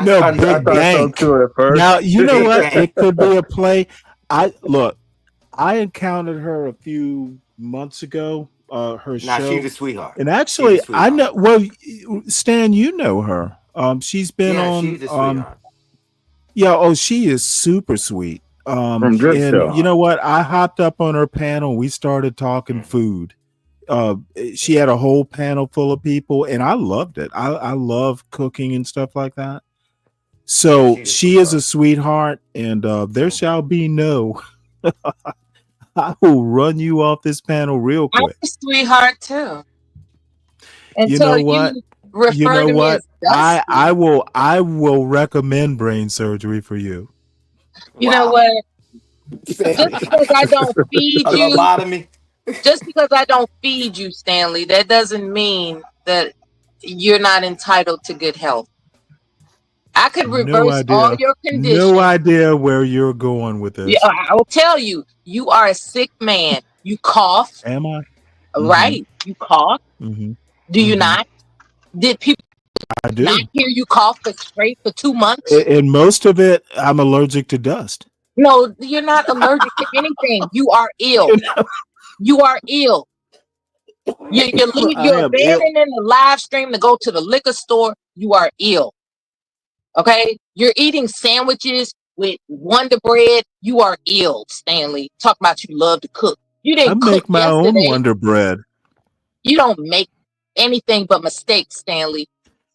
No, I Big thought so Bank. too at first. Now you know what? It could be a play. I encountered her a few months ago. Her Nah, show. she's a sweetheart. And actually, She's a sweetheart. I know. Well, Stan, you know her. She's been on. She's a sweetheart. Yeah. Oh, she is super sweet. From Drip and Show. you know what? I hopped up on her panel. We started talking food. She had a whole panel full of people, and I loved it. I love cooking and stuff like that. So she is a sweetheart, and there shall be no. I will run you off this panel real I'm quick. a sweetheart too. You know what? You know what? I will recommend brain surgery for you. You know what? Just because I don't feed A you, lobotomy. just because I don't feed you, Stanley, that doesn't mean that you're not entitled to good health. I could reverse all your conditions. No idea where you're going with this. Yeah, I will tell you, you are a sick man. You cough. Am I? Right. You cough. Mm-hmm. Do you not? Did people I do. not hear you cough straight for 2 months? And most of it, I'm allergic to dust. No, you're not allergic to anything. You are ill. You are ill. You're abandoning the live stream to go to the liquor store. You are ill. Okay? You're eating sandwiches with Wonder Bread. You are ill, Stanley. Talk about you love to cook. You didn't I cook make my yesterday. own Wonder Bread. You don't make anything but mistakes, Stanley.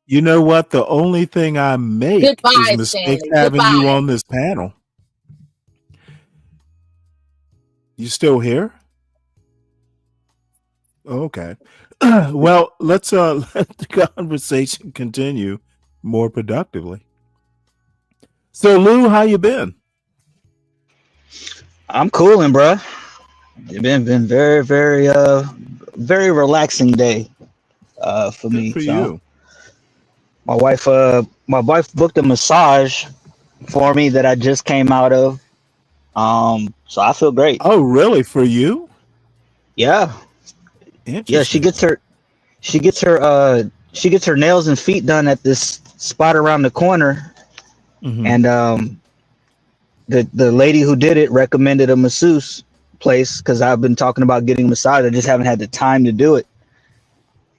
You know what? The only thing I make Goodbye, is mistakes Stanley. having you Goodbye. on this panel. You still here? Okay. Well, let's let the conversation continue more productively. So, Lou, how you been? I'm cooling, bro. It's been very, very relaxing day for me. For you. My wife booked a massage for me that I just came out of. So I feel great. Oh, really? For you? Yeah. Yeah, she gets her nails and feet done at this spot around the corner. Mm-hmm. And the lady who did it recommended a masseuse place because I've been talking about getting a massage. I just haven't had the time to do it.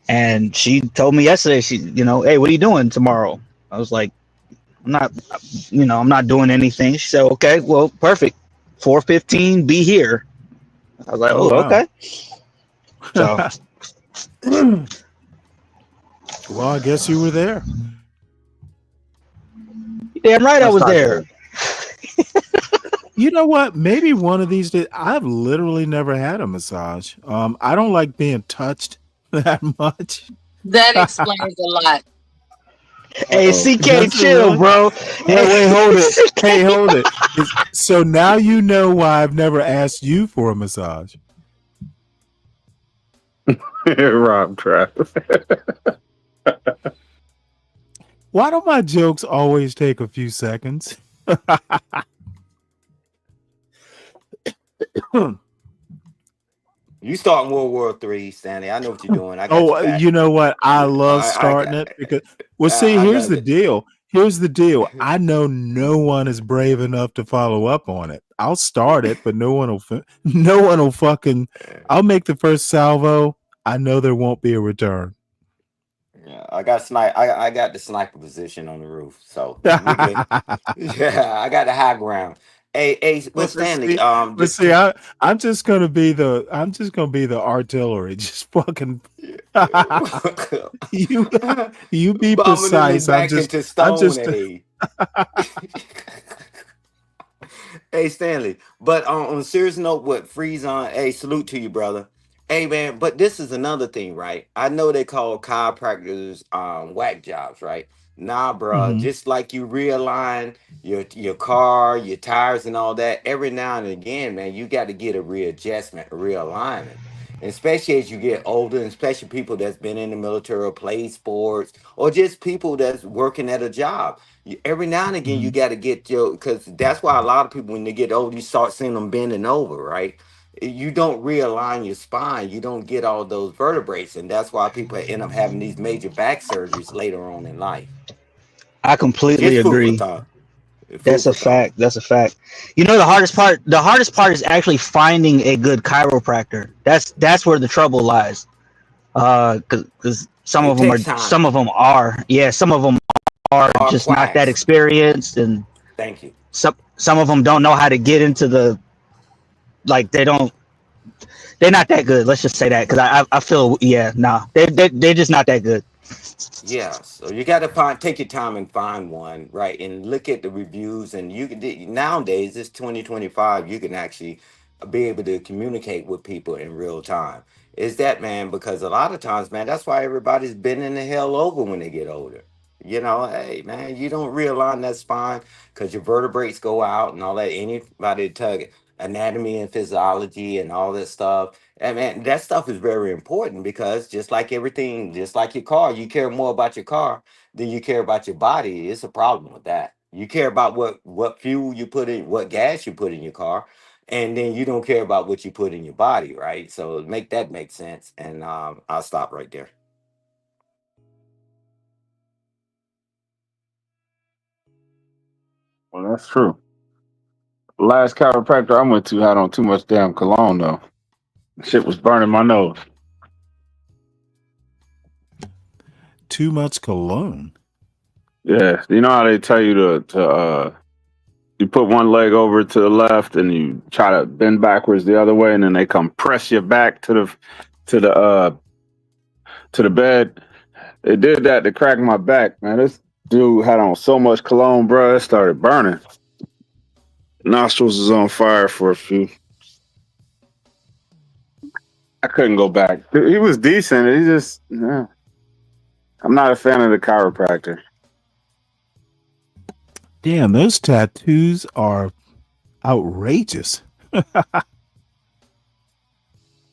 And she told me yesterday, hey, what are you doing tomorrow? I was like, I'm not doing anything. She said, okay, well, perfect. 4:15, be here. I was like, Oh, wow. okay. So, well, I guess you were there. Damn right I was there. You know what? Maybe one of these days. I've literally never had a massage. I don't like being touched. that much? That explains a lot. Hey, Uh-oh. CK, Does it chill, really? bro. Wait, hold it. Hey, hold it. So now you know why I've never asked you for a massage. Rob Trap. Why don't my jokes always take a few seconds? You starting World War III, Stanley. I know what you're doing. I got your back. You know what? I love I starting got it because, well, see, I here's love the it. deal. Here's the deal. I know no one is brave enough to follow up on it. I'll start it, but no one will fucking. I'll make the first salvo. I know there won't be a return. Yeah, I got I got the sniper position on the roof, so we good. Yeah, I got the high ground. Hey, but Stanley, But see, I'm just gonna be the artillery. Just fucking you be bombing them precise. back into stone. Hey, hey, Stanley. But on a serious note, what freeze on? Hey, salute to you, brother. Hey, man. But this is another thing, right? I know they call chiropractors whack jobs, right? Nah, bro. Mhm. Just like you realign your car, your tires, and all that. Every now and again, man, you got to get a readjustment, a realignment. And especially as you get older, and especially people that's been in the military or played sports, or just people that's working at a job. Every now and again, you got to get because that's why a lot of people, when they get old, you start seeing them bending over, right? You don't realign your spine, you don't get all those vertebrae, and that's why people end up having these major back surgeries later on in life. I completely Just food for agree. thought. That's a fact. That's a fact. You know, the hardest part is actually finding a good chiropractor. That's where the trouble lies. Because some It of them takes time. some of them are just not that Quacks. experienced, and Thank you. some of them don't know how to get into the, like, they're not that good. Let's just say that, because I feel, they're just not that good. Yeah, so you got to take your time and find one, right? And look at the reviews. And you can nowadays, it's 2025. You can actually be able to communicate with people in real time. Is that, man? Because a lot of times, man, that's why everybody's bending the hell over when they get older. Hey, man, you don't realign that spine because your vertebrae go out and all that. Anybody tug anatomy and physiology and all that stuff. And man, that stuff is very important because just like everything, just like your car, you care more about your car than you care about your body. It's a problem with that. You care about what fuel you put in, what gas you put in your car, and then you don't care about what you put in your body, right? So make that make sense. And I'll stop right there. Well, that's true. Last chiropractor I went to had on too much damn cologne though. Shit was burning my nose. Too much cologne. Yeah, you know how they tell you to you put one leg over to the left and you try to bend backwards the other way, and then they come press your back to the bed. They did that to crack my back, man. This dude had on so much cologne, bro. It started burning. Nostrils was on fire for a few. I couldn't go back. He was decent. He just, I'm not a fan of the chiropractor. Damn, those tattoos are outrageous.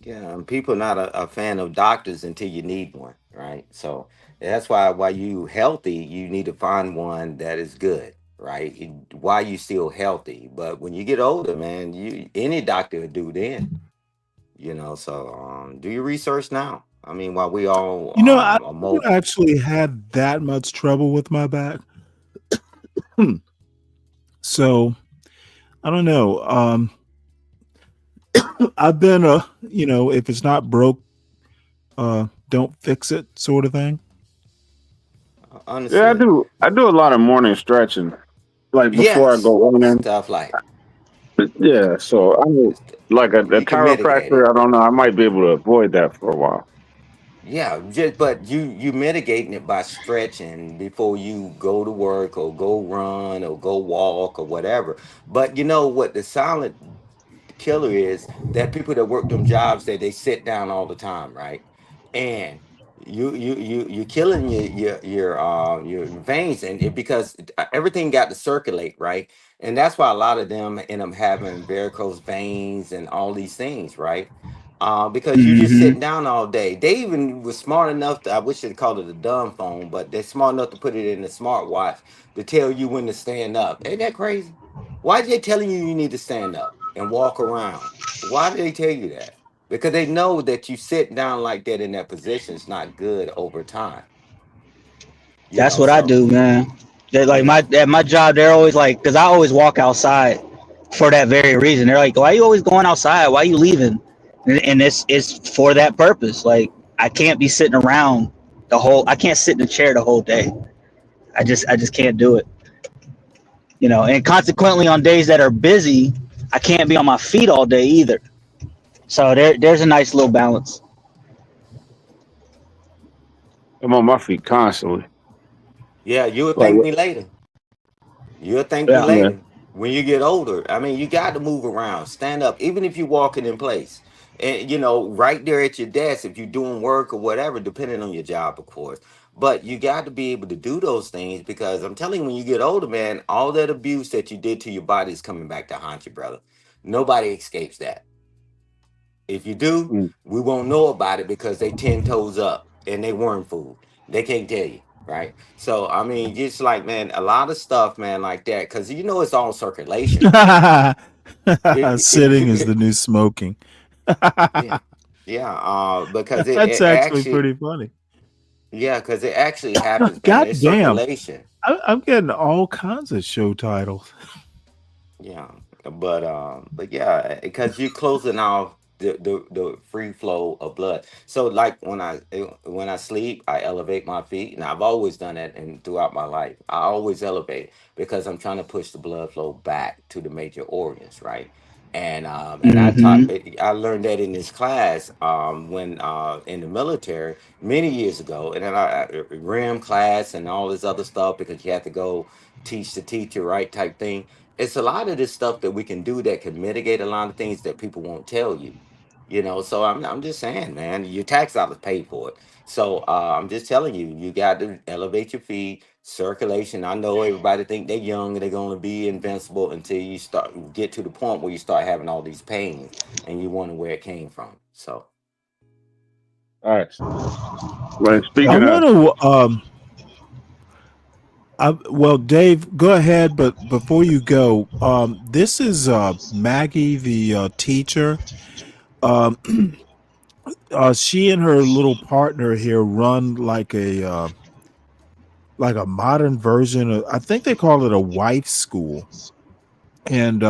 Yeah, and people not a fan of doctors until you need one, right? So that's why while you healthy, you need to find one that is good, right? While you still healthy, but when you get older, man, any doctor will do then, So do your research now. I mean, while we all I are haven't mobile. actually had that much trouble with my back. So I don't know. I've been if it's not broke, don't fix it sort of thing. Yeah, I do a lot of morning stretching, like before I Yes, go in. stuff like Yeah, so I'm like a you can mitigate it. chiropractor. I don't know. I might be able to avoid that for a while. Yeah, but you mitigating it by stretching before you go to work or go run or go walk or whatever. But you know what the silent killer is that people that work them jobs that they sit down all the time, right? and you're killing your veins, and because everything got to circulate, right? And that's why a lot of them end up having varicose veins and all these things, right? Because you're just Hmm. sitting down all day. They even was smart enough to, I wish they called it a dumb phone, but they're smart enough to put it in the smartwatch to tell you when to stand up. Ain't that crazy? Why are they telling you need to stand up and walk around? Why do they tell you that? Because they know that you sit down like that in that position is not good over time. That's what I So do, man. Like yeah. at my job, they're always like, because I always walk outside for that very reason. They're like, why are you always going outside? Why are you leaving? And it's for that purpose. Like I can't be sitting around I can't sit in a chair the whole day. I just can't do it. And consequently on days that are busy, I can't be on my feet all day either. So there's a nice little balance. I'm on my feet constantly. Yeah, you'll Like, thank me later. You'll thank me Yeah. yeah. later when you get older. I mean, you got to move around, stand up, even if you're walking in place. And, right there at your desk, if you're doing work or whatever, depending on your job, of course. But you got to be able to do those things because I'm telling you, when you get older, man, all that abuse that you did to your body is coming back to haunt you, brother. Nobody escapes that. If you do, Mm. we won't know about it because they 10 toes up and they worm food. They can't tell you, right? So I mean, just like, man, a lot of stuff, man, like that, because it's all circulation. Sitting is the new smoking. Yeah, yeah. Because it, That's it actually actually, pretty funny. yeah, because it actually happens, man. God It's damn. circulation. I'm getting all kinds of show titles. Yeah, but yeah, because you're closing off the free flow of blood. So like when I sleep, I elevate my feet, and I've always done that, and throughout my life, I always elevate because I'm trying to push the blood flow back to the major organs, right? And Hmm. I learned that in this class when in the military many years ago, and then REM class and all this other stuff because you have to go teach the teacher, right, type thing. It's a lot of this stuff that we can do that can mitigate a lot of things that people won't tell you. So I'm just saying, man, your tax dollars pay for it. So I'm just telling you, you got to elevate your feet, circulation. I know everybody think they're young and they're going to be invincible until you get to the point where you start having all these pains and you wonder where it came from. So All right. Well, I speaking of, want to well, Dave, go ahead, but before you go, this is Maggie, the teacher. Um, she and her little partner here run like a modern version of, I think they call it a wife school, and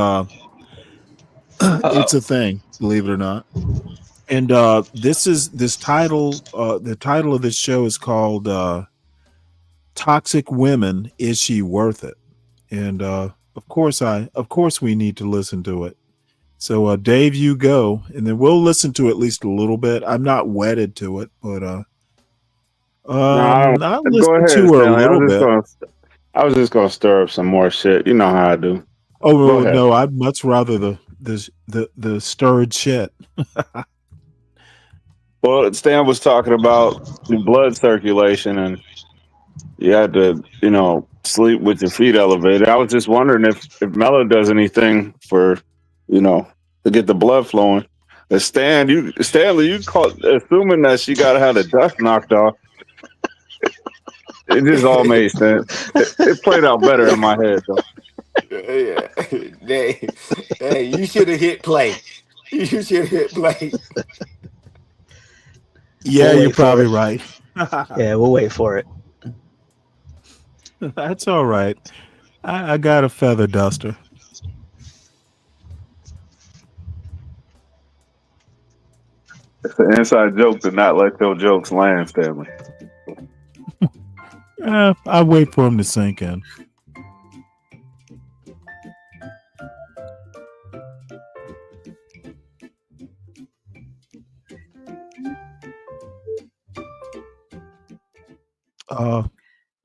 it's a thing, believe it or not. And this title, the title of this show is called "Toxic Women: Is She Worth It?" And of course we need to listen to it. So Dave, you go, and then we'll listen to at least a little bit. I'm not wedded to it, but no, I don't. I'll Go listen ahead, to her a Stanley. little bit. I was just gonna stir up some more shit. You know how I do. Oh Go ahead. no, I'd much rather the stirred shit. Well, Stan was talking about the blood circulation, and you had to, sleep with your feet elevated. I was just wondering if Mello does anything for, to get the blood flowing. Stanley, you called assuming that she got to have the dust knocked off. It just all made sense. It played out better in my head, though. yeah, hey, you should have hit play. You should have hit play. Yeah, We'll you're wait for probably it. right. Yeah, we'll wait for it. That's all right. I got a feather duster. It's an inside joke to not let your jokes land, Stanley. I wait for him to sink in.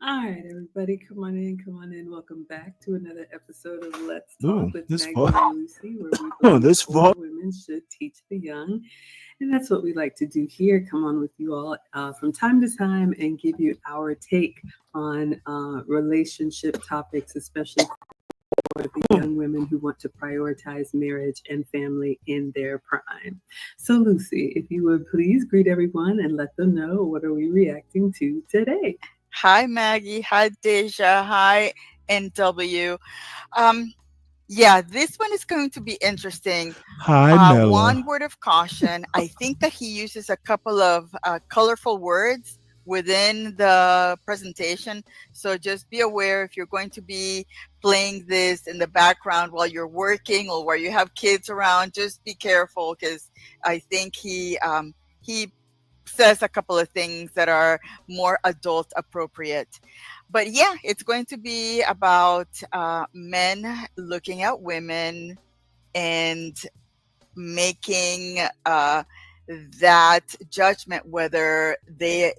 All right, everybody, come on in. Welcome back to another episode of Let's Ooh, Talk with this Maggie vault. and Lucy, where we Oh, believe this older vault. women should teach the young. And that's what we like to do here. Come on with you all from time to time and give you our take on relationship topics, especially for the young women who want to prioritize marriage and family in their prime. So, Lucy, if you would please greet everyone and let them know what are we reacting to today. Hi, Maggie. Hi, Deja. Hi, NW. Yeah, this one is going to be interesting. Hi, Nella. One word of caution. I think that he uses a couple of colorful words within the presentation. So just be aware if you're going to be playing this in the background while you're working or while you have kids around, just be careful because I think he says a couple of things that are more adult appropriate. But yeah, it's going to be about men looking at women and making that judgment whether these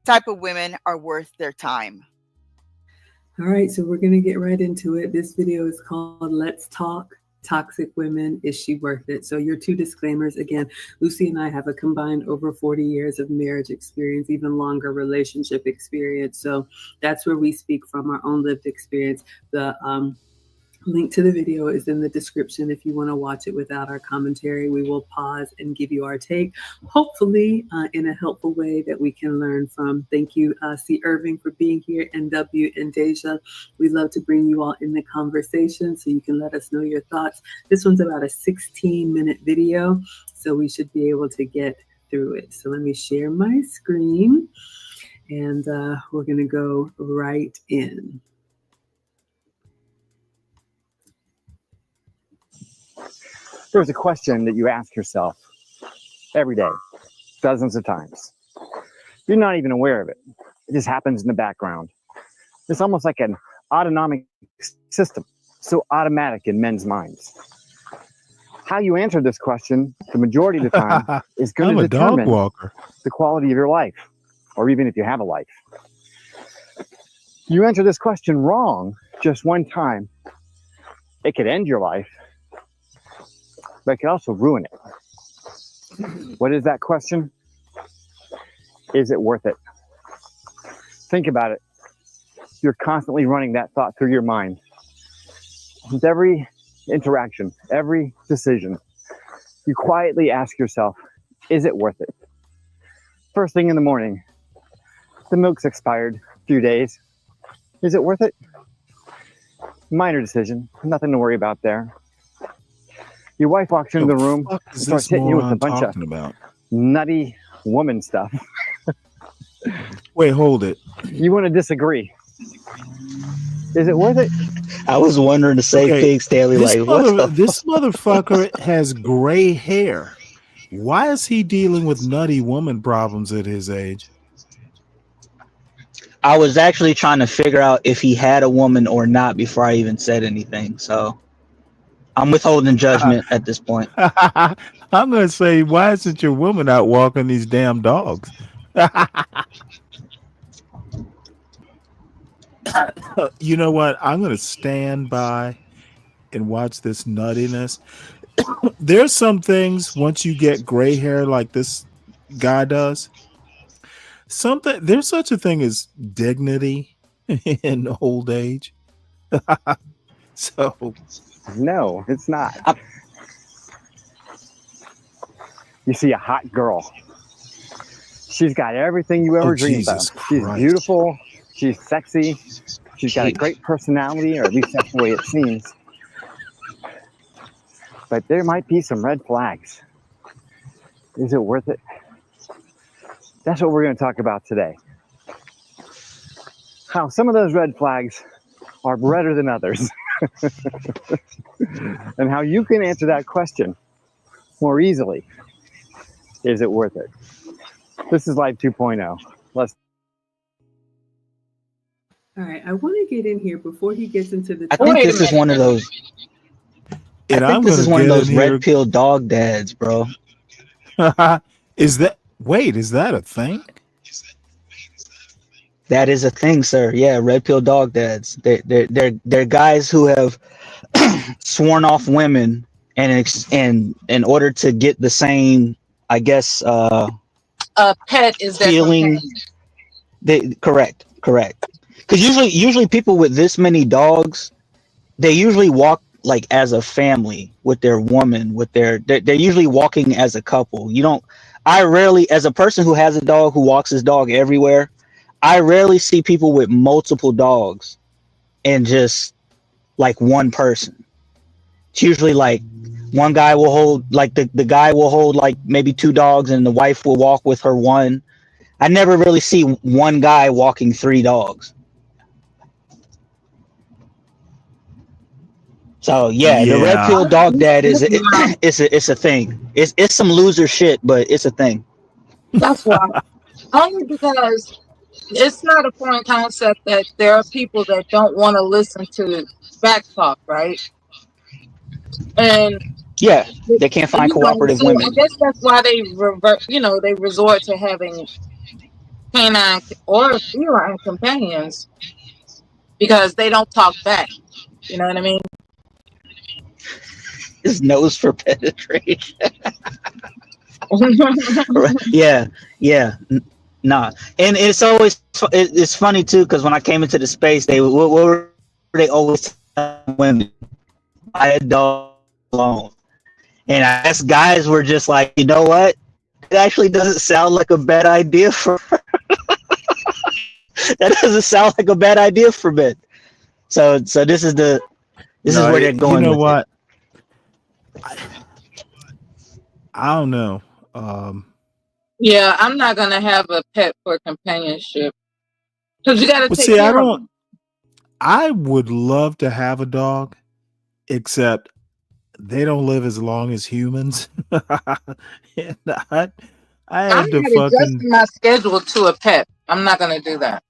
type of women are worth their time. All right, so we're going to get right into it. This video is called Let's Talk Toxic Women, Is She Worth It? So your two disclaimers. Again, Lucy and I have a combined over 40 years of marriage experience, even longer relationship experience. So that's where we speak from our own lived experience. The link to the video is in the description. If you want to watch it without our commentary, we will pause and give you our take, hopefully in a helpful way that we can learn from. Thank you, C. Irving, for being here, NW and Deja. We love to bring you all in the conversation so you can let us know your thoughts. This one's about a 16-minute video, so we should be able to get through it. So let me share my screen, and we're going to go right in. There's a question that you ask yourself every day, dozens of times. You're not even aware of it. It just happens in the background. It's almost like an autonomic system, so automatic in men's minds. How you answer this question, the majority of the time, is going to determine dog walker. the quality of your life, or even if you have a life. You answer this question wrong just one time, it could end your life, but it can also ruin it. What is that question? Is it worth it? Think about it. You're constantly running that thought through your mind. With every interaction, every decision, you quietly ask yourself, is it worth it? First thing in the morning, the milk's expired a few days. Is it worth it? Minor decision, nothing to worry about there. Your wife walks into the room and starts hitting you with a bunch of nutty woman stuff. Wait, hold it. You want to disagree. Is it worth it? I was wondering the same thing, Stanley. This, Like, what this motherfucker has gray hair. Why is he dealing with nutty woman problems at his age? I was actually trying to figure out if he had a woman or not before I even said anything. So I'm withholding judgment at this point. I'm going to say, why isn't your woman out walking these damn dogs? You know what? I'm going to stand by and watch this nuttiness. There's some things, once you get gray hair like this guy does, there's such a thing as dignity in old age. So no, it's not. You see a hot girl. She's got everything you ever dreamed of. She's beautiful. She's sexy. She's got a great personality, or at least that's the way it seems. But there might be some red flags. Is it worth it? That's what we're going to talk about today. How some of those red flags are redder than others. And how you can answer that question more easily. Is it worth it? This is Life 2.0. Let's. All right, I want to get in here before he gets into the. I think this is one of those. And I think this is one of those red pill dog dads, bro. Is that a thing? That is a thing, sir. Yeah, red pill dog dads. They're guys who have sworn off women and in order to get the same, I guess, A pet is their feeling. companion. Correct. Because usually people with this many dogs, they usually walk like as a family with their woman, with they're usually walking as a couple. I rarely, as a person who has a dog, who walks his dog everywhere, I rarely see people with multiple dogs and just like one person. It's usually like one guy will hold, like the guy will hold like maybe 2 dogs and the wife will walk with her one. I never really see one guy walking 3 dogs. So yeah, the red pill dog dad is it's a thing. It's some loser shit, but it's a thing. That's why. Only because it's not a foreign concept that there are people that don't want to listen to back talk, right? And yeah, they can't find cooperative so I women. guess that's why they they resort to having canine or feline companions because they don't talk back. You know what I mean? His nose for penetration. yeah. Nah, and it's always it's funny too because when I came into the space, what were they always telling women? Buy a dog alone, and I guess guys were just like, you know what? It actually doesn't sound like a bad idea for. That doesn't sound like a bad idea for men. So this is where they're going. You know with what? It. I don't know. Yeah, I'm not gonna have a pet for companionship because you got to But take see, care of them. I would love to have a dog, except they don't live as long as humans. And I I'm had to not adjusting fucking. my schedule to a pet. I'm not gonna do that.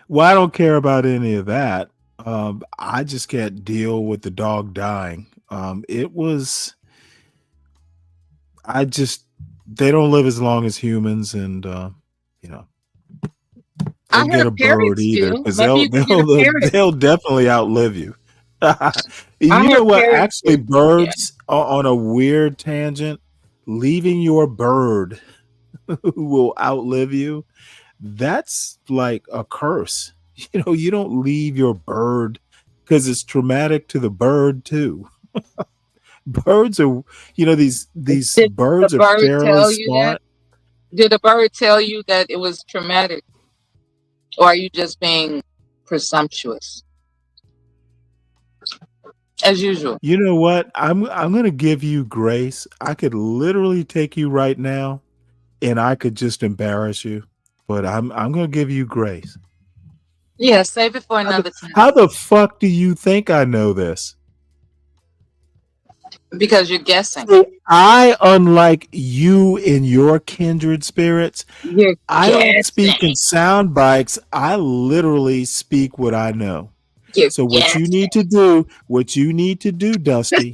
Well, I don't care about any of that. I just can't deal with the dog dying. It was. They don't live as long as humans, and I don't get have a bird parrots either too. because Maybe you can get a parrot. they'll definitely outlive you. I You know have what? parrots Actually, too. Yeah. birds on a weird tangent, leaving your bird who will outlive you. That's like a curse. You don't leave your bird because it's traumatic to the bird too. Birds are, these Did the birds are bird fairly tell you that? smart. Did the bird tell you that it was traumatic, or are you just being presumptuous as usual? You know what? I'm gonna give you grace. I could literally take you right now and I could just embarrass you. But I'm gonna give you grace. Yeah, save it for another time How the fuck do you think I know this? because you're guessing. I, unlike you in your kindred spirits, You're I don't speak in guessing. sound bites. I literally speak what I know. You're So what you guessing. need to do, Dusty,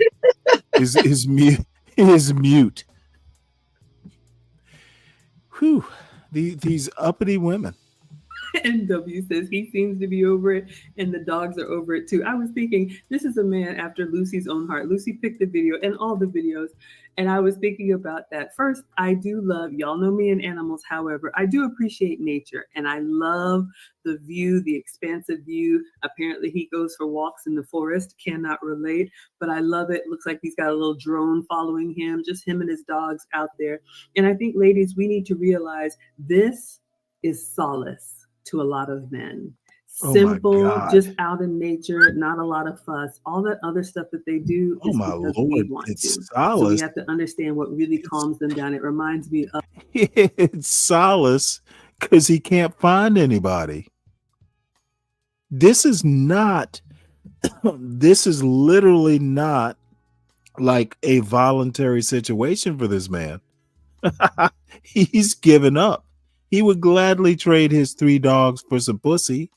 is mute. Whew. These uppity women. And W says he seems to be over it, and the dogs are over it too. I was thinking, this is a man after Lucy's own heart. Lucy picked the video and all the videos, and I was thinking about that. First, I do love, y'all know me and animals, however, I do appreciate nature, and I love the view, the expansive view. Apparently, he goes for walks in the forest, cannot relate, but I love it. Looks like he's got a little drone following him, just him and his dogs out there. And I think, ladies, we need to realize this is solace to a lot of men. Simple, just out in nature, not a lot of fuss. All that other stuff that they do is because we want to. So we have to understand what really calms them down. It reminds me of it's solace because he can't find anybody. This is literally not like a voluntary situation for this man. He's given up. He would gladly trade his 3 dogs for some pussy.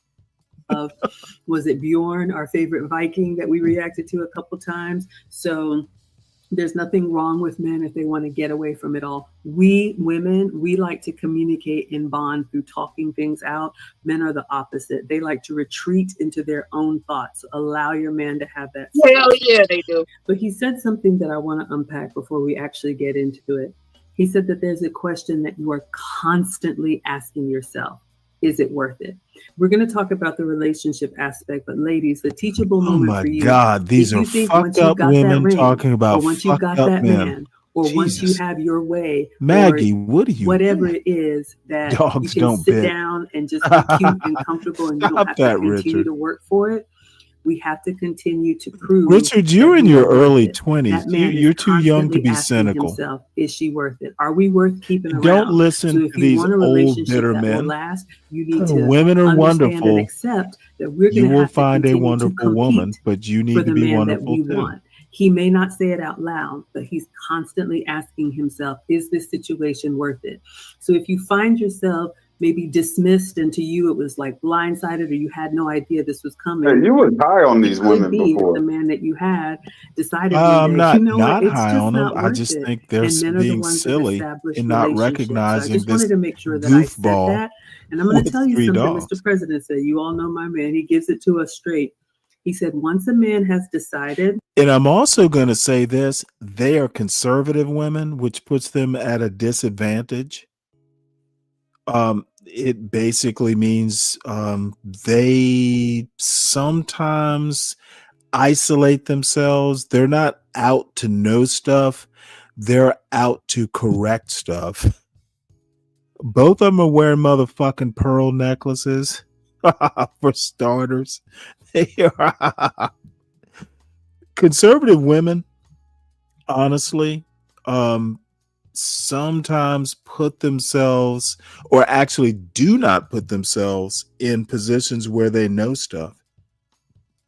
was it Bjorn, our favorite Viking that we reacted to a couple times? So There's nothing wrong with men if they want to get away from it all. We women, we like to communicate and bond through talking things out. Men are the opposite. They like to retreat into their own thoughts. Allow your man to have that space. Hell yeah, they do. But he said something that I want to unpack before we actually get into it. He said that there's a question that you are constantly asking yourself. Is it worth it? We're going to talk about the relationship aspect, but ladies, the teachable moment for you. Oh my God, these are fucked up women talking about once you got fucked that up men. man, or once you have your way, Maggie, or what are you? whatever it is that Dogs you can don't sit bit. down and just be cute and comfortable, and you don't have to continue Richard. to work for it. We have to continue to prove. Richard, you're in your early 20s. That man You're is too young to constantly be asking cynical. himself, is she worth it? Are we worth keeping around? Don't listen So if to you these want a old, relationship bitter that will men. last, you need to Women are understand wonderful. and accept that we're You going to will have to find a continue to wonderful woman, compete but you for need the to be man that wonderful we too. want. He may not say it out loud, but he's constantly asking himself, is this situation worth it? So if you find yourself maybe dismissed, and to you it was like blindsided, or you had no idea this was coming. Hey, you was high on It these could women be that before. the man that you had decided I'm one day, you not know what, not it's high just on them. not I worth just it. think they're And men are the being ones that silly establish and not relationships. So I recognizing just wanted this to make sure that I said goofball that. And I'm going to with tell you 3 something dogs. Mr. President said. You all know my man. He gives it to us straight. He said, once a man has decided. And I'm also going to say this: they are conservative women, which puts them at a disadvantage. It basically means they sometimes isolate themselves. They're not out to know stuff. They're out to correct stuff. Both of them are wearing motherfucking pearl necklaces for starters. They are conservative women, honestly, sometimes put themselves, or actually do not put themselves, in positions where they know stuff.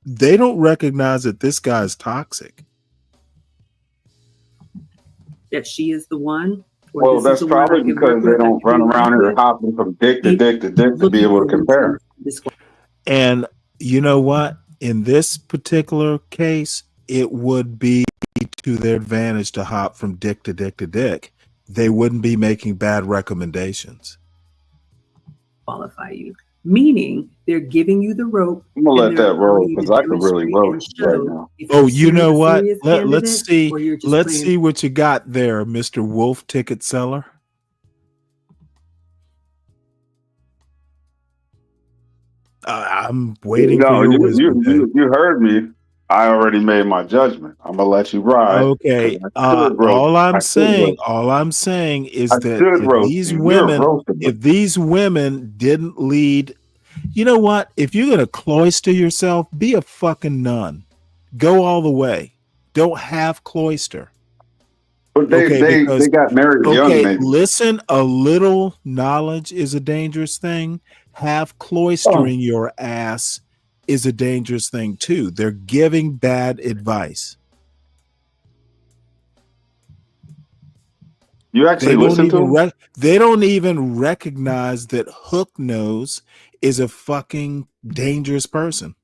They don't recognize that this guy is toxic. That she is the one. Well, that's probably because they don't run around here hopping from dick to dick to dick to be able to compare. And you know what? In this particular case, it would be to their advantage to hop from dick to dick to dick. They wouldn't be making bad recommendations. Qualify you. Meaning they're giving you the rope. I'm gonna let that roll because I could really roast right now. Oh, you know what? Let's see. Let's see what you got there, Mr. Wolf ticket seller. I'm waiting for your wisdom. You heard me. I already made my judgment. I'm gonna let you ride. Okay. All I'm saying is that if these women didn't lead, you know what? If you're gonna cloister yourself, be a fucking nun. Go all the way. Don't have cloister. But they got married young. Maybe. Listen, a little knowledge is a dangerous thing. Have cloistering your ass is a dangerous thing too. They're giving bad advice. You actually listen to them? They don't even recognize that Hook Nose is a fucking dangerous person.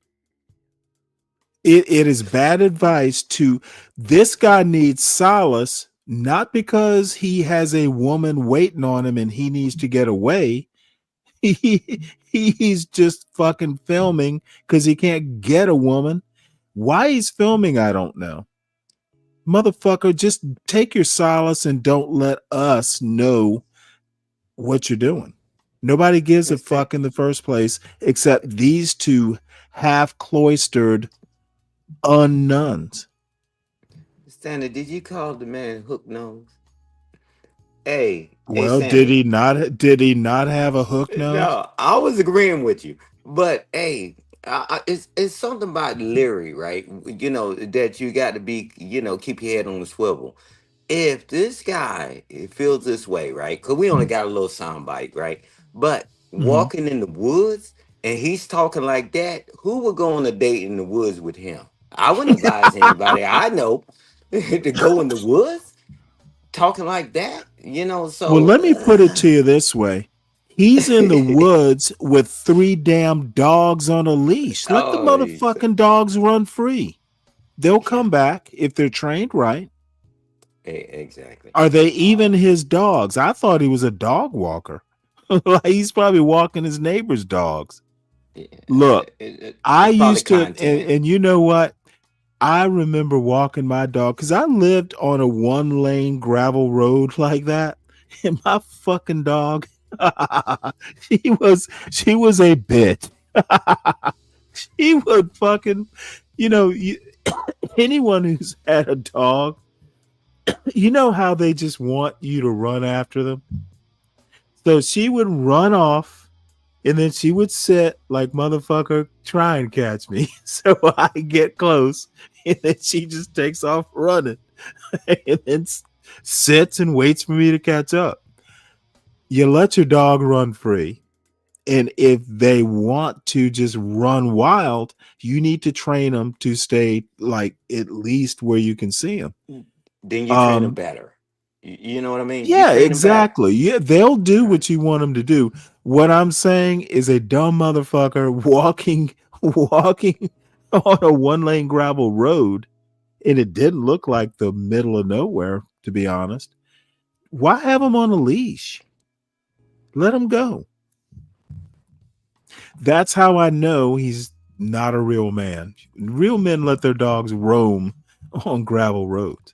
It is bad advice to this guy needs solace, not because he has a woman waiting on him and he needs to get away. He's just fucking filming because he can't get a woman. Why he's filming, I don't know. Motherfucker, just take your solace and don't let us know what you're doing. Nobody gives a fuck in the first place except these two half-cloistered unnuns. Stanley, did you call the man Hook Nose? Hey, well, Stanley. did he not have a hook nose? No, I was agreeing with you, but hey, it's something about Leary, right? You know that you got to be, keep your head on the swivel. If this guy feels this way, right? Because we only got a little soundbite, right? But walking in the woods and he's talking like that, who would go on a date in the woods with him? I wouldn't advise anybody I know to go in the woods talking like that, so. Well, let me put it to you this way. He's in the woods with 3 damn dogs on a leash. Let the motherfucking dogs run free. They'll come back if they're trained right. Exactly. Are they even his dogs? I thought he was a dog walker. Like he's probably walking his neighbor's dogs. Yeah. Look, I It's probably used to, content. and you know what? I remember walking my dog because I lived on a 1-lane gravel road like that, and my fucking dog, she was a bitch. She would fucking, anyone who's had a dog, you know how they just want you to run after them. So she would run off, and then she would sit like, motherfucker, try and catch me. So I get close, and then she just takes off running and then sits and waits for me to catch up. You let your dog run free. And if they want to just run wild, you need to train them to stay like at least where you can see them. Then you train them better. You know what I mean? You Yeah, train 'em better. exactly. Yeah, they'll do what you want them to do. What I'm saying is a dumb motherfucker walking on a 1-lane gravel road, and it didn't look like the middle of nowhere, to be honest. Why have him on a leash? Let him go. That's how I know he's not a real man. Real men let their dogs roam on gravel roads.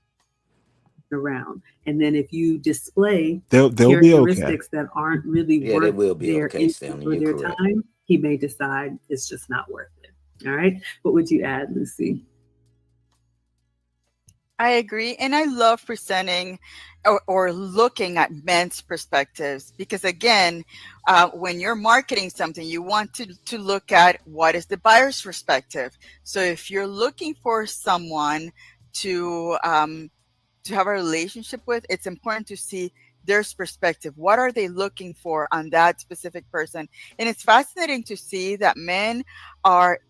Around, and then if you display They'll be characteristics okay. that aren't really Yeah, they worth will be their okay, Stanley. or You're their correct. time, he may decide it's just not worth it. All right, what would you add, Lucy? I agree. And I love presenting or looking at men's perspectives because, again, when you're marketing something, you want to look at what is the buyer's perspective. So if you're looking for someone to have a relationship with, it's important to see their perspective. What are they looking for on that specific person? And it's fascinating to see that men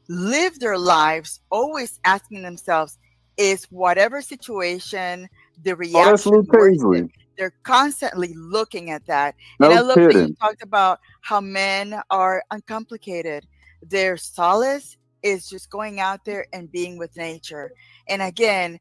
live their lives always asking themselves, is whatever situation the Oh, that's reaction Luke worth it? Paisley. They're constantly looking at that. And I No love that you kidding. talked about how men are uncomplicated. Their solace is just going out there and being with nature. And again,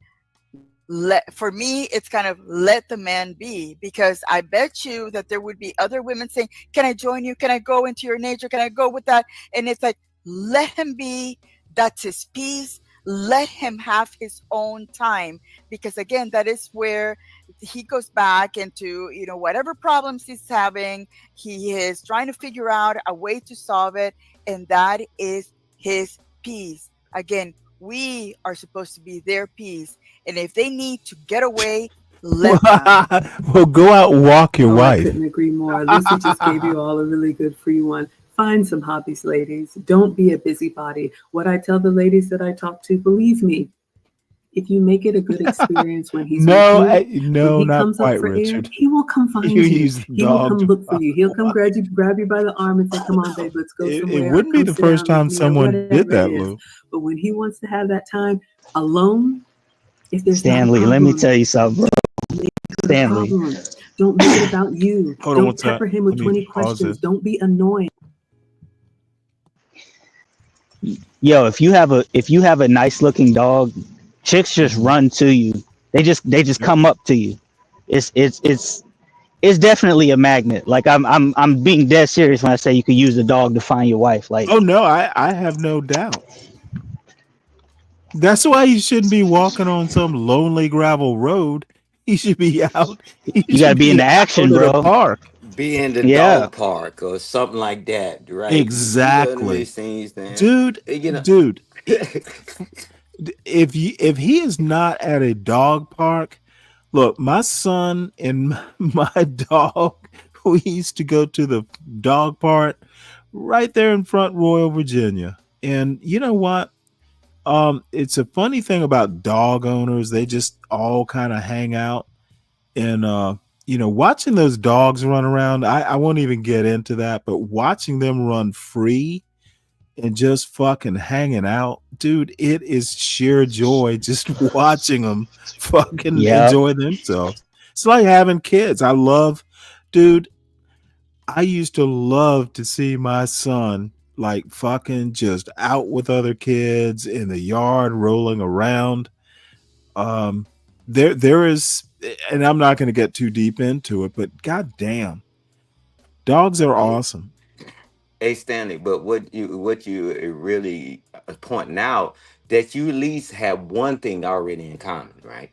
for me, it's kind of let the man be, because I bet you that there would be other women saying, can I join you? Can I go into your nature? Can I go with that? And it's like, let him be. That's his peace. Let him have his own time, because again, that is where he goes back into, whatever problems he's having. He is trying to figure out a way to solve it. And that is his peace. Again, we are supposed to be their peace. And if they need to get away, let them. Well, go out and walk your I wife. couldn't agree more. Lucy just gave you all a really good free one. Find some hobbies, ladies. Don't be a busybody. What I tell the ladies that I talk to, believe me, if you make it a good experience when he's No, with you, no, when he not comes up quite, for air, Richard. he will come find You you. use the He will come dog. look for you. He'll come grab you by the arm and say, come on, babe, let's go It somewhere. Or wouldn't be come the sit first down time with me, or someone did whatever that, it is. Lou. But when he wants to have that time alone, if there's not a Stanley, let me problem, tell you something, bro. Stanley. problem. Don't make it about you. Hold on one Don't sec. pepper him with Let me 20 pause questions. this. Don't be annoying. Yo, if you have a nice looking dog, chicks just run to you. They just come up to you. It's definitely a magnet. Like I'm being dead serious when I say you could use a dog to find your wife. Like, Oh no, I have no doubt. That's why you shouldn't be walking on some lonely gravel road. He should be out. He you gotta should be in be the action, out at a bro. park. Be in the Yeah. dog park or something like that, right? You know what Exactly. these things, man. Dude, You know. dude. If he is not at a dog park, look, my son and my dog, we used to go to the dog park right there in Front Royal, Virginia. And you know what? It's a funny thing about dog owners. They just all kind of hang out, and watching those dogs run around, I won't even get into that, but watching them run free and just fucking hanging out, dude, it is sheer joy just watching them fucking Yep. enjoy themselves. It's like having kids. Dude, I used to love to see my son like fucking just out with other kids in the yard rolling around. There is and I'm not going to get too deep into it, but goddamn, dogs are awesome. Hey Stanley, but what you really pointing out that you at least have one thing already in common, right?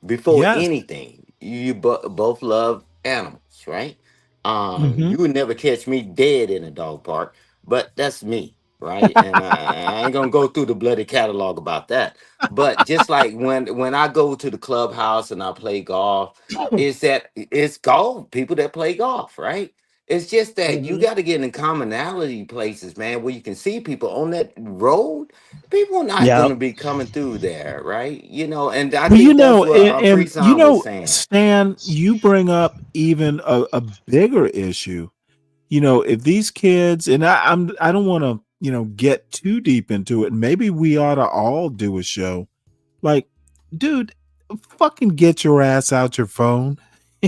Before Yes. anything, you both love animals, right? Mhm. You would never catch me dead in a dog park, but that's me, right? And I ain't gonna go through the bloody catalog about that. But just like when I go to the clubhouse and I play golf, it's golf people that play golf, right? It's just that you got to get in commonality places, man, where you can see people on that road. People are not going Yep. to be coming through there, right? You know, and I Well, think that's what and Frison was saying. Stan, you bring up even a bigger issue. You know, if these kids, and I don't want to, get too deep into it. Maybe we ought to all do a show. Like, dude, fucking get your ass out your phone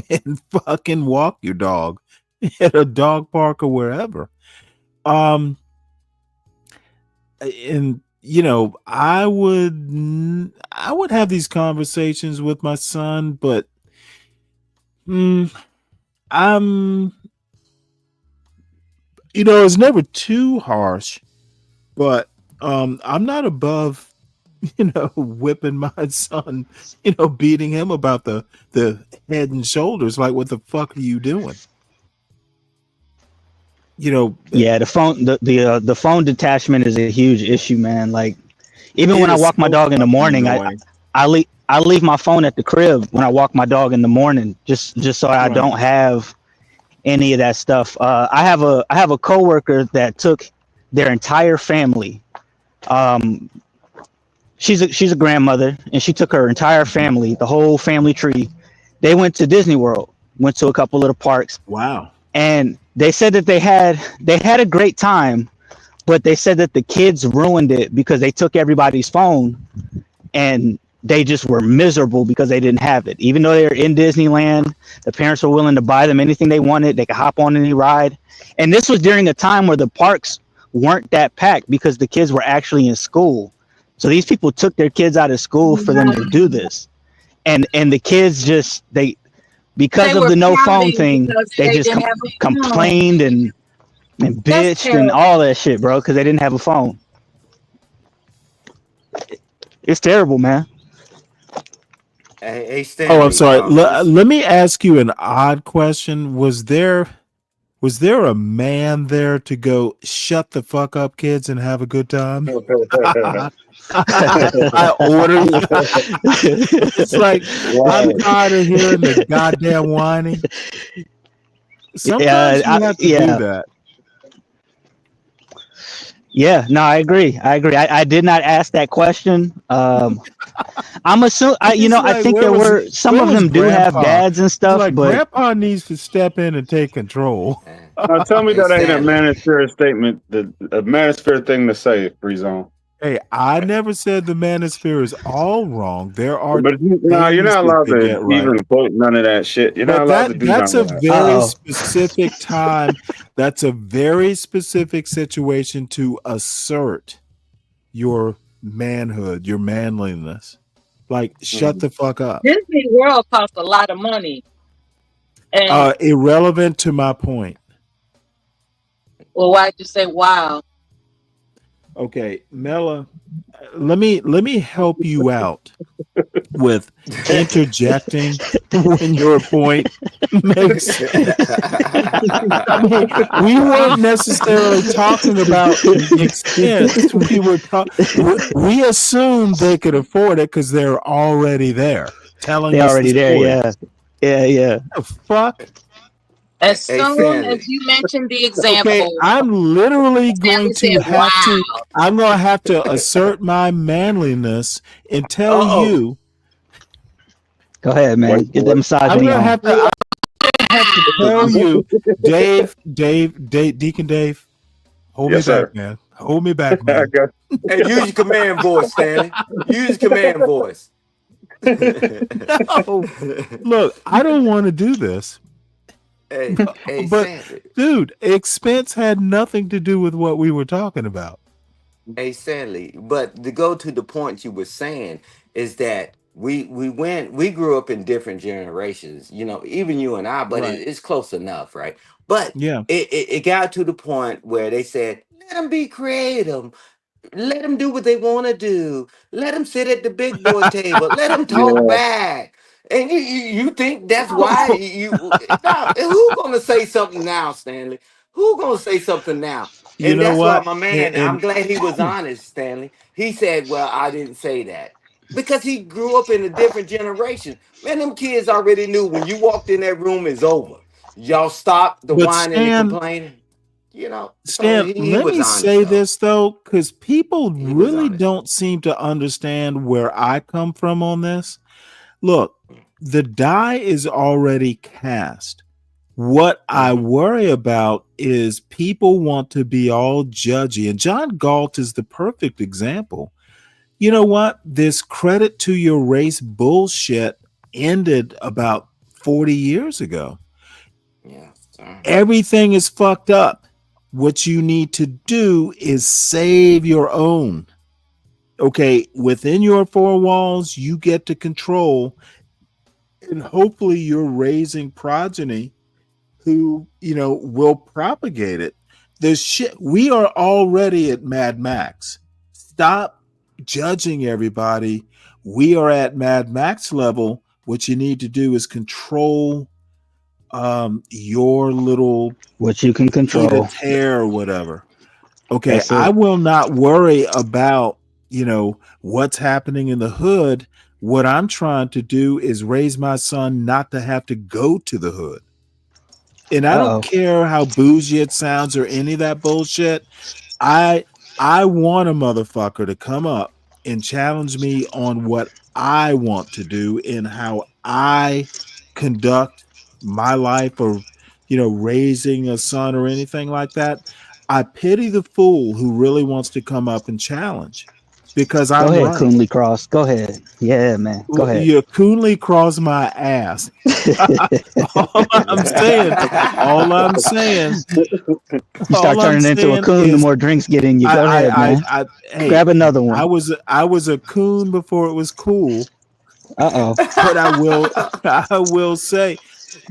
and fucking walk your dog at a dog park or wherever. And I would have these conversations with my son, but I'm it's never too harsh, but I'm not above whipping my son, beating him about the head and shoulders. Like, what the fuck are you doing? Yeah, the phone detachment is a huge issue, man. Like, even It when I is walk my so dog in the fucking morning, annoying. I leave my phone at the crib when I walk my dog in the morning, just so I Right. don't have any of that stuff. I have a coworker that took their entire family. She's a grandmother, and she took her entire family, the whole family tree. They went to Disney World, went to a couple of the parks. Wow. And they said that they had a great time, but they said that the kids ruined it because they took everybody's phone, and they just were miserable because they didn't have it. Even though they were in Disneyland, the parents were willing to buy them anything they wanted. They could hop on any ride. And this was during a time where the parks weren't that packed because the kids were actually in school. So these people took their kids out of school for them to do this. And the kids just, because They of were the no phone pouting thing, because they they just didn't have a phone. complained and That's bitched and terrible. all that shit, bro, because they didn't have a phone. It's terrible, man. Hey Stanley. Oh, I'm sorry. Let me ask you an odd question. Was there a man there to go, shut the fuck up, kids, and have a good time? I order you. It's like, I'm tired of hearing the goddamn whining. Sometimes you have to do that. Yeah, no, I agree. I did not ask that question. I'm assuming, I think some of them do have dads and stuff, like, but Grandpa needs to step in and take control. Now tell me Hey, that ain't a Stanley. manosphere statement, a manosphere thing to say, Free Zone. Hey, I never said the manosphere is all wrong. There are But you're things not that allowed they to get right. even quote none of that shit. You're not But allowed to do that's none a of that. very specific time. That's a very specific situation to assert your manhood, your manliness. Like, shut the fuck up. Disney World costs a lot of money. And Irrelevant to my point. well, why'd you say wow? Okay, Mela, let me help you out with interjecting when your point makes sense. I mean, we weren't necessarily talking about the expense. We assumed they could afford it because they're already there, telling they're us already the there. story. Yeah. The fuck? As Hey, soon Stanley. as you mentioned the Okay, example, I'm literally going Stanley to said, wow. I'm going to have to assert my manliness and tell Uh-oh. you. Go ahead, man. Wait Get for that it. misogyny on. I'm gonna have to tell you, Dave, Deacon Dave, hold Yes, me back, sir. man. Hold me back, I man. got Hey, use your command voice, Stanley. Use your command voice. No, look, I don't want to do this. Hey, But, Stanley. dude, expense had nothing to do with what we were talking about. Hey, Stanley. But to go to the point you were saying is that we grew up in different generations, even you and I, but Right. it's close enough, right? But Yeah. it got to the point where they said, let them be creative. Let them do what they want to do. Let them sit at the big boy table. Let them talk Yeah. back. And you think that's why you now who gonna say something now, Stanley? Who gonna say something now? You And know that's why what? my man, I'm And glad he was honest, Stanley. He said, well, I didn't say that. Because he grew up in a different generation. Man, them kids already knew when you walked in that room, it's over. Y'all stop the but whining and complaining. So Stan, he let was me honest say though. this though, because people He was really honest. don't seem to understand where I come from on this. Look, the die is already cast. What I worry about is people want to be all judgy, and John Galt is the perfect example. You know what? This credit to your race bullshit ended about 40 years ago. Yeah. Everything is fucked up. What you need to do is save your own. Okay, within your four walls, you get to control, and hopefully you're raising progeny who, will propagate it. The shit, we are already at Mad Max. Stop judging everybody. We are at Mad Max level. What you need to do is control your little What you can pied a control. terre or whatever. Okay, That's I it. will not worry about, what's happening in the hood. What I'm trying to do is raise my son not to have to go to the hood. And I don't Uh-oh. care how bougie it sounds or any of that bullshit. I want a motherfucker to come up and challenge me on what I want to do and how I conduct my life, or raising a son or anything like that. I pity the fool who really wants to come up and challenge, because Go I'm ahead, right. Coonley Cross. Go ahead. Yeah, man. Go ahead. You coonly cross my ass. all I'm saying You start turning into a coon the is more drinks get in you. Go ahead, man. hey, Grab another one. I was a coon before it was cool. Uh-oh. But I will say,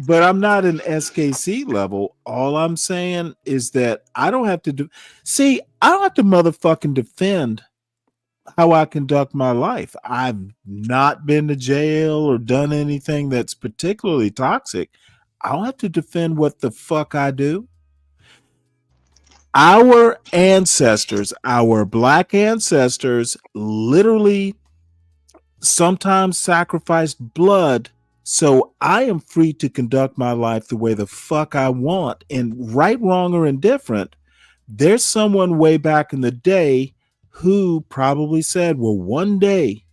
but I'm not an SKC level. All I'm saying is that I don't have to I don't have to motherfucking defend how I conduct my life. I've not been to jail or done anything that's particularly toxic. I don't have to defend what the fuck I do. Our ancestors, our black ancestors, literally sometimes sacrificed blood so I am free to conduct my life the way the fuck I want. And right, wrong, or indifferent, there's someone way back in the day who probably said, well, one day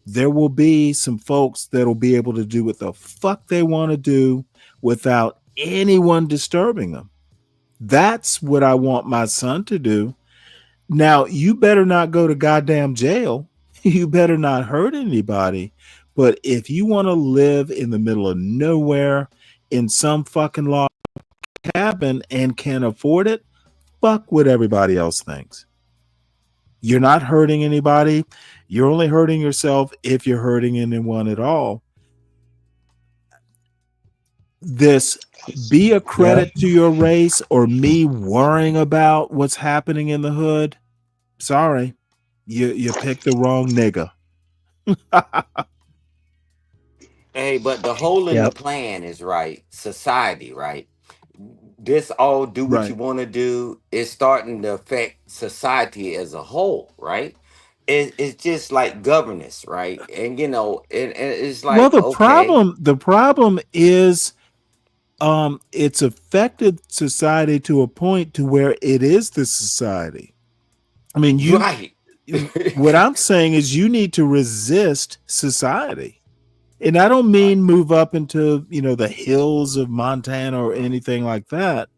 there will be some folks that'll be able to do what the fuck they want to do without anyone disturbing them. That's what I want my son to do. Now, you better not go to goddamn jail. You better not hurt anybody. But if you want to live in the middle of nowhere in some fucking log cabin and can afford it, fuck what everybody else thinks. You're not hurting anybody. You're only hurting yourself if you're hurting anyone at all. This be a credit to your race or me worrying about what's happening in the hood. Sorry, you picked the wrong nigga. Hey, but the hole in the Yep. plan is right. Society, right? This all do what you Right. want to do is starting to affect society as a whole, right? It's just like governance, right? And and it's Well, like, okay, the problem is it's affected society to a point to where it is the society. I mean, right. what I'm saying is you need to resist society. And I don't mean move up into, the hills of Montana or anything like that.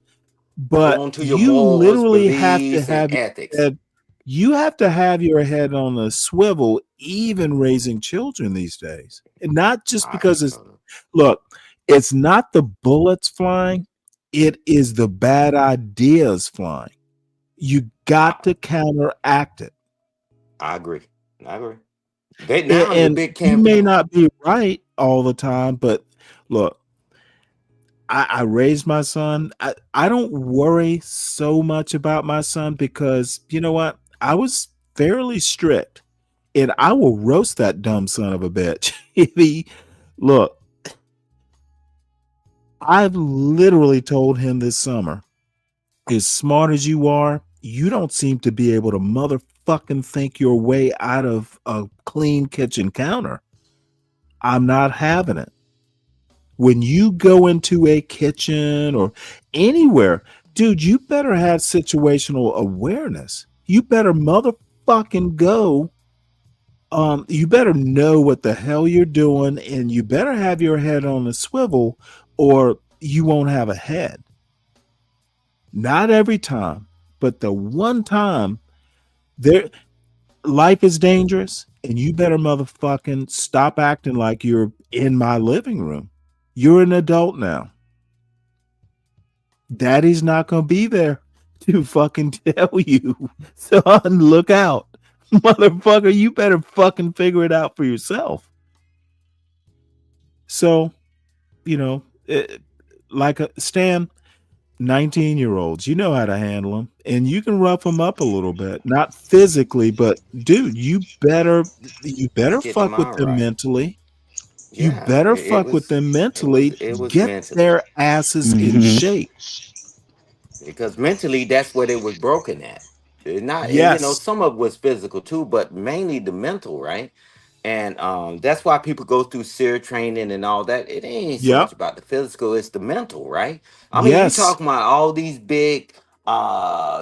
Hold But on to your you morals, literally have to beliefs, and have ethics. head, you have to have your head on a swivel, even raising children these days. And not just because look, it's not the bullets flying, it is the bad ideas flying. You got to counteract it. I agree. I agree. They now the And big you may campaign. not be right all the time, but look, I raised my son. I don't worry so much about my son because you know what? I was fairly strict, and I will roast that dumb son of a bitch. If he look, I've literally told him this summer, as smart as you are, you don't seem to be able to motherfucking think your way out of a clean kitchen counter. I'm not having it. When you go into a kitchen or anywhere, dude, you better have situational awareness. You better motherfucking go. You better know what the hell you're doing, and you better have your head on a swivel, or you won't have a head. Not every time, but the one time there life is dangerous, and you better motherfucking stop acting like you're in my living room. You're an adult now. Daddy's not gonna be there to fucking tell you. Son, look out. Motherfucker, you better fucking figure it out for yourself. So, you know, like a Stan, 19-year-olds, you know how to handle them, and you can rough them up a little bit, not physically, but dude, you better Get the fuck with mind them right. mentally. You Yeah, better it fuck with was them mentally. it was Get mentally. their asses in Hmm. shape. Because mentally that's where they was broken at. Not, and you know, Yes. some of it was physical too, but mainly the mental, right? And that's why people go through SEER training and all that. It ain't so much Yep. about the physical, it's the mental, right? I mean, you Yes. talking about all these big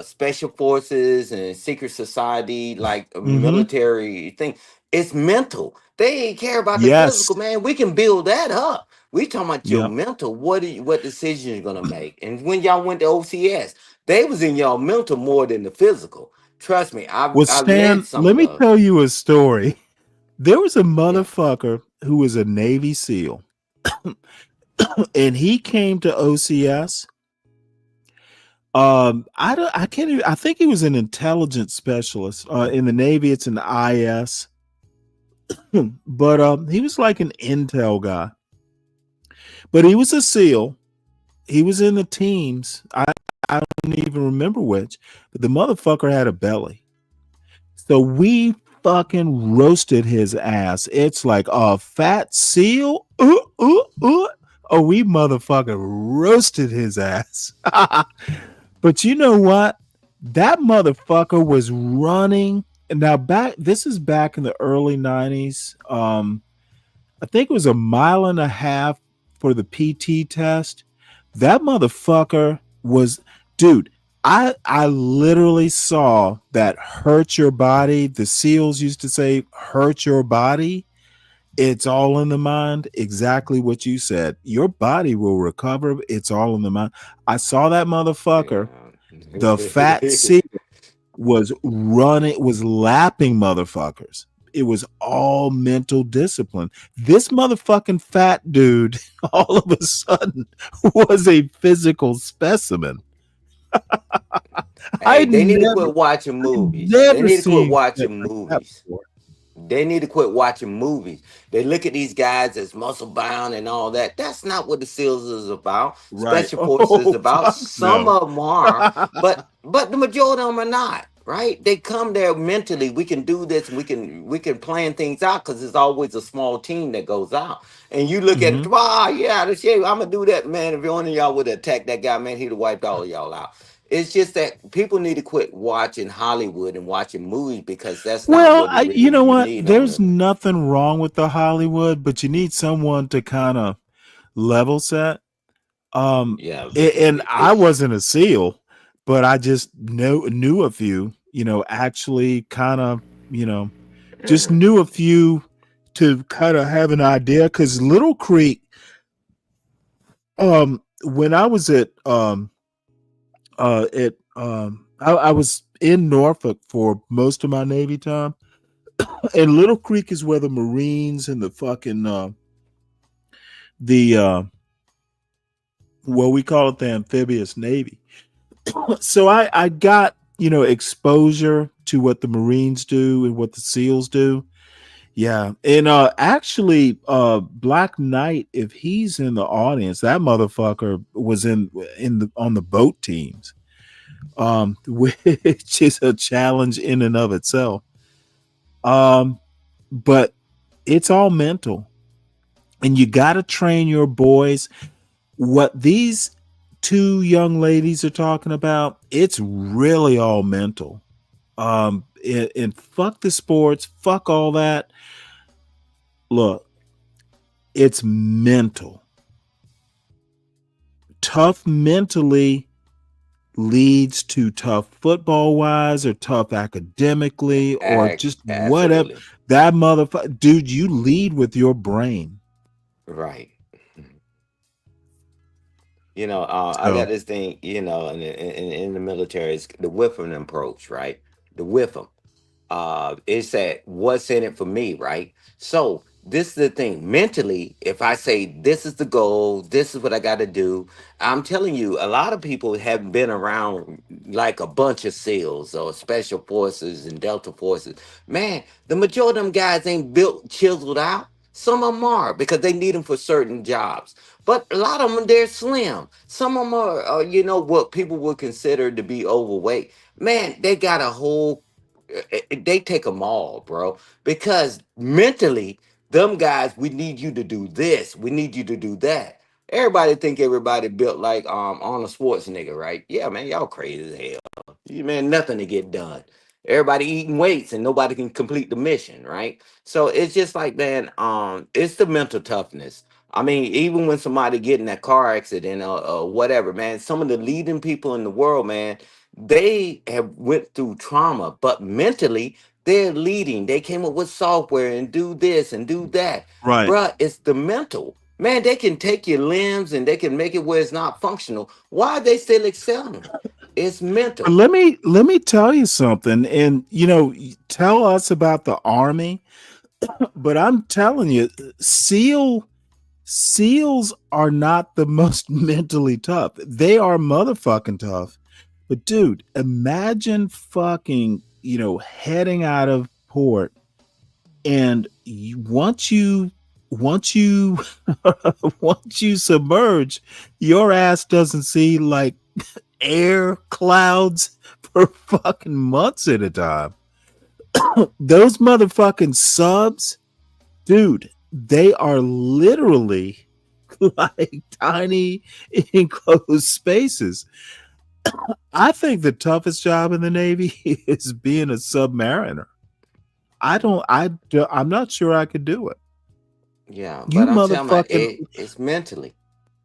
special forces and secret society, like a Mm-hmm. military thing. It's mental. They ain't care about the Yes. physical, man. We can build that up. We talking about your Yep. mental. What decisions you're gonna make? And when y'all went to OCS, they was in y'all mental more than the physical. Trust me, Well, I've led Stan, some let of me the tell you a story. There was a yeah. motherfucker who was a Navy SEAL, and he came to OCS. I can't even, I think he was an intelligence specialist. In the Navy, it's an IS. But he was like an intel guy. But he was a SEAL. He was in the teams. I don't even remember which, but the motherfucker had a belly. So we fucking roasted his ass. It's like a fat seal. Oh, we motherfucking roasted his ass. But you know what? That motherfucker was running. Now this is back in the early 90s. I think it was a mile and a half for the PT test. That motherfucker was, dude, I literally saw that hurt your body. The SEALs used to say hurt your body. It's all in the mind. Exactly what you said. Your body will recover. It's all in the mind. I saw that motherfucker. The fat SEAL was running, was lapping motherfuckers. It was all mental discipline. This motherfucking fat dude all of a sudden was a physical specimen. Hey, they need to quit watching movies. They Never need to quit seen shit watching like that movies. before. They need to quit watching movies. They look at these guys as muscle bound and all that. That's not what the SEALs is about. Right. Special Forces is Oh, about. fuck Some no. of them are, but the majority of them are not. Right? They come there mentally. We can do this, and we can plan things out because there's always a small team that goes out. And you look at it, Mhm. yeah, the shit, I'm gonna do that, man. If one of y'all would attack that guy, man, he'd have wiped all of y'all out. It's just that people need to quit watching Hollywood and watching movies because that's not Well, what it you really know you what? need on There's the nothing wrong with the Hollywood, but you need someone to kind of level set. yeah. And I wasn't a SEAL, but I just knew a few, actually kind of, just knew a few to kind of have an idea. Because Little Creek, when I was I was in Norfolk for most of my Navy time, and Little Creek is where the Marines and the fucking well, we call it the amphibious Navy. So I got exposure to what the Marines do and what the SEALs do, Yeah, and actually, Black Knight, if he's in the audience, that motherfucker was in the on the boat teams, which is a challenge in and of itself. But it's all mental, and you got to train your boys. What these two young ladies are talking about, it's really all mental. And fuck the sports, fuck all that. Look, it's mental. Tough mentally leads to tough football wise or tough academically or just whatever. Absolutely. That motherfucker, dude, you lead with your brain. Right. You know, I got So, this thing, you know, in the military, it's the whiffing approach, right? The whiffing. It's that what's in it for me, right? So this is the thing. Mentally, if I say this is the goal, this is what I got to do, I'm telling you, a lot of people have been around like a bunch of SEALs or special forces and Delta forces. Man, the majority of them guys ain't built, chiseled out. Some of them are because they need them for certain jobs. But a lot of them, they're slim. Some of them are, you know, what people would consider to be overweight. Man, they got a whole they take them all, bro. Because mentally, them guys, we need you to do this. We need you to do that. Everybody think everybody built like Arnold Schwarzenegger, right? Yeah, man, y'all crazy as hell. You man, nothing to get done. Everybody eating weights and nobody can complete the mission, right? So it's just like, man, it's the mental toughness. I mean, even when somebody get in that car accident or whatever, man, some of the leading people in the world, man, they have went through trauma, but mentally they're leading. They came up with software and do this and do that. right. Bruh, it's the mental. Man, they can take your limbs and they can make it where it's not functional. Why are they still excelling? It's But mental. let me tell you something, and you know, tell us about the Army. But I'm telling you, SEALs are not the most mentally tough. They are motherfucking tough. But dude, imagine fucking, you know, heading out of port and once you once you submerge, your ass doesn't see like air clouds for fucking months at a time. Those motherfucking subs, dude, they are literally like tiny enclosed spaces. I think the toughest job in the Navy is being a submariner. I'm not sure I could do it. Yeah, You but I'm telling you, motherfucking, it's mentally.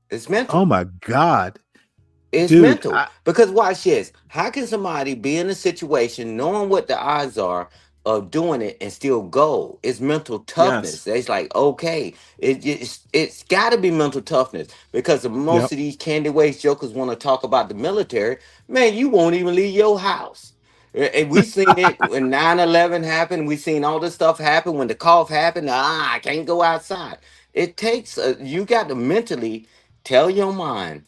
It's oh mental. my God, It's dude. mental. Because watch this. How can somebody be in a situation knowing what the odds are of doing it and still go? It's mental Yes. toughness. It's like, okay, it's gotta be mental toughness. Because of most Yep. of these candy waste jokers want to talk about the military, man, you won't even leave your house. And we seen it when 9/11 happened. We seen all this stuff happen when the cough happened. I can't go outside. It takes you got to mentally tell your mind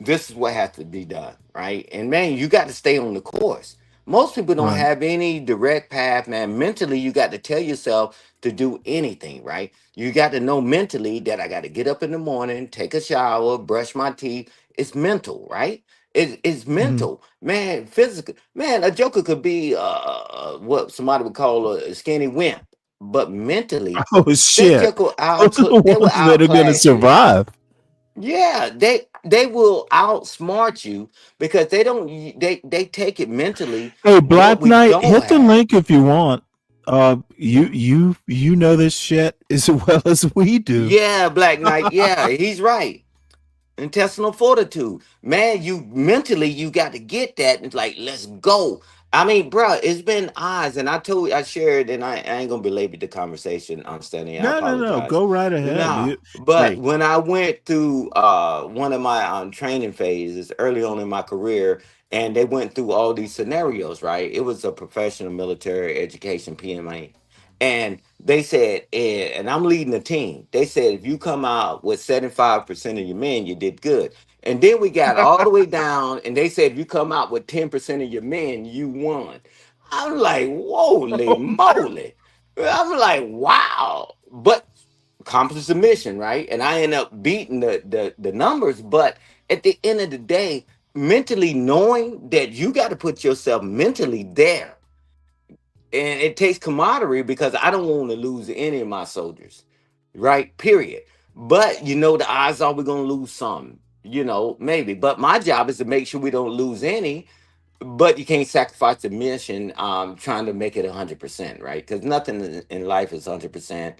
this is what has to be done, right? And man, you got to stay on the course. Most people don't Right. have any direct path, man. Mentally, you got to tell yourself to do anything, right? You got to know mentally that I got to get up in the morning, take a shower, brush my teeth. It's mental, right? It's Mhm. mental, man. Physical, man. A joker could be what somebody would call a skinny wimp, but mentally, Oh that shit. joker Those are the they will ones that are gonna outclass you. survive. Yeah, they will outsmart you because they don't they take it mentally Hey, what Black we Knight, don't hit the have. link if you want. You know this shit as well as we do. Yeah, Black Knight. Yeah, he's right. Intestinal fortitude, man. You mentally you got to get that. It's like let's go. I mean, bruh, it's been eyes, and I shared, and I ain't gonna belabor the conversation. I'm standing. I No. apologize. Go right ahead. Nah, but Hey, when I went through one of my training phases early on in my career, and they went through all these scenarios, right? It was a professional military education PMA, and they said, and I'm leading the team. They said if you come out with 75% of your men, you did good. And then we got all the way down, and they said if you come out with 10% of your men, you won. I'm like, holy moly. I'm like, wow. But accomplish the mission, right? And I end up beating the numbers. But at the end of the day, mentally knowing that you got to put yourself mentally there. And it takes camaraderie because I don't want to lose any of my soldiers, right? Period. But the odds are we're gonna lose some, maybe. But my job is to make sure we don't lose any. But you can't sacrifice the mission trying to make it 100%, right? Because nothing in life is 100%.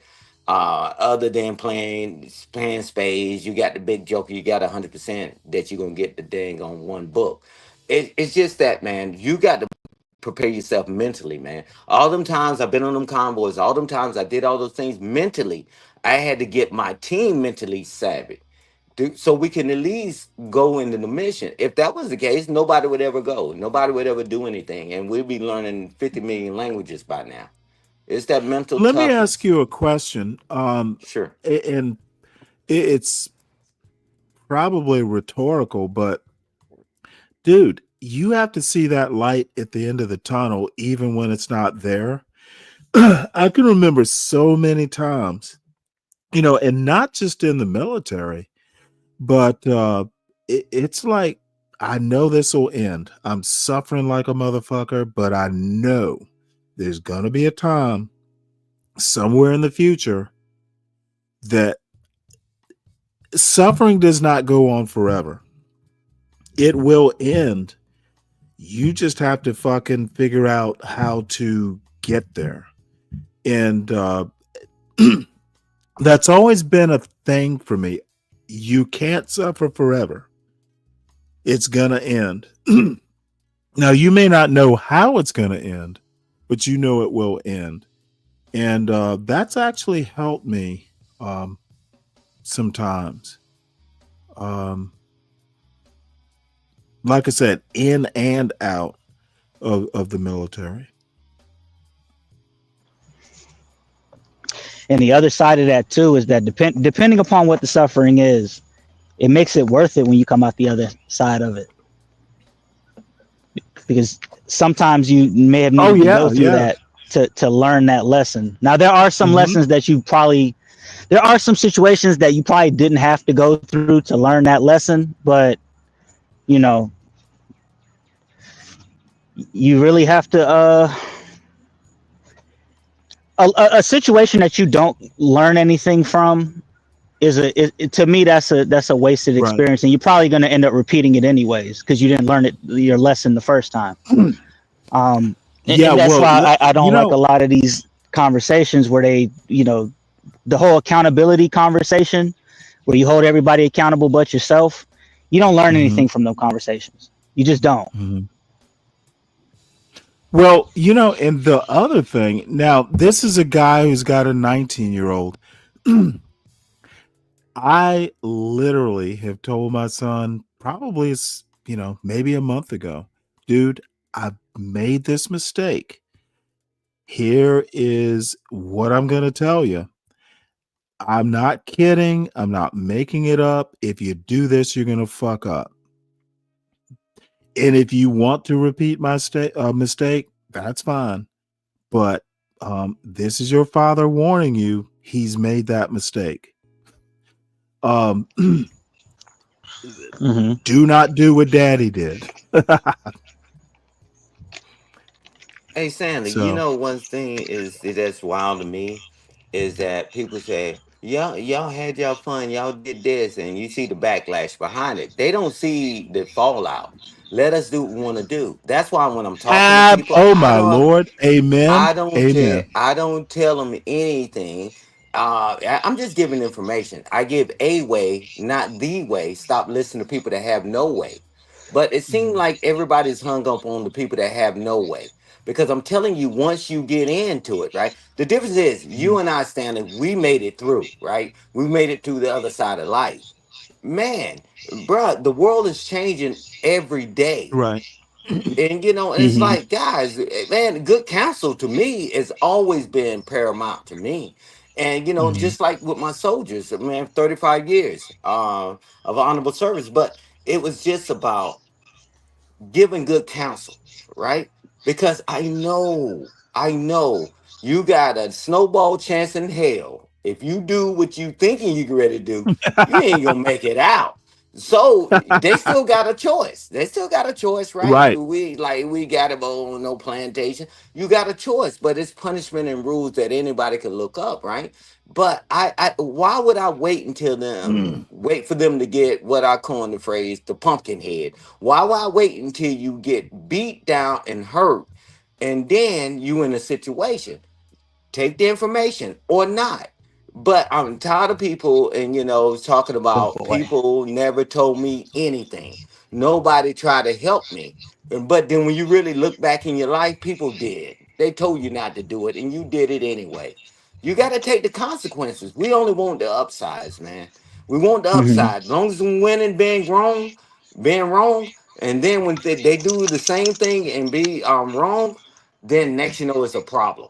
Other than playing spades, you got the big joker, you got 100% that you're gonna get the dang on one book. It's just that, man, you got to prepare yourself mentally, man. All them times I've been on them convoys, all them times I did all those things mentally, I had to get my team mentally savvy. So we can at least go into the mission. If that was the case, nobody would ever go. Nobody would ever do anything. And we'd be learning 50 million languages by now. It's that mental Let me toughness. ask you a question. Sure. And it's probably rhetorical, but dude, you have to see that light at the end of the tunnel, even when it's not there. I can remember so many times, and not just in the military, but it's like, I know this will end. I'm suffering like a motherfucker, but I know there's going to be a time somewhere in the future that suffering does not go on forever. It will end. You just have to fucking figure out how to get there. And that's always been a thing for me. You can't suffer forever. It's going to end. Now, you may not know how it's going to end, but you know it will end. And that's actually helped me sometimes. Like I said, in and out of the military. And the other side of that too is that depending upon what the suffering is, it makes it worth it when you come out the other side of it. Because sometimes you may have needed to go through that to learn that lesson. Now there are some lessons that there are some situations that you probably didn't have to go through to learn that lesson, but you really have to a situation that you don't learn anything from to me that's a wasted experience, and you're probably going to end up repeating it anyways because you didn't learn your lesson the first time. And that's why I don't like a lot of these conversations where they the whole accountability conversation where you hold everybody accountable but yourself. You don't learn anything from those conversations. You just don't. Well, and the other thing, now this is a guy who's got a 19-year-old. I literally have told my son probably, maybe a month ago, dude, I've made this mistake. Here is what I'm going to tell you. I'm not kidding. I'm not making it up. If you do this, you're going to fuck up. And if you want to repeat my mistake, that's fine. But this is your father warning you. He's made that mistake. Do not do what daddy did. Hey, Stanley, one thing that's wild to me is that people say, y'all had y'all fun, y'all did this, and you see the backlash behind it. They don't see the fallout. Let us do what we want to do. That's why when I'm talking to people, oh my Lord, amen. I don't Amen. tell them anything. I'm just giving information. I give a way, not the way. Stop listening to people that have no way. But it seems like everybody's hung up on the people that have no way. Because I'm telling you, once you get into it, right? The difference is you and I, Stanley, we made it through, right? We made it to the other side of life. Man, bruh, the world is changing every day. Right. And and it's like, guys, man, good counsel to me has always been paramount to me. And just like with my soldiers, man, 35 years of honorable service, but it was just about giving good counsel, right? Because I know You got a snowball chance in hell. If you do what you thinking you ready to do, you ain't gonna make it out. So they still got a choice. They still got a choice, right? Right. We got it on no plantation. You got a choice, but it's punishment and rules that anybody can look up, right? But I why would I wait until them wait for them to get what I coined the phrase the pumpkin head? Why would I wait until you get beat down and hurt, and then you in a situation? Take the information or not. But I'm tired of people and talking Oh about boy. people never told me anything. Nobody tried to help me. But then when you really look back in your life, people did. They told you not to do it and you did it anyway. You got to take the consequences. We only want the upsides, man. We want the Mhm. upside. As long as we winning, being wrong, and then when they do the same thing and be wrong, then next it's a problem.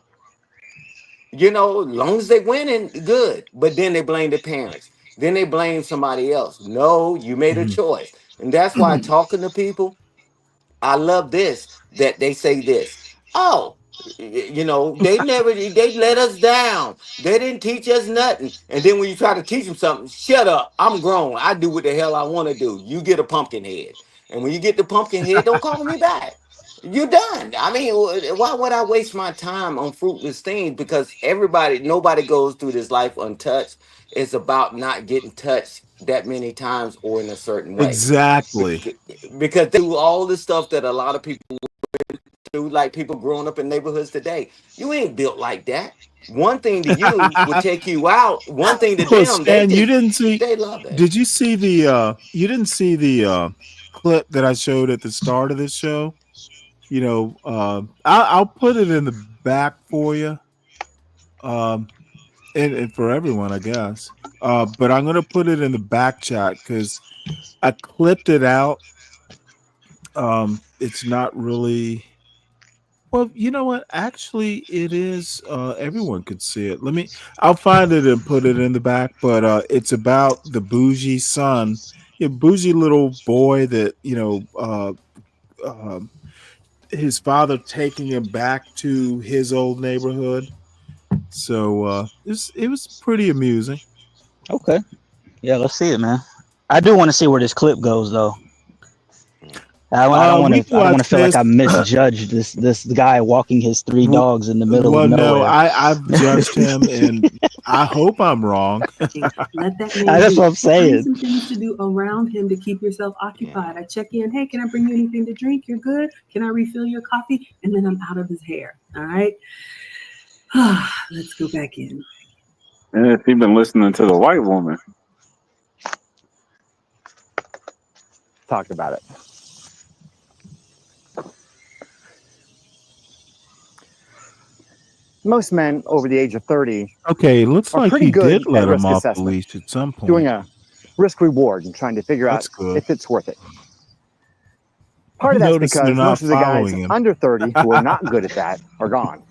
Long as they winning, good. But then they blame the parents. Then they blame somebody else. No, you made a Mhm. choice. And that's why talking to people, I love this, that they say this. Oh, they let us down. They didn't teach us nothing. And then when you try to teach them something, shut up. I'm grown. I do what the hell I want to do. You get a pumpkin head. And when you get the pumpkin head, don't call me back. You're done. I mean, why would I waste my time on fruitless things? Because nobody goes through this life untouched. It's about not getting touched that many times or in a certain way. Exactly. Because they do all the stuff that a lot of people do, like people growing up in neighborhoods today. You ain't built like that. One thing to you would take you out. One thing to Well, them, Stan, you didn't see. they love it. Did you see the? You didn't see the clip that I showed at the start of this show. I'll put it in the back for you, and for everyone, I guess. But I'm gonna put it in the back chat because I clipped it out. It's not really. Well, you know what? Actually, it is. Everyone could see it. I'll find it and put it in the back. But it's about the bougie son, bougie little boy that um, his father taking him back to his old neighborhood. So it was pretty amusing. Okay. Yeah, let's see it, man. I do want to see where this clip goes, though. I don't want We can to. I don't watch want to feel like this. I misjudged this guy walking his 3 dogs in the middle of Well, no, nowhere. I've judged him, and I hope I'm wrong. Let that man That's be. what I'm Find saying. some things to do around him to keep yourself occupied. I check in. Hey, can I bring you anything to drink? You're good. Can I refill your coffee? And then I'm out of his hair. All right. Let's go back in. And if he's been listening to the white woman. Talk about it. Most men over the age of 30 Okay, looks are like pretty he good did at let him risk off the assessment, leash at some point. doing a risk reward and trying to figure out That's good. if it's worth it. Part of You that's notice they're because not most of the guys following him. under 30 who are not good at that are gone.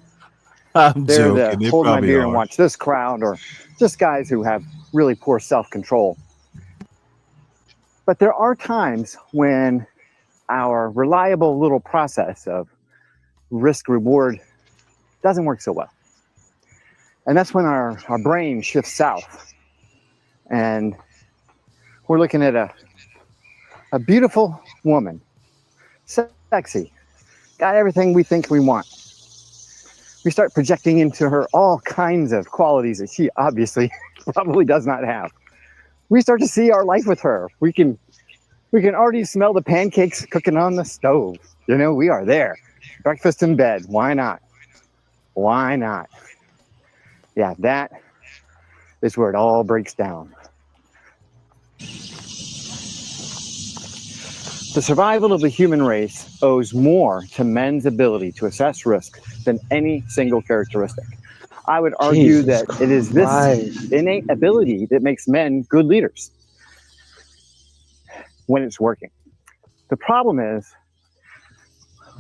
I'm They're the joking. They hold my probably beer and are. watch this crowd, or just guys who have really poor self-control. But there are times when our reliable little process of risk reward doesn't work so well. And that's when our brain shifts south. And we're looking at a beautiful woman, sexy, got everything we think we want. We start projecting into her all kinds of qualities that she obviously probably does not have. We start to see our life with her. We can already smell the pancakes cooking on the stove. We are there. Breakfast in bed. Why not? Why not? Yeah, that is where it all breaks down. The survival of the human race owes more to men's ability to assess risk than any single characteristic. I would argue Jesus that it is this Christ. innate ability that makes men good leaders when it's working. The problem is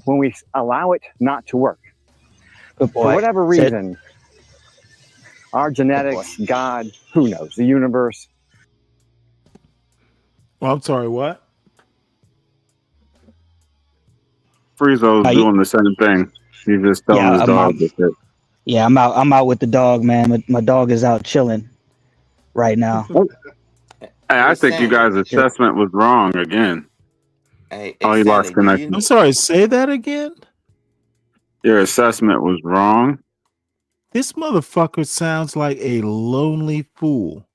when we allow it not to work. Good boy. For whatever Sit. reason, our genetics, God, who knows, the universe. Well, I'm sorry, what? Friezo's doing the same thing. He just telling his dog to sit. Yeah, I'm out. I'm out with the dog, man. My dog is out chilling right now. Hey, I Hey, think you Stanley. guys' assessment was wrong again. Hey, Oh, you lost Stanley. Do connection. I'm you? sorry, say that again. Your assessment was wrong. This motherfucker sounds like a lonely fool.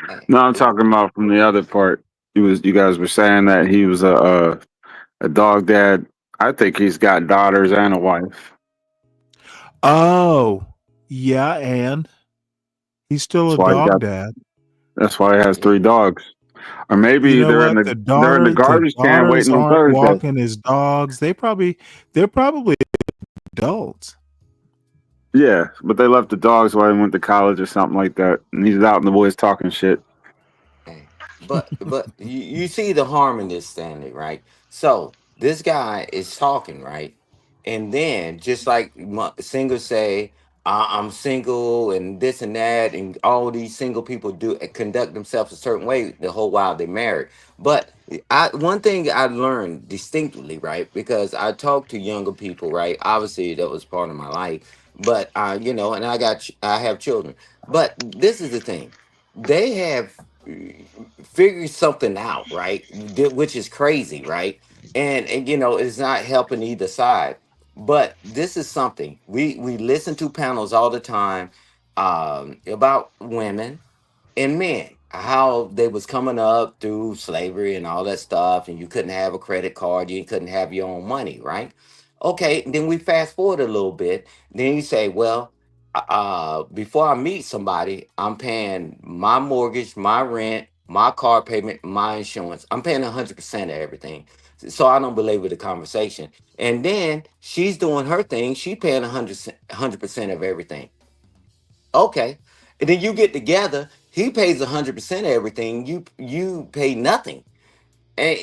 Hey, No, I'm talking about from the other part. You guys were saying that he was a dog dad. I think he's got daughters and a wife. Oh, yeah, and he's still That's a why he dog got. dad. That's why he has yeah. 3 dogs. Or You maybe know they're in what? the garbage can Daughters waiting on aren't Thursday. walking his dogs. They're probably adults. Yeah, but they left the dogs while he went to college or something like that, and he's out in the boys talking shit. Hey, but you see the harm in this, Stanley, right? So this guy is talking, right? And then just like singles say, I'm single and this and that, and all these single people do conduct themselves a certain way the whole while they're married. But one thing I learned distinctly, right? Because I talk to younger people, right? Obviously that was part of my life, but and I have children. But this is the thing, they have figured something out, right? Which is crazy, right? And it's not helping either side. But this is something we listen to panels all the time about women and men, how they was coming up through slavery and all that stuff, and you couldn't have a credit card, you couldn't have your own money, right? Okay, then we fast forward a little bit. Then you say, well, before I meet somebody, I'm paying my mortgage, my rent, my car payment, my insurance. I'm paying 100% of everything. So I don't belabor the conversation. And then she's doing her thing. She paying 100% of everything. Okay. And then you get together. He pays 100% of everything. You pay nothing. And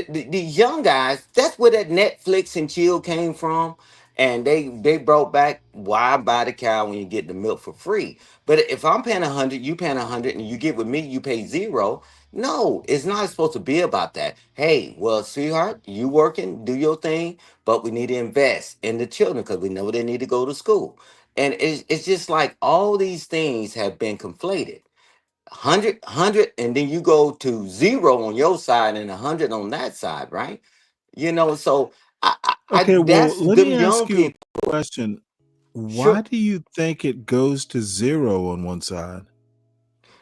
these young guys, that's where that Netflix and chill came from. And they brought back why buy the cow when you get the milk for free. But if I'm paying 100, you paying 100, and you get with me, you pay zero. No, it's not supposed to be about that. Hey, well, sweetheart, you working, do your thing, but we need to invest in the children because we know they need to go to school. And it's just like all these things have been conflated. 100, and then you go to zero on your side and 100 on that side, right? So Okay, well, that's let me them ask young you people. a question. Why Sure. do you think it goes to zero on one side?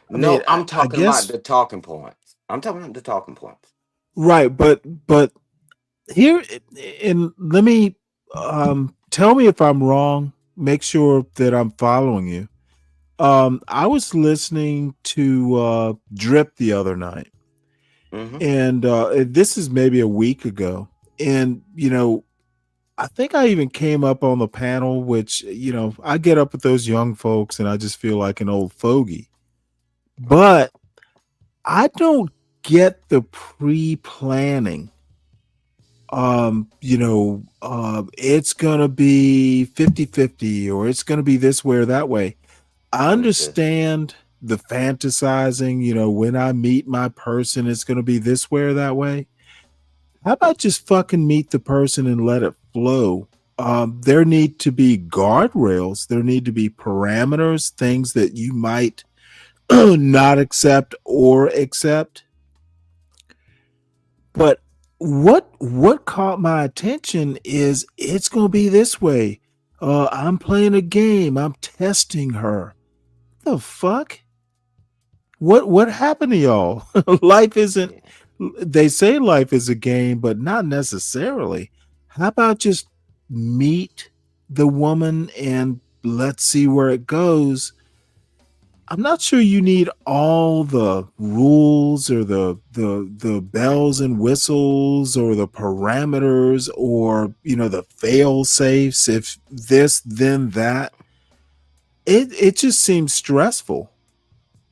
I mean, No, I'm I talking about guess the talking points. I'm talking about the talking points. right, but here, and let me tell me if I'm wrong. Make sure that I'm following you. I was listening to Drip the other night, Mm-hmm. and this is maybe a week ago, and I think I even came up on the panel, which I get up with those young folks, and I just feel like an old fogey. But I don't get the pre-planning. It's gonna be 50-50, or it's gonna be this way or that way. I Understood. understand the fantasizing, when I meet my person, it's gonna be this way or that way. How about just fucking meet the person and let it flow? There need to be guardrails, there need to be parameters, things that you might not accept or accept. But what caught my attention is it's gonna be this way. I'm playing a game. I'm testing her. The fuck? What happened to y'all? Life isn't. Yeah. They say life is a game, but not necessarily. How about just meet the woman and let's see where it goes? I'm not sure you need all the rules or the bells and whistles or the parameters or the fail safes. If this then that, it just seems stressful.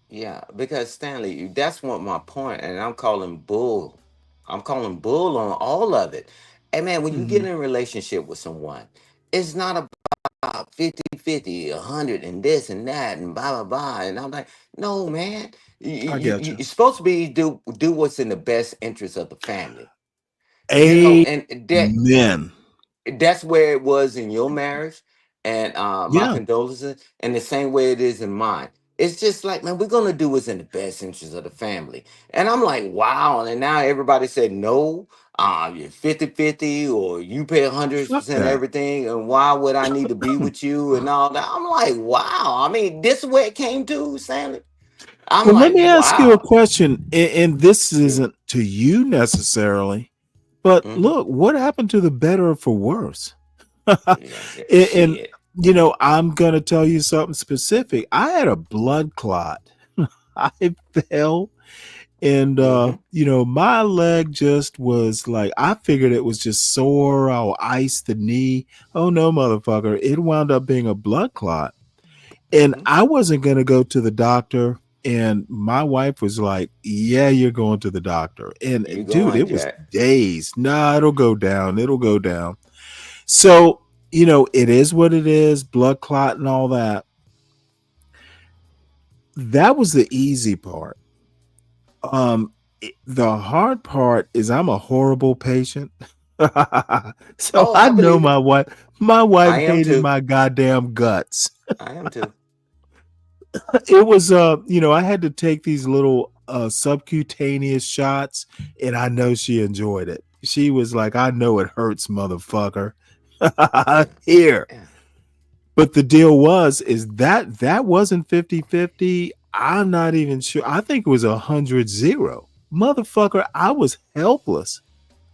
Yeah, because Stanley, that's what my point, and I'm calling bull. I'm calling bull on all of it. And man, when you get Hmm. in a relationship with someone, it's not about 50-50, 100, and this and that, and blah, blah, blah. And I'm like, no, man. I get you. You're supposed to be do what's in the best interest of the family. And Amen. that's where it was in your marriage. and my Yeah. condolences. And the same way it is in mine. It's just like, man, we're gonna do what's in the best interest of the family. And I'm like, wow. And now everybody said no, you're 50-50, or you pay Fuck 100% that. everything, and why would I need to be with you and all that? I'm like, wow. I mean, this is where it came to, Stanley. I'm Well, let like, me ask you a wow. question, and this Sure. isn't to you necessarily, but Hmm. look, what happened to the better for worse? Yeah, And shit. I'm gonna tell you something specific. I had a blood clot. I fell, and Hmm. my leg just was like, I figured it was just sore. I'll ice the knee. Oh no, motherfucker! It wound up being a blood clot, and Hmm. I wasn't gonna go to the doctor. And my wife was like, "Yeah, you're going to the doctor." And You dude, going, it was Jack? days. Nah, it'll go down. It'll go down. So, it is what it is, blood clot and all that. That was the easy part. The hard part is I'm a horrible patient. So Oh, I I know believe it. my wife I am hated too. my goddamn guts. I am too. It was I had to take these little subcutaneous shots, and I know she enjoyed it. She was like, "I know it hurts, motherfucker." Yeah. Here. Yeah. But the deal is that wasn't 50-50. I'm not even sure. I think it was 100-0. Motherfucker, I was helpless.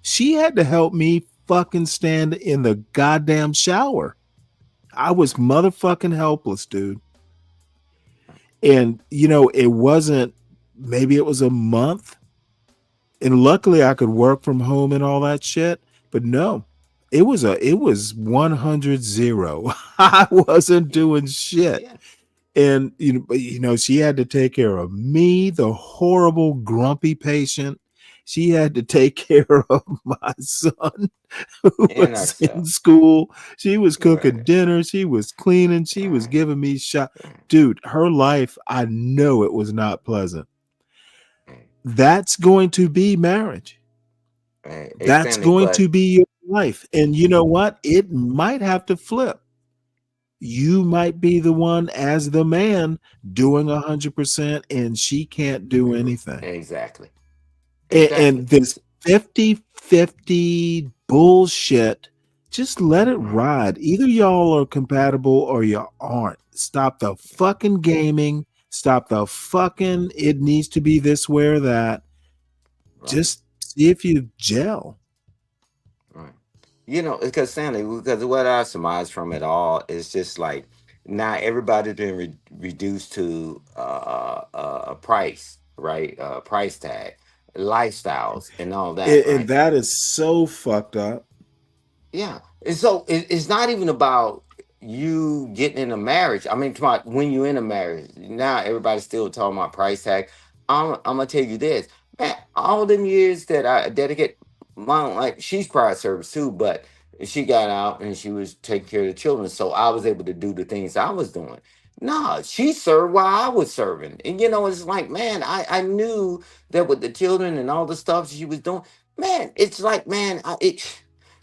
She had to help me fucking stand in the goddamn shower. I was motherfucking helpless, dude. And it wasn't, maybe it was a month. And luckily I could work from home and all that shit. But no, it was 100-0. I wasn't doing shit. Yeah. And she had to take care of me, the horrible grumpy patient. She had to take care of my son who In was in herself. school. She was cooking Right. dinner, she was cleaning, she was Right. giving me shot. Right. Dude, her life, I know it was not pleasant. Right. That's going to be marriage. Right. Hey, That's Stanley, going to but be your life. And you know what? It might have to flip. You might be the one as the man doing 100%, and she can't do anything. exactly. And, Exactly. and this 50-50 bullshit, just let it Right. ride. Either y'all are compatible or you aren't. Stop the fucking gaming. Stop the fucking, it needs to be this way or that. Right. Just see if you gel. Right. Because Stanley, because what I surmise from it all is just like now everybody's been reduced to a price, right? Price tag, lifestyles, and all that, And right? that is so fucked up. Yeah. And so it's not even about you getting in a marriage. I mean, come on, when you're in a marriage, now everybody's still talking about price tag. I'm gonna tell you this, man, all them years that I dedicate mom, like she's prior service too, but she got out and she was taking care of the children. So I was able to do the things I was doing. Nah, she served while I was serving. And it's like, man, I knew that with the children and all the stuff she was doing, man, it's like, man,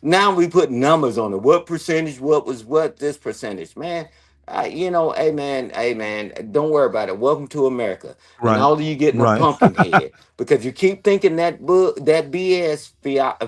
now we put numbers on it. What percentage? What was what? This percentage, man. Hey man, don't worry about it. Welcome to America, and Right. all of you getting a Right. pumpkin head because you keep thinking that book, that BS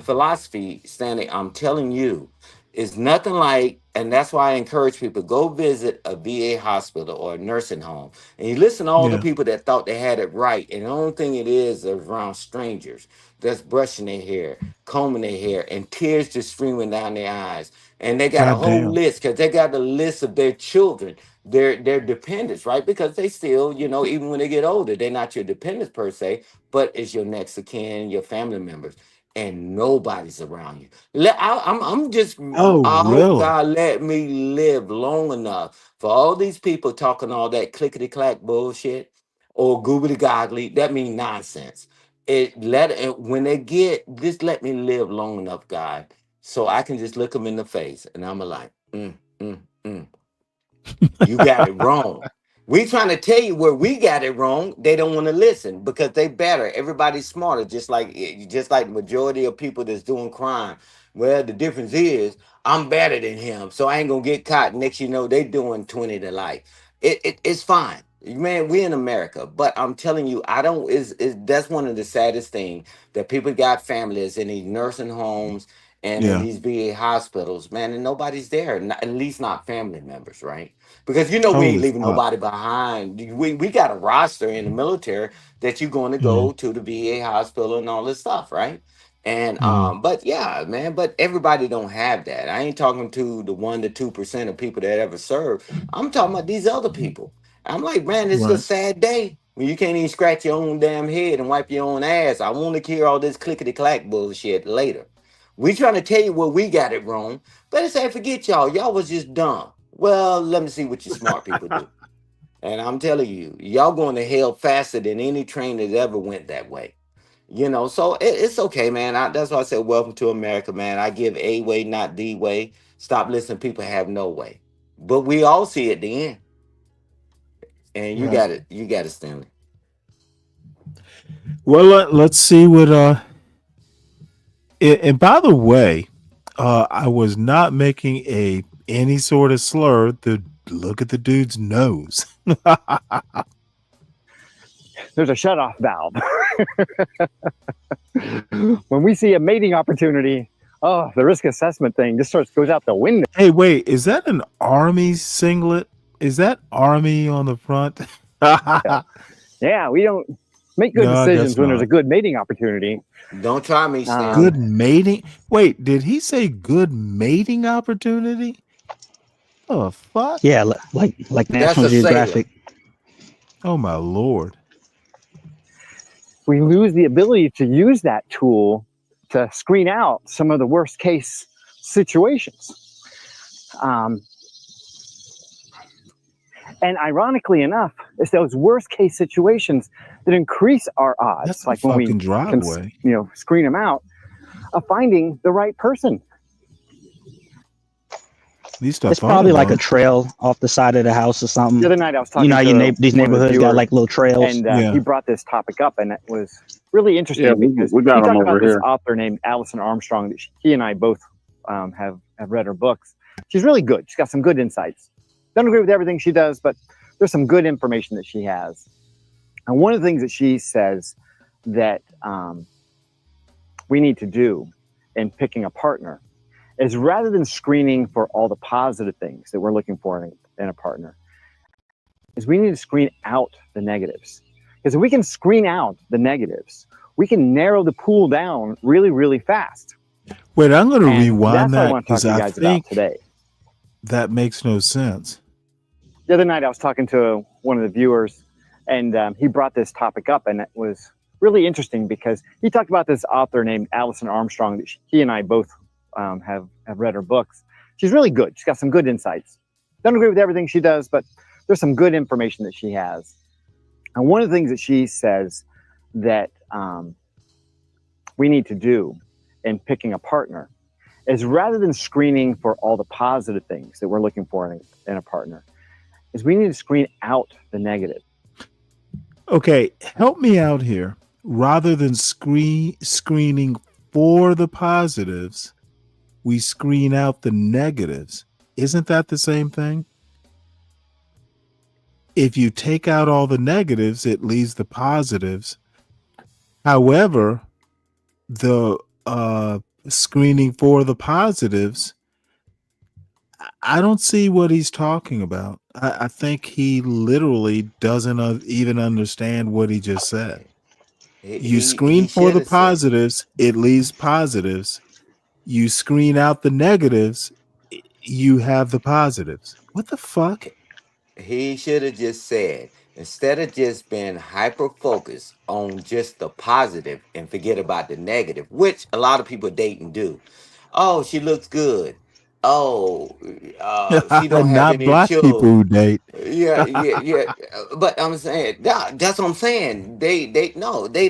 philosophy, Stanley. I'm telling you, is nothing like, and that's why I encourage people go visit a VA hospital or a nursing home, and you listen to all the Yeah. people that thought they had it right, and the only thing it is around strangers that's brushing their hair, combing their hair, and tears just streaming down their eyes. And they got a God whole damn. list because they got a list of their children, their dependents, right? Because they still, even when they get older, they're not your dependents per se, but it's your next of kin, your family members, and nobody's around you. I'm just, Oh, I hope really? God let me live long enough for all these people talking all that clickety clack bullshit or goobly goggly. That means nonsense. When they get, just let me live long enough, God, so I can just look them in the face and I'm like, mm. You got it wrong. We trying to tell you where we got it wrong. They don't want to listen because they better. Everybody's smarter, just like the majority of people that's doing crime. Well, the difference is I'm better than him, so I ain't gonna get caught. Next, you know, they doing 20 to life. It's fine, man. We're in America, but I'm telling you, I don't. Is that's one of the saddest things that people got families in these nursing homes and in Yeah, these VA hospitals, man, and nobody's there, at least not family members, right? Because you know we ain't holy leaving fuck. nobody behind. We got a roster in the military that you're going to Mm, go to the VA hospital and all this stuff, right? And mm, but yeah, man, but everybody don't have that. I ain't talking to the 1 to 2% of people that ever serve. I'm talking about these other people. I'm like, man, it's a right. sad day when you can't even scratch your own damn head and wipe your own ass. I want to hear all this clickety clack bullshit later. We trying to tell you where we got it wrong, but it's like, forget y'all. Y'all was just dumb. Well, let me see what you smart people do. And I'm telling you, y'all going to hell faster than any train that ever went that way. You know, so it's okay, man. That's why I said, welcome to America, man. I give a way, not the way. Stop listening. People have no way. But we all see it the end. And you Right. got it. You got it, Stanley. Well, let's see what. And by the way, I was not making any sort of slur. The look at the dude's nose. There's a shutoff valve. When we see a mating opportunity, oh, the risk assessment thing just goes out the window. Hey, wait, is that an army singlet? Is that army on the front? Yeah, we don't make good No, I decisions guess when there's not. a good mating opportunity. Don't try me, Stanley. Good mating. Wait, did he say good mating opportunity? Oh fuck! Yeah, like That's National a sailor. Geographic. Oh my lord! We lose the ability to use that tool to screen out some of the worst case situations. And ironically enough, it's those worst case situations that increase our odds. That's a Like when we fucking can, driveway. screen them out, of finding the right person. At least I It's thought probably it like a was. trail off the side of the house or The something. other night I was You know talking how to these one of the neighborhoods got viewers, like little trails. and Yeah. he brought this topic up, and it was really interesting Yeah, because we he got them talked about over this here. author named Alison Armstrong that he and I both have read her books. She's really good. She's got some good insights. Don't agree with everything she does, but there's some good information that she has. And one of the things that she says that we need to do in picking a partner is, rather than screening for all the positive things that we're looking for in a partner, is we need to screen out the negatives. Because if we can screen out the negatives, we can narrow the pool down really, really fast. Wait, I'm going to And rewind that's what I that want to talk because to you I guys about think today. that makes no sense. The other night I was talking to one of the viewers, and he brought this topic up, and it was really interesting because he talked about this author named Alison Armstrong that he and I both have read her books. She's really good. She's got some good insights. Don't agree with everything she does, but there's some good information that she has. And one of the things that she says that we need to do in picking a partner is, rather than screening for all the positive things that we're looking for in a partner, is we need to screen out the negative. Okay, help me out here. Rather than screening for the positives, we screen out the negatives. Isn't that the same thing? If you take out all the negatives, it leaves the positives. However, the screening for the positives, I don't see what he's talking about. I think he literally doesn't even understand what he just said. You screen He for should the have said. positives, it leaves positives. You screen out the negatives, you have the positives. What the fuck? He should have just said, instead of just being hyper focused on just the positive and forget about the negative, which a lot of people date and do. Oh, she looks good. Oh, she don't have Not any black people children. who date. Yeah. But I'm saying, that's what I'm saying. They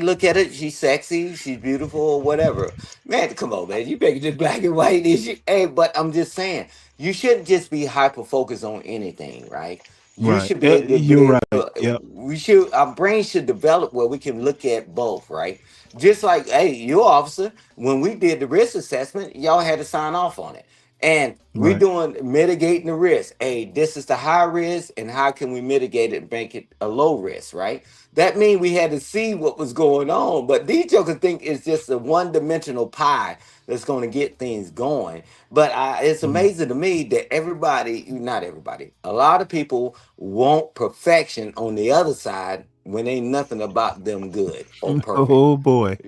look at it. She's sexy. She's beautiful, or whatever. Man, come on, man. You make it just black and white. Hey, but I'm just saying, you shouldn't just be hyper focused on anything, right? You Right. should be able to be You're right. able, Yep. we should, our brain should develop where we can look at both, right? Just like, hey, you officer, when we did the risk assessment, y'all had to sign off on it. And we're Right. doing mitigating the risk. Hey, this is the high risk, and how can we mitigate it and make it a low risk, right? That means we had to see what was going on. But these jokers think it's just a one-dimensional pie that's going to get things going. But it's amazing to me that everybody, not everybody, a lot of people want perfection on the other side when ain't nothing about them good or perfect. Oh boy.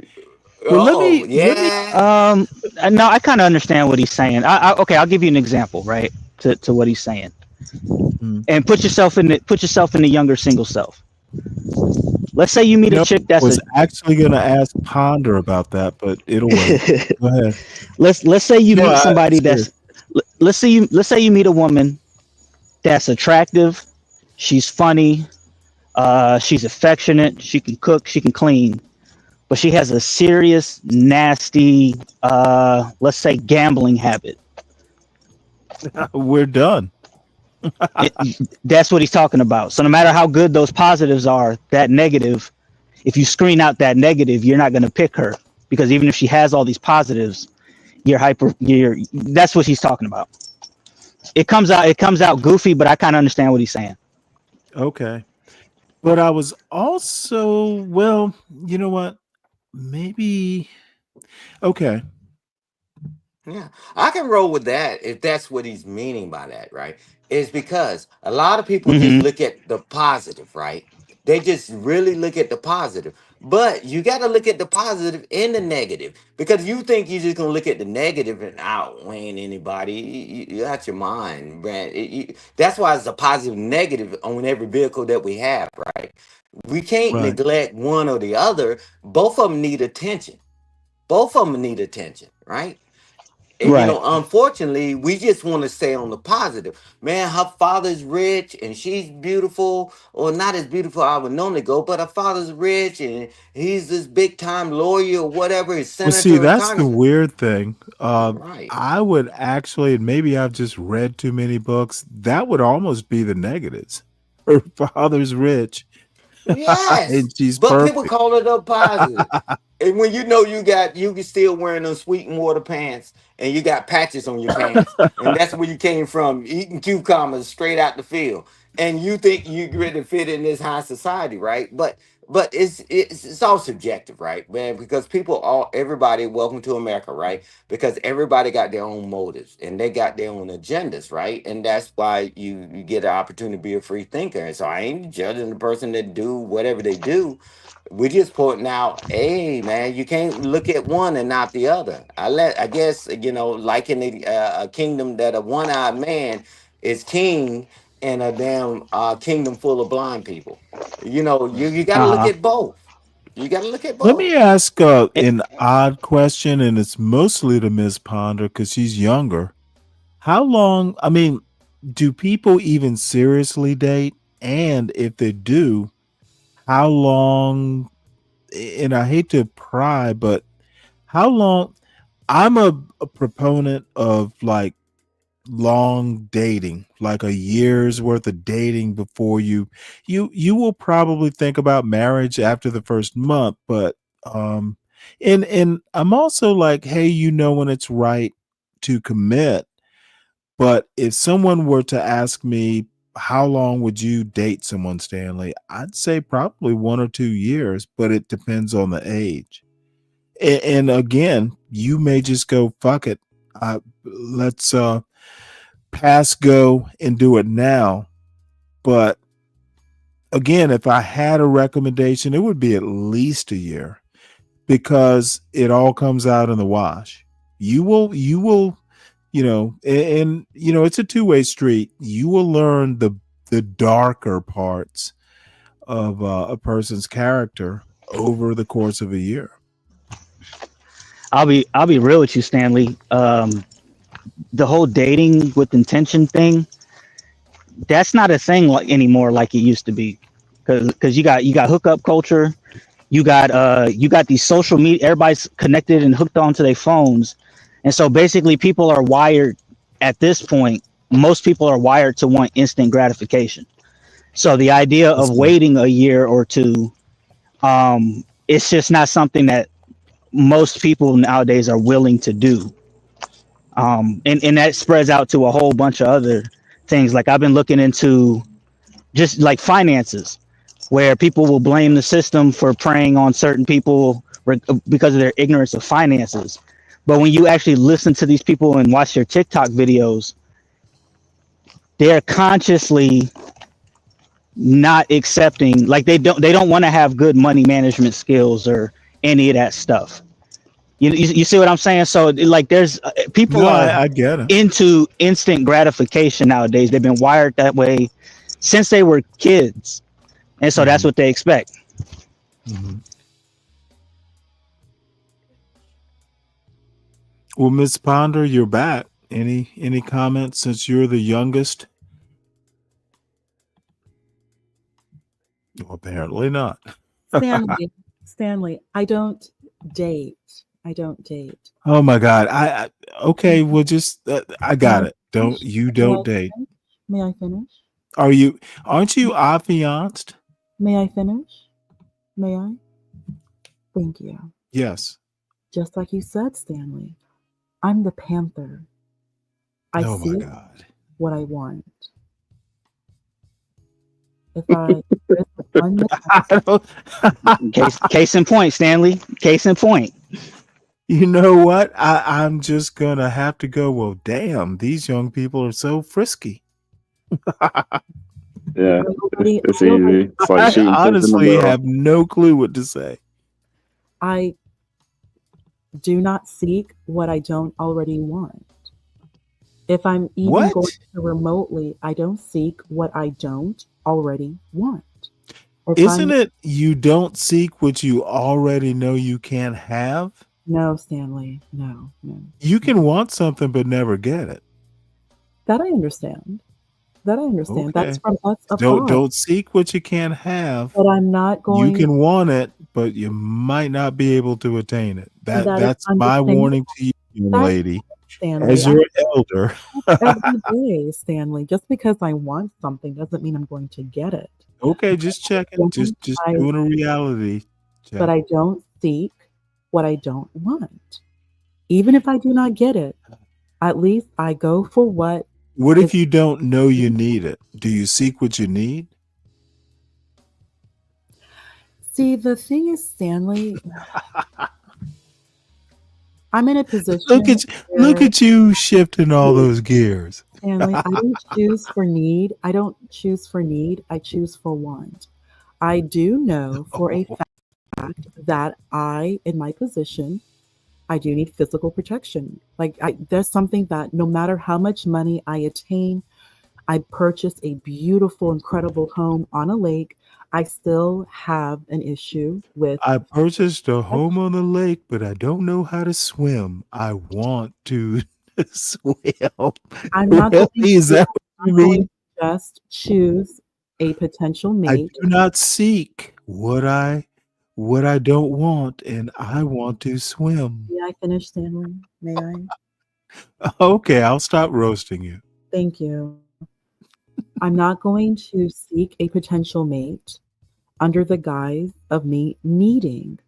Well, Oh, let me. yeah. No, I kind of understand what he's saying. Okay, I'll give you an example, right, to what he's saying, and put yourself in the younger single self. Let's say you meet a chick I that's was actually going to ask Ponder about that, but it'll wait. Go ahead. let's say you No, meet somebody serious. let's say you meet a woman that's attractive, she's funny, she's affectionate, she can cook, she can clean, but she has a serious, nasty, let's say gambling habit. We're done. That's what he's talking about. So no matter how good those positives are, that negative, if you screen out that negative, you're not going to pick her, because even if she has all these positives, that's what he's talking about. It comes out goofy, but I kind of understand what he's saying. Okay. But I was also, well, you know what? Maybe. Okay. Yeah, I can roll with that if that's what he's meaning by that, right? Is because a lot of people just look at the positive, right? They just really look at the positive. But you got to look at the positive and the negative, because you think you're just going to look at the negative and outweighing anybody. You out your mind, man. That's why it's a positive and negative on every vehicle that we have, right? We can't Right. neglect one or the other. Both of them need attention. Both of them need attention, right? And, Right. unfortunately, we just want to stay on the positive. Man, her father's rich and she's beautiful, or not as beautiful I would normally go, but her father's rich and he's this big time lawyer or whatever, his Well, see, senator or that's the congressman. weird thing. Right. I would actually, and maybe I've just read too many books, that would almost be the negatives. Her father's rich Yes, and she's but people perfect. call it a positive. And when you can still wearing those sweet and water pants and you got patches on your pants, and that's where you came from, eating cucumbers straight out the field, and you think you ready to fit in this high society, right? But it's all subjective, right, man? Because everybody, welcome to America, right? Because everybody got their own motives and they got their own agendas, right? And that's why you get an opportunity to be a free thinker. And so I ain't judging the person that do whatever they do. We're just pointing out, hey man, you can't look at one and not the other. I guess like in a kingdom that a one-eyed man is king and a damn kingdom full of blind people. You got to look at both. You got to look at Let both. me ask an odd question, and it's mostly to Miss Ponder because she's younger. How long, I mean, do people even seriously date? And if they do, how long, and I hate to pry, but how long? I'm a proponent of like long dating, like a year's worth of dating before you will probably think about marriage after the first month, but and I'm also like, hey, when it's right to commit. But if someone were to ask me, how long would you date someone, Stanley? I'd say probably 1 or 2 years, but it depends on the age. And again, you may just go, fuck it. Let's pass go and do it now. But again, if I had a recommendation, it would be at least a year, because it all comes out in the wash. You will, and it's a two-way street. You will learn the darker parts of a person's character over the course of a year. I'll be real with you, Stanley. The whole dating with intention thing, that's not a thing anymore like it used to be, because you got hookup culture, you got these social media, everybody's connected and hooked onto their phones, and so basically at this point most people are wired to want instant gratification. So the idea That's of good. waiting a year or two, it's just not something that most people nowadays are willing to do. And that spreads out to a whole bunch of other things. Like I've been looking into just like finances, where people will blame the system for preying on certain people because of their ignorance of finances. But when you actually listen to these people and watch their TikTok videos, they're consciously not accepting, like they don't want to have good money management skills or any of that stuff. You see what I'm saying? So like there's people No, are I get it. into instant gratification nowadays. They've been wired that way since they were kids, and so that's Mhm. what they expect. Mhm. Well, Miss Ponder, you're back. Any comments since you're the youngest? Well, apparently not. Stanley, I don't date. I don't date. Oh my God. I okay. Well, just I May I got it. finish? Don't date. May I finish? Aren't you affianced? May I finish? May I? Thank you. Yes. Just like you said, Stanley, I'm the panther. I Oh my see God. what I want. If I one I don't- Case in point, Stanley. Case in point. You know what? I'm just gonna have to go. Well, damn, these young people are so frisky. Yeah, already, it's I already, easy. It's like I shooting fish in the honestly barrel. have no clue what to say. I do not seek what I don't already want. If I'm even going What? to remotely, I don't seek what I don't already want. If Isn't I'm it you don't seek what you already know you can't have? no, Stanley, no. You can want something but never get it. That I understand. That I understand. That's Okay. from us afar. Don't seek what you can't have. But I'm not You going. can want it, but you might not be able to attain it. That is That's my understandable. warning to you, young That's lady, Stanley. as your elder. Every day, Stanley. Just because I want something doesn't mean I'm going to get it. Okay, just checking. Just I, doing a reality check. but I don't seek what I don't want. Even if I do not get it, at least I go for what. What if you don't know you need it? Do you seek what you need? See, the thing is, Stanley, I'm in a position. Look at you shifting all those gears. Stanley, I don't choose for need. I don't choose for need. I choose for want. I do know for a fact that I, in my position, I do need physical protection. There's something that no matter how much money I attain, I purchase a beautiful, incredible home on a lake, I still have an issue with. I purchased a home on the lake, but I don't know how to swim. I want to swim. I'm not Really? going Is to, that what I'm you not going mean? to just choose a potential I mate. do not seek what I don't want, and I want to swim. May I finish, Stanley? May I? Okay, I'll stop roasting you. Thank you. I'm not going to seek a potential mate under the guise of me needing.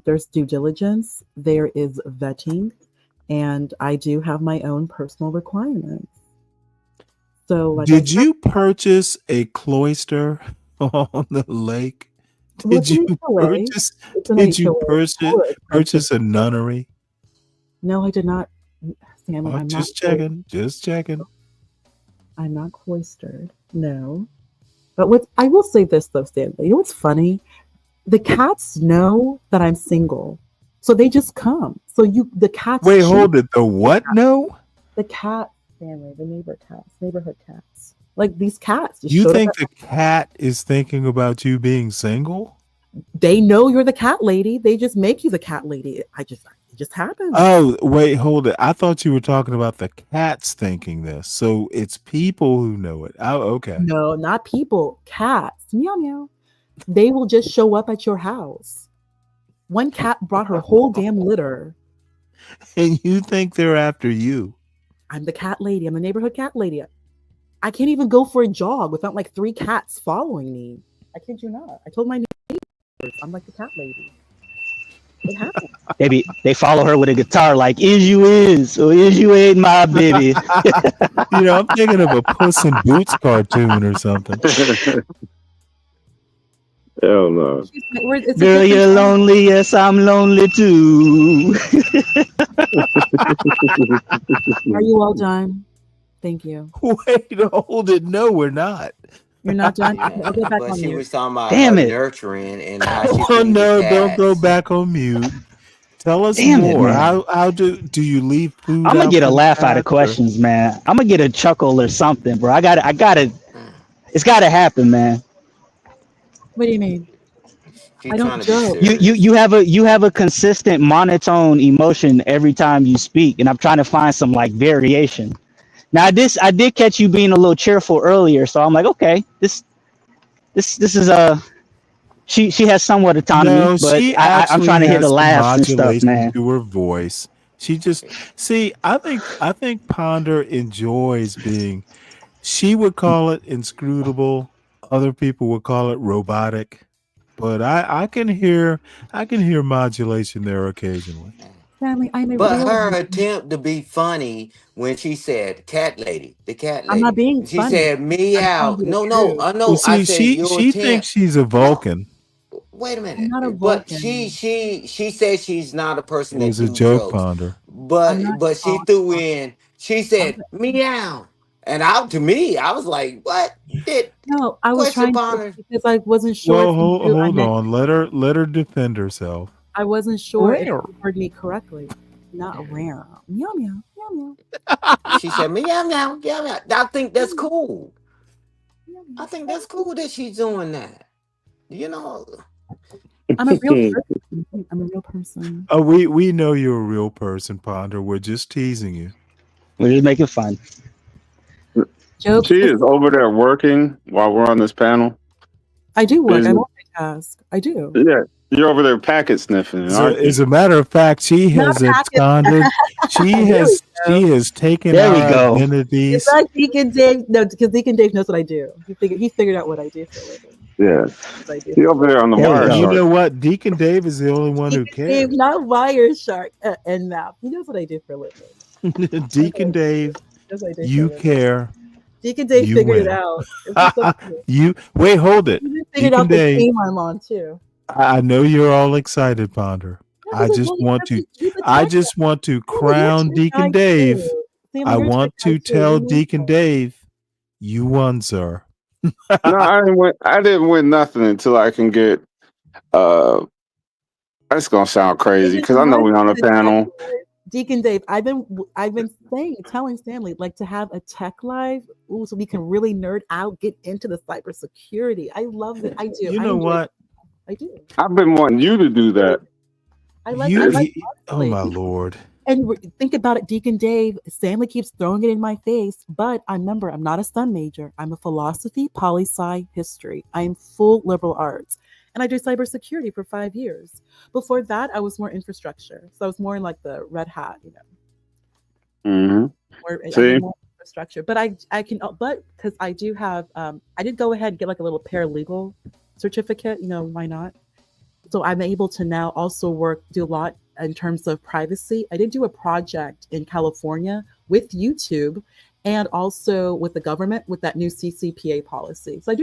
There's due diligence, there is vetting, and I do have my own personal requirements. So, Did you purchase a cloister on the lake? Did you purchase a nunnery? No, I did not. Stanley, I'm Just not. checking. I'm not cloistered. No. But I will say this though, Stanley. You know what's funny? The cats know that I'm single, so they just come. So the cats. Wait, hold it. The what? No. The cat family, the neighborhood cats. Like these cats. You think the cat is thinking about you being single? They know you're the cat lady. They just make you the cat lady. It just happens. Oh, wait, hold it. I thought you were talking about the cats thinking this. So it's people who know it. Oh, okay. No, not people. Cats. Meow meow. They will just show up at your house. One cat brought her whole damn litter. And you think they're after you? I'm the cat lady. I'm the neighborhood cat lady. I can't even go for a jog without like 3 cats following me. I kid you not. I told my neighbors I'm like the cat lady. It happens. Maybe they follow her with a guitar, like "Is you is or is you ain't my baby." You know, I'm thinking of a Puss in Boots cartoon or something. Hell no. It's Girl, you're lonely. Yes, I'm lonely too. Are you all done? Thank you. Wait, hold it. No, we're not. You're not done? Yeah, I'll go back but on she mute. was talking about Damn her it. nurturing and how she Oh feed the no, don't go cats. back on mute. Tell us Damn it, more. man. How do you leave food I'm gonna out get a for the laugh out of cats, or- questions, man. I'm gonna get a chuckle or something, bro. I gotta. It's gotta happen, man. What do you mean? She I don't trying to be joke. serious. You have a consistent monotone emotion every time you speak, and I'm trying to find some like variation. Now I did catch you being a little cheerful earlier, so I'm like, okay, this is she has somewhat autonomy, No, but she I'm actually trying to hear the has some laughs and stuff, modulation man. to her voice. She just see. I think Ponder enjoys being. She would call it inscrutable. Other people would call it robotic. But I can hear modulation there occasionally. Stanley, I'm a But real her woman. attempt to be funny when she said "cat lady," the cat I'm not lady, being she funny. said I'm telling meow. you the No, no, truth. Well, no. I see, said your she thinks attempt. she's a No, Vulcan. wait a I'm minute. not a But she Vulcan. she said she's not a person It that was a do joke, jokes. Ponder. I'm not But she talking. threw in. She I'm said meow, and out to me, I was like, what? Did No, I was question trying to Ponder? because I wasn't sure Well, if you knew I hold meant. on. Let her defend herself. I wasn't sure if you heard me correctly. Not rare. Meow meow meow meow. She said meow meow meow meow. I think that's cool. meow, I meow. think that's cool that she's doing that. You know. I'm a real person. I'm a real person. Oh, we know you're a real person, Ponder. We're just teasing you. We're just making fun. Jokes. She is over there working while we're on this panel. I do work. I Busy. multitask. I do. Yeah, you're over there packet sniffing, aren't As you? a matter of fact, she Not has packets. absconded. There we go. She has taken There we our go. It's identities. like Deacon Dave. No, because Deacon Dave knows what I do. He figured out what I do for a living. Yeah, What I do she for a over living. there on the There we wire And you go. know shark. what? Deacon Dave is the only one who Deacon Dave, cares. not wire shark and mouth. He knows what I do for a living. Deacon Dave, He knows what I do for a you living. care. Deacon Dave You figured it win. out. It's so cool. You wait, hold it. He even figured Deacon out the Dave, team I'm on too. I know you're all excited, Ponder. Yeah, I because just want to he's a tech guy. crown You're a tech Deacon guy Dave. too. Stanley, I you're a tech want guy to too. tell You know Deacon that. Dave, you won, sir. No, I didn't win. I didn't win nothing until I can get. That's gonna sound crazy It is because I know one we on thing a to tech panel. live. Deacon Dave, I've been telling Stanley like to have a tech live, so we can really nerd out, get into the cybersecurity. I love it. I do. You I know enjoy. what? I do. I've been wanting you to do that. I like. You, I like. oh my Honestly. lord. And think about it, Deacon Dave. Stanley keeps throwing it in my face, but I remember I'm not a STEM major. I'm a philosophy, poli-sci, history. I'm full liberal arts, and I did cybersecurity for 5 years. Before that, I was more infrastructure, so I was more in like the red hat, Mm-hmm. or I See, did more infrastructure. But I can, but because I do have, I did go ahead and get like a little paralegal certificate. Why not? So I'm able to now also do a lot in terms of privacy. I did do a project in California with YouTube and also with the government with that new CCPA policy. So I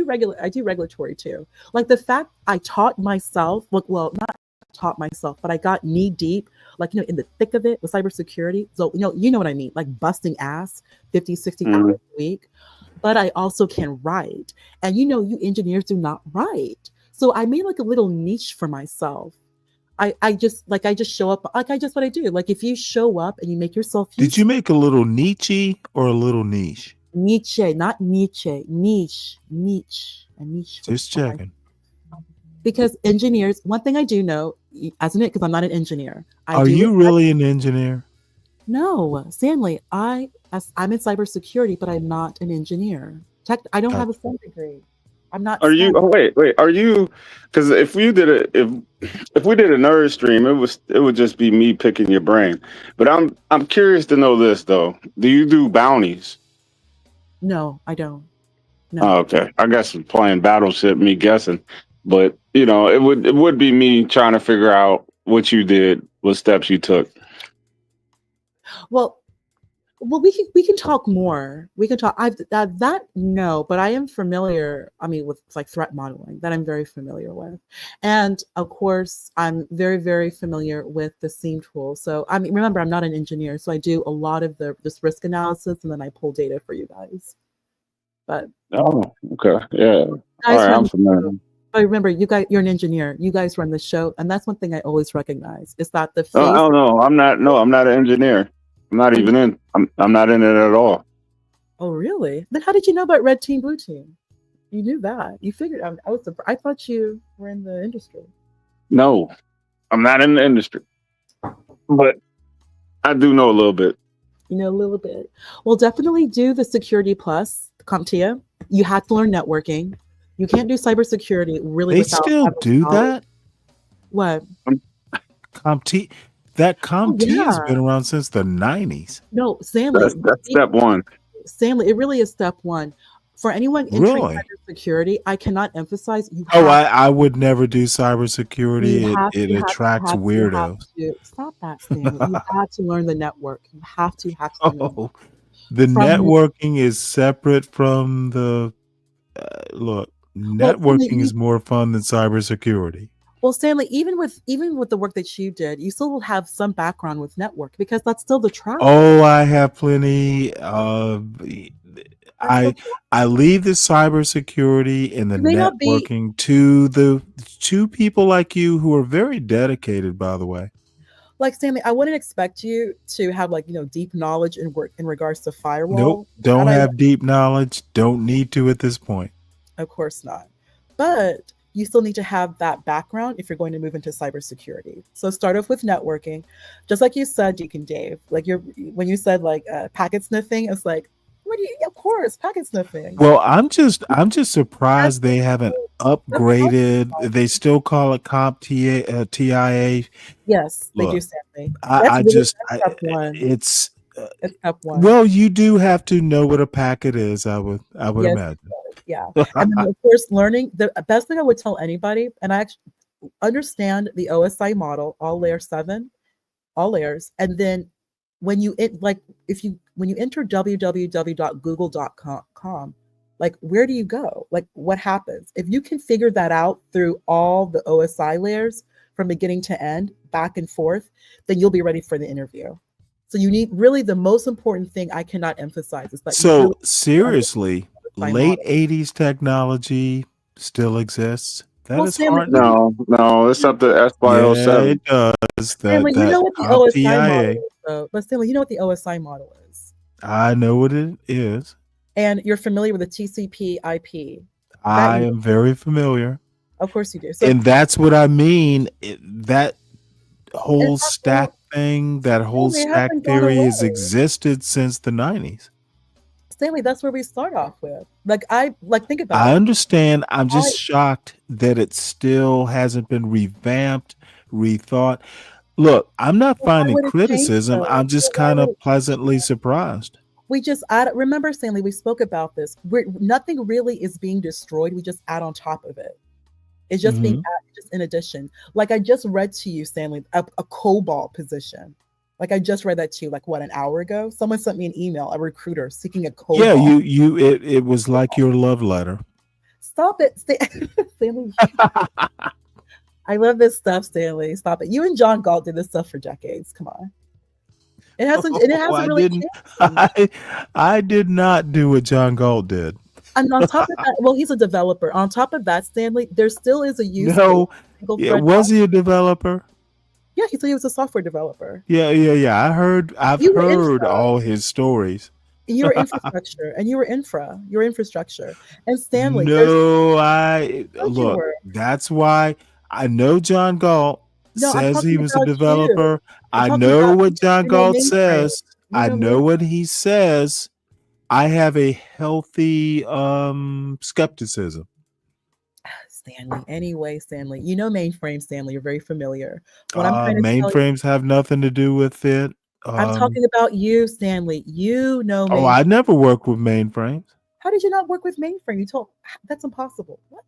do regulatory too. Like the fact I taught myself, well, not taught myself, but I got knee deep, like, in the thick of it with cybersecurity. So, you know what I mean, like busting ass 50, 60 hours a week. But I also can write. And you engineers do not write. So I made like a little niche for myself. I just show up, like what I do. Like if you show up and you make yourself useful. Did you make a little Nietzsche or a little niche? Nietzsche, not Nietzsche, niche, a niche. Just checking. Because engineers, one thing I do know, as an because I'm not an engineer. Are you really an engineer? No, Stanley. I'm in cybersecurity, but I'm not an engineer. I don't have a STEM degree. I'm not. are you? Oh, wait. Are you? Because if we did if we did a nerd stream, it would just be me picking your brain. But I'm curious to know this though. Do you do bounties? No, I don't. No. Oh, okay. I guess playing Battleship, me guessing, but it would be me trying to figure out what you did, what steps you took. Well, we can talk more. We can talk. I've that no, but I am familiar. I mean, with like threat modeling, that I'm very familiar with, and of course, I'm very very familiar with the SEAM tool. So I mean, remember, I'm not an engineer, so I do a lot of this risk analysis, and then I pull data for you guys. But Oh, okay. Yeah. All guys right. run I'm the familiar. show. But remember, you're an engineer. You guys run the show, and that's one thing I always recognize is that the Oh, face. oh no, I'm not. No, I'm not an engineer. I'm not even in. I'm not in it at all. Oh, really? Then how did you know about red team, blue team? You knew that. You figured out. I thought you were in the industry. No, I'm not in the industry, but I do know a little bit. You know a little bit. Well, definitely do the Security Plus, CompTIA. You have to learn networking. You can't do cybersecurity really They without still having do knowledge. that? What? CompT that Oh, CompT has yeah. been around since the 90s. No, Stanley. That's step one. Stanley, it really is step one. For anyone entering Really? cybersecurity, I cannot emphasize you Oh, have I would never do cybersecurity. you have It you have attracts you have weirdos. to stop that, Stanley. You have to learn the network. You have to learn the network. Oh, the From networking is separate from the look. well, Stanley, Networking is more fun than cybersecurity. well, Stanley, even with the work that you did, you still will have some background with network because that's still the traffic. Oh, I have plenty. I leave the cybersecurity and the You may not be networking to the two people like you who are very dedicated, by the way. like Stanley. I wouldn't expect you to have like deep knowledge in work in regards to Nope, firewall. don't That I have deep knowledge. Don't need to at this point. Of course not. But you still need to have that background if you're going to move into cybersecurity. So start off with networking, just like you said, Deacon Dave. Like when you said like packet sniffing, it's like, what do you? Of course, packet sniffing. Well, I'm just surprised they haven't upgraded. They still call it TIA. Yes, they do, Look, Stanley. that's Step one. it's It's step one. well, you do have to know what a packet is. I would Yes, imagine. yeah. And then of course, learning the best thing I would tell anybody, and I actually understand the OSI model, all layer 7, all layers, and then when you when you enter www.google.com, like where do you go? Like what happens? If you can figure that out through all the OSI layers from beginning to end, back and forth, then you'll be ready for the interview. So you need really the most important thing I cannot emphasize is that you So really seriously, OSI late model. 80s technology still exists. That Well, is Stanley, hard. No, it's up to Yeah, SY07. it does. Stanley, you That know what the OSI model CompTIA. is, though. But Stanley, you know what the OSI model is, I know what it is. and you're familiar with the TCP/IP. I am very familiar. Of course you do. So And that's what I mean. That whole it's not stack thing, that whole Stanley, it stack hasn't gone theory has away. existed since the 90s. Stanley, that's where we start off with. Think about I it. understand. I'm just shocked that it still hasn't been revamped, rethought. Look, I'm not Well, why finding would it change criticism. though? I'm just Well, why kind would of it? pleasantly surprised. We just remember, Stanley, we spoke about this. Nothing really is being destroyed. We just add on top of it. It's just being Mhm. added, just in addition. Like I just read to you, Stanley, a COBOL position. Like I just read that to you, like what, an hour ago? Someone sent me an email, a recruiter seeking a Yeah, COBOL. it was like your love letter. Stop it, Stanley. I love this stuff, Stanley. Stop it. You and John Galt did this stuff for decades. Come on. It hasn't I really didn't. changed. I did not do what John Galt did. And on top of that, well, he's a developer. On top of that, Stanley, there still is a use No, case. Single yeah, thread was he a developer? Yeah, he said he was a software developer. Yeah. I've You were heard infra. all his stories. And you were infrastructure, and you were infrastructure. And Stanley, there's No, you look. were. That's why I know John Galt No, I'm says he talking was a about you. developer. I'm I talking know about what John you know Galt mainframe. says. You I know know mainframe. what he says. I have a healthy skepticism. Stanley. Anyway, Stanley, you know mainframe, Stanley. You're very familiar. What I'm trying to tell you, Mainframes have nothing to do with it. I'm talking about you, Stanley. You know Oh, mainframe. I never worked with mainframes. How did you not work with mainframe? You told that's impossible. What?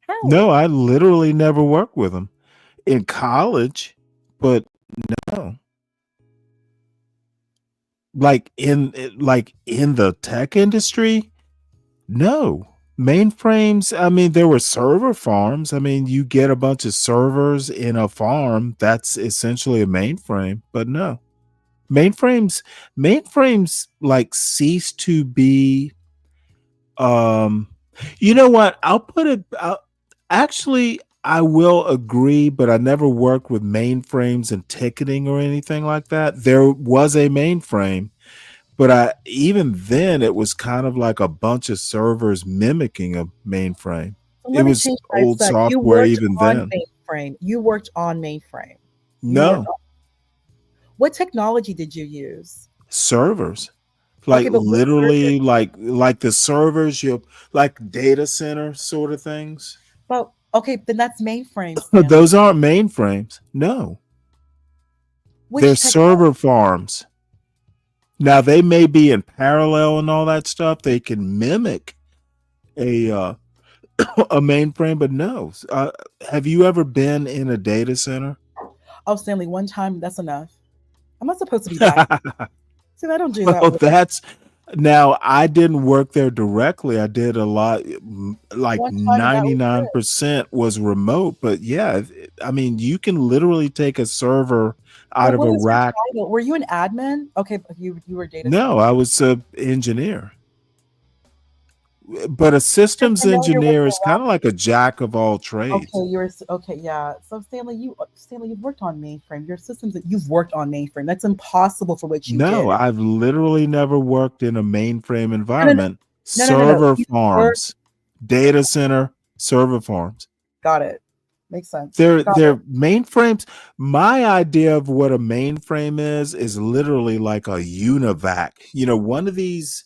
How? No, I literally never worked with them in college, but no. Like in the tech industry, no. Mainframes, I mean, there were server farms. I mean, you get a bunch of servers in a farm, that's essentially a mainframe, but no. Mainframes like cease to be you know what? Actually, I will agree, but I never worked with mainframes and ticketing or anything like that. There was a mainframe, but even then it was kind of like a bunch of servers mimicking a mainframe. So It let me was change what I old said. You software worked even on then. mainframe. You worked on mainframe. No, What technology did you use? servers. Like Okay, but what server? literally like the servers, you like data center sort of things. Well, okay, then that's mainframe, Stanley. Those aren't mainframes. No. They're Which technology? server farms. Now they may be in parallel and all that stuff. They can mimic a a mainframe, but no. Have you ever been in a data center? Oh, Stanley, one time, that's enough. I'm not supposed to be back. See, I don't do that. Well, Work. that's now I didn't work there directly. I did a lot, like One time, that was it. 99% was remote. But yeah, I mean, you can literally take a server out Well, of what a was your rack. title? Were you an admin? Okay, but you were data No, I was an engineer. But a systems familiar with engineer the is kind of like a jack of all trades. Okay, okay, yeah. So Stanley, you've worked on mainframe. Your systems that you've worked on mainframe. That's impossible for what you No, did. I've literally never worked in a mainframe No, no, no, environment. no, no, no, no. Server You farms, data center, server farms. got it. Makes sense. They're Got they're it. mainframes. My idea of what a mainframe is literally like a univac. You know, one of these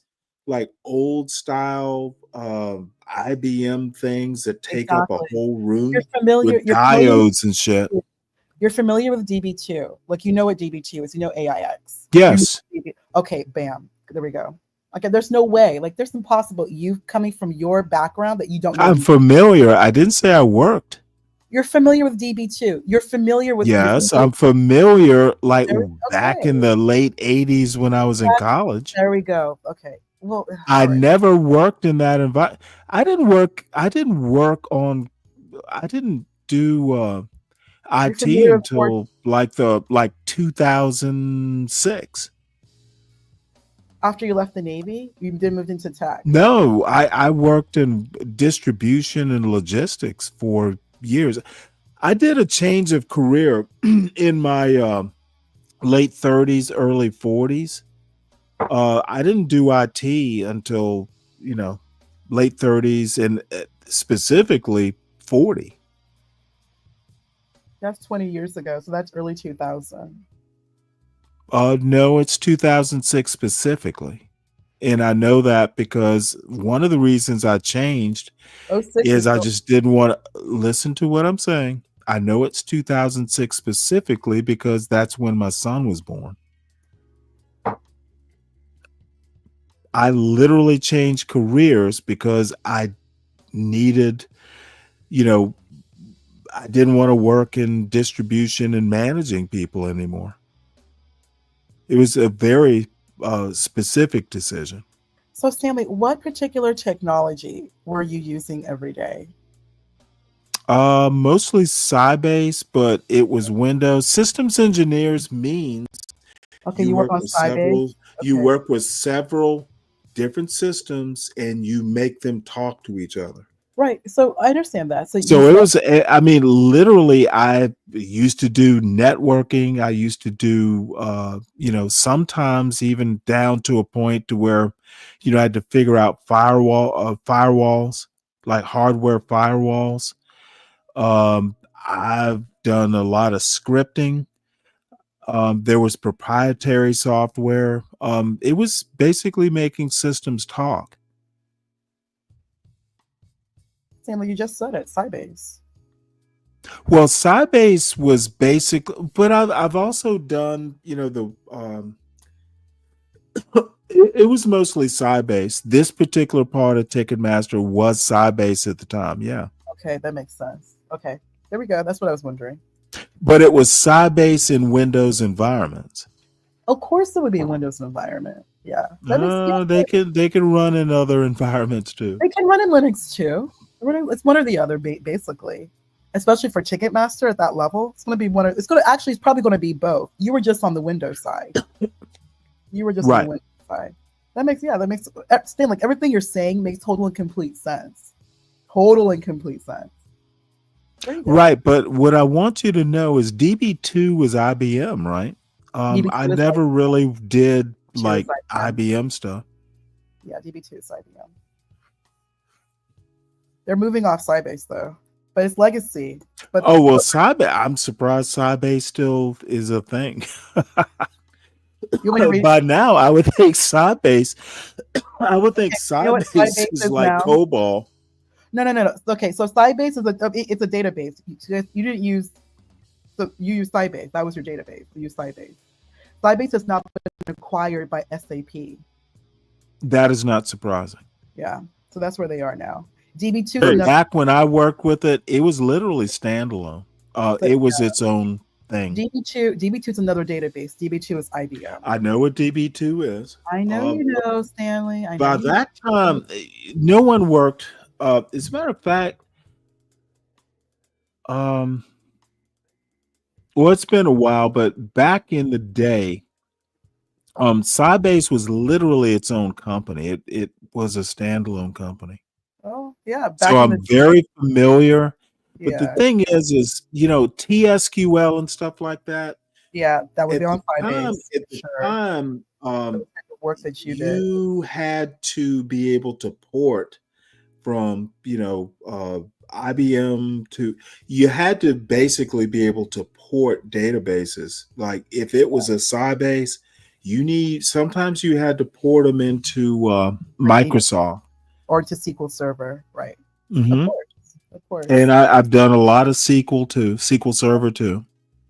like old style IBM things that take up a Exactly. whole You're room familiar. with You're familiar. diodes and shit. You're familiar with DB2. Like you know what DB2 is. You know AIX. Yes. Okay, bam. There we go. Okay, there's no way. Like there's impossible. You coming from your background that you don't know I'm DB2. familiar. I didn't say I worked. You're familiar with DB2. You're familiar with. Yes, I'm familiar like There- back okay. in the late 80s when I was in college. There we go. Okay. Well, I all right. never worked in that environment. I didn't do IT familiar with until like 2006. After you left the Navy, you did move into tech. No, I worked in distribution and logistics for years. I did a change of career in my late 30s, early 40s. I didn't do IT until, late 30s and specifically 40. That's 20 years ago. So that's early 2000. No, it's 2006 specifically. And I know that because one of the reasons I changed 06 is I still- just didn't want to listen to what I'm saying. I know it's 2006 specifically because that's when my son was born. I literally changed careers because I needed, I didn't want to work in distribution and managing people anymore. It was a very specific decision. So Stanley, what particular technology were you using every day? Mostly Sybase, but it was Windows. Systems engineers means Okay, you work on with Sybase? you Okay. work with several different systems and you make them talk to each other. Right. So I understand that. So So it was, I mean, literally, I used to do networking. I used to do, sometimes even down to a point to where, I had to figure out firewalls, like hardware firewalls. I've done a lot of scripting. There was proprietary software. It was basically making systems talk. Stanley, you just said it, Sybase. Well, Sybase was basic, but I've also done, it was mostly Sybase. This particular part of Ticketmaster was Sybase at the time, yeah. Okay, that makes sense. Okay, there we go. That's what I was wondering. But it was Sybase in Windows environments. Of course, it would be a Windows environment. Yeah, that makes They can run in other environments too. They can run in Linux too. It's one or the other, basically. Especially for Ticketmaster at that level, it's going to be one. It's probably going to be both. You were just on the Windows side. You were just on the Windows side. That makes Stan, like everything you're saying makes total and complete sense. Total and complete sense. Right, but what I want you to know is DB2 was IBM, right? I never really did like IBM stuff. Yeah, DB2 is IBM. They're moving off Sybase though, but it's legacy. But Sybase. I'm surprised Sybase still is a thing. By now, I would think Sybase. Sybase is like COBOL. No. Okay, so Sybase it's a database. You didn't use. So you use Sybase. That was your database. You use Sybase. Sybase has not been acquired by SAP. That is not surprising. Yeah, so that's where they are now. DB2. Back when I worked with it, it was literally standalone. It was its own thing. DB2 is another database. DB2 is IBM. I know what DB2 is. I know you know, Stanley. By that time, no one worked. As a matter of fact, well, it's been a while, but back in the day, Sybase was literally its own company. It was a standalone company. Oh yeah, So I'm very familiar. But the thing is TSQL and stuff like that. Yeah, that would be on Sybase. At the time, the work that you did. You had to be able to port from IBM to. You had to basically be able to port databases. Like if it was a Sybase, sometimes you had to port them into Microsoft or to SQL Server, right? Mm-hmm. Of course. And I've done a lot of SQL too, SQL Server too.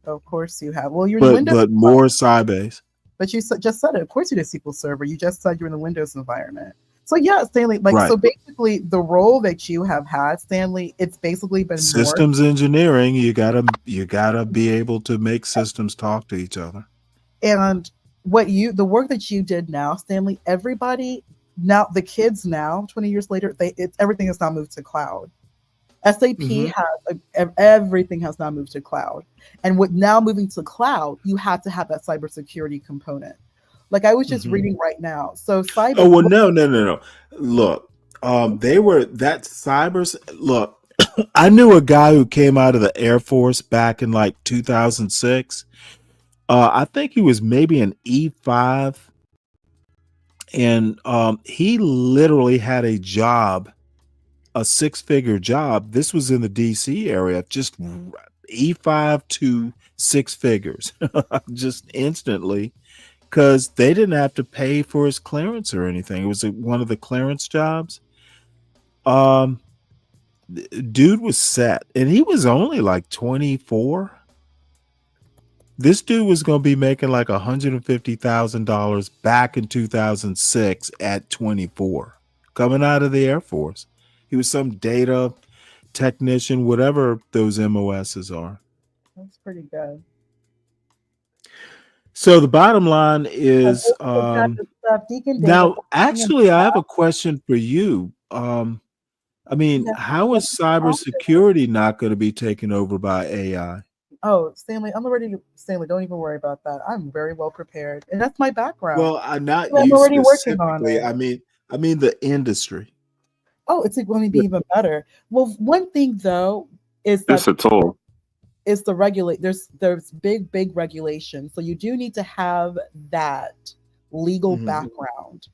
Of course you have. Well, you're but, in Windows. But more Sybase. But you just said it. Of course you did SQL Server. You just said you're in the Windows environment. So yeah, Stanley, so basically the role that you have had, Stanley, it's basically been systems engineering. You gotta be able to make systems talk to each other. And the work that you did now, Stanley, everybody now, the kids now, 20 years later, everything has now moved to cloud. SAP has everything has now moved to cloud, and with now moving to cloud, you have to have that cybersecurity component. Like I was just reading right now. So cyber. Oh well, no. Look, they were that cyber. Look, I knew a guy who came out of the Air Force back in like 2006. I think he was maybe an E5, and he literally had a job. A 6-figure job. This was in the DC area, just E5 to 6 figures, just instantly, because they didn't have to pay for his clearance or anything. It was one of the clearance jobs. Dude was set, and he was only like 24. This dude was going to be making like $150,000 back in 2006 at 24, coming out of the Air Force. He was some data technician, whatever those MOSs are. That's pretty good. So the bottom line is, now actually, I have a question for you. How is cybersecurity not going to be taken over by AI? Oh, Stanley, Stanley, don't even worry about that. I'm very well prepared, and that's my background. Well, I'm already working on it. I mean the industry. Oh, it's going to be even better. Well, one thing though is that it's a tool. Is the regulate? There's big regulation, so you do need to have that legal background,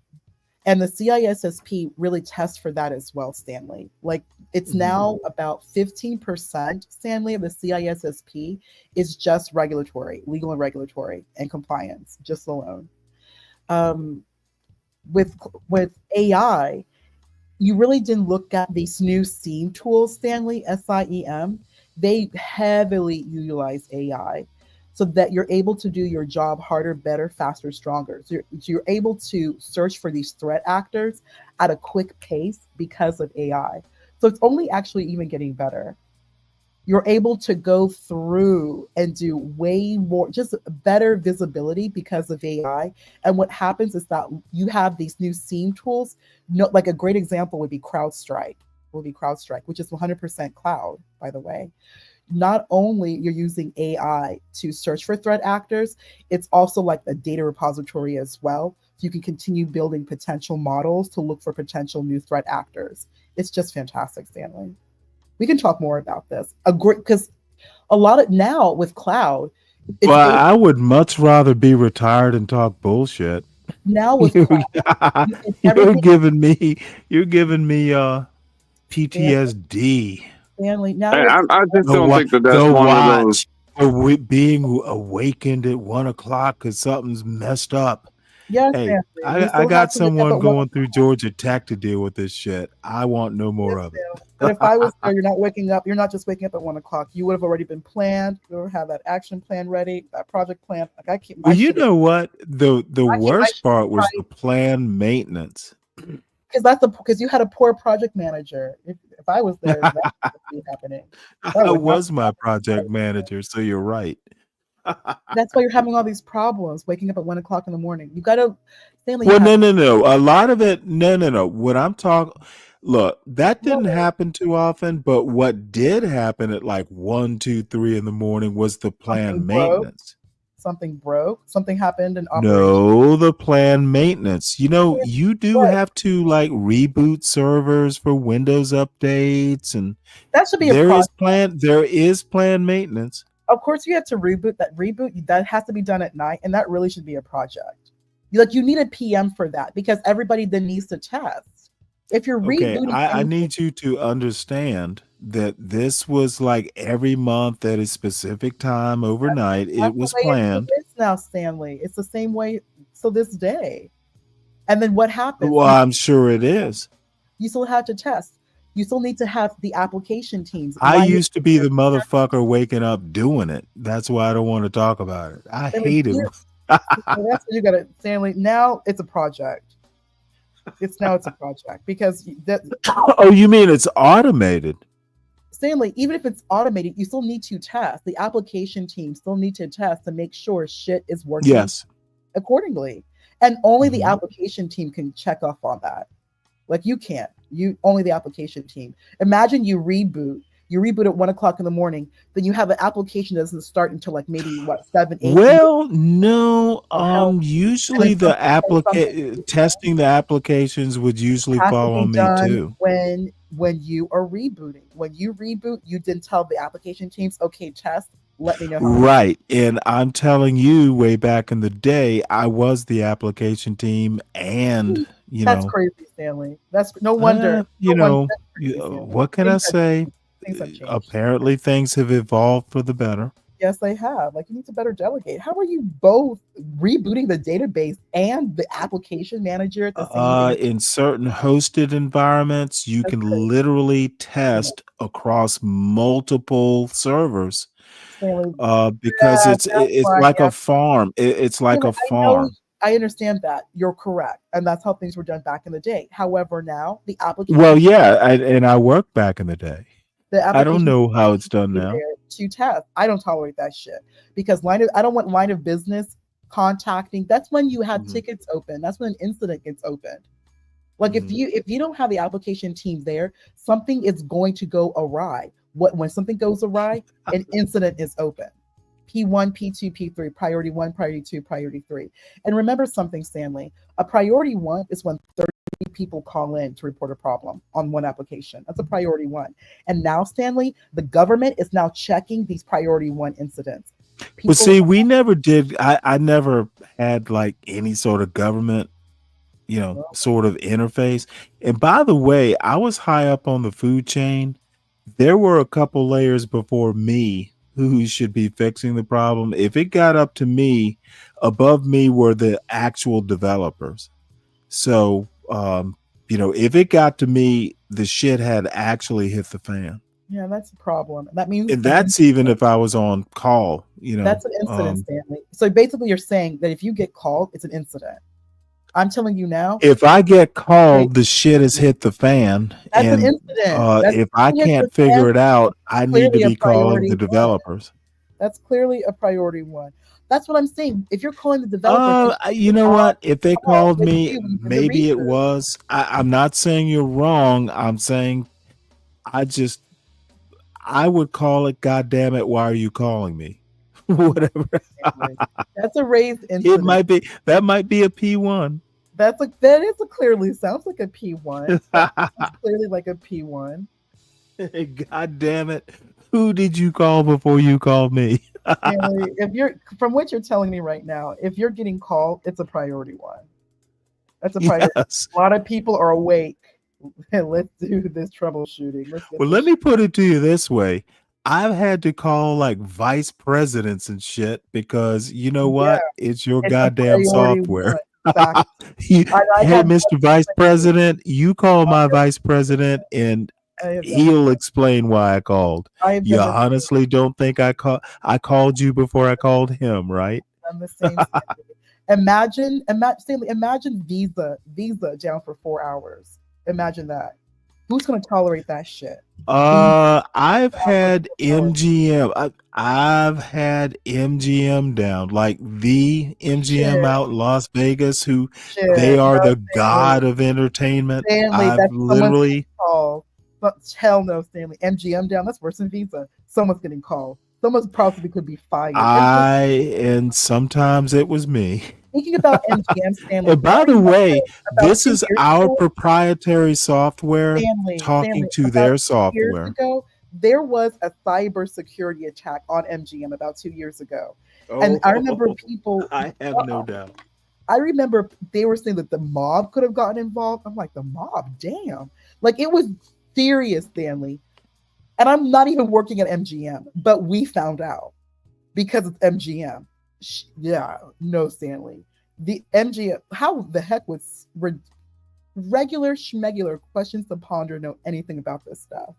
and the CISSP really tests for that as well, Stanley. Like it's now about 15%, Stanley, of the CISSP is just regulatory, legal and regulatory, and compliance, just alone. With AI. You really didn't look at these new SIEM tools, Stanley, SIEM. They heavily utilize AI so that you're able to do your job harder, better, faster, stronger. So you're able to search for these threat actors at a quick pace because of AI. So it's only actually even getting better. You're able to go through and do way more, just better visibility because of AI. And what happens is that you have these new SIEM tools. No, like a great example would be CrowdStrike, which is 100% cloud, by the way. Not only you're using AI to search for threat actors, it's also like a data repository as well. So you can continue building potential models to look for potential new threat actors. It's just fantastic, Stanley. We can talk more about this. Because a lot of now with cloud, Well, I would much rather be retired and talk bullshit. Now with You- cloud, you're everything giving me PTSD. Stanley, now Hey, with I just The don't wa- think that the that's one of those. watch for being awakened at 1 o'clock because something's messed up. yes, Hey, Stanley, you I still have got to wake up someone at 1 going through Georgia Tech to deal with this shit. I want no more of it. But if I was there, you're not waking up. You're not just waking up at 1 o'clock. You would have already been planned. You would have that action plan ready, that project plan. Like I keep my Well, you shit. know what? The I keep my worst shit part was right the planned maintenance. because you had a poor project manager. If I was there, that would be happening. That I would not. was my project manager, so you're right. That's why you're having all these problems waking up at 1 o'clock in the morning. You gotta, Stanley. You Well, have no. A lot of it, no. What I'm talking, look, that didn't happen too often, but what did happen at like 1, 2, 3 in the morning was the something planned broke. maintenance. Something happened in operation. No, the planned maintenance. You know, you do What? have to like reboot servers for Windows updates, and That should be a there is project. planned maintenance. Of course, you have to reboot. That has to be done at night, and that really should be a project. You need a PM for that because everybody then needs to test. If you're Okay, rebooting I anything, need you to understand that this was like every month at a specific time overnight. It that's the was way it still planned. is now, Stanley. It's the same way so this day. And then what happens? Well, I'm sure it is. You still have to test. You still need to have the application teams. I used to be the motherfucker waking up doing it. That's why I don't want to talk about it. I hate it. That's what you gotta, Stanley. Now it's a project. It's a project because that. Oh, you mean it's automated? Stanley, even if it's automated, you still need to test. The application team still need to test to make sure shit is working Yes. accordingly. And only the application team can check off on that. Like you can't. Only the application team. Imagine you reboot at 1 o'clock in the morning, then you have an application that doesn't start until like maybe 7, 8. Well, no. Oh, Usually the testing the applications would usually has to fall be on me done too. when you are rebooting. When you reboot, you didn't tell the application teams, okay, test, let me know how. Right. And I'm telling you, way back in the day, I was the application team, and That's crazy, Stanley. That's no wonder. what can I say? Things have changed. Apparently, things have evolved for the better. Yes, they have. Like you need to better delegate. How are you both rebooting the database and the application manager at the same time? In certain hosted environments, you can literally test across multiple servers because it's like a farm. It's like a farm. I understand that. You're correct. And that's how things were done back in the day. However, now the application. Well, yeah, and I worked back in the day. I don't know how it's done now. To test. I don't tolerate that shit because I don't want line of business contacting. That's when you have tickets open. That's when an incident gets opened. Like if you don't have the application team there, something is going to go awry. When something goes awry, an incident is open. P1, P2, P3, priority 1, priority 2, priority 3. And remember something, Stanley. A priority 1 is when 30 people call in to report a problem on one application. That's a priority 1. And now, Stanley, the government is now checking these priority 1 incidents. Well, see, we never did. I never had like any sort of government, sort of interface. And by the way, I was high up on the food chain. There were a couple layers before me who should be fixing the problem. If it got up to me, above me were the actual developers. So, if it got to me, the shit had actually hit the fan. Yeah, that's a problem. That means And that's even if I was on call, that's an incident, Stanley. So basically, you're saying that if you get called, it's an incident. I'm telling you now. If I get called, the shit has hit the fan. That's an And incident. if I can't figure it out, I need to Clearly a be calling priority the one. developers. That's clearly a priority one. That's what I'm saying. If you're calling the developers, You know what? If they called with me, you when you did the maybe it research. was. I'm not saying you're wrong. I'm saying I would call it, God damn it, why are you calling me? Whatever. That's a raised incident. That might be a P1. That is clearly sounds like a P1. That's clearly like a P1. God damn it. Who did you call before you called me? Stanley, if you're from what you're telling me right now, if you're getting called, it's a priority one. That's a priority. Yes. A lot of people are awake. Let's do this troubleshooting. Well, let me put it to you this way. I've had to call like vice presidents and shit because you know what? It's your It's a goddamn priority software. one. Hey, had Mr. Vice President, you call my vice president and he'll explain why I called. You honestly don't think I called you before I called him, right? I'm the same. Imagine Stanley, imagine Visa down for 4 hours. Imagine that. Who's going to tolerate that shit? I've had MGM. I've had MGM down, like the MGM out in Las Vegas, who they are the god of entertainment. Stanley, I've that's literally. called. But hell no, Stanley. MGM down. That's worse than Visa. Someone's getting called. Someone's probably could be fired. And sometimes it was me. Thinking about MGM, Stanley. And by the way, this 2 is years our ago, proprietary software talking to about their 2 years software. ago, there was a cybersecurity attack on MGM about 2 years ago. And I remember people. I have no doubt. I remember they were saying that the mob could have gotten involved. I'm like, the mob, damn. Like it was serious, Stanley. And I'm not even working at MGM, but we found out because it's MGM. Yeah, no, Stanley. The MGM, how the heck would regular schmegular questions to ponder know anything about this stuff?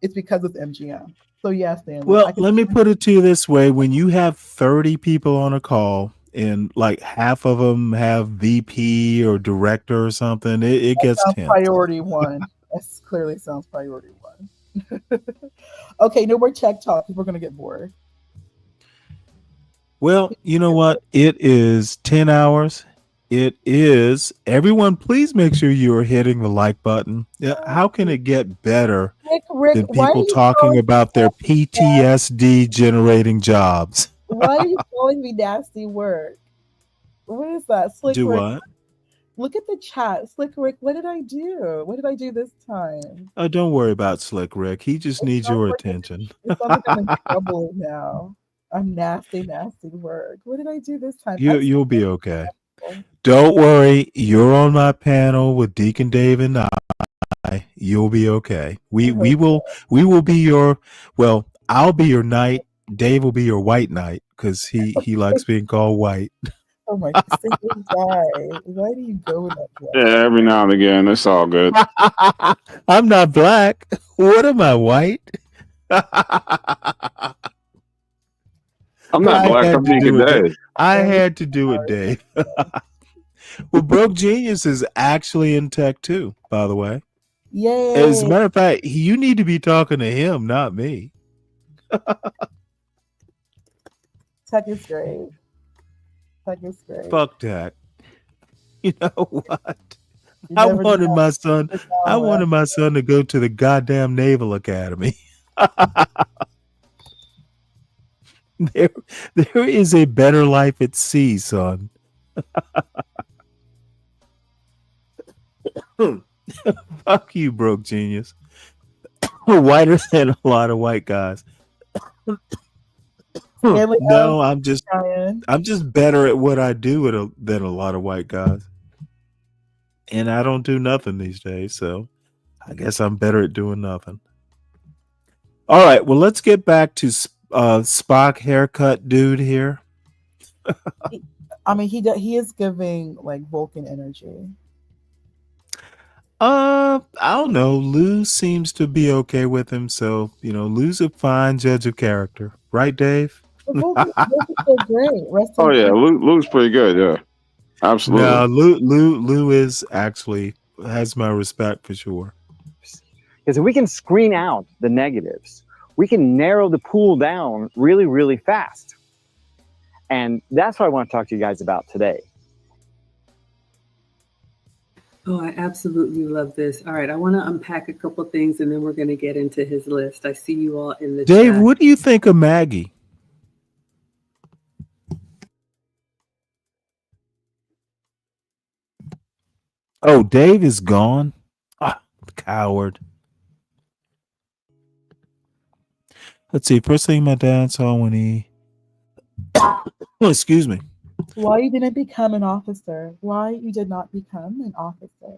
It's because it's MGM. So yeah, Stanley. Well, let me put it to you this way. When you have 30 people on a call and like half of them have VP or director or something, it gets tense. Priority one. That clearly sounds priority one. Okay, no more tech talk. We're going to get bored. Well, you know what? It is 10 hours. It is. Everyone, please make sure you are hitting the like button. Yeah, how can it get better Rick, than people talking about their PTSD generating jobs? Why are you calling me nasty work? What is that? Slick Do Rick? what? Look at the chat. Slick Rick, what did I do? What did I do this time? Oh, don't worry about Slick Rick. He just needs your attention. It's not like I'm in trouble now. I'm nasty work. What did I do this time? You'll be okay. Don't worry. You're on my panel with Deacon Dave and I. You'll be okay. We will be your, well, I'll be your knight. Dave will be your white knight because he likes being called white. Oh my God. Why do you go with that? Yeah, every now and again. It's all good. I'm not black. What am I, white? I'm not black. I'm Deacon Dave. I had to do it, Dave. Well, Broke Genius is actually in tech too, by the way. Yay. As a matter of fact, you need to be talking to him, not me. Tech is great. Tech is great. Fuck tech. You know what? I wanted my son to go to the goddamn Naval Academy. There is a better life at sea, son. Fuck you, Broke Genius. Whiter than a lot of white guys. No, I'm just better at what I do than a lot of white guys. And I don't do nothing these days, so I guess I'm better at doing nothing. All right, well, let's get back to Spock haircut dude here. I mean, he is giving like Vulcan energy. I don't know. Lou seems to be okay with him, so Lou's a fine judge of character, right, Dave? Both are so great. Rest Oh in yeah, peace. Luke's pretty good. Yeah, No, absolutely. Lou is actually has my respect for sure. Because if we can screen out the negatives, we can narrow the pool down really, really fast. And that's what I want to talk to you guys about today. Oh, I absolutely love this. All right, I want to unpack a couple things and then we're going to get into his list. I see you all in the Dave, chat. what do you think of Maggie? Oh, Dave is gone. Ah, coward. Let's see. First thing my dad saw when he excuse me. Why you didn't become an officer? Why you did not become an officer?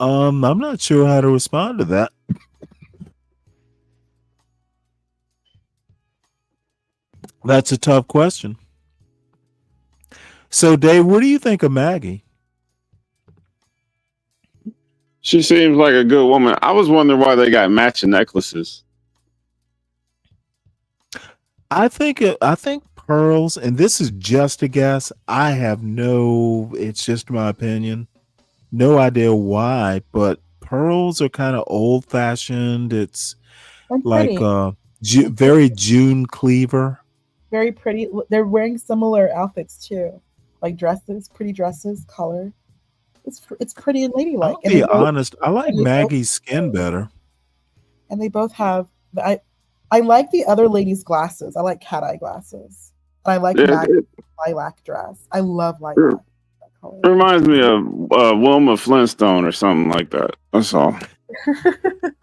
I'm not sure how to respond to that. That's a tough question. So, Dave, what do you think of Maggie? She seems like a good woman. I was wondering why they got matching necklaces. I think pearls, and this is just a guess. I have it's just my opinion. No idea why, but pearls are kind of old fashioned. It's And like pretty. very June Cleaver. Very pretty. They're wearing similar outfits too, like dresses, pretty dresses, color. It's pretty and ladylike. I'll be honest, I like Maggie's skin better. And they both have. I like the other lady's glasses. I like cat eye glasses. And I like Maggie's lilac dress. I love lilac. It reminds me of Wilma Flintstone or something like that. That's all.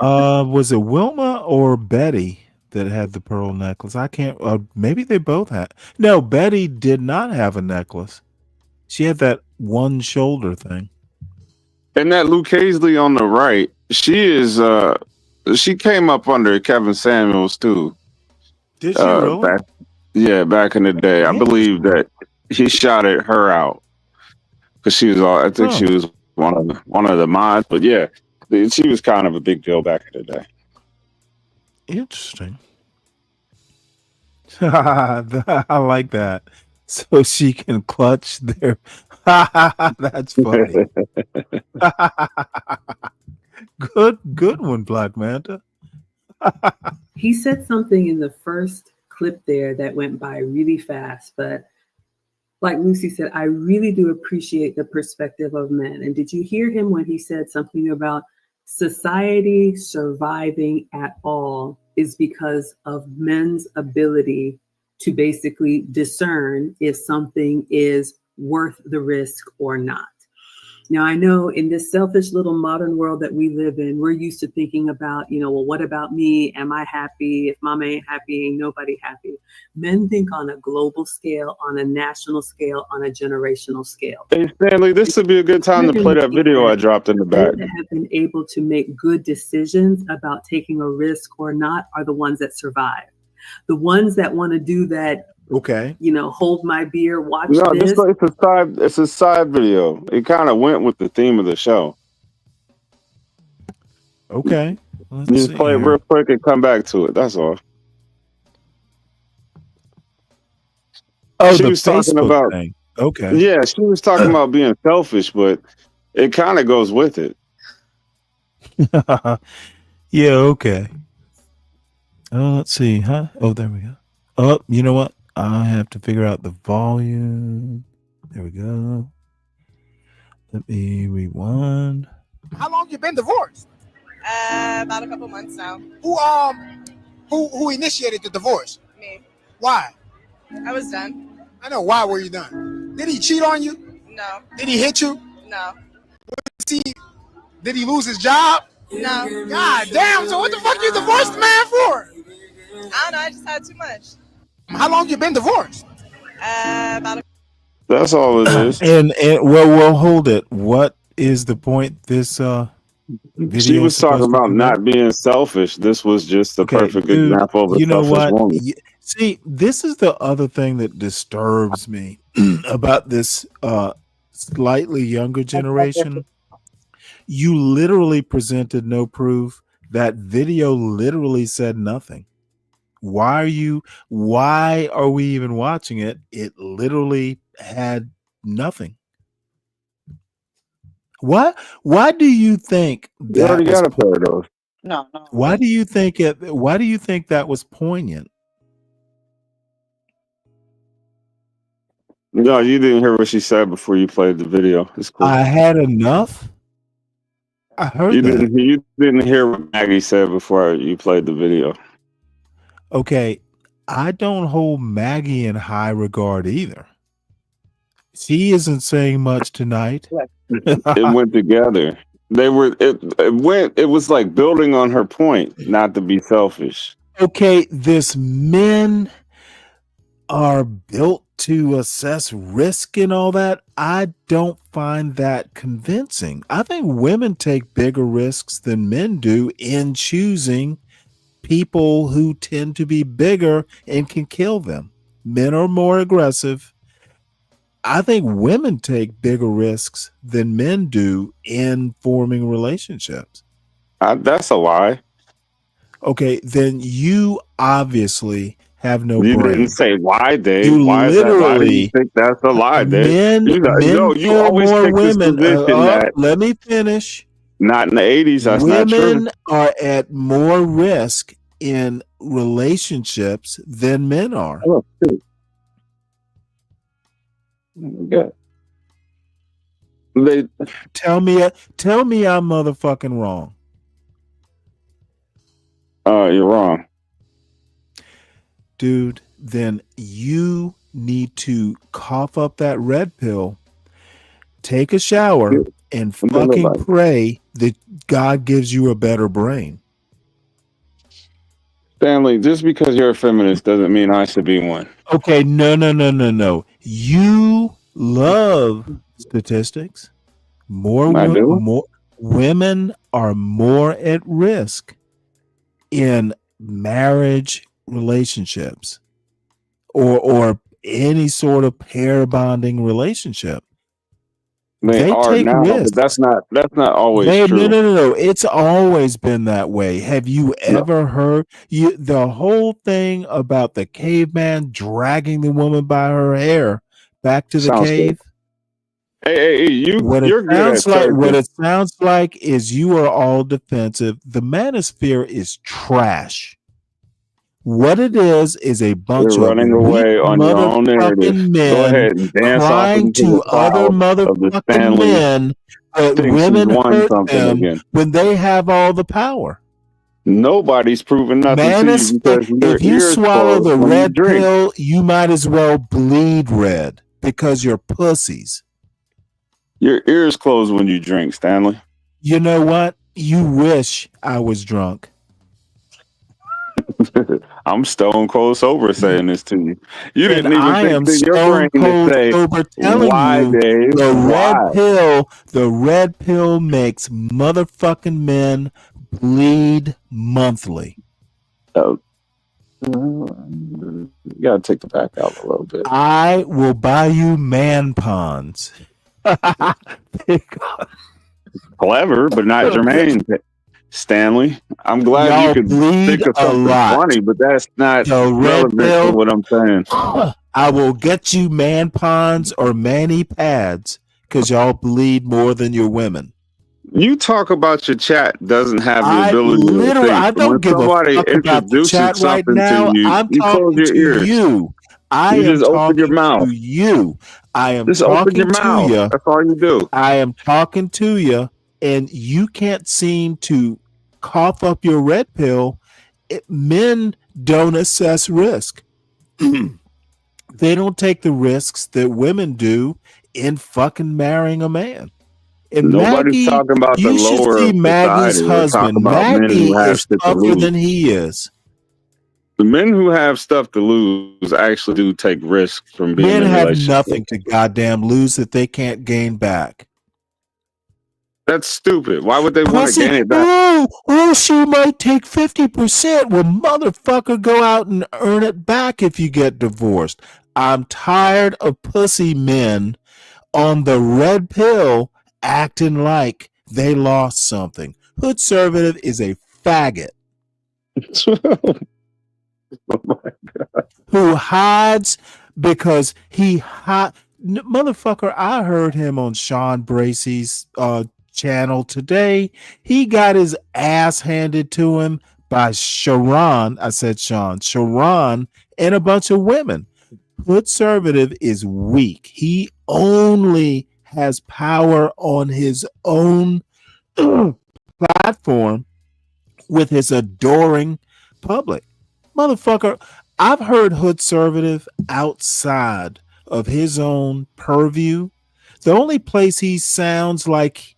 Was it Wilma or Betty that had the pearl necklace? I can't. Maybe they both had. No, Betty did not have a necklace. She had that one shoulder thing. And that Lucchese on the right, she came up under Kevin Samuels too. Did she really? Back in the day, I believe that he shouted her out because she was I think she was one of the mods. But yeah, she was kind of a big deal back in the day. Interesting. I like that. So she can clutch their. That's funny. Good one, Black Manta. He said something in the first clip there that went by really fast, but like Lucy said, I really do appreciate the perspective of men. And did you hear him when he said something about society surviving at all is because of men's ability to basically discern if something is worth the risk or not? Now, I know in this selfish little modern world that we live in, we're used to thinking about, well, what about me? Am I happy? If mama ain't happy, ain't nobody happy. Men think on a global scale, on a national scale, on a generational scale. Hey, Stanley, this would be a good time to play that video I dropped in the back. Those that have been able to make good decisions about taking a risk or not are the ones that survive. The ones that want to do that, okay, hold my beer, watch No, this. it's a side video. It kind of went with the theme of the show. Okay, just play it real quick and come back to it. That's all. Oh, she the was talking Facebook about thing. Okay. Yeah, she was talking about being selfish, but it kind of goes with it. Yeah. Okay. Oh, let's see. Oh, there we go. Oh, you know what? I have to figure out the volume. There we go. Let me rewind. How long you been divorced? About a couple months now. Who initiated the divorce? Me. Why? I was done. I know. Why were you done? Did he cheat on you? No. Did he hit you? No. Did he lose his job? No. God damn, so what the fuck you divorced the man for? I don't know, I just had too much. How long you been divorced? About a That's all it is. And well, hold it. What is the point? This video She was talking supposed to about be not being selfish. This was just the perfect dude, example of a you know selfish what? woman. See, this is the other thing that disturbs me about this slightly younger generation, you literally presented no proof. That video literally said nothing. Why are we even watching it? It literally had nothing. Why do you think You already that was got a pair of those. No. why do you think that was poignant? No, you didn't hear what she said before you played the video. It's cool. I had enough. I heard You that. didn't hear what Maggie said before you played the video. Okay, I don't hold Maggie in high regard either. She isn't saying much tonight. It went together. It was like building on her point, not to be selfish. Okay, this men are built to assess risk and all that. I don't find that convincing. I think women take bigger risks than men do in choosing people who tend to be bigger and can kill them. Men are more aggressive. I think women take bigger risks than men do in forming relationships. That's a lie. Okay, then you obviously have no You brain. didn't say why, Dave. You Why is that? Why do you literally think that's a lie, Dave? men You kill always more take this women. position that Let me finish. not in the 80s. That's not true. Women are at more risk in relationships than men are. Oh, shoot. Good. Tell me I'm motherfucking wrong. You're wrong. Dude, then you need to cough up that red pill, take a shower, and fucking pray that God gives you a better brain. Stanley, just because you're a feminist doesn't mean I should be one. Okay, no. You love statistics. More women are more at risk in marriage relationships or any sort of pair bonding relationship. They are take now, risks. but that's not always true. No. It's always been that way. Have you ever heard the whole thing about the caveman dragging the woman by her hair back to the cave? Good. Hey, you're good at What it sounds like is you are all defensive. The manosphere is trash. What it is a bunch You're running of away on your own narrative. men Go ahead and dance off crying into to the other cloud of the motherfucking Stanley. men that Thinks women he's won hurt something them again. when they have all the power. Nobody's proven nothing to you because your If you ears swallow closed the when you red drink. pill, you might as well bleed red because you're pussies. Your ears closed when you drink, Stanley. You know what? You wish I was drunk. I'm stone cold sober saying this to you. You And didn't even I am think to your stone brain to cold say, sober telling why, you Dave? the red pill makes motherfucking men bleed monthly. Oh, you gotta take the back out a little bit. I will buy you man ponds. Clever, but not germane. Stanley, I'm glad Y'all you could bleed think of a something lot. funny, but that's not The red relevant to pill. what I'm saying. I will get you man ponds or mani pads because y'all bleed more than your women. You talk about your chat doesn't have the ability to think. I don't When give a somebody fuck about the introduces chat right something now. to you, I'm you close talking your to ears. you. I You am just open your talking mouth. to you. I am Just open your talking to mouth. you. That's all you do. I am talking to you, and you can't seem to cough up your red pill. Men don't assess risk. They don't take the risks that women do in fucking marrying a man. And Nobody's Maggie, talking about the you should lower see of Maggie's society. We're talking husband. about men Maggie who have is shit to tougher lose. than he is. The men who have stuff to lose actually do take risks from being Men in have relationships. nothing to goddamn lose that they can't gain back. That's stupid. Why would they want to gain it back? Oh, she might take 50%. Well, motherfucker, go out and earn it back if you get divorced. I'm tired of pussy men on the red pill acting like they lost something. Hoodservative is a faggot who hides because motherfucker, I heard him on Sean Bracey's channel today. He got his ass handed to him by Sharon. I said Sharon and a bunch of women. Hoodservative is weak. He only has power on his own platform with his adoring public. Motherfucker, I've heard Hoodservative outside of his own purview. The only place he sounds like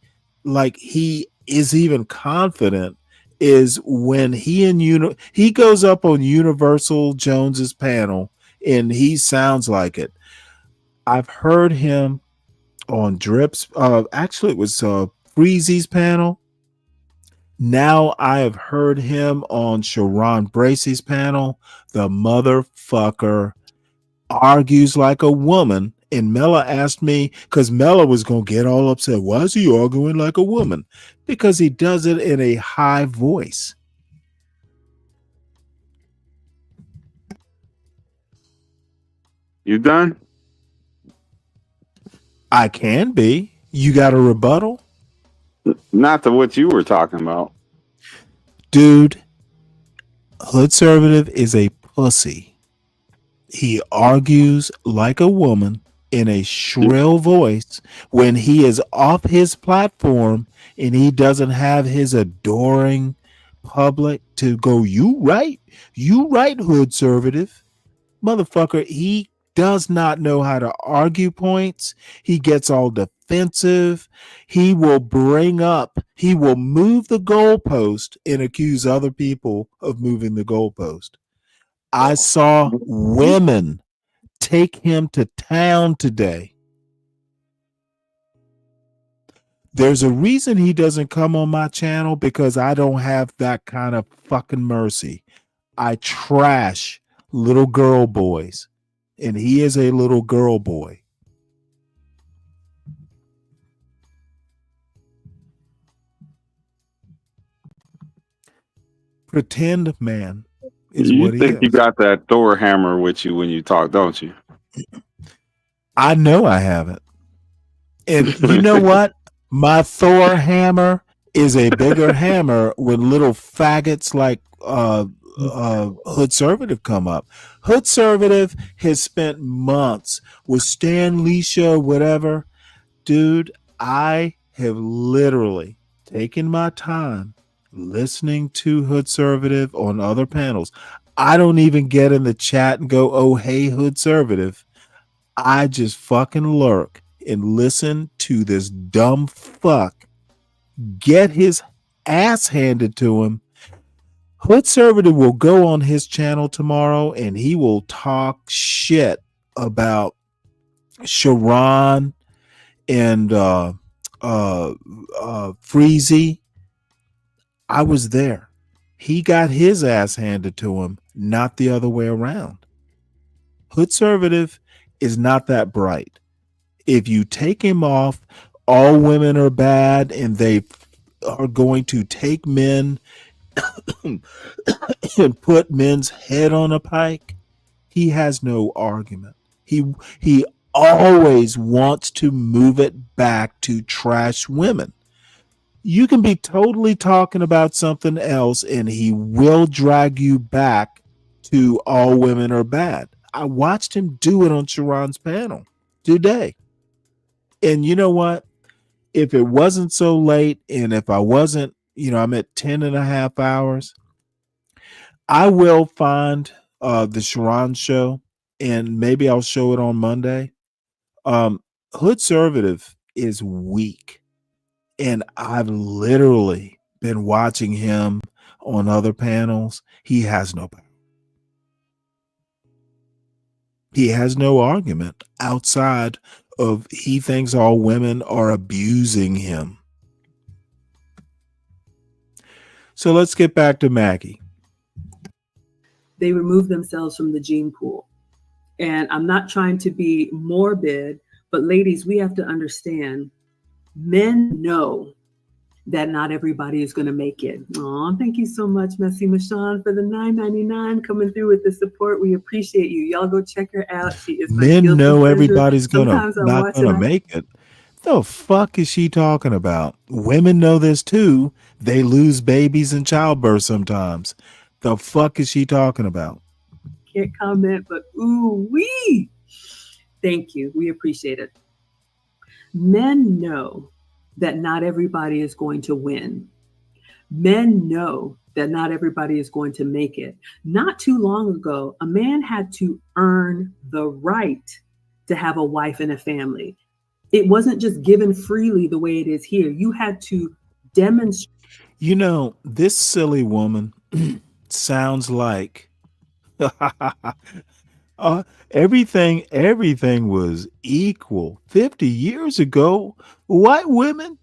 he is even confident is when he goes up on Universal Jones's panel and he sounds like it. I've heard him on Drips. Actually, it was Freezy's panel. Now I have heard him on Sharon Bracey's panel. The motherfucker argues like a woman. And Mela asked me, because Mela was going to get all upset. Why is he arguing like a woman? Because he does it in a high voice. You done? I can be. You got a rebuttal? Not to what you were talking about. Dude, Hoodservative is a pussy. He argues like a woman in a shrill voice when he is off his platform and he doesn't have his adoring public to go, you right, Hoodservative. Motherfucker, he does not know how to argue points. He gets all defensive. He will move the goalpost and accuse other people of moving the goalpost. I saw women take him to town today. There's a reason he doesn't come on my channel, because I don't have that kind of fucking mercy. I trash little girl boys, and he is a little girl boy. Pretend man is You what he think is. you got that Thor hammer with you when you talk, don't you? I know I haven't. And you know what? My Thor hammer is a bigger hammer when little faggots like Hoodservative come up. Hoodservative has spent months with Stanley show, whatever. Dude, I have literally taken my time listening to Hoodservative on other panels. I don't even get in the chat and go, oh, hey, Hoodservative. I just fucking lurk and listen to this dumb fuck get his ass handed to him. Hoodservative will go on his channel tomorrow and he will talk shit about Sharon and Freezy. I was there. He got his ass handed to him, not the other way around. Hoodservative is not that bright. If you take him off, all women are bad and they are going to take men and put men's head on a pike, he has no argument. He always wants to move it back to trash women. You can be totally talking about something else and he will drag you back to all women are bad. I watched him do it on Sharon's panel today. And you know what? If it wasn't so late and if I wasn't, I'm at 10 and a half hours, I will find the Sharon show and maybe I'll show it on Monday. Hoodservative is weak. And I've literally been watching him on other panels. He has no power. He has no argument outside of he thinks all women are abusing him. So let's get back to Maggie. They remove themselves from the gene pool. And I'm not trying to be morbid, But ladies, we have to understand, men know that not everybody is going to make it. Oh, thank you so much, Messy Michonne, for the $9.99 coming through with the support. We appreciate you. Y'all go check her out. She is my Men guilty know pleasure. everybody's Sometimes I not watch gonna and make it. The fuck is she talking about? Women know this too. They lose babies in childbirth sometimes. The fuck is she talking about? can't comment, but ooh wee. Thank you. We appreciate it. Men know that not everybody is going to win. Men know that not everybody is going to make it. Not too long ago, a man had to earn the right to have a wife and a family. It wasn't just given freely the way it is here. You had to demonstrate. You know, this silly woman sounds like everything was equal 50 years ago. White women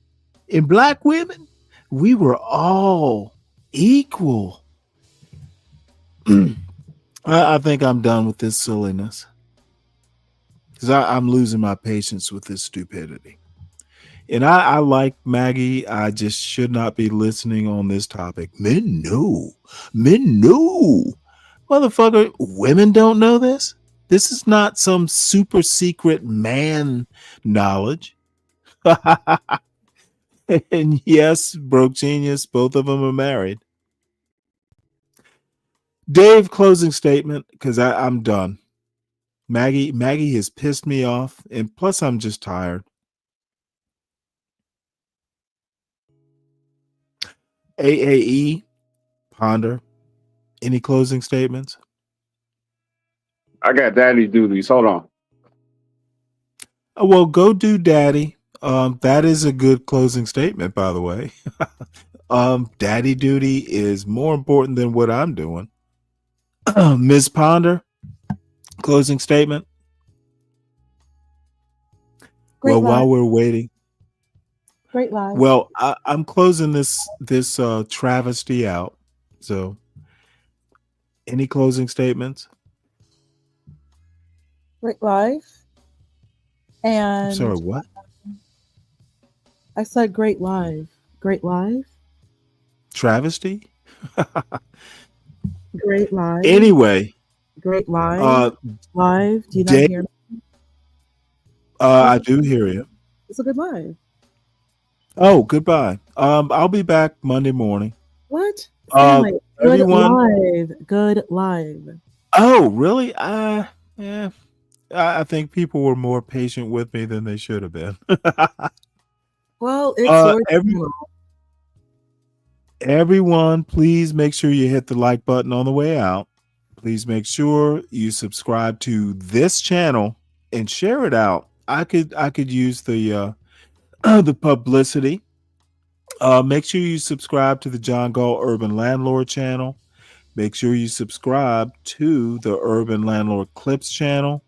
and black women, we were all equal. I think I'm done with this silliness because I'm losing my patience with this stupidity. And I like Maggie. I just should not be listening on this topic. Men know. Men know. Motherfucker, women don't know this. This is not some super secret man knowledge. And yes, broke genius, both of them are married. Dave, closing statement, because I'm done. Maggie has pissed me off, and plus I'm just tired. AAE, Ponder, any closing statements? I got daddy duties. Hold on. Well, go do daddy. That is a good closing statement, by the way. Daddy duty is more important than what I'm doing. Ms. Ponder, closing statement. Great Well, live. while we're waiting, Great live. well, I'm closing this travesty out. So, any closing statements? Great live. And I'm sorry, what? I said great live. Great live. Travesty? Great live. Anyway. Great live. Live. Do you not Dave, hear me? I do hear you. It's a good live. Oh, goodbye. I'll be back Monday morning. What? Stanley, good Everyone. live. Good live. Oh, really? Yeah. I think people were more patient with me than they should have been. Well, it's your channel. Everyone, please make sure you hit the like button on the way out. Please make sure you subscribe to this channel and share it out. I could use the the publicity. Make sure you subscribe to the John Gall Urban Landlord channel. Make sure you subscribe to the Urban Landlord Clips channel.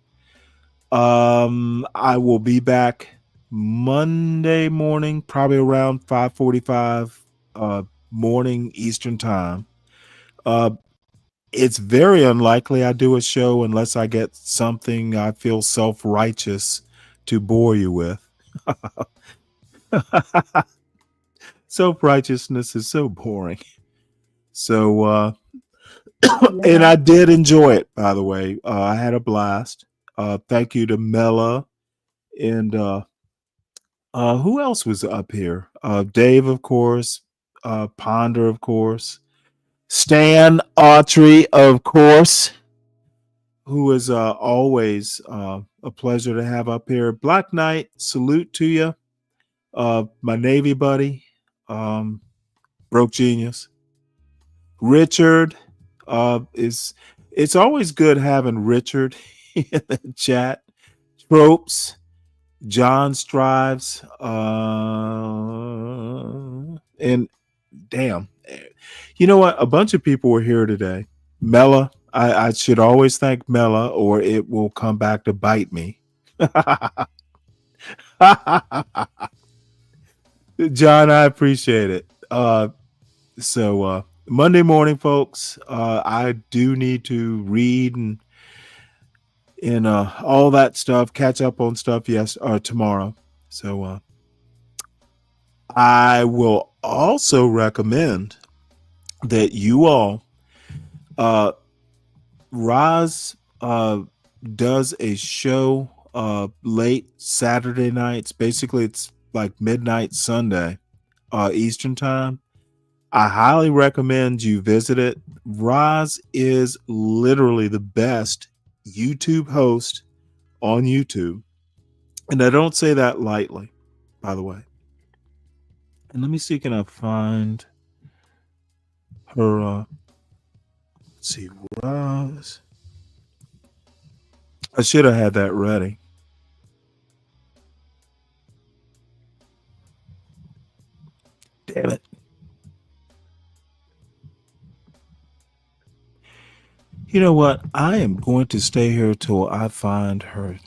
I will be back Monday morning, probably around 5:45 morning Eastern time. It's very unlikely I do a show unless I get something I feel self-righteous to bore you with. Self-righteousness is so boring. So and I did enjoy it, by the way. I had a blast. Thank you to Mela and who else was up here? Dave, of course, Ponder, of course, Stan Autry, of course, who is always a pleasure to have up here. Black Knight, salute to you. My Navy buddy, broke genius. Richard, it's always good having Richard in the chat. Tropes, John Strives, and damn, you know what? A bunch of people were here today. Mela, I should always thank Mela, or it will come back to bite me. John, I appreciate it. So Monday morning, folks, I do need to read and all that stuff. Catch up on stuff tomorrow. So I will also recommend that you all Roz does a show late Saturday nights. Basically, it's like midnight Sunday Eastern time. I highly recommend you visit it. Roz is literally the best YouTube host on YouTube. And I don't say that lightly, by the way. And let me see, can I find her? Let's see, Roz. I should have had that ready. Damn it. You know what? I am going to stay here till I find her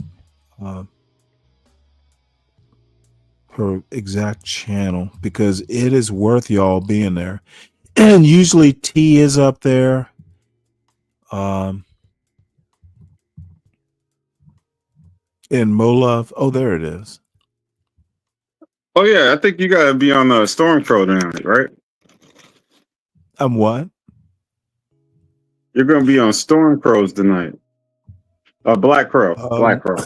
her exact channel, because it is worth y'all being there. And usually T is up there. And Molove. Oh, there it is. Oh yeah, I think you gotta be on the Storm Crow tonight, right? I'm what? You're gonna be on Storm Crows tonight. Black Crow. Black Crow.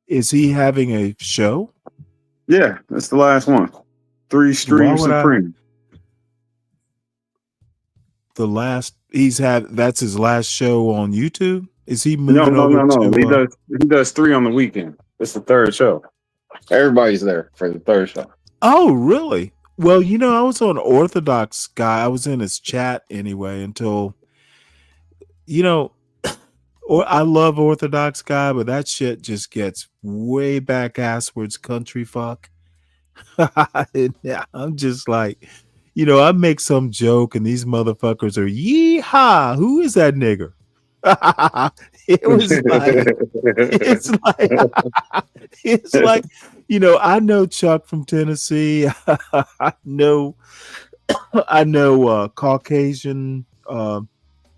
Is he having a show? Yeah, that's the last one. 3 Stream Supreme. That's his last show on YouTube? Is he moving No. to He does 3 on the weekend. It's the 3rd show. Everybody's there for the 3rd show. Oh, really? Well, I was on Orthodox Guy. I was in his chat anyway until, or I love Orthodox Guy, but that shit just gets way back asswards country fuck. Yeah, I'm just like, I make some joke and these motherfuckers are yeehaw. Who is that nigger? It's like, I know Chuck from Tennessee. I know Caucasian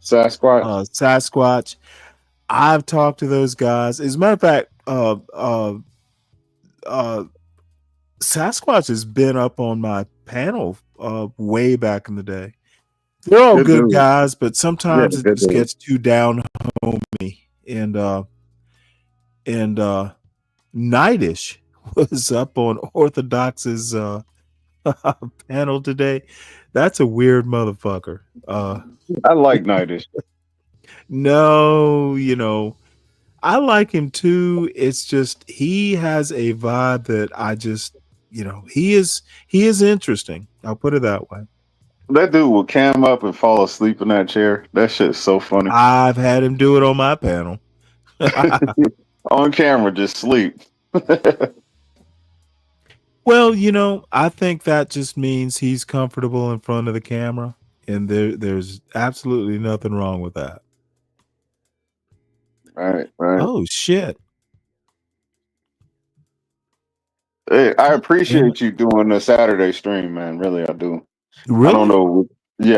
Sasquatch. I've talked to those guys. As a matter of fact, Sasquatch has been up on my panel way back in the day. They're all good guys, but sometimes it just gets too down homey. And Nightish was up on Orthodox's panel today. That's a weird motherfucker. I like Nightish. No, I like him too. It's just he has a vibe that I just, he is interesting. I'll put it that way. That dude will cam up and fall asleep in that chair. That shit's so funny. I've had him do it on my panel. On camera, just sleep. Well, I think that just means he's comfortable in front of the camera, and there's absolutely nothing wrong with that. Right. Oh shit. Hey, I appreciate you doing the Saturday stream, man. Really, I do. Really? I don't know,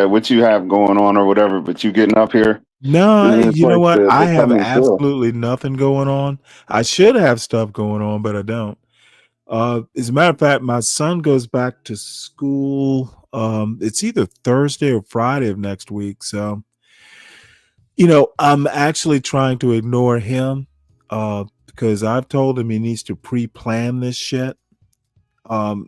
what you have going on or whatever, but you getting up here. No, you know what? I have absolutely nothing going on. I should have stuff going on, but I don't. As a matter of fact, my son goes back to school. It's either Thursday or Friday of next week. So, I'm actually trying to ignore him because I've told him he needs to pre-plan this shit.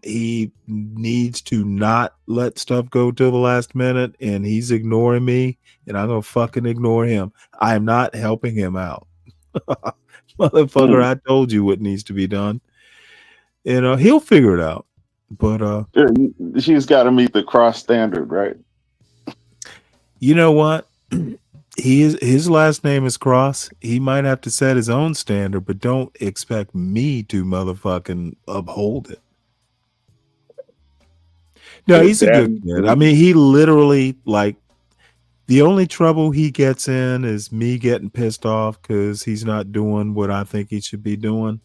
He needs to not let stuff go till the last minute, and he's ignoring me, and I'm gonna fucking ignore him. I am not helping him out. Motherfucker, I told you what needs to be done. He'll figure it out. But she's got to meet the cross standard, right? You know what? His last name is Cross. He might have to set his own standard, but don't expect me to motherfucking uphold it. No, he's a good kid. I mean, he literally, like, the only trouble he gets in is me getting pissed off because he's not doing what I think he should be doing.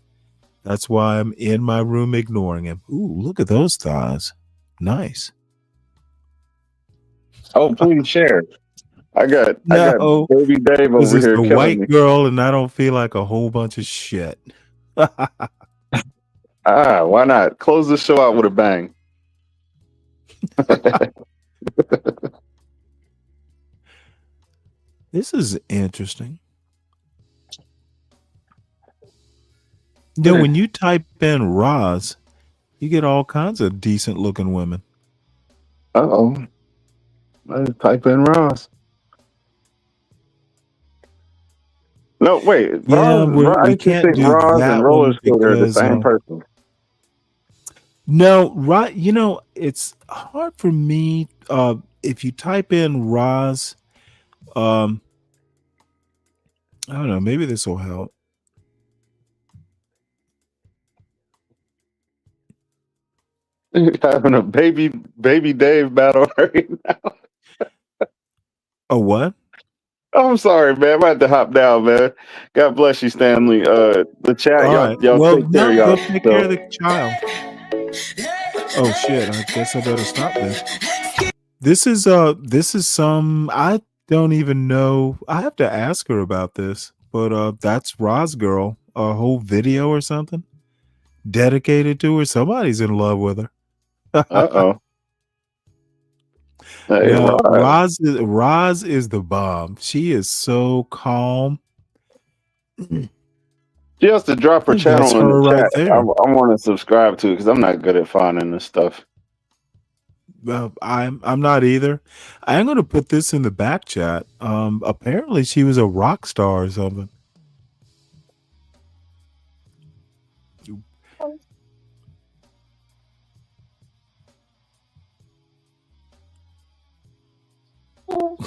That's why I'm in my room ignoring him. Ooh, look at those thighs. Nice. Oh, please share. I got No, baby Dave because over it's here the killing white me. girl, and I don't feel like a whole bunch of shit. Why not? Close the show out with a bang. This is interesting. You know, when you type in Roz, you get all kinds of decent looking women. Uh-oh. Let's type in Ross. No, wait. Yeah, I we used to can't think do Ross and that roller one skater are the because same person. no, right? You know, it's hard for me. If you type in Roz, I don't know. Maybe this will help. You're having a baby Dave battle right now. A what? Oh, I'm sorry, man. I'm about to hop down, man. God bless you, Stanley. The chat, All right. y'all Well, take care of no, go y'all. take care of the child. Oh shit! I guess I better stop this. This is some I don't even know. I have to ask her about this, but that's Roz girl, a whole video or something dedicated to her. Somebody's in love with her. Uh-oh. Hey, No, Ross. Roz is the bomb. She is so calm. She has to drop her I think that's channel in her the right chat. I there. want to subscribe to because I'm not good at finding this stuff. I'm not either. I am going to put this in the back chat. Apparently she was a rock star or something.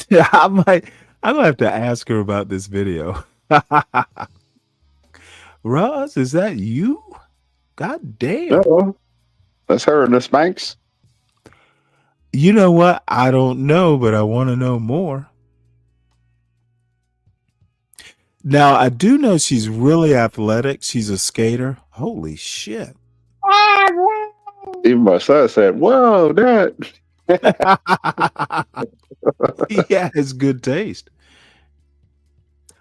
Yeah, I'm gonna have to ask her about this video. Roz, is that you? God damn. Uh-oh. That's her in the Spanx. You know what? I don't know, but I want to know more. Now, I do know she's really athletic. She's a skater. Holy shit. Even my son said, "Whoa, Dad." He has good taste.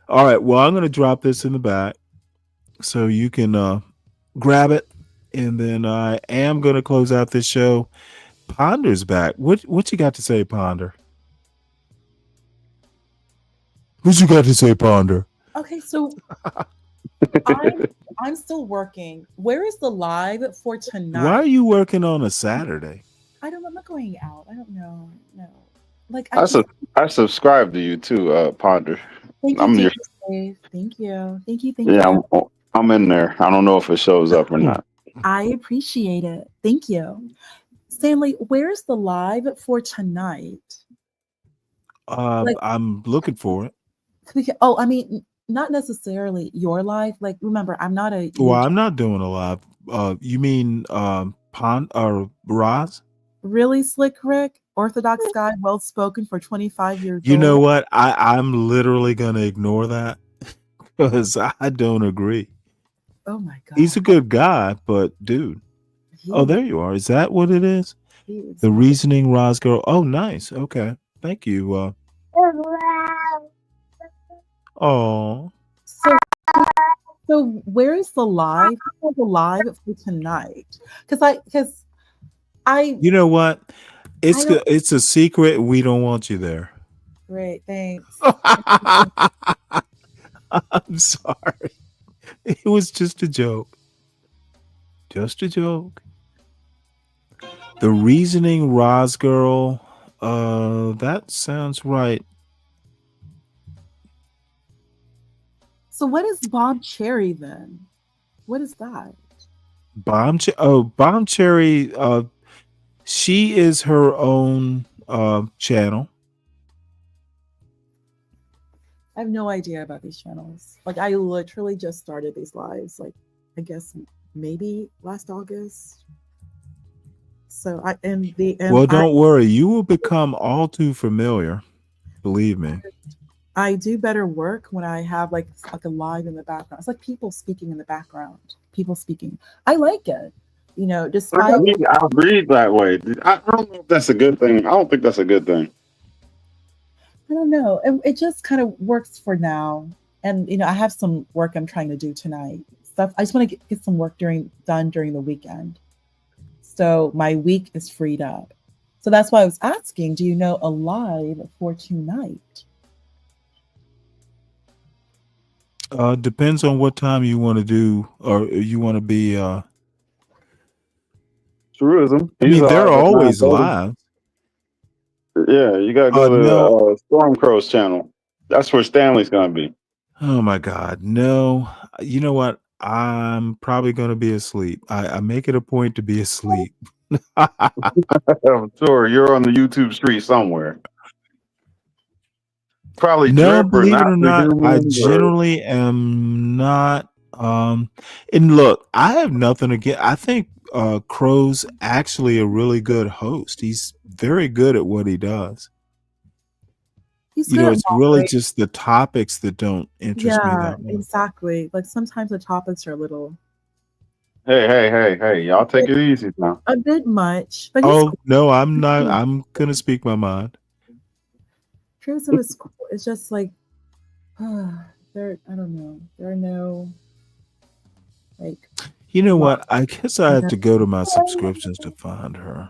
All right. Well, I'm going to drop this in the back so you can grab it. And then I am going to close out this show. Ponder's back. What you got to say, Ponder? What you got to say, Ponder? Okay, so I'm still working. Where is the live for tonight? Why are you working on a Saturday? I'm not going out. I don't know. No. Like I subscribe to you too, Ponder. Thank you, I'm Dave. your Thank you. Thank you. yeah. I'm in there. I don't know if it shows up or not. I appreciate it. Thank you. Stanley, where's the live for tonight? I'm looking for it. Oh, I mean, not necessarily your live. Like, remember, I'm not a. Well, I'm not doing a live. You mean Pond or Roz? Really, Slick Rick, Orthodox guy, well spoken for 25 years You old. know what? I'm literally gonna ignore that because I don't agree. Oh my god, he's a good guy, but dude. Oh, there you are. Is that what it is? The reasoning Roz girl. Oh, nice. Okay, thank you. Oh. So where is the live? Where's the live for tonight? Because I. You know what? It's a secret. We don't want you there. Great, thanks. I'm sorry. It was just a joke. Just a joke. The reasoning Roz girl. That sounds right. So what is Bob Cherry then? What is that? Bomb Cherry. She is her own channel. I have no idea about these channels. Like, I literally just started these lives, like, I guess maybe last August. So Don't worry, you will become all too familiar. Believe me. I do better work when I have like a live in the background. It's like people speaking in the background. People speaking. I like it. You know, despite I read that way. I don't know if that's a good thing. I don't think that's a good thing. I don't know. It just kind of works for now. And I have some work I'm trying to do tonight. Stuff I just want to get some work done during the weekend. So my week is freed up. So that's why I was asking, do you know a live for tonight? Depends on what time you want to do, or you want to be. Tourism. I He's mean, they're live at always 9:30. live. Yeah, you gotta go No. to Storm Crow's channel. That's where Stanley's gonna be. Oh my God, no. You know what? I'm probably going to be asleep. I make it a point to be asleep. I'm sure you're on the YouTube street somewhere. Probably No, drip or believe it not or for not, I humans or generally am not. And look, I have nothing against. I think Crow's actually a really good host. He's very good at what he does. He's good at It's really moderating. just the topics that don't interest me Yeah, that much. exactly. Like sometimes the topics are a little hey, y'all take it easy now. a bit much, but he's Oh cool. no, I'm not. I'm gonna speak my mind. Criticism is cool. It's just like there. I don't know. There are no like. You know what? I guess I have to go to my subscriptions to find her.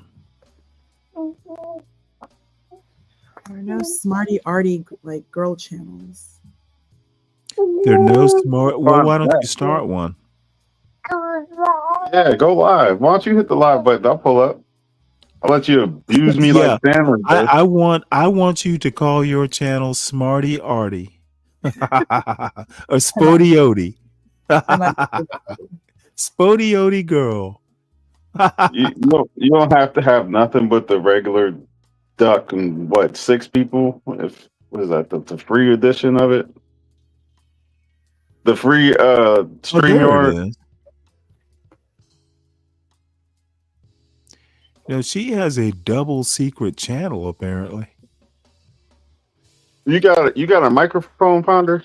There are no smarty arty like girl channels. There are no smart. Well, Find why don't that. you start one? Yeah, go live. Why don't you hit the live button? I'll pull up. I'll let you abuse me like Yeah, Stanley does. I want you to call your channel Smarty Arty or Spodioti. Spodioti girl. You don't have to have nothing but the regular duck and what 6 people. What is that? The free edition of it. The free Oh, there StreamYard. it is. She has a double secret channel apparently. You got a microphone pounder?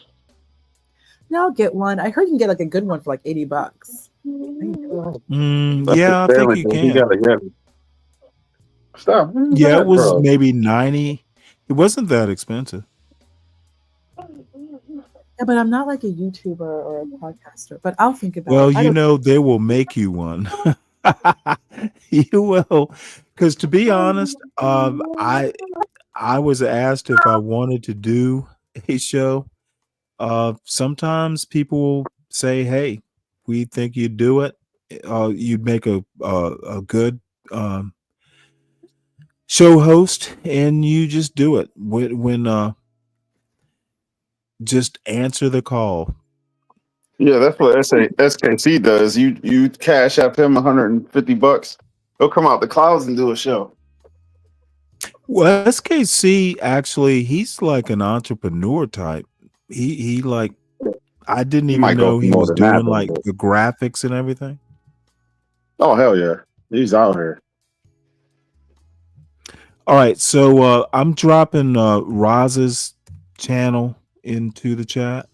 No, I'll get one. I heard you can get like a good one for like $80. That's Yeah, I what think Stanley you said. He can. got a Yeti. Stop. Who's Yeah, it that, was bro? maybe 90. It wasn't that expensive. Yeah, but I'm not like a YouTuber or a podcaster. But I'll think about Well, it. I don't. they will make you one. You will, because to be honest, I was asked if I wanted to do a show. Sometimes people will say, "Hey, we think you'd do it. You'd make a good show host," and you just do it when just answer the call. Yeah, that's what SKC does. You cash up him $150. He'll come out the clouds and do a show. Well, SKC actually, he's like an entrepreneur type. He like, I didn't He even might go know for he more was than that doing though. like the graphics and everything. Oh hell yeah, he's out here. All right, so I'm dropping Roz's channel into the chat.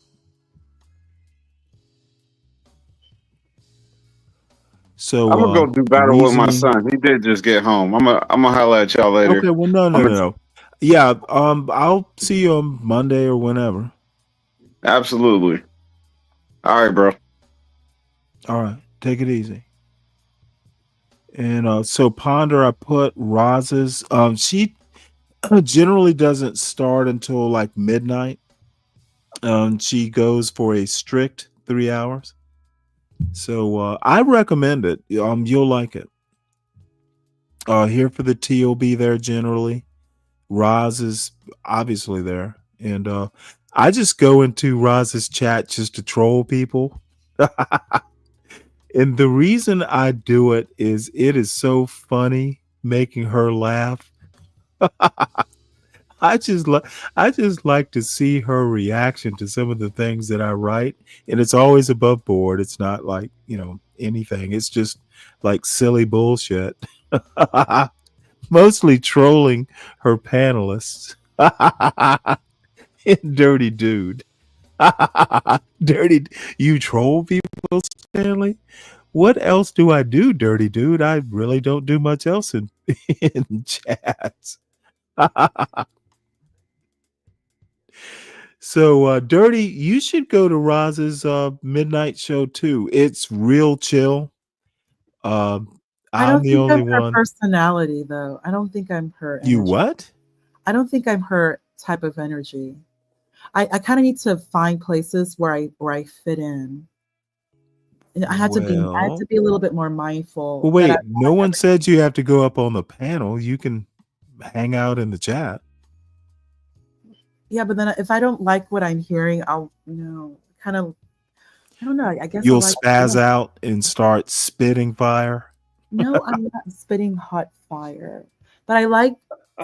So I'm gonna go do the battle with my reason. son. He did just get home. I'm gonna holler at y'all later. Okay, well, no. Yeah, I'll see you on Monday or whenever. Absolutely. All right, bro. All right, take it easy. And so Ponder, I put Roz's. She generally doesn't start until like midnight. She goes for a strict 3 hours. So I recommend it. You'll like it. Here for the TOB there generally. Roz is obviously there. And I just go into Roz's chat just to troll people. And the reason I do it is so funny making her laugh. I just like to see her reaction to some of the things that I write, and it's always above board. It's not like, anything. It's just like silly bullshit. Mostly trolling her panelists. And Dirty Dude. Dirty, you troll people, Stanley? What else do I do, Dirty Dude? I really don't do much else in chats. So, Dirty, you should go to Roz's midnight show too. It's real chill. I I'm don't the think only I'm her one. personality though. I don't think I'm her You energy. what? I don't think I'm her type of energy. I kind of need to find places where I fit in. And I had to Well, be a little bit more mindful well, that I wait. No one said you have to go up on the panel. You can hang out in the chat. yeah, but then if I don't like what I'm hearing, I'll kind of I don't know. I guess I You'll like spaz out and start spitting fire. no, I'm not spitting hot fire, but I like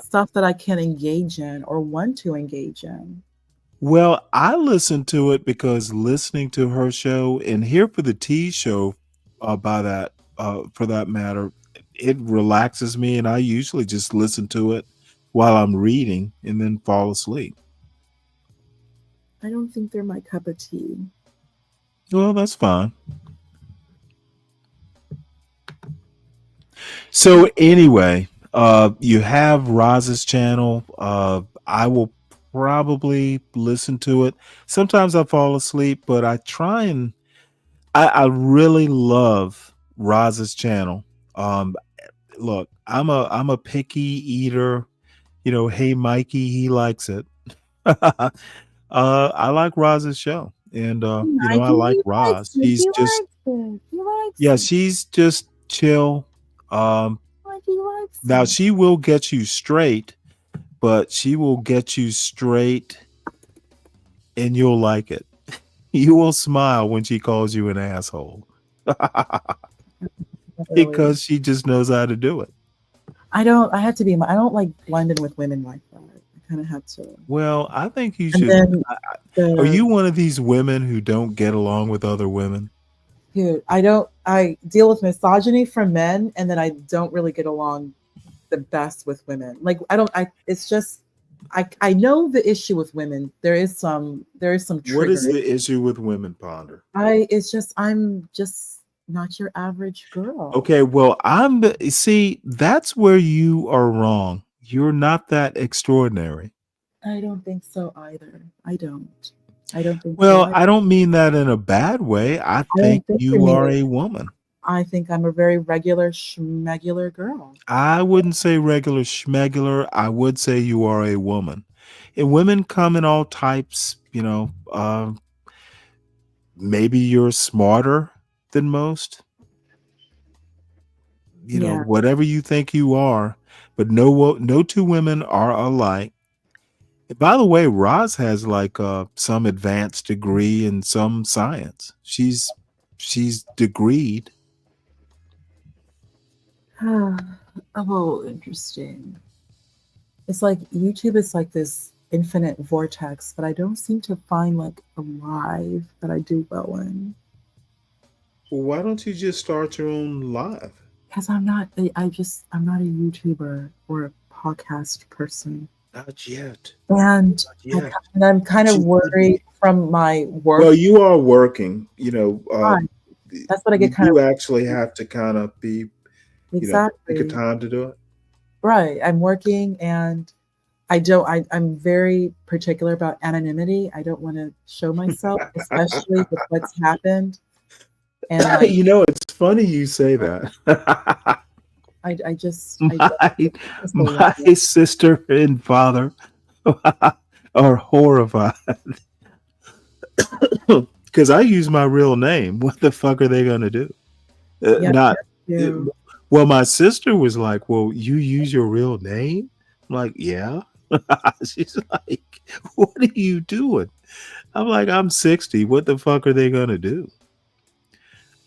stuff that I can engage in or want to engage in. Well, I listen to it because listening to her show and here for the T show, for that matter, it relaxes me, and I usually just listen to it while I'm reading and then fall asleep. I don't think they're my cup of tea. Well, that's fine. So anyway, you have Roz's channel. I will probably listen to it. Sometimes I fall asleep, but I try and I really love Roz's channel. Um, Look, I'm a picky eater. Hey Mikey, he likes it. I like Roz's show, and I Mikey, like he likes Roz. it. He's He just likes it. He likes yeah, it. she's just chill. Mikey likes Now it. she will get you straight, but she will get you straight, and you'll like it. You will smile when she calls you an asshole. Because she just knows how to do it. I don't. I have to be. I don't like blending with women like that. I kind of have to. Well, I think you And should. then Are the you one of these women who don't get along with other women? dude, I don't. I deal with misogyny from men, and then I don't really get along the best with women. Like I don't. It's just. I know the issue with women. There is some What is trigger. the issue with women, Ponder? I'm just not your average girl. Okay, well, see, that's where you are wrong. You're not that extraordinary. I don't think so either. I don't think so Well, either. I don't mean that in a bad way. I I don't think think you mean are it. a woman. I think I'm a very regular schmegular girl. I wouldn't say regular schmegular. I would say you are a woman. And women come in all types, maybe you're smarter than most. Yeah. Whatever you think you are, but no two women are alike. And by the way, Roz has like some advanced degree in some science. She's degreed. Oh, interesting. It's like YouTube is like this infinite vortex, but I don't seem to find like a live that I do well in. Well, why don't you just start your own live? Because I'm not a YouTuber or a podcast person. Not yet. And Not yet. I'm kind of worried from my work. Well, you are working, Right. That's what I get kind you of actually have to kind of be, exactly. take a time to do it. Right. I'm working and I'm very particular about anonymity. I don't want to show myself, especially with what's happened. And it's funny you say that. I just My sister and father are horrified because I use my real name. What the fuck are they gonna do? Well, my sister was like, "Well, you use your real name?" I'm like, "Yeah." She's like, "What are you doing?" I'm like, "I'm 60. What the fuck are they gonna do?"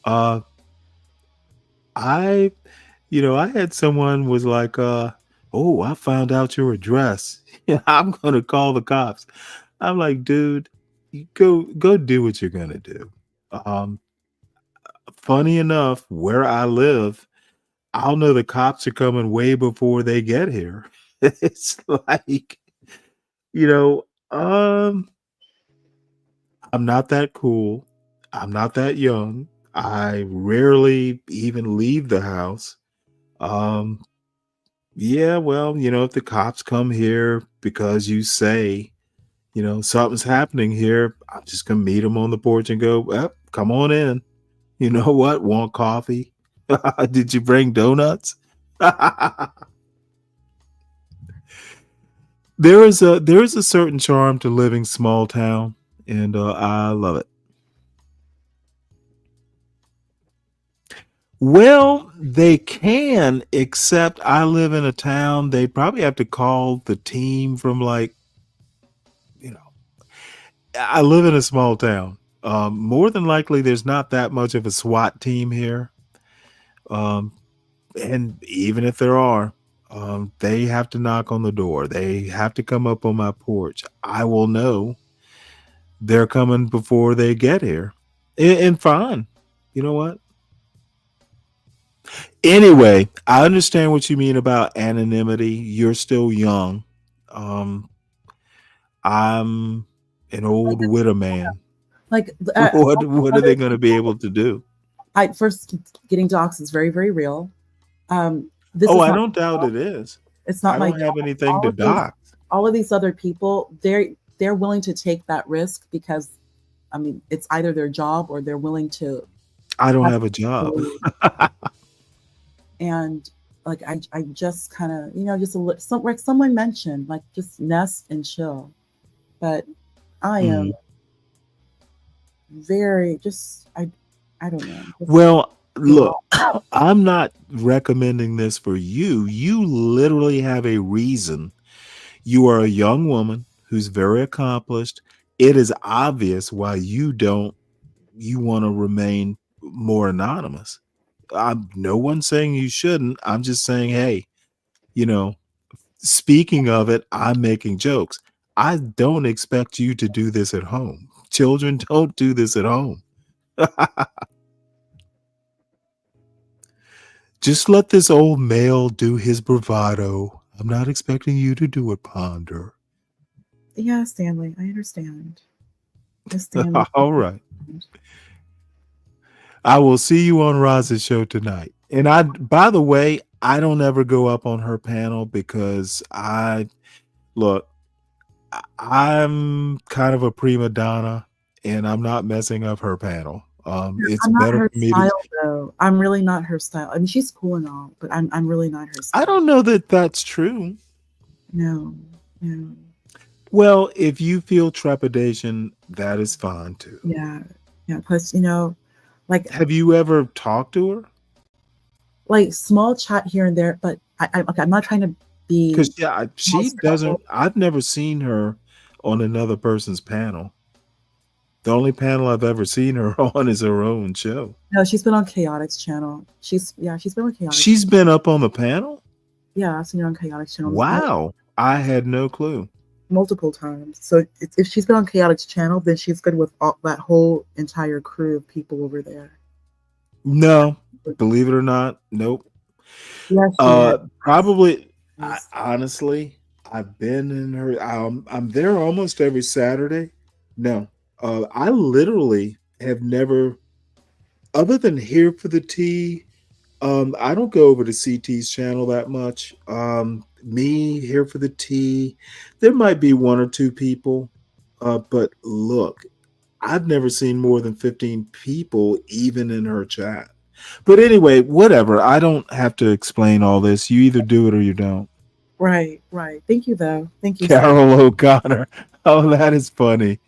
I had someone was like, "Oh, I found out your address. I'm gonna call the cops." I'm like, "Dude, you go do what you're gonna do." Funny enough, where I live, I'll know the cops are coming way before they get here. It's like, I'm not that cool. I'm not that young. I rarely even leave the house. Yeah, well, if the cops come here because you say, You know, something's happening here. I'm just gonna meet him on the porch and go, well, come on in. You know what? Want coffee? Did you bring donuts? There is a certain charm to living small town, and I love it. Well, they can, except I live in a town. They probably have to call the team from, like, you know, I live in a small town. More than likely, there's not that much of a SWAT team here. And even if there are, they have to knock on the door. They have to come up on my porch. I will know they're coming before they get here. And fine. You know what? Anyway, I understand what you mean about anonymity. You're still young. Um, I'm an old widow man. Like, What are they going to be able to do? First, getting doxxed is very, very real. This Oh, is I not don't doubt it is. It's not I my don't have job. anything to dox. All of these other people, they're willing to take that risk because, I mean, it's either their job or they're willing to. I don't have a job. And like I just kind of, you know, just like someone mentioned, like, just nest and chill. But I am very just I don't know. Well, look, I'm not recommending this for you. You literally have a reason. You are a young woman who's very accomplished. It is obvious why you want to remain more anonymous. No one's saying you shouldn't. I'm just saying, hey, you know, speaking of it, I'm making jokes. I don't expect you to do this at home. Children don't do this at home. Just let this old male do his bravado. I'm not expecting you to do it, Ponder. Yeah, Stanley, I understand. All right. I will see you on Roz's show tonight. And by the way, I don't ever go up on her panel because I'm kind of a prima donna and I'm not messing up her panel. It's I'm not better her for me style, though. I'm really not her style. I mean, she's cool and all, but I'm really not her style. I don't know that that's true. No. Well, if you feel trepidation, that is fine too. Yeah. Plus, you know, like, have you ever talked to her? Like, small chat here and there, but I'm not trying to be. Because she doesn't. I've never seen her on another person's panel. The only panel I've ever seen her on is her own show. No, she's been on Chaotic's channel. She's been on Chaotic. She's been up on the panel? Yeah, I've seen her on Chaotic's channel. Wow. I had no clue. Multiple times. So if she's been on Chaotic's channel, then she's good with that whole entire crew of people over there. No, believe it or not, nope. Yes, probably. Honestly, I've been in her. I'm there almost every Saturday. No. I literally have never, other than Here for the Tea, I don't go over to CT's channel that much. Me, Here for the Tea, there might be one or two people, but look, I've never seen more than 15 people even in her chat. But anyway, whatever. I don't have to explain all this. You either do it or you don't. Right. Thank you, though. Thank you. Carol O'Connor. Oh, that is funny.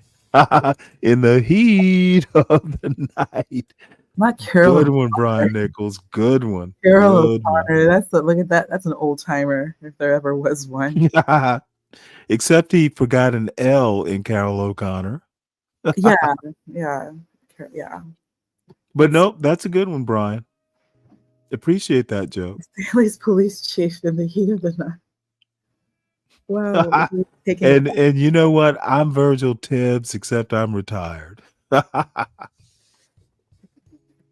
In the heat of the night. Not Carol. Good one, Brian Nichols. Good one. Carol Good O'Connor. Look at that. That's an old timer, if there ever was one. Except he forgot an L in Carol O'Connor. Yeah. But nope, that's a good one, Brian. Appreciate that joke. Stanley's police chief in the heat of the night. Wow. and you know what? I'm Virgil Tibbs, except I'm retired.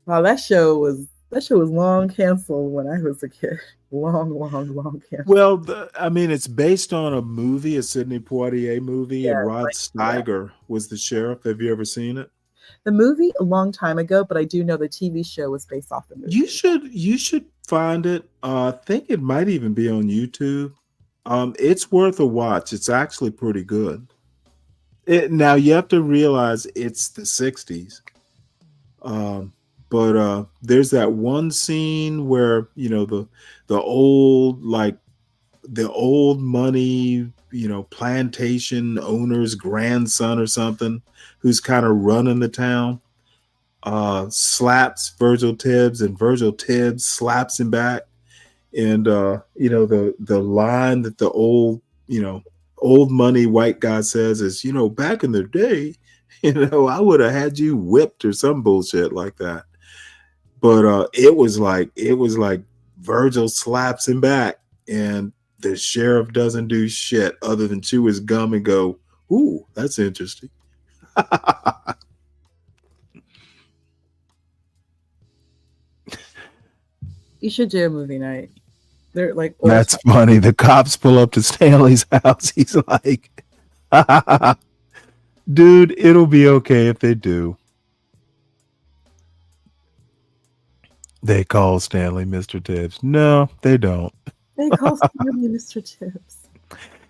Wow, that show was long canceled when I was a kid. Long canceled. Well, I mean, it's based on a movie, a Sidney Poitier movie, and Rod Steiger was the sheriff. Have you ever seen it? The movie a long time ago, but I do know the TV show was based off the movie. You should find it. I think it might even be on YouTube. It's worth a watch. It's actually pretty good. Now you have to realize it's the 60s. But there's that one scene where, the old, like, the old money, plantation owner's grandson or something who's kind of running the town, slaps Virgil Tibbs, and Virgil Tibbs slaps him back. And the line that the old money white guy says is, back in the day, I would have had you whipped or some bullshit like that. But it was like Virgil slaps him back, and the sheriff doesn't do shit other than chew his gum and go, "Ooh, that's interesting." You should do a movie night. They're like, That's funny. The cops pull up to Stanley's house. He's like, "Dude, it'll be okay if they do." They call Stanley Mr. Tibbs. No, they don't. They call Stanley Mr. Tibbs.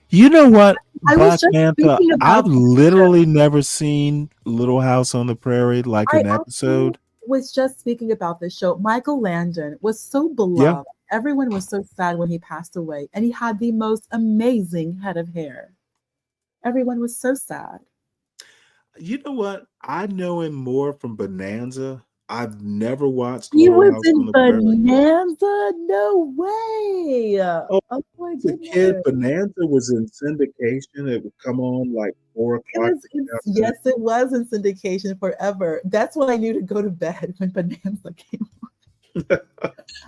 You know what, I was Black just Manta? thinking about I've literally never seen Little House on the Prairie, like an episode. Was just speaking about this show. Michael Landon was so beloved. Everyone was so sad when he passed away, and he had the most amazing head of hair. Everyone was so sad. You know what? I know him more from Bonanza. I've never watched He Little was House in on the Prairie. Bonanza? No way. Oh, my the goodness. kid, Bonanza was in syndication. It would come on like 4 o'clock. Yes, it was in syndication forever. That's when I knew to go to bed, when Bonanza came on.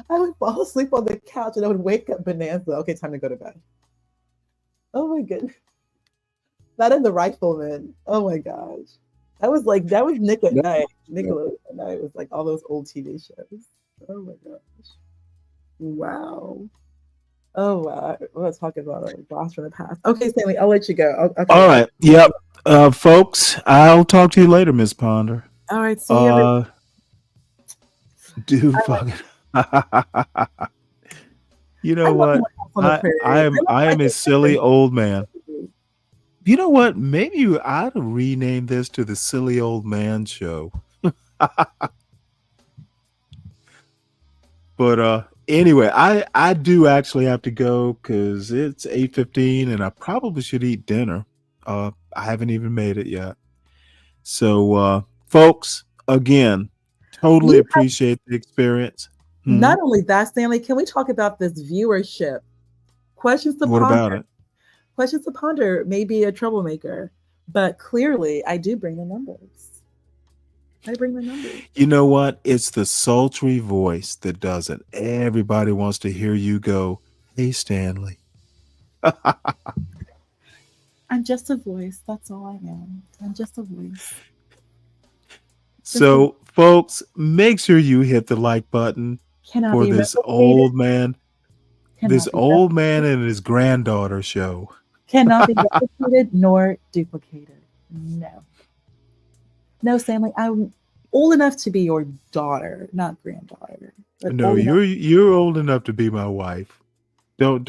I would fall asleep on the couch and I would wake up Bonanza. Okay, time to go to bed. Oh my goodness. That and The Rifleman. Oh my gosh. That was Nick at Night. Nickelodeon at Night was like all those old TV shows. Oh my gosh. Wow. Oh wow. Let's talk about a blast from the past. Okay, Stanley, I'll let you go. Okay. All right. Yep. Folks, I'll talk to you later, Miss Ponder. All right. See you. Dude, fucking. You know what? I am a silly old man. You know what? Maybe you ought to rename this to the Silly Old Man Show. But anyway, I do actually have to go because it's 8:15 and I probably should eat dinner. I haven't even made it yet. So folks, again, totally appreciate the experience. Not only that, Stanley, can we talk about this viewership? Questions to What ponder. about it? Questions to ponder may be a troublemaker, but clearly I do bring the numbers. I bring the numbers. You know what? It's the sultry voice that does it. Everybody wants to hear you go, "Hey, Stanley." I'm just a voice. That's all I am. I'm just a voice. So, folks, make sure you hit the like button for this old man. This old man and his granddaughter show. Cannot be replicated nor duplicated. No, Stanley, I'm old enough to be your daughter, not granddaughter. No, you're old enough to be my wife. Don't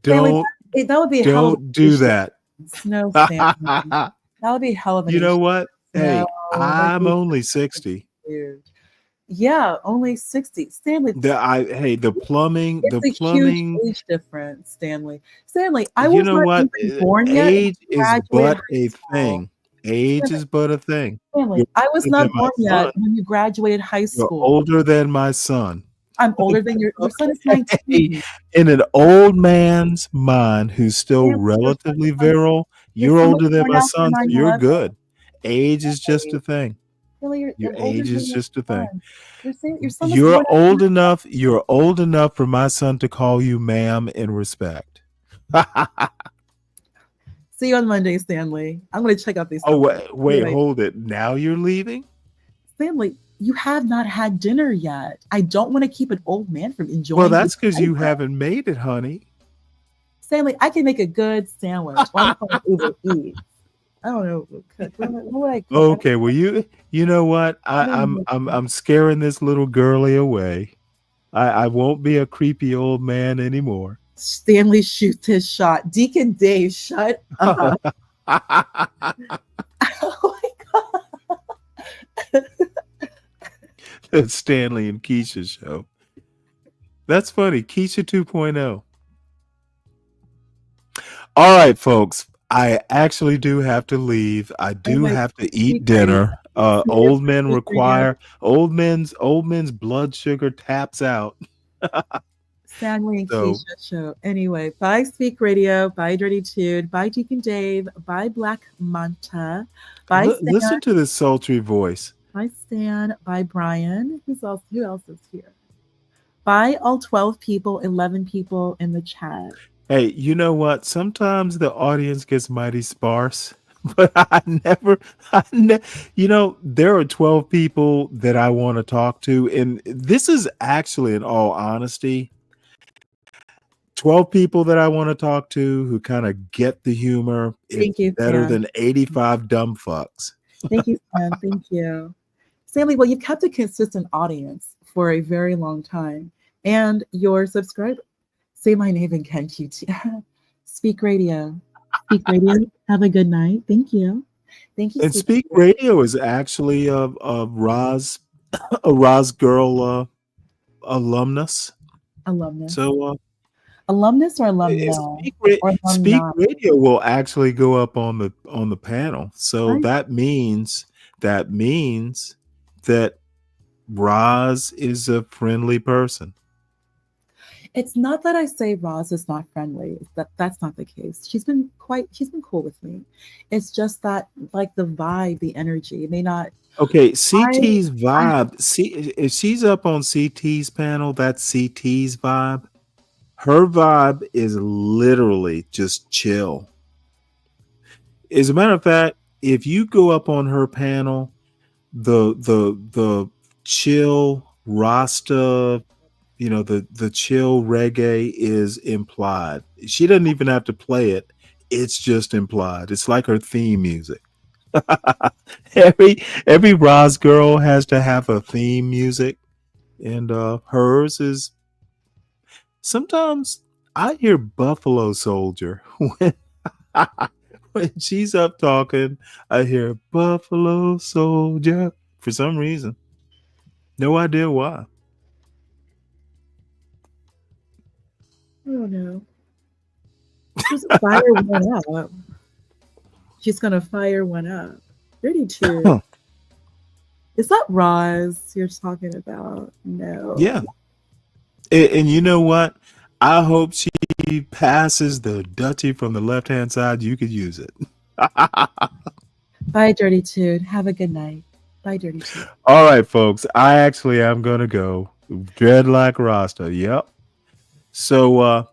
Stanley, that would be don't do that. No, Stanley. That would be hell of an You know what? Hey, No, I'm only 60. weird. Yeah, only 60. Stanley. The plumbing, It's a huge age difference, Stanley. Stanley, I you was know not what? even born yet. Age is Graduated but high a school. thing. Age is but a thing. Stanley, You're I was older not than my born yet son. when you graduated high You're school. older than my son. I'm older than your son is 19. In an old man's mind who's still relatively virile, you're son was older than born my after son, so you're 9/11. good. Age is just a thing. Stanley, Your you're older age than is your just a thing. son. Your son was You're born old enough. You're old enough for my son to call you ma'am in respect. See you on Monday, Stanley. I'm going to check out these. Oh, numbers. wait, Anyway, hold it. Now you're leaving? Stanley, you have not had dinner yet. I don't want to keep an old man from enjoying. Well, that's because you dinner. haven't made it, honey. Stanley, I can make a good sandwich. Why don't I Uber Eats? I don't know. What would I cook? Okay, well, you know what? I'm scaring this little girlie away. I won't be a creepy old man anymore. Stanley shoots his shot. Deacon Dave, shut up. That's Stanley and Keisha's show. That's funny. Keisha 2.0. All right, folks. I actually do have to leave. I do have to eat dinner. Old men require old men's blood sugar taps out. Stanley and So- Keisha show. Anyway, bye Speak Radio, bye Dirty Tude, bye Deacon Dave, bye Black Manta, bye Stan, Listen to this sultry voice. bye Stan, bye Brian. Who else is here? Bye all 12 people, 11 people in the chat. Hey, you know what? Sometimes the audience gets mighty sparse, but there are 12 people that I want to talk to. And this is actually, in all honesty, 12 people that I want to talk to who kind of get the humor. Thank you, Better Stan. than 85 dumb fucks. Thank you, Stan. Thank you. Stanley, well, you've kept a consistent audience for a very long time. And your subscriber, say my name again, QT. Speak Radio. Speak Radio. Have a good night. Thank you. Thank you. And Speak Radio is actually a Roz Girl alumnus. Alumnus. So alumnus or alumni? Speak Radio will actually go up on the panel. So that means that Roz is a friendly person. It's not that I say Roz is not friendly. That's not the case. She's been cool with me. It's just that, like, the vibe, the energy, it may not. Okay, CT's vibe. See, if she's up on CT's panel, that's CT's vibe. Her vibe is literally just chill. As a matter of fact, if you go up on her panel, the chill Rasta, the chill reggae is implied. She doesn't even have to play it. It's just implied. It's like her theme music. Every Roz girl has to have a theme music, and hers is. Sometimes I hear Buffalo Soldier when she's up talking. I hear Buffalo Soldier for some reason. No idea why. I don't know. She's gonna fire one up. She's gonna fire one up. Dirty Tude. Huh. Is that Roz you're talking about? No. Yeah. And you know what? I hope she passes the Dutchie from the left-hand side. You could use it. Bye, Dirty Tude. Have a good night. Bye, Dirty Tude. All right, folks. I actually am going to go. Dreadlock Rasta. Yep. So,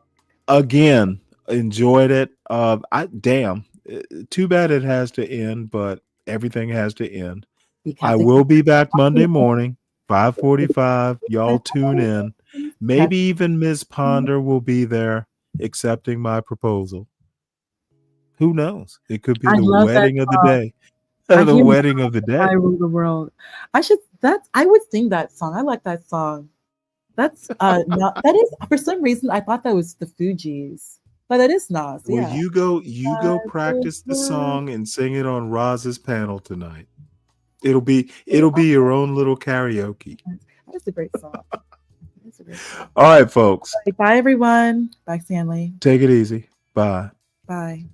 again, enjoyed it. Too bad it has to end, but everything has to end. I will be back Monday morning, 5:45. Y'all tune in. Maybe even Ms. Ponder will be there accepting my proposal. Who knows? It could be the wedding of the day. The wedding of the day. I rule the world. I would sing that song. I like that song. That's that is, for some reason I thought that was the Fugees, but it is Nas. Well, Yeah. you go practice the song and sing it on Roz's panel tonight. It'll be your own little karaoke. That's a great song. All right, folks. Bye, everyone. Bye, Stanley. Take it easy. Bye. Bye.